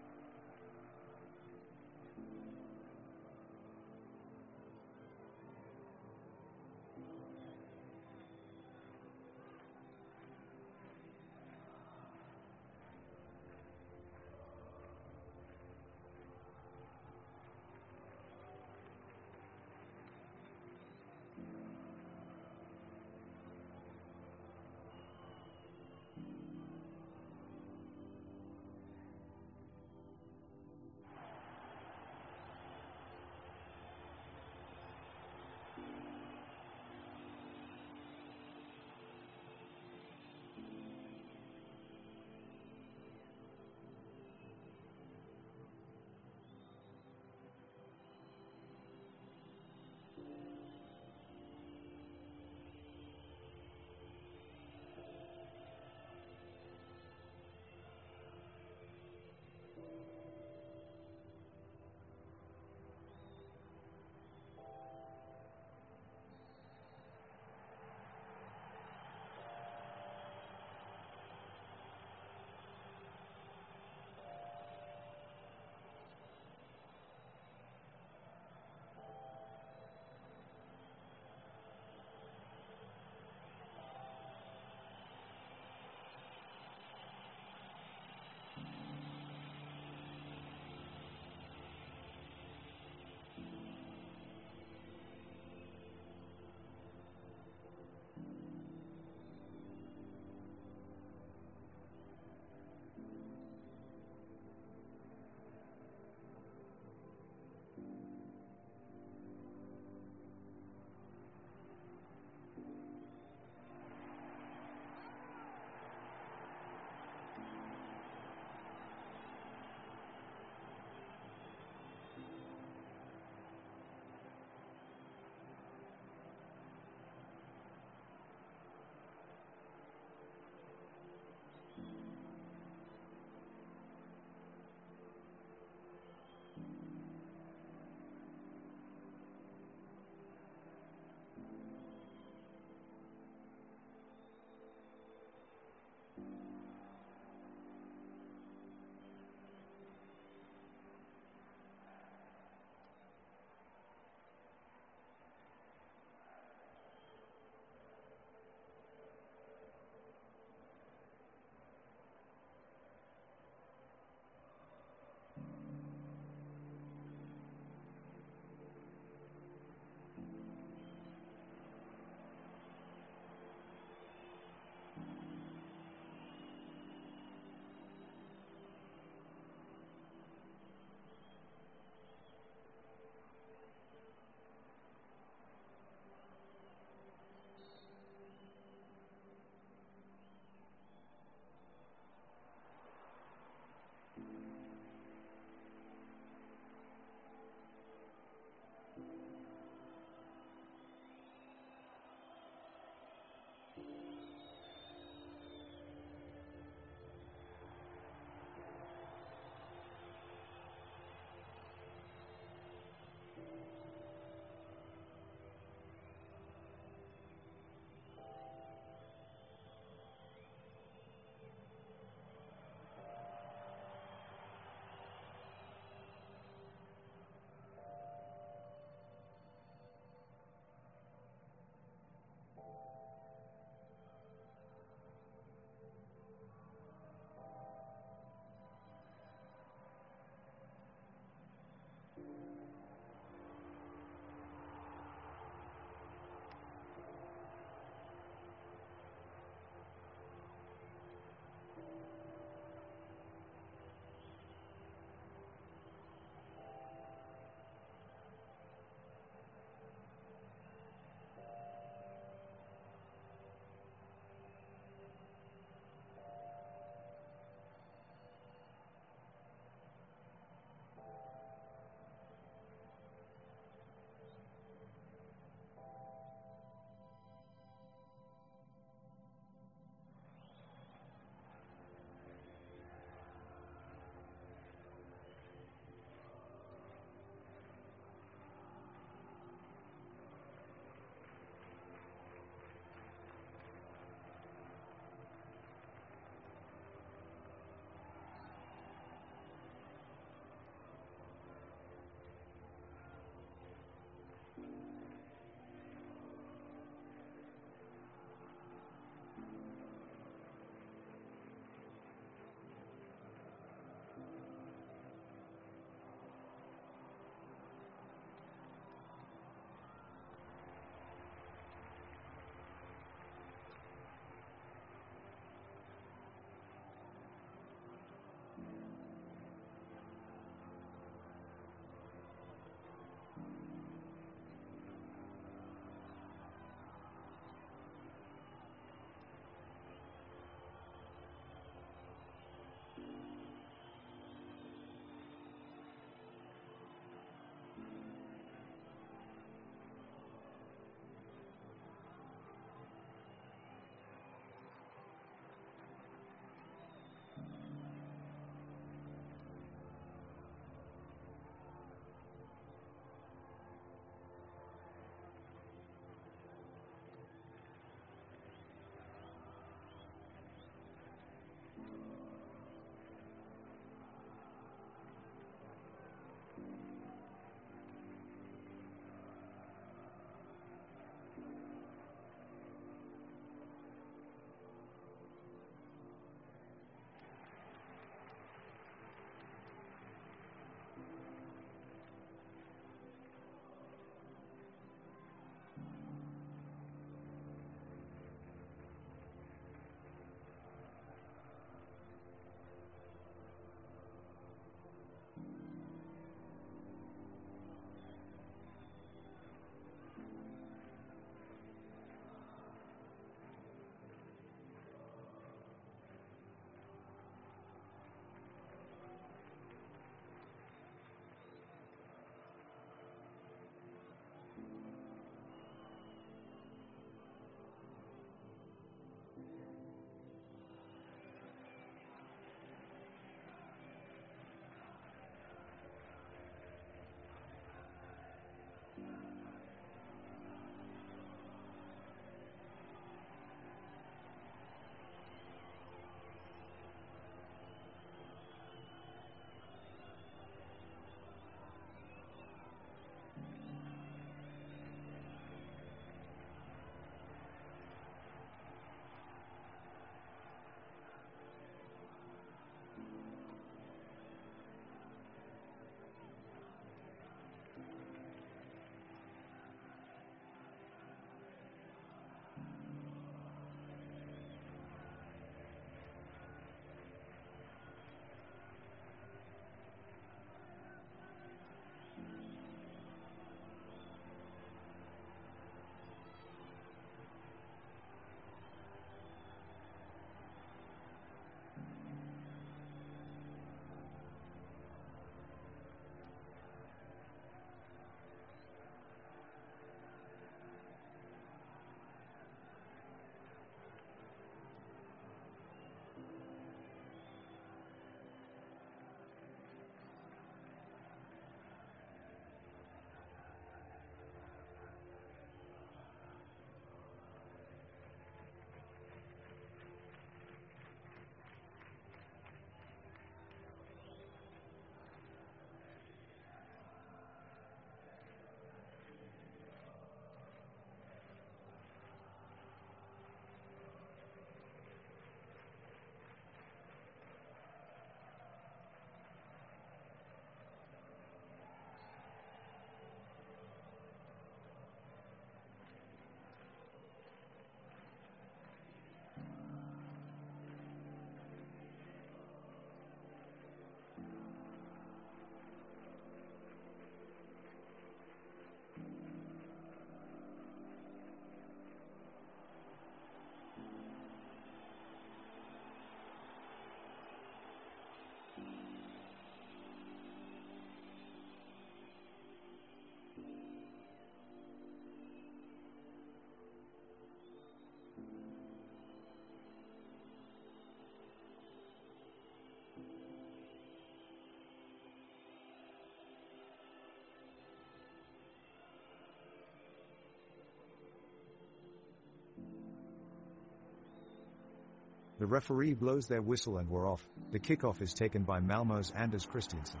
The referee blows their whistle and we're off. The kickoff is taken by Malmö's Anders Christiansen.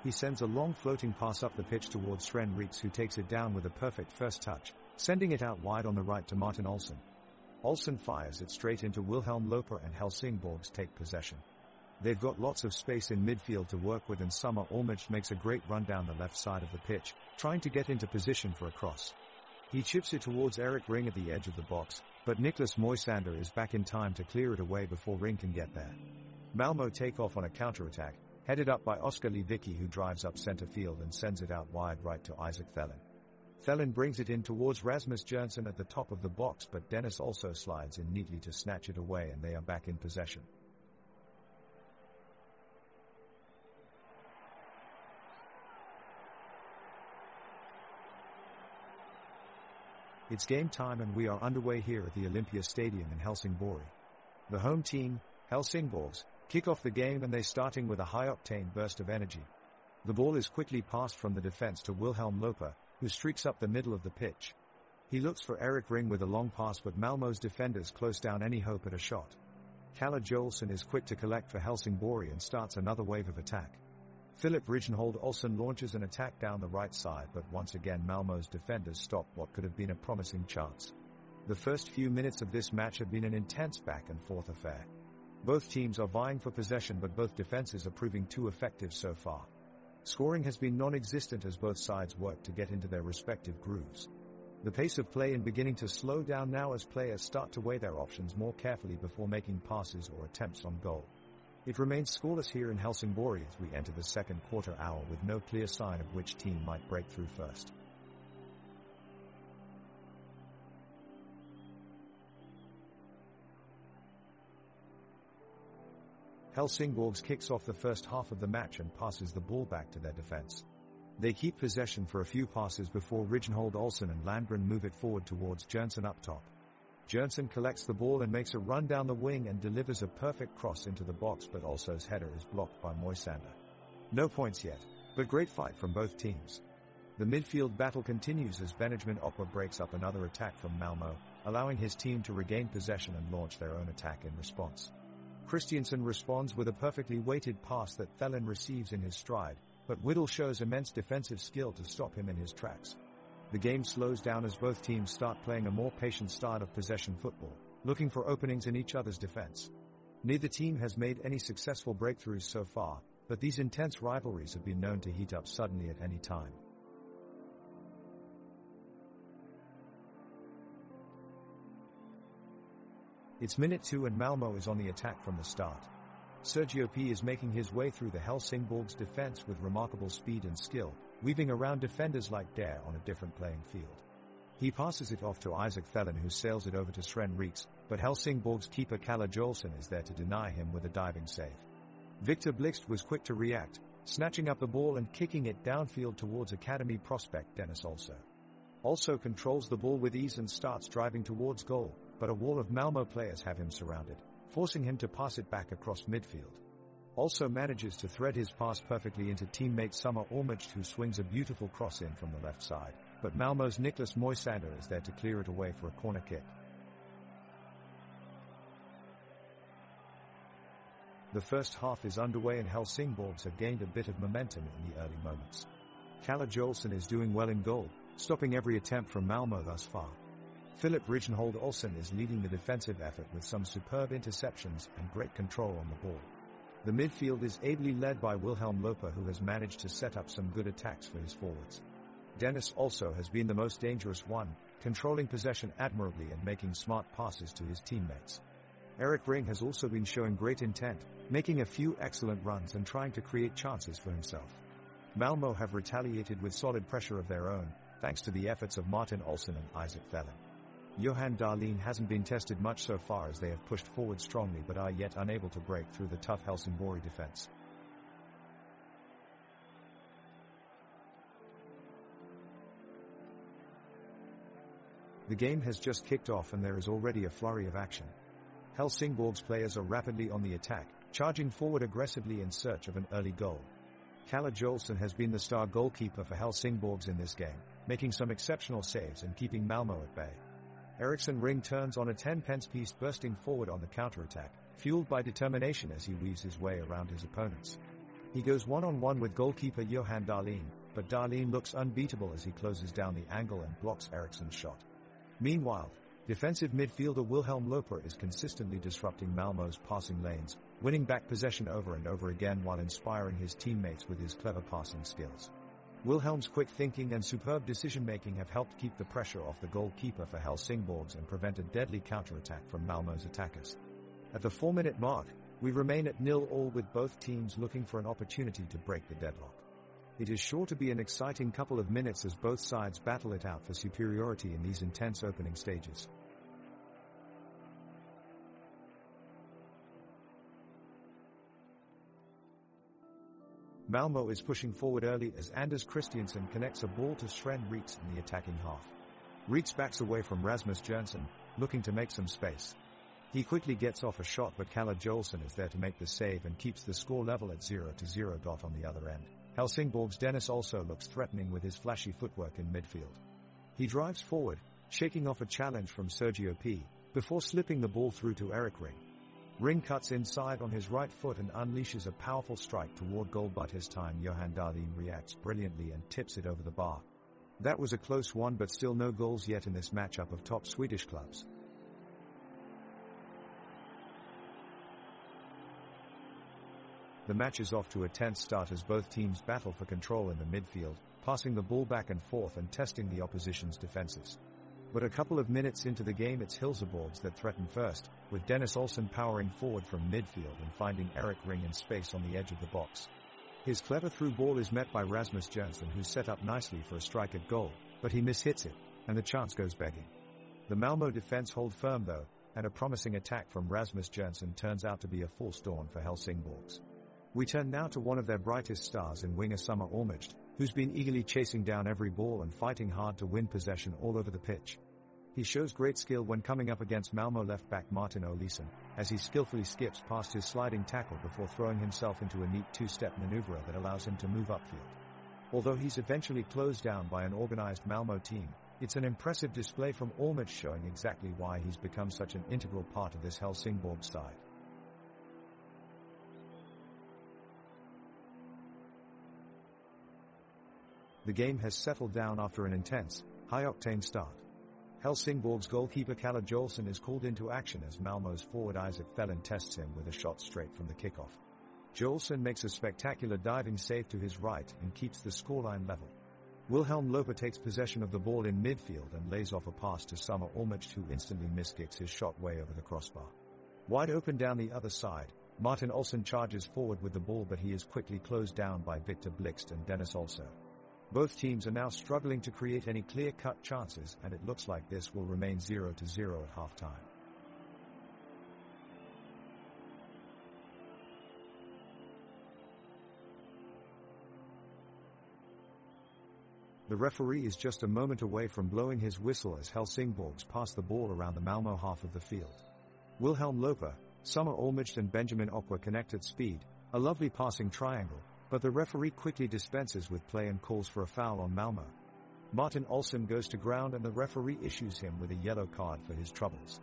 He sends a long floating pass up the pitch towards Sven Rieks, who takes it down with a perfect first touch, sending it out wide on the right to Martin Olsson. Olsson fires it straight into Wilhelm Loper and Helsingborgs take possession. They've got lots of space in midfield to work with, and Summer Olmert makes a great run down the left side of the pitch, trying to get into position for a cross. He chips it towards Erik Ring at the edge of the box, but Niklas Moisander is back in time to clear it away before Ring can get there. Malmö take off on a counter-attack, headed up by Oskar Lewicki, who drives up centre field and sends it out wide right to Isaac Thelen. Thelen brings it in towards Rasmus Jørgensen at the top of the box, but Dennis also slides in neatly to snatch it away, and they are back in possession. It's game time and we are underway here at the Olympia Stadium in Helsingborg. The home team, Helsingborgs, kick off the game and they starting with a high-octane burst of energy. The ball is quickly passed from the defense to Wilhelm Loper, who streaks up the middle of the pitch. He looks for Erik Ring with a long pass, but Malmö's defenders close down any hope at a shot. Kalle Joelsson is quick to collect for Helsingborg and starts another wave of attack. Philip Rijnhold Olsson launches an attack down the right side, but once again Malmö's defenders stop what could have been a promising chance. The first few minutes of this match have been an intense back-and-forth affair. Both teams are vying for possession, but both defenses are proving too effective so far. Scoring has been non-existent as both sides work to get into their respective grooves. The pace of play is beginning to slow down now as players start to weigh their options more carefully before making passes or attempts on goal. It remains scoreless here in Helsingborg as we enter the second quarter hour, with no clear sign of which team might break through first. Helsingborgs kicks off the first half of the match and passes the ball back to their defense. They keep possession for a few passes before Rijnhold Olsson and Landgren move it forward towards Jørgensen up top. Jørgensen collects the ball and makes a run down the wing and delivers a perfect cross into the box, but Olsso's header is blocked by Moisander. No points yet, but great fight from both teams. The midfield battle continues as Benjamin Opper breaks up another attack from Malmö, allowing his team to regain possession and launch their own attack in response. Christiansen responds with a perfectly weighted pass that Thelen receives in his stride, but Whittle shows immense defensive skill to stop him in his tracks. The game slows down as both teams start playing a more patient style of possession football, looking for openings in each other's defense. Neither team has made any successful breakthroughs so far, but these intense rivalries have been known to heat up suddenly at any time. It's minute 2 and Malmö is on the attack from the start. Sergio P is making his way through the Helsingborgs defense with remarkable speed and skill, weaving around defenders like Dare on a different playing field. He passes it off to Isaac Thelen, who sails it over to Sven Rieks, but Helsingborgs keeper Kalle Joelsson is there to deny him with a diving save. Victor Blixt was quick to react, snatching up the ball and kicking it downfield towards academy prospect Dennis Olsson. Also controls the ball with ease and starts driving towards goal, but a wall of Malmö players have him surrounded, forcing him to pass it back across midfield. Also manages to thread his pass perfectly into teammate Summer Olmert, who swings a beautiful cross in from the left side, but Malmö's Niklas Moisander is there to clear it away for a corner kick. The first half is underway and Helsingborgs have gained a bit of momentum in the early moments. Kalle Joelsson is doing well in goal, stopping every attempt from Malmö thus far. Philip Rijnhold Olsson is leading the defensive effort with some superb interceptions and great control on the ball. The midfield is ably led by Wilhelm Loper, who has managed to set up some good attacks for his forwards. Dennis also has been the most dangerous one, controlling possession admirably and making smart passes to his teammates. Erik Ring has also been showing great intent, making a few excellent runs and trying to create chances for himself. Malmö have retaliated with solid pressure of their own, thanks to the efforts of Martin Olsson and Isaac Thelen. Johan Dahlin hasn't been tested much so far as they have pushed forward strongly but are yet unable to break through the tough Helsingborg defense. The game has just kicked off and there is already a flurry of action. Helsingborg's players are rapidly on the attack, charging forward aggressively in search of an early goal. Kalle Joelsson has been the star goalkeeper for Helsingborgs in this game, making some exceptional saves and keeping Malmö at bay. Eriksson Ring turns on a 10-pence piece, bursting forward on the counter-attack, fueled by determination as he weaves his way around his opponents. He goes one-on-one with goalkeeper Johan Dahlin, but Dahlin looks unbeatable as he closes down the angle and blocks Eriksson's shot. Meanwhile, defensive midfielder Wilhelm Loper is consistently disrupting Malmö's passing lanes, winning back possession over and over again while inspiring his teammates with his clever passing skills. Wilhelm's quick thinking and superb decision-making have helped keep the pressure off the goalkeeper for Helsingborgs and prevent a deadly counter-attack from Malmö's attackers. At the 4-minute mark, we remain at 0-0 with both teams looking for an opportunity to break the deadlock. It is sure to be an exciting couple of minutes as both sides battle it out for superiority in these intense opening stages. Malmö is pushing forward early as Anders Christiansen connects a ball to Sven Reeks in the attacking half. Reeks backs away from Rasmus Jonsson, looking to make some space. He quickly gets off a shot, but Kalle Jolson is there to make the save and keeps the score level at 0-0. On the other end, Helsingborg's Dennis also looks threatening with his flashy footwork in midfield. He drives forward, shaking off a challenge from Sergio P, before slipping the ball through to Erik Ring. Ring cuts inside on his right foot and unleashes a powerful strike toward goal, but his time Johan Dahlin reacts brilliantly and tips it over the bar. That was a close one, but still no goals yet in this matchup of top Swedish clubs. The match is off to a tense start as both teams battle for control in the midfield, passing the ball back and forth and testing the opposition's defenses. But a couple of minutes into the game, it's Helsingborgs that threaten first, with Dennis Olsen powering forward from midfield and finding Erik Ring in space on the edge of the box. His clever through ball is met by Rasmus Jonsson, who's set up nicely for a strike at goal, but he mishits it, and the chance goes begging. The Malmö defense hold firm though, and a promising attack from Rasmus Jonsson turns out to be a false dawn for Helsingborgs. We turn now to one of their brightest stars in winger Summer Ormeged, who's been eagerly chasing down every ball and fighting hard to win possession all over the pitch. He shows great skill when coming up against Malmö left-back Martin Olsson, as he skillfully skips past his sliding tackle before throwing himself into a neat two-step maneuver that allows him to move upfield. Although he's eventually closed down by an organized Malmö team, it's an impressive display from Ormeged, showing exactly why he's become such an integral part of this Helsingborg side. The game has settled down after an intense, high-octane start. Helsingborg's goalkeeper Kalle Jolson is called into action as Malmö's forward Isaac Fellin tests him with a shot straight from the kickoff. Jolson makes a spectacular diving save to his right and keeps the scoreline level. Wilhelm Loper takes possession of the ball in midfield and lays off a pass to Summer Ormeged, who instantly miskicks his shot way over the crossbar. Wide open down the other side, Martin Olsson charges forward with the ball, but he is quickly closed down by Victor Blixt and Dennis also. Both teams are now struggling to create any clear-cut chances, and it looks like this will remain 0-0 at halftime. The referee is just a moment away from blowing his whistle as Helsingborgs pass the ball around the Malmö half of the field. Wilhelm Loper, Summer Ormeged and Benjamin Aqua connect at speed, a lovely passing triangle, but the referee quickly dispenses with play and calls for a foul on Malmö. Martin Olsson goes to ground and the referee issues him with a yellow card for his troubles.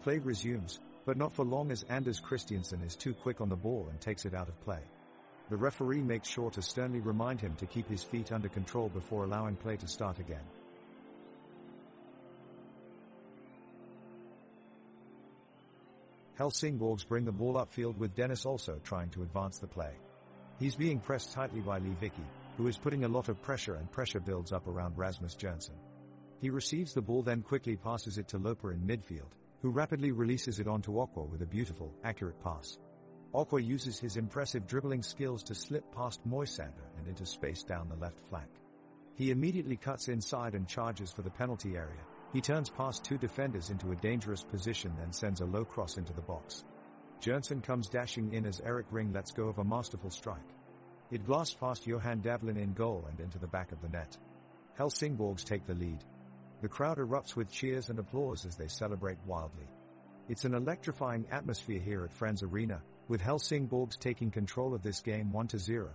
Play resumes, but not for long as Anders Christiansen is too quick on the ball and takes it out of play. The referee makes sure to sternly remind him to keep his feet under control before allowing play to start again. Helsingborgs bring the ball upfield with Dennis also trying to advance the play. He's being pressed tightly by Lee Vicky, who is putting a lot of pressure, and pressure builds up around Rasmus Jonsson. He receives the ball, then quickly passes it to Loper in midfield, who rapidly releases it onto Aqua with a beautiful, accurate pass. Aqua uses his impressive dribbling skills to slip past Moisander and into space down the left flank. He immediately cuts inside and charges for the penalty area. He turns past two defenders into a dangerous position, then sends a low cross into the box. Jonsson comes dashing in as Erik Ring lets go of a masterful strike. It blasts past Johan Dahlin in goal and into the back of the net. Helsingborgs take the lead. The crowd erupts with cheers and applause as they celebrate wildly. It's an electrifying atmosphere here at Friends Arena, with Helsingborgs taking control of this game 1-0.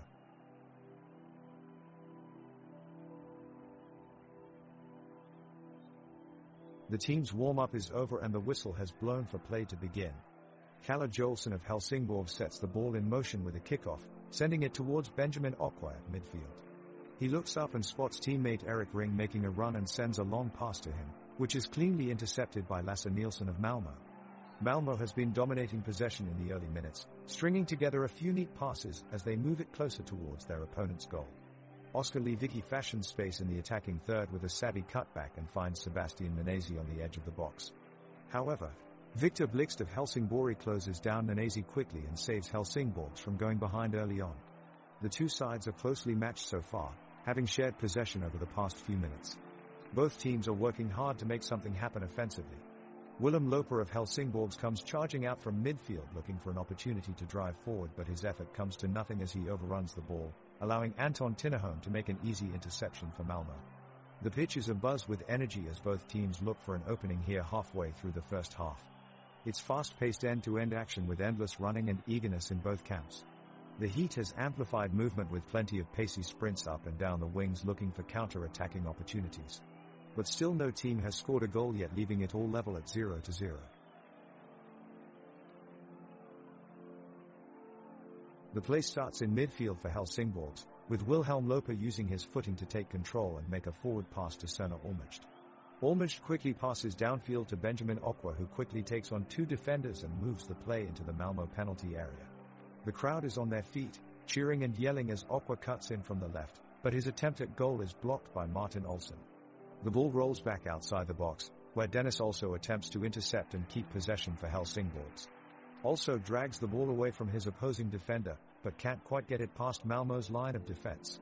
The team's warm-up is over and the whistle has blown for play to begin. Kalle Jolson of Helsingsborg sets the ball in motion with a kickoff, sending it towards Benjamin Okwa at midfield. He looks up and spots teammate Erik Ring making a run and sends a long pass to him, which is cleanly intercepted by Lasse Nielsen of Malmö. Malmö has been dominating possession in the early minutes, stringing together a few neat passes as they move it closer towards their opponent's goal. Oskar Lewicki fashions space in the attacking third with a savvy cutback and finds Sebastian Nanasi on the edge of the box. However, Victor Blixt of Helsingborg closes down Nanasi quickly and saves Helsingborg from going behind early on. The two sides are closely matched so far, having shared possession over the past few minutes. Both teams are working hard to make something happen offensively. Willem Loper of Helsingborg comes charging out from midfield looking for an opportunity to drive forward, but his effort comes to nothing as he overruns the ball, allowing Anton Tinnerholm to make an easy interception for Malmö. The pitch is abuzz with energy as both teams look for an opening here halfway through the first half. It's fast-paced end-to-end action with endless running and eagerness in both camps. The heat has amplified movement with plenty of pacey sprints up and down the wings looking for counter-attacking opportunities. But still no team has scored a goal yet, leaving it all level at 0-0. The play starts in midfield for Helsingborg, with Wilhelm Loper using his footing to take control and make a forward pass to Sona Olmert. Olmert quickly passes downfield to Benjamin Okwa, who quickly takes on two defenders and moves the play into the Malmö penalty area. The crowd is on their feet, cheering and yelling as Okwa cuts in from the left, but his attempt at goal is blocked by Martin Olsson. The ball rolls back outside the box, where Dennis also attempts to intercept and keep possession for Helsingborg. Also drags the ball away from his opposing defender, but can't quite get it past Malmö's line of defense.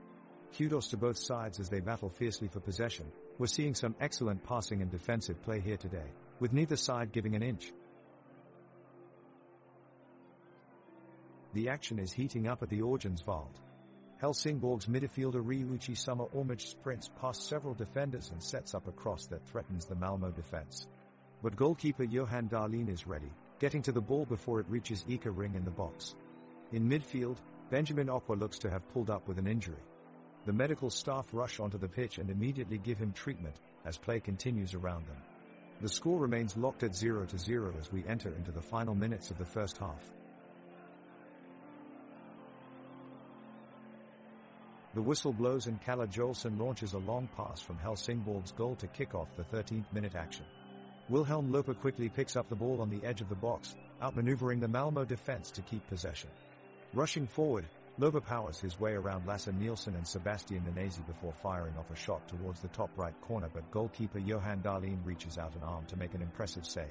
Kudos to both sides as they battle fiercely for possession. We're seeing some excellent passing and defensive play here today, with neither side giving an inch. The action is heating up at the Örjansvall. Helsingborg's midfielder Ryuichi Summer Olmert sprints past several defenders and sets up a cross that threatens the Malmö defense. But goalkeeper Johan Dahlin is ready, getting to the ball before it reaches Ika Ring in the box. In midfield, Benjamin Okwa looks to have pulled up with an injury. The medical staff rush onto the pitch and immediately give him treatment, as play continues around them. The score remains locked at 0-0 as we enter into the final minutes of the first half. The whistle blows and Kalle Jolson launches a long pass from Helsingborg's goal to kick off the 13th-minute action. Wilhelm Loper quickly picks up the ball on the edge of the box, outmaneuvering the Malmö defense to keep possession. Rushing forward, Loper powers his way around Lasse Nielsen and Sebastian Nanasi before firing off a shot towards the top right corner, but goalkeeper Johan Dahlin reaches out an arm to make an impressive save.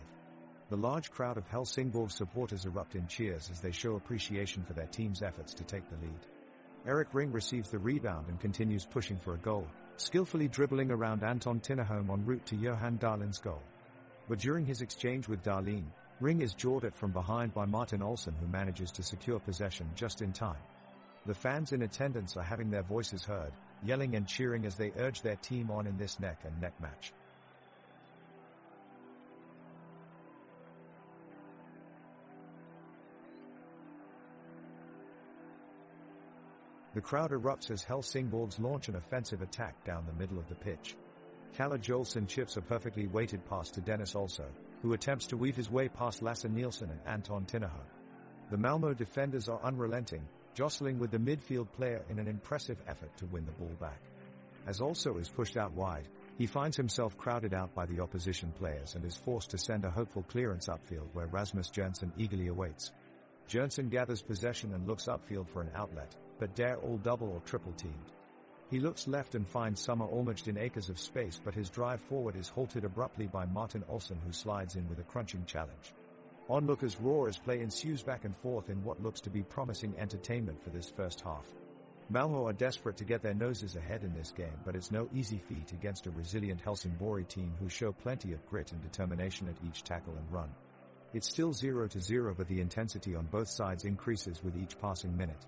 The large crowd of Helsingborg supporters erupt in cheers as they show appreciation for their team's efforts to take the lead. Erik Ring receives the rebound and continues pushing for a goal, skillfully dribbling around Anton Tinnerholm en route to Johan Dahlin's goal. But during his exchange with Dahlin, Ring is jawed at from behind by Martin Olsson, who manages to secure possession just in time. The fans in attendance are having their voices heard, yelling and cheering as they urge their team on in this neck-and-neck match. The crowd erupts as Helsingborg launch an offensive attack down the middle of the pitch. Kalle Jolson chips a perfectly weighted pass to Dennis also, who attempts to weave his way past Lasse Nielsen and Anton Tinnerholm. The Malmö defenders are unrelenting, jostling with the midfield player in an impressive effort to win the ball back. As also is pushed out wide, he finds himself crowded out by the opposition players and is forced to send a hopeful clearance upfield where Rasmus Jørgensen eagerly awaits. Jørgensen gathers possession and looks upfield for an outlet, but dare all double or triple teamed. He looks left and finds Summer Olmert in acres of space, but his drive forward is halted abruptly by Martin Olsson, who slides in with a crunching challenge. Onlookers roar as play ensues back and forth in what looks to be promising entertainment for this first half. Malmö are desperate to get their noses ahead in this game, but it's no easy feat against a resilient Helsingborg team who show plenty of grit and determination at each tackle and run. It's still 0-0, but the intensity on both sides increases with each passing minute.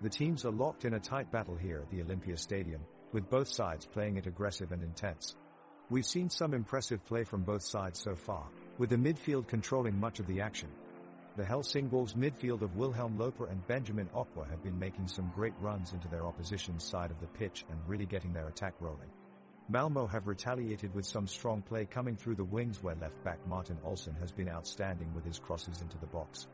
The teams are locked in a tight battle here at the Olympia Stadium, with both sides playing it aggressive and intense. We've seen some impressive play from both sides so far, with the midfield controlling much of the action. The Helsingsborg's midfield of Wilhelm Loper and Benjamin Okwa have been making some great runs into their opposition's side of the pitch and really getting their attack rolling. Malmö have retaliated with some strong play coming through the wings where left-back Martin Olsson has been outstanding with his crosses into the box.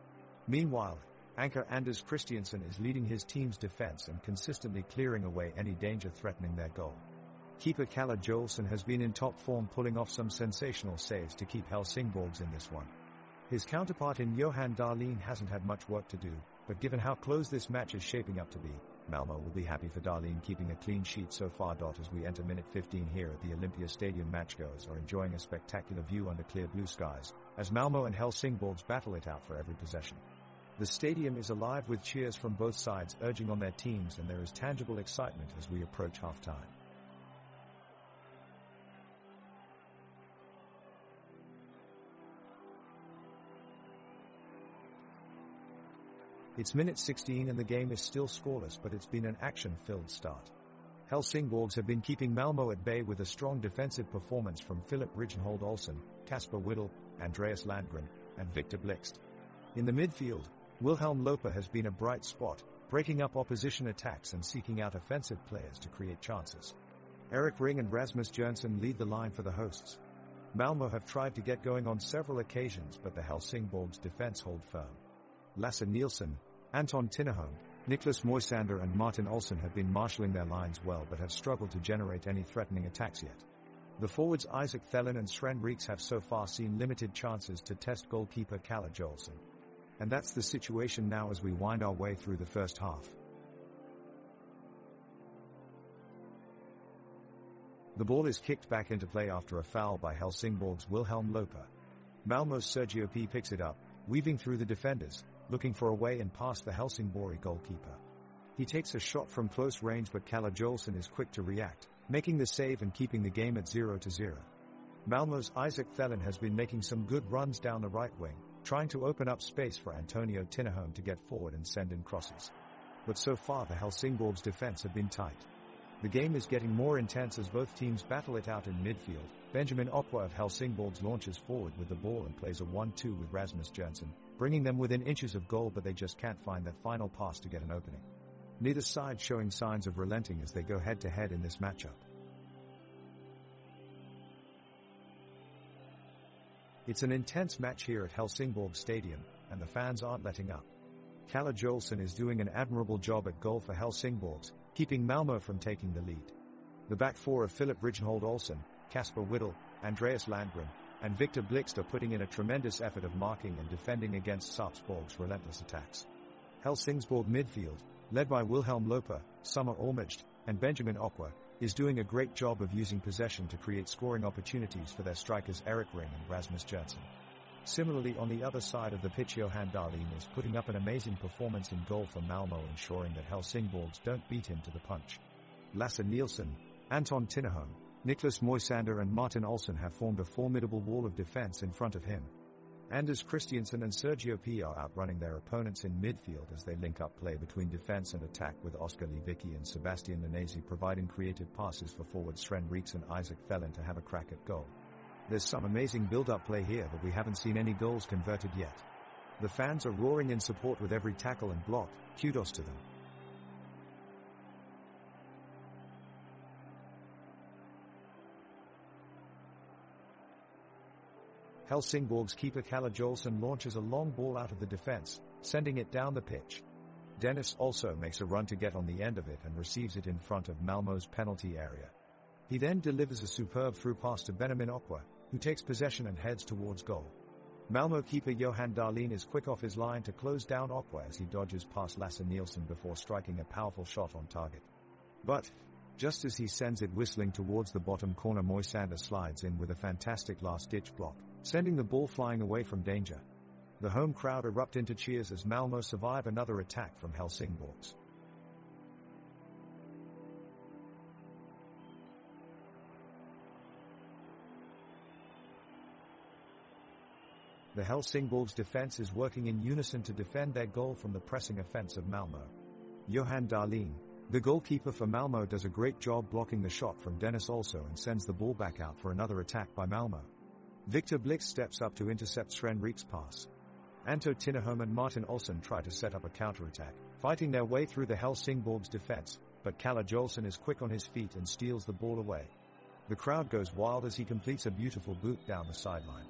Meanwhile, anchor Anders Christiansen is leading his team's defense and consistently clearing away any danger threatening their goal. Keeper Kalle Joelsson has been in top form, pulling off some sensational saves to keep Helsingborgs in this one. His counterpart in Johan Dahlin hasn't had much work to do, but given how close this match is shaping up to be, Malmö will be happy for Dahlin keeping a clean sheet so far. As we enter minute 15 here at the Olympia Stadium, matchgoers are enjoying a spectacular view under clear blue skies, as Malmö and Helsingborgs battle it out for every possession. The stadium is alive with cheers from both sides urging on their teams, and there is tangible excitement as we approach half-time. It's minute 16 and the game is still scoreless, but it's been an action-filled start. Helsingborgs have been keeping Malmö at bay with a strong defensive performance from Philip Rijnhold Olsen, Kasper Whittle, Andreas Landgren, and Victor Blixt. In the midfield, Wilhelm Loper has been a bright spot, breaking up opposition attacks and seeking out offensive players to create chances. Erik Ring and Rasmus Jørgensen lead the line for the hosts. Malmö have tried to get going on several occasions, but the Helsingborgs defense hold firm. Lasse Nielsen, Anton Tinnerholm, Niklas Moisander and Martin Olsson have been marshalling their lines well but have struggled to generate any threatening attacks yet. The forwards Isaac Thelen and Sven Reeks have so far seen limited chances to test goalkeeper Kalle Joelsson. And that's the situation now as we wind our way through the first half. The ball is kicked back into play after a foul by Helsingborg's Wilhelm Loper. Malmö's Sergio P picks it up, weaving through the defenders, looking for a way and past the Helsingborg goalkeeper. He takes a shot from close range, but Kalle Joelsson is quick to react, making the save and keeping the game at 0-0. Malmö's Isaac Thelen has been making some good runs down the right wing, trying to open up space for Antonio Tinnerholm to get forward and send in crosses. But so far the Helsingborg's defense have been tight. The game is getting more intense as both teams battle it out in midfield. Benjamin Okwa of Helsingborgs launches forward with the ball and plays a 1-2 with Rasmus Jørgensen, bringing them within inches of goal, but they just can't find that final pass to get an opening. Neither side showing signs of relenting as they go head-to-head in this matchup. It's an intense match here at Helsingborg Stadium, and the fans aren't letting up. Kalle Joelsson is doing an admirable job at goal for Helsingborgs, keeping Malmö from taking the lead. The back four of Philip Rijnhold Olsen, Kasper Whittle, Andreas Landgren, and Victor Blixt are putting in a tremendous effort of marking and defending against Sarpsborg's relentless attacks. Helsingborg midfield, led by Wilhelm Loper, Summer Ormeged, and Benjamin Okwa, is doing a great job of using possession to create scoring opportunities for their strikers Erik Ring and Rasmus Jørgensen. Similarly, on the other side of the pitch, Johan Dahlin is putting up an amazing performance in goal for Malmö, ensuring that Helsingborgs don't beat him to the punch. Lasse Nielsen, Anton Tinnerholm, Niklas Moisander and Martin Olsson have formed a formidable wall of defense in front of him. Anders Christiansen and Sergio P are outrunning their opponents in midfield as they link up play between defense and attack, with Oskar Lewicki and Sebastian Nanesi providing creative passes for forwards Sven Reeks and Isaac Thelen to have a crack at goal. There's some amazing build-up play here, but we haven't seen any goals converted yet. The fans are roaring in support with every tackle and block. Kudos to them. Helsingborg's keeper Kalle Joelsson launches a long ball out of the defense, sending it down the pitch. Dennis also makes a run to get on the end of it and receives it in front of Malmö's penalty area. He then delivers a superb through pass to Benjamin Okwa, who takes possession and heads towards goal. Malmö keeper Johan Dahlin is quick off his line to close down Okwa as he dodges past Lasse Nielsen before striking a powerful shot on target. But, just as he sends it whistling towards the bottom corner, Moisander slides in with a fantastic last-ditch block, sending the ball flying away from danger. The home crowd erupt into cheers as Malmö survive another attack from Helsingborgs. The Helsingborgs defense is working in unison to defend their goal from the pressing offense of Malmö. Johan Dahlin, the goalkeeper for Malmö, does a great job blocking the shot from Dennis also and sends the ball back out for another attack by Malmö. Victor Blixt steps up to intercept Sven Reeks' pass. Anto Tinnerholm and Martin Olsen try to set up a counterattack, fighting their way through the Helsingborg's defense, but Kalle Jolson is quick on his feet and steals the ball away. The crowd goes wild as he completes a beautiful boot down the sideline.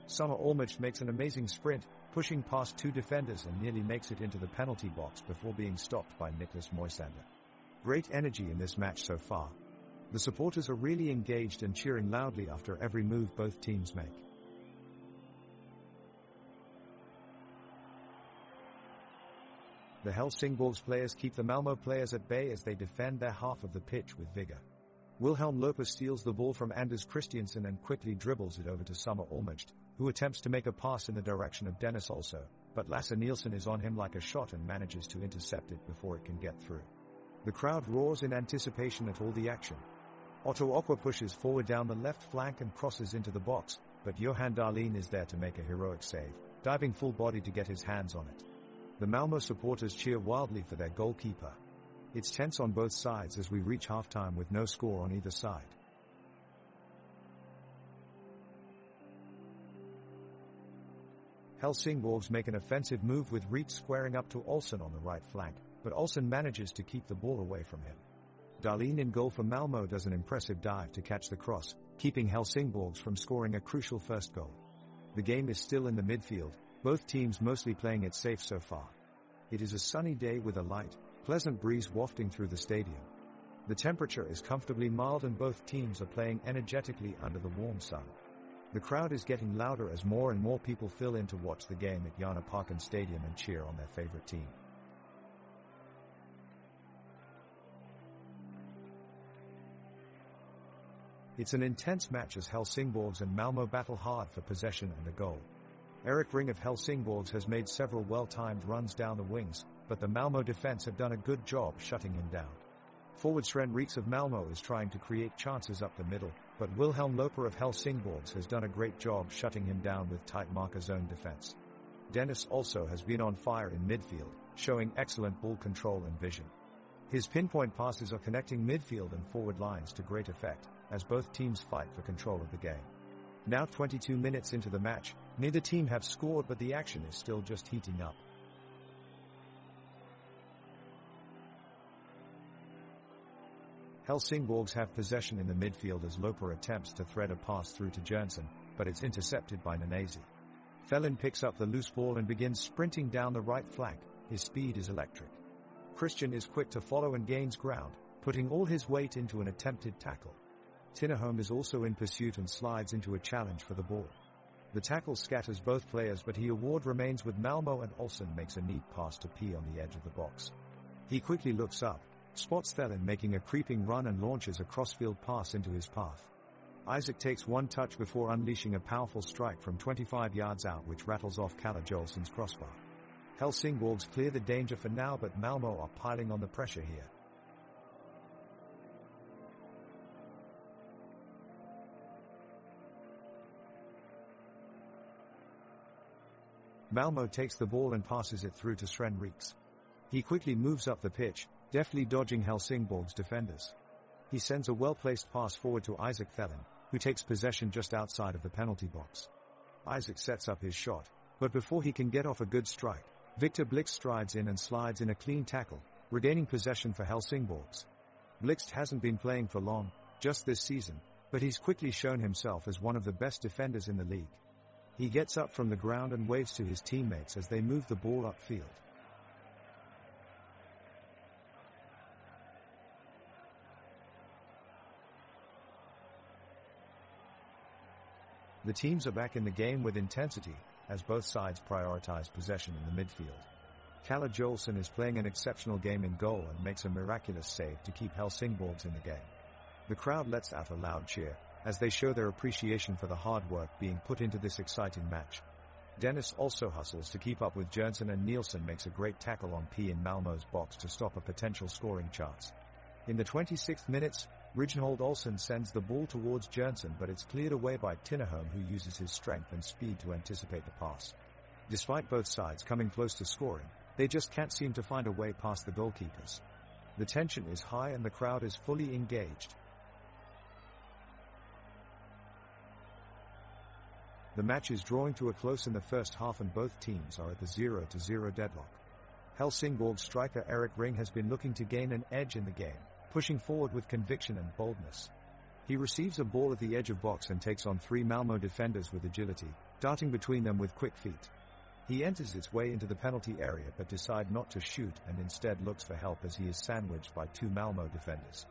Summer Olmich makes an amazing sprint, pushing past two defenders and nearly makes it into the penalty box before being stopped by Niklas Moisander. Great energy in this match so far. The supporters are really engaged and cheering loudly after every move both teams make. The Helsingborg's players keep the Malmö players at bay as they defend their half of the pitch with vigor. Wilhelm Loper steals the ball from Anders Christiansen and quickly dribbles it over to Summer Olmich, who attempts to make a pass in the direction of Dennis also, but Lasse Nielsen is on him like a shot and manages to intercept it before it can get through. The crowd roars in anticipation at all the action. Otto Aqua pushes forward down the left flank and crosses into the box, but Johan Dahlin is there to make a heroic save, diving full body to get his hands on it. The Malmö supporters cheer wildly for their goalkeeper. It's tense on both sides as we reach halftime with no score on either side. Helsingborgs make an offensive move with Reek squaring up to Olsen on the right flank, but Olsen manages to keep the ball away from him. Dahlin in goal for Malmö does an impressive dive to catch the cross, keeping Helsingborgs from scoring a crucial first goal. The game is still in the midfield, both teams mostly playing it safe so far. It is a sunny day with a light, pleasant breeze wafting through the stadium. The temperature is comfortably mild and both teams are playing energetically under the warm sun. The crowd is getting louder as more and more people fill in to watch the game at Jana Parken Stadium and cheer on their favorite team. It's an intense match as Helsingborgs and Malmö battle hard for possession and a goal. Erik Ring of Helsingborgs has made several well-timed runs down the wings, but the Malmö defense have done a good job shutting him down. Forward Sven Reeks of Malmö is trying to create chances up the middle, but Wilhelm Loper of Helsingborgs has done a great job shutting him down with tight marker zone defense. Dennis also has been on fire in midfield, showing excellent ball control and vision. His pinpoint passes are connecting midfield and forward lines to great effect, as both teams fight for control of the game. Now 22 minutes into the match, neither team have scored but the action is still just heating up. Helsingborgs have possession in the midfield as Loper attempts to thread a pass through to Jernsen, but it's intercepted by Nanasi. Felin picks up the loose ball and begins sprinting down the right flank. His speed is electric. Christian is quick to follow and gains ground, putting all his weight into an attempted tackle. Tinnerholm is also in pursuit and slides into a challenge for the ball. The tackle scatters both players but Award remains with Malmö and Olsen makes a neat pass to P on the edge of the box. He quickly looks up, spots Thelin making a creeping run and launches a crossfield pass into his path. Isaac takes one touch before unleashing a powerful strike from 25 yards out which rattles off Kalle Jolson's crossbar. Helsingborgs clear the danger for now but Malmö are piling on the pressure here. Malmö takes the ball and passes it through to Sven Reeks. He quickly moves up the pitch, deftly dodging Helsingborg's defenders. He sends a well-placed pass forward to Isaac Thelin, who takes possession just outside of the penalty box. Isaac sets up his shot, but before he can get off a good strike, Victor Blixt strides in and slides in a clean tackle, regaining possession for Helsingborgs. Blixt hasn't been playing for long, just this season, but he's quickly shown himself as one of the best defenders in the league. He gets up from the ground and waves to his teammates as they move the ball upfield. The teams are back in the game with intensity, as both sides prioritize possession in the midfield. Kalle Jolson is playing an exceptional game in goal and makes a miraculous save to keep Helsingborgs in the game. The crowd lets out a loud cheer, as they show their appreciation for the hard work being put into this exciting match. Dennis also hustles to keep up with Jernsen and Nielsen makes a great tackle on P in Malmö's box to stop a potential scoring chance. In the 26th minute, Rijnhold Olsen sends the ball towards Jernsen but it's cleared away by Tinnerholm who uses his strength and speed to anticipate the pass. Despite both sides coming close to scoring, they just can't seem to find a way past the goalkeepers. The tension is high and the crowd is fully engaged. The match is drawing to a close in the first half and both teams are at the 0-0 deadlock. Helsingborg striker Erik Ring has been looking to gain an edge in the game, pushing forward with conviction and boldness. He receives a ball at the edge of box and takes on 3 Malmö defenders with agility, darting between them with quick feet. He enters its way into the penalty area but decides not to shoot and instead looks for help as he is sandwiched by 2 Malmö defenders.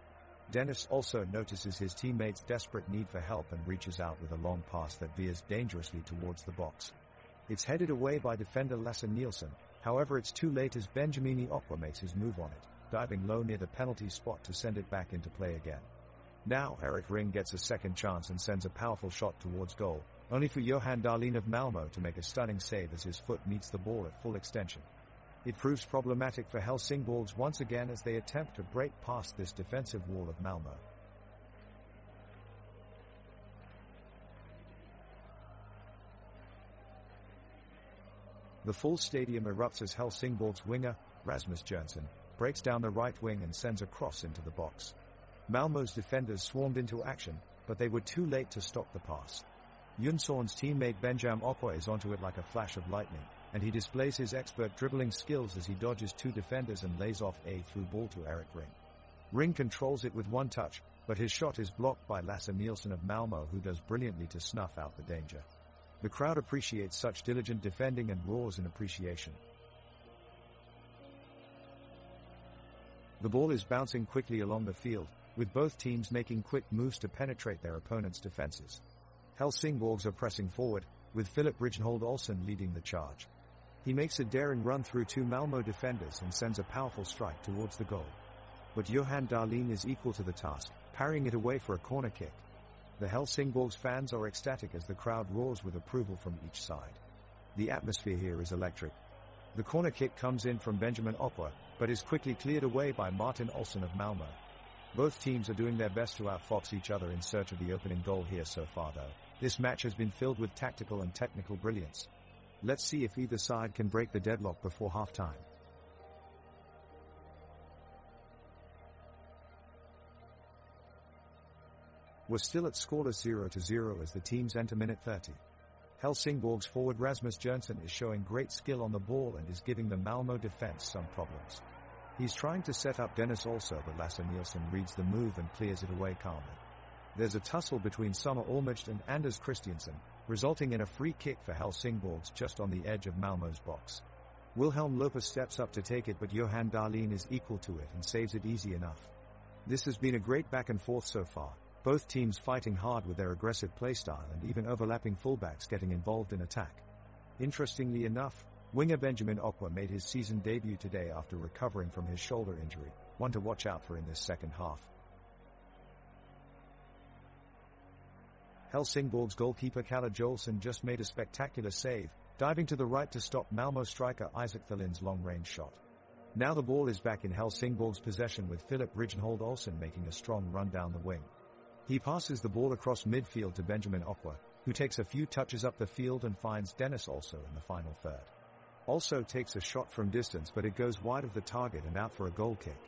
Dennis also notices his teammates' desperate need for help and reaches out with a long pass that veers dangerously towards the box. It's headed away by defender Lasse Nielsen, however it's too late as Benjamin Okwa makes his move on it, diving low near the penalty spot to send it back into play again. Now Erik Ring gets a second chance and sends a powerful shot towards goal, only for Johan Dahlin of Malmö to make a stunning save as his foot meets the ball at full extension. It proves problematic for Helsingborgs once again as they attempt to break past this defensive wall of Malmö. The full stadium erupts as Helsingborg's winger, Rasmus Jonsson, breaks down the right wing and sends a cross into the box. Malmö's defenders swarmed into action, but they were too late to stop the pass. Jonsson's teammate Benjamin Okwa is onto it like a flash of lightning, and he displays his expert dribbling skills as he dodges 2 defenders and lays off a through ball to Erik Ring. Ring controls it with one touch, but his shot is blocked by Lasse Nielsen of Malmö, who does brilliantly to snuff out the danger. The crowd appreciates such diligent defending and roars in appreciation. The ball is bouncing quickly along the field, with both teams making quick moves to penetrate their opponent's defenses. Helsingborgs are pressing forward, with Philip Rijnhold Olsen leading the charge. He makes a daring run through 2 Malmö defenders and sends a powerful strike towards the goal. But Johan Dahlin is equal to the task, parrying it away for a corner kick. The Helsingborgs fans are ecstatic as the crowd roars with approval from each side. The atmosphere here is electric. The corner kick comes in from Benjamin Okwa, but is quickly cleared away by Martin Olsson of Malmö. Both teams are doing their best to outfox each other in search of the opening goal here so far though. This match has been filled with tactical and technical brilliance. Let's see if either side can break the deadlock before halftime. We're still at scoreless 0-0 as the teams enter minute 30. Helsingborg's forward Rasmus Jonsson is showing great skill on the ball and is giving the Malmö defense some problems. He's trying to set up Dennis also, but Lasse Nielsen reads the move and clears it away calmly. There's a tussle between Summer Olmert and Anders Christiansen, resulting in a free kick for Helsingborgs just on the edge of Malmö's box. Wilhelm Lopez steps up to take it, but Johan Dahlin is equal to it and saves it easy enough. This has been a great back and forth so far, both teams fighting hard with their aggressive playstyle and even overlapping fullbacks getting involved in attack. Interestingly enough, winger Benjamin Okwa made his season debut today after recovering from his shoulder injury, one to watch out for in this second half. Helsingborg's goalkeeper Kalle Jolson just made a spectacular save, diving to the right to stop Malmö striker Isaac Thalin's long-range shot. Now the ball is back in Helsingborg's possession with Philip Rijnhold Olsen making a strong run down the wing. He passes the ball across midfield to Benjamin Okwa, who takes a few touches up the field and finds Dennis also in the final third. Also takes a shot from distance, but it goes wide of the target and out for a goal kick.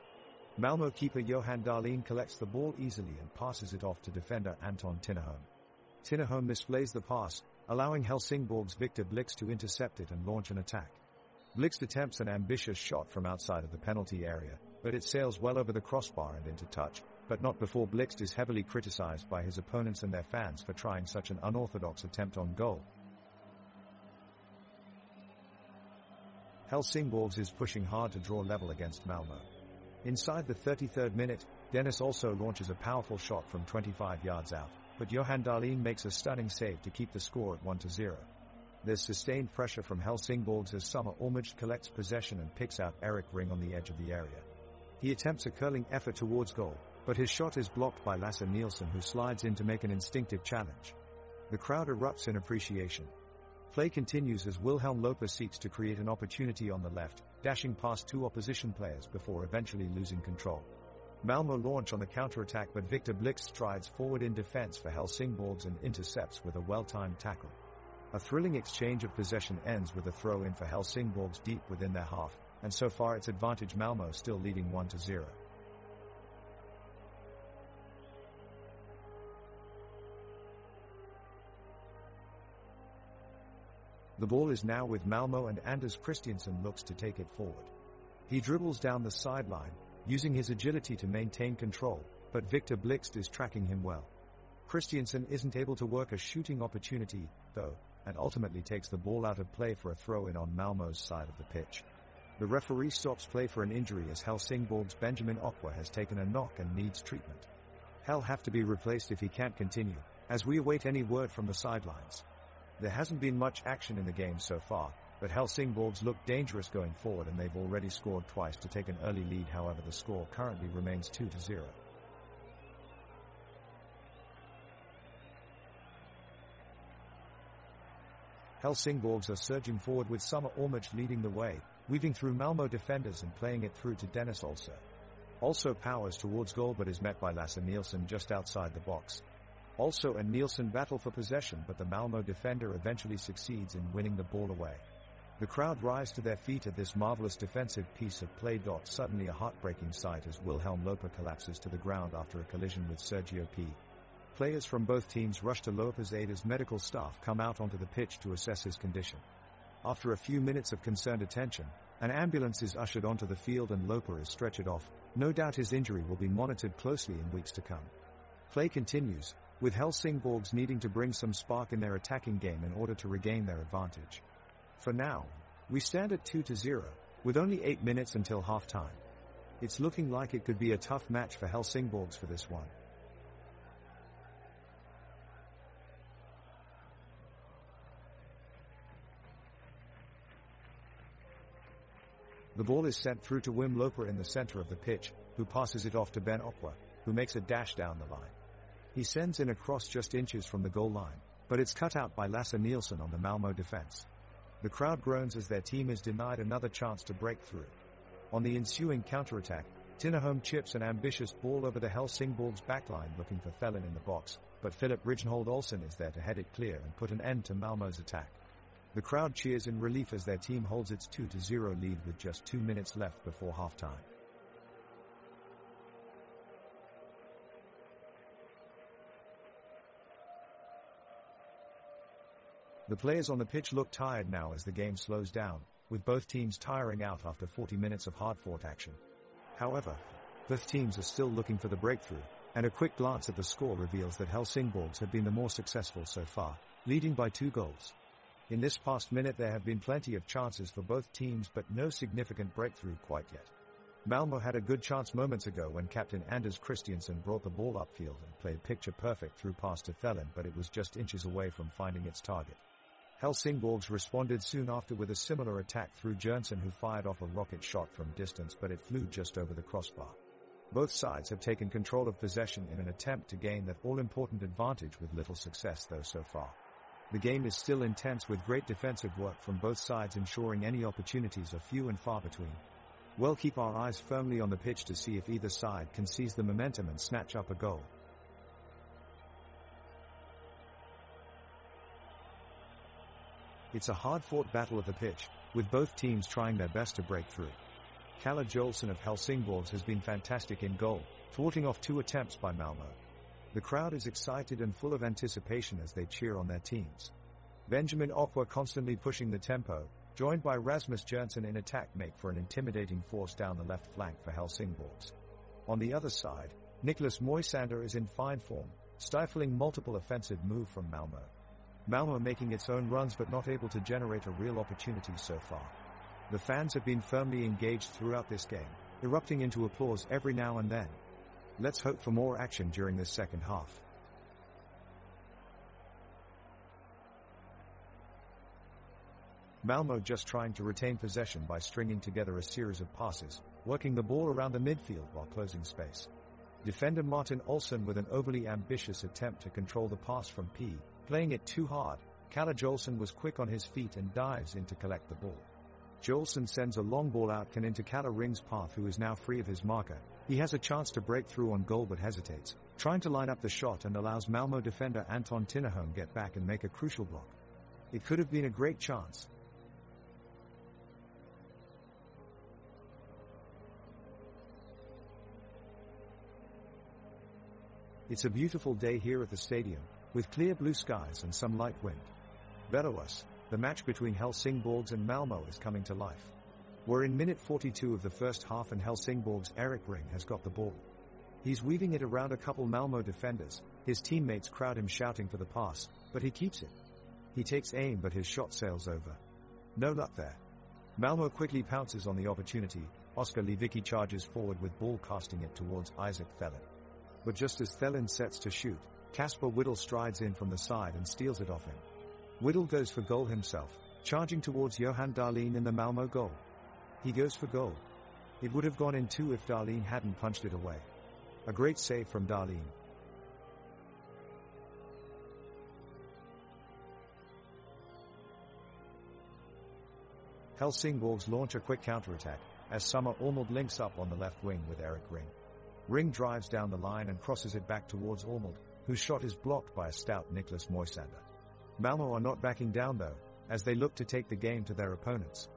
Malmö keeper Johan Dahlin collects the ball easily and passes it off to defender Anton Tinnerholm. Tinnerholm misplays the pass, allowing Helsingborg's Victor Blix to intercept it and launch an attack. Blix attempts an ambitious shot from outside of the penalty area, but it sails well over the crossbar and into touch, but not before Blix is heavily criticized by his opponents and their fans for trying such an unorthodox attempt on goal. Helsingborgs is pushing hard to draw level against Malmö. Inside the 33rd minute, Dennis also launches a powerful shot from 25 yards out, but Johan Dahlin makes a stunning save to keep the score at 1-0. There's sustained pressure from Helsingborgs as Summer Olmert collects possession and picks out Erik Ring on the edge of the area. He attempts a curling effort towards goal, but his shot is blocked by Lasse Nielsen, who slides in to make an instinctive challenge. The crowd erupts in appreciation. Play continues as Wilhelm Lopez seeks to create an opportunity on the left, dashing past 2 opposition players before eventually losing control. Malmö launch on the counter-attack, but Victor Blix strides forward in defense for Helsingborgs and intercepts with a well-timed tackle. A thrilling exchange of possession ends with a throw-in for Helsingborgs deep within their half, and so far it's advantage Malmö still leading 1-0. The ball is now with Malmo and Anders Christiansen looks to take it forward. He dribbles down the sideline, using his agility to maintain control, but Victor Blixt is tracking him well. Christiansen isn't able to work a shooting opportunity, though, and ultimately takes the ball out of play for a throw-in on Malmo's side of the pitch. The referee stops play for an injury as Helsingsborg's Benjamin Okwa has taken a knock and needs treatment. He'll have to be replaced if he can't continue, as we await any word from the sidelines. There hasn't been much action in the game so far, but Helsingsborgs look dangerous going forward and they've already scored twice to take an early lead. However, the score currently remains 2-0. Helsingsborgs are surging forward with Summer Ormich leading the way, weaving through Malmo defenders and playing it through to Dennis Oddset. Also powers towards goal but is met by Lasse Nielsen just outside the box. Also and Nielsen battle for possession, but the Malmo defender eventually succeeds in winning the ball away. The crowd rise to their feet at this marvelous defensive piece of play. Suddenly a heartbreaking sight as Wilhelm Loper collapses to the ground after a collision with Sergio P. Players from both teams rush to Loper's aid as medical staff come out onto the pitch to assess his condition. After a few minutes of concerned attention, an ambulance is ushered onto the field and Loper is stretchered off. No doubt his injury will be monitored closely in weeks to come. Play continues, with Helsingsborgs needing to bring some spark in their attacking game in order to regain their advantage. For now, we stand at 2-0, with only 8 minutes until half-time. It's looking like it could be a tough match for Helsingsborgs for this one. The ball is sent through to Wim Loper in the center of the pitch, who passes it off to Ben Okwa, who makes a dash down the line. He sends in a cross just inches from the goal line, but it's cut out by Lasse Nielsen on the Malmo defense. The crowd groans as their team is denied another chance to break through. On the ensuing counterattack, Tinnerholm chips an ambitious ball over the Helsingsborgs backline looking for Thelen in the box, but Philip Rijnhold Olsen is there to head it clear and put an end to Malmo's attack. The crowd cheers in relief as their team holds its 2-0 lead with just 2 minutes left before halftime. The players on the pitch look tired now as the game slows down, with both teams tiring out after 40 minutes of hard-fought action. However, both teams are still looking for the breakthrough, and a quick glance at the score reveals that Helsingsborgs have been the more successful so far, leading by 2 goals. In this past minute there have been plenty of chances for both teams but no significant breakthrough quite yet. Malmo had a good chance moments ago when captain Anders Christiansen brought the ball upfield and played picture-perfect through pass to Thelen, but it was just inches away from finding its target. Helsingsborgs responded soon after with a similar attack through Jørgensen, who fired off a rocket shot from distance but it flew just over the crossbar. Both sides have taken control of possession in an attempt to gain that all-important advantage with little success though so far. The game is still intense with great defensive work from both sides ensuring any opportunities are few and far between. We'll keep our eyes firmly on the pitch to see if either side can seize the momentum and snatch up a goal. It's a hard-fought battle of the pitch, with both teams trying their best to break through. Kalle Jolson of Helsingsborgs has been fantastic in goal, thwarting off 2 attempts by Malmo. The crowd is excited and full of anticipation as they cheer on their teams. Benjamin Okwa constantly pushing the tempo, joined by Rasmus Jørgensen in attack, make for an intimidating force down the left flank for Helsingsborgs. On the other side, Niklas Moisander is in fine form, stifling multiple offensive moves from Malmo. Malmo making its own runs but not able to generate a real opportunity so far. The fans have been firmly engaged throughout this game, erupting into applause every now and then. Let's hope for more action during this second half. Malmo just trying to retain possession by stringing together a series of passes, working the ball around the midfield while closing space. Defender Martin Olsen with an overly ambitious attempt to control the pass from P. Playing it too hard, Kalle Jolson was quick on his feet and dives in to collect the ball. Jolson sends a long ball out into Kalle Ring's path, who is now free of his marker. He has a chance to break through on goal but hesitates, trying to line up the shot, and allows Malmo defender Anton Tinnerholm get back and make a crucial block. It could have been a great chance. It's a beautiful day here at the stadium, with clear blue skies and some light wind. Below us, The match between Helsingsborg and Malmö is coming to life. We're in minute 42 of the first half and Helsingsborg's Erik Ring has got the ball. He's weaving it around a couple Malmö defenders. His teammates crowd him shouting for the pass, but he keeps it. He takes aim but his shot sails over. No luck there. Malmö quickly pounces on the opportunity. Oskar Lewicki charges forward with ball casting it towards Isaac Thelen. But just as Thelen sets to shoot, Kasper Whittle strides in from the side and steals it off him. Whittle goes for goal himself, charging towards Johan Dahlin in the Malmö goal. He goes for goal. It would have gone in too if Dahlin hadn't punched it away. A great save from Dahlin. Helsingsborg launch a quick counterattack, as Summer Ormond links up on the left wing with Erik Ring. Ring drives down the line and crosses it back towards Ormond, whose shot is blocked by a stout Niklas Moisander. Malmö are not backing down though, as they look to take the game to their opponents.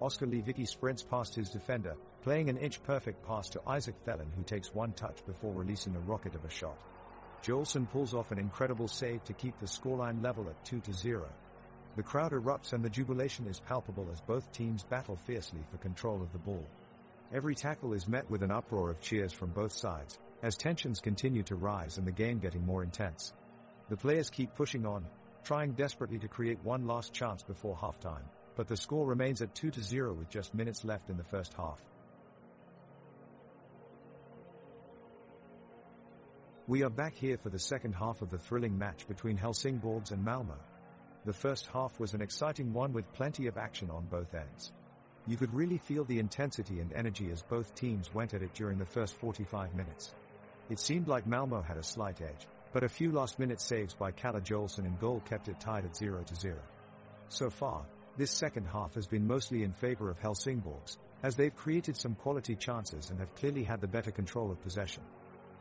Oskar Lewicki sprints past his defender, playing an inch-perfect pass to Isaac Thelen who takes one touch before releasing a rocket of a shot. Joelson pulls off an incredible save to keep the scoreline level at 2-0. The crowd erupts and the jubilation is palpable as both teams battle fiercely for control of the ball. Every tackle is met with an uproar of cheers from both sides, as tensions continue to rise and the game getting more intense. The players keep pushing on, trying desperately to create one last chance before halftime, but the score remains at 2-0 with just minutes left in the first half. We are back here for the second half of the thrilling match between Helsingsborg and Malmö. The first half was an exciting one with plenty of action on both ends. You could really feel the intensity and energy as both teams went at it during the first 45 minutes. It seemed like Malmö had a slight edge, but a few last-minute saves by Kalle Joelson in goal kept it tied at 0-0. So far, this second half has been mostly in favor of Helsingsborg, as they've created some quality chances and have clearly had the better control of possession.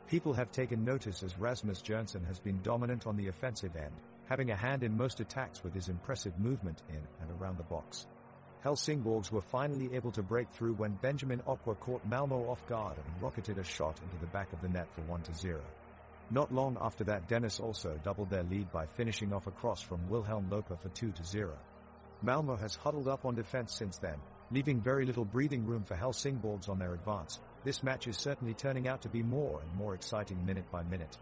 People have taken notice as Rasmus Jørgensen has been dominant on the offensive end, having a hand in most attacks with his impressive movement in and around the box. Helsingsborg were finally able to break through when Benjamin Opwa caught Malmö off guard and rocketed a shot into the back of the net for 1-0. Not long after that, Dennis also doubled their lead by finishing off a cross from Wilhelm Loper for 2-0. Malmö has huddled up on defense since then, leaving very little breathing room for Helsingsborg on their advance. This match is certainly turning out to be more and more exciting minute by minute.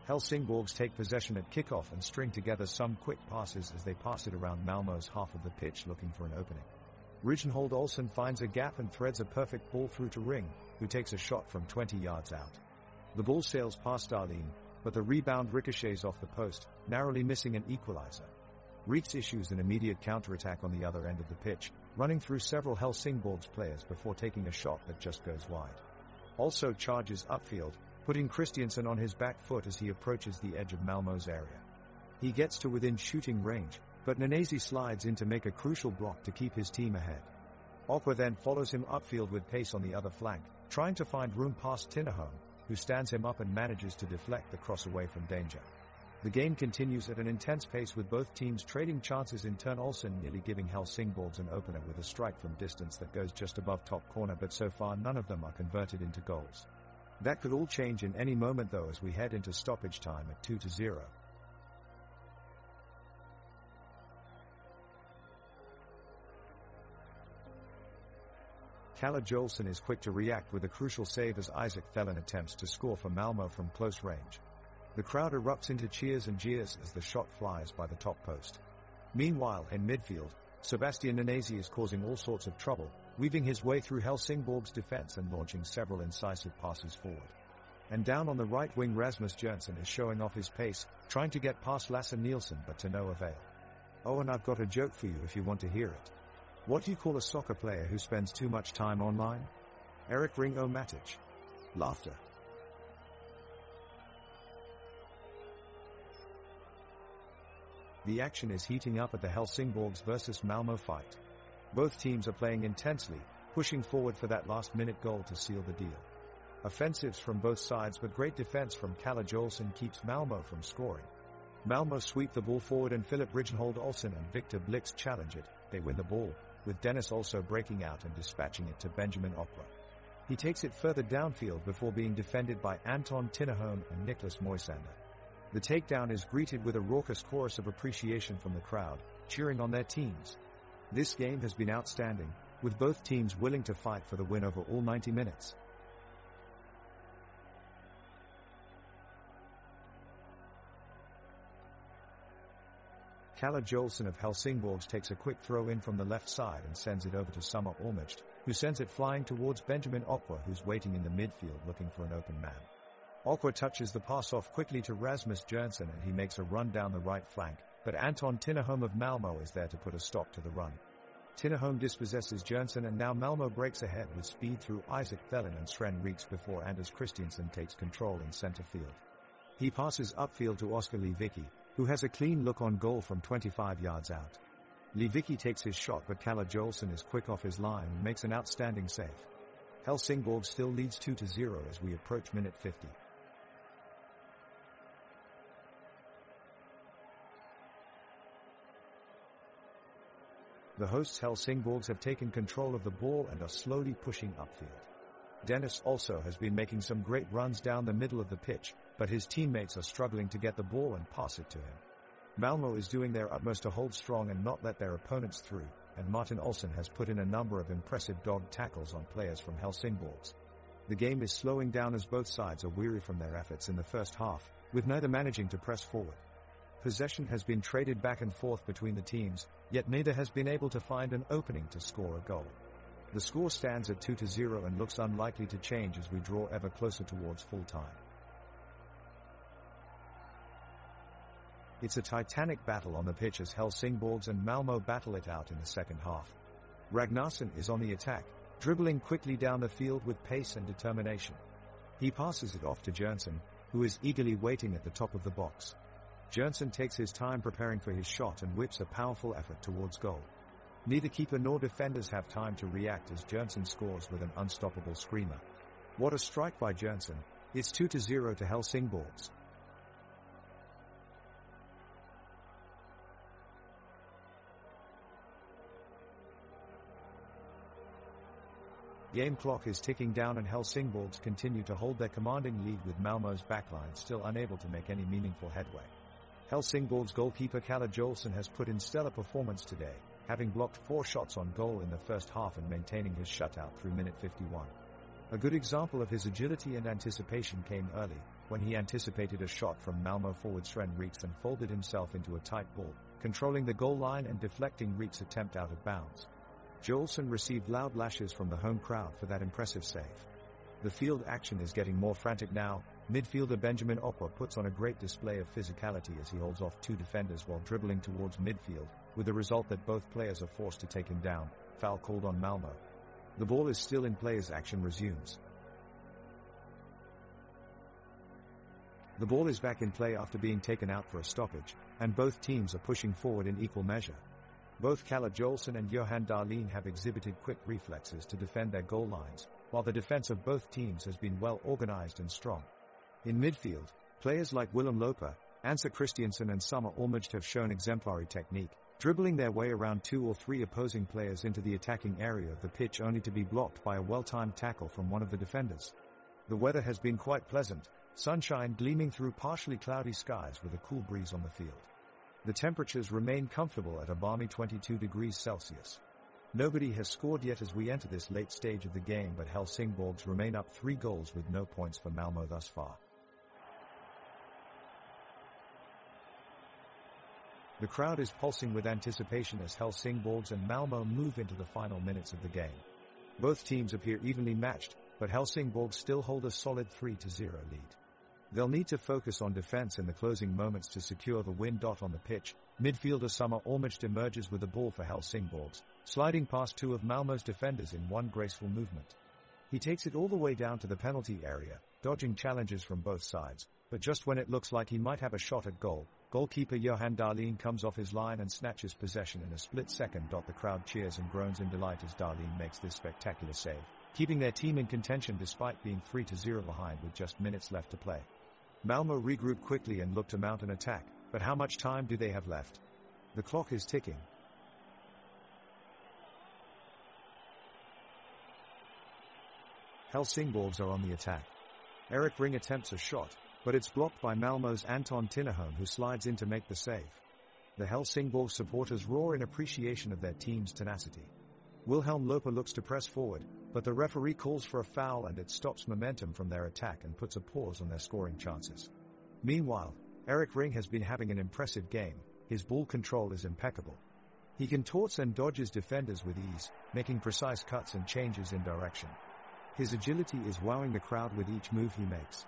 Helsingsborg take possession at kickoff and string together some quick passes as they pass it around Malmö's half of the pitch looking for an opening. Rijnhold Olsen finds a gap and threads a perfect ball through to Ring, who takes a shot from 20 yards out. The ball sails past Dahlin, but the rebound ricochets off the post, narrowly missing an equalizer. Reeks issues an immediate counterattack on the other end of the pitch, running through several Helsingsborg players before taking a shot that just goes wide. Also charges upfield, putting Christiansen on his back foot as he approaches the edge of Malmö's area. He gets to within shooting range, but Nanasi slides in to make a crucial block to keep his team ahead. Opwa then follows him upfield with pace on the other flank, trying to find room past Tinnerholm, who stands him up and manages to deflect the cross away from danger. The game continues at an intense pace with both teams trading chances in turn. Olsen nearly giving Helsingsborg an opener with a strike from distance that goes just above top corner, but so far none of them are converted into goals. That could all change in any moment though as we head into stoppage time at 2-0. Kalle Joelson is quick to react with a crucial save as Isaac Thelen attempts to score for Malmö from close range. The crowd erupts into cheers and jeers as the shot flies by the top post. Meanwhile, in midfield, Sebastian Nanasi is causing all sorts of trouble, weaving his way through Helsingsborg's defense and launching several incisive passes forward. And down on the right wing, Rasmus Jørgensen is showing off his pace, trying to get past Lasse Nielsen but to no avail. Oh, and I've got a joke for you if you want to hear it. What do you call a soccer player who spends too much time online? Erik Ring o Matic. Laughter. The action is heating up at the Helsingsborg vs Malmö fight. Both teams are playing intensely, pushing forward for that last-minute goal to seal the deal. Offensives from both sides, but great defense from Kalle Joelson keeps Malmö from scoring. Malmö sweep the ball forward and Philip Rijnhold Olsen and Victor Blix challenge it. They win the ball, with Dennis also breaking out and dispatching it to Benjamin Opwa. He takes it further downfield before being defended by Anton Tinnerholm and Niklas Moisander. The takedown is greeted with a raucous chorus of appreciation from the crowd, cheering on their teams. This game has been outstanding, with both teams willing to fight for the win over all 90 minutes. Kalle Jolson of Helsingsborg takes a quick throw in from the left side and sends it over to Summer Ormeged, who sends it flying towards Benjamin Okwa, who's waiting in the midfield looking for an open man. Okwa touches the pass off quickly to Rasmus Jonsson and he makes a run down the right flank, but Anton Tinnerholm of Malmö is there to put a stop to the run. Tinnerholm dispossesses Jonsson and now Malmö breaks ahead with speed through Isaac Thelen and Sven Reeks before Anders Christiansen takes control in centre field. He passes upfield to Oskar Lewicki, who has a clean look on goal from 25 yards out. Lewicki takes his shot but Kalle Jolson is quick off his line and makes an outstanding save. Helsingsborg still leads 2-0 as we approach minute 50. The hosts Helsingsborg have taken control of the ball and are slowly pushing upfield. Dennis also has been making some great runs down the middle of the pitch, but his teammates are struggling to get the ball and pass it to him. Malmö is doing their utmost to hold strong and not let their opponents through, and Martin Olsen has put in a number of impressive dog tackles on players from Helsingsborg. The game is slowing down as both sides are weary from their efforts in the first half, with neither managing to press forward. Possession has been traded back and forth between the teams, yet neither has been able to find an opening to score a goal. The score stands at 2-0 and looks unlikely to change as we draw ever closer towards full time. It's a titanic battle on the pitch as Helsingsborg and Malmö battle it out in the second half. Ragnarsson is on the attack, dribbling quickly down the field with pace and determination. He passes it off to Jonsson, who is eagerly waiting at the top of the box. Jonsson takes his time preparing for his shot and whips a powerful effort towards goal. Neither keeper nor defenders have time to react as Jonsson scores with an unstoppable screamer. What a strike by Jonsson. It's 2-0 to Helsingsborg. Game clock is ticking down and Helsingsborg continue to hold their commanding lead with Malmö's backline still unable to make any meaningful headway. Helsingsborg's goalkeeper Kalle Jolson has put in stellar performance today, having blocked 4 shots on goal in the first half and maintaining his shutout through minute 51. A good example of his agility and anticipation came early, when he anticipated a shot from Malmö forward Sven Reeks and folded himself into a tight ball, controlling the goal line and deflecting Reeks' attempt out of bounds. Jolson received loud lashes from the home crowd for that impressive save. The field action is getting more frantic now. Midfielder Benjamin Okwa puts on a great display of physicality as he holds off 2 defenders while dribbling towards midfield, with the result that both players are forced to take him down. Foul called on Malmö. The ball is still in play as action resumes. The ball is back in play after being taken out for a stoppage, and both teams are pushing forward in equal measure. Both Kalle Jolson and Johan Dahlin have exhibited quick reflexes to defend their goal lines, while the defense of both teams has been well organized and strong. In midfield, players like Willem Loper, Anders Christiansen and Summer Ormeged have shown exemplary technique, dribbling their way around 2 or 3 opposing players into the attacking area of the pitch only to be blocked by a well-timed tackle from one of the defenders. The weather has been quite pleasant, sunshine gleaming through partially cloudy skies with a cool breeze on the field. The temperatures remain comfortable at a balmy 22 degrees Celsius. Nobody has scored yet as we enter this late stage of the game, but Helsingsborg remain up 3 goals with no points for Malmö thus far. The crowd is pulsing with anticipation as Helsingsborg and Malmö move into the final minutes of the game. Both teams appear evenly matched, but Helsingsborg still hold a solid 3-0 lead. They'll need to focus on defense in the closing moments to secure the win. On the pitch, midfielder Summer Ormeged emerges with the ball for Helsingsborg, sliding past 2 of Malmö's defenders in one graceful movement. He takes it all the way down to the penalty area, dodging challenges from both sides, but just when it looks like he might have a shot at goal, goalkeeper Johan Dahlin comes off his line and snatches possession in a split second. The crowd cheers and groans in delight as Dahlin makes this spectacular save, keeping their team in contention despite being 3-0 behind with just minutes left to play. Malmö regroup quickly and look to mount an attack, but how much time do they have left? The clock is ticking. Helsingsborg are on the attack. Erik Ring attempts a shot, but it's blocked by Malmö's Anton Tinnerholm, who slides in to make the save. The Helsingborg supporters roar in appreciation of their team's tenacity. Wilhelm Loper looks to press forward, but the referee calls for a foul and it stops momentum from their attack and puts a pause on their scoring chances. Meanwhile, Erik Ring has been having an impressive game. His ball control is impeccable. He contorts and dodges defenders with ease, making precise cuts and changes in direction. His agility is wowing the crowd with each move he makes.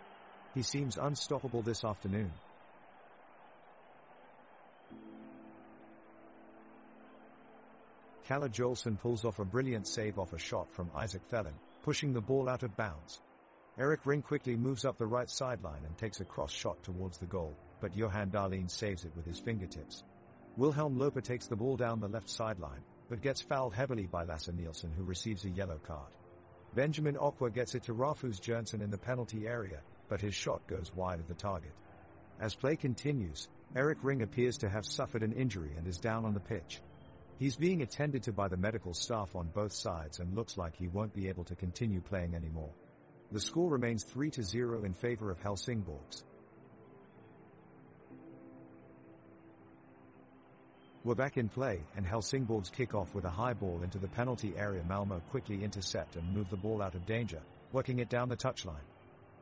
He seems unstoppable this afternoon. Kalle Jolson pulls off a brilliant save off a shot from Isaac Thelen, pushing the ball out of bounds. Erik Ring quickly moves up the right sideline and takes a cross shot towards the goal, but Johan Dahlin saves it with his fingertips. Wilhelm Loper takes the ball down the left sideline, but gets fouled heavily by Lasse Nielsen, who receives a yellow card. Benjamin Okwa gets it to Rafus Jernsen in the penalty area, but his shot goes wide of the target. As play continues, Erik Ring appears to have suffered an injury and is down on the pitch. He's being attended to by the medical staff on both sides and looks like he won't be able to continue playing anymore. The score remains 3-0 in favor of Helsingborgs. We're back in play, and Helsingborgs kick off with a high ball into the penalty area. Malmö quickly intercept and move the ball out of danger, working it down the touchline.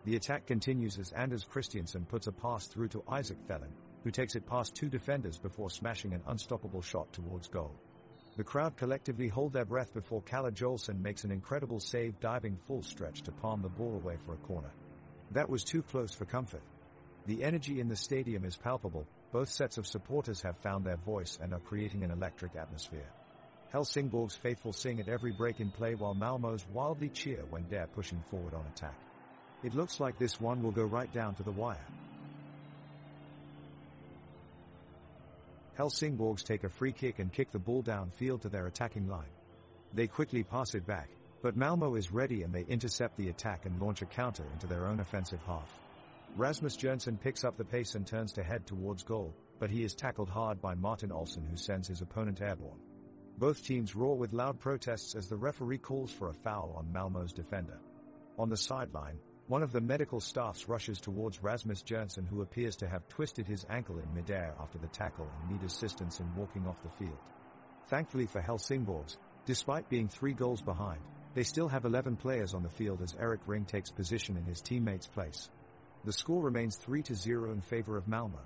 The attack continues as Anders Christiansen puts a pass through to Isaac Thelen, who takes it past two defenders before smashing an unstoppable shot towards goal. The crowd collectively hold their breath before Kalle Jolson makes an incredible save, diving full stretch to palm the ball away for a corner. That was too close for comfort. The energy in the stadium is palpable. Both sets of supporters have found their voice and are creating an electric atmosphere. Helsingborg's faithful sing at every break in play, while Malmö's wildly cheer when they're pushing forward on attack. It looks like this one will go right down to the wire. Helsingborgs take a free kick and kick the ball downfield to their attacking line. They quickly pass it back, but Malmö is ready and they intercept the attack and launch a counter into their own offensive half. Rasmus Jernsen picks up the pace and turns to head towards goal, but he is tackled hard by Martin Olsson, who sends his opponent airborne. Both teams roar with loud protests as the referee calls for a foul on Malmö's defender. On the sideline, one of the medical staffs rushes towards Rasmus Jernsen, who appears to have twisted his ankle in midair after the tackle and need assistance in walking off the field. Thankfully for Helsingborgs, despite being 3 goals behind, they still have 11 players on the field as Erik Ring takes position in his teammate's place. The score remains 3-0 in favor of Malmö.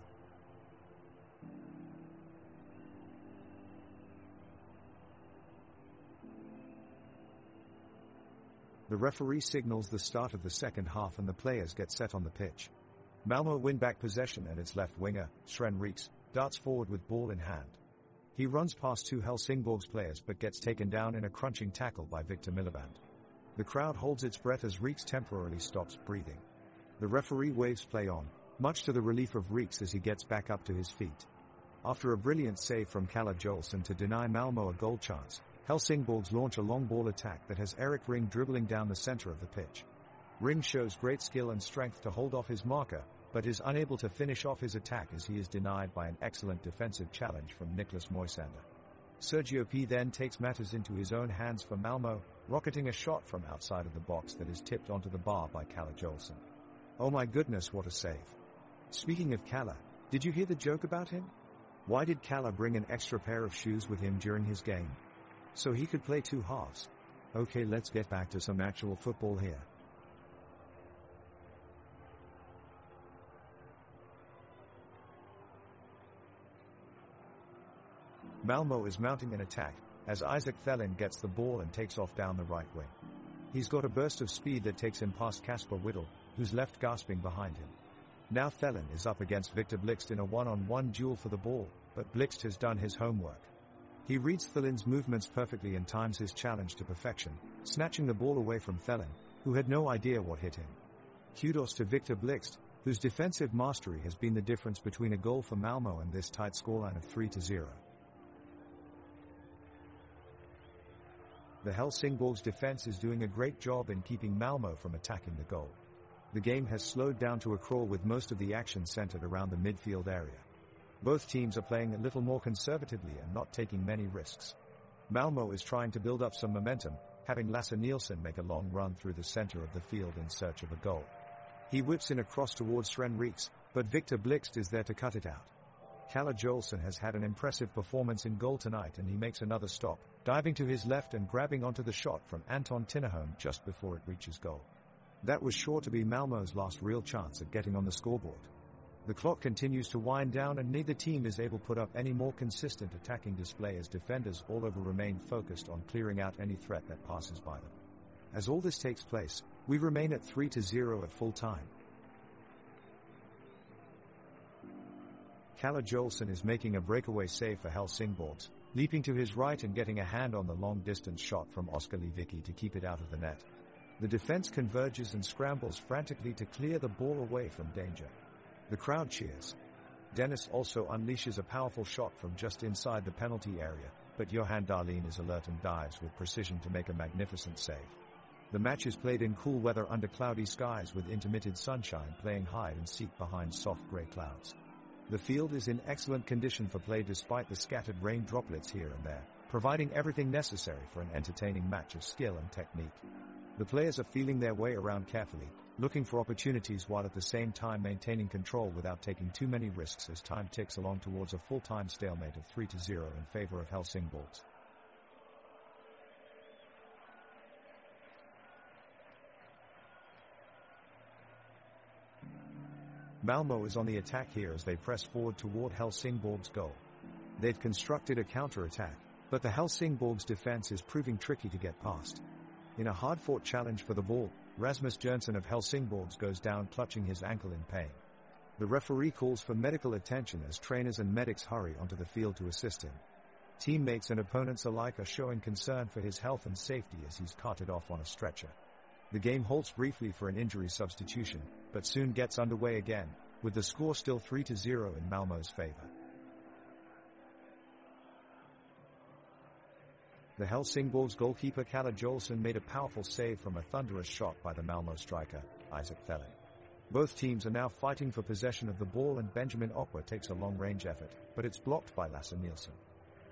The referee signals the start of the second half and the players get set on the pitch. Malmö win back possession and its left winger, Sven Rieks, darts forward with ball in hand. He runs past 2 Helsingborgs players but gets taken down in a crunching tackle by Victor Miliband. The crowd holds its breath as Rieks temporarily stops breathing. The referee waves play on, much to the relief of Rieks as he gets back up to his feet. After a brilliant save from Kalle Jolson to deny Malmö a goal chance, Helsingborgs launch a long ball attack that has Erik Ring dribbling down the center of the pitch. Ring shows great skill and strength to hold off his marker, but is unable to finish off his attack as he is denied by an excellent defensive challenge from Niklas Moisander. Sergio P then takes matters into his own hands for Malmö, rocketing a shot from outside of the box that is tipped onto the bar by Kalle Jolson. Oh my goodness, what a save. Speaking of Kalle, did you hear the joke about him? Why did Kalle bring an extra pair of shoes with him during his game? So he could play 2 halves. Okay, let's get back to some actual football here. Malmö is mounting an attack, as Isaac Thelen gets the ball and takes off down the right wing. He's got a burst of speed that takes him past Kasper Whittle, who's left gasping behind him. Now Thelen is up against Victor Blixt in a one-on-one duel for the ball, but Blixt has done his homework. He reads Thelen's movements perfectly and times his challenge to perfection, snatching the ball away from Thelen, who had no idea what hit him. Kudos to Victor Blixt, whose defensive mastery has been the difference between a goal for Malmö and this tight scoreline of 3-0. The Helsingborgs defense is doing a great job in keeping Malmö from attacking the goal. The game has slowed down to a crawl with most of the action centered around the midfield area. Both teams are playing a little more conservatively and not taking many risks. Malmö is trying to build up some momentum, having Lasse Nielsen make a long run through the center of the field in search of a goal. He whips in a cross towards Sven Reeks, but Victor Blixt is there to cut it out. Kalle Jolson has had an impressive performance in goal tonight, and he makes another stop, diving to his left and grabbing onto the shot from Anton Tinnerholm just before it reaches goal. That was sure to be Malmö's last real chance at getting on the scoreboard. The clock continues to wind down, and neither team is able to put up any more consistent attacking display as defenders all over remain focused on clearing out any threat that passes by them. As all this takes place, we remain at 3-0 at full time. Kalle Jolson is making a breakaway save for Helsingborgs, leaping to his right and getting a hand on the long-distance shot from Oskar Lewicki to keep it out of the net. The defense converges and scrambles frantically to clear the ball away from danger. The crowd cheers. Dennis also unleashes a powerful shot from just inside the penalty area, but Johan Dahlin is alert and dives with precision to make a magnificent save. The match is played in cool weather under cloudy skies with intermittent sunshine playing hide and seek behind soft grey clouds. The field is in excellent condition for play despite the scattered rain droplets here and there, providing everything necessary for an entertaining match of skill and technique. The players are feeling their way around carefully, looking for opportunities while at the same time maintaining control without taking too many risks as time ticks along towards a full-time stalemate of 3-0 in favor of Helsingborgs. Malmö is on the attack here as they press forward toward Helsingborg's goal. They've constructed a counter-attack, but the Helsingborgs defense is proving tricky to get past. In a hard-fought challenge for the ball, Rasmus Jonsson of Helsingborgs goes down clutching his ankle in pain. The referee calls for medical attention as trainers and medics hurry onto the field to assist him. Teammates and opponents alike are showing concern for his health and safety as he's carted off on a stretcher. The game halts briefly for an injury substitution, but soon gets underway again, with the score still 3-0 in Malmö's favor. The Helsingborgs goalkeeper Kalle Jolson made a powerful save from a thunderous shot by the Malmö striker, Isaac Thelen. Both teams are now fighting for possession of the ball, and Benjamin Okwa takes a long-range effort, but it's blocked by Lasse Nilsson.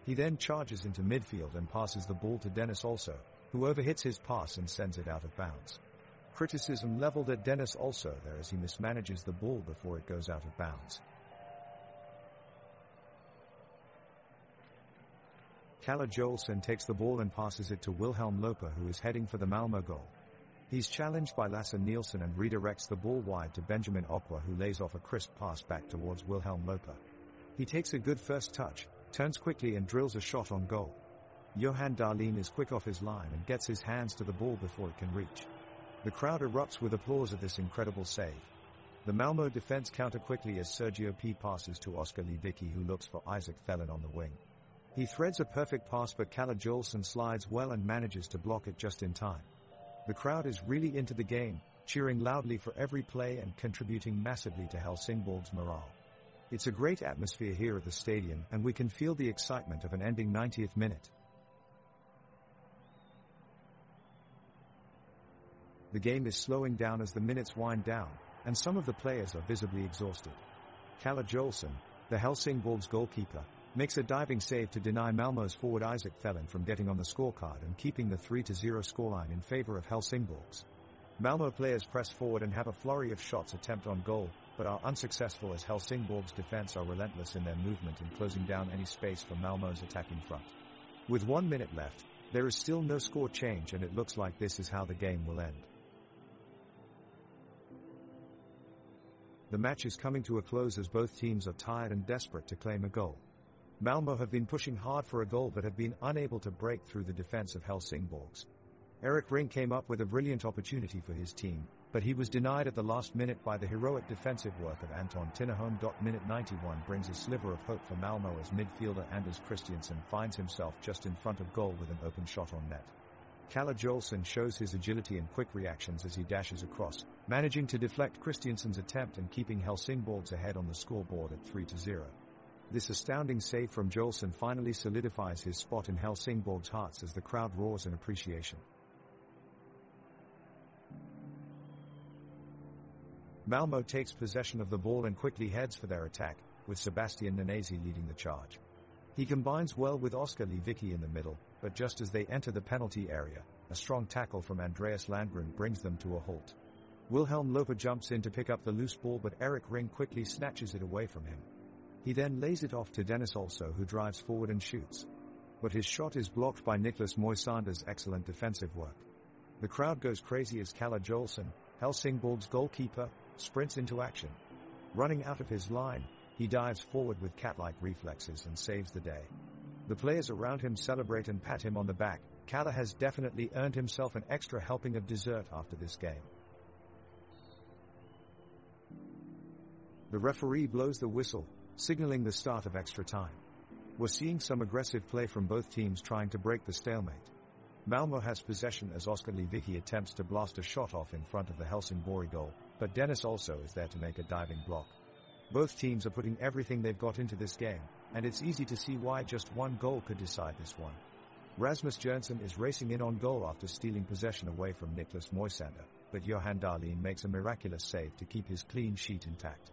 He then charges into midfield and passes the ball to Dennis also, who overhits his pass and sends it out of bounds. Criticism leveled at Dennis also there as he mismanages the ball before it goes out of bounds. Kalle Jolson takes the ball and passes it to Wilhelm Loper, who is heading for the Malmö goal. He's challenged by Lasse Nilsson and redirects the ball wide to Benjamin Okwa, who lays off a crisp pass back towards Wilhelm Loper. He takes a good first touch, turns quickly and drills a shot on goal. Johan Dahlin is quick off his line and gets his hands to the ball before it can reach. The crowd erupts with applause at this incredible save. The Malmö defense counter quickly as Sergio P passes to Oskar Lewicki, who looks for Isaac Thelen on the wing. He threads a perfect pass, but Kalle Jolson slides well and manages to block it just in time. The crowd is really into the game, cheering loudly for every play and contributing massively to Helsingborg's morale. It's a great atmosphere here at the stadium, and we can feel the excitement of an ending 90th minute. The game is slowing down as the minutes wind down, and some of the players are visibly exhausted. Kalle Jolson, the Helsingborgs goalkeeper, makes a diving save to deny Malmö's forward Isaac Thelen from getting on the scorecard and keeping the 3-0 scoreline in favor of Helsingborgs. Malmö players press forward and have a flurry of shots attempt on goal, but are unsuccessful as Helsingborgs' defense are relentless in their movement in closing down any space for Malmö's attacking front. With 1 minute left, there is still no score change, and it looks like this is how the game will end. The match is coming to a close as both teams are tired and desperate to claim a goal. Malmö have been pushing hard for a goal but have been unable to break through the defense of Helsingborgs. Erik Ring came up with a brilliant opportunity for his team, but he was denied at the last minute by the heroic defensive work of Anton Tinnerholm. Minute 91 brings a sliver of hope for Malmö as midfielder Anders Christiansen finds himself just in front of goal with an open shot on net. Kalle Jolson shows his agility and quick reactions as he dashes across, managing to deflect Christiansen's attempt and keeping Helsingborgs ahead on the scoreboard at 3-0. This astounding save from Jolson finally solidifies his spot in Helsingborgs' hearts as the crowd roars in appreciation. Malmö takes possession of the ball and quickly heads for their attack, with Sebastian Nanesi leading the charge. He combines well with Oskar Lewicki in the middle, but just as they enter the penalty area, a strong tackle from Andreas Landgren brings them to a halt. Wilhelm Loper jumps in to pick up the loose ball, but Erik Ring quickly snatches it away from him. He then lays it off to Dennis Also, who drives forward and shoots. But his shot is blocked by Niklas Moisander's excellent defensive work. The crowd goes crazy as Kalle Jolson, Helsingborg's goalkeeper, sprints into action. Running out of his line, he dives forward with cat-like reflexes and saves the day. The players around him celebrate and pat him on the back. Kalle has definitely earned himself an extra helping of dessert after this game. The referee blows the whistle, signaling the start of extra time. We're seeing some aggressive play from both teams trying to break the stalemate. Malmö has possession as Oskar Lewicki attempts to blast a shot off in front of the Helsingborg goal, but Dennis Also is there to make a diving block. Both teams are putting everything they've got into this game, and it's easy to see why just one goal could decide this one. Rasmus Jonsson is racing in on goal after stealing possession away from Niklas Moisander, but Johan Dahlin makes a miraculous save to keep his clean sheet intact.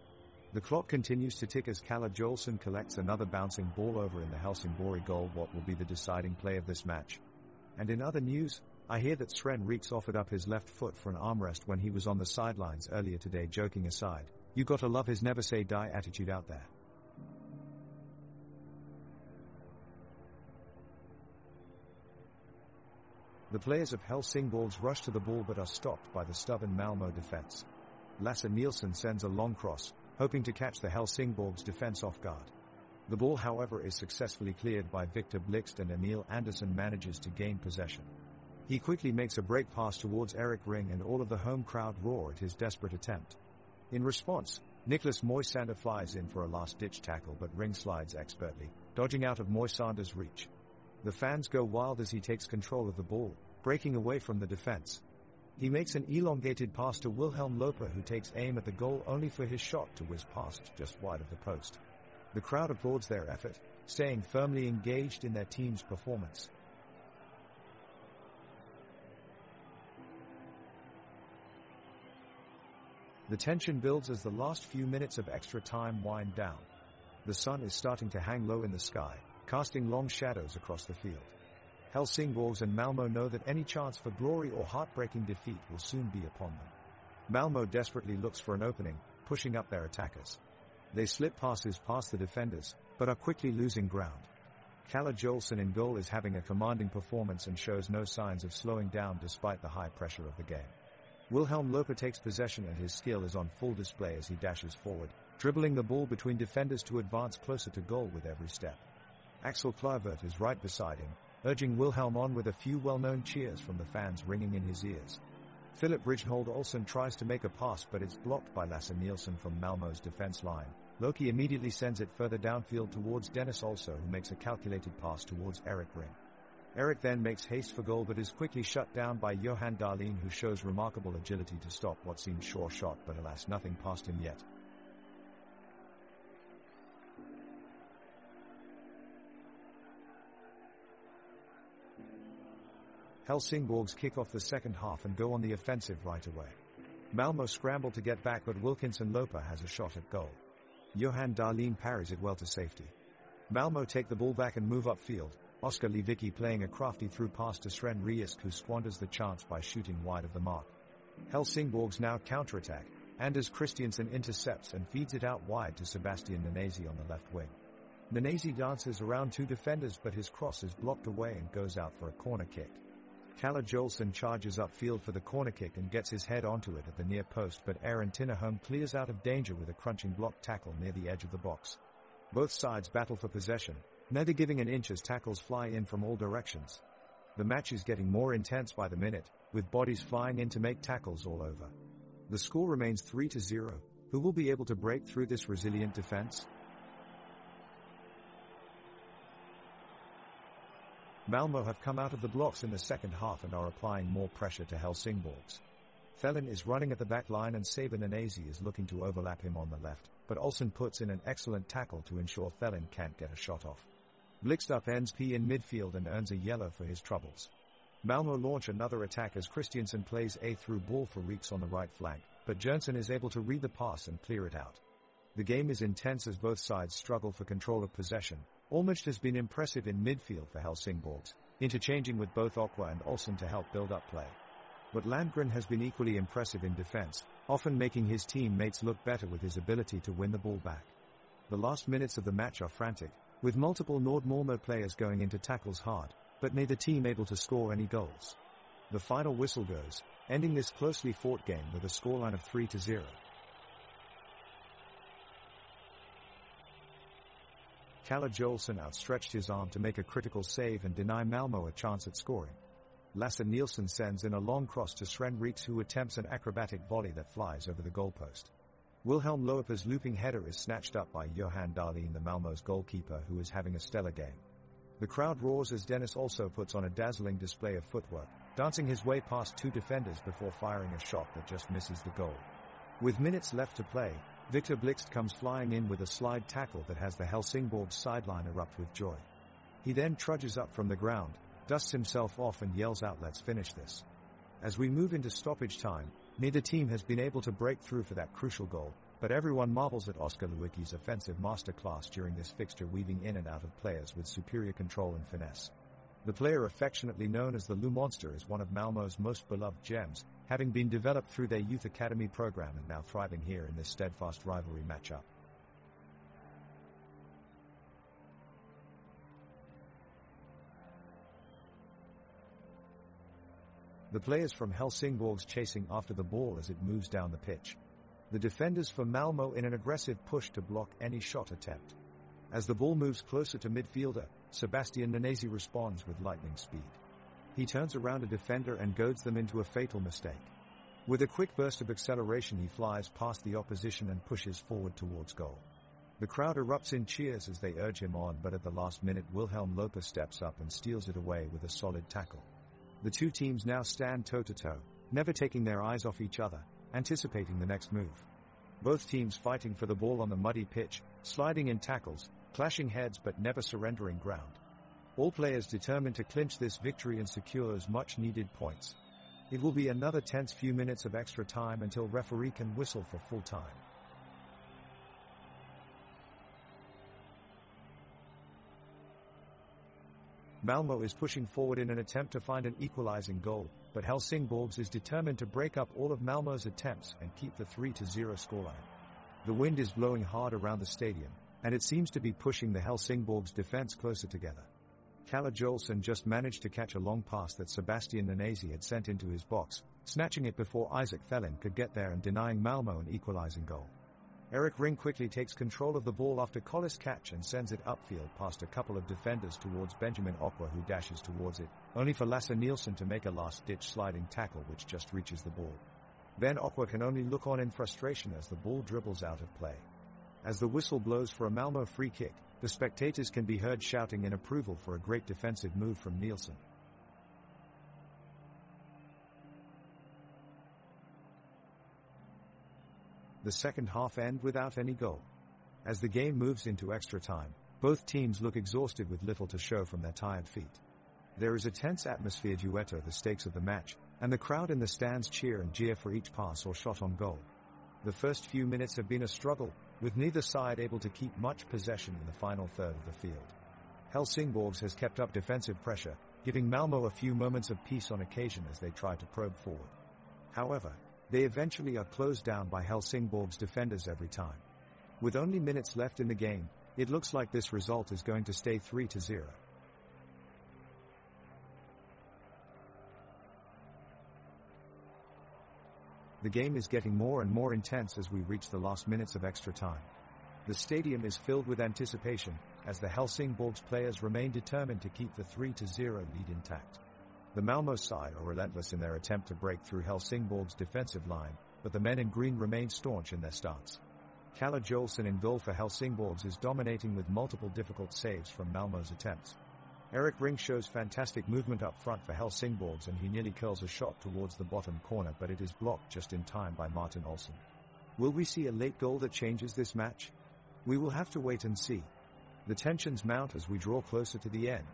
The clock continues to tick as Kalle Jolson collects another bouncing ball over in the Helsingborg goal, what will be the deciding play of this match. And in other news, I hear that Sven Reeks offered up his left foot for an armrest when he was on the sidelines earlier today. Joking aside, you gotta love his never say die attitude out there. The players of Helsingborgs rush to the ball but are stopped by the stubborn Malmö defense. Lasse Nielsen sends a long cross, hoping to catch the Helsingborgs defense off guard. The ball, however, is successfully cleared by Victor Blixt, and Emil Andersson manages to gain possession. He quickly makes a break pass towards Erik Ring, and all of the home crowd roar at his desperate attempt. In response, Niklas Moisander flies in for a last-ditch tackle, but Ring slides expertly, dodging out of Moisander's reach. The fans go wild as he takes control of the ball, breaking away from the defense. He makes an elongated pass to Wilhelm Loper, who takes aim at the goal only for his shot to whiz past just wide of the post. The crowd applauds their effort, staying firmly engaged in their team's performance. The tension builds as the last few minutes of extra time wind down. The sun is starting to hang low in the sky, casting long shadows across the field. Helsingborgs and Malmö know that any chance for glory or heartbreaking defeat will soon be upon them. Malmö desperately looks for an opening, pushing up their attackers. They slip passes past the defenders, but are quickly losing ground. Kalle Jolson in goal is having a commanding performance and shows no signs of slowing down despite the high pressure of the game. Wilhelm Loper takes possession, and his skill is on full display as he dashes forward, dribbling the ball between defenders to advance closer to goal with every step. Axel Kluivert is right beside him, urging Wilhelm on with a few well-known cheers from the fans ringing in his ears. Philip Rijnhold Olsen tries to make a pass, but it's blocked by Lasse Nielsen from Malmö's defense line. Loki immediately sends it further downfield towards Dennis Also, who makes a calculated pass towards Erik Ring. Erik then makes haste for goal but is quickly shut down by Johan Dahlin, who shows remarkable agility to stop what seemed sure shot, but alas, nothing past him yet. Helsingborgs kick off the second half and go on the offensive right away. Malmö scramble to get back, but Wilkinson Loper has a shot at goal. Johan Dahlin parries it well to safety. Malmö take the ball back and move upfield, Oskar Lewicki playing a crafty through pass to Sven Reeks, who squanders the chance by shooting wide of the mark. Helsingborgs now counterattack, Anders Christiansen intercepts and feeds it out wide to Sebastian Nanasi on the left wing. Nanasi dances around two defenders, but his cross is blocked away and goes out for a corner kick. Kalle Jolson charges upfield for the corner kick and gets his head onto it at the near post, but Aaron Tinnerholm clears out of danger with a crunching block tackle near the edge of the box. Both sides battle for possession, neither giving an inch as tackles fly in from all directions. The match is getting more intense by the minute, with bodies flying in to make tackles all over. The score remains 3-0. Who will be able to break through this resilient defense? Malmö have come out of the blocks in the second half and are applying more pressure to Helsingborgs. Thelin is running at the back line and Saber Nanasi is looking to overlap him on the left, but Olsen puts in an excellent tackle to ensure Thelin can't get a shot off. Blixt upends P in midfield and earns a yellow for his troubles. Malmö launch another attack as Christiansen plays a through ball for Reeks on the right flank, but Jonsson is able to read the pass and clear it out. The game is intense as both sides struggle for control of possession. Olmert has been impressive in midfield for Helsingborgs, interchanging with both Okwa and Olsen to help build up play. But Landgren has been equally impressive in defense, often making his teammates look better with his ability to win the ball back. The last minutes of the match are frantic, with multiple Nord Malmö players going into tackles hard, but neither team able to score any goals. The final whistle goes, ending this closely fought game with a scoreline of 3-0. Kalle Joelsson outstretched his arm to make a critical save and deny Malmö a chance at scoring. Lasse Nielsen sends in a long cross to Sven Reeks, who attempts an acrobatic volley that flies over the goalpost. Wilhelm Loeper's looping header is snatched up by Johan Dahlin, the Malmö's goalkeeper, who is having a stellar game. The crowd roars as Dennis also puts on a dazzling display of footwork, dancing his way past two defenders before firing a shot that just misses the goal. With minutes left to play, Victor Blixt comes flying in with a slide tackle that has the Helsingborg sideline erupt with joy. He then trudges up from the ground, dusts himself off and yells out, "Let's finish this." As we move into stoppage time, neither team has been able to break through for that crucial goal, but everyone marvels at Oskar Lewicki's offensive masterclass during this fixture, weaving in and out of players with superior control and finesse. The player affectionately known as the Lou Monster is one of Malmö's most beloved gems, having been developed through their youth academy program and now thriving here in this steadfast rivalry matchup. The players from Helsingborg's chasing after the ball as it moves down the pitch. The defenders for Malmö in an aggressive push to block any shot attempt. As the ball moves closer to midfielder, Sebastian Nanesi responds with lightning speed. He turns around a defender and goads them into a fatal mistake. With a quick burst of acceleration, he flies past the opposition and pushes forward towards goal. The crowd erupts in cheers as they urge him on, but at the last minute Wilhelm Loper steps up and steals it away with a solid tackle. The two teams now stand toe-to-toe, never taking their eyes off each other, anticipating the next move. Both teams fighting for the ball on the muddy pitch, sliding in tackles, clashing heads but never surrendering ground. All players determined to clinch this victory and secure those much-needed points. It will be another tense few minutes of extra time until referee can whistle for full time. Malmö is pushing forward in an attempt to find an equalizing goal, but Helsingborgs is determined to break up all of Malmö's attempts and keep the 3-0 scoreline. The wind is blowing hard around the stadium, and it seems to be pushing the Helsingborgs defense closer together. Kalle Joelsson just managed to catch a long pass that Sebastian Nanesi had sent into his box, snatching it before Isaac Thellin could get there and denying Malmö an equalizing goal. Erik Ring quickly takes control of the ball after Collis' catch and sends it upfield past a couple of defenders towards Benjamin Okwa, who dashes towards it, only for Lasse Nielsen to make a last-ditch sliding tackle which just reaches the ball. Then Okwa can only look on in frustration as the ball dribbles out of play. As the whistle blows for a Malmö free kick, the spectators can be heard shouting in approval for a great defensive move from Nielsen. The second half ends without any goal. As the game moves into extra time, both teams look exhausted with little to show from their tired feet. There is a tense atmosphere due to the stakes of the match, and the crowd in the stands cheer and jeer for each pass or shot on goal. The first few minutes have been a struggle, with neither side able to keep much possession in the final third of the field. Helsingborgs has kept up defensive pressure, giving Malmö a few moments of peace on occasion as they try to probe forward. However, they eventually are closed down by Helsingborg's defenders every time. With only minutes left in the game, it looks like this result is going to stay 3-0. The game is getting more and more intense as we reach the last minutes of extra time. The stadium is filled with anticipation, as the Helsingborgs players remain determined to keep the 3-0 lead intact. The Malmö side are relentless in their attempt to break through Helsingborg's defensive line, but the men in green remain staunch in their stance. Kalle Joelsson in goal for Helsingborgs is dominating with multiple difficult saves from Malmö's attempts. Erik Ring shows fantastic movement up front for Helsingborgs, and he nearly curls a shot towards the bottom corner, but it is blocked just in time by Martin Olsson. Will we see a late goal that changes this match? We will have to wait and see. The tensions mount as we draw closer to the end.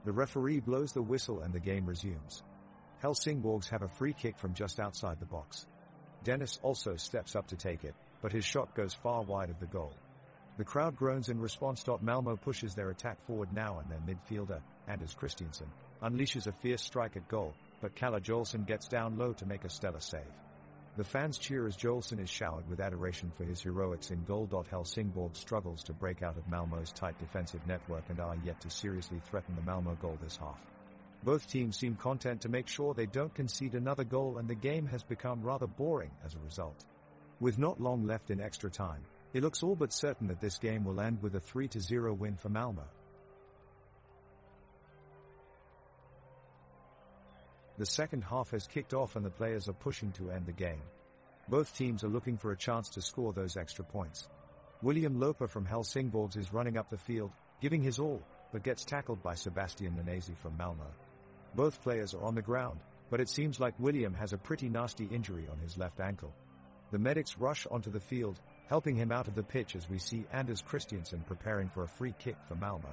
The referee blows the whistle and the game resumes. Helsingborgs have a free kick from just outside the box. Dennis also steps up to take it, but his shot goes far wide of the goal. The crowd groans in response. Malmo pushes their attack forward now, and their midfielder, Anders Christiansen, unleashes a fierce strike at goal, but Kalle Joelsson gets down low to make a stellar save. The fans cheer as Joelsson is showered with adoration for his heroics in goal. Helsingborg struggles to break out of Malmo's tight defensive network and are yet to seriously threaten the Malmo goal this half. Both teams seem content to make sure they don't concede another goal, and the game has become rather boring as a result. With not long left in extra time, it looks all but certain that this game will end with a 3-0 win for Malmo. The second half has kicked off and the players are pushing to end the game. Both teams are looking for a chance to score those extra points. William Loper from Helsingborg is running up the field, giving his all, but gets tackled by Sebastian Nanesi from Malmo. Both players are on the ground, but it seems like William has a pretty nasty injury on his left ankle. The medics rush onto the field, helping him out of the pitch as we see Anders Christiansen preparing for a free kick for Malmo.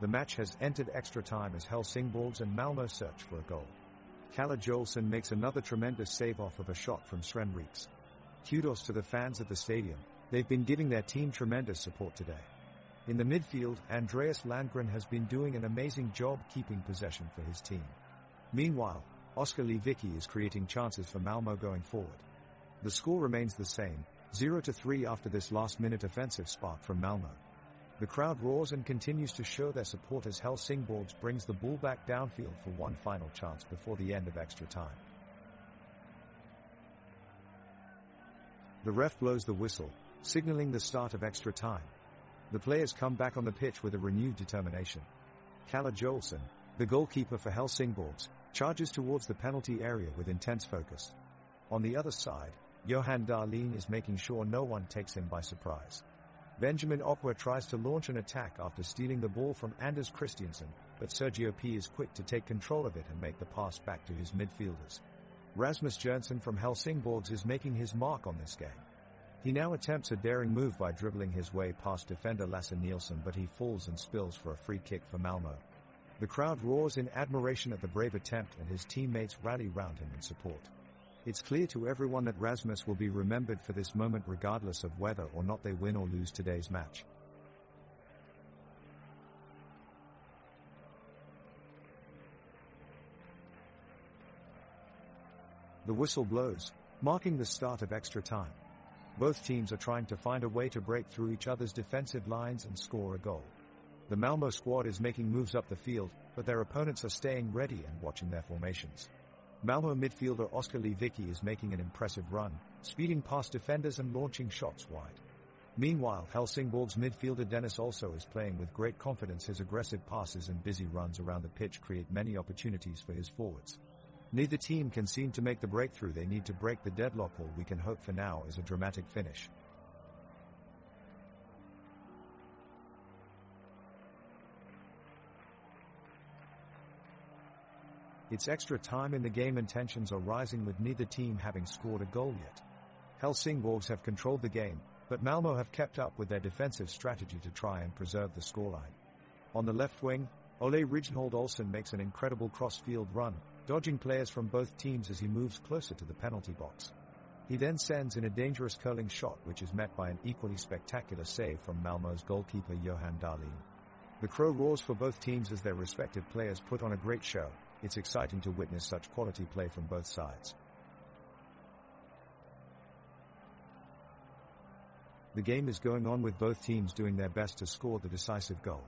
The match has entered extra time as Helsingborg and Malmo search for a goal. Kalle Joelsson makes another tremendous save off of a shot from Sven Rieks. Kudos to the fans at the stadium, they've been giving their team tremendous support today. In the midfield, Andreas Landgren has been doing an amazing job keeping possession for his team. Meanwhile, Oskar Lewicki is creating chances for Malmo going forward. The score remains the same, 0-3 after this last-minute offensive spark from Malmo. The crowd roars and continues to show their support as Helsingborg brings the ball back downfield for one final chance before the end of extra time. The ref blows the whistle, signaling the start of extra time. The players come back on the pitch with a renewed determination. Kalle Joelsson, the goalkeeper for Helsingborg, charges towards the penalty area with intense focus. On the other side, Johan Dahlin is making sure no one takes him by surprise. Benjamin Okwa tries to launch an attack after stealing the ball from Anders Christiansen, but Sergio P is quick to take control of it and make the pass back to his midfielders. Rasmus Jernsen from Helsingborg is making his mark on this game. He now attempts a daring move by dribbling his way past defender Lasse Nielsen, but he falls and spills for a free kick for Malmo. The crowd roars in admiration at the brave attempt and his teammates rally round him in support. It's clear to everyone that Rasmus will be remembered for this moment regardless of whether or not they win or lose today's match. The whistle blows, marking the start of extra time. Both teams are trying to find a way to break through each other's defensive lines and score a goal. The Malmo squad is making moves up the field, but their opponents are staying ready and watching their formations. Malmo midfielder Oskar Lewicki is making an impressive run, speeding past defenders and launching shots wide. Meanwhile, Helsingborg's midfielder Dennis also is playing with great confidence. His aggressive passes and busy runs around the pitch create many opportunities for his forwards. Neither team can seem to make the breakthrough they need to break the deadlock. All we can hope for now is a dramatic finish. It's extra time in the game and tensions are rising with neither team having scored a goal yet. Helsingborg have controlled the game, but Malmo have kept up with their defensive strategy to try and preserve the scoreline. On the left wing, Ole Rijnhold Olsen makes an incredible cross-field run, dodging players from both teams as he moves closer to the penalty box. He then sends in a dangerous curling shot which is met by an equally spectacular save from Malmo's goalkeeper Johan Dahlin. The Crow roars for both teams as their respective players put on a great show. It's exciting to witness such quality play from both sides. The game is going on with both teams doing their best to score the decisive goal.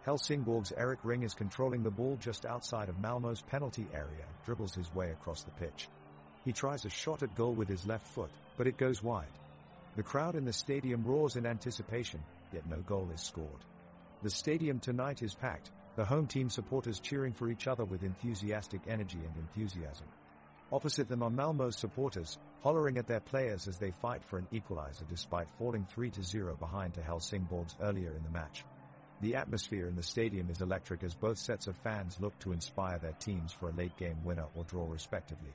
Helsingborg's Erik Ring is controlling the ball just outside of Malmo's penalty area and dribbles his way across the pitch. He tries a shot at goal with his left foot, but it goes wide. The crowd in the stadium roars in anticipation, yet no goal is scored. The stadium tonight is packed, the home team supporters cheering for each other with enthusiastic energy and enthusiasm. Opposite them are Malmo's supporters, hollering at their players as they fight for an equalizer despite falling 3-0 behind to Helsingborg earlier in the match. The atmosphere in the stadium is electric as both sets of fans look to inspire their teams for a late-game winner or draw respectively.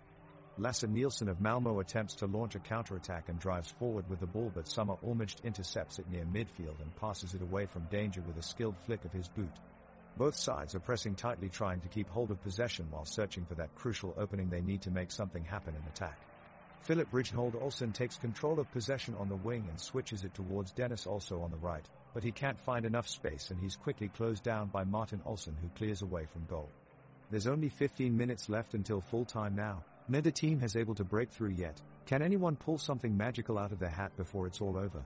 Lasse Nielsen of Malmo attempts to launch a counter-attack and drives forward with the ball, but Summer Olmert intercepts it near midfield and passes it away from danger with a skilled flick of his boot. Both sides are pressing tightly, trying to keep hold of possession while searching for that crucial opening they need to make something happen in attack. Philip Rijnhold Olsen takes control of possession on the wing and switches it towards Dennis also on the right, but he can't find enough space and he's quickly closed down by Martin Olsen, who clears away from goal. There's only 15 minutes left until full time now. Neither team has able to break through yet. Can anyone pull something magical out of their hat before it's all over?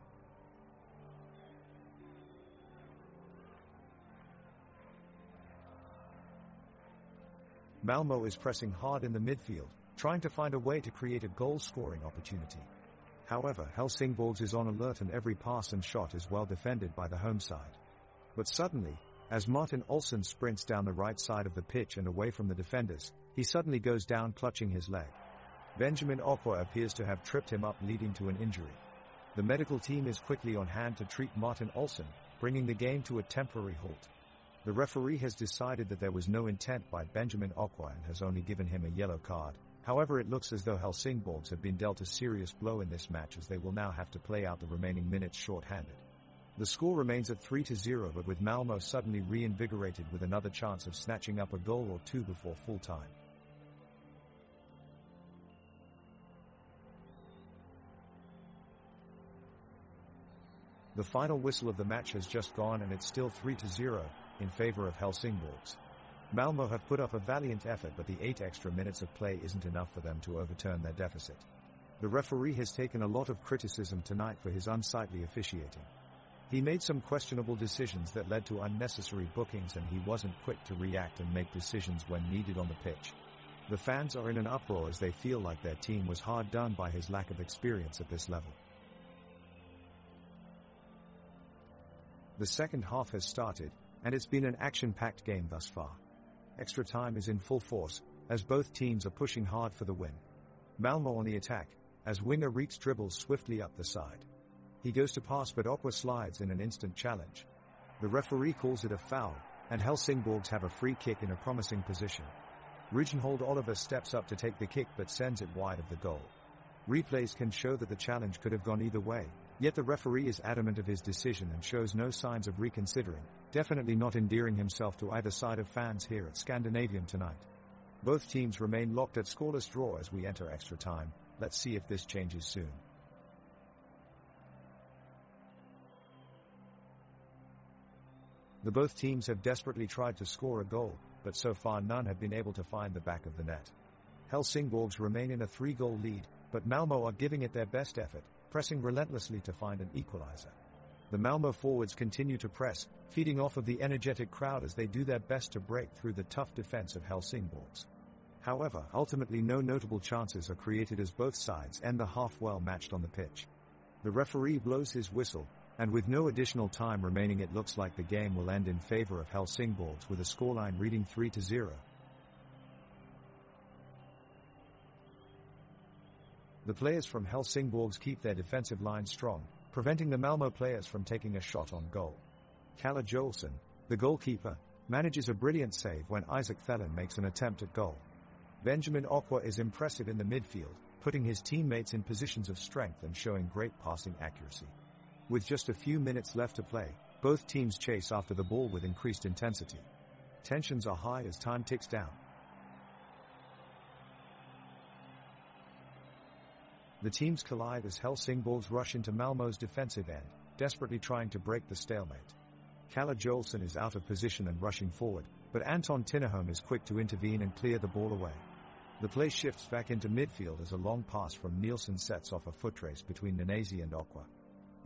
Malmö is pressing hard in the midfield, trying to find a way to create a goal-scoring opportunity. However, Helsingsborg is on alert and every pass and shot is well defended by the home side. But suddenly, as Martin Olsen sprints down the right side of the pitch and away from the defenders, he suddenly goes down clutching his leg. Benjamin Okwa appears to have tripped him up, leading to an injury. The medical team is quickly on hand to treat Martin Olsen, bringing the game to a temporary halt. The referee has decided that there was no intent by Benjamin Okwa and has only given him a yellow card. However, it looks as though Helsingsborg have been dealt a serious blow in this match, as they will now have to play out the remaining minutes short-handed. The score remains at 3-0, but with Malmö suddenly reinvigorated with another chance of snatching up a goal or two before full time. The final whistle of the match has just gone and it's still 3-0 in favor of Helsingsborg. Malmö have put up a valiant effort, but the 8 extra minutes of play isn't enough for them to overturn their deficit. The referee has taken a lot of criticism tonight for his unsightly officiating. He made some questionable decisions that led to unnecessary bookings, and he wasn't quick to react and make decisions when needed on the pitch. The fans are in an uproar as they feel like their team was hard done by his lack of experience at this level. The second half has started, and it's been an action-packed game thus far. Extra time is in full force, as both teams are pushing hard for the win. Malmö on the attack, as winger Reeks dribbles swiftly up the side. He goes to pass, but Okwa slides in an instant challenge. The referee calls it a foul, and Helsingsborg have a free kick in a promising position. Rijnhold Oliver steps up to take the kick but sends it wide of the goal. Replays can show that the challenge could have gone either way, yet the referee is adamant of his decision and shows no signs of reconsidering, definitely not endearing himself to either side of fans here at Scandinavium tonight. Both teams remain locked at scoreless draw as we enter extra time. Let's see if this changes soon. Both teams have desperately tried to score a goal, but so far none have been able to find the back of the net. Helsingsborg remain in a 3-goal lead, but Malmö are giving it their best effort, pressing relentlessly to find an equalizer. The Malmö forwards continue to press, feeding off of the energetic crowd as they do their best to break through the tough defense of Helsingsborg. However, ultimately no notable chances are created as both sides end the half well matched on the pitch. The referee blows his whistle, and with no additional time remaining, it looks like the game will end in favor of Helsingsborg with a scoreline reading 3-0. The players from Helsingsborg keep their defensive line strong, preventing the Malmö players from taking a shot on goal. Kalle Joelsson, the goalkeeper, manages a brilliant save when Isaac Thelen makes an attempt at goal. Benjamin Okwa is impressive in the midfield, putting his teammates in positions of strength and showing great passing accuracy. With just a few minutes left to play, both teams chase after the ball with increased intensity. Tensions are high as time ticks down. The teams collide as Helsingsborg rush into Malmö's defensive end, desperately trying to break the stalemate. Kalle Joelsson is out of position and rushing forward, but Anton Tinnerholm is quick to intervene and clear the ball away. The play shifts back into midfield as a long pass from Nielsen sets off a foot race between Nanasi and Okwa.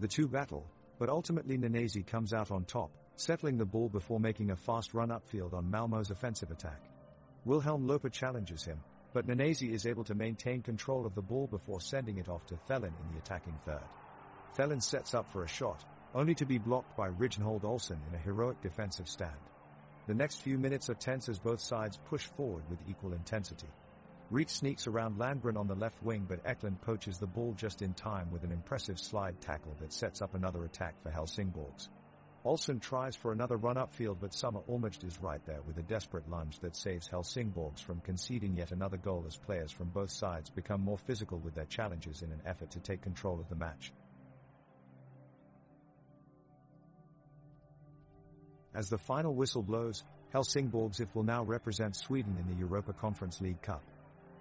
The two battle, but ultimately Nanasi comes out on top, settling the ball before making a fast run upfield on Malmö's offensive attack. Wilhelm Loper challenges him, but Nanasi is able to maintain control of the ball before sending it off to Thelen in the attacking third. Thelen sets up for a shot, only to be blocked by Rijnhold Olsen in a heroic defensive stand. The next few minutes are tense as both sides push forward with equal intensity. Reek sneaks around Landgren on the left wing, but Eklund poaches the ball just in time with an impressive slide tackle that sets up another attack for Helsingsborg. Olsen tries for another run upfield, but Summer Olmert is right there with a desperate lunge that saves Helsingsborg from conceding yet another goal as players from both sides become more physical with their challenges in an effort to take control of the match. As the final whistle blows, Helsingsborg will now represent Sweden in the Europa Conference League Cup.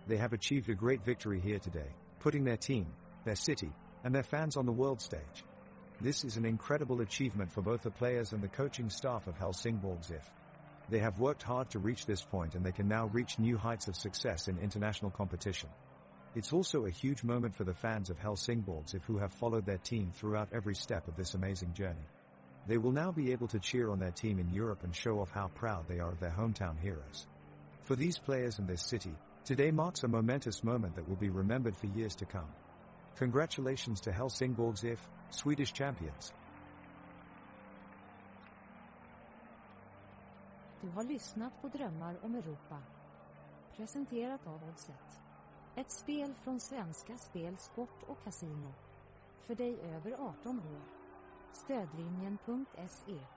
They have achieved a great victory here today, putting their team, their city, and their fans on the world stage. This is an incredible achievement for both the players and the coaching staff of Helsingsborg. They have worked hard to reach this point and they can now reach new heights of success in international competition. It's also a huge moment for the fans of Helsingsborg who have followed their team throughout every step of this amazing journey. They will now be able to cheer on their team in Europe and show off how proud they are of their hometown heroes. For these players and this city, today marks a momentous moment that will be remembered for years to come. Congratulations to Helsingsborg, Swedish champions. Du har lyssnat på Drömmar om Europa. Presenterat av Oddset. Ett spel från Svenska Spel, Sport och Casino. För dig över 18 år. Stödlinjen.se